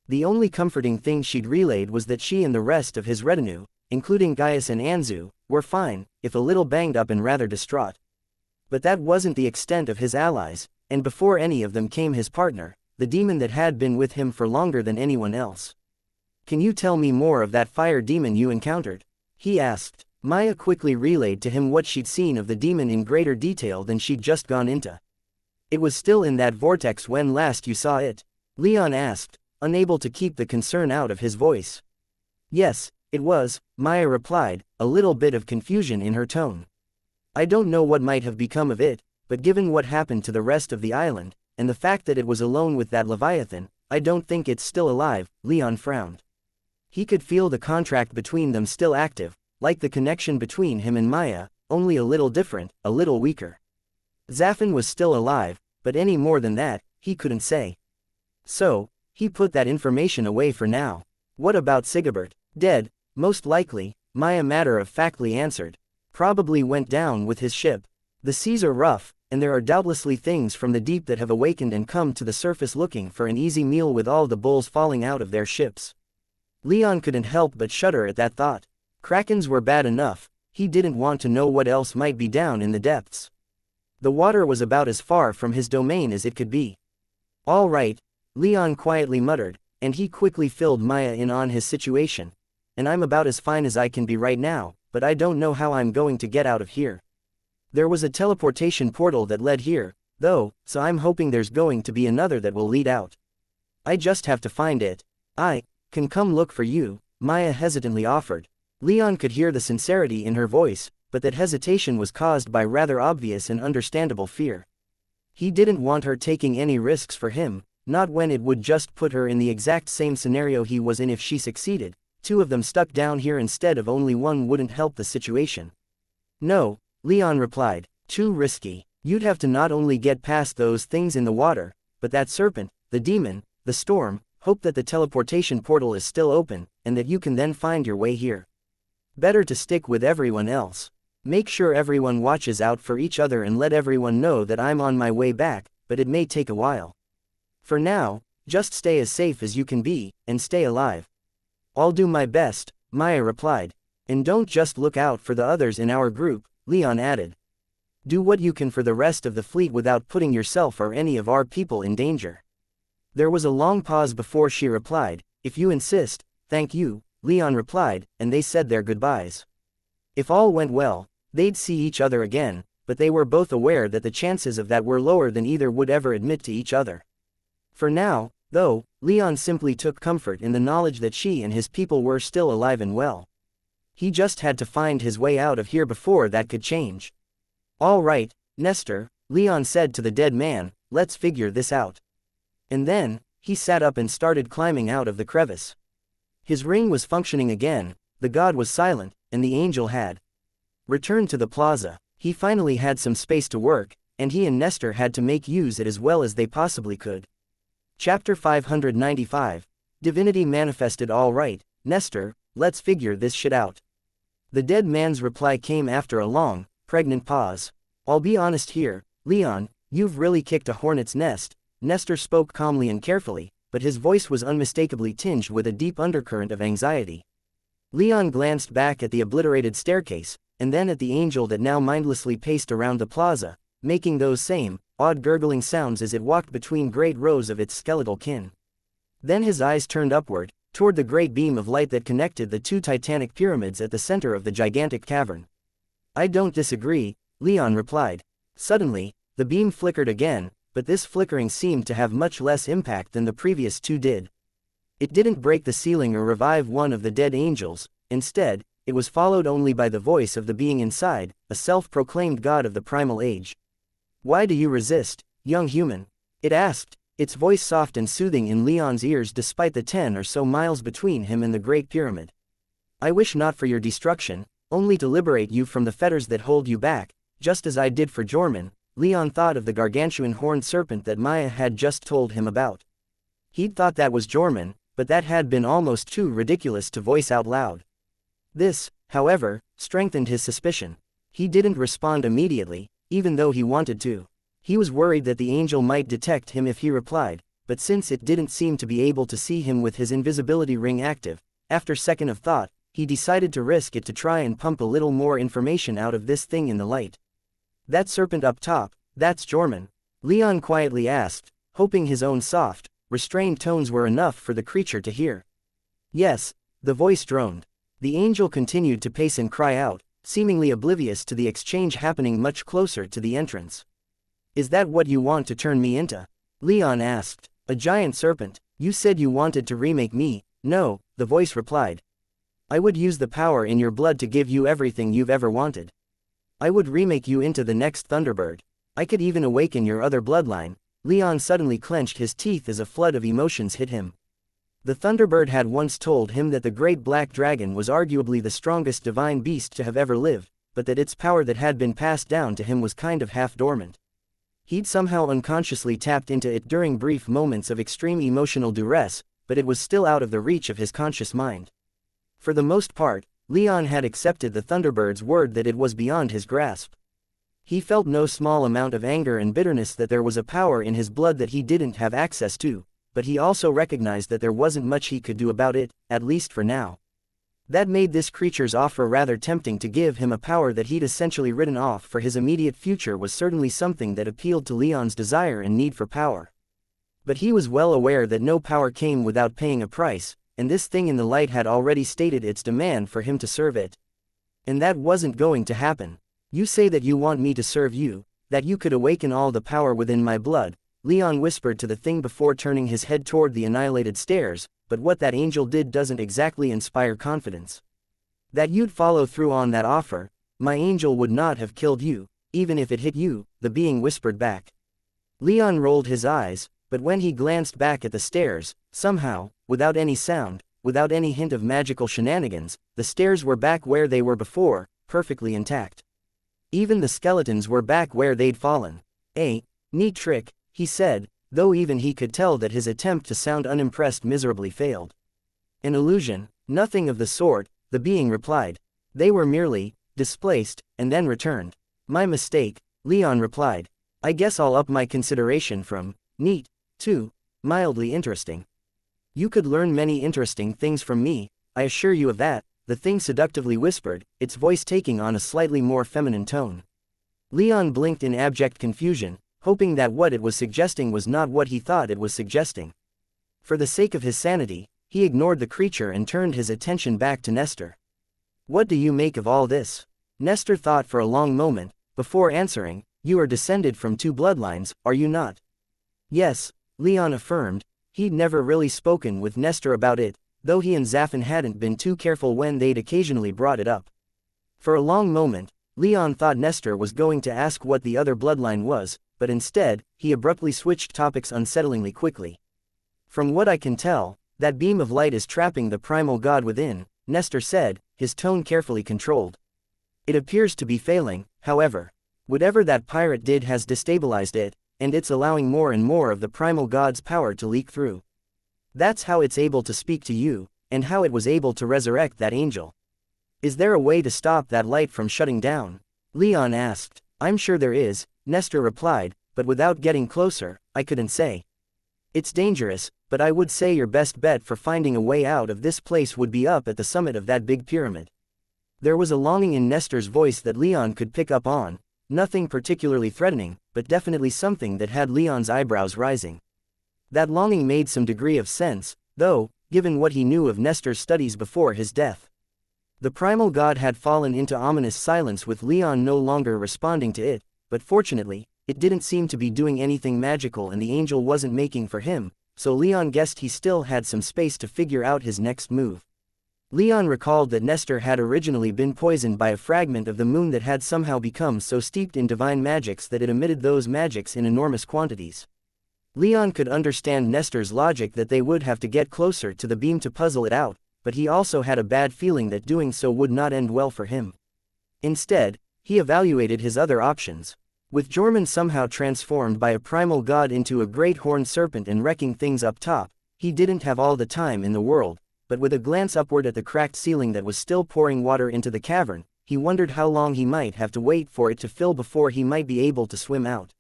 The only comforting thing she'd relayed was that she and the rest of his retinue, including Gaius and Anzu, were fine, if a little banged up and rather distraught. But that wasn't the extent of his allies, and before any of them came his partner, the demon that had been with him for longer than anyone else. "Can you tell me more of that fire demon you encountered?" he asked. Maya quickly relayed to him what she'd seen of the demon in greater detail than she'd just gone into. "It was still in that vortex when last you saw it?" Leon asked, unable to keep the concern out of his voice. "Yes, it was," Maya replied, a little bit of confusion in her tone. "I don't know what might have become of it, but given what happened to the rest of the island, and the fact that it was alone with that Leviathan, I don't think it's still alive." Leon frowned. He could feel the contract between them still active, like the connection between him and Maya, only a little different, a little weaker. Zaffin was still alive, but any more than that, he couldn't say. So, he put that information away for now. "What about Sigibert?" "Dead, most likely," Maya matter-of-factly answered. "Probably went down with his ship. The seas are rough, and there are doubtlessly things from the deep that have awakened and come to the surface looking for an easy meal with all the bulls falling out of their ships." Leon couldn't help but shudder at that thought. Krakens were bad enough, he didn't want to know what else might be down in the depths. The water was about as far from his domain as it could be. "All right," Leon quietly muttered, and he quickly filled Maya in on his situation. "And I'm about as fine as I can be right now, but I don't know how I'm going to get out of here. There was a teleportation portal that led here, though, so I'm hoping there's going to be another that will lead out. I just have to find it." "I can come look for you," Maya hesitantly offered. Leon could hear the sincerity in her voice, but that hesitation was caused by rather obvious and understandable fear. He didn't want her taking any risks for him, not when it would just put her in the exact same scenario he was in if she succeeded. Two of them stuck down here instead of only one wouldn't help the situation. "No," Leon replied, "too risky. You'd have to not only get past those things in the water, but that serpent, the demon, the storm, hope that the teleportation portal is still open, and that you can then find your way here. Better to stick with everyone else. Make sure everyone watches out for each other and let everyone know that I'm on my way back, but it may take a while. For now, just stay as safe as you can be, and stay alive." "I'll do my best," Maya replied. "And don't just look out for the others in our group," Leon added. "Do what you can for the rest of the fleet without putting yourself or any of our people in danger." There was a long pause before she replied. "If you insist, thank you," Leon replied, and they said their goodbyes. If all went well, they'd see each other again, but they were both aware that the chances of that were lower than either would ever admit to each other. For now, though, Leon simply took comfort in the knowledge that she and his people were still alive and well. He just had to find his way out of here before that could change. "All right, Nestor," Leon said to the dead man, "let's figure this out." And then, he sat up and started climbing out of the crevice. His ring was functioning again, the god was silent, and the angel had returned to the plaza. He finally had some space to work, and he and Nestor had to make use it as well as they possibly could. Chapter 595. Divinity manifested. "All right, Nestor, let's figure this shit out." The dead man's reply came after a long, pregnant pause. "I'll be honest here, Leon, you've really kicked a hornet's nest." Nestor spoke calmly and carefully, but his voice was unmistakably tinged with a deep undercurrent of anxiety. Leon glanced back at the obliterated staircase, and then at the angel that now mindlessly paced around the plaza, making those same, odd gurgling sounds as it walked between great rows of its skeletal kin. Then his eyes turned upward, toward the great beam of light that connected the two titanic pyramids at the center of the gigantic cavern. "I don't disagree," Leon replied. Suddenly, the beam flickered again, but this flickering seemed to have much less impact than the previous two did. It didn't break the ceiling or revive one of the dead angels. Instead, it was followed only by the voice of the being inside, a self-proclaimed god of the primal age. "Why do you resist, young human?" it asked, its voice soft and soothing in Leon's ears despite the 10 or so miles between him and the Great Pyramid. "I wish not for your destruction, only to liberate you from the fetters that hold you back, just as I did for Jorman." Leon thought of the gargantuan horned serpent that Maya had just told him about. He'd thought that was Jorman, but that had been almost too ridiculous to voice out loud. This, however, strengthened his suspicion. He didn't respond immediately, even though he wanted to. He was worried that the angel might detect him if he replied, but since it didn't seem to be able to see him with his invisibility ring active, after second of thought, he decided to risk it to try and pump a little more information out of this thing in the light. "That serpent up top, that's Jorman?" Leon quietly asked, hoping his own soft, restrained tones were enough for the creature to hear. Yes, the voice droned. The angel continued to pace and cry out, seemingly oblivious to the exchange happening much closer to the entrance. Is that what you want to turn me into? Leon asked. A giant serpent. You said you wanted to remake me. No, the voice replied. I would use the power in your blood to give you everything you've ever wanted. I would remake you into the next Thunderbird. I could even awaken your other bloodline. Leon suddenly clenched his teeth as a flood of emotions hit him. The Thunderbird had once told him that the great black dragon was arguably the strongest divine beast to have ever lived, but that its power that had been passed down to him was kind of half dormant. He'd somehow unconsciously tapped into it during brief moments of extreme emotional duress, but it was still out of the reach of his conscious mind. For the most part, Leon had accepted the Thunderbird's word that it was beyond his grasp. He felt no small amount of anger and bitterness that there was a power in his blood that he didn't have access to, but he also recognized that there wasn't much he could do about it, at least for now. That made this creature's offer rather tempting. To give him a power that he'd essentially written off for his immediate future was certainly something that appealed to Leon's desire and need for power. But he was well aware that no power came without paying a price, and this thing in the light had already stated its demand for him to serve it. And that wasn't going to happen. You say that you want me to serve you, that you could awaken all the power within my blood, Leon whispered to the thing before turning his head toward the annihilated stairs, but what that angel did doesn't exactly inspire confidence. That you'd follow through on that offer. My angel would not have killed you, even if it hit you, the being whispered back. Leon rolled his eyes, but when he glanced back at the stairs, somehow, without any sound, without any hint of magical shenanigans, the stairs were back where they were before, perfectly intact. Even the skeletons were back where they'd fallen. A neat trick, he said, though even he could tell that his attempt to sound unimpressed miserably failed. An illusion? Nothing of the sort, the being replied. They were merely displaced, and then returned. My mistake, Leon replied. I guess I'll up my consideration from neat to mildly interesting. You could learn many interesting things from me, I assure you of that, the thing seductively whispered, its voice taking on a slightly more feminine tone. Leon blinked in abject confusion, hoping that what it was suggesting was not what he thought it was suggesting. For the sake of his sanity, he ignored the creature and turned his attention back to Nestor. What do you make of all this? Nestor thought for a long moment, before answering. You are descended from two bloodlines, are you not? Yes, Leon affirmed. He'd never really spoken with Nestor about it, though he and Zaffin hadn't been too careful when they'd occasionally brought it up. For a long moment, Leon thought Nestor was going to ask what the other bloodline was, but instead, he abruptly switched topics unsettlingly quickly. From what I can tell, that beam of light is trapping the primal god within, Nestor said, his tone carefully controlled. It appears to be failing, however. Whatever that pirate did has destabilized it, and it's allowing more and more of the primal god's power to leak through. That's how it's able to speak to you, and how it was able to resurrect that angel. Is there a way to stop that light from shutting down? Leon asked. I'm sure there is, Nestor replied, but without getting closer, I couldn't say. It's dangerous, but I would say your best bet for finding a way out of this place would be up at the summit of that big pyramid. There was a longing in Nestor's voice that Leon could pick up on, nothing particularly threatening, but definitely something that had Leon's eyebrows rising. That longing made some degree of sense, though, given what he knew of Nestor's studies before his death. The primal god had fallen into ominous silence with Leon no longer responding to it, but fortunately, it didn't seem to be doing anything magical and the angel wasn't making for him, so Leon guessed he still had some space to figure out his next move. Leon recalled that Nestor had originally been poisoned by a fragment of the moon that had somehow become so steeped in divine magics that it emitted those magics in enormous quantities. Leon could understand Nestor's logic that they would have to get closer to the beam to puzzle it out, but he also had a bad feeling that doing so would not end well for him. Instead, he evaluated his other options. With Jorman somehow transformed by a primal god into a great horned serpent and wrecking things up top, he didn't have all the time in the world, but with a glance upward at the cracked ceiling that was still pouring water into the cavern, he wondered how long he might have to wait for it to fill before he might be able to swim out.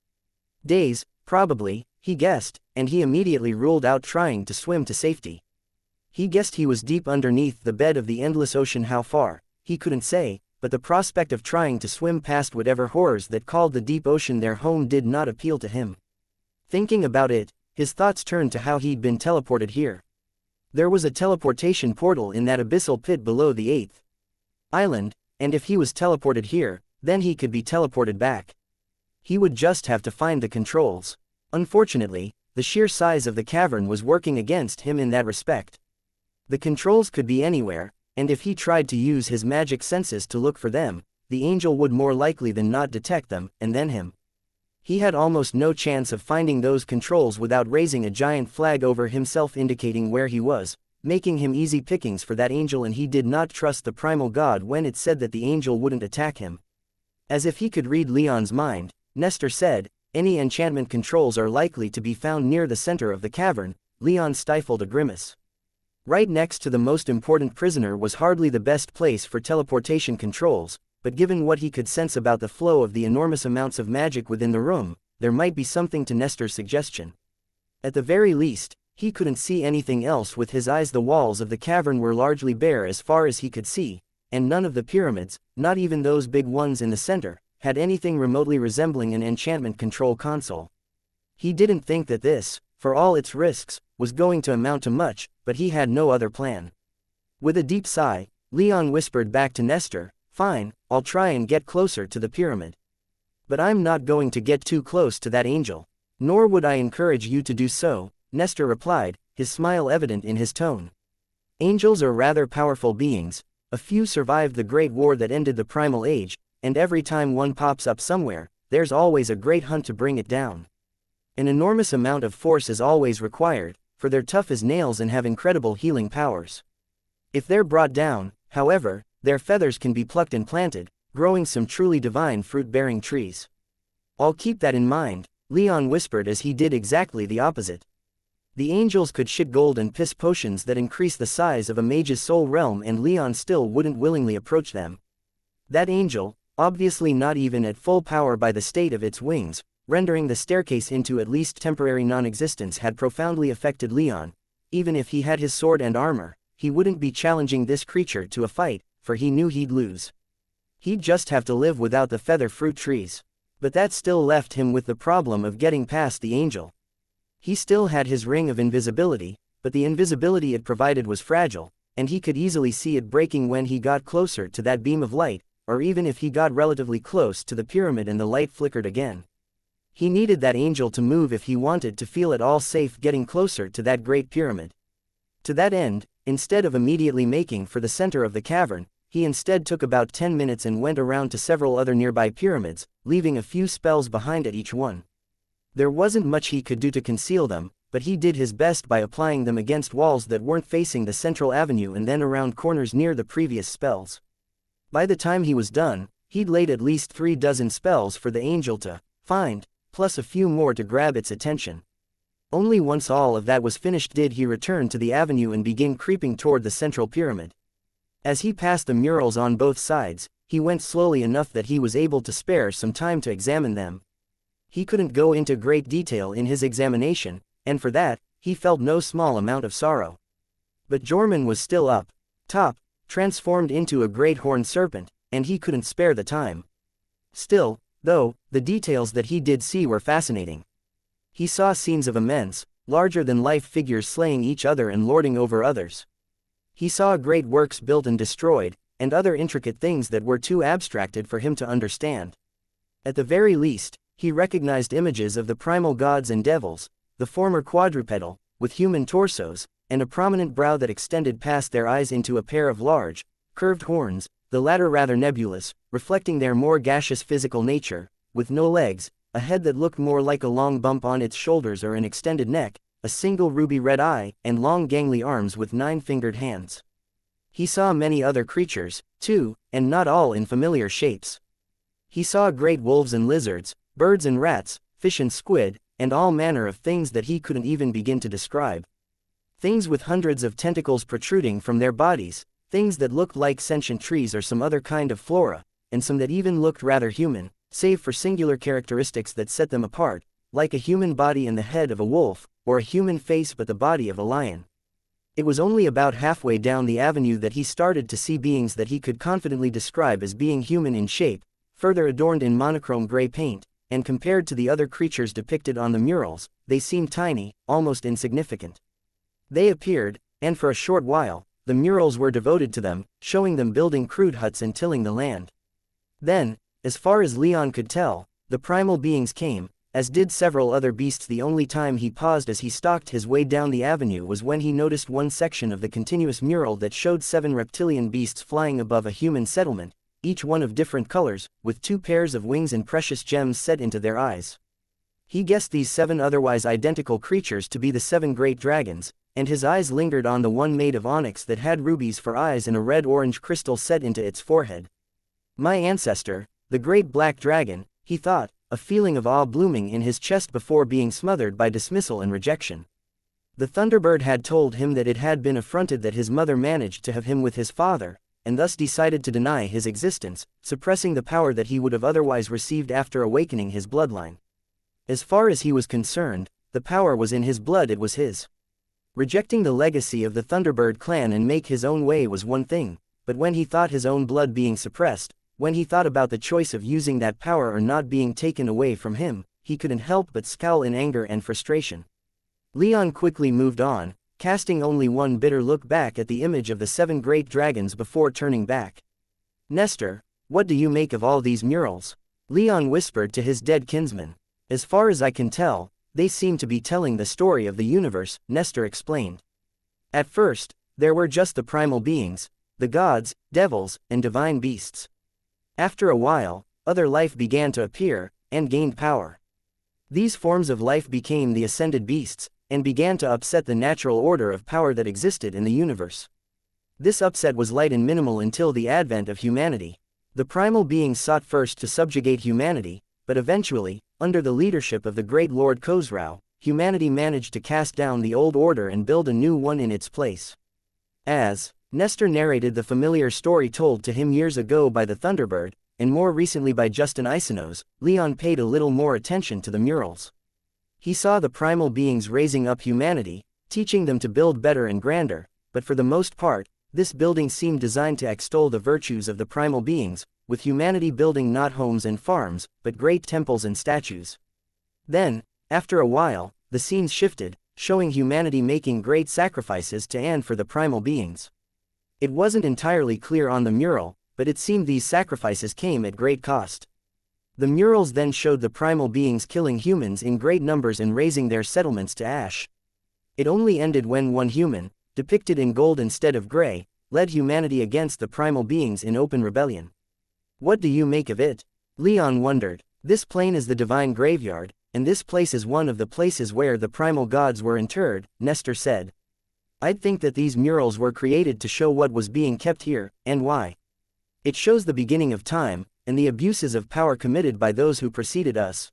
Days, probably, he guessed, and he immediately ruled out trying to swim to safety. He guessed he was deep underneath the bed of the endless ocean. How far, he couldn't say, but the prospect of trying to swim past whatever horrors that called the deep ocean their home did not appeal to him. Thinking about it, his thoughts turned to how he'd been teleported here. There was a teleportation portal in that abyssal pit below the 8th island, and if he was teleported here, then he could be teleported back. He would just have to find the controls. Unfortunately, the sheer size of the cavern was working against him in that respect. The controls could be anywhere, and if he tried to use his magic senses to look for them, the angel would more likely than not detect them, and then him. He had almost no chance of finding those controls without raising a giant flag over himself indicating where he was, making him easy pickings for that angel, and he did not trust the primal god when it said that the angel wouldn't attack him. As if he could read Leon's mind, Nestor said, "Any enchantment controls are likely to be found near the center of the cavern." Leon stifled a grimace. Right next to the most important prisoner was hardly the best place for teleportation controls, but given what he could sense about the flow of the enormous amounts of magic within the room, there might be something to Nestor's suggestion. At the very least, he couldn't see anything else with his eyes. The walls of the cavern were largely bare as far as he could see, and none of the pyramids, not even those big ones in the center, had anything remotely resembling an enchantment control console. He didn't think that this, for all its risks, was going to amount to much, but he had no other plan. With a deep sigh, Leon whispered back to Nestor, "Fine, I'll try and get closer to the pyramid. But I'm not going to get too close to that angel. Nor would I encourage you to do so," Nestor replied, his smile evident in his tone. Angels are rather powerful beings. A few survived the Great War that ended the Primal Age, and every time one pops up somewhere, there's always a great hunt to bring it down. An enormous amount of force is always required, for they're tough as nails and have incredible healing powers. If they're brought down, however, their feathers can be plucked and planted, growing some truly divine fruit-bearing trees. "I'll keep that in mind," Leon whispered as he did exactly the opposite. The angels could shit gold and piss potions that increase the size of a mage's soul realm, and Leon still wouldn't willingly approach them. That angel, obviously not even at full power by the state of its wings, rendering the staircase into at least temporary non-existence, had profoundly affected Leon. Even if he had his sword and armor, he wouldn't be challenging this creature to a fight, for he knew he'd lose. He'd just have to live without the feather fruit trees. But that still left him with the problem of getting past the angel. He still had his ring of invisibility, but the invisibility it provided was fragile, and he could easily see it breaking when he got closer to that beam of light, or even if he got relatively close to the pyramid and the light flickered again. He needed that angel to move if he wanted to feel at all safe getting closer to that great pyramid. To that end, instead of immediately making for the center of the cavern, he instead took about 10 minutes and went around to several other nearby pyramids, leaving a few spells behind at each one. There wasn't much he could do to conceal them, but he did his best by applying them against walls that weren't facing the central avenue and then around corners near the previous spells. By the time he was done, he'd laid at least 3 dozen spells for the angel to find, plus a few more to grab its attention. Only once all of that was finished did he return to the avenue and begin creeping toward the central pyramid. As he passed the murals on both sides, he went slowly enough that he was able to spare some time to examine them. He couldn't go into great detail in his examination, and for that, he felt no small amount of sorrow. But Jorman was still up top, transformed into a great horned serpent, and he couldn't spare the time. Still, though, the details that he did see were fascinating. He saw scenes of immense, larger-than-life figures slaying each other and lording over others. He saw great works built and destroyed, and other intricate things that were too abstracted for him to understand. At the very least, he recognized images of the primal gods and devils, the former quadrupedal, with human torsos, and a prominent brow that extended past their eyes into a pair of large, curved horns, the latter rather nebulous, reflecting their more gaseous physical nature, with no legs, a head that looked more like a long bump on its shoulders or an extended neck, a single ruby red eye, and long gangly arms with 9-fingered hands. He saw many other creatures, too, and not all in familiar shapes. He saw great wolves and lizards, birds and rats, fish and squid, and all manner of things that he couldn't even begin to describe. Things with hundreds of tentacles protruding from their bodies, things that looked like sentient trees or some other kind of flora, and some that even looked rather human, save for singular characteristics that set them apart, like a human body and the head of a wolf, or a human face but the body of a lion. It was only about halfway down the avenue that he started to see beings that he could confidently describe as being human in shape, further adorned in monochrome gray paint, and compared to the other creatures depicted on the murals, they seemed tiny, almost insignificant. They appeared, and for a short while, the murals were devoted to them, showing them building crude huts and tilling the land. Then, as far as Leon could tell, the primal beings came, as did several other beasts. The only time he paused as he stalked his way down the avenue was when he noticed one section of the continuous mural that showed 7 reptilian beasts flying above a human settlement, each one of different colors, with 2 pairs of wings and precious gems set into their eyes. He guessed these 7 otherwise identical creatures to be the 7 great dragons, and his eyes lingered on the one made of onyx that had rubies for eyes and a red-orange crystal set into its forehead. My ancestor, the great black dragon, he thought, a feeling of awe blooming in his chest before being smothered by dismissal and rejection. The Thunderbird had told him that it had been affronted that his mother managed to have him with his father, and thus decided to deny his existence, suppressing the power that he would have otherwise received after awakening his bloodline. As far as he was concerned, the power was in his blood, it was his. Rejecting the legacy of the Thunderbird clan and make his own way was one thing, but when he thought his own blood being suppressed, when he thought about the choice of using that power or not being taken away from him, he couldn't help but scowl in anger and frustration. Leon quickly moved on, casting only one bitter look back at the image of the 7 great dragons before turning back. Nestor, what do you make of all these murals? Leon whispered to his dead kinsman. As far as I can tell, they seem to be telling the story of the universe, Nestor explained. At first, there were just the primal beings, the gods, devils, and divine beasts. After a while, other life began to appear, and gained power. These forms of life became the ascended beasts, and began to upset the natural order of power that existed in the universe. This upset was light and minimal until the advent of humanity. The primal beings sought first to subjugate humanity, but eventually, under the leadership of the great Lord Khosrau, humanity managed to cast down the old order and build a new one in its place. As Nestor narrated the familiar story told to him years ago by the Thunderbird, and more recently by Justin Isonos, Leon paid a little more attention to the murals. He saw the primal beings raising up humanity, teaching them to build better and grander, but for the most part, this building seemed designed to extol the virtues of the primal beings, with humanity building not homes and farms, but great temples and statues. Then, after a while, the scenes shifted, showing humanity making great sacrifices to and for the primal beings. It wasn't entirely clear on the mural, but it seemed these sacrifices came at great cost. The murals then showed the primal beings killing humans in great numbers and razing their settlements to ash. It only ended when one human, depicted in gold instead of gray, led humanity against the primal beings in open rebellion. What do you make of it? Leon wondered. This plain is the divine graveyard, and this place is one of the places where the primal gods were interred, Nestor said. I'd think that these murals were created to show what was being kept here, and why. It shows the beginning of time, and the abuses of power committed by those who preceded us.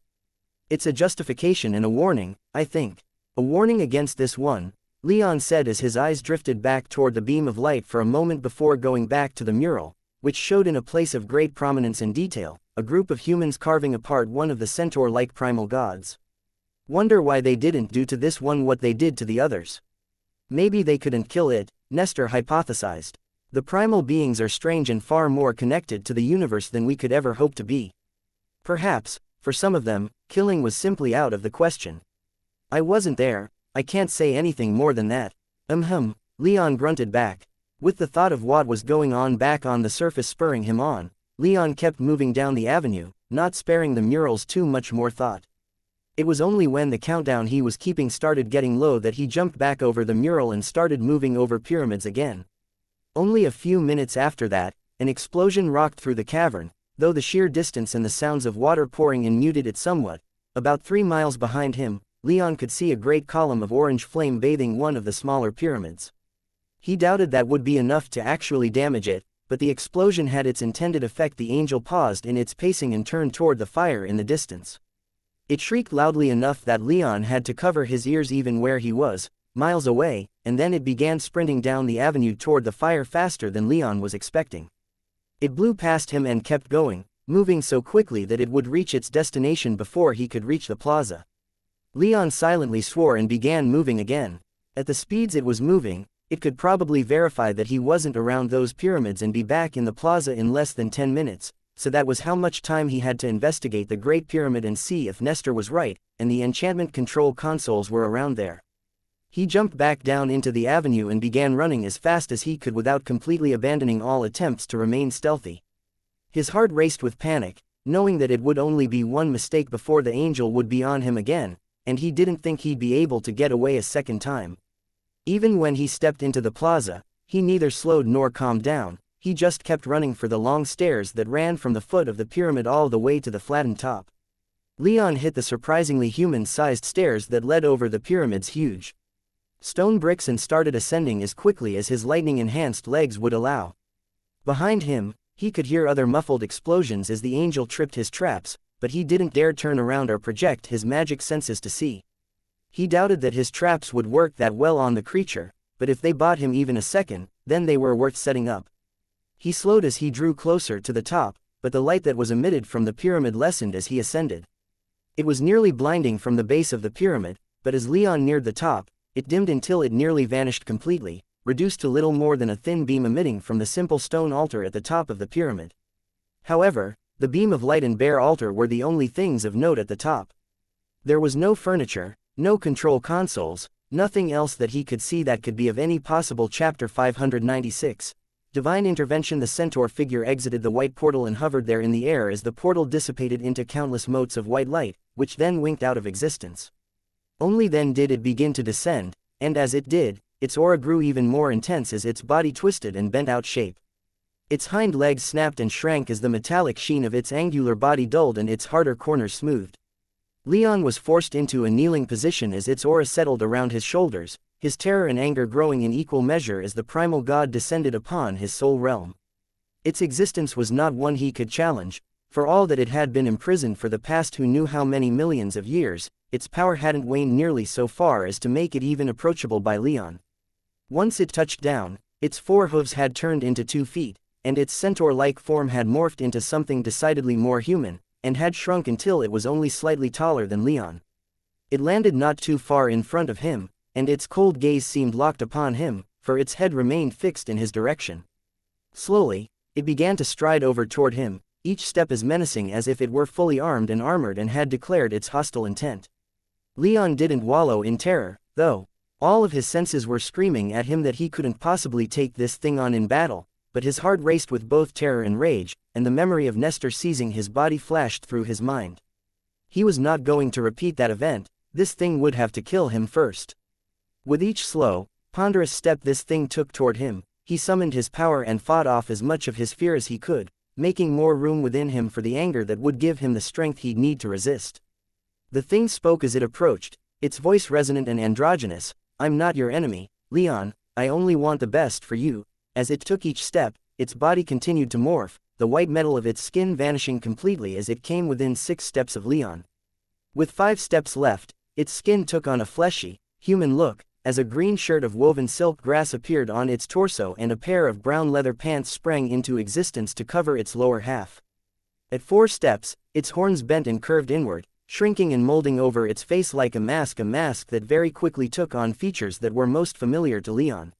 It's a justification and a warning, I think. A warning against this one, Leon said as his eyes drifted back toward the beam of light for a moment before going back to the mural, which showed in a place of great prominence and detail, a group of humans carving apart one of the centaur-like primal gods. Wonder why they didn't do to this one what they did to the others. Maybe they couldn't kill it, Nestor hypothesized. The primal beings are strange and far more connected to the universe than we could ever hope to be. Perhaps, for some of them, killing was simply out of the question. I wasn't there, I can't say anything more than that. Leon grunted back. With the thought of what was going on back on the surface spurring him on, Leon kept moving down the avenue, not sparing the murals too much more thought. It was only when the countdown he was keeping started getting low that he jumped back over the mural and started moving over pyramids again. Only a few minutes after that, an explosion rocked through the cavern, though the sheer distance and the sounds of water pouring in muted it somewhat. About 3 miles behind him, Leon could see a great column of orange flame bathing one of the smaller pyramids. He doubted that would be enough to actually damage it, but the explosion had its intended effect. The angel paused in its pacing and turned toward the fire in the distance. It shrieked loudly enough that Leon had to cover his ears even where he was, miles away, and then it began sprinting down the avenue toward the fire faster than Leon was expecting. It blew past him and kept going, moving so quickly that it would reach its destination before he could reach the plaza. Leon silently swore and began moving again. At the speeds it was moving, it could probably verify that he wasn't around those pyramids and be back in the plaza in less than 10 minutes, so that was how much time he had to investigate the Great Pyramid and see if Nestor was right, and the enchantment control consoles were around there. He jumped back down into the avenue and began running as fast as he could without completely abandoning all attempts to remain stealthy. His heart raced with panic, knowing that it would only be one mistake before the angel would be on him again, and he didn't think he'd be able to get away a second time. Even when he stepped into the plaza, he neither slowed nor calmed down, he just kept running for the long stairs that ran from the foot of the pyramid all the way to the flattened top. Leon hit the surprisingly human-sized stairs that led over the pyramid's huge stone bricks and started ascending as quickly as his lightning-enhanced legs would allow. Behind him, he could hear other muffled explosions as the angel tripped his traps, but he didn't dare turn around or project his magic senses to see. He doubted that his traps would work that well on the creature, but if they bought him even a second, then they were worth setting up. He slowed as he drew closer to the top, but the light that was emitted from the pyramid lessened as he ascended. It was nearly blinding from the base of the pyramid, but as Leon neared the top, it dimmed until it nearly vanished completely, reduced to little more than a thin beam emitting from the simple stone altar at the top of the pyramid. However, the beam of light and bare altar were the only things of note at the top. There was no furniture, no control consoles, nothing else that he could see that could be of any possible. Chapter 596. Divine Intervention. The centaur figure exited the white portal and hovered there in the air as the portal dissipated into countless motes of white light, which then winked out of existence. Only then did it begin to descend, and as it did, its aura grew even more intense as its body twisted and bent out shape. Its hind legs snapped and shrank as the metallic sheen of its angular body dulled and its harder corners smoothed. Leon was forced into a kneeling position as its aura settled around his shoulders, his terror and anger growing in equal measure as the primal god descended upon his soul realm. Its existence was not one he could challenge, for all that it had been imprisoned for the past who knew how many millions of years, its power hadn't waned nearly so far as to make it even approachable by Leon. Once it touched down, its 4 hooves had turned into 2 feet, and its centaur-like form had morphed into something decidedly more human, and had shrunk until it was only slightly taller than Leon. It landed not too far in front of him, and its cold gaze seemed locked upon him, for its head remained fixed in his direction. Slowly, it began to stride over toward him, each step as menacing as if it were fully armed and armored and had declared its hostile intent. Leon didn't wallow in terror, though. All of his senses were screaming at him that he couldn't possibly take this thing on in battle, but his heart raced with both terror and rage, and the memory of Nestor seizing his body flashed through his mind. He was not going to repeat that event, this thing would have to kill him first. With each slow, ponderous step this thing took toward him, he summoned his power and fought off as much of his fear as he could, making more room within him for the anger that would give him the strength he'd need to resist. The thing spoke as it approached, its voice resonant and androgynous. "I'm not your enemy, Leon, I only want the best for you." As it took each step, its body continued to morph, the white metal of its skin vanishing completely as it came within 6 steps of Leon. With 5 steps left, its skin took on a fleshy, human look, as a green shirt of woven silk grass appeared on its torso and a pair of brown leather pants sprang into existence to cover its lower half. At 4 steps, its horns bent and curved inward, shrinking and molding over its face like a mask that very quickly took on features that were most familiar to Leon.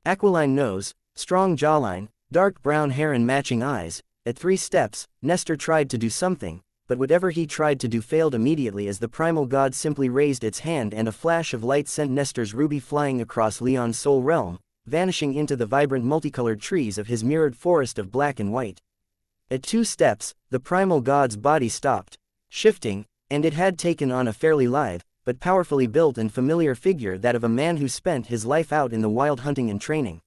Aquiline nose, strong jawline, dark brown hair and matching eyes. At 3 steps, Nestor tried to do something, but whatever he tried to do failed immediately as the primal god simply raised its hand and a flash of light sent Nestor's ruby flying across Leon's soul realm, vanishing into the vibrant multicolored trees of his mirrored forest of black and white. At 2 steps, the primal god's body stopped shifting, and it had taken on a fairly lithe, but powerfully built and familiar figure, that of a man who spent his life out in the wild hunting and training.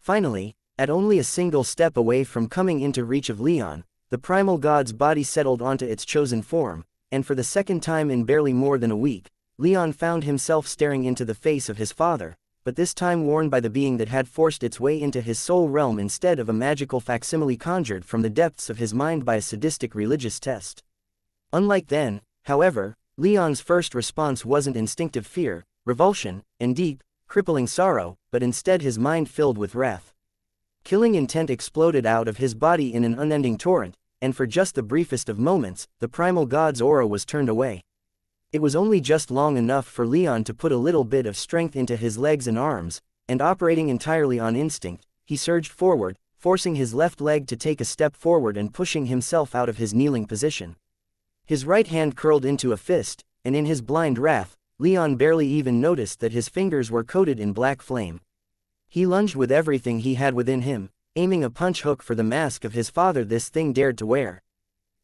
Finally, at only a single step away from coming into reach of Leon, the primal god's body settled onto its chosen form, and for the second time in barely more than a week, Leon found himself staring into the face of his father, but this time worn by the being that had forced its way into his soul realm instead of a magical facsimile conjured from the depths of his mind by a sadistic religious test. Unlike then, however, Leon's first response wasn't instinctive fear, revulsion, and deep, crippling sorrow, but instead his mind filled with wrath. Killing intent exploded out of his body in an unending torrent, and for just the briefest of moments, the primal god's aura was turned away. It was only just long enough for Leon to put a little bit of strength into his legs and arms, and operating entirely on instinct, he surged forward, forcing his left leg to take a step forward and pushing himself out of his kneeling position. His right hand curled into a fist, and in his blind wrath, Leon barely even noticed that his fingers were coated in black flame. He lunged with everything he had within him, aiming a punch hook for the mask of his father this thing dared to wear.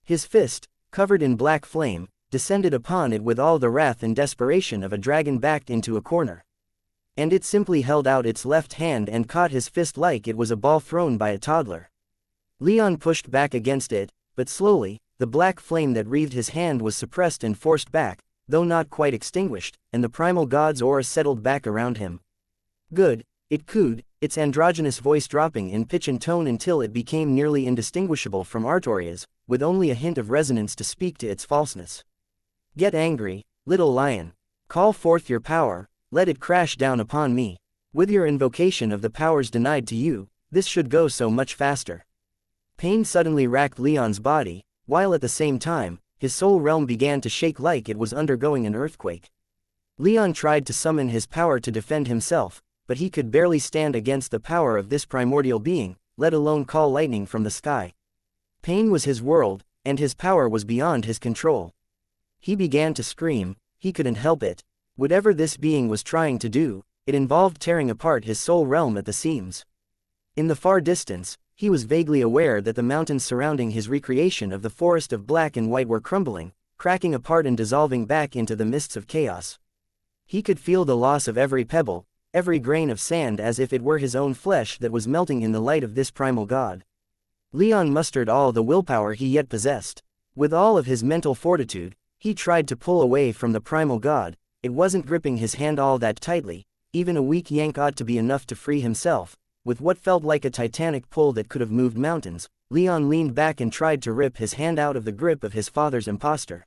His fist, covered in black flame, descended upon it with all the wrath and desperation of a dragon backed into a corner. And it simply held out its left hand and caught his fist like it was a ball thrown by a toddler. Leon pushed back against it, but slowly, the black flame that wreathed his hand was suppressed and forced back, though not quite extinguished, and the primal god's aura settled back around him. Good, it cooed, its androgynous voice dropping in pitch and tone until it became nearly indistinguishable from Artoria's, with only a hint of resonance to speak to its falseness. Get angry, little lion. Call forth your power, let it crash down upon me. With your invocation of the powers denied to you, this should go so much faster. Pain suddenly racked Leon's body, while at the same time, his soul realm began to shake like it was undergoing an earthquake. Leon tried to summon his power to defend himself, but he could barely stand against the power of this primordial being, let alone call lightning from the sky. Pain was his world, and his power was beyond his control. He began to scream, he couldn't help it. Whatever this being was trying to do, it involved tearing apart his soul realm at the seams. In the far distance, he was vaguely aware that the mountains surrounding his recreation of the forest of black and white were crumbling, cracking apart and dissolving back into the mists of chaos. He could feel the loss of every pebble, every grain of sand as if it were his own flesh that was melting in the light of this primal god. Leon mustered all the willpower he yet possessed. With all of his mental fortitude, he tried to pull away from the primal god. It wasn't gripping his hand all that tightly, even a weak yank ought to be enough to free himself. With what felt like a titanic pull that could have moved mountains, Leon leaned back and tried to rip his hand out of the grip of his father's impostor.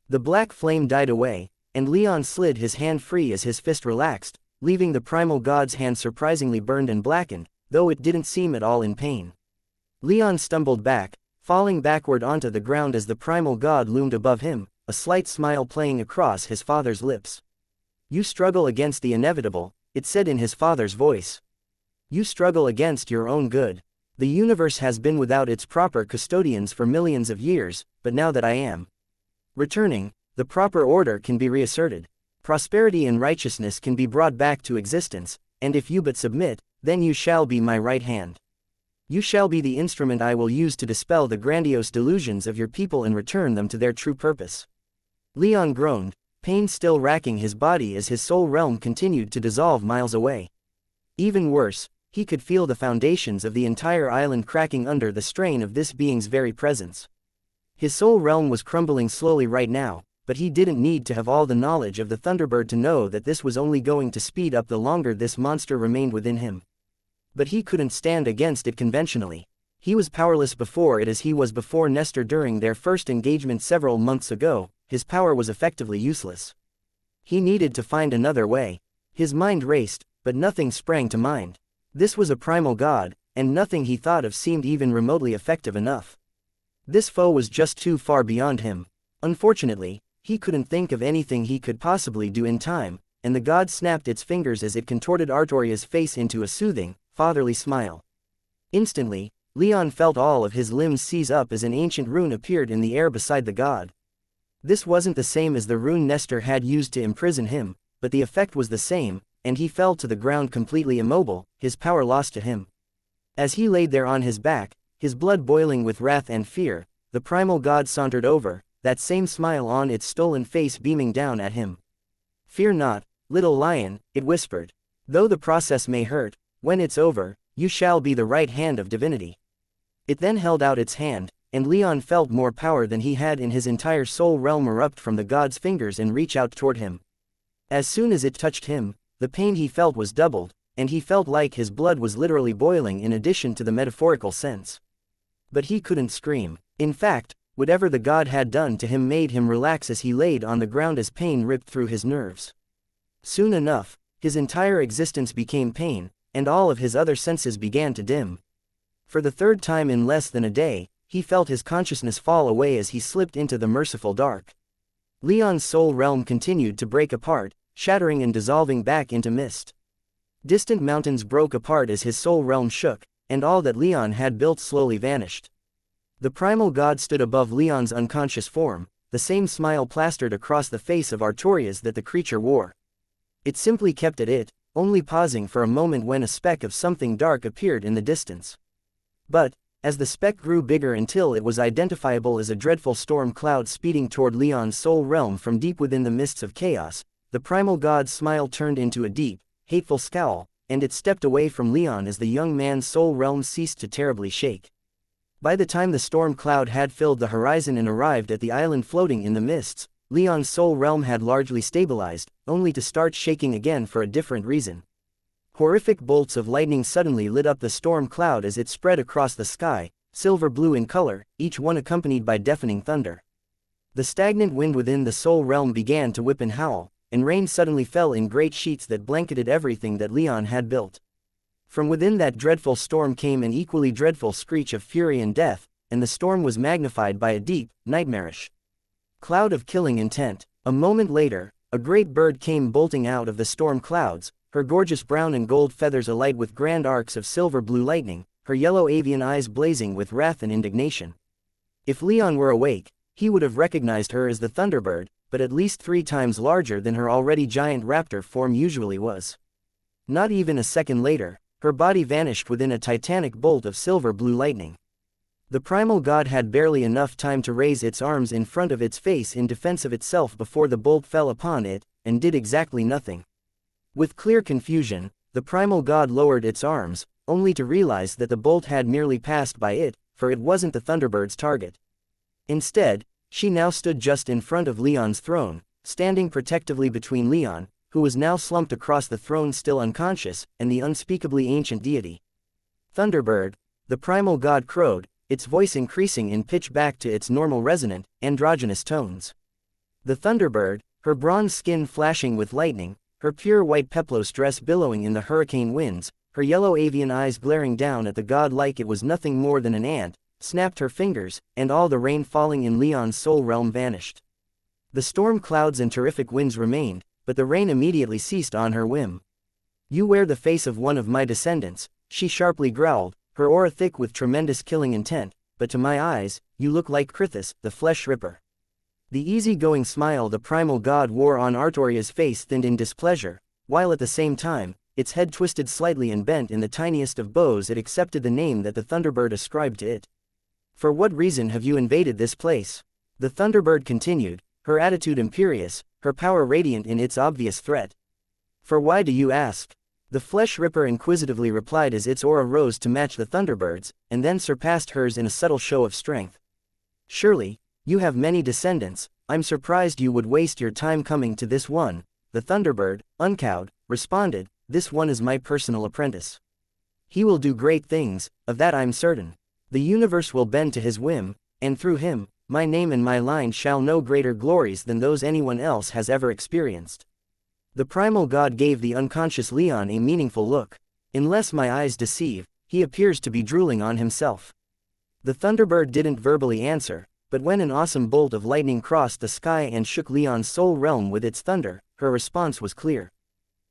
The black flame died away, and Leon slid his hand free as his fist relaxed, leaving the primal god's hand surprisingly burned and blackened, though it didn't seem at all in pain. Leon stumbled back, falling backward onto the ground as the primal god loomed above him, a slight smile playing across his father's lips. You struggle against the inevitable, it said in his father's voice. You struggle against your own good. The universe has been without its proper custodians for millions of years, but now that I am returning, the proper order can be reasserted. Prosperity and righteousness can be brought back to existence, and if you but submit, then you shall be my right hand. You shall be the instrument I will use to dispel the grandiose delusions of your people and return them to their true purpose. Leon groaned, pain still racking his body as his soul realm continued to dissolve miles away. Even worse, he could feel the foundations of the entire island cracking under the strain of this being's very presence. His soul realm was crumbling slowly right now, but he didn't need to have all the knowledge of the Thunderbird to know that this was only going to speed up the longer this monster remained within him. But he couldn't stand against it conventionally. He was powerless before it as he was before Nestor during their first engagement several months ago. His power was effectively useless. He needed to find another way. His mind raced, but nothing sprang to mind. This was a primal god, and nothing he thought of seemed even remotely effective enough. This foe was just too far beyond him. Unfortunately, he couldn't think of anything he could possibly do in time, and the god snapped its fingers as it contorted Artoria's face into a soothing, fatherly smile. Instantly, Leon felt all of his limbs seize up as an ancient rune appeared in the air beside the god. This wasn't the same as the rune Nestor had used to imprison him, but the effect was the same, and he fell to the ground completely immobile, his power lost to him. As he laid there on his back, his blood boiling with wrath and fear, the primal god sauntered over, that same smile on its stolen face beaming down at him. Fear not, little lion, it whispered. Though the process may hurt, when it's over, you shall be the right hand of divinity. It then held out its hand, and Leon felt more power than he had in his entire soul realm erupt from the god's fingers and reach out toward him. As soon as it touched him, the pain he felt was doubled, and he felt like his blood was literally boiling in addition to the metaphorical sense. But he couldn't scream. In fact, whatever the god had done to him made him relax as he laid on the ground as pain ripped through his nerves. Soon enough, his entire existence became pain, and all of his other senses began to dim. For the third time in less than a day, he felt his consciousness fall away as he slipped into the merciful dark. Leon's soul realm continued to break apart, shattering and dissolving back into mist. Distant mountains broke apart as his soul realm shook, and all that Leon had built slowly vanished. The primal god stood above Leon's unconscious form, the same smile plastered across the face of Artorias that the creature wore. It simply kept at it, only pausing for a moment when a speck of something dark appeared in the distance. But, as the speck grew bigger until it was identifiable as a dreadful storm cloud speeding toward Leon's soul realm from deep within the mists of chaos, the primal god's smile turned into a deep, hateful scowl, and it stepped away from Leon as the young man's soul realm ceased to terribly shake. By the time the storm cloud had filled the horizon and arrived at the island floating in the mists, Leon's soul realm had largely stabilized, only to start shaking again for a different reason. Horrific bolts of lightning suddenly lit up the storm cloud as it spread across the sky, silver blue in color, each one accompanied by deafening thunder. The stagnant wind within the soul realm began to whip and howl, and rain suddenly fell in great sheets that blanketed everything that Leon had built. From within that dreadful storm came an equally dreadful screech of fury and death, and the storm was magnified by a deep, nightmarish cloud of killing intent. A moment later, a great bird came bolting out of the storm clouds, her gorgeous brown and gold feathers alight with grand arcs of silver blue lightning, her yellow avian eyes blazing with wrath and indignation. If Leon were awake, he would have recognized her as the Thunderbird, but at least 3 times larger than her already giant raptor form usually was. Not even a second later, her body vanished within a titanic bolt of silver blue lightning. The primal god had barely enough time to raise its arms in front of its face in defense of itself before the bolt fell upon it, and did exactly nothing. With clear confusion, the primal god lowered its arms, only to realize that the bolt had merely passed by it, for it wasn't the Thunderbird's target. Instead, she now stood just in front of Leon's throne, standing protectively between Leon, who was now slumped across the throne still unconscious, and the unspeakably ancient deity. Thunderbird, the primal god crowed, its voice increasing in pitch back to its normal resonant, androgynous tones. The Thunderbird, her bronze skin flashing with lightning, her pure white peplos dress billowing in the hurricane winds, her yellow avian eyes glaring down at the god like it was nothing more than an ant, snapped her fingers, and all the rain falling in Leon's soul realm vanished. The storm clouds and terrific winds remained, but the rain immediately ceased on her whim. "You wear the face of one of my descendants," she sharply growled, her aura thick with tremendous killing intent, "but to my eyes, you look like Krithis, the flesh ripper." The easy-going smile the primal god wore on Artoria's face thinned in displeasure, while at the same time, its head twisted slightly and bent in the tiniest of bows it accepted the name that the Thunderbird ascribed to it. "For what reason have you invaded this place?" The Thunderbird continued, her attitude imperious, her power radiant in its obvious threat. "For why do you ask?" The Flesh Ripper inquisitively replied as its aura rose to match the Thunderbird's, and then surpassed hers in a subtle show of strength. "Surely, you have many descendants, I'm surprised you would waste your time coming to this one," the Thunderbird, uncowed, responded, "This one is my personal apprentice. He will do great things, of that I'm certain. The universe will bend to his whim, and through him, my name and my line shall know greater glories than those anyone else has ever experienced." The primal god gave the unconscious Leon a meaningful look. "Unless my eyes deceive, he appears to be drooling on himself." The Thunderbird didn't verbally answer, but when an awesome bolt of lightning crossed the sky and shook Leon's soul realm with its thunder, her response was clear.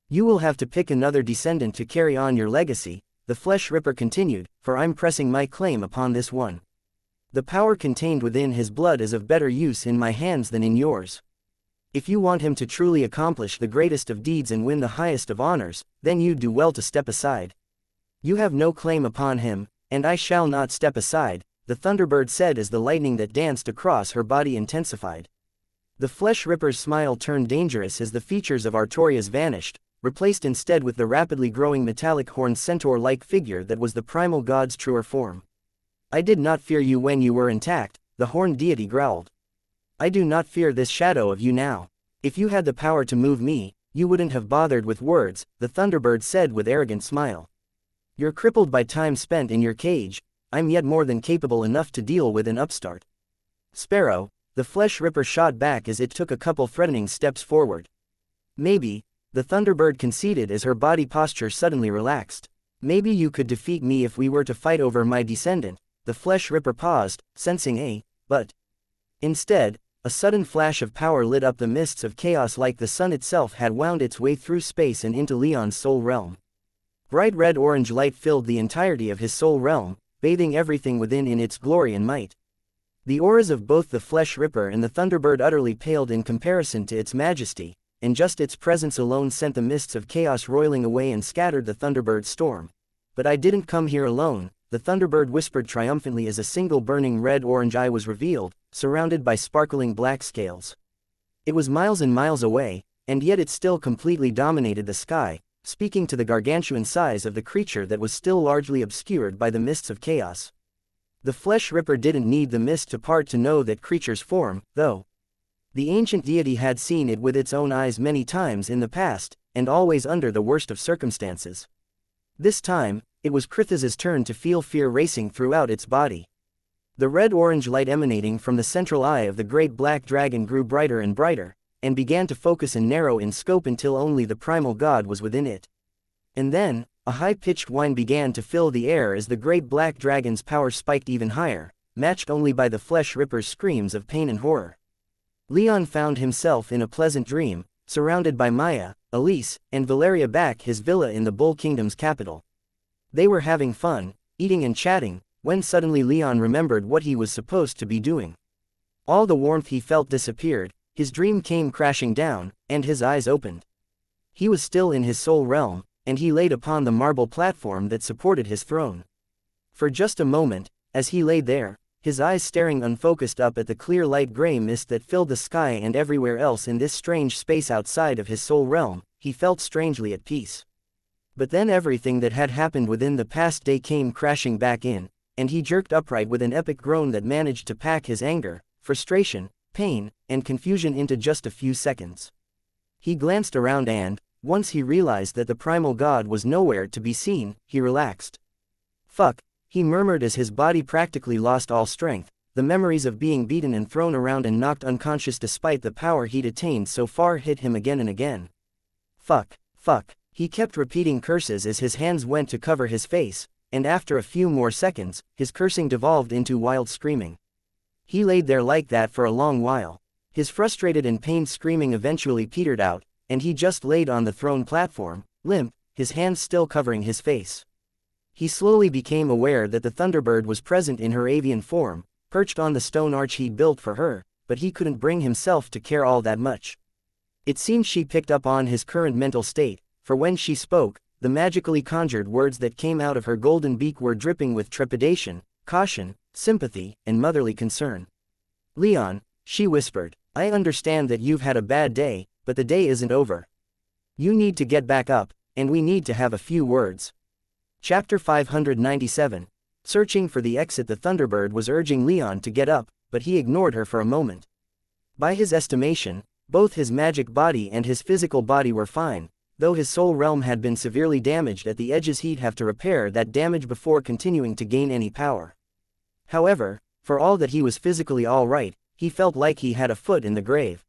"You will have to pick another descendant to carry on your legacy," the Flesh Ripper continued, "for I'm pressing my claim upon this one. The power contained within his blood is of better use in my hands than in yours. If you want him to truly accomplish the greatest of deeds and win the highest of honors, then you'd do well to step aside. You have no claim upon him, and I shall not step aside," the Thunderbird said as the lightning that danced across her body intensified. The Flesh Ripper's smile turned dangerous as the features of Artorias vanished, replaced instead with the rapidly growing metallic horned centaur-like figure that was the primal god's truer form. "I did not fear you when you were intact," the horned deity growled. "I do not fear this shadow of you now. If you had the power to move me, you wouldn't have bothered with words," the Thunderbird said with arrogant smile. "You're crippled by time spent in your cage, I'm yet more than capable enough to deal with an upstart." "Sparrow," the Flesh Ripper shot back as it took a couple threatening steps forward. "Maybe," the Thunderbird conceded as her body posture suddenly relaxed. "Maybe you could defeat me if we were to fight over my descendant." The Flesh Ripper paused, sensing but. Instead, a sudden flash of power lit up the mists of chaos like the sun itself had wound its way through space and into Leon's soul realm. Bright red-orange light filled the entirety of his soul realm, bathing everything within in its glory and might. The auras of both the Flesh Ripper and the Thunderbird utterly paled in comparison to its majesty, and just its presence alone sent the mists of chaos roiling away and scattered the Thunderbird's storm. "But I didn't come here alone," the Thunderbird whispered triumphantly as a single burning red-orange eye was revealed, surrounded by sparkling black scales. It was miles and miles away, and yet it still completely dominated the sky, speaking to the gargantuan size of the creature that was still largely obscured by the mists of chaos. The Flesh Ripper didn't need the mist to part to know that creature's form, though. The ancient deity had seen it with its own eyes many times in the past, and always under the worst of circumstances. This time, it was Krithaz's turn to feel fear racing throughout its body. The red-orange light emanating from the central eye of the great black dragon grew brighter and brighter, and began to focus and narrow in scope until only the primal god was within it. And then, a high-pitched whine began to fill the air as the great black dragon's power spiked even higher, matched only by the Flesh Ripper's screams of pain and horror. Leon found himself in a pleasant dream, surrounded by Maya, Elise, and Valeria back his villa in the Bull Kingdom's capital. They were having fun, eating and chatting, when suddenly Leon remembered what he was supposed to be doing. All the warmth he felt disappeared, his dream came crashing down, and his eyes opened. He was still in his soul realm, and he laid upon the marble platform that supported his throne. For just a moment, as he lay there, his eyes staring unfocused up at the clear light gray mist that filled the sky and everywhere else in this strange space outside of his soul realm, he felt strangely at peace. But then everything that had happened within the past day came crashing back in, and he jerked upright with an epic groan that managed to pack his anger, frustration, pain, and confusion into just a few seconds. He glanced around and, once he realized that the primal god was nowhere to be seen, he relaxed. "Fuck," he murmured as his body practically lost all strength, the memories of being beaten and thrown around and knocked unconscious despite the power he'd attained so far hit him again and again. "Fuck, fuck," he kept repeating curses as his hands went to cover his face, and after a few more seconds, his cursing devolved into wild screaming. He laid there like that for a long while. His frustrated and pained screaming eventually petered out, and he just laid on the throne platform, limp, his hands still covering his face. He slowly became aware that the Thunderbird was present in her avian form, perched on the stone arch he'd built for her, but he couldn't bring himself to care all that much. It seemed she picked up on his current mental state, for when she spoke, the magically conjured words that came out of her golden beak were dripping with trepidation, caution, sympathy, and motherly concern. "Leon," she whispered, "I understand that you've had a bad day, but the day isn't over. You need to get back up, and we need to have a few words." Chapter 597. Searching for the exit. The Thunderbird was urging Leon to get up, but he ignored her for a moment. By his estimation, both his magic body and his physical body were fine, though his soul realm had been severely damaged at the edges. He'd have to repair that damage before continuing to gain any power. However, for all that he was physically all right, he felt like he had a foot in the grave.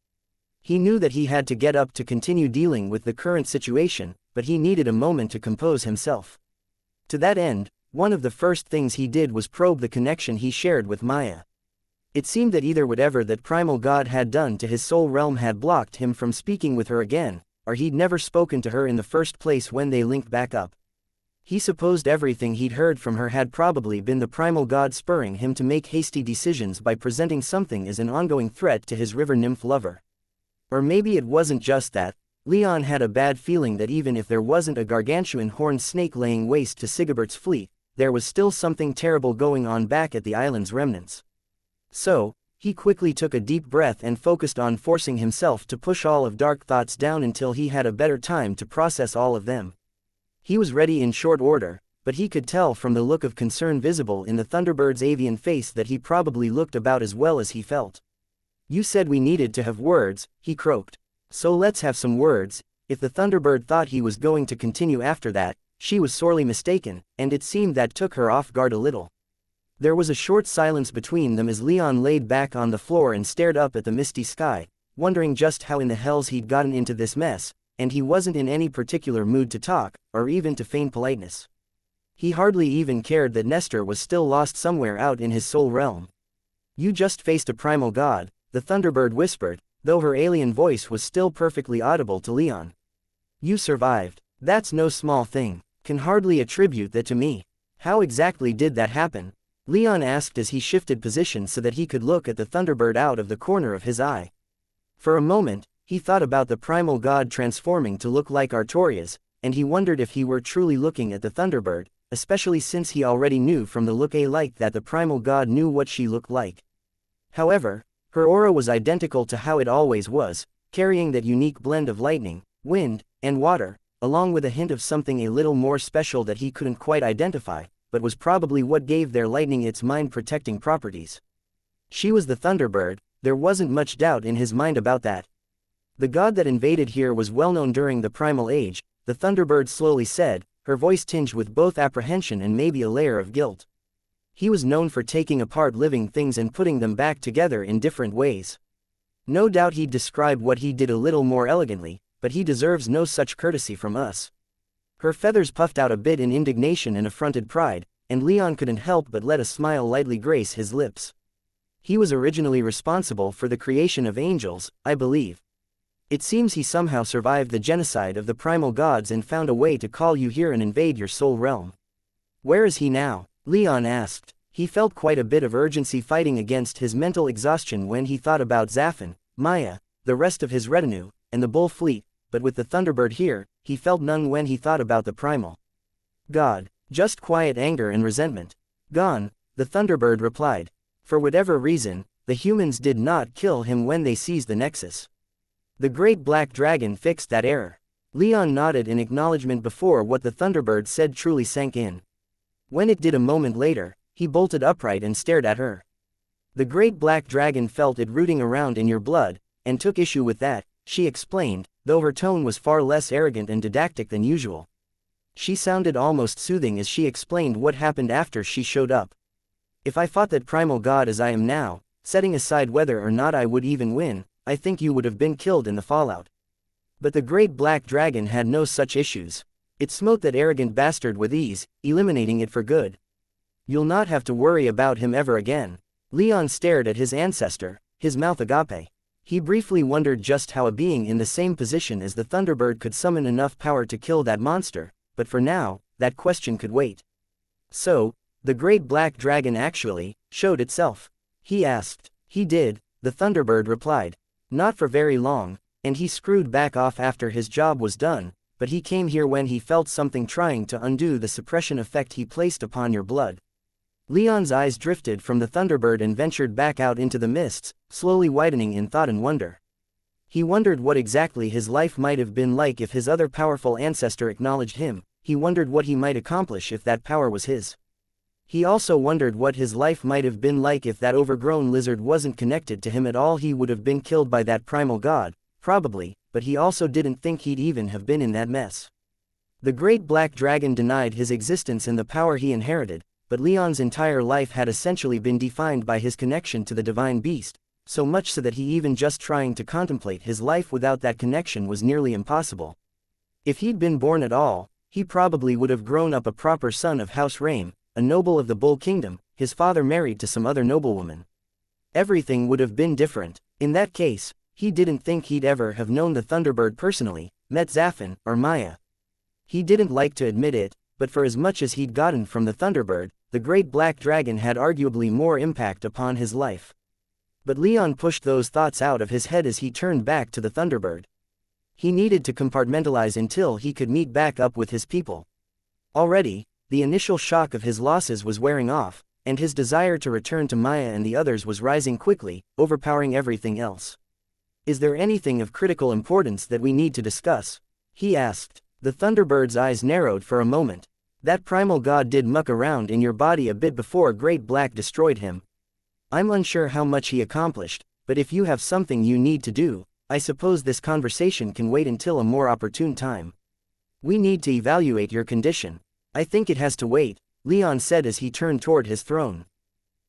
He knew that he had to get up to continue dealing with the current situation, but he needed a moment to compose himself. To that end, one of the first things he did was probe the connection he shared with Maya. It seemed that either whatever that primal god had done to his soul realm had blocked him from speaking with her again, or he'd never spoken to her in the first place when they linked back up. He supposed everything he'd heard from her had probably been the primal god spurring him to make hasty decisions by presenting something as an ongoing threat to his river nymph lover. Or maybe it wasn't just that. Leon had a bad feeling that even if there wasn't a gargantuan horned snake laying waste to Sigebert's fleet, there was still something terrible going on back at the island's remnants. So, he quickly took a deep breath and focused on forcing himself to push all of dark thoughts down until he had a better time to process all of them. He was ready in short order, but he could tell from the look of concern visible in the Thunderbird's avian face that he probably looked about as well as he felt. "You said we needed to have words," he croaked. "So let's have some words." If the Thunderbird thought he was going to continue after that, she was sorely mistaken, and it seemed that took her off guard a little. There was a short silence between them as Leon laid back on the floor and stared up at the misty sky, wondering just how in the hells he'd gotten into this mess, and he wasn't in any particular mood to talk, or even to feign politeness. He hardly even cared that Nestor was still lost somewhere out in his soul realm. "You just faced a primal god," the Thunderbird whispered, though her alien voice was still perfectly audible to Leon. "You survived. That's no small thing." Can hardly attribute that to me. How exactly did that happen? Leon asked as he shifted position so that he could look at the Thunderbird out of the corner of his eye. For a moment, he thought about the primal god transforming to look like Artorias, and he wondered if he were truly looking at the Thunderbird, especially since he already knew from the look alike that the primal god knew what she looked like. However, her aura was identical to how it always was, carrying that unique blend of lightning, wind, and water, along with a hint of something a little more special that he couldn't quite identify, but was probably what gave their lightning its mind-protecting properties. She was the Thunderbird, there wasn't much doubt in his mind about that. The god that invaded here was well known during the Primal Age, the Thunderbird slowly said, her voice tinged with both apprehension and maybe a layer of guilt. He was known for taking apart living things and putting them back together in different ways. No doubt he'd describe what he did a little more elegantly, but he deserves no such courtesy from us. Her feathers puffed out a bit in indignation and affronted pride, and Leon couldn't help but let a smile lightly grace his lips. He was originally responsible for the creation of angels, I believe. It seems he somehow survived the genocide of the primal gods and found a way to call you here and invade your soul realm. Where is he now? Leon asked. He felt quite a bit of urgency fighting against his mental exhaustion when he thought about Zaffin, Maya, the rest of his retinue, and the bull fleet, but with the Thunderbird here, he felt none when he thought about the primal god. Just quiet anger and resentment. Gone, the Thunderbird replied. For whatever reason, the humans did not kill him when they seized the Nexus. The great black dragon fixed that error. Leon nodded in acknowledgement before what the Thunderbird said truly sank in. When it did a moment later, he bolted upright and stared at her. The great black dragon felt it rooting around in your blood, and took issue with that, she explained, though her tone was far less arrogant and didactic than usual. She sounded almost soothing as she explained what happened after she showed up. If I fought that primal god as I am now, setting aside whether or not I would even win, I think you would have been killed in the fallout. But the great black dragon had no such issues. It smote that arrogant bastard with ease, eliminating it for good. You'll not have to worry about him ever again. Leon stared at his ancestor, his mouth agape. He briefly wondered just how a being in the same position as the Thunderbird could summon enough power to kill that monster, but for now, that question could wait. So, the great black dragon actually showed itself? He asked. He did, the Thunderbird replied. Not for very long, and he screwed back off after his job was done, but he came here when he felt something trying to undo the suppression effect he placed upon your blood. Leon's eyes drifted from the Thunderbird and ventured back out into the mists, slowly widening in thought and wonder. He wondered what exactly his life might have been like if his other powerful ancestor acknowledged him. He wondered what he might accomplish if that power was his. He also wondered what his life might have been like if that overgrown lizard wasn't connected to him at all. He would have been killed by that primal god, probably, but he also didn't think he'd even have been in that mess. The great black dragon denied his existence and the power he inherited, but Leon's entire life had essentially been defined by his connection to the divine beast, so much so that he even just trying to contemplate his life without that connection was nearly impossible. If he'd been born at all, he probably would have grown up a proper son of House Rame, a noble of the Bull Kingdom, his father married to some other noblewoman. Everything would have been different. In that case, he didn't think he'd ever have known the Thunderbird personally, met Zaffin, or Maya. He didn't like to admit it, but for as much as he'd gotten from the Thunderbird, the great black dragon had arguably more impact upon his life. But Leon pushed those thoughts out of his head as he turned back to the Thunderbird. He needed to compartmentalize until he could meet back up with his people. Already, the initial shock of his losses was wearing off, and his desire to return to Maya and the others was rising quickly, overpowering everything else. Is there anything of critical importance that we need to discuss? He asked. The Thunderbird's eyes narrowed for a moment. That primal god did muck around in your body a bit before Great Black destroyed him. I'm unsure how much he accomplished, but if you have something you need to do, I suppose this conversation can wait until a more opportune time. We need to evaluate your condition. I think it has to wait, Leon said as he turned toward his throne.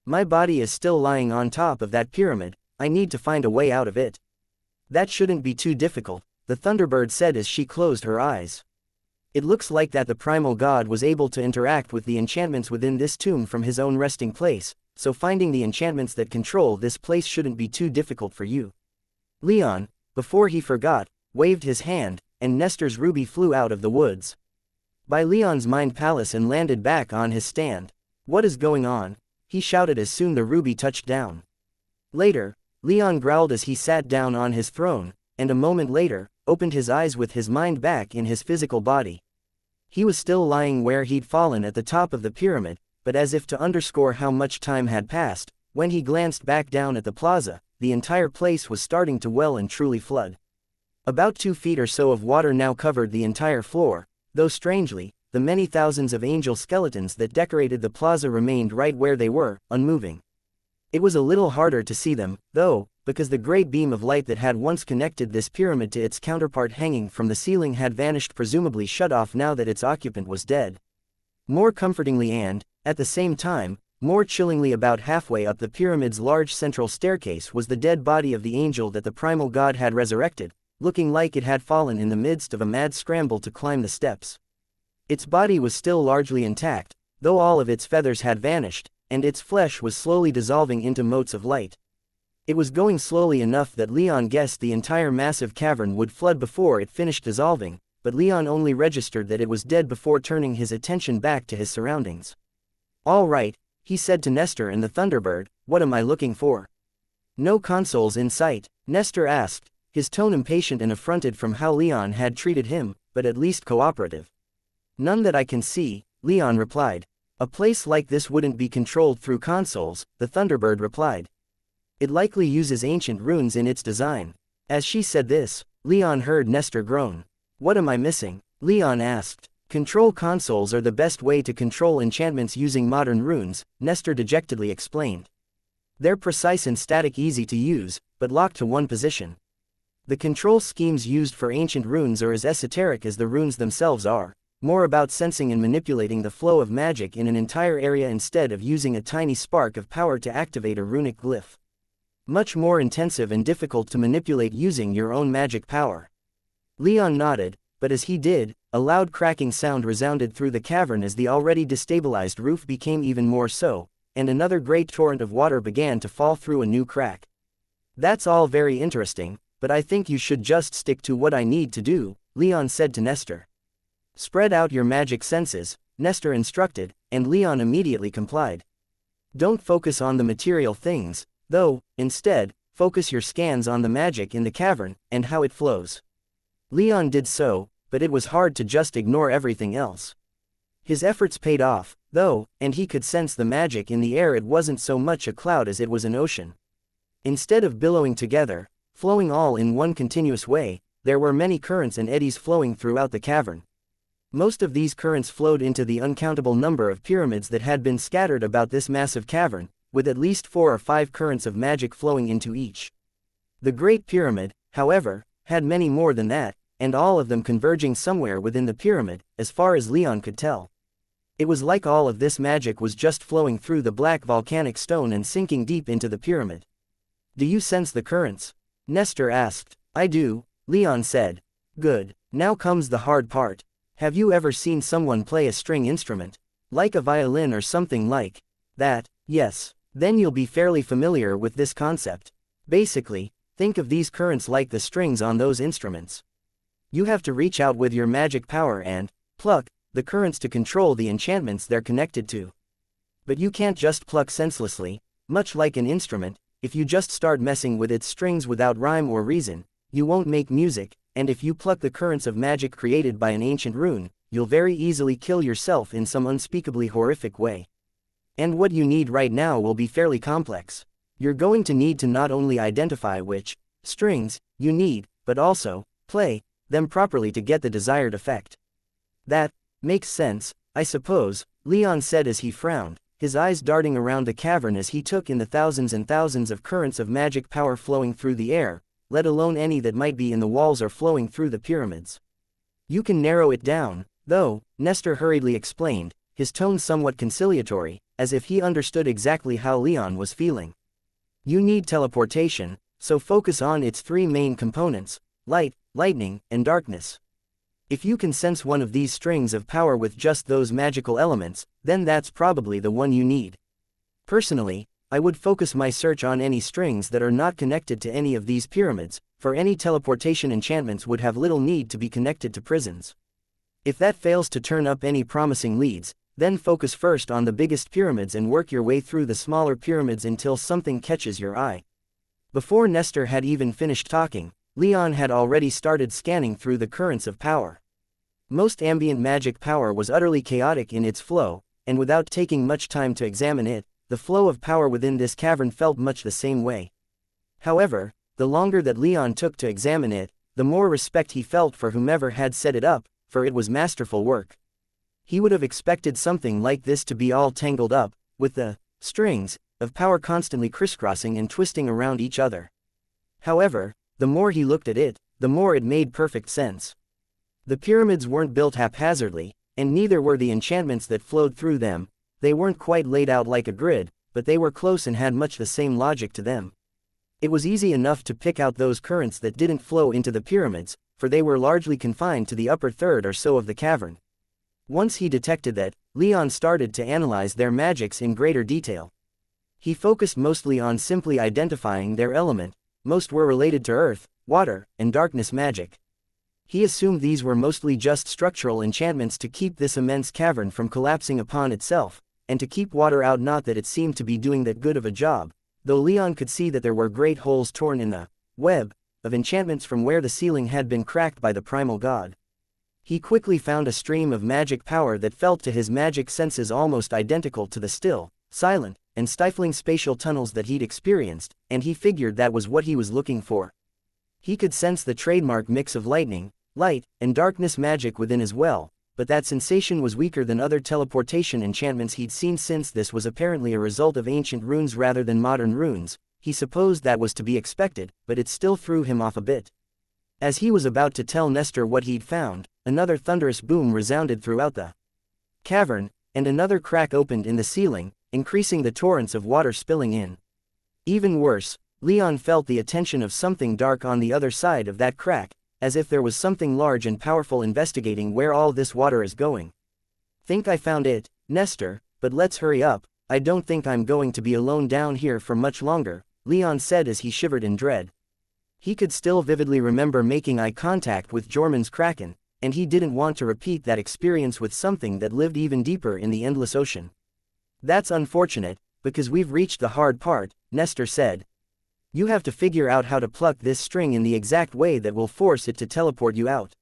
My body is still lying on top of that pyramid, I need to find a way out of it. That shouldn't be too difficult, the Thunderbird said as she closed her eyes. It looks like that the primal god was able to interact with the enchantments within this tomb from his own resting place, so finding the enchantments that control this place shouldn't be too difficult for you. Leon, before he forgot, waved his hand, and Nestor's ruby flew out of the woods. by Leon's mind palace and landed back on his stand. "What is going on?" he shouted as soon the ruby touched down. Later, Leon growled as he sat down on his throne, and a moment later, opened his eyes with his mind back in his physical body. He was still lying where he'd fallen at the top of the pyramid, but as if to underscore how much time had passed, when he glanced back down at the plaza, the entire place was starting to well and truly flood. About 2 feet or so of water now covered the entire floor, though strangely, the many thousands of angel skeletons that decorated the plaza remained right where they were, unmoving. It was a little harder to see them, though, because the great beam of light that had once connected this pyramid to its counterpart hanging from the ceiling had vanished, presumably shut off now that its occupant was dead. More comfortingly and, at the same time, more chillingly, about halfway up the pyramid's large central staircase was the dead body of the angel that the primal god had resurrected, looking like it had fallen in the midst of a mad scramble to climb the steps. Its body was still largely intact, though all of its feathers had vanished, and its flesh was slowly dissolving into motes of light. It was going slowly enough that Leon guessed the entire massive cavern would flood before it finished dissolving, but Leon only registered that it was dead before turning his attention back to his surroundings. "All right," he said to Nestor and the Thunderbird, "what am I looking for?" "No consoles in sight," Nestor asked, his tone impatient and affronted from how Leon had treated him, but at least cooperative. "None that I can see," Leon replied. "A place like this wouldn't be controlled through consoles," the Thunderbird replied. "It likely uses ancient runes in its design." As she said this, Leon heard Nestor groan. "What am I missing?" Leon asked. "Control consoles are the best way to control enchantments using modern runes," Nestor dejectedly explained. "They're precise and static, easy to use, but locked to one position. The control schemes used for ancient runes are as esoteric as the runes themselves are, more about sensing and manipulating the flow of magic in an entire area instead of using a tiny spark of power to activate a runic glyph. Much more intensive and difficult to manipulate using your own magic power." Leon nodded, but as he did, a loud cracking sound resounded through the cavern as the already destabilized roof became even more so, and another great torrent of water began to fall through a new crack. "That's all very interesting, but I think you should just stick to what I need to do," Leon said to Nestor. "Spread out your magic senses," Nestor instructed, and Leon immediately complied. "Don't focus on the material things, though, instead, focus your scans on the magic in the cavern, and how it flows." Leon did so, but it was hard to just ignore everything else. His efforts paid off, though, and he could sense the magic in the air. It wasn't so much a cloud as it was an ocean. Instead of billowing together, flowing all in one continuous way, there were many currents and eddies flowing throughout the cavern. Most of these currents flowed into the uncountable number of pyramids that had been scattered about this massive cavern, with at least 4 or 5 currents of magic flowing into each. The Great Pyramid, however, had many more than that, and all of them converging somewhere within the pyramid, as far as Leon could tell. It was like all of this magic was just flowing through the black volcanic stone and sinking deep into the pyramid. "Do you sense the currents?" Nestor asked. "I do," Leon said. "Good. Now comes the hard part. Have you ever seen someone play a string instrument? Like a violin or something like that?" "Yes. Then you'll be fairly familiar with this concept. Basically, think of these currents like the strings on those instruments. You have to reach out with your magic power and pluck the currents to control the enchantments they're connected to. But you can't just pluck senselessly, much like an instrument. If you just start messing with its strings without rhyme or reason, you won't make music, and if you pluck the currents of magic created by an ancient rune, you'll very easily kill yourself in some unspeakably horrific way. And what you need right now will be fairly complex. You're going to need to not only identify which strings you need, but also play them properly to get the desired effect." "That makes sense, I suppose," Leon said as he frowned, his eyes darting around the cavern as he took in the thousands and thousands of currents of magic power flowing through the air, let alone any that might be in the walls or flowing through the pyramids. "You can narrow it down, though," Nestor hurriedly explained, his tone somewhat conciliatory, as if he understood exactly how Leon was feeling. "You need teleportation, so focus on its 3 main components: light, lightning, and darkness. If you can sense one of these strings of power with just those magical elements, then that's probably the one you need. Personally, I would focus my search on any strings that are not connected to any of these pyramids, for any teleportation enchantments would have little need to be connected to prisons." If that fails to turn up any promising leads, then focus first on the biggest pyramids and work your way through the smaller pyramids until something catches your eye. Before Nestor had even finished talking, Leon had already started scanning through the currents of power. Most ambient magic power was utterly chaotic in its flow, and without taking much time to examine it, the flow of power within this cavern felt much the same way. However, the longer that Leon took to examine it, the more respect he felt for whomever had set it up, for it was masterful work. He would have expected something like this to be all tangled up, with the strings of power constantly crisscrossing and twisting around each other. However, the more he looked at it, the more it made perfect sense. The pyramids weren't built haphazardly, and neither were the enchantments that flowed through them. They weren't quite laid out like a grid, but they were close and had much the same logic to them. It was easy enough to pick out those currents that didn't flow into the pyramids, for they were largely confined to the upper third or so of the cavern. Once he detected that, Leon started to analyze their magics in greater detail. He focused mostly on simply identifying their element. Most were related to earth, water, and darkness magic. He assumed these were mostly just structural enchantments to keep this immense cavern from collapsing upon itself, and to keep water out, not that it seemed to be doing that good of a job, though Leon could see that there were great holes torn in the web of enchantments from where the ceiling had been cracked by the primal god. He quickly found a stream of magic power that felt to his magic senses almost identical to the still, silent, and stifling spatial tunnels that he'd experienced, and he figured that was what he was looking for. He could sense the trademark mix of lightning, light, and darkness magic within as well, but that sensation was weaker than other teleportation enchantments he'd seen, since this was apparently a result of ancient runes rather than modern runes. He supposed that was to be expected, but it still threw him off a bit. As he was about to tell Nestor what he'd found, another thunderous boom resounded throughout the cavern, and another crack opened in the ceiling, increasing the torrents of water spilling in. Even worse, Leon felt the attention of something dark on the other side of that crack, as if there was something large and powerful investigating where all this water is going. "Think I found it, Nestor, but let's hurry up. I don't think I'm going to be alone down here for much longer," Leon said as he shivered in dread. He could still vividly remember making eye contact with Jormun's kraken, and he didn't want to repeat that experience with something that lived even deeper in the endless ocean. "That's unfortunate, because we've reached the hard part," Nestor said. "You have to figure out how to pluck this string in the exact way that will force it to teleport you out."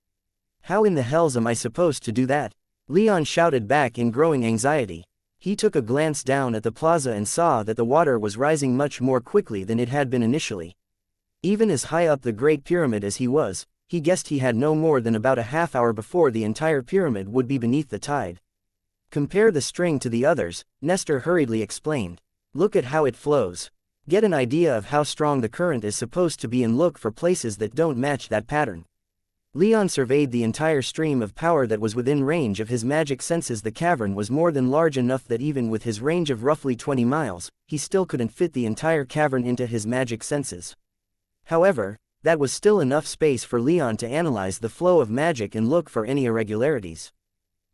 "How in the hells am I supposed to do that?" Leon shouted back in growing anxiety. He took a glance down at the plaza and saw that the water was rising much more quickly than it had been initially. Even as high up the Great Pyramid as he was, he guessed he had no more than about a half hour before the entire pyramid would be beneath the tide. "Compare the string to the others," Nestor hurriedly explained. "Look at how it flows. Get an idea of how strong the current is supposed to be and look for places that don't match that pattern." Leon surveyed the entire stream of power that was within range of his magic senses. The cavern was more than large enough that even with his range of roughly 20 miles, he still couldn't fit the entire cavern into his magic senses. However, that was still enough space for Leon to analyze the flow of magic and look for any irregularities.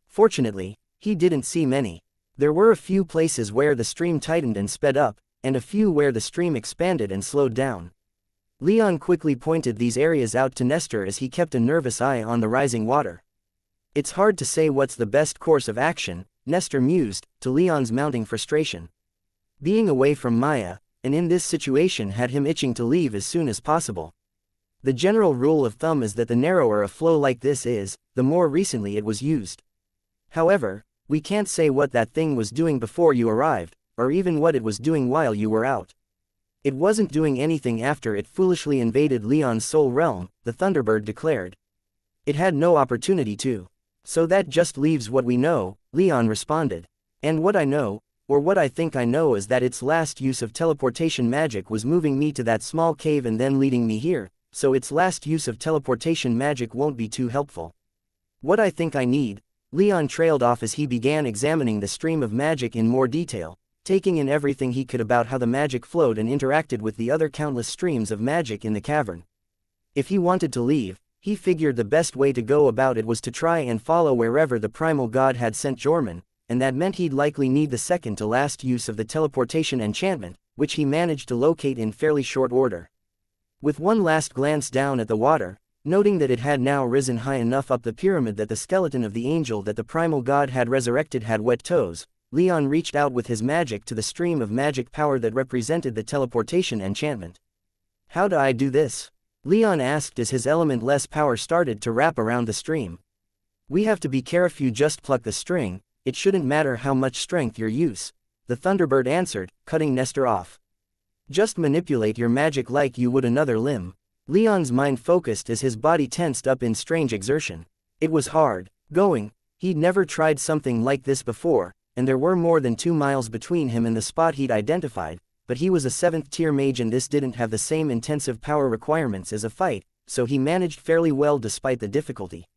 Fortunately, he didn't see many. There were a few places where the stream tightened and sped up, and a few where the stream expanded and slowed down. Leon quickly pointed these areas out to Nestor as he kept a nervous eye on the rising water. "It's hard to say what's the best course of action," Nestor mused, to Leon's mounting frustration. Being away from Maya, and in this situation, had him itching to leave as soon as possible. The general rule of thumb is that the narrower a flow like this is, the more recently it was used. However, we can't say what that thing was doing before you arrived, or even what it was doing while you were out. It wasn't doing anything after it foolishly invaded Leon's soul realm, the Thunderbird declared. It had no opportunity to. "So that just leaves what we know," Leon responded. "And what I know, or what I think I know, is that its last use of teleportation magic was moving me to that small cave and then leading me here, so its last use of teleportation magic won't be too helpful. What I think I need," Leon trailed off as he began examining the stream of magic in more detail, taking in everything he could about how the magic flowed and interacted with the other countless streams of magic in the cavern. If he wanted to leave, he figured the best way to go about it was to try and follow wherever the primal god had sent Jormun, and that meant he'd likely need the second to last use of the teleportation enchantment, which he managed to locate in fairly short order. With one last glance down at the water, Noting that it had now risen high enough up the pyramid that the skeleton of the angel that the primal god had resurrected had wet toes, Leon reached out with his magic to the stream of magic power that represented the teleportation enchantment. "How do I do this?" Leon asked as his elementless power started to wrap around the stream. "We have to be careful. You just pluck the string, it shouldn't matter how much strength you use," the Thunderbird answered, cutting Nestor off. "Just manipulate your magic like you would another limb." Leon's mind focused as his body tensed up in strange exertion. It was hard going. He'd never tried something like this before, and there were more than 2 miles between him and the spot he'd identified, but he was a 7th tier mage and this didn't have the same intensive power requirements as a fight, so he managed fairly well despite the difficulty.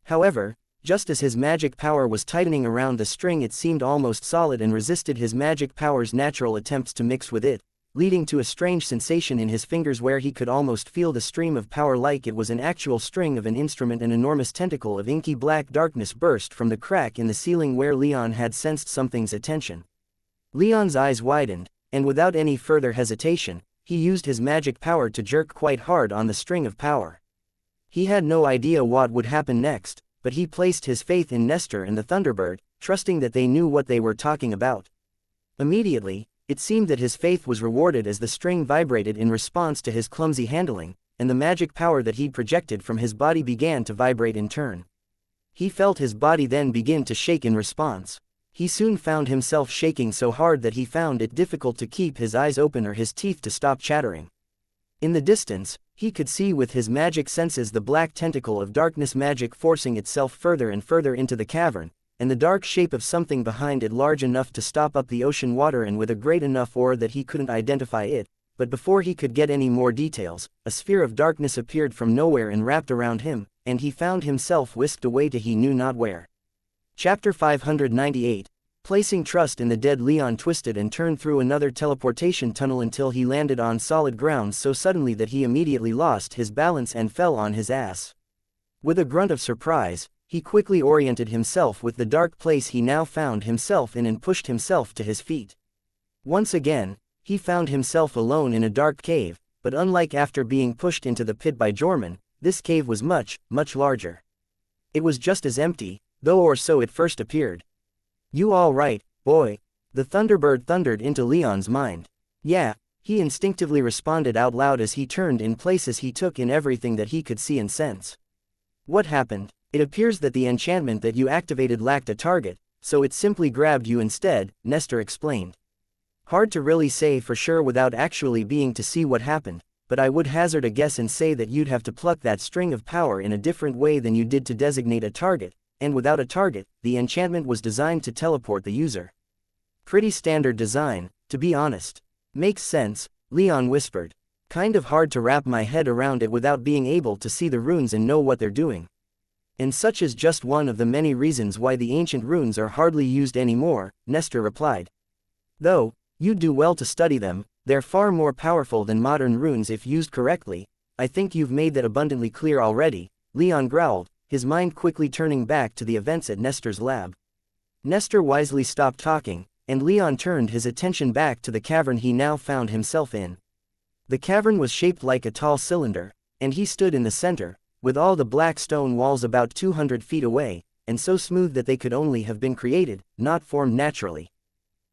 However, just as his magic power was tightening around the string, it seemed almost solid and resisted his magic power's natural attempts to mix with it, leading to a strange sensation in his fingers where he could almost feel the stream of power like it was an actual string of an instrument. An enormous tentacle of inky black darkness burst from the crack in the ceiling where Leon had sensed something's attention. Leon's eyes widened, and without any further hesitation, he used his magic power to jerk quite hard on the string of power. He had no idea what would happen next, but he placed his faith in Nestor and the Thunderbird, trusting that they knew what they were talking about. Immediately, it seemed that his faith was rewarded as the string vibrated in response to his clumsy handling, and the magic power that he'd projected from his body began to vibrate in turn. He felt his body then begin to shake in response. He soon found himself shaking so hard that he found it difficult to keep his eyes open or his teeth to stop chattering. In the distance, he could see with his magic senses the black tentacle of darkness magic forcing itself further and further into the cavern, and the dark shape of something behind it large enough to stop up the ocean water and with a great enough aura that he couldn't identify it, but before he could get any more details, a sphere of darkness appeared from nowhere and wrapped around him, and he found himself whisked away to he knew not where. Chapter 598. Placing trust in the dead. Leon twisted and turned through another teleportation tunnel until he landed on solid ground so suddenly that he immediately lost his balance and fell on his ass. With a grunt of surprise, he quickly oriented himself with the dark place he now found himself in and pushed himself to his feet. Once again, he found himself alone in a dark cave, but unlike after being pushed into the pit by Jorman, this cave was much, much larger. It was just as empty, though, or so it first appeared. "You all right, boy?" the Thunderbird thundered into Leon's mind. "Yeah," he instinctively responded out loud as he turned in place as he took in everything that he could see and sense. "What happened?" "It appears that the enchantment that you activated lacked a target, so it simply grabbed you instead," Nestor explained. "Hard to really say for sure without actually being to see what happened, but I would hazard a guess and say that you'd have to pluck that string of power in a different way than you did to designate a target, and without a target, the enchantment was designed to teleport the user." "Pretty standard design, to be honest." "Makes sense," Leon whispered. "Kind of hard to wrap my head around it without being able to see the runes and know what they're doing. And such is just one of the many reasons why the ancient runes are hardly used anymore," Nestor replied. "Though, you'd do well to study them, they're far more powerful than modern runes if used correctly. I think you've made that abundantly clear already," Leon growled, his mind quickly turning back to the events at Nestor's lab. Nestor wisely stopped talking, and Leon turned his attention back to the cavern he now found himself in. The cavern was shaped like a tall cylinder, and he stood in the center, with all the black stone walls about 200 feet away, and so smooth that they could only have been created, not formed naturally.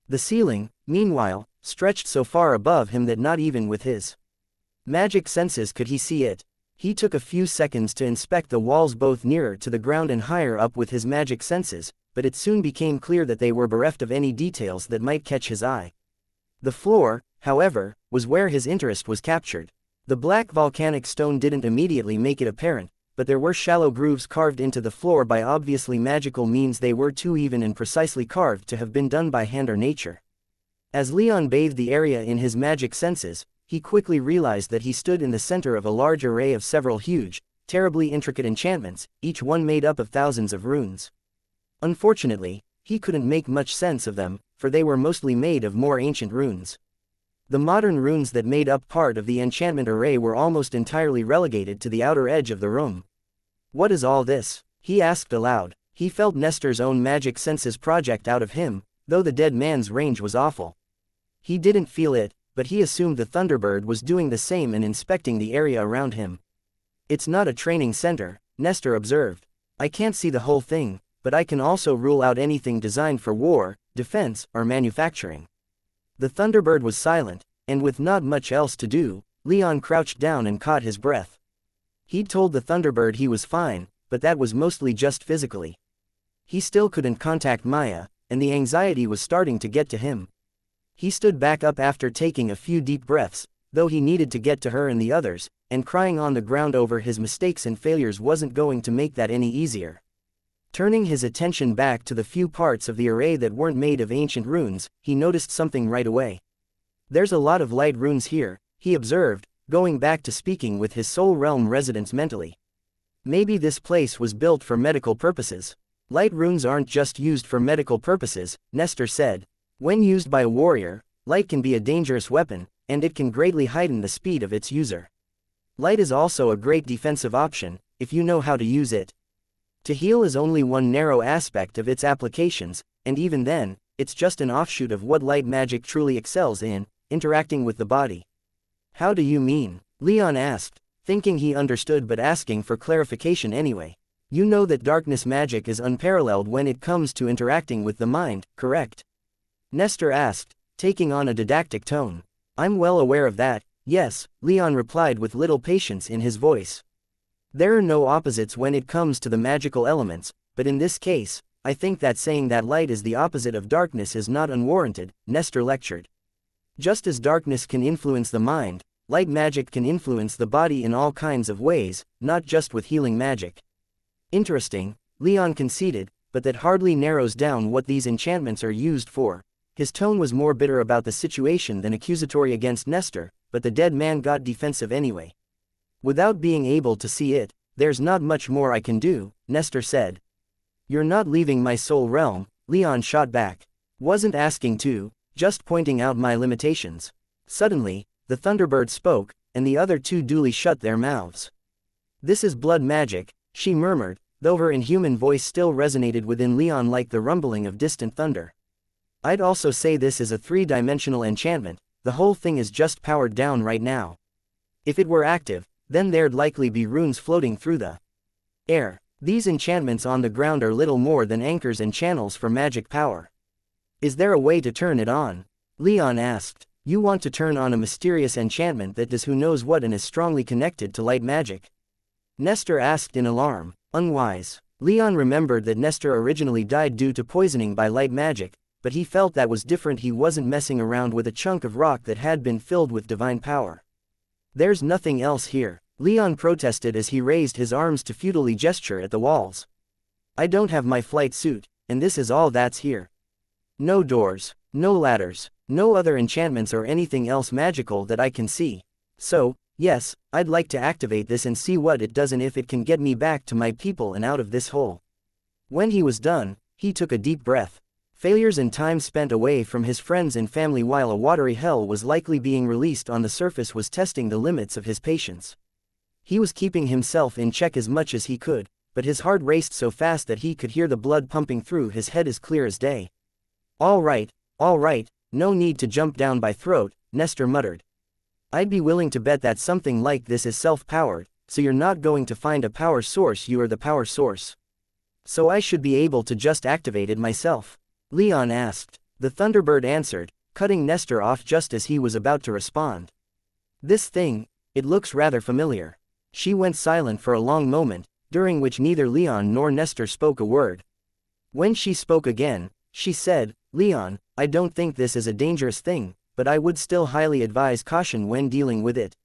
The ceiling, meanwhile, stretched so far above him that not even with his magic senses could he see it. He took a few seconds to inspect the walls both nearer to the ground and higher up with his magic senses, but it soon became clear that they were bereft of any details that might catch his eye. The floor, however, was where his interest was captured. The black volcanic stone didn't immediately make it apparent, but there were shallow grooves carved into the floor by obviously magical means. They were too even and precisely carved to have been done by hand or nature. As Leon bathed the area in his magic senses, he quickly realized that he stood in the center of a large array of several huge, terribly intricate enchantments, each one made up of thousands of runes. Unfortunately, he couldn't make much sense of them, for they were mostly made of more ancient runes. The modern runes that made up part of the enchantment array were almost entirely relegated to the outer edge of the room. "What is all this?" he asked aloud. He felt Nestor's own magic senses project out of him, though the dead man's range was awful. He didn't feel it, but he assumed the Thunderbird was doing the same and inspecting the area around him. It's not a training center, Nestor observed. I can't see the whole thing, but I can also rule out anything designed for war, defense, or manufacturing. The Thunderbird was silent, and with not much else to do, Leon crouched down and caught his breath. He'd told the Thunderbird he was fine, but that was mostly just physically. He still couldn't contact Maya, and the anxiety was starting to get to him. He stood back up after taking a few deep breaths, though he needed to get to her and the others, and crying on the ground over his mistakes and failures wasn't going to make that any easier. Turning his attention back to the few parts of the array that weren't made of ancient runes, he noticed something right away. There's a lot of light runes here, he observed, going back to speaking with his Soul Realm residents mentally. Maybe this place was built for medical purposes. Light runes aren't just used for medical purposes, Nestor said. When used by a warrior, light can be a dangerous weapon, and it can greatly heighten the speed of its user. Light is also a great defensive option, if you know how to use it. To heal is only one narrow aspect of its applications, and even then, it's just an offshoot of what light magic truly excels in, interacting with the body. How do you mean? Leon asked, thinking he understood but asking for clarification anyway. You know that darkness magic is unparalleled when it comes to interacting with the mind, correct? Nestor asked, taking on a didactic tone. I'm well aware of that, yes, Leon replied with little patience in his voice. There are no opposites when it comes to the magical elements, but in this case, I think that saying that light is the opposite of darkness is not unwarranted, Nestor lectured. Just as darkness can influence the mind, light magic can influence the body in all kinds of ways, not just with healing magic. Interesting, Leon conceded, but that hardly narrows down what these enchantments are used for. His tone was more bitter about the situation than accusatory against Nestor, but the dead man got defensive anyway. Without being able to see it, there's not much more I can do, Nestor said. You're not leaving my soul realm, Leon shot back. Wasn't asking to, just pointing out my limitations. Suddenly, the Thunderbird spoke, and the other two duly shut their mouths. This is blood magic, she murmured, though her inhuman voice still resonated within Leon like the rumbling of distant thunder. I'd also say this is a three-dimensional enchantment, the whole thing is just powered down right now. If it were active, then there'd likely be runes floating through the air. These enchantments on the ground are little more than anchors and channels for magic power. Is there a way to turn it on? Leon asked. You want to turn on a mysterious enchantment that does who knows what and is strongly connected to light magic? Nestor asked in alarm. Unwise. Leon remembered that Nestor originally died due to poisoning by light magic, but he felt that was different. He wasn't messing around with a chunk of rock that had been filled with divine power. There's nothing else here, Leon protested as he raised his arms to futilely gesture at the walls. I don't have my flight suit, and this is all that's here. No doors, no ladders, no other enchantments or anything else magical that I can see. So, yes, I'd like to activate this and see what it does and if it can get me back to my people and out of this hole. When he was done, he took a deep breath. Failures and time spent away from his friends and family while a watery hell was likely being released on the surface was testing the limits of his patience. He was keeping himself in check as much as he could, but his heart raced so fast that he could hear the blood pumping through his head as clear as day. All right, no need to jump down by throat, Nestor muttered. I'd be willing to bet that something like this is self-powered, so you're not going to find a power source, you are the power source. So I should be able to just activate it myself? Leon asked. The Thunderbird answered, cutting Nestor off just as he was about to respond. This thing, it looks rather familiar. She went silent for a long moment, during which neither Leon nor Nestor spoke a word. When she spoke again, she said, Leon, I don't think this is a dangerous thing, but I would still highly advise caution when dealing with it.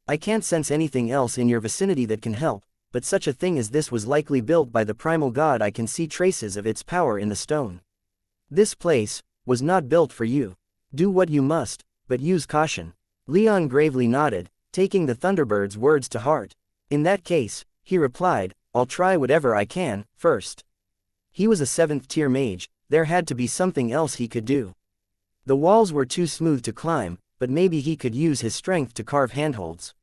I can't sense anything else in your vicinity that can help, but such a thing as this was likely built by the primal god. I can see traces of its power in the stone. This place was not built for you. Do what you must, but use caution. Leon gravely nodded, taking the Thunderbird's words to heart. In that case, he replied, I'll try whatever I can, first. He was a 7th-tier mage, there had to be something else he could do. The walls were too smooth to climb, but maybe he could use his strength to carve handholds.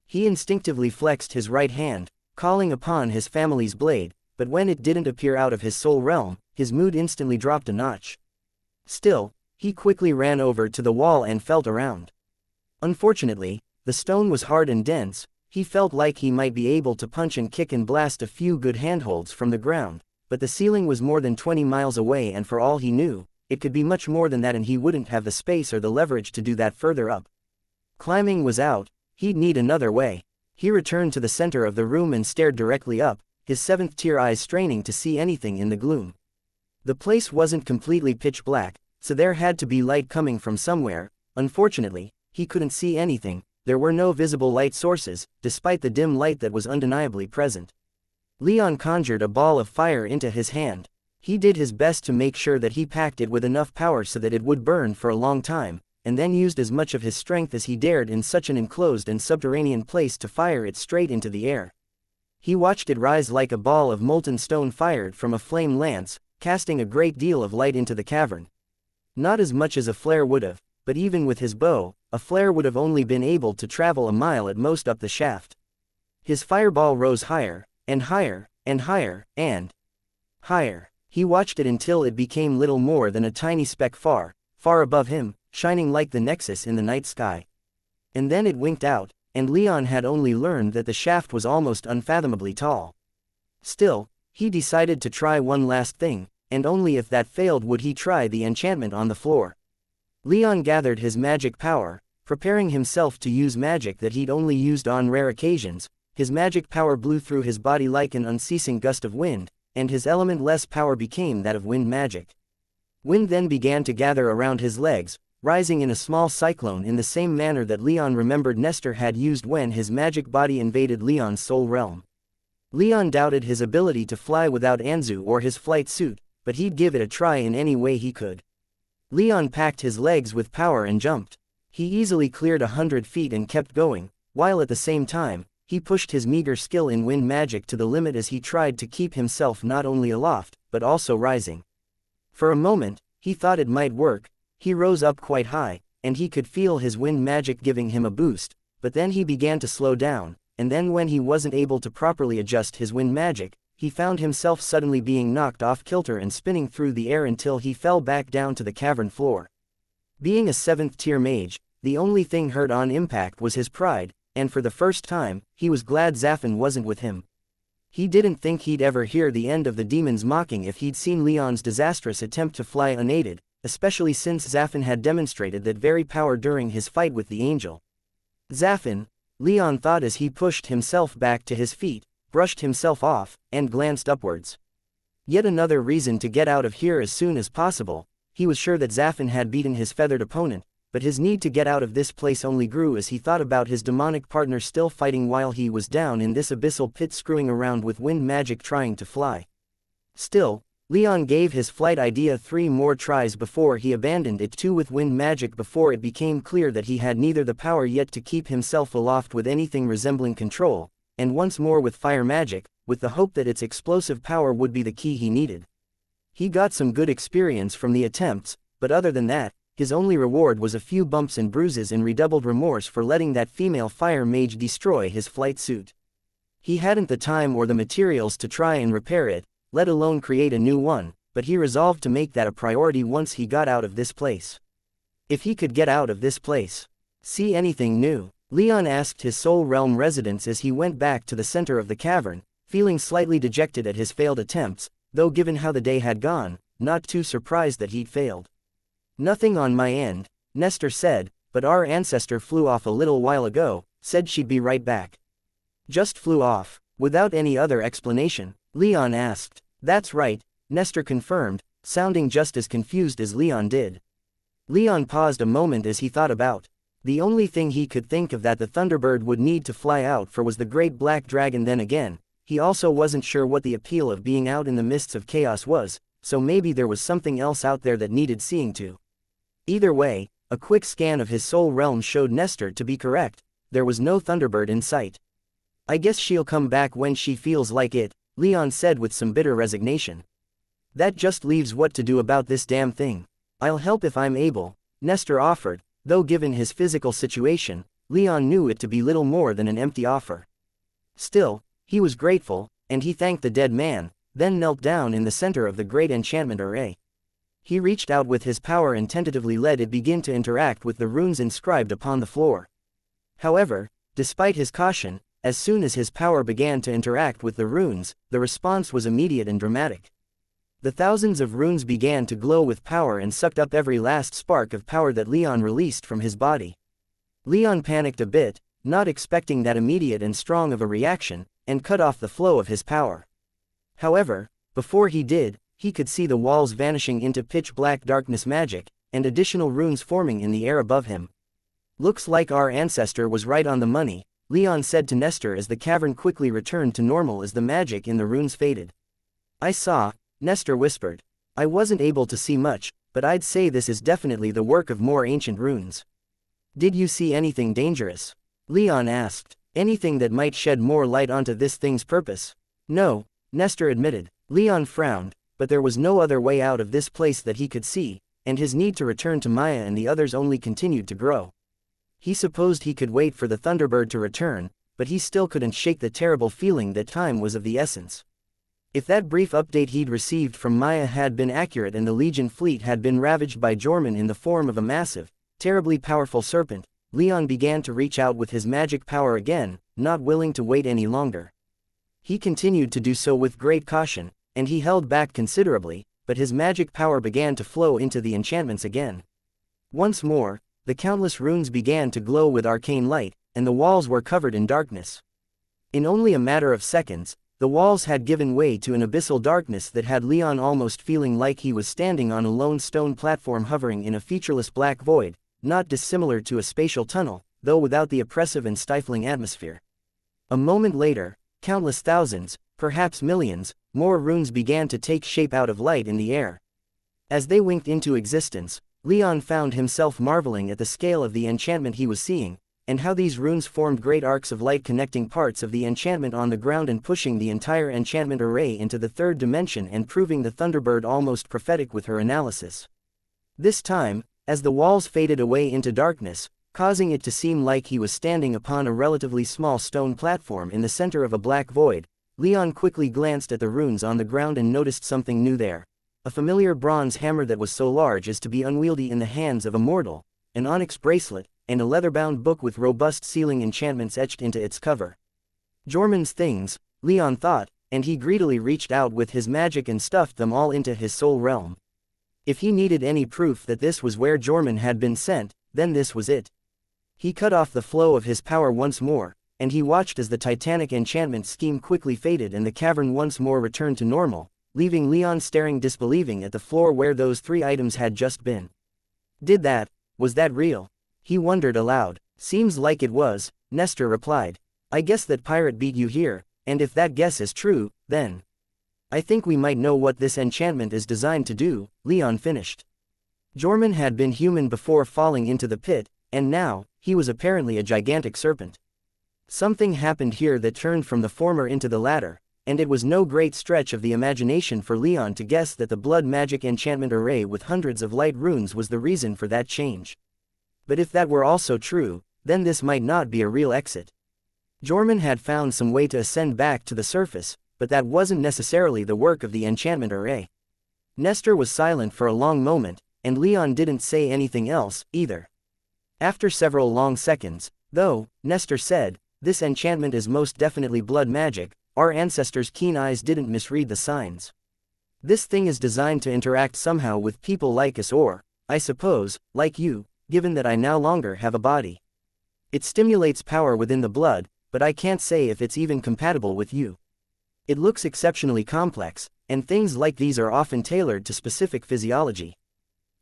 He instinctively flexed his right hand, calling upon his family's blade, but when it didn't appear out of his soul realm, his mood instantly dropped a notch. Still, he quickly ran over to the wall and felt around. Unfortunately, the stone was hard and dense, He felt like he might be able to punch and kick and blast a few good handholds from the ground, but the ceiling was more than 20 miles away, and for all he knew, it could be much more than that, and he wouldn't have the space or the leverage to do that further up. Climbing was out, he'd need another way. He returned to the center of the room and stared directly up, his 7th-tier eyes straining to see anything in the gloom. The place wasn't completely pitch black, so there had to be light coming from somewhere. Unfortunately, he couldn't see anything. There were no visible light sources, despite the dim light that was undeniably present. Leon conjured a ball of fire into his hand. He did his best to make sure that he packed it with enough power so that it would burn for a long time, and then used as much of his strength as he dared in such an enclosed and subterranean place to fire it straight into the air. He watched it rise like a ball of molten stone fired from a flame lance, casting a great deal of light into the cavern. Not as much as a flare would have, but even with his bow, a flare would have only been able to travel a mile at most up the shaft. His fireball rose higher, and higher, and higher, and higher. He watched it until it became little more than a tiny speck far, far above him, shining like the nexus in the night sky. And then it winked out, and Leon had only learned that the shaft was almost unfathomably tall. Still, he decided to try one last thing, and only if that failed would he try the enchantment on the floor. Leon gathered his magic power, preparing himself to use magic that he'd only used on rare occasions. His magic power blew through his body like an unceasing gust of wind, and his element-less power became that of wind magic. Wind then began to gather around his legs, rising in a small cyclone in the same manner that Leon remembered Nestor had used when his magic body invaded Leon's soul realm. Leon doubted his ability to fly without Anzu or his flight suit, but he'd give it a try in any way he could. Leon packed his legs with power and jumped. He easily cleared 100 feet and kept going, while at the same time, he pushed his meager skill in wind magic to the limit as he tried to keep himself not only aloft, but also rising. For a moment, he thought it might work. He rose up quite high, and he could feel his wind magic giving him a boost, but then he began to slow down, and then when he wasn't able to properly adjust his wind magic, he found himself suddenly being knocked off kilter and spinning through the air until he fell back down to the cavern floor. Being a 7th-tier mage, the only thing hurt on impact was his pride, and for the first time, he was glad Zafin wasn't with him. He didn't think he'd ever hear the end of the demons mocking if he'd seen Leon's disastrous attempt to fly unaided, especially since Zafin had demonstrated that very power during his fight with the angel. Zafin, Leon thought as he pushed himself back to his feet, brushed himself off, and glanced upwards. Yet another reason to get out of here as soon as possible. He was sure that Zafin had beaten his feathered opponent, but his need to get out of this place only grew as he thought about his demonic partner still fighting while he was down in this abyssal pit screwing around with wind magic trying to fly. Still, Leon gave his flight idea 3 more tries before he abandoned it too with wind magic before it became clear that he had neither the power yet to keep himself aloft with anything resembling control, and once more with fire magic, with the hope that its explosive power would be the key he needed. He got some good experience from the attempts, but other than that, his only reward was a few bumps and bruises and redoubled remorse for letting that female fire mage destroy his flight suit. He hadn't the time or the materials to try and repair it, let alone create a new one, but he resolved to make that a priority once he got out of this place. If he could get out of this place. See anything new? Leon asked his soul realm residents as he went back to the center of the cavern, feeling slightly dejected at his failed attempts, though given how the day had gone, not too surprised that he'd failed. Nothing on my end, Nestor said, but our ancestor flew off a little while ago, said she'd be right back. Just flew off, without any other explanation, Leon asked. That's right, Nestor confirmed, sounding just as confused as Leon did. Leon paused a moment as he thought about. The only thing he could think of that the Thunderbird would need to fly out for was the great black dragon. Then again, he also wasn't sure what the appeal of being out in the mists of chaos was, so maybe there was something else out there that needed seeing to. Either way, a quick scan of his soul realm showed Nestor to be correct. There was no Thunderbird in sight. I guess she'll come back when she feels like it, Leon said with some bitter resignation. That just leaves what to do about this damn thing. I'll help if I'm able, Nestor offered, though given his physical situation, Leon knew it to be little more than an empty offer. Still, he was grateful, and he thanked the dead man, then knelt down in the center of the great enchantment array. He reached out with his power and tentatively let it begin to interact with the runes inscribed upon the floor. However, despite his caution, as soon as his power began to interact with the runes, the response was immediate and dramatic. The thousands of runes began to glow with power and sucked up every last spark of power that Leon released from his body. Leon panicked a bit, not expecting that immediate and strong of a reaction, and cut off the flow of his power. However, before he did, he could see the walls vanishing into pitch-black darkness magic, and additional runes forming in the air above him. "Looks like our ancestor was right on the money," Leon said to Nestor as the cavern quickly returned to normal as the magic in the runes faded. "I saw," Nestor whispered. "I wasn't able to see much, but I'd say this is definitely the work of more ancient runes." "Did you see anything dangerous?" Leon asked. "Anything that might shed more light onto this thing's purpose?" "No," Nestor admitted. Leon frowned, but there was no other way out of this place that he could see, and his need to return to Maya and the others only continued to grow. He supposed he could wait for the Thunderbird to return, but he still couldn't shake the terrible feeling that time was of the essence. If that brief update he'd received from Maya had been accurate and the Legion fleet had been ravaged by Jorman in the form of a massive, terribly powerful serpent, Leon began to reach out with his magic power again, not willing to wait any longer. He continued to do so with great caution, and he held back considerably, but his magic power began to flow into the enchantments again. Once more, the countless runes began to glow with arcane light, and the walls were covered in darkness. In only a matter of seconds, the walls had given way to an abyssal darkness that had Leon almost feeling like he was standing on a lone stone platform hovering in a featureless black void, not dissimilar to a spatial tunnel, though without the oppressive and stifling atmosphere. A moment later, countless thousands, perhaps millions, more runes began to take shape out of light in the air. As they winked into existence, Leon found himself marveling at the scale of the enchantment he was seeing, and how these runes formed great arcs of light connecting parts of the enchantment on the ground and pushing the entire enchantment array into the third dimension and proving the Thunderbird almost prophetic with her analysis. This time, as the walls faded away into darkness, causing it to seem like he was standing upon a relatively small stone platform in the center of a black void, Leon quickly glanced at the runes on the ground and noticed something new there. A familiar bronze hammer that was so large as to be unwieldy in the hands of a mortal, an onyx bracelet, and a leather-bound book with robust sealing enchantments etched into its cover. Jorman's things, Leon thought, and he greedily reached out with his magic and stuffed them all into his soul realm. If he needed any proof that this was where Jorman had been sent, then this was it. He cut off the flow of his power once more, and he watched as the titanic enchantment scheme quickly faded and the cavern once more returned to normal, leaving Leon staring disbelieving at the floor where those three items had just been. Was that real? He wondered aloud. "Seems like it was," Nestor replied. "I guess that pirate beat you here, and if that guess is true, then I think we might know what this enchantment is designed to do," Leon finished. Jorman had been human before falling into the pit, and now, he was apparently a gigantic serpent. Something happened here that turned from the former into the latter, and it was no great stretch of the imagination for Leon to guess that the blood magic enchantment array with hundreds of light runes was the reason for that change. But if that were also true, then this might not be a real exit. Jorman had found some way to ascend back to the surface, but that wasn't necessarily the work of the enchantment array. Nestor was silent for a long moment, and Leon didn't say anything else, either. After several long seconds, though, Nestor said, "This enchantment is most definitely blood magic. Our ancestors' keen eyes didn't misread the signs. This thing is designed to interact somehow with people like us or, I suppose, like you, given that I no longer have a body. It stimulates power within the blood, but I can't say if it's even compatible with you. It looks exceptionally complex, and things like these are often tailored to specific physiology.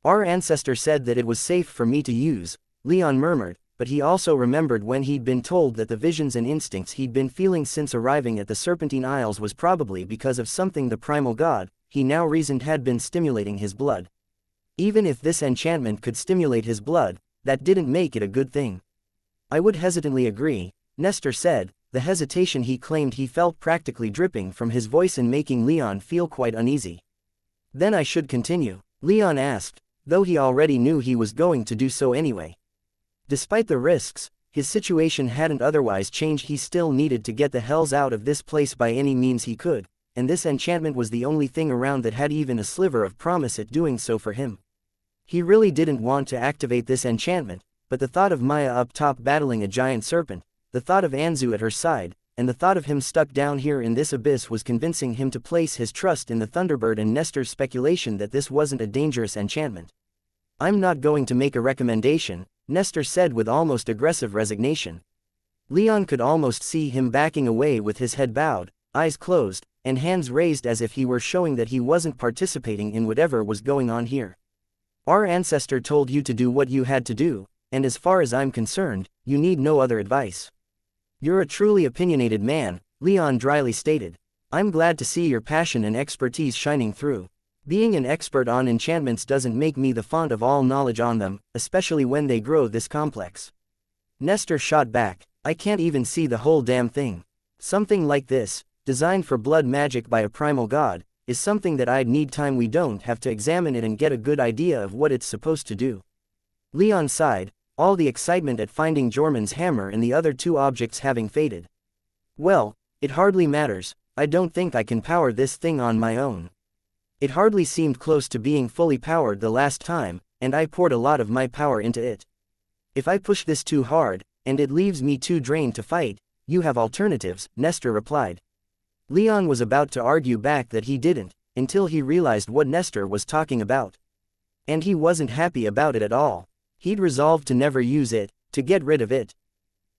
Our ancestor said that it was safe for me to use," Leon murmured, but he also remembered when he'd been told that the visions and instincts he'd been feeling since arriving at the Serpentine Isles was probably because of something the primal god, he now reasoned had been stimulating his blood. Even if this enchantment could stimulate his blood, that didn't make it a good thing. "I would hesitantly agree," Nestor said, the hesitation he claimed he felt practically dripping from his voice and making Leon feel quite uneasy. "Then I should continue?" Leon asked, though he already knew he was going to do so anyway. Despite the risks, his situation hadn't otherwise changed. He still needed to get the hells out of this place by any means he could, and this enchantment was the only thing around that had even a sliver of promise at doing so for him. He really didn't want to activate this enchantment, but the thought of Maya up top battling a giant serpent, the thought of Anzu at her side, and the thought of him stuck down here in this abyss was convincing him to place his trust in the Thunderbird and Nestor's speculation that this wasn't a dangerous enchantment. "I'm not going to make a recommendation," Nestor said with almost aggressive resignation. Leon could almost see him backing away with his head bowed, eyes closed, and hands raised as if he were showing that he wasn't participating in whatever was going on here. "Our ancestor told you to do what you had to do, and as far as I'm concerned, you need no other advice." "You're a truly opinionated man," Leon dryly stated. "I'm glad to see your passion and expertise shining through. Being an expert on enchantments doesn't make me the font of all knowledge on them, especially when they grow this complex." Nestor shot back, "I can't even see the whole damn thing. Something like this, designed for blood magic by a primal god, is something that I'd need time. We don't have to examine it and get a good idea of what it's supposed to do." Leon sighed, all the excitement at finding Jormun's hammer and the other two objects having faded. "Well, it hardly matters. I don't think I can power this thing on my own. It hardly seemed close to being fully powered the last time, and I poured a lot of my power into it. If I push this too hard, and it leaves me too drained to fight, you have alternatives," Nestor replied. Leon was about to argue back that he didn't, until he realized what Nestor was talking about. And he wasn't happy about it at all. He'd resolved to never use it, to get rid of it.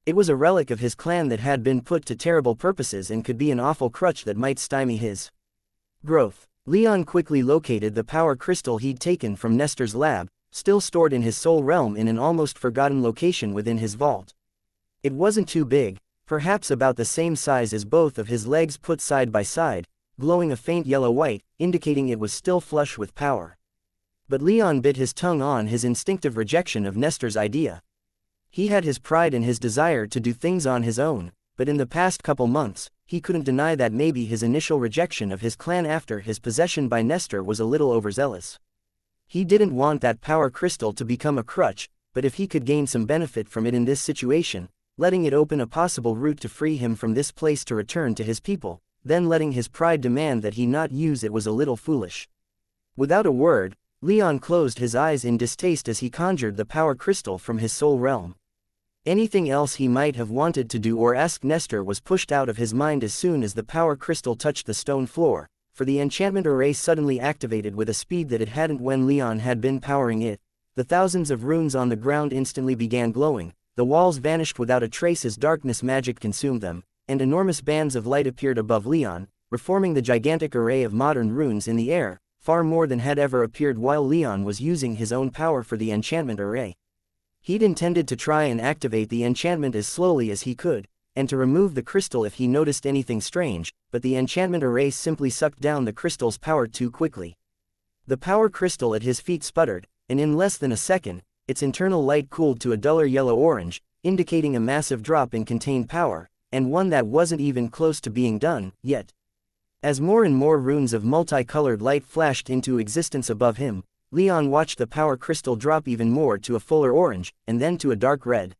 It was a relic of his clan that had been put to terrible purposes and could be an awful crutch that might stymie his growth. Leon quickly located the power crystal he'd taken from Nestor's lab, still stored in his soul realm in an almost forgotten location within his vault. It wasn't too big, perhaps about the same size as both of his legs put side by side, glowing a faint yellow-white, indicating it was still flush with power. But Leon bit his tongue on his instinctive rejection of Nestor's idea. He had his pride and his desire to do things on his own, but in the past couple months, he couldn't deny that maybe his initial rejection of his clan after his possession by Nestor was a little overzealous. He didn't want that power crystal to become a crutch, but if he could gain some benefit from it in this situation, letting it open a possible route to free him from this place to return to his people, then letting his pride demand that he not use it was a little foolish. Without a word, Leon closed his eyes in distaste as he conjured the power crystal from his soul realm. Anything else he might have wanted to do or ask Nestor was pushed out of his mind as soon as the power crystal touched the stone floor, for the enchantment array suddenly activated with a speed that it hadn't when Leon had been powering it. The thousands of runes on the ground instantly began glowing, the walls vanished without a trace as darkness magic consumed them, and enormous bands of light appeared above Leon, reforming the gigantic array of modern runes in the air, far more than had ever appeared while Leon was using his own power for the enchantment array. He'd intended to try and activate the enchantment as slowly as he could, and to remove the crystal if he noticed anything strange, but the enchantment array simply sucked down the crystal's power too quickly. The power crystal at his feet sputtered, and in less than a second, its internal light cooled to a duller yellow-orange, indicating a massive drop in contained power, and one that wasn't even close to being done, yet. As more and more runes of multicolored light flashed into existence above him, Leon watched the power crystal drop even more to a fuller orange, and then to a dark red.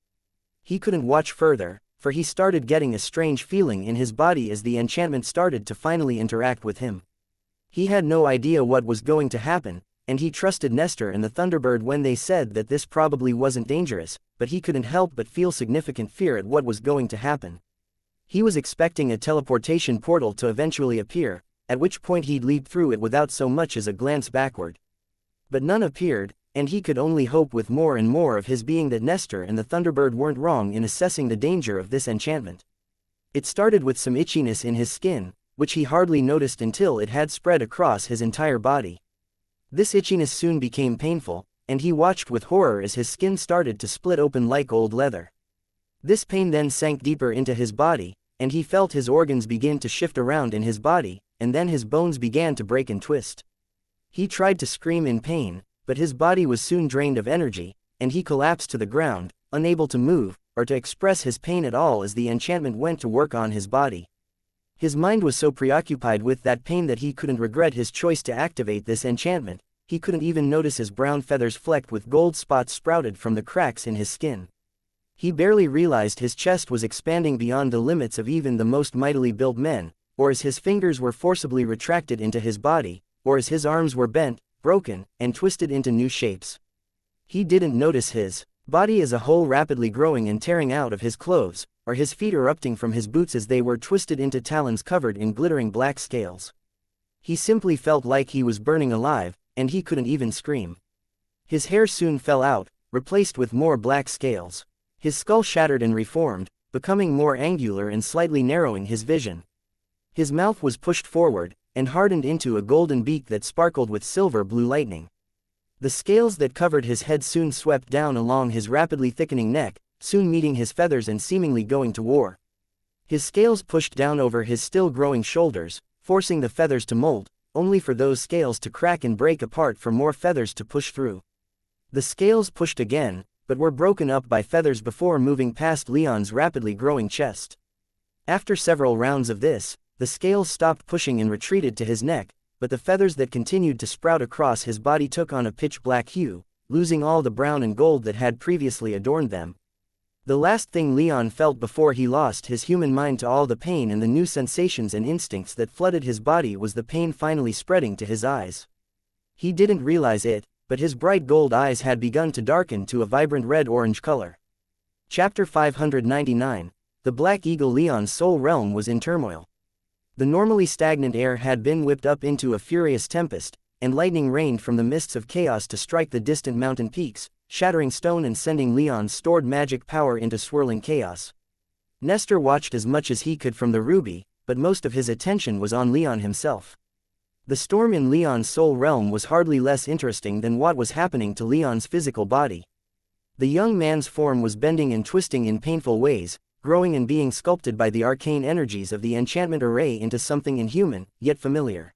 He couldn't watch further, for he started getting a strange feeling in his body as the enchantment started to finally interact with him. He had no idea what was going to happen, and he trusted Nestor and the Thunderbird when they said that this probably wasn't dangerous, but he couldn't help but feel significant fear at what was going to happen. He was expecting a teleportation portal to eventually appear, at which point he'd leap through it without so much as a glance backward. But none appeared, and he could only hope with more and more of his being that Nestor and the Thunderbird weren't wrong in assessing the danger of this enchantment. It started with some itchiness in his skin, which he hardly noticed until it had spread across his entire body. This itchiness soon became painful, and he watched with horror as his skin started to split open like old leather. This pain then sank deeper into his body, and he felt his organs begin to shift around in his body, and then his bones began to break and twist. He tried to scream in pain, but his body was soon drained of energy, and he collapsed to the ground, unable to move, or to express his pain at all as the enchantment went to work on his body. His mind was so preoccupied with that pain that he couldn't regret his choice to activate this enchantment. He couldn't even notice his brown feathers flecked with gold spots sprouted from the cracks in his skin. He barely realized his chest was expanding beyond the limits of even the most mightily built men, or as his fingers were forcibly retracted into his body, or as his arms were bent, broken, and twisted into new shapes. He didn't notice his body as a whole rapidly growing and tearing out of his clothes, or his feet erupting from his boots as they were twisted into talons covered in glittering black scales. He simply felt like he was burning alive, and he couldn't even scream. His hair soon fell out, replaced with more black scales. His skull shattered and reformed, becoming more angular and slightly narrowing his vision. His mouth was pushed forward, and hardened into a golden beak that sparkled with silver-blue lightning. The scales that covered his head soon swept down along his rapidly thickening neck, soon meeting his feathers and seemingly going to war. His scales pushed down over his still-growing shoulders, forcing the feathers to mold, only for those scales to crack and break apart for more feathers to push through. The scales pushed again, but were broken up by feathers before moving past Leon's rapidly growing chest. After several rounds of this, the scales stopped pushing and retreated to his neck, but the feathers that continued to sprout across his body took on a pitch-black hue, losing all the brown and gold that had previously adorned them. The last thing Leon felt before he lost his human mind to all the pain and the new sensations and instincts that flooded his body was the pain finally spreading to his eyes. He didn't realize it, but his bright gold eyes had begun to darken to a vibrant red-orange color. Chapter 599. The Black Eagle. Leon's soul realm was in turmoil. The normally stagnant air had been whipped up into a furious tempest, and lightning rained from the mists of chaos to strike the distant mountain peaks, shattering stone and sending Leon's stored magic power into swirling chaos. Nestor watched as much as he could from the ruby, but most of his attention was on Leon himself. The storm in Leon's soul realm was hardly less interesting than what was happening to Leon's physical body. The young man's form was bending and twisting in painful ways, growing and being sculpted by the arcane energies of the enchantment array into something inhuman, yet familiar.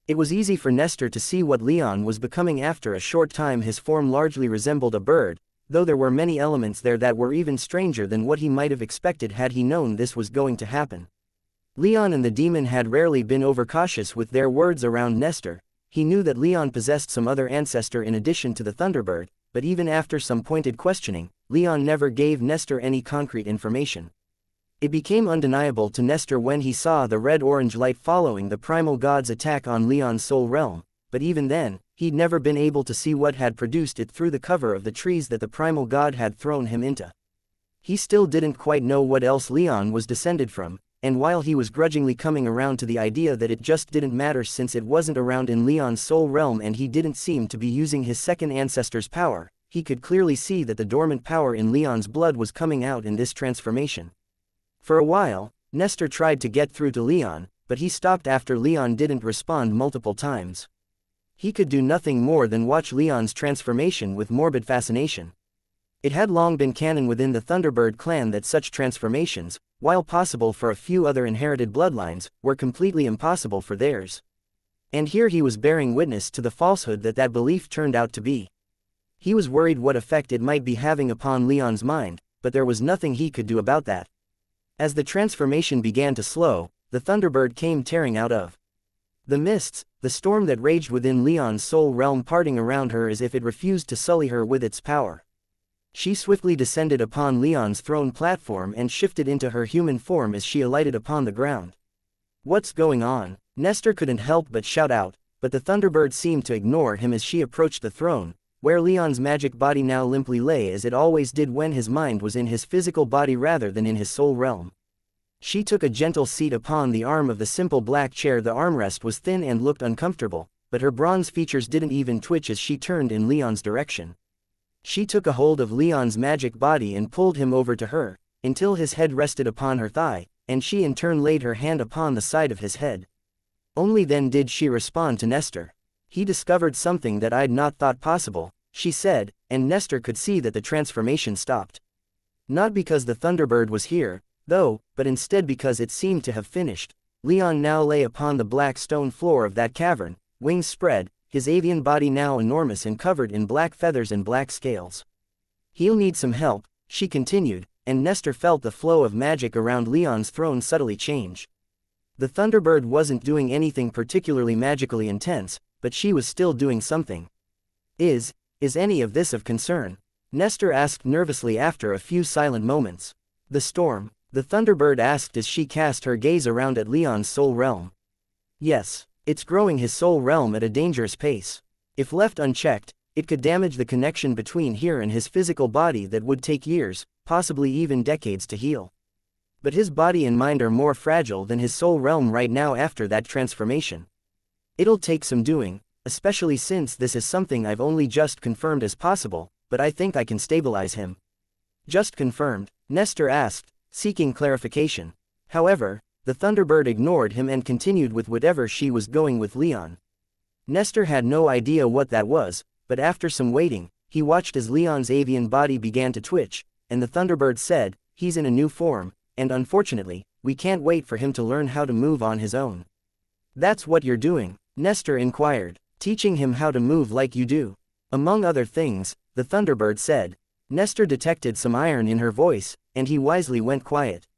It was easy for Nestor to see what Leon was becoming. After a short time his form largely resembled a bird, though there were many elements there that were even stranger than what he might have expected had he known this was going to happen. Leon and the demon had rarely been overcautious with their words around Nestor. He knew that Leon possessed some other ancestor in addition to the Thunderbird, but even after some pointed questioning, Leon never gave Nestor any concrete information. It became undeniable to Nestor when he saw the red-orange light following the primal god's attack on Leon's soul realm, but even then, he'd never been able to see what had produced it through the cover of the trees that the primal god had thrown him into. He still didn't quite know what else Leon was descended from, and while he was grudgingly coming around to the idea that it just didn't matter since it wasn't around in Leon's soul realm and he didn't seem to be using his second ancestor's power, he could clearly see that the dormant power in Leon's blood was coming out in this transformation. For a while, Nestor tried to get through to Leon, but he stopped after Leon didn't respond multiple times. He could do nothing more than watch Leon's transformation with morbid fascination. It had long been canon within the Thunderbird clan that such transformations, while possible for a few other inherited bloodlines, were completely impossible for theirs. And here he was bearing witness to the falsehood that belief turned out to be. He was worried what effect it might be having upon Leon's mind, but there was nothing he could do about that. As the transformation began to slow, the Thunderbird came tearing out of the mists, the storm that raged within Leon's soul realm parting around her as if it refused to sully her with its power. She swiftly descended upon Leon's throne platform and shifted into her human form as she alighted upon the ground. "What's going on?" Nestor couldn't help but shout out, but the Thunderbird seemed to ignore him as she approached the throne, where Leon's magic body now limply lay as it always did when his mind was in his physical body rather than in his soul realm. She took a gentle seat upon the arm of the simple black chair. The armrest was thin and looked uncomfortable, but her bronze features didn't even twitch as she turned in Leon's direction. She took a hold of Leon's magic body and pulled him over to her, until his head rested upon her thigh, and she in turn laid her hand upon the side of his head. Only then did she respond to Nestor. "He discovered something that I'd not thought possible," she said, and Nestor could see that the transformation stopped. Not because the Thunderbird was here, though, but instead because it seemed to have finished. Leon now lay upon the black stone floor of that cavern, wings spread, his avian body now enormous and covered in black feathers and black scales. "He'll need some help," she continued, and Nestor felt the flow of magic around Leon's throne subtly change. The Thunderbird wasn't doing anything particularly magically intense, but she was still doing something. Is any of this of concern?" Nestor asked nervously after a few silent moments. "The storm?" the Thunderbird asked as she cast her gaze around at Leon's soul realm. "Yes, it's growing his soul realm at a dangerous pace. If left unchecked, it could damage the connection between here and his physical body that would take years, possibly even decades to heal. But his body and mind are more fragile than his soul realm right now after that transformation. It'll take some doing, especially since this is something I've only just confirmed as possible, but I think I can stabilize him. Just confirmed? Nestor asked, seeking clarification. However, the Thunderbird ignored him and continued with whatever she was going with Leon. Nestor had no idea what that was, but after some waiting, he watched as Leon's avian body began to twitch, and the Thunderbird said, "He's in a new form, and unfortunately, we can't wait for him to learn how to move on his own." "That's what you're doing?" Nestor inquired. "Teaching him how to move like you do?" "Among other things," the Thunderbird said. Nestor detected some iron in her voice, and he wisely went quiet.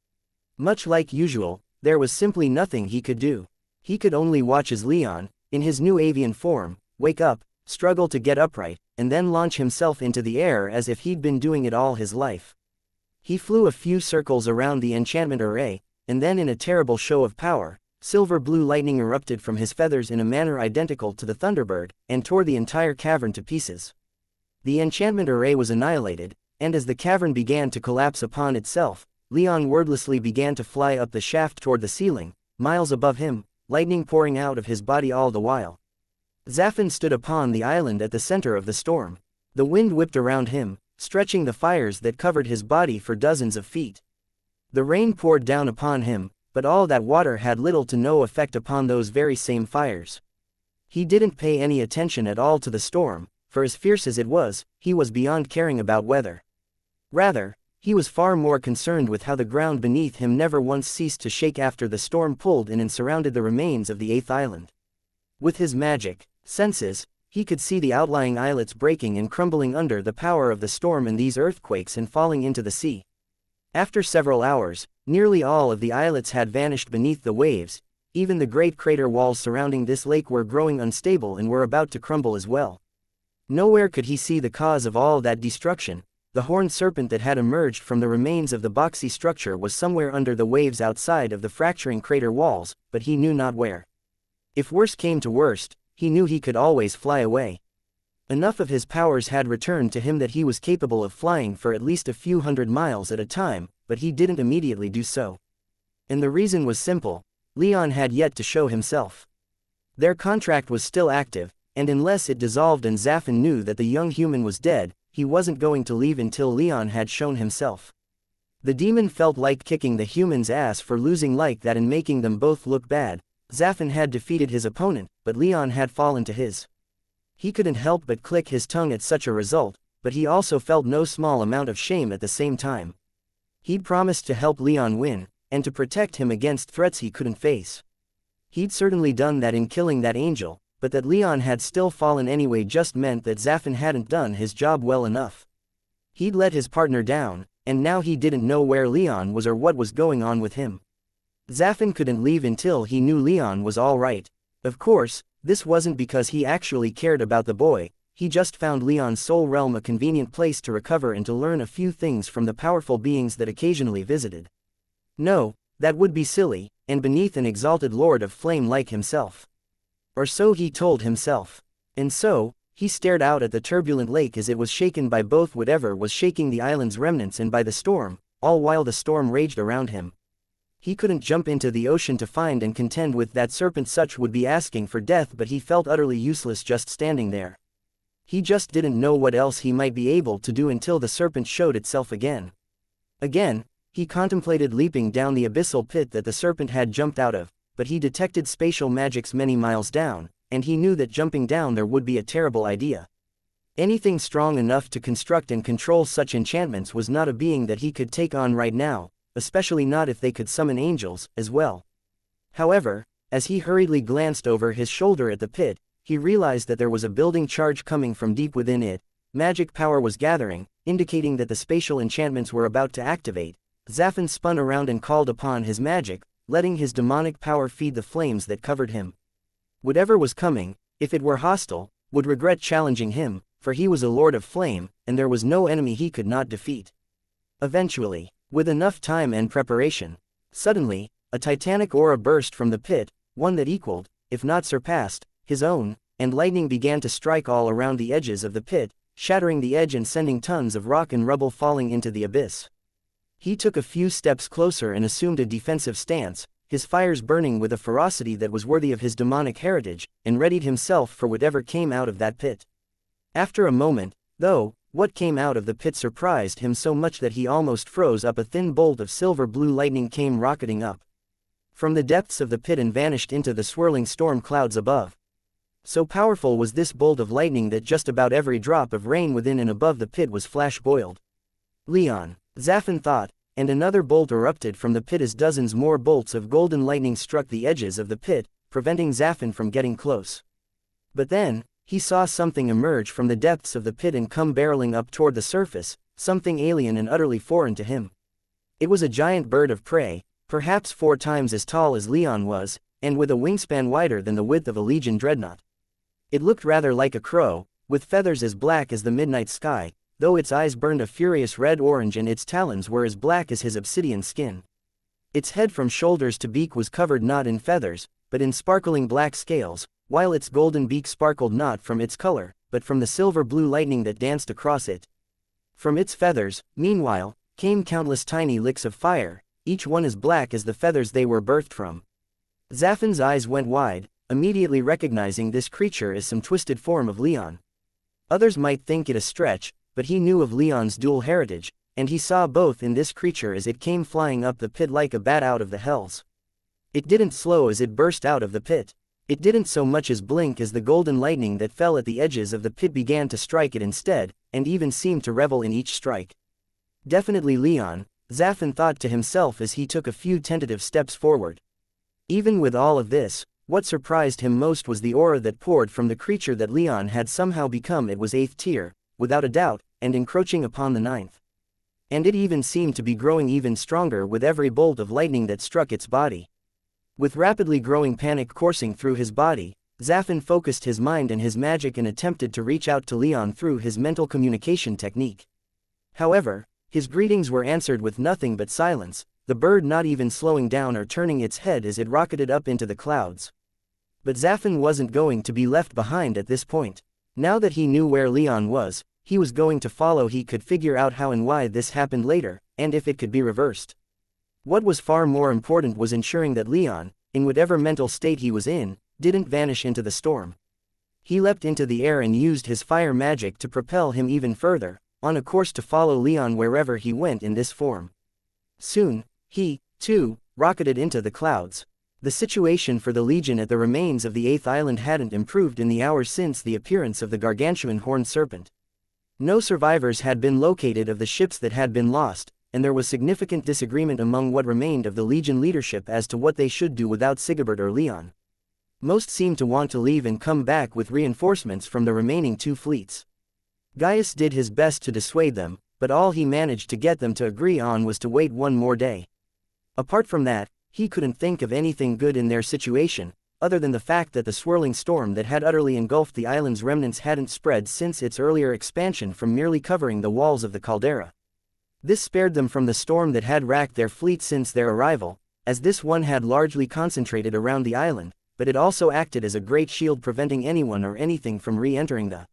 Much like usual, there was simply nothing he could do. He could only watch as Leon, in his new avian form, wake up, struggle to get upright, and then launch himself into the air as if he'd been doing it all his life. He flew a few circles around the enchantment array, and then in a terrible show of power, silver-blue lightning erupted from his feathers in a manner identical to the Thunderbird, and tore the entire cavern to pieces. The enchantment array was annihilated, and as the cavern began to collapse upon itself, Leon wordlessly began to fly up the shaft toward the ceiling, miles above him, lightning pouring out of his body all the while. Xianxia stood upon the island at the center of the storm. The wind whipped around him, stretching the fires that covered his body for dozens of feet. The rain poured down upon him, but all that water had little to no effect upon those very same fires. He didn't pay any attention at all to the storm, for as fierce as it was, he was beyond caring about weather. Rather, he was far more concerned with how the ground beneath him never once ceased to shake after the storm pulled in and surrounded the remains of the 8th island. With his magic senses, he could see the outlying islets breaking and crumbling under the power of the storm and these earthquakes and falling into the sea. After several hours, nearly all of the islets had vanished beneath the waves. Even the great crater walls surrounding this lake were growing unstable and were about to crumble as well. Nowhere could he see the cause of all that destruction. The horned serpent that had emerged from the remains of the boxy structure was somewhere under the waves outside of the fracturing crater walls, but he knew not where. If worst came to worst, he knew he could always fly away. Enough of his powers had returned to him that he was capable of flying for at least a few hundred miles at a time, but he didn't immediately do so. And the reason was simple: Leon had yet to show himself. Their contract was still active, and unless it dissolved and Xianxia knew that the young human was dead, he wasn't going to leave until Leon had shown himself. The demon felt like kicking the human's ass for losing like that and making them both look bad. Xianxia had defeated his opponent, but Leon had fallen to his. He couldn't help but click his tongue at such a result, but he also felt no small amount of shame at the same time. He'd promised to help Leon win, and to protect him against threats he couldn't face. He'd certainly done that in killing that angel, but that Leon had still fallen anyway just meant that Xianxia hadn't done his job well enough. He'd let his partner down, and now he didn't know where Leon was or what was going on with him. Xianxia couldn't leave until he knew Leon was all right. Of course, this wasn't because he actually cared about the boy. He just found Leon's soul realm a convenient place to recover and to learn a few things from the powerful beings that occasionally visited. No, that would be silly, and beneath an exalted lord of flame like himself. Or so he told himself. And so, he stared out at the turbulent lake as it was shaken by both whatever was shaking the island's remnants and by the storm, all while the storm raged around him. He couldn't jump into the ocean to find and contend with that serpent, such would be asking for death, but he felt utterly useless just standing there. He just didn't know what else he might be able to do until the serpent showed itself again. Again, he contemplated leaping down the abyssal pit that the serpent had jumped out of, but he detected spatial magics many miles down, and he knew that jumping down there would be a terrible idea. Anything strong enough to construct and control such enchantments was not a being that he could take on right now, especially not if they could summon angels, as well. However, as he hurriedly glanced over his shoulder at the pit, he realized that there was a building charge coming from deep within it. Magic power was gathering, indicating that the spatial enchantments were about to activate. Xianxia spun around and called upon his magic, letting his demonic power feed the flames that covered him. Whatever was coming, if it were hostile, would regret challenging him, for he was a lord of flame, and there was no enemy he could not defeat. Eventually, with enough time and preparation, suddenly, a titanic aura burst from the pit, one that equaled, if not surpassed, his own, and lightning began to strike all around the edges of the pit, shattering the edge and sending tons of rock and rubble falling into the abyss. He took a few steps closer and assumed a defensive stance, his fires burning with a ferocity that was worthy of his demonic heritage, and readied himself for whatever came out of that pit. After a moment, though, what came out of the pit surprised him so much that he almost froze up. A thin bolt of silver-blue lightning came rocketing up from the depths of the pit and vanished into the swirling storm clouds above. So powerful was this bolt of lightning that just about every drop of rain within and above the pit was flash-boiled. Leon, Zaffin thought, and another bolt erupted from the pit as dozens more bolts of golden lightning struck the edges of the pit, preventing Zaffin from getting close. But then, he saw something emerge from the depths of the pit and come barreling up toward the surface, something alien and utterly foreign to him. It was a giant bird of prey, perhaps 4 times as tall as Leon was, and with a wingspan wider than the width of a Legion dreadnought. It looked rather like a crow, with feathers as black as the midnight sky, though its eyes burned a furious red-orange and its talons were as black as his obsidian skin. Its head from shoulders to beak was covered not in feathers, but in sparkling black scales, while its golden beak sparkled not from its color, but from the silver-blue lightning that danced across it. From its feathers, meanwhile, came countless tiny licks of fire, each one as black as the feathers they were birthed from. Zaffin's eyes went wide, immediately recognizing this creature as some twisted form of Leon. Others might think it a stretch, but he knew of Leon's dual heritage, and he saw both in this creature as it came flying up the pit like a bat out of the hells. It didn't slow as it burst out of the pit. It didn't so much as blink as the golden lightning that fell at the edges of the pit began to strike it instead, and even seemed to revel in each strike. Definitely Leon, Zaffin thought to himself as he took a few tentative steps forward. Even with all of this, what surprised him most was the aura that poured from the creature that Leon had somehow become. It was 8th tier, without a doubt, and encroaching upon the 9th. And it even seemed to be growing even stronger with every bolt of lightning that struck its body. With rapidly growing panic coursing through his body, Zaffin focused his mind and his magic and attempted to reach out to Leon through his mental communication technique. However, his greetings were answered with nothing but silence, the bird not even slowing down or turning its head as it rocketed up into the clouds. But Zaffin wasn't going to be left behind at this point. Now that he knew where Leon was, he was going to follow. He could figure out how and why this happened later, and if it could be reversed. What was far more important was ensuring that Leon, in whatever mental state he was in, didn't vanish into the storm. He leapt into the air and used his fire magic to propel him even further, on a course to follow Leon wherever he went in this form. Soon, he, too, rocketed into the clouds. The situation for the Legion at the remains of the 8th island hadn't improved in the hours since the appearance of the gargantuan horned serpent. No survivors had been located of the ships that had been lost, and there was significant disagreement among what remained of the Legion leadership as to what they should do without Sigebert or Leon. Most seemed to want to leave and come back with reinforcements from the remaining 2 fleets. Gaius did his best to dissuade them, but all he managed to get them to agree on was to wait 1 more day. Apart from that, he couldn't think of anything good in their situation, other than the fact that the swirling storm that had utterly engulfed the island's remnants hadn't spread since its earlier expansion from merely covering the walls of the caldera. This spared them from the storm that had racked their fleet since their arrival, as this one had largely concentrated around the island, but it also acted as a great shield preventing anyone or anything from re-entering the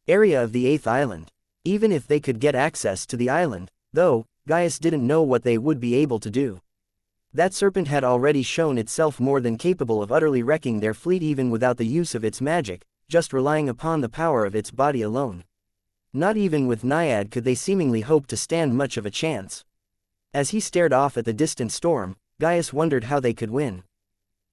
area of the 8th island. Even if they could get access to the island, though, Gaius didn't know what they would be able to do. That serpent had already shown itself more than capable of utterly wrecking their fleet even without the use of its magic, just relying upon the power of its body alone. Not even with Naiad could they seemingly hope to stand much of a chance. As he stared off at the distant storm, Gaius wondered how they could win.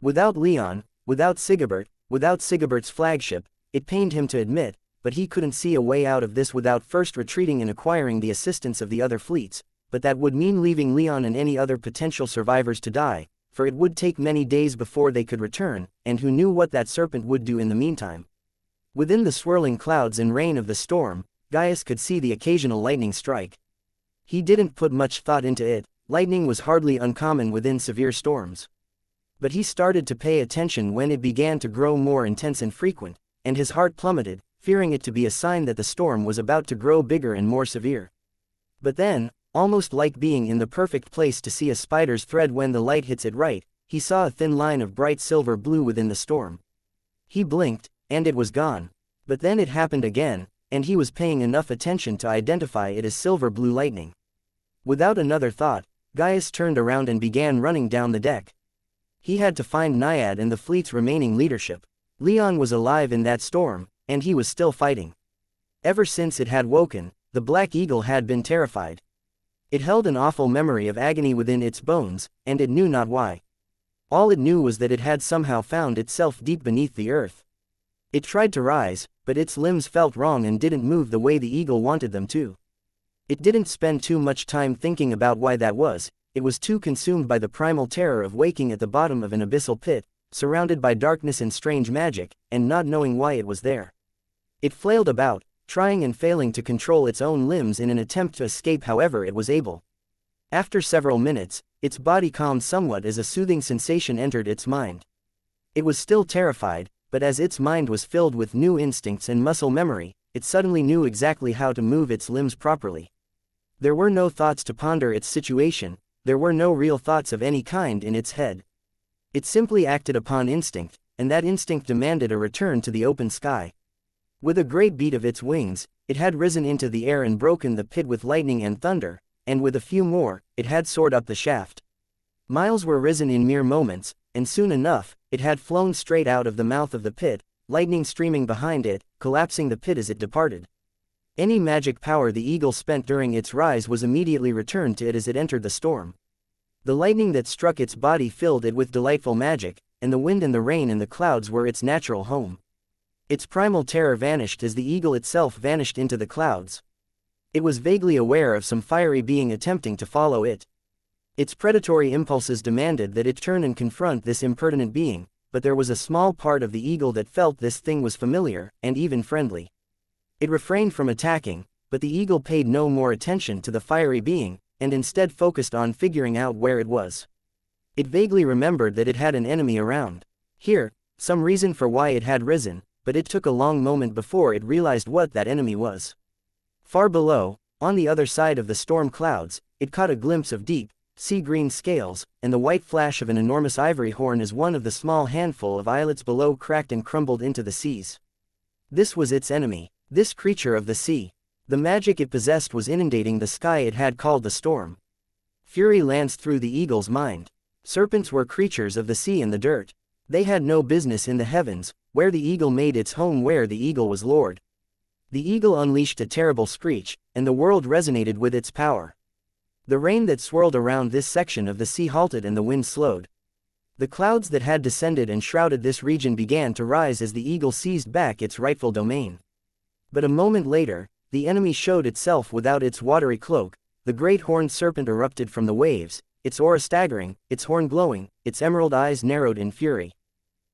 Without Leon, without Sigebert's flagship, it pained him to admit, but he couldn't see a way out of this without first retreating and acquiring the assistance of the other fleets, but that would mean leaving Leon and any other potential survivors to die, for it would take many days before they could return, and who knew what that serpent would do in the meantime. Within the swirling clouds and rain of the storm, Gaius could see the occasional lightning strike. He didn't put much thought into it, lightning was hardly uncommon within severe storms. But he started to pay attention when it began to grow more intense and frequent, and his heart plummeted, fearing it to be a sign that the storm was about to grow bigger and more severe. But then, almost like being in the perfect place to see a spider's thread when the light hits it right, he saw a thin line of bright silver blue within the storm. He blinked, and it was gone. But then it happened again, and he was paying enough attention to identify it as silver blue lightning. Without another thought, Gaius turned around and began running down the deck. He had to find Naiad and the fleet's remaining leadership. Leon was alive in that storm, and he was still fighting. Ever since it had woken, the Black Eagle had been terrified. It held an awful memory of agony within its bones, and it knew not why. All it knew was that it had somehow found itself deep beneath the earth. It tried to rise, but its limbs felt wrong and didn't move the way the eagle wanted them to. It didn't spend too much time thinking about why that was. It was too consumed by the primal terror of waking at the bottom of an abyssal pit, surrounded by darkness and strange magic, and not knowing why it was there. It flailed about, trying and failing to control its own limbs in an attempt to escape however it was able. After several minutes, its body calmed somewhat as a soothing sensation entered its mind. It was still terrified, but as its mind was filled with new instincts and muscle memory, it suddenly knew exactly how to move its limbs properly. There were no thoughts to ponder its situation, there were no real thoughts of any kind in its head. It simply acted upon instinct, and that instinct demanded a return to the open sky. With a great beat of its wings, it had risen into the air and broken the pit with lightning and thunder, and with a few more, it had soared up the shaft. Miles were risen in mere moments, and soon enough, it had flown straight out of the mouth of the pit, lightning streaming behind it, collapsing the pit as it departed. Any magic power the eagle spent during its rise was immediately returned to it as it entered the storm. The lightning that struck its body filled it with delightful magic, and the wind and the rain and the clouds were its natural home. Its primal terror vanished as the eagle itself vanished into the clouds. It was vaguely aware of some fiery being attempting to follow it. Its predatory impulses demanded that it turn and confront this impertinent being, but there was a small part of the eagle that felt this thing was familiar, and even friendly. It refrained from attacking, but the eagle paid no more attention to the fiery being, and instead focused on figuring out where it was. It vaguely remembered that it had an enemy around. Here, some reason for why it had risen, but it took a long moment before it realized what that enemy was. Far below, on the other side of the storm clouds, it caught a glimpse of deep, sea-green scales, and the white flash of an enormous ivory horn as one of the small handful of islets below cracked and crumbled into the seas. This was its enemy, this creature of the sea. The magic it possessed was inundating the sky it had called the storm. Fury lanced through the eagle's mind. Serpents were creatures of the sea and the dirt. They had no business in the heavens, where the eagle made its home, where the eagle was lord. The eagle unleashed a terrible screech, and the world resonated with its power. The rain that swirled around this section of the sea halted and the wind slowed. The clouds that had descended and shrouded this region began to rise as the eagle seized back its rightful domain. But a moment later, the enemy showed itself without its watery cloak. The great horned serpent erupted from the waves, its aura staggering, its horn glowing, its emerald eyes narrowed in fury.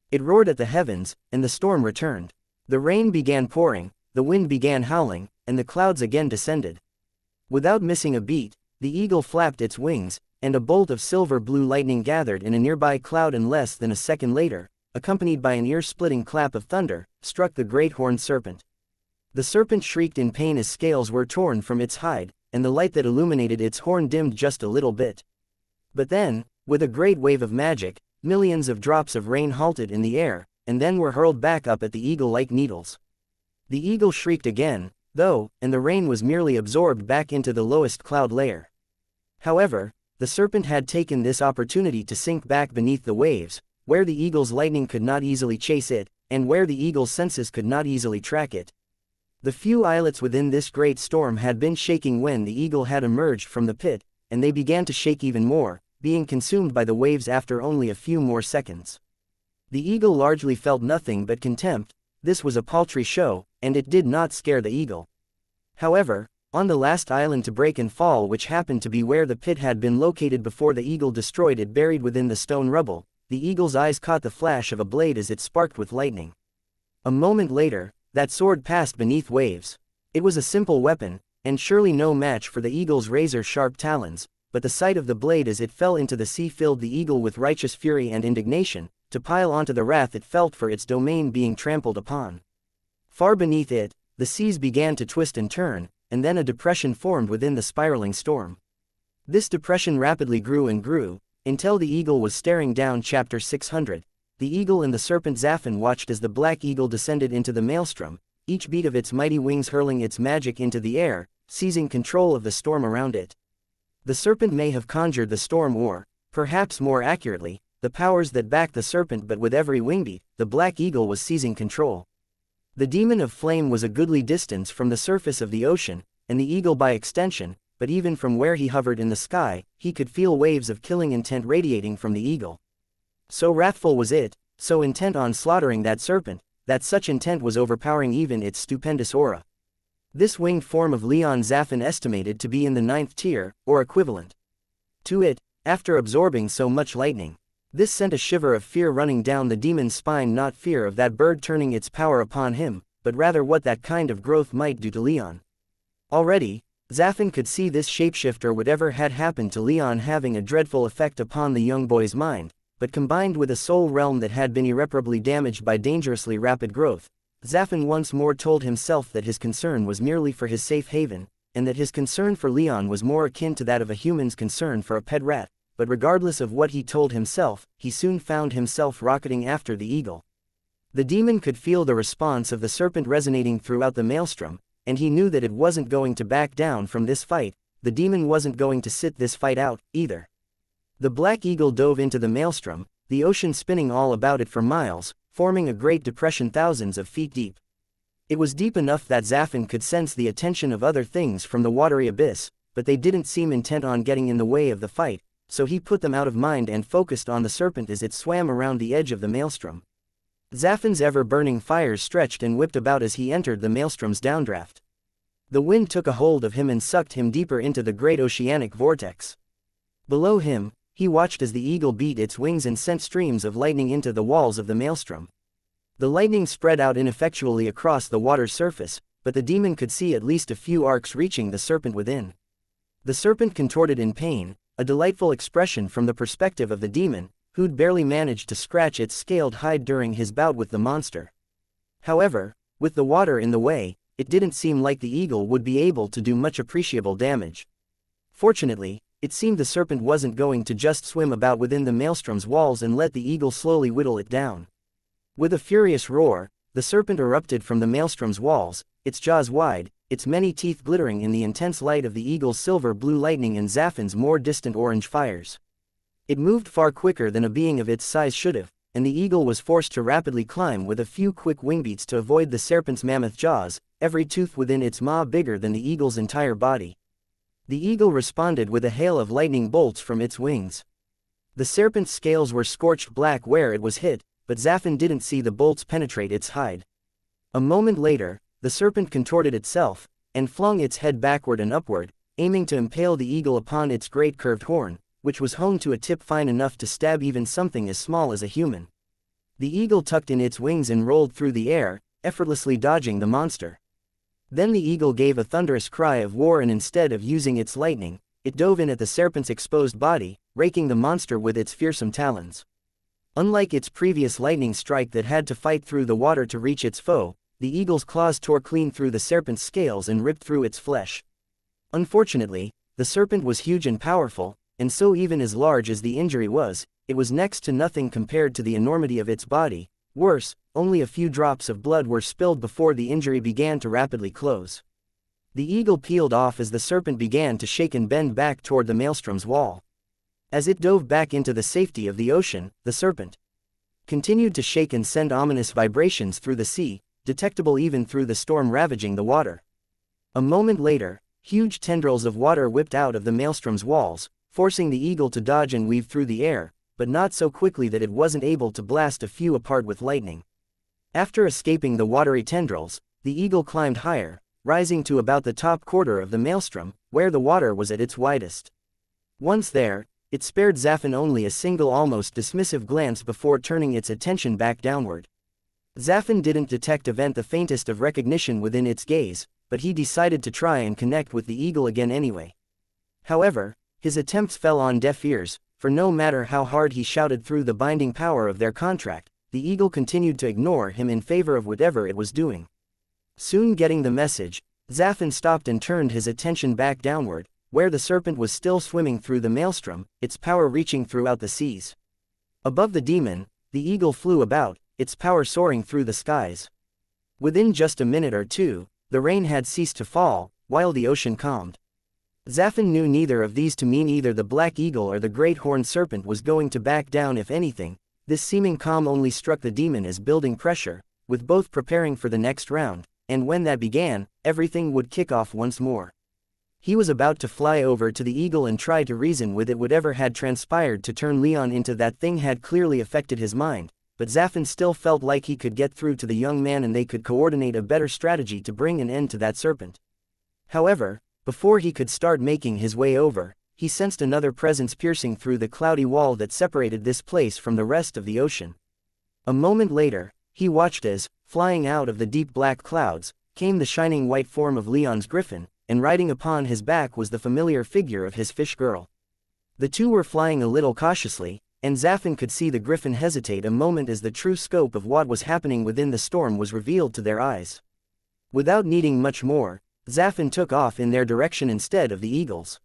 It roared at the heavens, and the storm returned. The rain began pouring, the wind began howling, and the clouds again descended. Without missing a beat, the eagle flapped its wings, and a bolt of silver-blue lightning gathered in a nearby cloud, and less than a second later, accompanied by an ear-splitting clap of thunder, struck the great horned serpent. The serpent shrieked in pain as scales were torn from its hide, and the light that illuminated its horn dimmed just a little bit. But then, with a great wave of magic, millions of drops of rain halted in the air, and then were hurled back up at the eagle like needles. The eagle shrieked again, though, and the rain was merely absorbed back into the lowest cloud layer. However, the serpent had taken this opportunity to sink back beneath the waves, where the eagle's lightning could not easily chase it, and where the eagle's senses could not easily track it. The few islets within this great storm had been shaking when the eagle had emerged from the pit, and they began to shake even more, being consumed by the waves after only a few more seconds. The eagle largely felt nothing but contempt. This was a paltry show, and it did not scare the eagle. However, on the last island to break and fall, which happened to be where the pit had been located before the eagle destroyed it buried within the stone rubble, the eagle's eyes caught the flash of a blade as it sparked with lightning. A moment later, that sword passed beneath waves. It was a simple weapon, and surely no match for the eagle's razor-sharp talons, but the sight of the blade as it fell into the sea filled the eagle with righteous fury and indignation, to pile onto the wrath it felt for its domain being trampled upon. Far beneath it, the seas began to twist and turn, and then a depression formed within the spiraling storm. This depression rapidly grew and grew, until the eagle was staring down. Chapter 600. The eagle and the serpent Zaphon watched as the black eagle descended into the maelstrom, each beat of its mighty wings hurling its magic into the air, seizing control of the storm around it. The serpent may have conjured the storm or, perhaps more accurately, the powers that backed the serpent, but with every wingbeat, the black eagle was seizing control. The demon of flame was a goodly distance from the surface of the ocean, and the eagle by extension, but even from where he hovered in the sky, he could feel waves of killing intent radiating from the eagle. So wrathful was it, so intent on slaughtering that serpent, that such intent was overpowering even its stupendous aura. This winged form of Leon Zaffin estimated to be in the 9th tier, or equivalent to it, after absorbing so much lightning. This sent a shiver of fear running down the demon's spine, not fear of that bird turning its power upon him, but rather what that kind of growth might do to Leon. Already, Zaffin could see this shapeshifter, whatever had happened to Leon, having a dreadful effect upon the young boy's mind, but combined with a soul realm that had been irreparably damaged by dangerously rapid growth, Zaffin once more told himself that his concern was merely for his safe haven, and that his concern for Leon was more akin to that of a human's concern for a pet rat. But regardless of what he told himself, he soon found himself rocketing after the eagle. The demon could feel the response of the serpent resonating throughout the maelstrom, and he knew that it wasn't going to back down from this fight. The demon wasn't going to sit this fight out, either. The black eagle dove into the maelstrom, the ocean spinning all about it for miles, forming a great depression thousands of feet deep. It was deep enough that Zaffin could sense the attention of other things from the watery abyss, but they didn't seem intent on getting in the way of the fight, so he put them out of mind and focused on the serpent as it swam around the edge of the maelstrom. Zaffin's ever-burning fires stretched and whipped about as he entered the maelstrom's downdraft. The wind took a hold of him and sucked him deeper into the great oceanic vortex. Below him, he watched as the eagle beat its wings and sent streams of lightning into the walls of the maelstrom. The lightning spread out ineffectually across the water's surface, but the demon could see at least a few arcs reaching the serpent within. The serpent contorted in pain, a delightful expression from the perspective of the demon, who'd barely managed to scratch its scaled hide during his bout with the monster. However, with the water in the way, it didn't seem like the eagle would be able to do much appreciable damage. Fortunately, it seemed the serpent wasn't going to just swim about within the maelstrom's walls and let the eagle slowly whittle it down. With a furious roar, the serpent erupted from the maelstrom's walls, its jaws wide, its many teeth glittering in the intense light of the eagle's silver-blue lightning and Zaffin's more distant orange fires. It moved far quicker than a being of its size should have, and the eagle was forced to rapidly climb with a few quick wingbeats to avoid the serpent's mammoth jaws, every tooth within its maw bigger than the eagle's entire body. The eagle responded with a hail of lightning bolts from its wings. The serpent's scales were scorched black where it was hit, but Zaffin didn't see the bolts penetrate its hide. A moment later, the serpent contorted itself, and flung its head backward and upward, aiming to impale the eagle upon its great curved horn, which was honed to a tip fine enough to stab even something as small as a human. The eagle tucked in its wings and rolled through the air, effortlessly dodging the monster. Then the eagle gave a thunderous cry of war, and instead of using its lightning, it dove in at the serpent's exposed body, raking the monster with its fearsome talons. Unlike its previous lightning strike that had to fight through the water to reach its foe, the eagle's claws tore clean through the serpent's scales and ripped through its flesh. Unfortunately, the serpent was huge and powerful, and so even as large as the injury was, it was next to nothing compared to the enormity of its body. Worse, only a few drops of blood were spilled before the injury began to rapidly close. The eagle peeled off as the serpent began to shake and bend back toward the maelstrom's wall. As it dove back into the safety of the ocean, the serpent continued to shake and send ominous vibrations through the sea, detectable even through the storm ravaging the water. A moment later, huge tendrils of water whipped out of the maelstrom's walls, forcing the eagle to dodge and weave through the air, but not so quickly that it wasn't able to blast a few apart with lightning. After escaping the watery tendrils, the eagle climbed higher, rising to about the top quarter of the maelstrom, where the water was at its widest. Once there, it spared Zaffin only a single almost dismissive glance before turning its attention back downward. Zaffin didn't detect even the faintest of recognition within its gaze, but he decided to try and connect with the eagle again anyway. However, his attempts fell on deaf ears, for no matter how hard he shouted through the binding power of their contract, the eagle continued to ignore him in favor of whatever it was doing. Soon getting the message, Zaffin stopped and turned his attention back downward, where the serpent was still swimming through the maelstrom, its power reaching throughout the seas. Above the demon, the eagle flew about, its power soaring through the skies. Within just a minute or two, the rain had ceased to fall, while the ocean calmed. Zafin knew neither of these to mean either the Black Eagle or the Great Horned Serpent was going to back down. If anything, this seeming calm only struck the demon as building pressure, with both preparing for the next round, and when that began, everything would kick off once more. He was about to fly over to the eagle and try to reason with it. Whatever had transpired to turn Leon into that thing had clearly affected his mind, but Zafin still felt like he could get through to the young man and they could coordinate a better strategy to bring an end to that serpent. However, before he could start making his way over, he sensed another presence piercing through the cloudy wall that separated this place from the rest of the ocean. A moment later, he watched as, flying out of the deep black clouds, came the shining white form of Leon's griffin, and riding upon his back was the familiar figure of his fish girl. The two were flying a little cautiously, and Zafin could see the griffin hesitate a moment as the true scope of what was happening within the storm was revealed to their eyes. Without needing much more, Zafin took off in their direction instead of the eagles.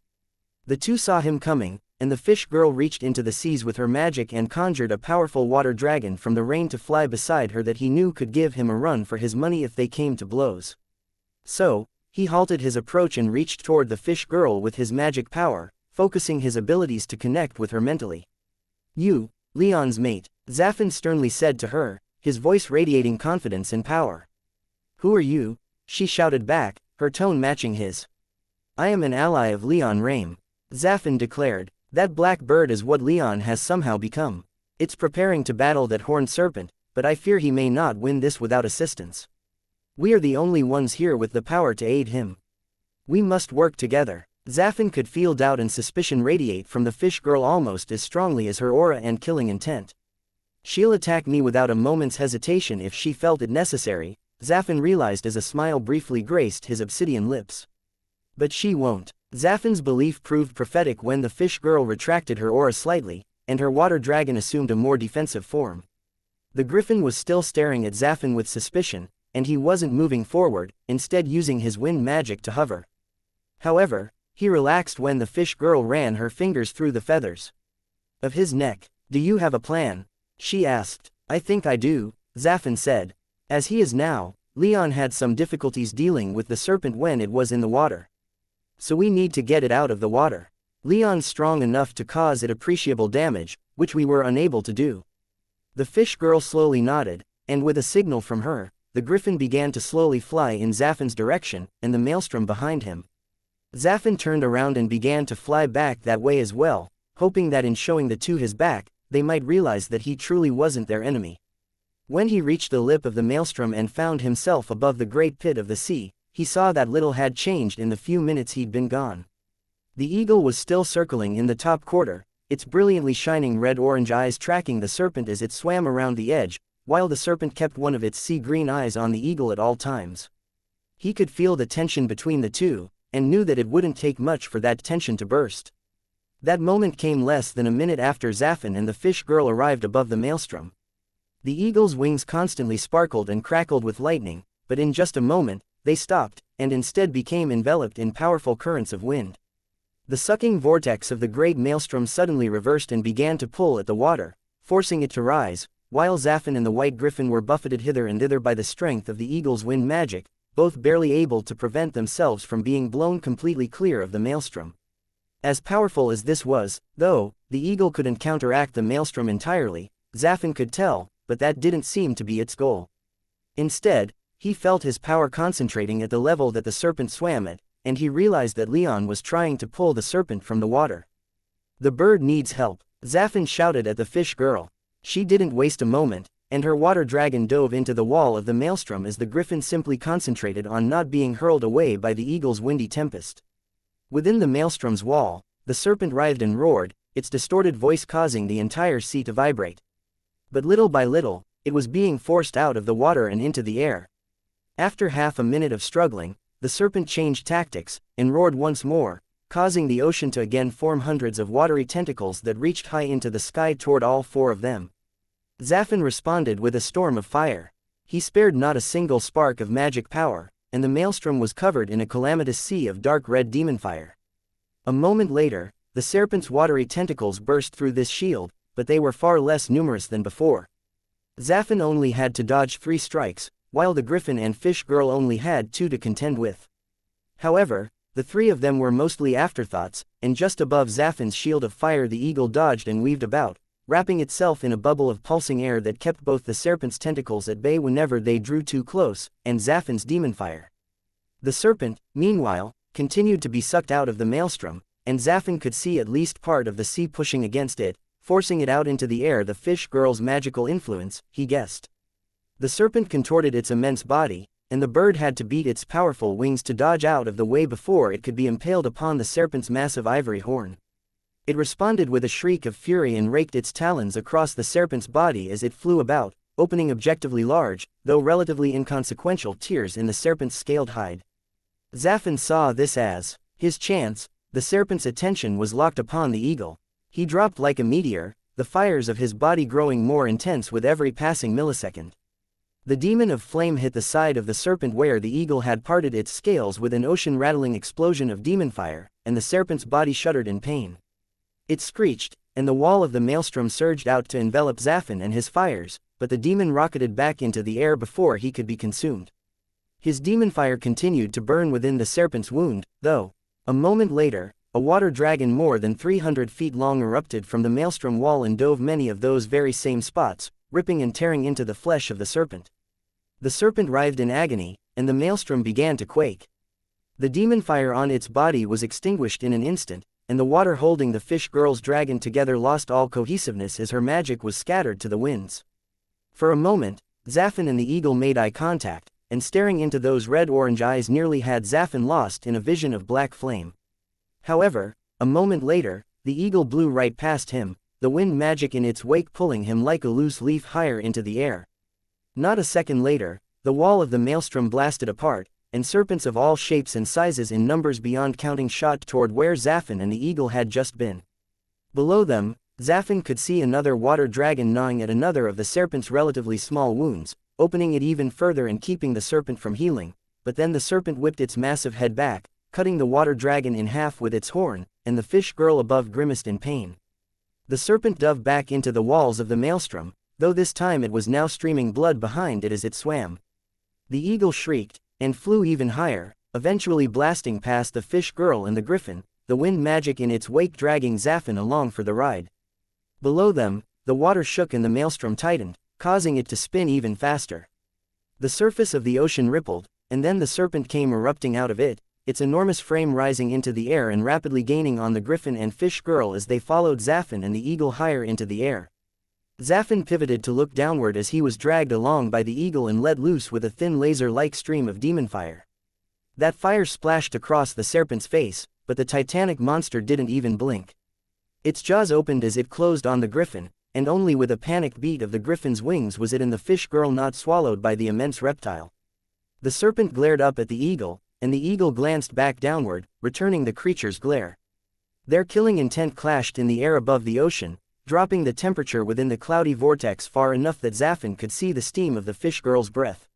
The two saw him coming, and the fish girl reached into the seas with her magic and conjured a powerful water dragon from the rain to fly beside her that he knew could give him a run for his money if they came to blows. So, he halted his approach and reached toward the fish girl with his magic power, focusing his abilities to connect with her mentally. "You, Leon's mate," Zafin sternly said to her, his voice radiating confidence and power. "Who are you?" she shouted back, her tone matching his. "I am an ally of Leon Rame," Zafin declared. "That black bird is what Leon has somehow become. It's preparing to battle that horned serpent, but I fear he may not win this without assistance. We are the only ones here with the power to aid him. We must work together." Zafin could feel doubt and suspicion radiate from the fish girl almost as strongly as her aura and killing intent. "She'll attack me without a moment's hesitation if she felt it necessary," Zafin realized as a smile briefly graced his obsidian lips. "But she won't." Zafin's belief proved prophetic when the fish girl retracted her aura slightly, and her water dragon assumed a more defensive form. The griffin was still staring at Zafin with suspicion, and he wasn't moving forward, instead using his wind magic to hover. However, he relaxed when the fish girl ran her fingers through the feathers of his neck. "Do you have a plan?" she asked. "I think I do," Zafin said. As he is now, Leon had some difficulties dealing with the serpent when it was in the water. "So we need to get it out of the water. Leon's strong enough to cause it appreciable damage, which we were unable to do." The fish girl slowly nodded, and with a signal from her, the griffin began to slowly fly in Zafin's direction, and the maelstrom behind him. Zafin turned around and began to fly back that way as well, hoping that in showing the two his back, they might realize that he truly wasn't their enemy. When he reached the lip of the maelstrom and found himself above the great pit of the sea, he saw that little had changed in the few minutes he'd been gone. The eagle was still circling in the top quarter, its brilliantly shining red-orange eyes tracking the serpent as it swam around the edge, while the serpent kept one of its sea-green eyes on the eagle at all times. He could feel the tension between the two, and knew that it wouldn't take much for that tension to burst. That moment came less than a minute after Zafin and the fish girl arrived above the maelstrom. The eagle's wings constantly sparkled and crackled with lightning, but in just a moment, they stopped, and instead became enveloped in powerful currents of wind. The sucking vortex of the great maelstrom suddenly reversed and began to pull at the water, forcing it to rise, while Zafin and the white griffin were buffeted hither and thither by the strength of the eagle's wind magic, both barely able to prevent themselves from being blown completely clear of the maelstrom. As powerful as this was, though, the eagle couldn't counteract the maelstrom entirely, Zafin could tell, but that didn't seem to be its goal. Instead, he felt his power concentrating at the level that the serpent swam at, and he realized that Leon was trying to pull the serpent from the water. "The bird needs help," Zafin shouted at the fish girl. She didn't waste a moment, and her water dragon dove into the wall of the maelstrom as the griffin simply concentrated on not being hurled away by the eagle's windy tempest. Within the maelstrom's wall, the serpent writhed and roared, its distorted voice causing the entire sea to vibrate. But little by little, it was being forced out of the water and into the air. After half a minute of struggling, the serpent changed tactics, and roared once more, causing the ocean to again form hundreds of watery tentacles that reached high into the sky toward all four of them. Zafin responded with a storm of fire. He spared not a single spark of magic power, and the maelstrom was covered in a calamitous sea of dark red demon fire. A moment later, the serpent's watery tentacles burst through this shield, but they were far less numerous than before. Zafin only had to dodge 3 strikes, while the griffin and fish girl only had 2 to contend with. However, the three of them were mostly afterthoughts, and just above Zaffin's shield of fire the eagle dodged and weaved about, wrapping itself in a bubble of pulsing air that kept both the serpent's tentacles at bay whenever they drew too close, and Zaffin's demon fire. The serpent, meanwhile, continued to be sucked out of the maelstrom, and Zaffin could see at least part of the sea pushing against it, forcing it out into the air. The fish girl's magical influence, he guessed. The serpent contorted its immense body, and the bird had to beat its powerful wings to dodge out of the way before it could be impaled upon the serpent's massive ivory horn. It responded with a shriek of fury and raked its talons across the serpent's body as it flew about, opening objectively large, though relatively inconsequential tears in the serpent's scaled hide. Zaffin saw this as his chance. The serpent's attention was locked upon the eagle. He dropped like a meteor, the fires of his body growing more intense with every passing millisecond. The demon of flame hit the side of the serpent where the eagle had parted its scales with an ocean-rattling explosion of demon fire, and the serpent's body shuddered in pain. It screeched, and the wall of the maelstrom surged out to envelop Zaffin and his fires, but the demon rocketed back into the air before he could be consumed. His demon fire continued to burn within the serpent's wound, though. A moment later, a water dragon more than 300 feet long erupted from the maelstrom wall and dove many of those very same spots, ripping and tearing into the flesh of the serpent. The serpent writhed in agony, and the maelstrom began to quake. The demon fire on its body was extinguished in an instant, and the water holding the fish girl's dragon together lost all cohesiveness as her magic was scattered to the winds. For a moment, Zaffin and the eagle made eye contact, and staring into those red-orange eyes nearly had Zaffin lost in a vision of black flame. However, a moment later, the eagle blew right past him, the wind magic in its wake pulling him like a loose leaf higher into the air. Not a second later, the wall of the maelstrom blasted apart, and serpents of all shapes and sizes in numbers beyond counting shot toward where Zaffin and the eagle had just been. Below them, Zaffin could see another water dragon gnawing at another of the serpent's relatively small wounds, opening it even further and keeping the serpent from healing, but then the serpent whipped its massive head back, cutting the water dragon in half with its horn, and the fish girl above grimaced in pain. The serpent dove back into the walls of the maelstrom, though this time it was now streaming blood behind it as it swam. The eagle shrieked, and flew even higher, eventually blasting past the fish girl and the griffin, the wind magic in its wake dragging Zaffin along for the ride. Below them, the water shook and the maelstrom tightened, causing it to spin even faster. The surface of the ocean rippled, and then the serpent came erupting out of it, its enormous frame rising into the air and rapidly gaining on the griffin and fish girl as they followed Zaffin and the eagle higher into the air. Zaffin pivoted to look downward as he was dragged along by the eagle and let loose with a thin laser-like stream of demon fire. That fire splashed across the serpent's face, but the titanic monster didn't even blink. Its jaws opened as it closed on the griffin, and only with a panicked beat of the griffin's wings was it and the fish girl not swallowed by the immense reptile. The serpent glared up at the eagle, and the eagle glanced back downward, returning the creature's glare. Their killing intent clashed in the air above the ocean, dropping the temperature within the cloudy vortex far enough that Zaffin could see the steam of the fish girl's breath.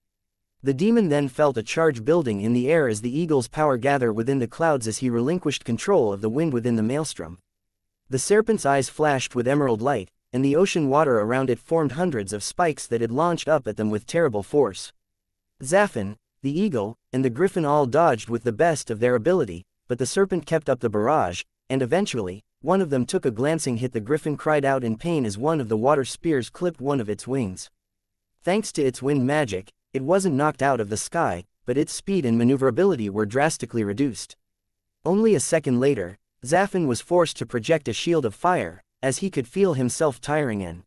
The demon then felt a charge building in the air as the eagle's power gathered within the clouds as he relinquished control of the wind within the maelstrom. The serpent's eyes flashed with emerald light, and the ocean water around it formed hundreds of spikes that had launched up at them with terrible force. Zaffin, the eagle, and the griffin all dodged with the best of their ability, but the serpent kept up the barrage, and eventually, one of them took a glancing hit. The griffin cried out in pain as one of the water spears clipped one of its wings. Thanks to its wind magic, it wasn't knocked out of the sky, but its speed and maneuverability were drastically reduced. Only a second later, Zaffin was forced to project a shield of fire, as he could feel himself tiring and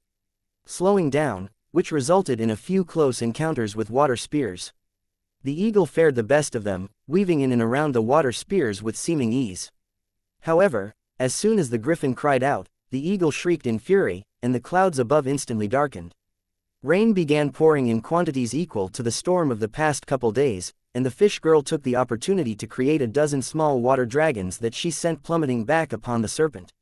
slowing down, which resulted in a few close encounters with water spears. The eagle fared the best of them, weaving in and around the water spears with seeming ease. However, as soon as the griffin cried out, the eagle shrieked in fury, and the clouds above instantly darkened. Rain began pouring in quantities equal to the storm of the past couple days, and the fish girl took the opportunity to create a dozen small water dragons that she sent plummeting back upon the serpent.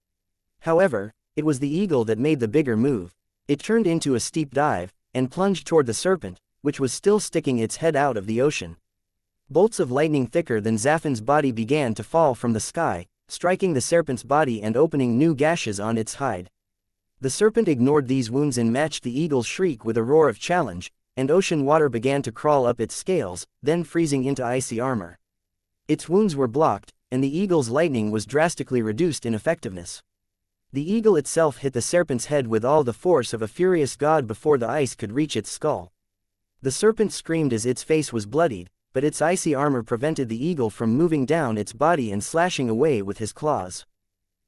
However, it was the eagle that made the bigger move. It turned into a steep dive, and plunged toward the serpent, which was still sticking its head out of the ocean. Bolts of lightning thicker than Zaffin's body began to fall from the sky, striking the serpent's body and opening new gashes on its hide. The serpent ignored these wounds and matched the eagle's shriek with a roar of challenge, and ocean water began to crawl up its scales, then freezing into icy armor. Its wounds were blocked, and the eagle's lightning was drastically reduced in effectiveness. The eagle itself hit the serpent's head with all the force of a furious god before the ice could reach its skull. The serpent screamed as its face was bloodied, but its icy armor prevented the eagle from moving down its body and slashing away with his claws.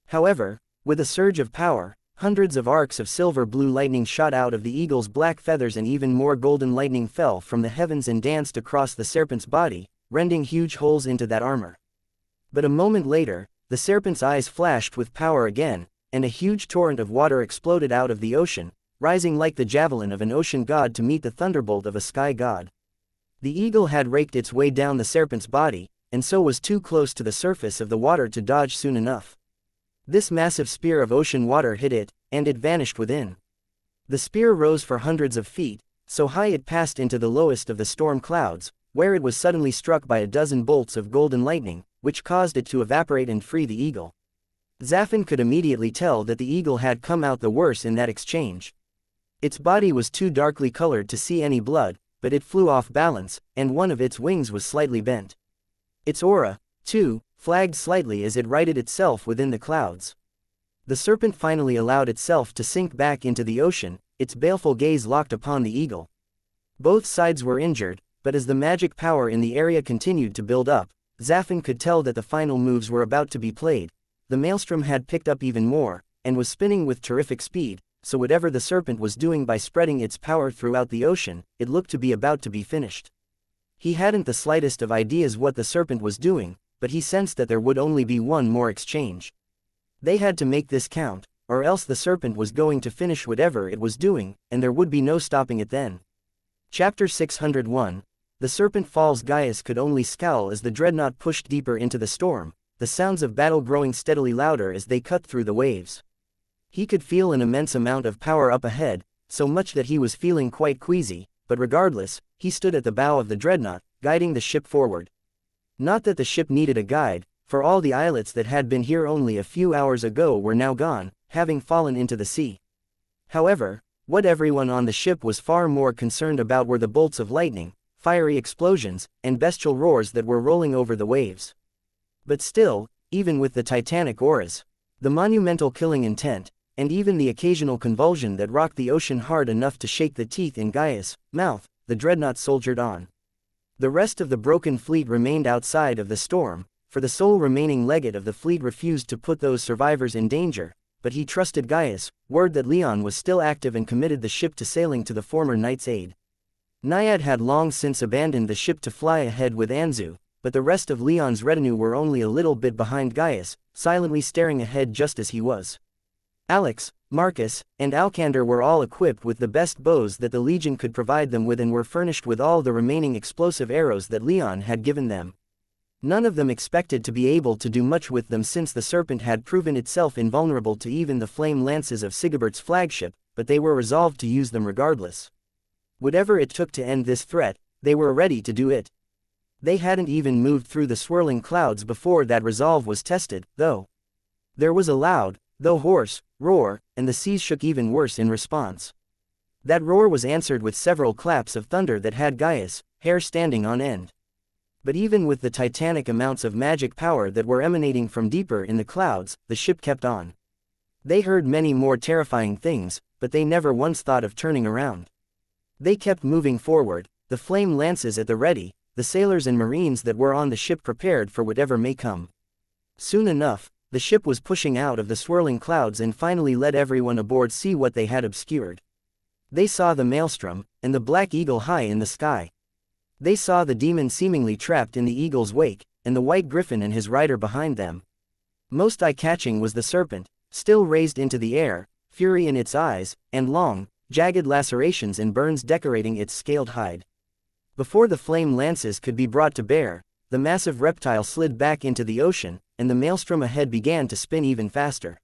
However, with a surge of power, hundreds of arcs of silver-blue lightning shot out of the eagle's black feathers, and even more golden lightning fell from the heavens and danced across the serpent's body, rending huge holes into that armor. But a moment later, the serpent's eyes flashed with power again, and a huge torrent of water exploded out of the ocean, rising like the javelin of an ocean god to meet the thunderbolt of a sky god. The eagle had raked its way down the serpent's body, and so was too close to the surface of the water to dodge soon enough. This massive spear of ocean water hit it, and it vanished within. The spear rose for hundreds of feet, so high it passed into the lowest of the storm clouds, where it was suddenly struck by a dozen bolts of golden lightning, which caused it to evaporate and free the eagle. Zafin could immediately tell that the eagle had come out the worse in that exchange. Its body was too darkly colored to see any blood, but it flew off balance, and one of its wings was slightly bent. Its aura, too, flagged slightly as it righted itself within the clouds. The serpent finally allowed itself to sink back into the ocean, its baleful gaze locked upon the eagle. Both sides were injured, but as the magic power in the area continued to build up, Zafin could tell that the final moves were about to be played. The maelstrom had picked up even more, and was spinning with terrific speed, so whatever the serpent was doing by spreading its power throughout the ocean, it looked to be about to be finished. He hadn't the slightest of ideas what the serpent was doing, but he sensed that there would only be one more exchange. They had to make this count, or else the serpent was going to finish whatever it was doing, and there would be no stopping it then. Chapter 601. The Serpent Falls. Gaius could only scowl as the dreadnought pushed deeper into the storm, the sounds of battle growing steadily louder as they cut through the waves. He could feel an immense amount of power up ahead, so much that he was feeling quite queasy, but regardless, he stood at the bow of the dreadnought, guiding the ship forward. Not that the ship needed a guide, for all the islets that had been here only a few hours ago were now gone, having fallen into the sea. However, what everyone on the ship was far more concerned about were the bolts of lightning, fiery explosions, and bestial roars that were rolling over the waves. But still, even with the titanic auras, the monumental killing intent, and even the occasional convulsion that rocked the ocean hard enough to shake the teeth in Gaius' mouth, the dreadnought soldiered on. The rest of the broken fleet remained outside of the storm, for the sole remaining legate of the fleet refused to put those survivors in danger, but he trusted Gaius' word that Leon was still active and committed the ship to sailing to the former knight's aid. Naiad had long since abandoned the ship to fly ahead with Anzu, but the rest of Leon's retinue were only a little bit behind Gaius, silently staring ahead just as he was. Alex, Marcus, and Alcander were all equipped with the best bows that the Legion could provide them with and were furnished with all the remaining explosive arrows that Leon had given them. None of them expected to be able to do much with them since the Serpent had proven itself invulnerable to even the flame lances of Sigebert's flagship, but they were resolved to use them regardless. Whatever it took to end this threat, they were ready to do it. They hadn't even moved through the swirling clouds before that resolve was tested, though. There was a loud, though hoarse, roar, and the seas shook even worse in response. That roar was answered with several claps of thunder that had Gaius' hair standing on end. But even with the titanic amounts of magic power that were emanating from deeper in the clouds, the ship kept on. They heard many more terrifying things, but they never once thought of turning around. They kept moving forward, the flame lances at the ready, the sailors and marines that were on the ship prepared for whatever may come. Soon enough, the ship was pushing out of the swirling clouds and finally let everyone aboard see what they had obscured. They saw the maelstrom, and the black eagle high in the sky. They saw the demon seemingly trapped in the eagle's wake, and the white griffin and his rider behind them. Most eye-catching was the serpent, still raised into the air, fury in its eyes, and long, jagged lacerations and burns decorating its scaled hide. Before the flame lances could be brought to bear, the massive reptile slid back into the ocean, and the maelstrom ahead began to spin even faster.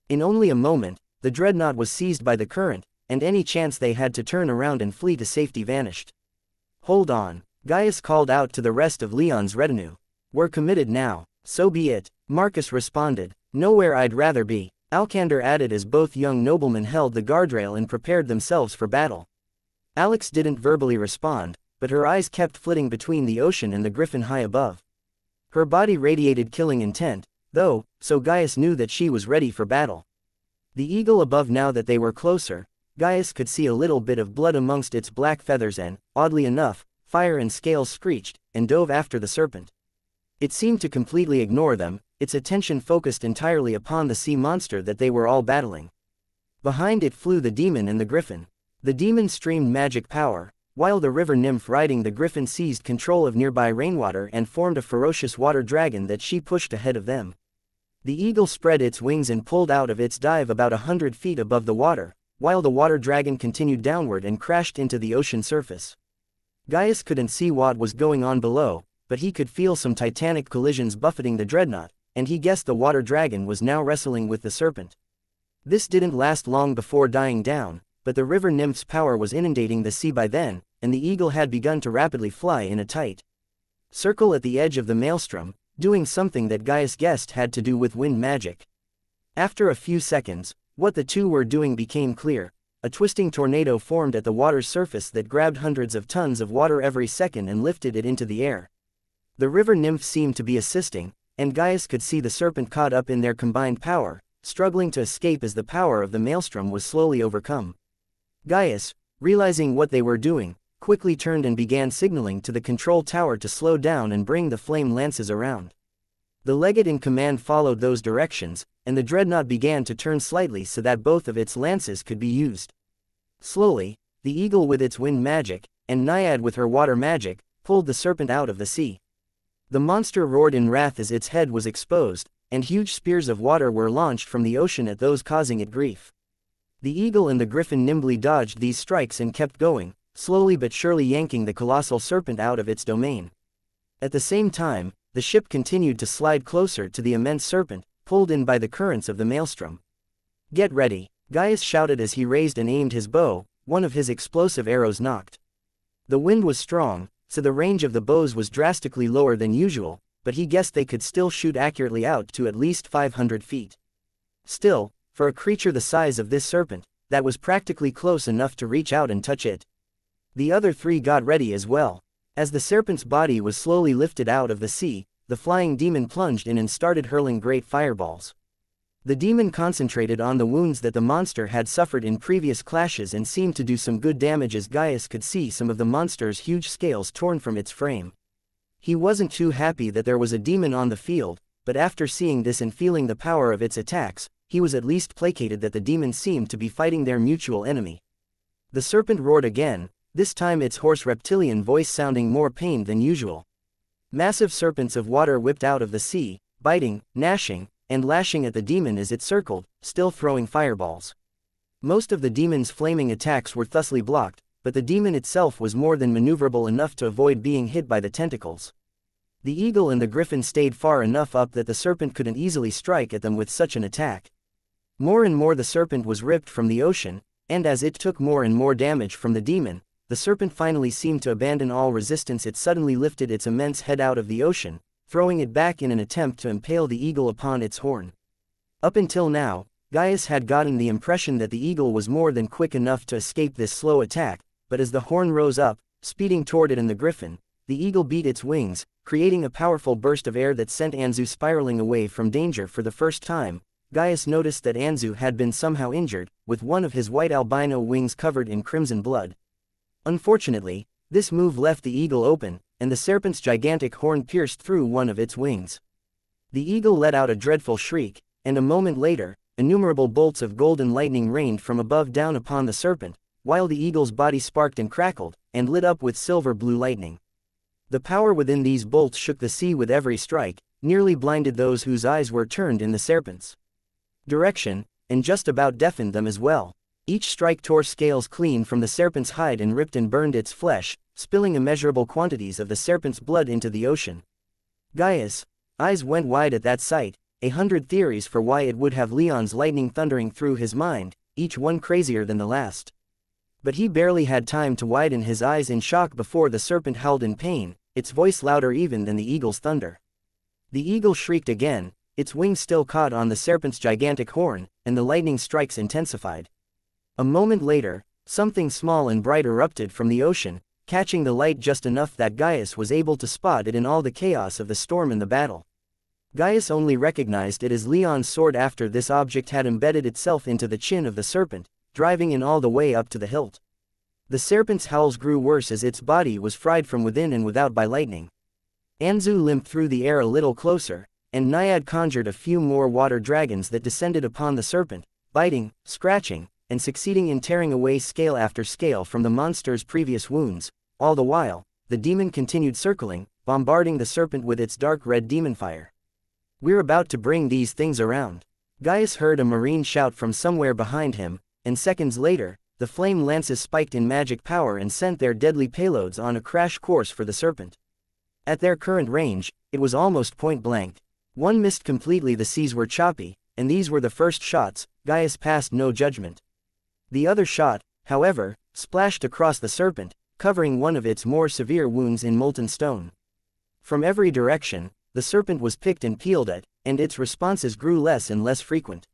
In only a moment, the dreadnought was seized by the current, and any chance they had to turn around and flee to safety vanished. "Hold on," Gaius called out to the rest of Leon's retinue. "We're committed now." "So be it," Marcus responded. "Nowhere I'd rather be," Alcander added as both young noblemen held the guardrail and prepared themselves for battle. Alex didn't verbally respond, but her eyes kept flitting between the ocean and the griffin high above. Her body radiated killing intent, though, so Gaius knew that she was ready for battle. The eagle above, now that they were closer, Gaius could see a little bit of blood amongst its black feathers and, oddly enough, fire and scales screeched, and dove after the serpent. It seemed to completely ignore them, its attention focused entirely upon the sea monster that they were all battling. Behind it flew the demon and the griffin. The demon streamed magic power, while the river nymph riding the griffin seized control of nearby rainwater and formed a ferocious water dragon that she pushed ahead of them. The eagle spread its wings and pulled out of its dive about 100 feet above the water, while the water dragon continued downward and crashed into the ocean surface. Gaius couldn't see what was going on below, but he could feel some titanic collisions buffeting the dreadnought, and he guessed the water dragon was now wrestling with the serpent. This didn't last long before dying down, but the river nymph's power was inundating the sea by then, and the eagle had begun to rapidly fly in a tight circle at the edge of the maelstrom, doing something that Gaius guessed had to do with wind magic. After a few seconds, what the two were doing became clear. A twisting tornado formed at the water's surface that grabbed hundreds of tons of water every second and lifted it into the air. The river nymph seemed to be assisting, and Gaius could see the serpent caught up in their combined power, struggling to escape as the power of the maelstrom was slowly overcome. Gaius, realizing what they were doing, quickly turned and began signaling to the control tower to slow down and bring the flame lances around. The legate in command followed those directions, and the dreadnought began to turn slightly so that both of its lances could be used. Slowly, the eagle with its wind magic, and Naiad with her water magic, pulled the serpent out of the sea. The monster roared in wrath as its head was exposed, and huge spears of water were launched from the ocean at those causing it grief. The eagle and the griffin nimbly dodged these strikes and kept going, slowly but surely yanking the colossal serpent out of its domain. At the same time, the ship continued to slide closer to the immense serpent, pulled in by the currents of the maelstrom. "Get ready," Gaius shouted as he raised and aimed his bow. One of his explosive arrows knocked. The wind was strong, so the range of the bows was drastically lower than usual, but he guessed they could still shoot accurately out to at least 500 feet. Still, for a creature the size of this serpent, that was practically close enough to reach out and touch it. The other three got ready as well. As the serpent's body was slowly lifted out of the sea, the flying demon plunged in and started hurling great fireballs. The demon concentrated on the wounds that the monster had suffered in previous clashes and seemed to do some good damage as Gaius could see some of the monster's huge scales torn from its frame. He wasn't too happy that there was a demon on the field, but after seeing this and feeling the power of its attacks, he was at least placated that the demon seemed to be fighting their mutual enemy. The serpent roared again, this time its hoarse reptilian voice sounding more pained than usual. Massive serpents of water whipped out of the sea, biting, gnashing, and lashing at the demon as it circled, still throwing fireballs. Most of the demon's flaming attacks were thusly blocked, but the demon itself was more than maneuverable enough to avoid being hit by the tentacles. The eagle and the griffin stayed far enough up that the serpent couldn't easily strike at them with such an attack. More and more the serpent was ripped from the ocean, and as it took more and more damage from the demon, the serpent finally seemed to abandon all resistance. It suddenly lifted its immense head out of the ocean, throwing it back in an attempt to impale the eagle upon its horn. Up until now, Gaius had gotten the impression that the eagle was more than quick enough to escape this slow attack, but as the horn rose up, speeding toward it and the griffin, the eagle beat its wings, creating a powerful burst of air that sent Anzu spiraling away from danger. For the first time, Gaius noticed that Anzu had been somehow injured, with one of his white albino wings covered in crimson blood. Unfortunately, this move left the eagle open, and the serpent's gigantic horn pierced through one of its wings. The eagle let out a dreadful shriek, and a moment later, innumerable bolts of golden lightning rained from above down upon the serpent, while the eagle's body sparked and crackled, and lit up with silver-blue lightning. The power within these bolts shook the sea with every strike, nearly blinded those whose eyes were turned in the serpent's direction, and just about deafened them as well. Each strike tore scales clean from the serpent's hide and ripped and burned its flesh, spilling immeasurable quantities of the serpent's blood into the ocean. Gaius' eyes went wide at that sight, 100 theories for why it would have Leon's lightning thundering through his mind, each one crazier than the last. But he barely had time to widen his eyes in shock before the serpent howled in pain, its voice louder even than the eagle's thunder. The eagle shrieked again, its wings still caught on the serpent's gigantic horn, and the lightning strikes intensified. A moment later, something small and bright erupted from the ocean, catching the light just enough that Gaius was able to spot it in all the chaos of the storm and the battle. Gaius only recognized it as Leon's sword after this object had embedded itself into the chin of the serpent, driving in all the way up to the hilt. The serpent's howls grew worse as its body was fried from within and without by lightning. Anzu limped through the air a little closer, and Naiad conjured a few more water dragons that descended upon the serpent, biting, scratching, and succeeding in tearing away scale after scale from the monster's previous wounds. All the while, the demon continued circling, bombarding the serpent with its dark red demon fire. "We're about to bring these things around." Gaius heard a marine shout from somewhere behind him, and seconds later, the flame lances spiked in magic power and sent their deadly payloads on a crash course for the serpent. At their current range, it was almost point blank. One missed completely. The seas were choppy, and these were the first shots. Gaius passed no judgment. The other shot, however, splashed across the serpent, covering one of its more severe wounds in molten stone. From every direction, the serpent was picked and peeled at, and its responses grew less and less frequent.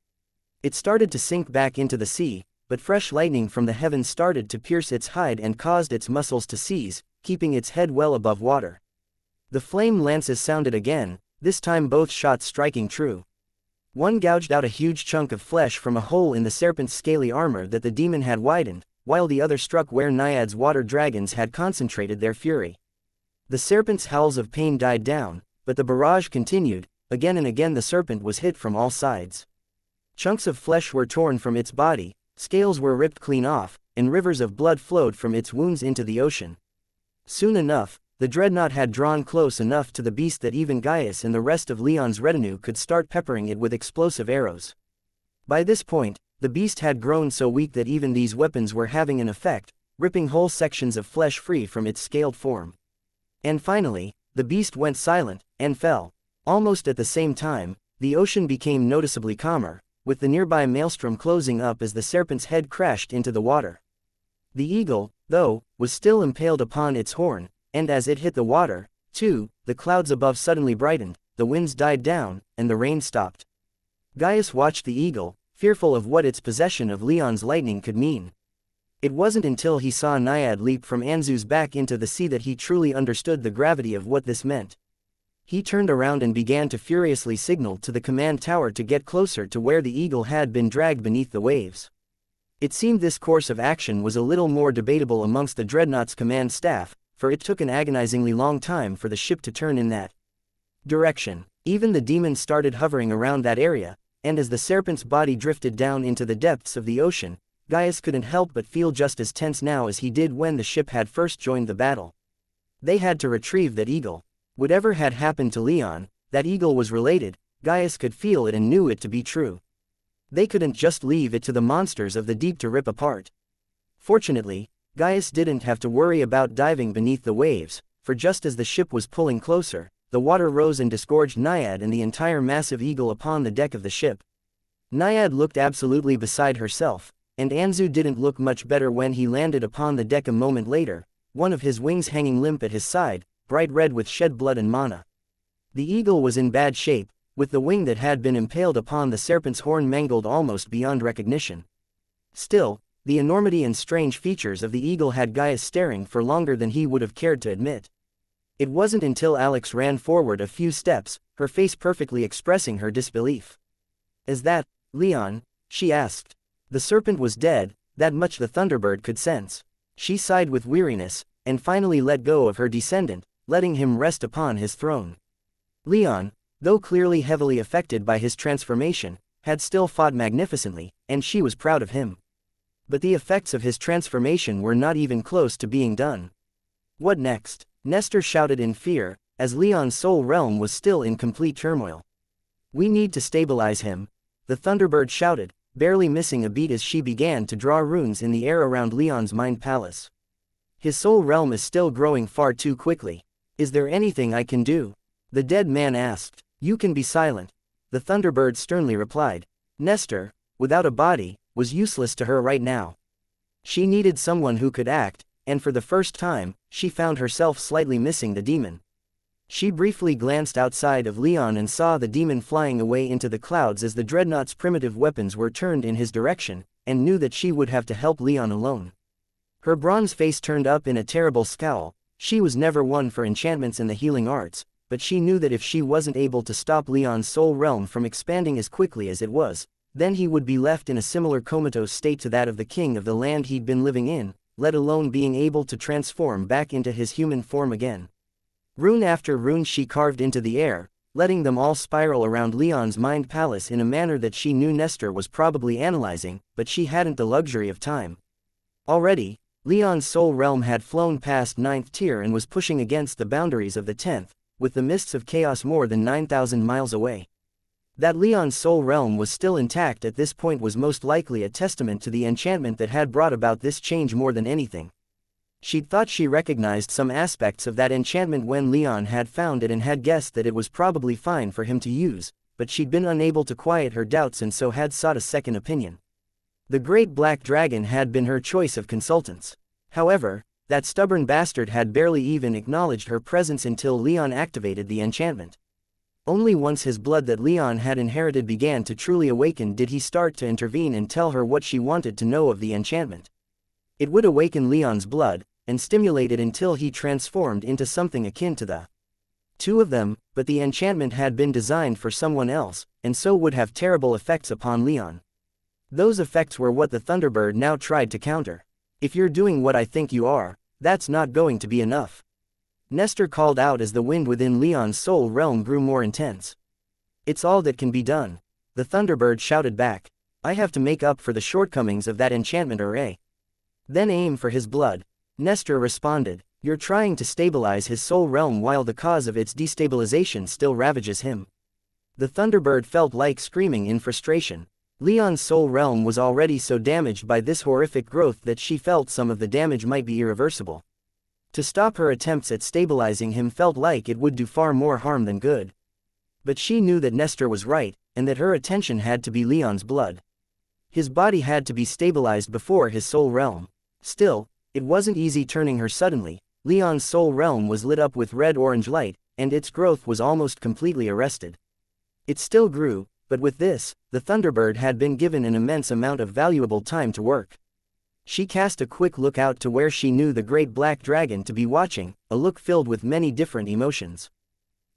It started to sink back into the sea, but fresh lightning from the heavens started to pierce its hide and caused its muscles to seize, keeping its head well above water. The flame lances sounded again, this time both shots striking true. One gouged out a huge chunk of flesh from a hole in the serpent's scaly armor that the demon had widened, while the other struck where Naiad's water dragons had concentrated their fury. The serpent's howls of pain died down, but the barrage continued. Again and again the serpent was hit from all sides. Chunks of flesh were torn from its body, scales were ripped clean off, and rivers of blood flowed from its wounds into the ocean. Soon enough, the dreadnought had drawn close enough to the beast that even Gaius and the rest of Leon's retinue could start peppering it with explosive arrows. By this point, the beast had grown so weak that even these weapons were having an effect, ripping whole sections of flesh free from its scaled form. And finally, the beast went silent, and fell. Almost at the same time, the ocean became noticeably calmer, with the nearby maelstrom closing up as the serpent's head crashed into the water. The eagle, though, was still impaled upon its horn, and as it hit the water, too, the clouds above suddenly brightened, the winds died down, and the rain stopped. Gaius watched the eagle, fearful of what its possession of Leon's lightning could mean. It wasn't until he saw Naiad leap from Anzu's back into the sea that he truly understood the gravity of what this meant. He turned around and began to furiously signal to the command tower to get closer to where the eagle had been dragged beneath the waves. It seemed this course of action was a little more debatable amongst the dreadnought's command staff, for it took an agonizingly long time for the ship to turn in that direction. Even the demons started hovering around that area, and as the serpent's body drifted down into the depths of the ocean, Gaius couldn't help but feel just as tense now as he did when the ship had first joined the battle. They had to retrieve that eagle. Whatever had happened to Leon, that eagle was related. Gaius could feel it and knew it to be true. They couldn't just leave it to the monsters of the deep to rip apart. Fortunately, Gaius didn't have to worry about diving beneath the waves, for just as the ship was pulling closer, the water rose and disgorged Naiad and the entire massive eagle upon the deck of the ship. Naiad looked absolutely beside herself, and Anzu didn't look much better when he landed upon the deck a moment later, one of his wings hanging limp at his side, bright red with shed blood and mana. The eagle was in bad shape, with the wing that had been impaled upon the serpent's horn mangled almost beyond recognition. Still, the enormity and strange features of the eagle had Gaius staring for longer than he would have cared to admit. It wasn't until Alex ran forward a few steps, her face perfectly expressing her disbelief. "Is that Leon?" she asked. The serpent was dead, that much the Thunderbird could sense. She sighed with weariness, and finally let go of her descendant, letting him rest upon his throne. Leon, though clearly heavily affected by his transformation, had still fought magnificently, and she was proud of him. But the effects of his transformation were not even close to being done. What next? Nestor shouted in fear, as Leon's soul realm was still in complete turmoil. "We need to stabilize him," the Thunderbird shouted, barely missing a beat as she began to draw runes in the air around Leon's mind palace. "His soul realm is still growing far too quickly. Is there anything I can do?" the dead man asked. "You can be silent," the Thunderbird sternly replied. Nestor, without a body, was useless to her right now. She needed someone who could act, and for the first time, she found herself slightly missing the demon. She briefly glanced outside of Leon and saw the demon flying away into the clouds as the dreadnought's primitive weapons were turned in his direction, and knew that she would have to help Leon alone. Her bronze face turned up in a terrible scowl. She was never one for enchantments and the healing arts, but she knew that if she wasn't able to stop Leon's soul realm from expanding as quickly as it was, then he would be left in a similar comatose state to that of the king of the land he'd been living in, let alone being able to transform back into his human form again. Rune after rune she carved into the air, letting them all spiral around Leon's mind palace in a manner that she knew Nestor was probably analyzing, but she hadn't the luxury of time. Already, Leon's soul realm had flown past 9th tier and was pushing against the boundaries of the 10th, with the mists of chaos more than 9,000 miles away. That Leon's soul realm was still intact at this point was most likely a testament to the enchantment that had brought about this change more than anything. She'd thought she recognized some aspects of that enchantment when Leon had found it and had guessed that it was probably fine for him to use, but she'd been unable to quiet her doubts and so had sought a second opinion. The great black dragon had been her choice of consultants. However, that stubborn bastard had barely even acknowledged her presence until Leon activated the enchantment. Only once his blood that Leon had inherited began to truly awaken did he start to intervene and tell her what she wanted to know of the enchantment. It would awaken Leon's blood, and stimulate it until he transformed into something akin to the two of them, but the enchantment had been designed for someone else, and so would have terrible effects upon Leon. Those effects were what the Thunderbird now tried to counter. If you're doing what I think you are, that's not going to be enough. Nestor called out as the wind within Leon's soul realm grew more intense. It's all that can be done. The Thunderbird shouted back. I have to make up for the shortcomings of that enchantment array. Then aim for his blood. Nestor responded. You're trying to stabilize his soul realm while the cause of its destabilization still ravages him. The Thunderbird felt like screaming in frustration. Leon's soul realm was already so damaged by this horrific growth that she felt some of the damage might be irreversible. To stop her attempts at stabilizing him felt like it would do far more harm than good. But she knew that Nestor was right, and that her attention had to be Leon's blood. His body had to be stabilized before his soul realm. Still, it wasn't easy turning her suddenly. Leon's soul realm was lit up with red-orange light, and its growth was almost completely arrested. It still grew, but with this, the Thunderbird had been given an immense amount of valuable time to work. She cast a quick look out to where she knew the great black dragon to be watching, a look filled with many different emotions.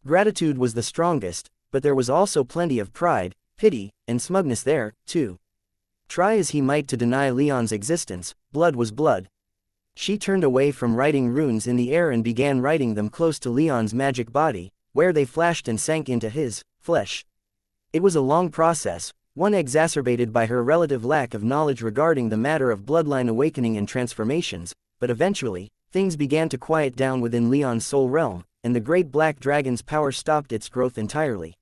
Gratitude was the strongest, but there was also plenty of pride, pity, and smugness there, too. Try as he might to deny Leon's existence, blood was blood. She turned away from writing runes in the air and began writing them close to Leon's magic body, where they flashed and sank into his flesh. It was a long process, one exacerbated by her relative lack of knowledge regarding the matter of bloodline awakening and transformations, but eventually, things began to quiet down within Leon's soul realm, and the great black dragon's power stopped its growth entirely.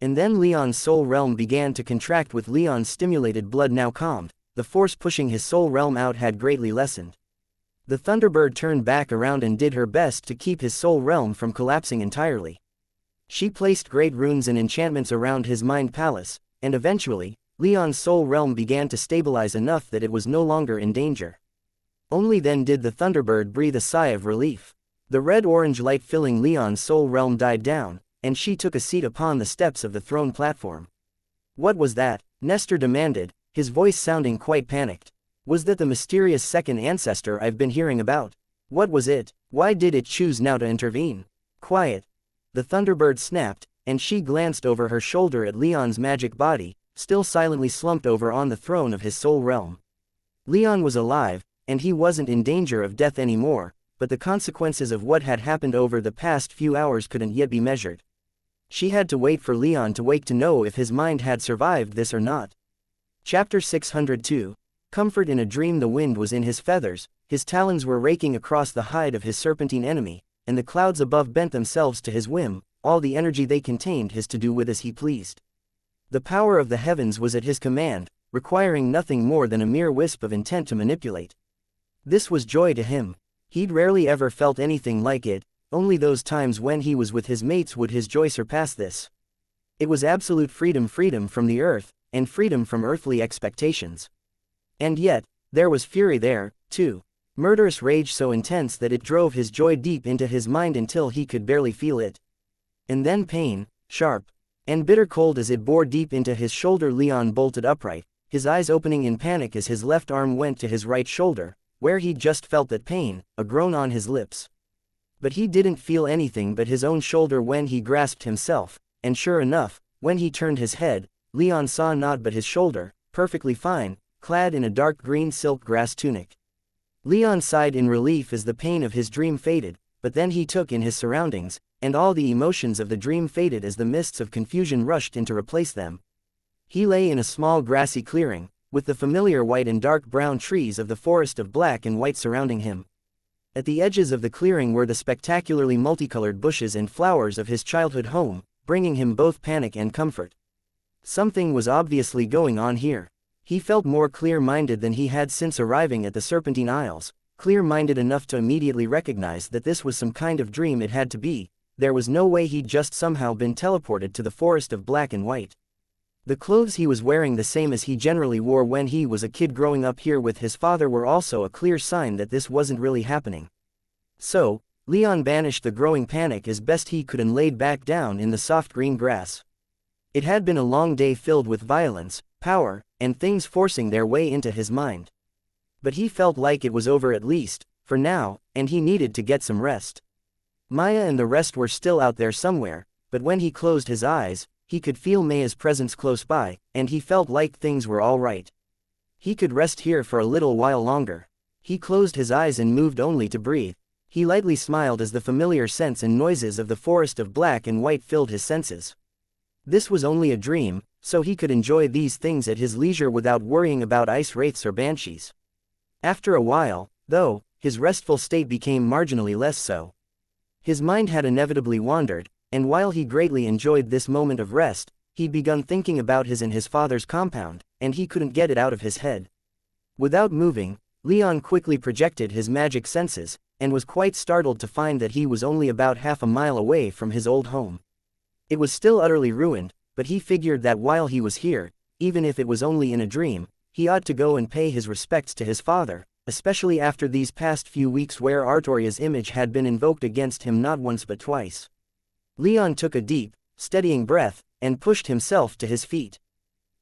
And then Leon's soul realm began to contract with Leon's stimulated blood now calmed. The force pushing his soul realm out had greatly lessened. The Thunderbird turned back around and did her best to keep his soul realm from collapsing entirely. She placed great runes and enchantments around his mind palace, and eventually, Leon's soul realm began to stabilize enough that it was no longer in danger. Only then did the Thunderbird breathe a sigh of relief. The red-orange light filling Leon's soul realm died down, and she took a seat upon the steps of the throne platform. What was that? Nestor demanded, his voice sounding quite panicked. Was that the mysterious second ancestor I've been hearing about? What was it? Why did it choose now to intervene? Quiet. The Thunderbird snapped, and she glanced over her shoulder at Leon's magic body, still silently slumped over on the throne of his soul realm. Leon was alive, and he wasn't in danger of death anymore, but the consequences of what had happened over the past few hours couldn't yet be measured. She had to wait for Leon to wake to know if his mind had survived this or not. Chapter 602. Comfort in a dream. The wind was in his feathers, his talons were raking across the hide of his serpentine enemy, and the clouds above bent themselves to his whim, all the energy they contained his to do with as he pleased. The power of the heavens was at his command, requiring nothing more than a mere wisp of intent to manipulate. This was joy to him. He'd rarely ever felt anything like it, only those times when he was with his mates would his joy surpass this. It was absolute freedom, freedom from the earth, and freedom from earthly expectations. And yet, there was fury there, too. Murderous rage so intense that it drove his joy deep into his mind until he could barely feel it. And then pain, sharp and bitter cold as it bore deep into his shoulder. Leon bolted upright, his eyes opening in panic as his left arm went to his right shoulder, where he'd just felt that pain, a groan on his lips. But he didn't feel anything but his own shoulder when he grasped himself, and sure enough, when he turned his head, Leon saw naught but his shoulder, perfectly fine, clad in a dark green silk grass tunic. Leon sighed in relief as the pain of his dream faded, but then he took in his surroundings, and all the emotions of the dream faded as the mists of confusion rushed in to replace them. He lay in a small grassy clearing, with the familiar white and dark brown trees of the forest of black and white surrounding him. At the edges of the clearing were the spectacularly multicolored bushes and flowers of his childhood home, bringing him both panic and comfort. Something was obviously going on here. He felt more clear-minded than he had since arriving at the Serpentine Isles, clear-minded enough to immediately recognize that this was some kind of dream. It had to be. There was no way he'd just somehow been teleported to the forest of black and white. The clothes he was wearing, the same as he generally wore when he was a kid growing up here with his father, were also a clear sign that this wasn't really happening. So, Leon banished the growing panic as best he could and laid back down in the soft green grass. It had been a long day filled with violence, power, and things forcing their way into his mind. But he felt like it was over, at least, for now, and he needed to get some rest. Maya and the rest were still out there somewhere, but when he closed his eyes, he could feel Maya's presence close by, and he felt like things were all right. He could rest here for a little while longer. He closed his eyes and moved only to breathe. He lightly smiled as the familiar scents and noises of the forest of black and white filled his senses. This was only a dream, so he could enjoy these things at his leisure without worrying about ice wraiths or banshees. After a while, though, his restful state became marginally less so. His mind had inevitably wandered, and while he greatly enjoyed this moment of rest, he'd begun thinking about his and his father's compound, and he couldn't get it out of his head. Without moving, Leon quickly projected his magic senses, and was quite startled to find that he was only about half a mile away from his old home. It was still utterly ruined, but he figured that while he was here, even if it was only in a dream, he ought to go and pay his respects to his father, especially after these past few weeks where Artoria's image had been invoked against him not once but twice. Leon took a deep, steadying breath, and pushed himself to his feet.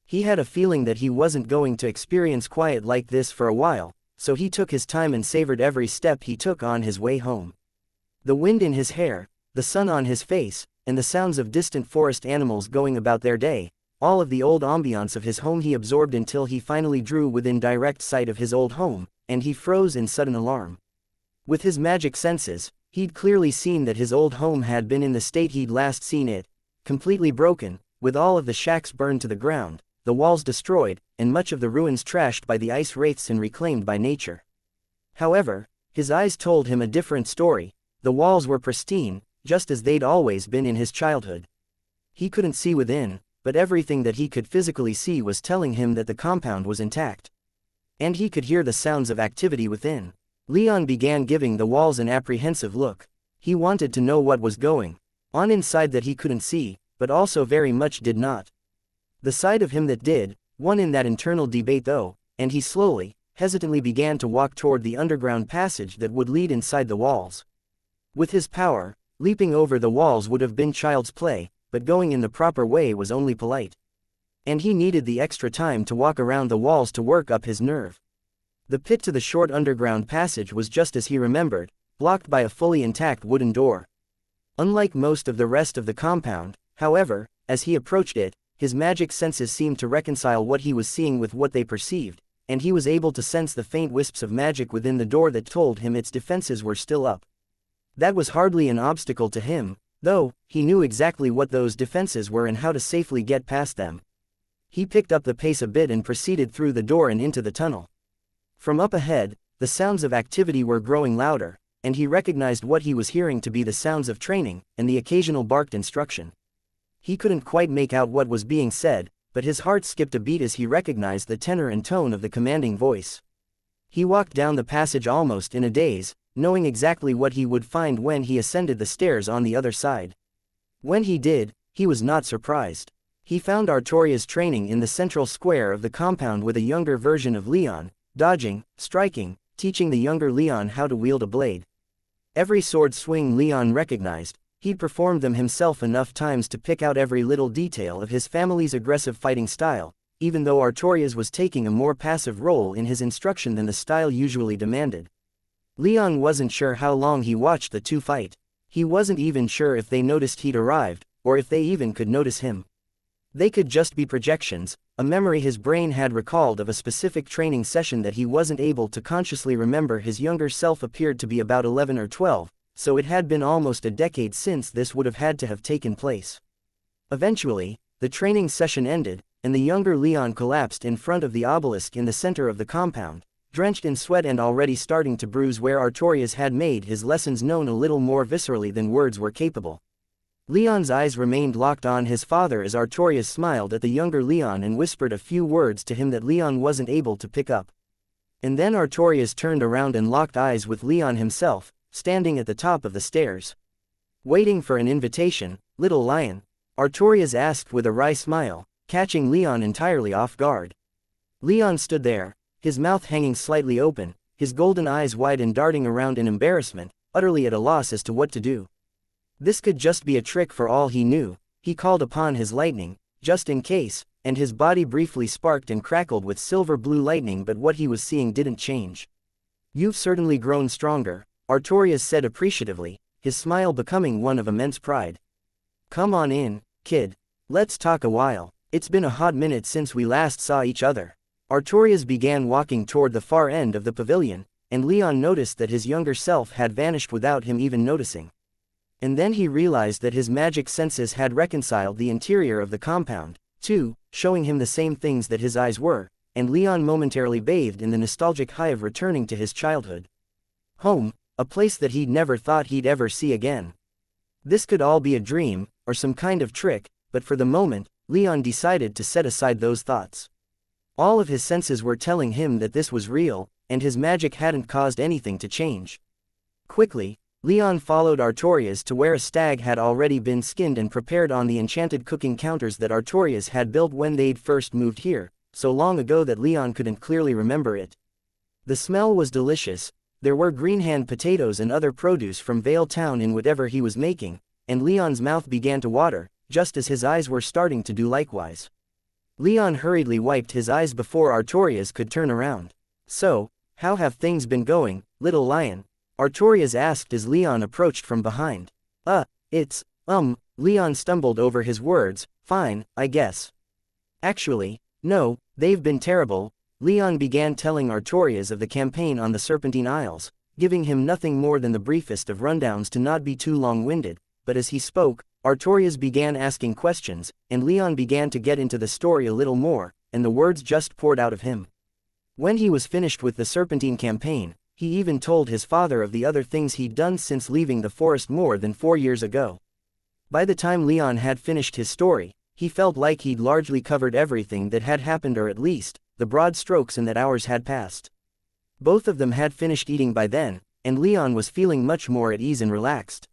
He had a feeling that he wasn't going to experience quiet like this for a while, so he took his time and savored every step he took on his way home. The wind in his hair, the sun on his face, and the sounds of distant forest animals going about their day, all of the old ambiance of his home he absorbed until he finally drew within direct sight of his old home, and he froze in sudden alarm. With his magic senses, he'd clearly seen that his old home had been in the state he'd last seen it, completely broken, with all of the shacks burned to the ground, the walls destroyed, and much of the ruins trashed by the ice wraiths and reclaimed by nature. However, his eyes told him a different story. The walls were pristine, just as they'd always been in his childhood. He couldn't see within, but everything that he could physically see was telling him that the compound was intact. And he could hear the sounds of activity within. Leon began giving the walls an apprehensive look. He wanted to know what was going on inside that he couldn't see, but also very much did not. The side of him that did, won in that internal debate though, and he slowly, hesitantly began to walk toward the underground passage that would lead inside the walls. With his power, leaping over the walls would have been child's play, but going in the proper way was only polite. And he needed the extra time to walk around the walls to work up his nerve. The pit to the short underground passage was just as he remembered, blocked by a fully intact wooden door. Unlike most of the rest of the compound, however, as he approached it, his magic senses seemed to reconcile what he was seeing with what they perceived, and he was able to sense the faint wisps of magic within the door that told him its defenses were still up. That was hardly an obstacle to him, though. He knew exactly what those defenses were and how to safely get past them. He picked up the pace a bit and proceeded through the door and into the tunnel. From up ahead, the sounds of activity were growing louder, and he recognized what he was hearing to be the sounds of training, and the occasional barked instruction. He couldn't quite make out what was being said, but his heart skipped a beat as he recognized the tenor and tone of the commanding voice. He walked down the passage almost in a daze, knowing exactly what he would find when he ascended the stairs on the other side. When he did, he was not surprised. He found Artoria's training in the central square of the compound with a younger version of Leon, dodging, striking, teaching the younger Leon how to wield a blade. Every sword swing Leon recognized, he'd performed them himself enough times to pick out every little detail of his family's aggressive fighting style, even though Artorias was taking a more passive role in his instruction than the style usually demanded. Leon wasn't sure how long he watched the two fight. He wasn't even sure if they noticed he'd arrived, or if they even could notice him. They could just be projections, a memory his brain had recalled of a specific training session that he wasn't able to consciously remember. His younger self appeared to be about 11 or 12, so it had been almost a decade since this would have had to have taken place. Eventually, the training session ended, and the younger Leon collapsed in front of the obelisk in the center of the compound, drenched in sweat and already starting to bruise where Artorias had made his lessons known a little more viscerally than words were capable. Leon's eyes remained locked on his father as Artorias smiled at the younger Leon and whispered a few words to him that Leon wasn't able to pick up. And then Artorias turned around and locked eyes with Leon himself, standing at the top of the stairs. "Waiting for an invitation, little lion?" Artorias asked with a wry smile, catching Leon entirely off guard. Leon stood there, his mouth hanging slightly open, his golden eyes wide and darting around in embarrassment, utterly at a loss as to what to do. This could just be a trick for all he knew. He called upon his lightning, just in case, and his body briefly sparked and crackled with silver blue lightning, but what he was seeing didn't change. "You've certainly grown stronger," Artorias said appreciatively, his smile becoming one of immense pride. "Come on in, kid. Let's talk a while. It's been a hot minute since we last saw each other." Artorias began walking toward the far end of the pavilion, and Leon noticed that his younger self had vanished without him even noticing. And then he realized that his magic senses had reconciled the interior of the compound, too, showing him the same things that his eyes were, and Leon momentarily bathed in the nostalgic high of returning to his childhood. Home, a place that he'd never thought he'd ever see again. This could all be a dream, or some kind of trick, but for the moment, Leon decided to set aside those thoughts. All of his senses were telling him that this was real, and his magic hadn't caused anything to change. Quickly, Leon followed Artorias to where a stag had already been skinned and prepared on the enchanted cooking counters that Artorias had built when they'd first moved here, so long ago that Leon couldn't clearly remember it. The smell was delicious. There were green-hand potatoes and other produce from Vale Town in whatever he was making, and Leon's mouth began to water, just as his eyes were starting to do likewise. Leon hurriedly wiped his eyes before Artorias could turn around. "So, how have things been going, little lion?" Artorias asked as Leon approached from behind. It's, Leon stumbled over his words. "Fine, I guess." "Actually, no, they've been terrible." Leon began telling Artorias of the campaign on the Serpentine Isles, giving him nothing more than the briefest of rundowns to not be too long-winded, but as he spoke, Artorias began asking questions, and Leon began to get into the story a little more, and the words just poured out of him. When he was finished with the Serpentine campaign, he even told his father of the other things he'd done since leaving the forest more than 4 years ago. By the time Leon had finished his story, he felt like he'd largely covered everything that had happened, or at least, the broad strokes, and that hours had passed. Both of them had finished eating by then, and Leon was feeling much more at ease and relaxed.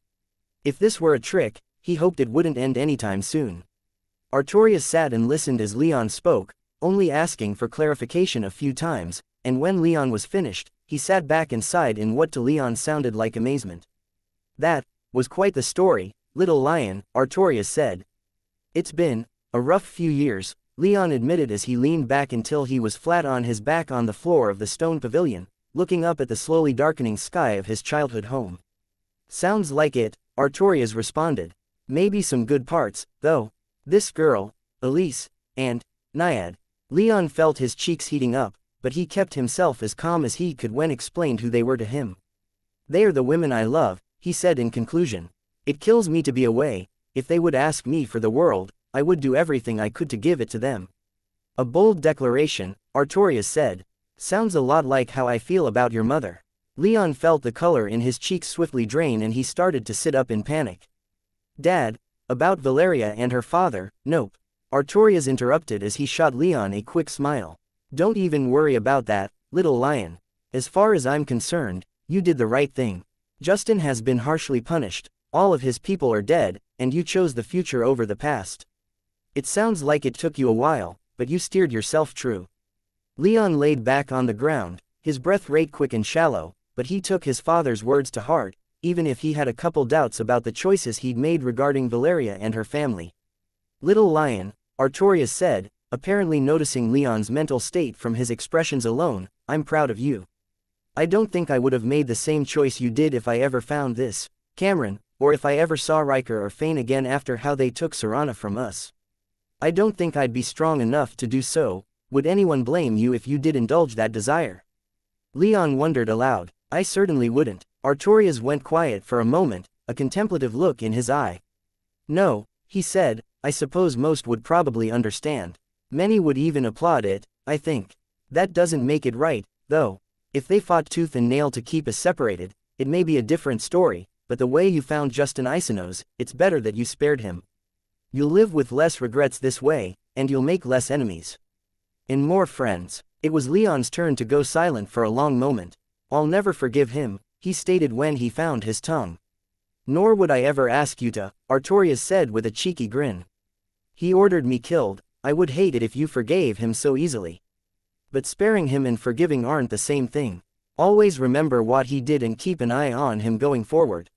If this were a trick, he hoped it wouldn't end anytime soon. Artorias sat and listened as Leon spoke, only asking for clarification a few times, and when Leon was finished, he sat back and sighed in what to Leon sounded like amazement. "That was quite the story, little lion," Artorias said. "It's been a rough few years," Leon admitted as he leaned back until he was flat on his back on the floor of the stone pavilion, looking up at the slowly darkening sky of his childhood home. "Sounds like it," Artorias responded. "Maybe some good parts, though. This girl, Elise, and Naiad." Leon felt his cheeks heating up, but he kept himself as calm as he could when explained who they were to him. "They are the women I love," he said in conclusion. "It kills me to be away. If they would ask me for the world, I would do everything I could to give it to them." "A bold declaration," Artorias said. "Sounds a lot like how I feel about your mother." Leon felt the color in his cheeks swiftly drain and he started to sit up in panic. "Dad, about Valeria and her father, nope." Artorias interrupted as he shot Leon a quick smile. "Don't even worry about that, little lion. As far as I'm concerned, you did the right thing. Justin has been harshly punished, all of his people are dead, and you chose the future over the past. It sounds like it took you a while, but you steered yourself true." Leon laid back on the ground, his breath rate quick and shallow, but he took his father's words to heart, even if he had a couple doubts about the choices he'd made regarding Valeria and her family. "Little lion," Artorias said, apparently noticing Leon's mental state from his expressions alone. "I'm proud of you. I don't think I would have made the same choice you did if I ever found this Cameron, or if I ever saw Riker or Fane again after how they took Serana from us. I don't think I'd be strong enough to do so. Would anyone blame you if you did indulge that desire?" Leon wondered aloud. "I certainly wouldn't." Artorias went quiet for a moment, a contemplative look in his eye. "No," he said, "I suppose most would probably understand. Many would even applaud it, I think. That doesn't make it right, though. If they fought tooth and nail to keep us separated, it may be a different story, but the way you found Justin Isonos, it's better that you spared him. You'll live with less regrets this way, and you'll make less enemies. And more friends." It was Leon's turn to go silent for a long moment. "I'll never forgive him," he stated when he found his tongue. "Nor would I ever ask you to," Artorias said with a cheeky grin. "He ordered me killed. I would hate it if you forgave him so easily. But sparing him and forgiving aren't the same thing. Always remember what he did and keep an eye on him going forward."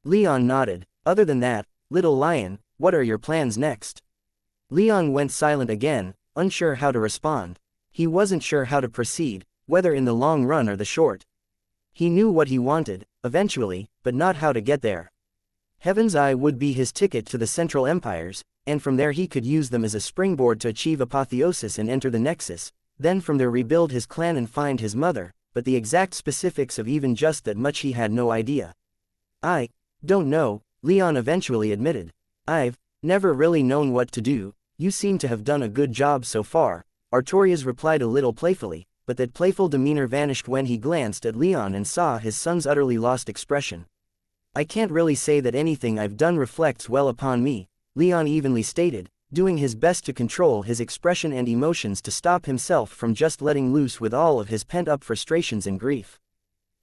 Leon nodded. "Other than that, little lion, what are your plans next?" Leon went silent again, unsure how to respond. He wasn't sure how to proceed, whether in the long run or the short. He knew what he wanted, eventually, but not how to get there. Heaven's Eye would be his ticket to the Central Empires, and from there he could use them as a springboard to achieve apotheosis and enter the Nexus, then from there rebuild his clan and find his mother, but the exact specifics of even just that much he had no idea. "I don't know," Leon eventually admitted. "I've never really known what to do. You seem to have done a good job so far," Artorias replied a little playfully, but that playful demeanor vanished when he glanced at Leon and saw his son's utterly lost expression. "I can't really say that anything I've done reflects well upon me," Leon evenly stated, doing his best to control his expression and emotions to stop himself from just letting loose with all of his pent-up frustrations and grief.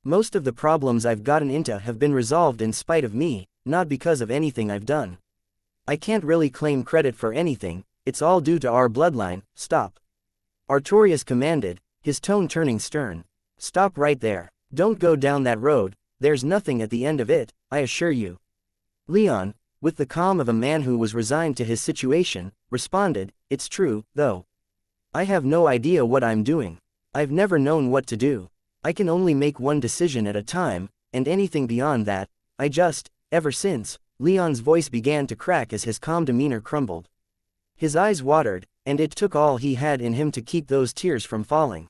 "Most of the problems I've gotten into have been resolved in spite of me, not because of anything I've done. I can't really claim credit for anything, it's all due to our bloodline." "Stop," Artorias commanded, his tone turning stern. "Stop right there. Don't go down that road, there's nothing at the end of it, I assure you." Leon, with the calm of a man who was resigned to his situation, responded, "It's true, though. I have no idea what I'm doing. I've never known what to do. I can only make one decision at a time, and anything beyond that, ever since," Leon's voice began to crack as his calm demeanor crumbled. His eyes watered, and it took all he had in him to keep those tears from falling.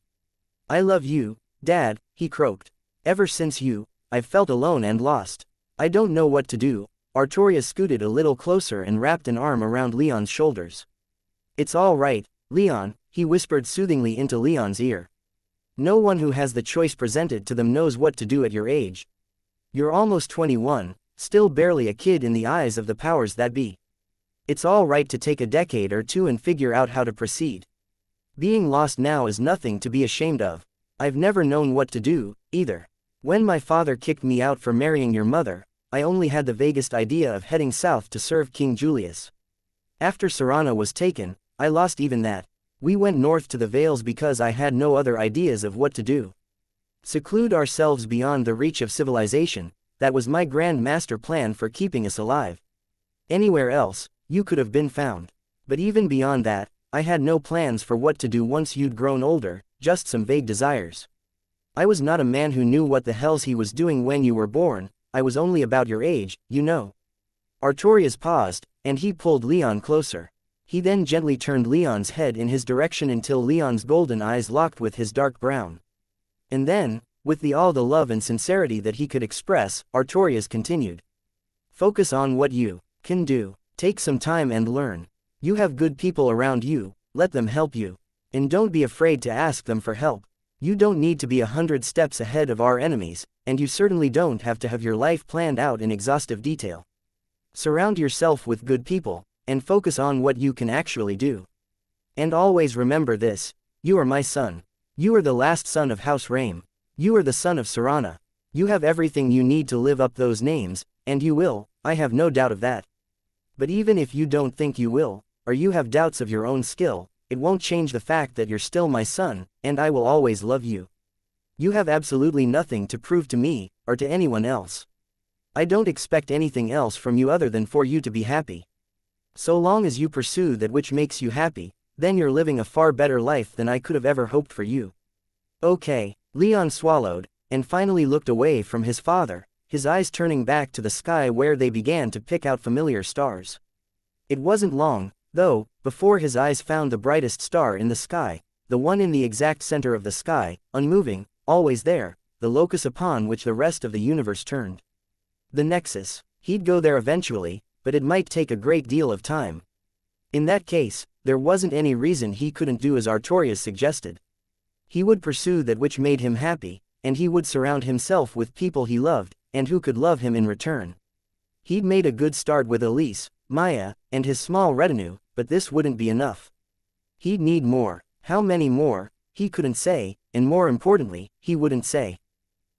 "I love you, Dad," he croaked. "Ever since I've felt alone and lost. I don't know what to do." Artorias scooted a little closer and wrapped an arm around Leon's shoulders. "It's all right, Leon," he whispered soothingly into Leon's ear. "No one who has the choice presented to them knows what to do at your age. You're almost 21, still barely a kid in the eyes of the powers that be. It's all right to take a decade or two and figure out how to proceed. Being lost now is nothing to be ashamed of. I've never known what to do, either. When my father kicked me out for marrying your mother, I only had the vaguest idea of heading south to serve King Julius. After Serana was taken, I lost even that. We went north to the Vales because I had no other ideas of what to do. Seclude ourselves beyond the reach of civilization, that was my grand master plan for keeping us alive. Anywhere else, you could have been found. But even beyond that, I had no plans for what to do once you'd grown older, just some vague desires. I was not a man who knew what the hells he was doing when you were born, I was only about your age, you know." Artorias paused, and he pulled Leon closer. He then gently turned Leon's head in his direction until Leon's golden eyes locked with his dark brown. And then, with all the love and sincerity that he could express, Artorias continued. "Focus on what you can do. Take some time and learn. You have good people around you, let them help you. And don't be afraid to ask them for help. You don't need to be 100 steps ahead of our enemies, and you certainly don't have to have your life planned out in exhaustive detail. Surround yourself with good people, and focus on what you can actually do. And always remember this, you are my son. You are the last son of House Rame. You are the son of Serana. You have everything you need to live up those names, and you will, I have no doubt of that. But even if you don't think you will, or you have doubts of your own skill, it won't change the fact that you're still my son, and I will always love you. You have absolutely nothing to prove to me, or to anyone else. I don't expect anything else from you other than for you to be happy. So long as you pursue that which makes you happy, Then you're living a far better life than I could have ever hoped for you. Okay, Leon swallowed, and finally looked away from his father, his eyes turning back to the sky where they began to pick out familiar stars. It wasn't long, though, before his eyes found the brightest star in the sky, the one in the exact center of the sky, unmoving, always there, the locus upon which the rest of the universe turned. The Nexus. He'd go there eventually, but it might take a great deal of time. In that case, there wasn't any reason he couldn't do as Artorias suggested. He would pursue that which made him happy, and he would surround himself with people he loved, and who could love him in return. He'd made a good start with Elise, Maya, and his small retinue, but this wouldn't be enough. He'd need more. How many more, he couldn't say, and more importantly, he wouldn't say.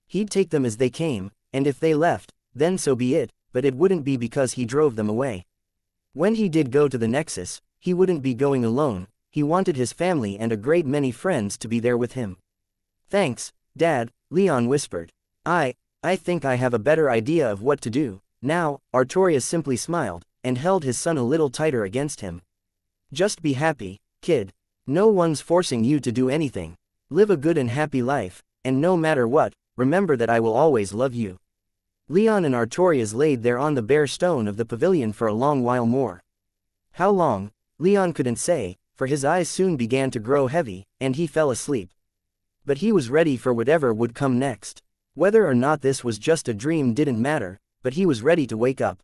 He'd take them as they came, and if they left, then so be it, but it wouldn't be because he drove them away. When he did go to the Nexus, he wouldn't be going alone. He wanted his family and a great many friends to be there with him. Thanks, Dad, Leon whispered. I think I have a better idea of what to do. Now, Artorias simply smiled, and held his son a little tighter against him. Just be happy, kid. No one's forcing you to do anything. Live a good and happy life, and no matter what, remember that I will always love you. Leon and Artorias laid there on the bare stone of the pavilion for a long while more. How long, Leon couldn't say, for his eyes soon began to grow heavy, and he fell asleep. But he was ready for whatever would come next. Whether or not this was just a dream didn't matter, but he was ready to wake up.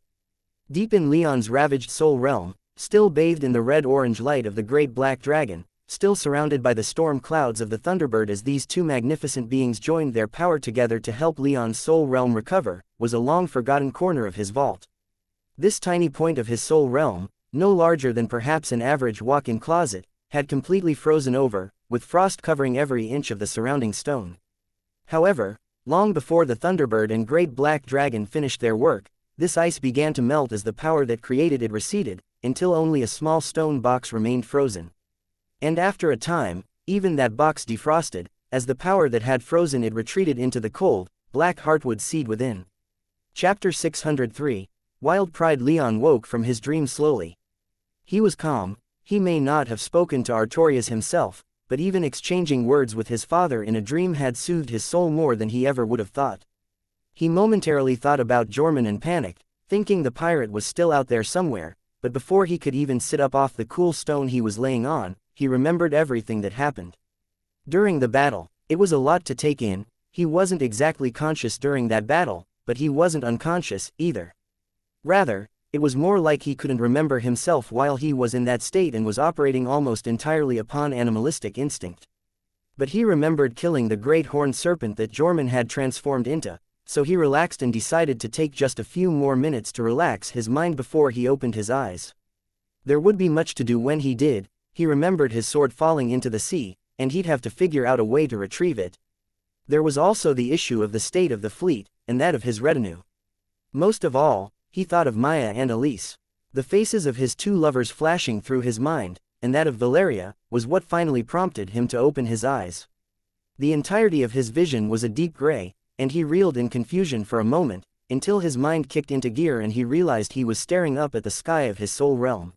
Deep in Leon's ravaged soul realm, still bathed in the red-orange light of the great black dragon, still surrounded by the storm clouds of the Thunderbird as these two magnificent beings joined their power together to help Leon's soul realm recover, was a long-forgotten corner of his vault. This tiny point of his soul realm, no larger than perhaps an average walk-in closet, had completely frozen over, with frost covering every inch of the surrounding stone. However, long before the Thunderbird and Great Black Dragon finished their work, this ice began to melt as the power that created it receded, until only a small stone box remained frozen. And after a time, even that box defrosted, as the power that had frozen it retreated into the cold, black heartwood seed within. Chapter 603. Wild Pride. Leon woke from his dream slowly. He was calm. He may not have spoken to Artorias himself, but even exchanging words with his father in a dream had soothed his soul more than he ever would have thought. He momentarily thought about Jorman and panicked, thinking the pirate was still out there somewhere, but before he could even sit up off the cool stone he was laying on, he remembered everything that happened. During the battle, it was a lot to take in. He wasn't exactly conscious during that battle, but he wasn't unconscious, either. Rather, it was more like he couldn't remember himself while he was in that state and was operating almost entirely upon animalistic instinct. But he remembered killing the great horned serpent that Jorman had transformed into, so he relaxed and decided to take just a few more minutes to relax his mind before he opened his eyes. There would be much to do when he did. He remembered his sword falling into the sea, and he'd have to figure out a way to retrieve it. There was also the issue of the state of the fleet, and that of his retinue. Most of all, he thought of Maya and Elise. The faces of his two lovers flashing through his mind, and that of Valeria, was what finally prompted him to open his eyes. The entirety of his vision was a deep gray, and he reeled in confusion for a moment, until his mind kicked into gear and he realized he was staring up at the sky of his soul realm.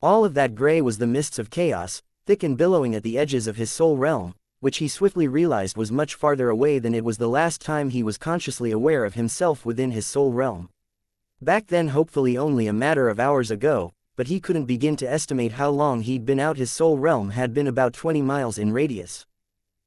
All of that gray was the mists of chaos, thick and billowing at the edges of his soul realm, which he swiftly realized was much farther away than it was the last time he was consciously aware of himself within his soul realm. Back then, hopefully only a matter of hours ago, but he couldn't begin to estimate how long he'd been out. His soul realm had been about 20 miles in radius.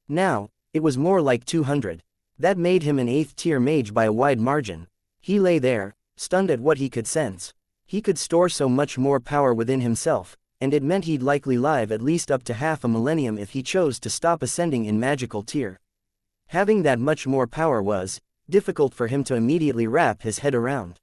Now, it was more like 200. That made him an 8th-tier mage by a wide margin. He lay there, stunned at what he could sense. He could store so much more power within himself, and it meant he'd likely live at least up to half a millennium if he chose to stop ascending in magical tier. Having that much more power was difficult for him to immediately wrap his head around.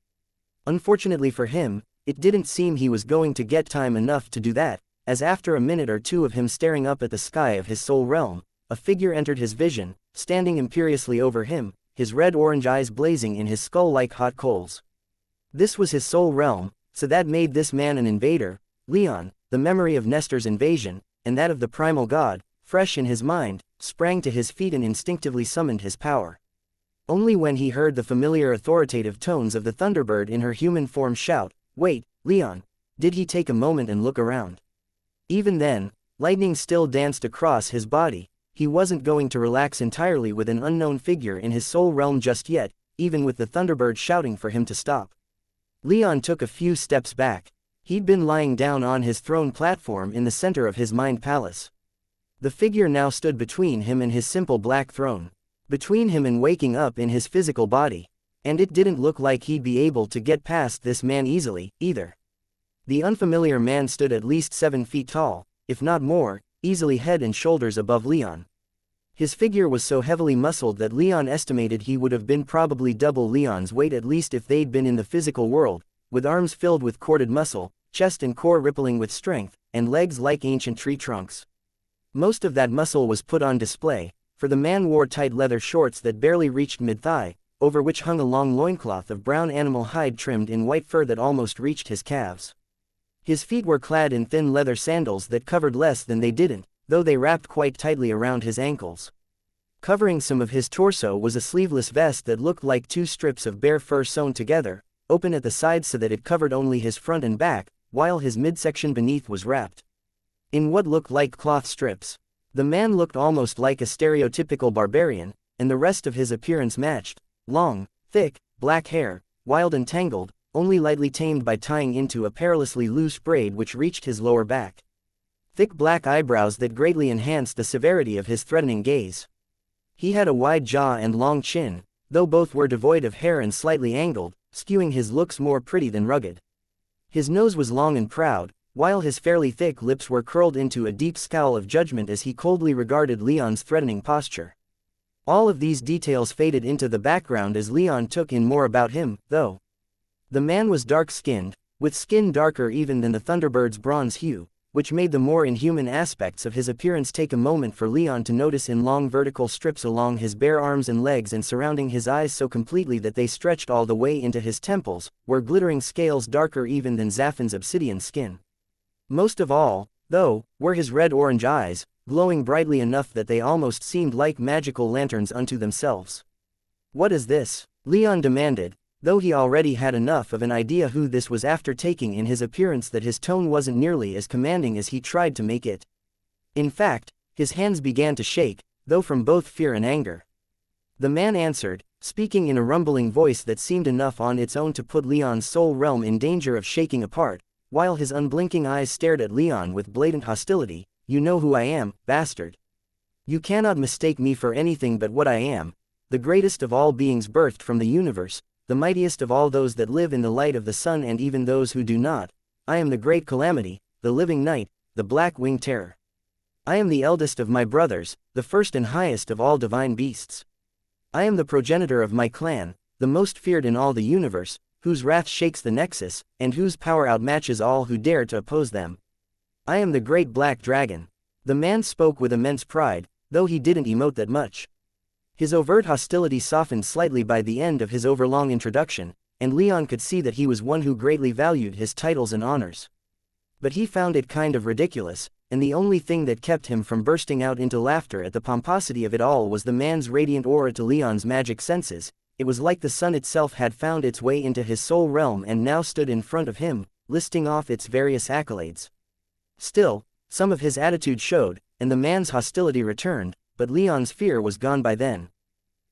Unfortunately for him, it didn't seem he was going to get time enough to do that, as after a minute or two of him staring up at the sky of his soul realm, a figure entered his vision, standing imperiously over him, his red-orange eyes blazing in his skull like hot coals. This was his soul realm, so that made this man an invader. Leon, the memory of Nestor's invasion, and that of the primal god, fresh in his mind, sprang to his feet and instinctively summoned his power. Only when he heard the familiar authoritative tones of the Thunderbird in her human form shout, "Wait, Leon," did he take a moment and look around. Even then, Lightning still danced across his body. He wasn't going to relax entirely with an unknown figure in his soul realm just yet, even with the Thunderbird shouting for him to stop. Leon took a few steps back. He'd been lying down on his throne platform in the center of his mind palace. The figure now stood between him and his simple black throne. Between him and waking up in his physical body. And it didn't look like he'd be able to get past this man easily, either. The unfamiliar man stood at least 7 feet tall, if not more, easily head and shoulders above Leon. His figure was so heavily muscled that Leon estimated he would have been probably double Leon's weight at least if they'd been in the physical world, with arms filled with corded muscle, chest and core rippling with strength, and legs like ancient tree trunks. Most of that muscle was put on display, for the man wore tight leather shorts that barely reached mid-thigh, over which hung a long loincloth of brown animal hide trimmed in white fur that almost reached his calves. His feet were clad in thin leather sandals that covered less than they didn't, though they wrapped quite tightly around his ankles. Covering some of his torso was a sleeveless vest that looked like 2 strips of bear fur sewn together, open at the sides so that it covered only his front and back, while his midsection beneath was wrapped in what looked like cloth strips. The man looked almost like a stereotypical barbarian, and the rest of his appearance matched: long, thick, black hair, wild and tangled, only lightly tamed by tying into a perilously loose braid which reached his lower back. Thick black eyebrows that greatly enhanced the severity of his threatening gaze. He had a wide jaw and long chin, though both were devoid of hair and slightly angled, skewing his looks more pretty than rugged. His nose was long and proud, while his fairly thick lips were curled into a deep scowl of judgment as he coldly regarded Leon's threatening posture. All of these details faded into the background as Leon took in more about him, though. The man was dark-skinned, with skin darker even than the Thunderbird's bronze hue, which made the more inhuman aspects of his appearance take a moment for Leon to notice in long vertical strips along his bare arms and legs and surrounding his eyes so completely that they stretched all the way into his temples, were glittering scales darker even than Zaphan's obsidian skin. Most of all, though, were his red-orange eyes, glowing brightly enough that they almost seemed like magical lanterns unto themselves. "What is this?" Leon demanded, though he already had enough of an idea who this was after taking in his appearance that his tone wasn't nearly as commanding as he tried to make it. In fact, his hands began to shake, though from both fear and anger. The man answered, speaking in a rumbling voice that seemed enough on its own to put Leon's soul realm in danger of shaking apart, while his unblinking eyes stared at Leon with blatant hostility. "You know who I am, bastard. You cannot mistake me for anything but what I am, the greatest of all beings birthed from the universe, the mightiest of all those that live in the light of the sun and even those who do not. I am the great calamity, the living night, the black-winged terror. I am the eldest of my brothers, the first and highest of all divine beasts. I am the progenitor of my clan, the most feared in all the universe, whose wrath shakes the nexus, and whose power outmatches all who dare to oppose them. I am the great black dragon." The man spoke with immense pride, though he didn't emote that much. His overt hostility softened slightly by the end of his overlong introduction, and Leon could see that he was one who greatly valued his titles and honors. But he found it kind of ridiculous, and the only thing that kept him from bursting out into laughter at the pomposity of it all was the man's radiant aura to Leon's magic senses. It was like the sun itself had found its way into his soul realm and now stood in front of him, listing off its various accolades. Still, some of his attitude showed, and the man's hostility returned, but Leon's fear was gone by then.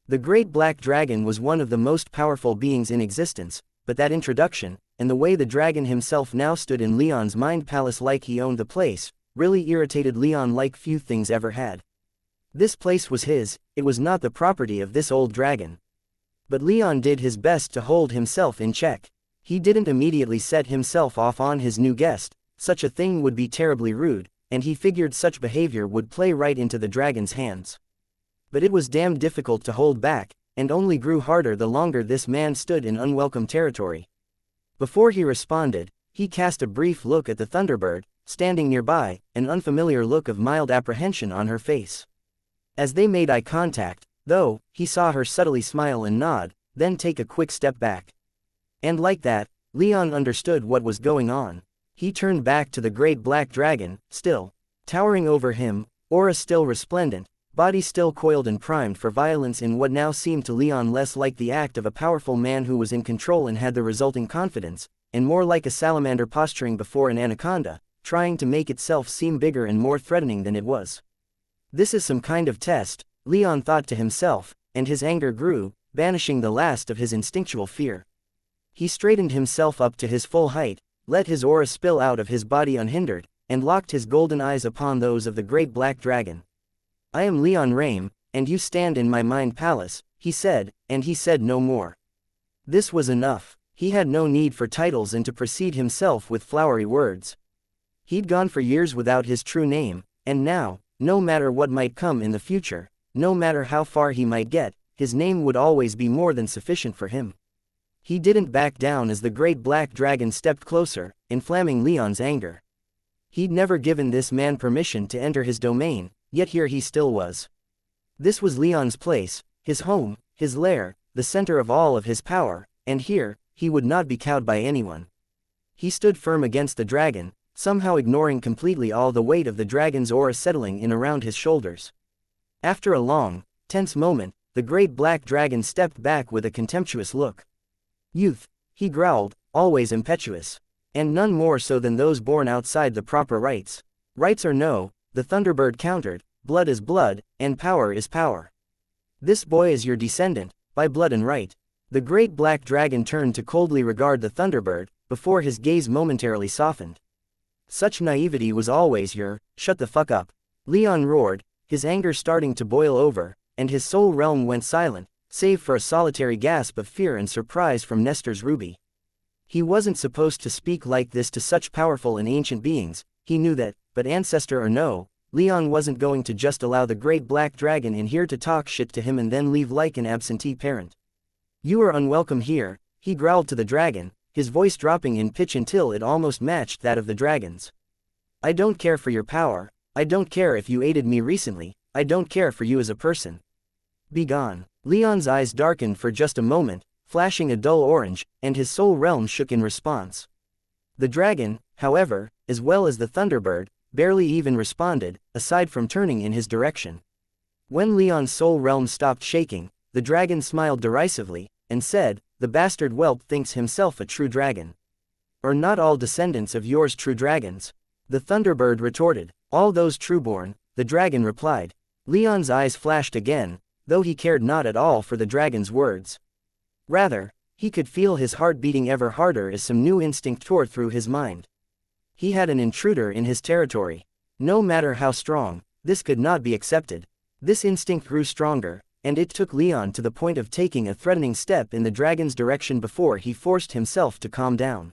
The great black dragon was one of the most powerful beings in existence, but that introduction, and the way the dragon himself now stood in Leon's mind palace like he owned the place, really irritated Leon like few things ever had. This place was his, it was not the property of this old dragon. But Leon did his best to hold himself in check. He didn't immediately set himself off on his new guest, such a thing would be terribly rude, and he figured such behavior would play right into the dragon's hands. But it was damned difficult to hold back, and only grew harder the longer this man stood in unwelcome territory. Before he responded, he cast a brief look at the Thunderbird, standing nearby, an unfamiliar look of mild apprehension on her face. As they made eye contact, though, he saw her subtly smile and nod, then take a quick step back. And like that, Leon understood what was going on. He turned back to the great black dragon, still towering over him, aura still resplendent, body still coiled and primed for violence in what now seemed to Leon less like the act of a powerful man who was in control and had the resulting confidence, and more like a salamander posturing before an anaconda, trying to make itself seem bigger and more threatening than it was. This is some kind of test, Leon thought to himself, and his anger grew, banishing the last of his instinctual fear. He straightened himself up to his full height, let his aura spill out of his body unhindered, and locked his golden eyes upon those of the great black dragon. I am Leon Rame, and you stand in my mind palace, he said, and he said no more. This was enough. He had no need for titles and to precede himself with flowery words. He'd gone for years without his true name, and now, no matter what might come in the future, no matter how far he might get, his name would always be more than sufficient for him. He didn't back down as the great black dragon stepped closer, inflaming Leon's anger. He'd never given this man permission to enter his domain, yet here he still was. This was Leon's place, his home, his lair, the center of all of his power, and here, he would not be cowed by anyone. He stood firm against the dragon, somehow ignoring completely all the weight of the dragon's aura settling in around his shoulders. After a long, tense moment, the great black dragon stepped back with a contemptuous look. Youth, he growled, always impetuous. And none more so than those born outside the proper rites. Rights or no, the Thunderbird countered, blood is blood, and power is power. This boy is your descendant, by blood and right. The great black dragon turned to coldly regard the Thunderbird, before his gaze momentarily softened. Such naivety was always your, shut the fuck up. Leon roared, his anger starting to boil over, and his soul realm went silent, save for a solitary gasp of fear and surprise from Nestor's Ruby. He wasn't supposed to speak like this to such powerful and ancient beings, he knew that, but ancestor or no, Leon wasn't going to just allow the great black dragon in here to talk shit to him and then leave like an absentee parent. You are unwelcome here, he growled to the dragon, his voice dropping in pitch until it almost matched that of the dragon's. I don't care for your power, I don't care if you aided me recently, I don't care for you as a person. Be gone. Leon's eyes darkened for just a moment, flashing a dull orange, and his soul realm shook in response. The dragon, however, as well as the Thunderbird, barely even responded, aside from turning in his direction. When Leon's soul realm stopped shaking, the dragon smiled derisively, and said, the bastard whelp thinks himself a true dragon. Are not all descendants of yours true dragons? The Thunderbird retorted. All those trueborn, the dragon replied. Leon's eyes flashed again, though he cared not at all for the dragon's words. Rather, he could feel his heart beating ever harder as some new instinct tore through his mind. He had an intruder in his territory. No matter how strong, this could not be accepted. This instinct grew stronger, and it took Leon to the point of taking a threatening step in the dragon's direction before he forced himself to calm down.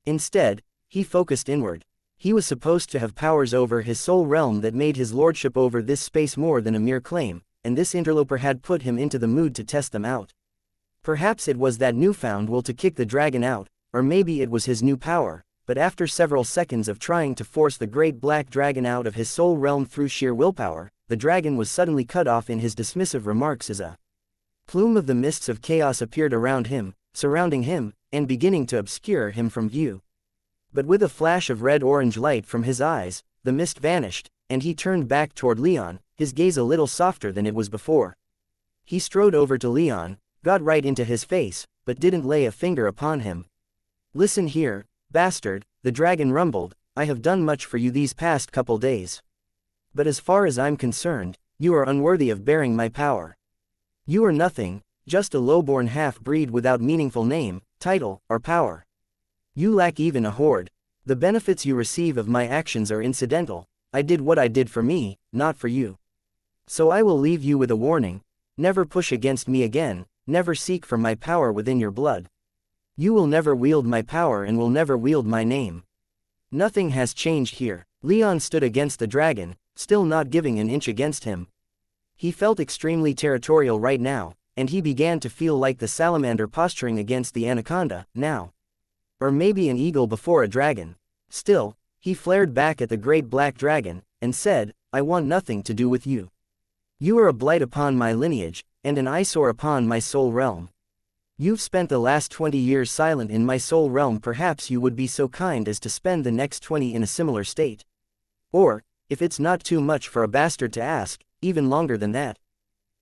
Instead, he focused inward. He was supposed to have powers over his soul realm that made his lordship over this space more than a mere claim, and this interloper had put him into the mood to test them out. Perhaps it was that newfound will to kick the dragon out, or maybe it was his new power, but after several seconds of trying to force the great black dragon out of his soul realm through sheer willpower, the dragon was suddenly cut off in his dismissive remarks as a plume of the mists of chaos appeared around him, surrounding him, and beginning to obscure him from view. But with a flash of red-orange light from his eyes, the mist vanished, and he turned back toward Leon, his gaze a little softer than it was before. He strode over to Leon, got right into his face, but didn't lay a finger upon him. Listen here, bastard, the dragon rumbled, I have done much for you these past couple days. But as far as I'm concerned, you are unworthy of bearing my power. You are nothing, just a lowborn half-breed without meaningful name, title, or power. You lack even a horde. The benefits you receive of my actions are incidental. I did what I did for me, not for you. So I will leave you with a warning. Never push against me again, never seek for my power within your blood. You will never wield my power and will never wield my name. Nothing has changed here. Leon stood against the dragon, still not giving an inch against him. He felt extremely territorial right now, and he began to feel like the salamander posturing against the anaconda, now. Or maybe an eagle before a dragon. Still, he flared back at the great black dragon, and said, I want nothing to do with you. You are a blight upon my lineage, and an eyesore upon my soul realm. You've spent the last 20 years silent in my soul realm, perhaps you would be so kind as to spend the next 20 in a similar state. Or, if it's not too much for a bastard to ask, even longer than that.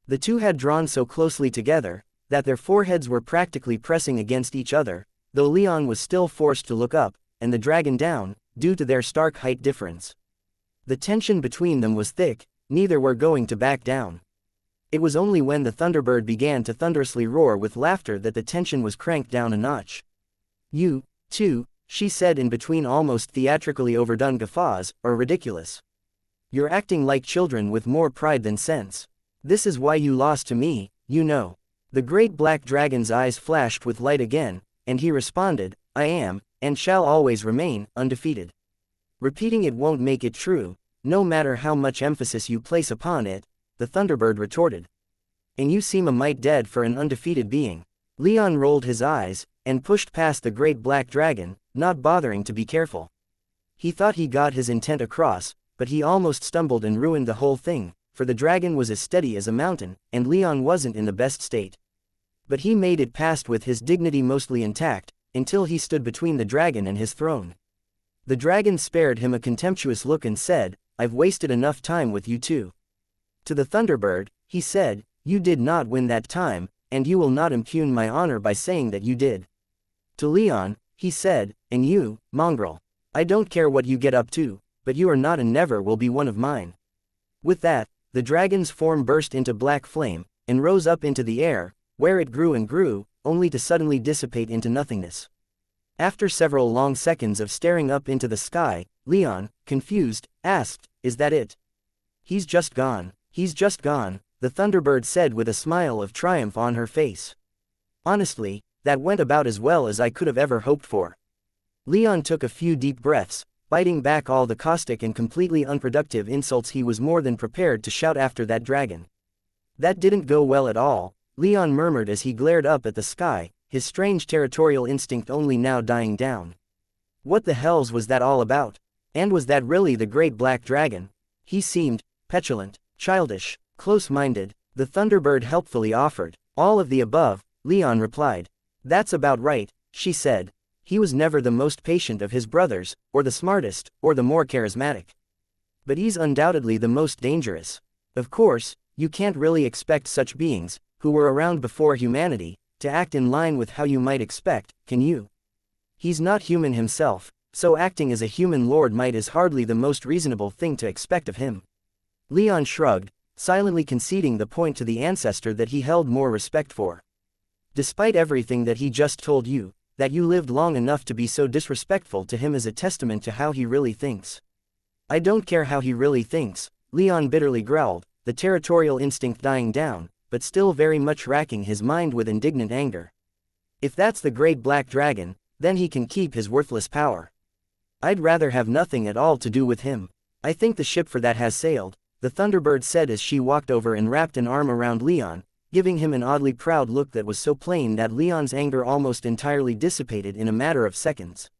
The two had drawn so closely together, that their foreheads were practically pressing against each other, though Leon was still forced to look up, and the dragon down, due to their stark height difference. The tension between them was thick, neither were going to back down. It was only when the Thunderbird began to thunderously roar with laughter that the tension was cranked down a notch. "You, too," she said in between almost theatrically overdone guffaws, "are ridiculous. You're acting like children with more pride than sense. This is why you lost to me, you know." The great black dragon's eyes flashed with light again, and he responded, "I am, and shall always remain, undefeated. Repeating it won't make it true, no matter how much emphasis you place upon it," the Thunderbird retorted. "And you seem a mite dead for an undefeated being." Leon rolled his eyes, and pushed past the great black dragon, not bothering to be careful. He thought he got his intent across, but he almost stumbled and ruined the whole thing, for the dragon was as steady as a mountain, and Leon wasn't in the best state. But he made it past with his dignity mostly intact, until he stood between the dragon and his throne. The dragon spared him a contemptuous look and said, "I've wasted enough time with you two." To the Thunderbird, he said, "You did not win that time, and you will not impugn my honor by saying that you did." To Leon, he said, "And you, mongrel. I don't care what you get up to, but you are not and never will be one of mine." With that, the dragon's form burst into black flame, and rose up into the air, where it grew and grew, only to suddenly dissipate into nothingness. After several long seconds of staring up into the sky, Leon, confused, asked, "Is that it?" "He's just gone. He's just gone," the Thunderbird said with a smile of triumph on her face. "Honestly, that went about as well as I could have ever hoped for." Leon took a few deep breaths, biting back all the caustic and completely unproductive insults he was more than prepared to shout after that dragon. "That didn't go well at all," Leon murmured as he glared up at the sky, his strange territorial instinct only now dying down. "What the hells was that all about? And was that really the great black dragon?" He seemed petulant, childish, close-minded, the Thunderbird helpfully offered. "All of the above," Leon replied. "That's about right," she said. "He was never the most patient of his brothers, or the smartest, or the more charismatic. But he's undoubtedly the most dangerous. Of course, you can't really expect such beings, who were around before humanity, to act in line with how you might expect, can you? He's not human himself, so acting as a human lord might is hardly the most reasonable thing to expect of him." Leon shrugged, silently conceding the point to the ancestor that he held more respect for. "Despite everything that he just told you, that you lived long enough to be so disrespectful to him is a testament to how he really thinks." "I don't care how he really thinks," Leon bitterly growled, the territorial instinct dying down, but still very much racking his mind with indignant anger. "If that's the great black dragon, then he can keep his worthless power. I'd rather have nothing at all to do with him. I think the ship for that has sailed," the Thunderbird said as she walked over and wrapped an arm around Leon, giving him an oddly proud look that was so plain that Leon's anger almost entirely dissipated in a matter of seconds.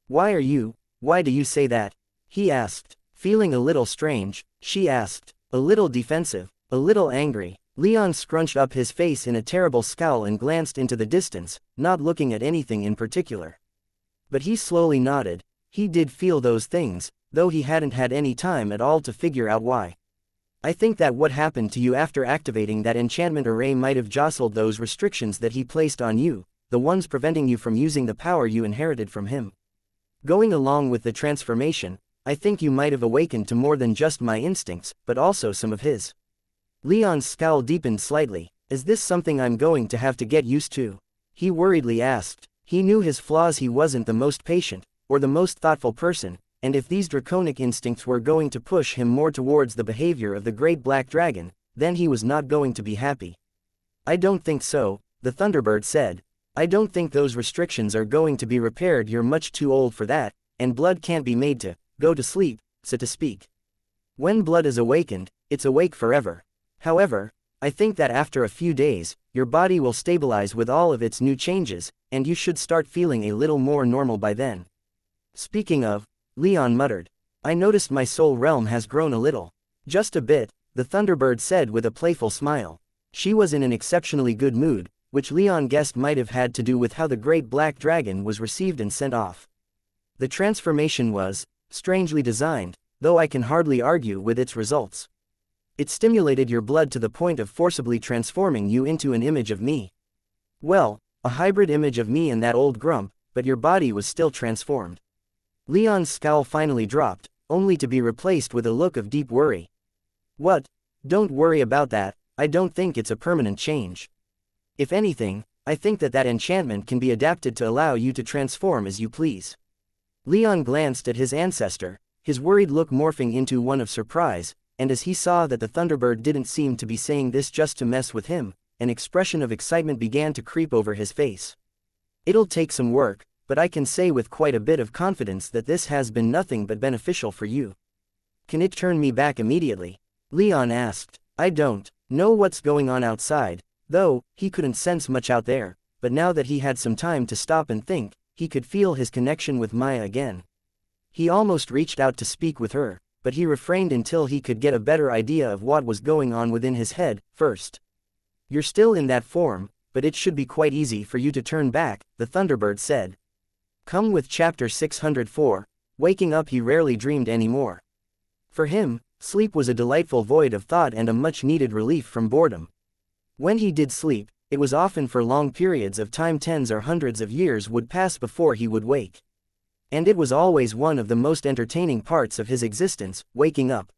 Why do you say that?" he asked. Feeling a little strange, she asked. A little defensive, a little angry. Leon scrunched up his face in a terrible scowl and glanced into the distance, not looking at anything in particular. But he slowly nodded. He did feel those things, though he hadn't had any time at all to figure out why. "I think that what happened to you after activating that enchantment array might have jostled those restrictions that he placed on you, the ones preventing you from using the power you inherited from him. Going along with the transformation, I think you might have awakened to more than just my instincts, but also some of his." Leon's scowl deepened slightly. "Is this something I'm going to have to get used to?" he worriedly asked. He knew his flaws. He wasn't the most patient, or the most thoughtful person, and if these draconic instincts were going to push him more towards the behavior of the great black dragon, then he was not going to be happy. "I don't think so," the Thunderbird said. "I don't think those restrictions are going to be repaired. You're much too old for that, and blood can't be made to go to sleep, so to speak. When blood is awakened, it's awake forever. However, I think that after a few days, your body will stabilize with all of its new changes, and you should start feeling a little more normal by then." "Speaking of," Leon muttered, "I noticed my soul realm has grown a little." "Just a bit," the Thunderbird said with a playful smile. She was in an exceptionally good mood, which Leon guessed might have had to do with how the great black dragon was received and sent off. "The transformation was strangely designed, though I can hardly argue with its results. It stimulated your blood to the point of forcibly transforming you into an image of me. Well, a hybrid image of me and that old grump, but your body was still transformed." Leon's scowl finally dropped, only to be replaced with a look of deep worry. What? Don't worry about that, I don't think it's a permanent change. If anything, I think that enchantment can be adapted to allow you to transform as you please. Leon glanced at his ancestor, his worried look morphing into one of surprise, and as he saw that the Thunderbird didn't seem to be saying this just to mess with him, an expression of excitement began to creep over his face. It'll take some work, but I can say with quite a bit of confidence that this has been nothing but beneficial for you. Can it turn me back immediately? Leon asked. I don't know what's going on outside, though he couldn't sense much out there, but now that he had some time to stop and think, he could feel his connection with Maya again. He almost reached out to speak with her, but he refrained until he could get a better idea of what was going on within his head. First, you're still in that form, but it should be quite easy for you to turn back, the Thunderbird said. Come with chapter 604, waking up he rarely dreamed anymore. For him, sleep was a delightful void of thought and a much-needed relief from boredom. When he did sleep, it was often for long periods of time. Tens or hundreds of years would pass before he would wake. And it was always one of the most entertaining parts of his existence, waking up.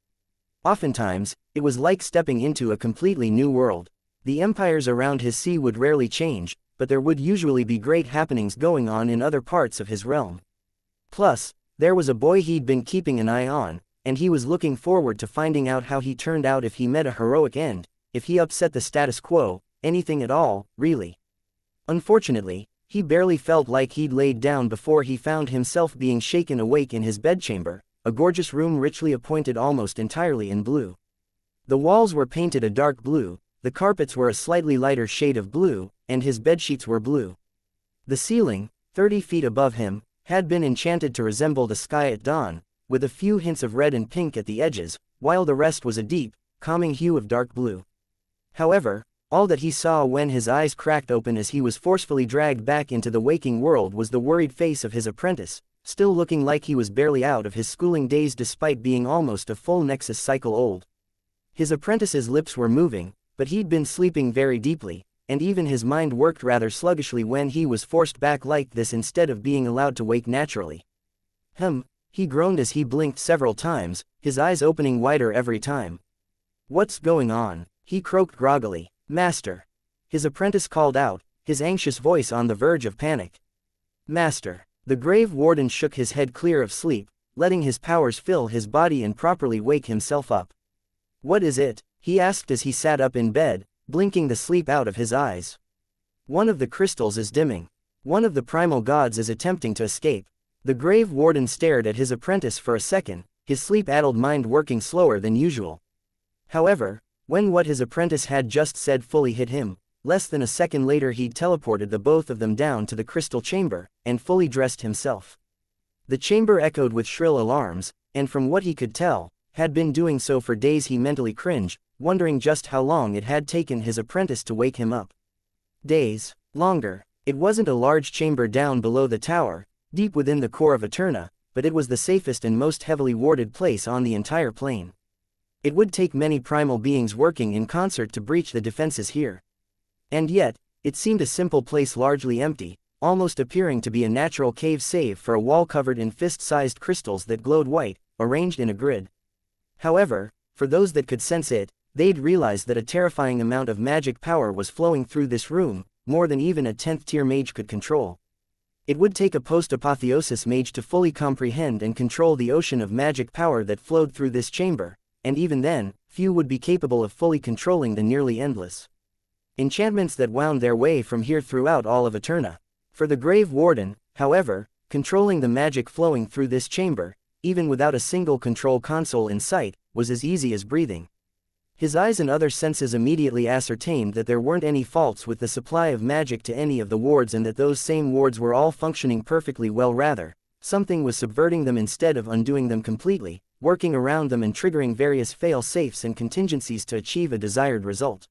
Oftentimes, it was like stepping into a completely new world. The empires around his sea would rarely change, but there would usually be great happenings going on in other parts of his realm. Plus, there was a boy he'd been keeping an eye on, and he was looking forward to finding out how he turned out if he met a heroic end, if he upset the status quo, anything at all, really. Unfortunately, he barely felt like he'd laid down before he found himself being shaken awake in his bedchamber, a gorgeous room richly appointed almost entirely in blue. The walls were painted a dark blue, the carpets were a slightly lighter shade of blue, and his bedsheets were blue. The ceiling, 30 feet above him, had been enchanted to resemble the sky at dawn, with a few hints of red and pink at the edges, while the rest was a deep, calming hue of dark blue. However, all that he saw when his eyes cracked open as he was forcefully dragged back into the waking world was the worried face of his apprentice, still looking like he was barely out of his schooling days despite being almost a full Nexus cycle old. His apprentice's lips were moving, but he'd been sleeping very deeply, and even his mind worked rather sluggishly when he was forced back like this instead of being allowed to wake naturally. He groaned as he blinked several times, his eyes opening wider every time. What's going on? He croaked groggily. Master. His apprentice called out, his anxious voice on the verge of panic. Master. The grave warden shook his head clear of sleep, letting his powers fill his body and properly wake himself up. What is it? He asked as he sat up in bed, blinking the sleep out of his eyes. One of the crystals is dimming. One of the primal gods is attempting to escape. The grave warden stared at his apprentice for a second, his sleep-addled mind working slower than usual. However, when what his apprentice had just said fully hit him, less than a second later he'd teleported the both of them down to the crystal chamber, and fully dressed himself. The chamber echoed with shrill alarms, and from what he could tell, had been doing so for days. He mentally cringed, wondering just how long it had taken his apprentice to wake him up. Days. Longer. It wasn't a large chamber down below the tower, deep within the core of Eterna, but it was the safest and most heavily warded place on the entire plane. It would take many primal beings working in concert to breach the defenses here. And yet, it seemed a simple place largely empty, almost appearing to be a natural cave save for a wall covered in fist-sized crystals that glowed white, arranged in a grid. However, for those that could sense it, they'd realize that a terrifying amount of magic power was flowing through this room, more than even a 10th-tier mage could control. It would take a post-apotheosis mage to fully comprehend and control the ocean of magic power that flowed through this chamber, and even then, few would be capable of fully controlling the nearly endless enchantments that wound their way from here throughout all of Eterna. For the grave warden, however, controlling the magic flowing through this chamber, even without a single control console in sight, was as easy as breathing. His eyes and other senses immediately ascertained that there weren't any faults with the supply of magic to any of the wards and that those same wards were all functioning perfectly well. Rather, something was subverting them instead of undoing them completely, working around them and triggering various fail-safes and contingencies to achieve a desired result.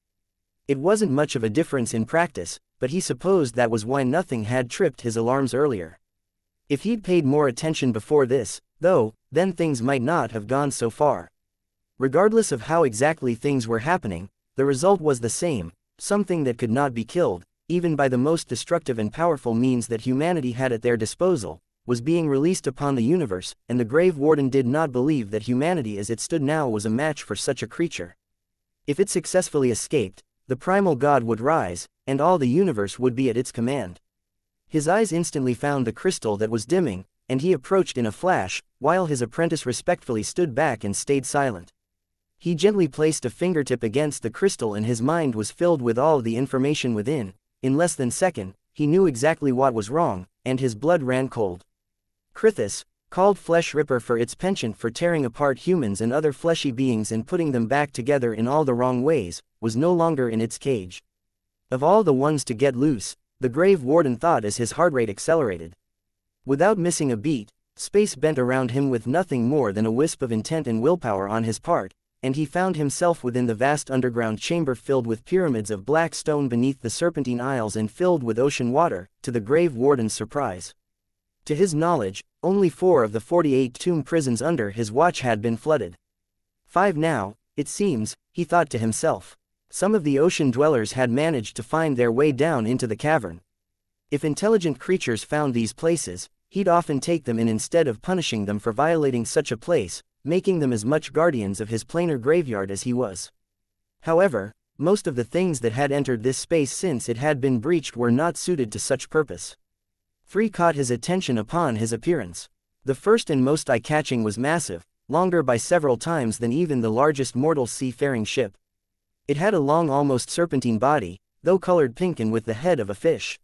It wasn't much of a difference in practice, but he supposed that was why nothing had tripped his alarms earlier. If he'd paid more attention before this, though, then things might not have gone so far. Regardless of how exactly things were happening, the result was the same, something that could not be killed, even by the most destructive and powerful means that humanity had at their disposal, was being released upon the universe, and the Grave Warden did not believe that humanity as it stood now was a match for such a creature. If it successfully escaped, the primal god would rise, and all the universe would be at its command. His eyes instantly found the crystal that was dimming, and he approached in a flash, while his apprentice respectfully stood back and stayed silent. He gently placed a fingertip against the crystal and his mind was filled with all the information within. In less than a second, he knew exactly what was wrong, and his blood ran cold. Krithis, called Flesh Ripper for its penchant for tearing apart humans and other fleshy beings and putting them back together in all the wrong ways, was no longer in its cage. Of all the ones to get loose, the Grave Warden thought as his heart rate accelerated. Without missing a beat, space bent around him with nothing more than a wisp of intent and willpower on his part, and he found himself within the vast underground chamber filled with pyramids of black stone beneath the serpentine aisles and filled with ocean water, to the Grave Warden's surprise. To his knowledge, only 4 of the 48 tomb prisons under his watch had been flooded. 5 now, it seems, he thought to himself. Some of the ocean dwellers had managed to find their way down into the cavern. If intelligent creatures found these places, he'd often take them in instead of punishing them for violating such a place, making them as much guardians of his planar graveyard as he was. However, most of the things that had entered this space since it had been breached were not suited to such purpose. 3 caught his attention upon his appearance. The first and most eye-catching was massive, longer by several times than even the largest mortal seafaring ship. It had a long almost serpentine body, though colored pink and with the head of a fish.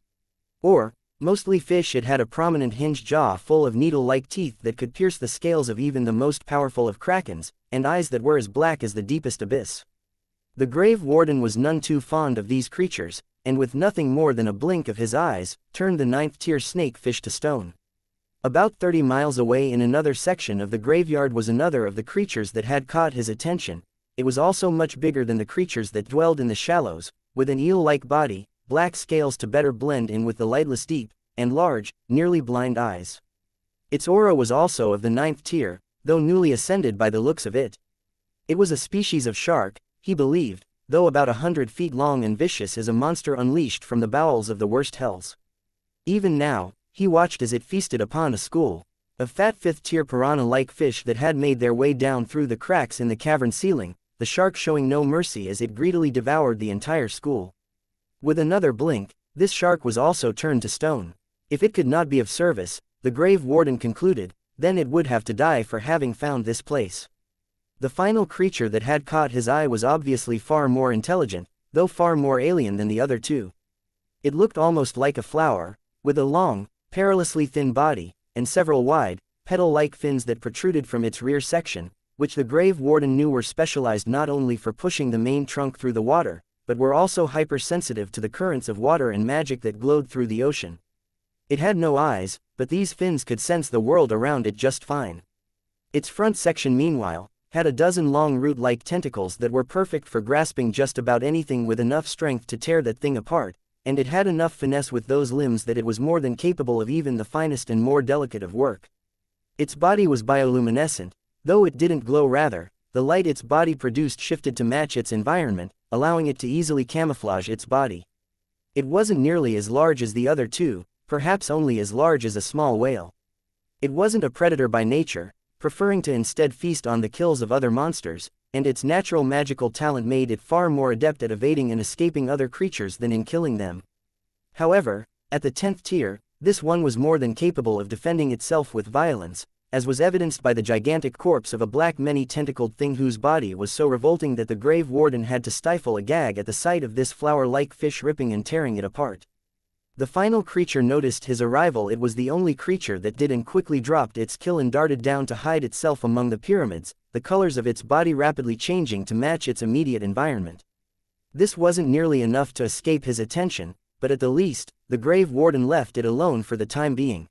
Or, mostly fish, it had a prominent hinged jaw full of needle-like teeth that could pierce the scales of even the most powerful of krakens, and eyes that were as black as the deepest abyss. The Grave Warden was none too fond of these creatures, and with nothing more than a blink of his eyes, turned the 9th-tier snake fish to stone. About 30 miles away in another section of the graveyard was another of the creatures that had caught his attention. It was also much bigger than the creatures that dwelled in the shallows, with an eel-like body, black scales to better blend in with the lightless deep, and large, nearly blind eyes. Its aura was also of the 9th tier, though newly ascended by the looks of it. It was a species of shark, he believed, though about 100 feet long and vicious as a monster unleashed from the bowels of the worst hells. Even now, he watched as it feasted upon a school of fat 5th-tier piranha-like fish that had made their way down through the cracks in the cavern ceiling, the shark showing no mercy as it greedily devoured the entire school. With another blink, this shark was also turned to stone. If it could not be of service, the Grave Warden concluded, then it would have to die for having found this place. The final creature that had caught his eye was obviously far more intelligent, though far more alien than the other two. It looked almost like a flower, with a long, perilously thin body, and several wide, petal-like fins that protruded from its rear section, which the Grave Warden knew were specialized not only for pushing the main trunk through the water, but were also hypersensitive to the currents of water and magic that glowed through the ocean. It had no eyes, but these fins could sense the world around it just fine. Its front section, meanwhile, had a dozen long root-like tentacles that were perfect for grasping just about anything with enough strength to tear that thing apart, and it had enough finesse with those limbs that it was more than capable of even the finest and more delicate of work. Its body was bioluminescent, though it didn't glow. Rather, the light its body produced shifted to match its environment, allowing it to easily camouflage its body. It wasn't nearly as large as the other two, perhaps only as large as a small whale. It wasn't a predator by nature, preferring to instead feast on the kills of other monsters, and its natural magical talent made it far more adept at evading and escaping other creatures than in killing them. However, at the 10th tier, this one was more than capable of defending itself with violence, as was evidenced by the gigantic corpse of a black many-tentacled thing whose body was so revolting that the Grave Warden had to stifle a gag at the sight of this flower-like fish ripping and tearing it apart. The final creature noticed his arrival. It was the only creature that did, and quickly dropped its kill and darted down to hide itself among the pyramids, the colors of its body rapidly changing to match its immediate environment. This wasn't nearly enough to escape his attention, but at the least, the Grave Warden left it alone for the time being.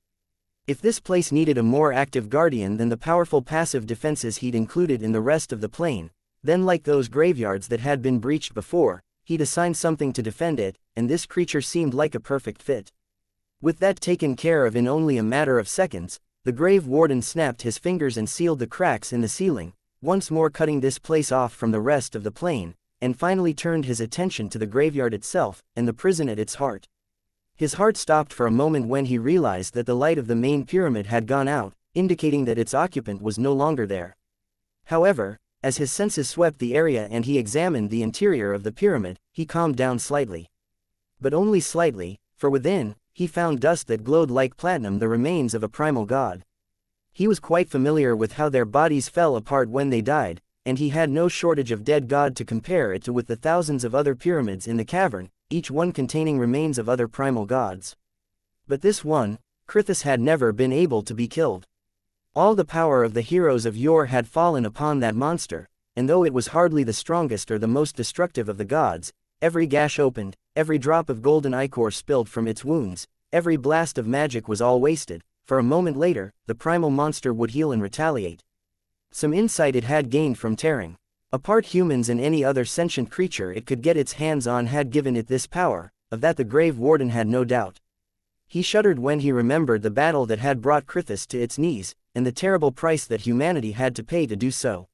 If this place needed a more active guardian than the powerful passive defenses he'd included in the rest of the plane, then like those graveyards that had been breached before, he'd assign something to defend it, and this creature seemed like a perfect fit. With that taken care of in only a matter of seconds, the Grave Warden snapped his fingers and sealed the cracks in the ceiling, once more cutting this place off from the rest of the plane, and finally turned his attention to the graveyard itself, and the prison at its heart. His heart stopped for a moment when he realized that the light of the main pyramid had gone out, indicating that its occupant was no longer there. However, as his senses swept the area and he examined the interior of the pyramid, he calmed down slightly. But only slightly, for within, he found dust that glowed like platinum, the remains of a primal god. He was quite familiar with how their bodies fell apart when they died, and he had no shortage of dead god to compare it to with the thousands of other pyramids in the cavern, each one containing remains of other primal gods. But this one, Crithis, had never been able to be killed. All the power of the heroes of yore had fallen upon that monster, and though it was hardly the strongest or the most destructive of the gods, every gash opened, every drop of golden ichor spilled from its wounds, every blast of magic was all wasted, for a moment later, the primal monster would heal and retaliate. Some insight it had gained from tearing apart humans and any other sentient creature it could get its hands on had given it this power, of that the Grave Warden had no doubt. He shuddered when he remembered the battle that had brought Crithis to its knees, and the terrible price that humanity had to pay to do so.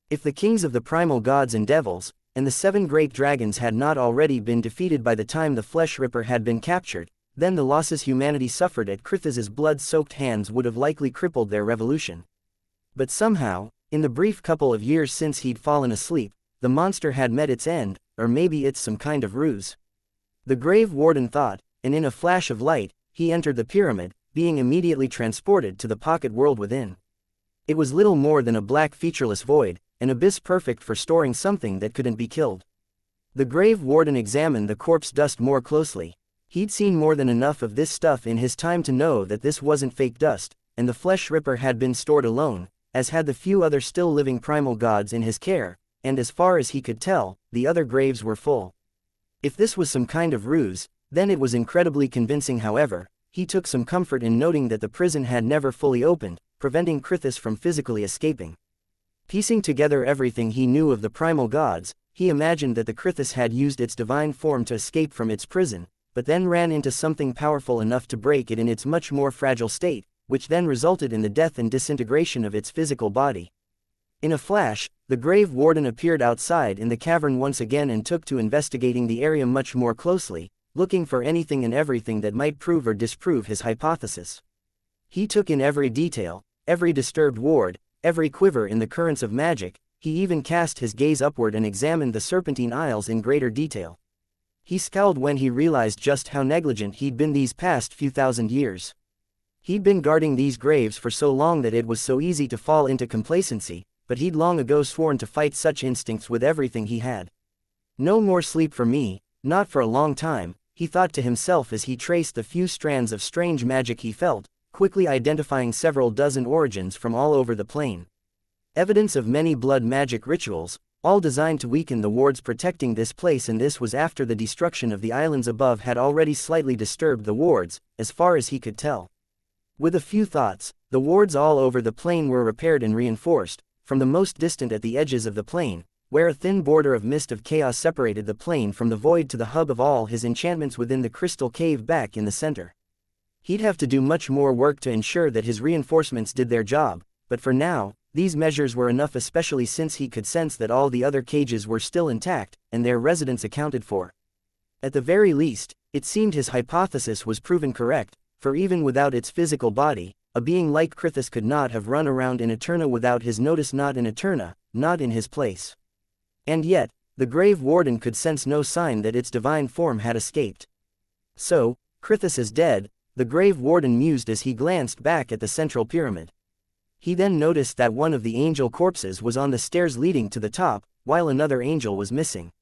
If the kings of the primal gods and devils, and the 7 great dragons had not already been defeated by the time the Flesh Ripper had been captured, then the losses humanity suffered at Crithis's blood-soaked hands would have likely crippled their revolution. But somehow, in the brief couple of years since he'd fallen asleep, the monster had met its end, or maybe it's some kind of ruse. The Grave Warden thought, and in a flash of light, he entered the pyramid, being immediately transported to the pocket world within. It was little more than a black featureless void, an abyss perfect for storing something that couldn't be killed. The Grave Warden examined the corpse dust more closely. He'd seen more than enough of this stuff in his time to know that this wasn't fake dust, and the Flesh Ripper had been stored alone, as had the few other still living primal gods in his care, and as far as he could tell, the other graves were full. If this was some kind of ruse, then it was incredibly convincing. However, he took some comfort in noting that the prison had never fully opened, preventing Crithis from physically escaping. Piecing together everything he knew of the primal gods, he imagined that the Crithis had used its divine form to escape from its prison, but then ran into something powerful enough to break it in its much more fragile state, which then resulted in the death and disintegration of its physical body. In a flash, the Grave Warden appeared outside in the cavern once again and took to investigating the area much more closely, looking for anything and everything that might prove or disprove his hypothesis. He took in every detail, every disturbed ward, every quiver in the currents of magic. He even cast his gaze upward and examined the Serpentine Isles in greater detail. He scowled when he realized just how negligent he'd been these past few thousand years. He'd been guarding these graves for so long that it was so easy to fall into complacency, but he'd long ago sworn to fight such instincts with everything he had. No more sleep for me, not for a long time, he thought to himself as he traced the few strands of strange magic he felt, quickly identifying several dozen origins from all over the plane. Evidence of many blood magic rituals, all designed to weaken the wards protecting this place, and this was after the destruction of the islands above had already slightly disturbed the wards, as far as he could tell. With a few thoughts, the wards all over the plane were repaired and reinforced, from the most distant at the edges of the plane, where a thin border of mist of chaos separated the plane from the void, to the hub of all his enchantments within the crystal cave back in the center. He'd have to do much more work to ensure that his reinforcements did their job, but for now, these measures were enough, especially since he could sense that all the other cages were still intact, and their residents accounted for. At the very least, it seemed his hypothesis was proven correct, for even without its physical body, a being like Crithis could not have run around in Eterna without his notice, not in Eterna, not in his place. And yet, the Grave Warden could sense no sign that its divine form had escaped. So, Crithis is dead, the Grave Warden mused as he glanced back at the central pyramid. He then noticed that one of the angel corpses was on the stairs leading to the top, while another angel was missing.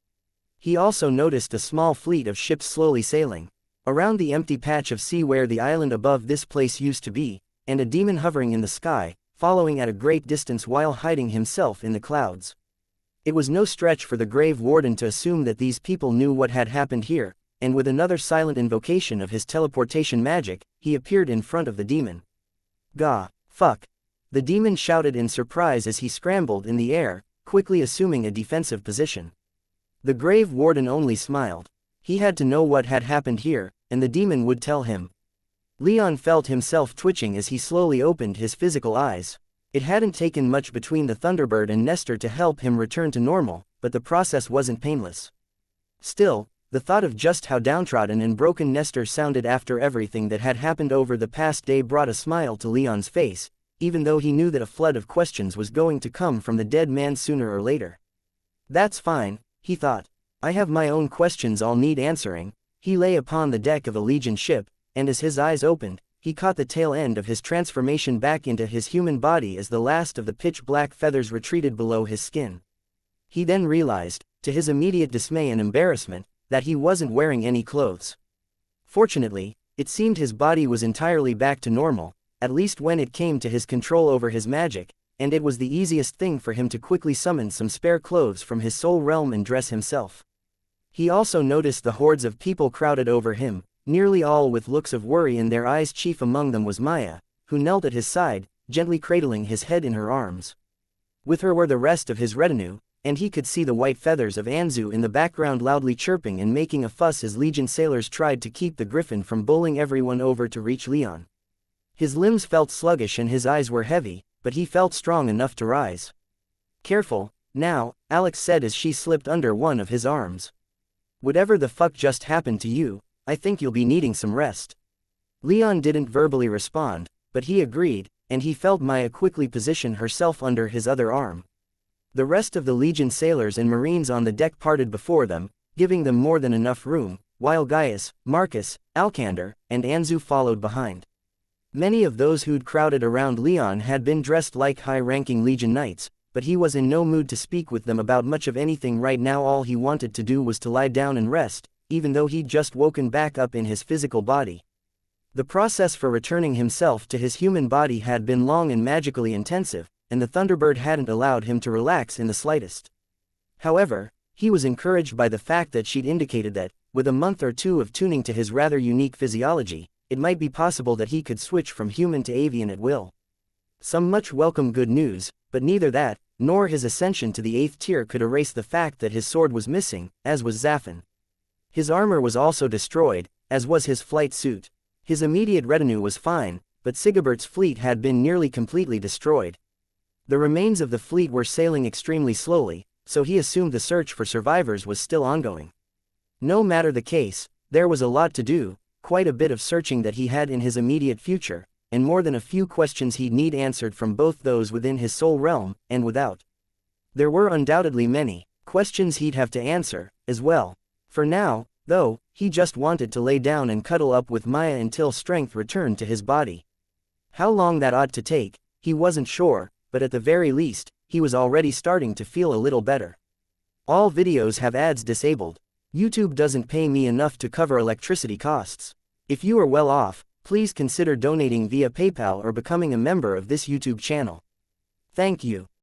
He also noticed a small fleet of ships slowly sailing around the empty patch of sea where the island above this place used to be, and a demon hovering in the sky, following at a great distance while hiding himself in the clouds. It was no stretch for the Grave Warden to assume that these people knew what had happened here, and with another silent invocation of his teleportation magic, he appeared in front of the demon. "Gah, fuck!" the demon shouted in surprise as he scrambled in the air, quickly assuming a defensive position. The Grave Warden only smiled. He had to know what had happened here, and the demon would tell him. Leon felt himself twitching as he slowly opened his physical eyes. It hadn't taken much between the Thunderbird and Nestor to help him return to normal, but the process wasn't painless. Still, The thought of just how downtrodden and broken Nestor sounded after everything that had happened over the past day brought a smile to Leon's face, even though he knew that a flood of questions was going to come from the dead man sooner or later. That's fine, he thought. I have my own questions I'll need answering. He lay upon the deck of a Legion ship, and as his eyes opened, he caught the tail end of his transformation back into his human body as the last of the pitch-black feathers retreated below his skin. He then realized, to his immediate dismay and embarrassment, that he wasn't wearing any clothes. Fortunately, it seemed his body was entirely back to normal, at least when it came to his control over his magic, and it was the easiest thing for him to quickly summon some spare clothes from his soul realm and dress himself. He also noticed the hordes of people crowded over him, nearly all with looks of worry in their eyes. Chief among them was Maya, who knelt at his side, gently cradling his head in her arms. With her were the rest of his retinue, and he could see the white feathers of Anzu in the background loudly chirping and making a fuss as Legion sailors tried to keep the griffin from bowling everyone over to reach Leon. His limbs felt sluggish and his eyes were heavy, but he felt strong enough to rise. "Careful, now," Alex said as she slipped under one of his arms. "Whatever the fuck just happened to you, I think you'll be needing some rest." Leon didn't verbally respond, but he agreed, and he felt Maya quickly position herself under his other arm. The rest of the Legion sailors and Marines on the deck parted before them, giving them more than enough room, while Gaius, Marcus, Alcander, and Anzu followed behind. Many of those who'd crowded around Leon had been dressed like high-ranking Legion knights, but he was in no mood to speak with them about much of anything right now. All he wanted to do was to lie down and rest, even though he'd just woken back up in his physical body. The process for returning himself to his human body had been long and magically intensive, and the Thunderbird hadn't allowed him to relax in the slightest. However, he was encouraged by the fact that she'd indicated that, with a month or two of tuning to his rather unique physiology, it might be possible that he could switch from human to avian at will. Some much welcome good news, but neither that, nor his ascension to the 8th tier could erase the fact that his sword was missing, as was Zaffin. His armor was also destroyed, as was his flight suit. His immediate retinue was fine, but Sigebert's fleet had been nearly completely destroyed. The remains of the fleet were sailing extremely slowly, so he assumed the search for survivors was still ongoing. No matter the case, there was a lot to do, quite a bit of searching that he had in his immediate future, and more than a few questions he'd need answered from both those within his soul realm and without. There were undoubtedly many questions he'd have to answer, as well. For now, though, he just wanted to lay down and cuddle up with Maya until strength returned to his body. How long that ought to take, he wasn't sure, but at the very least, he was already starting to feel a little better. All videos have ads disabled. YouTube doesn't pay me enough to cover electricity costs. If you are well off, please consider donating via PayPal or becoming a member of this YouTube channel. Thank you.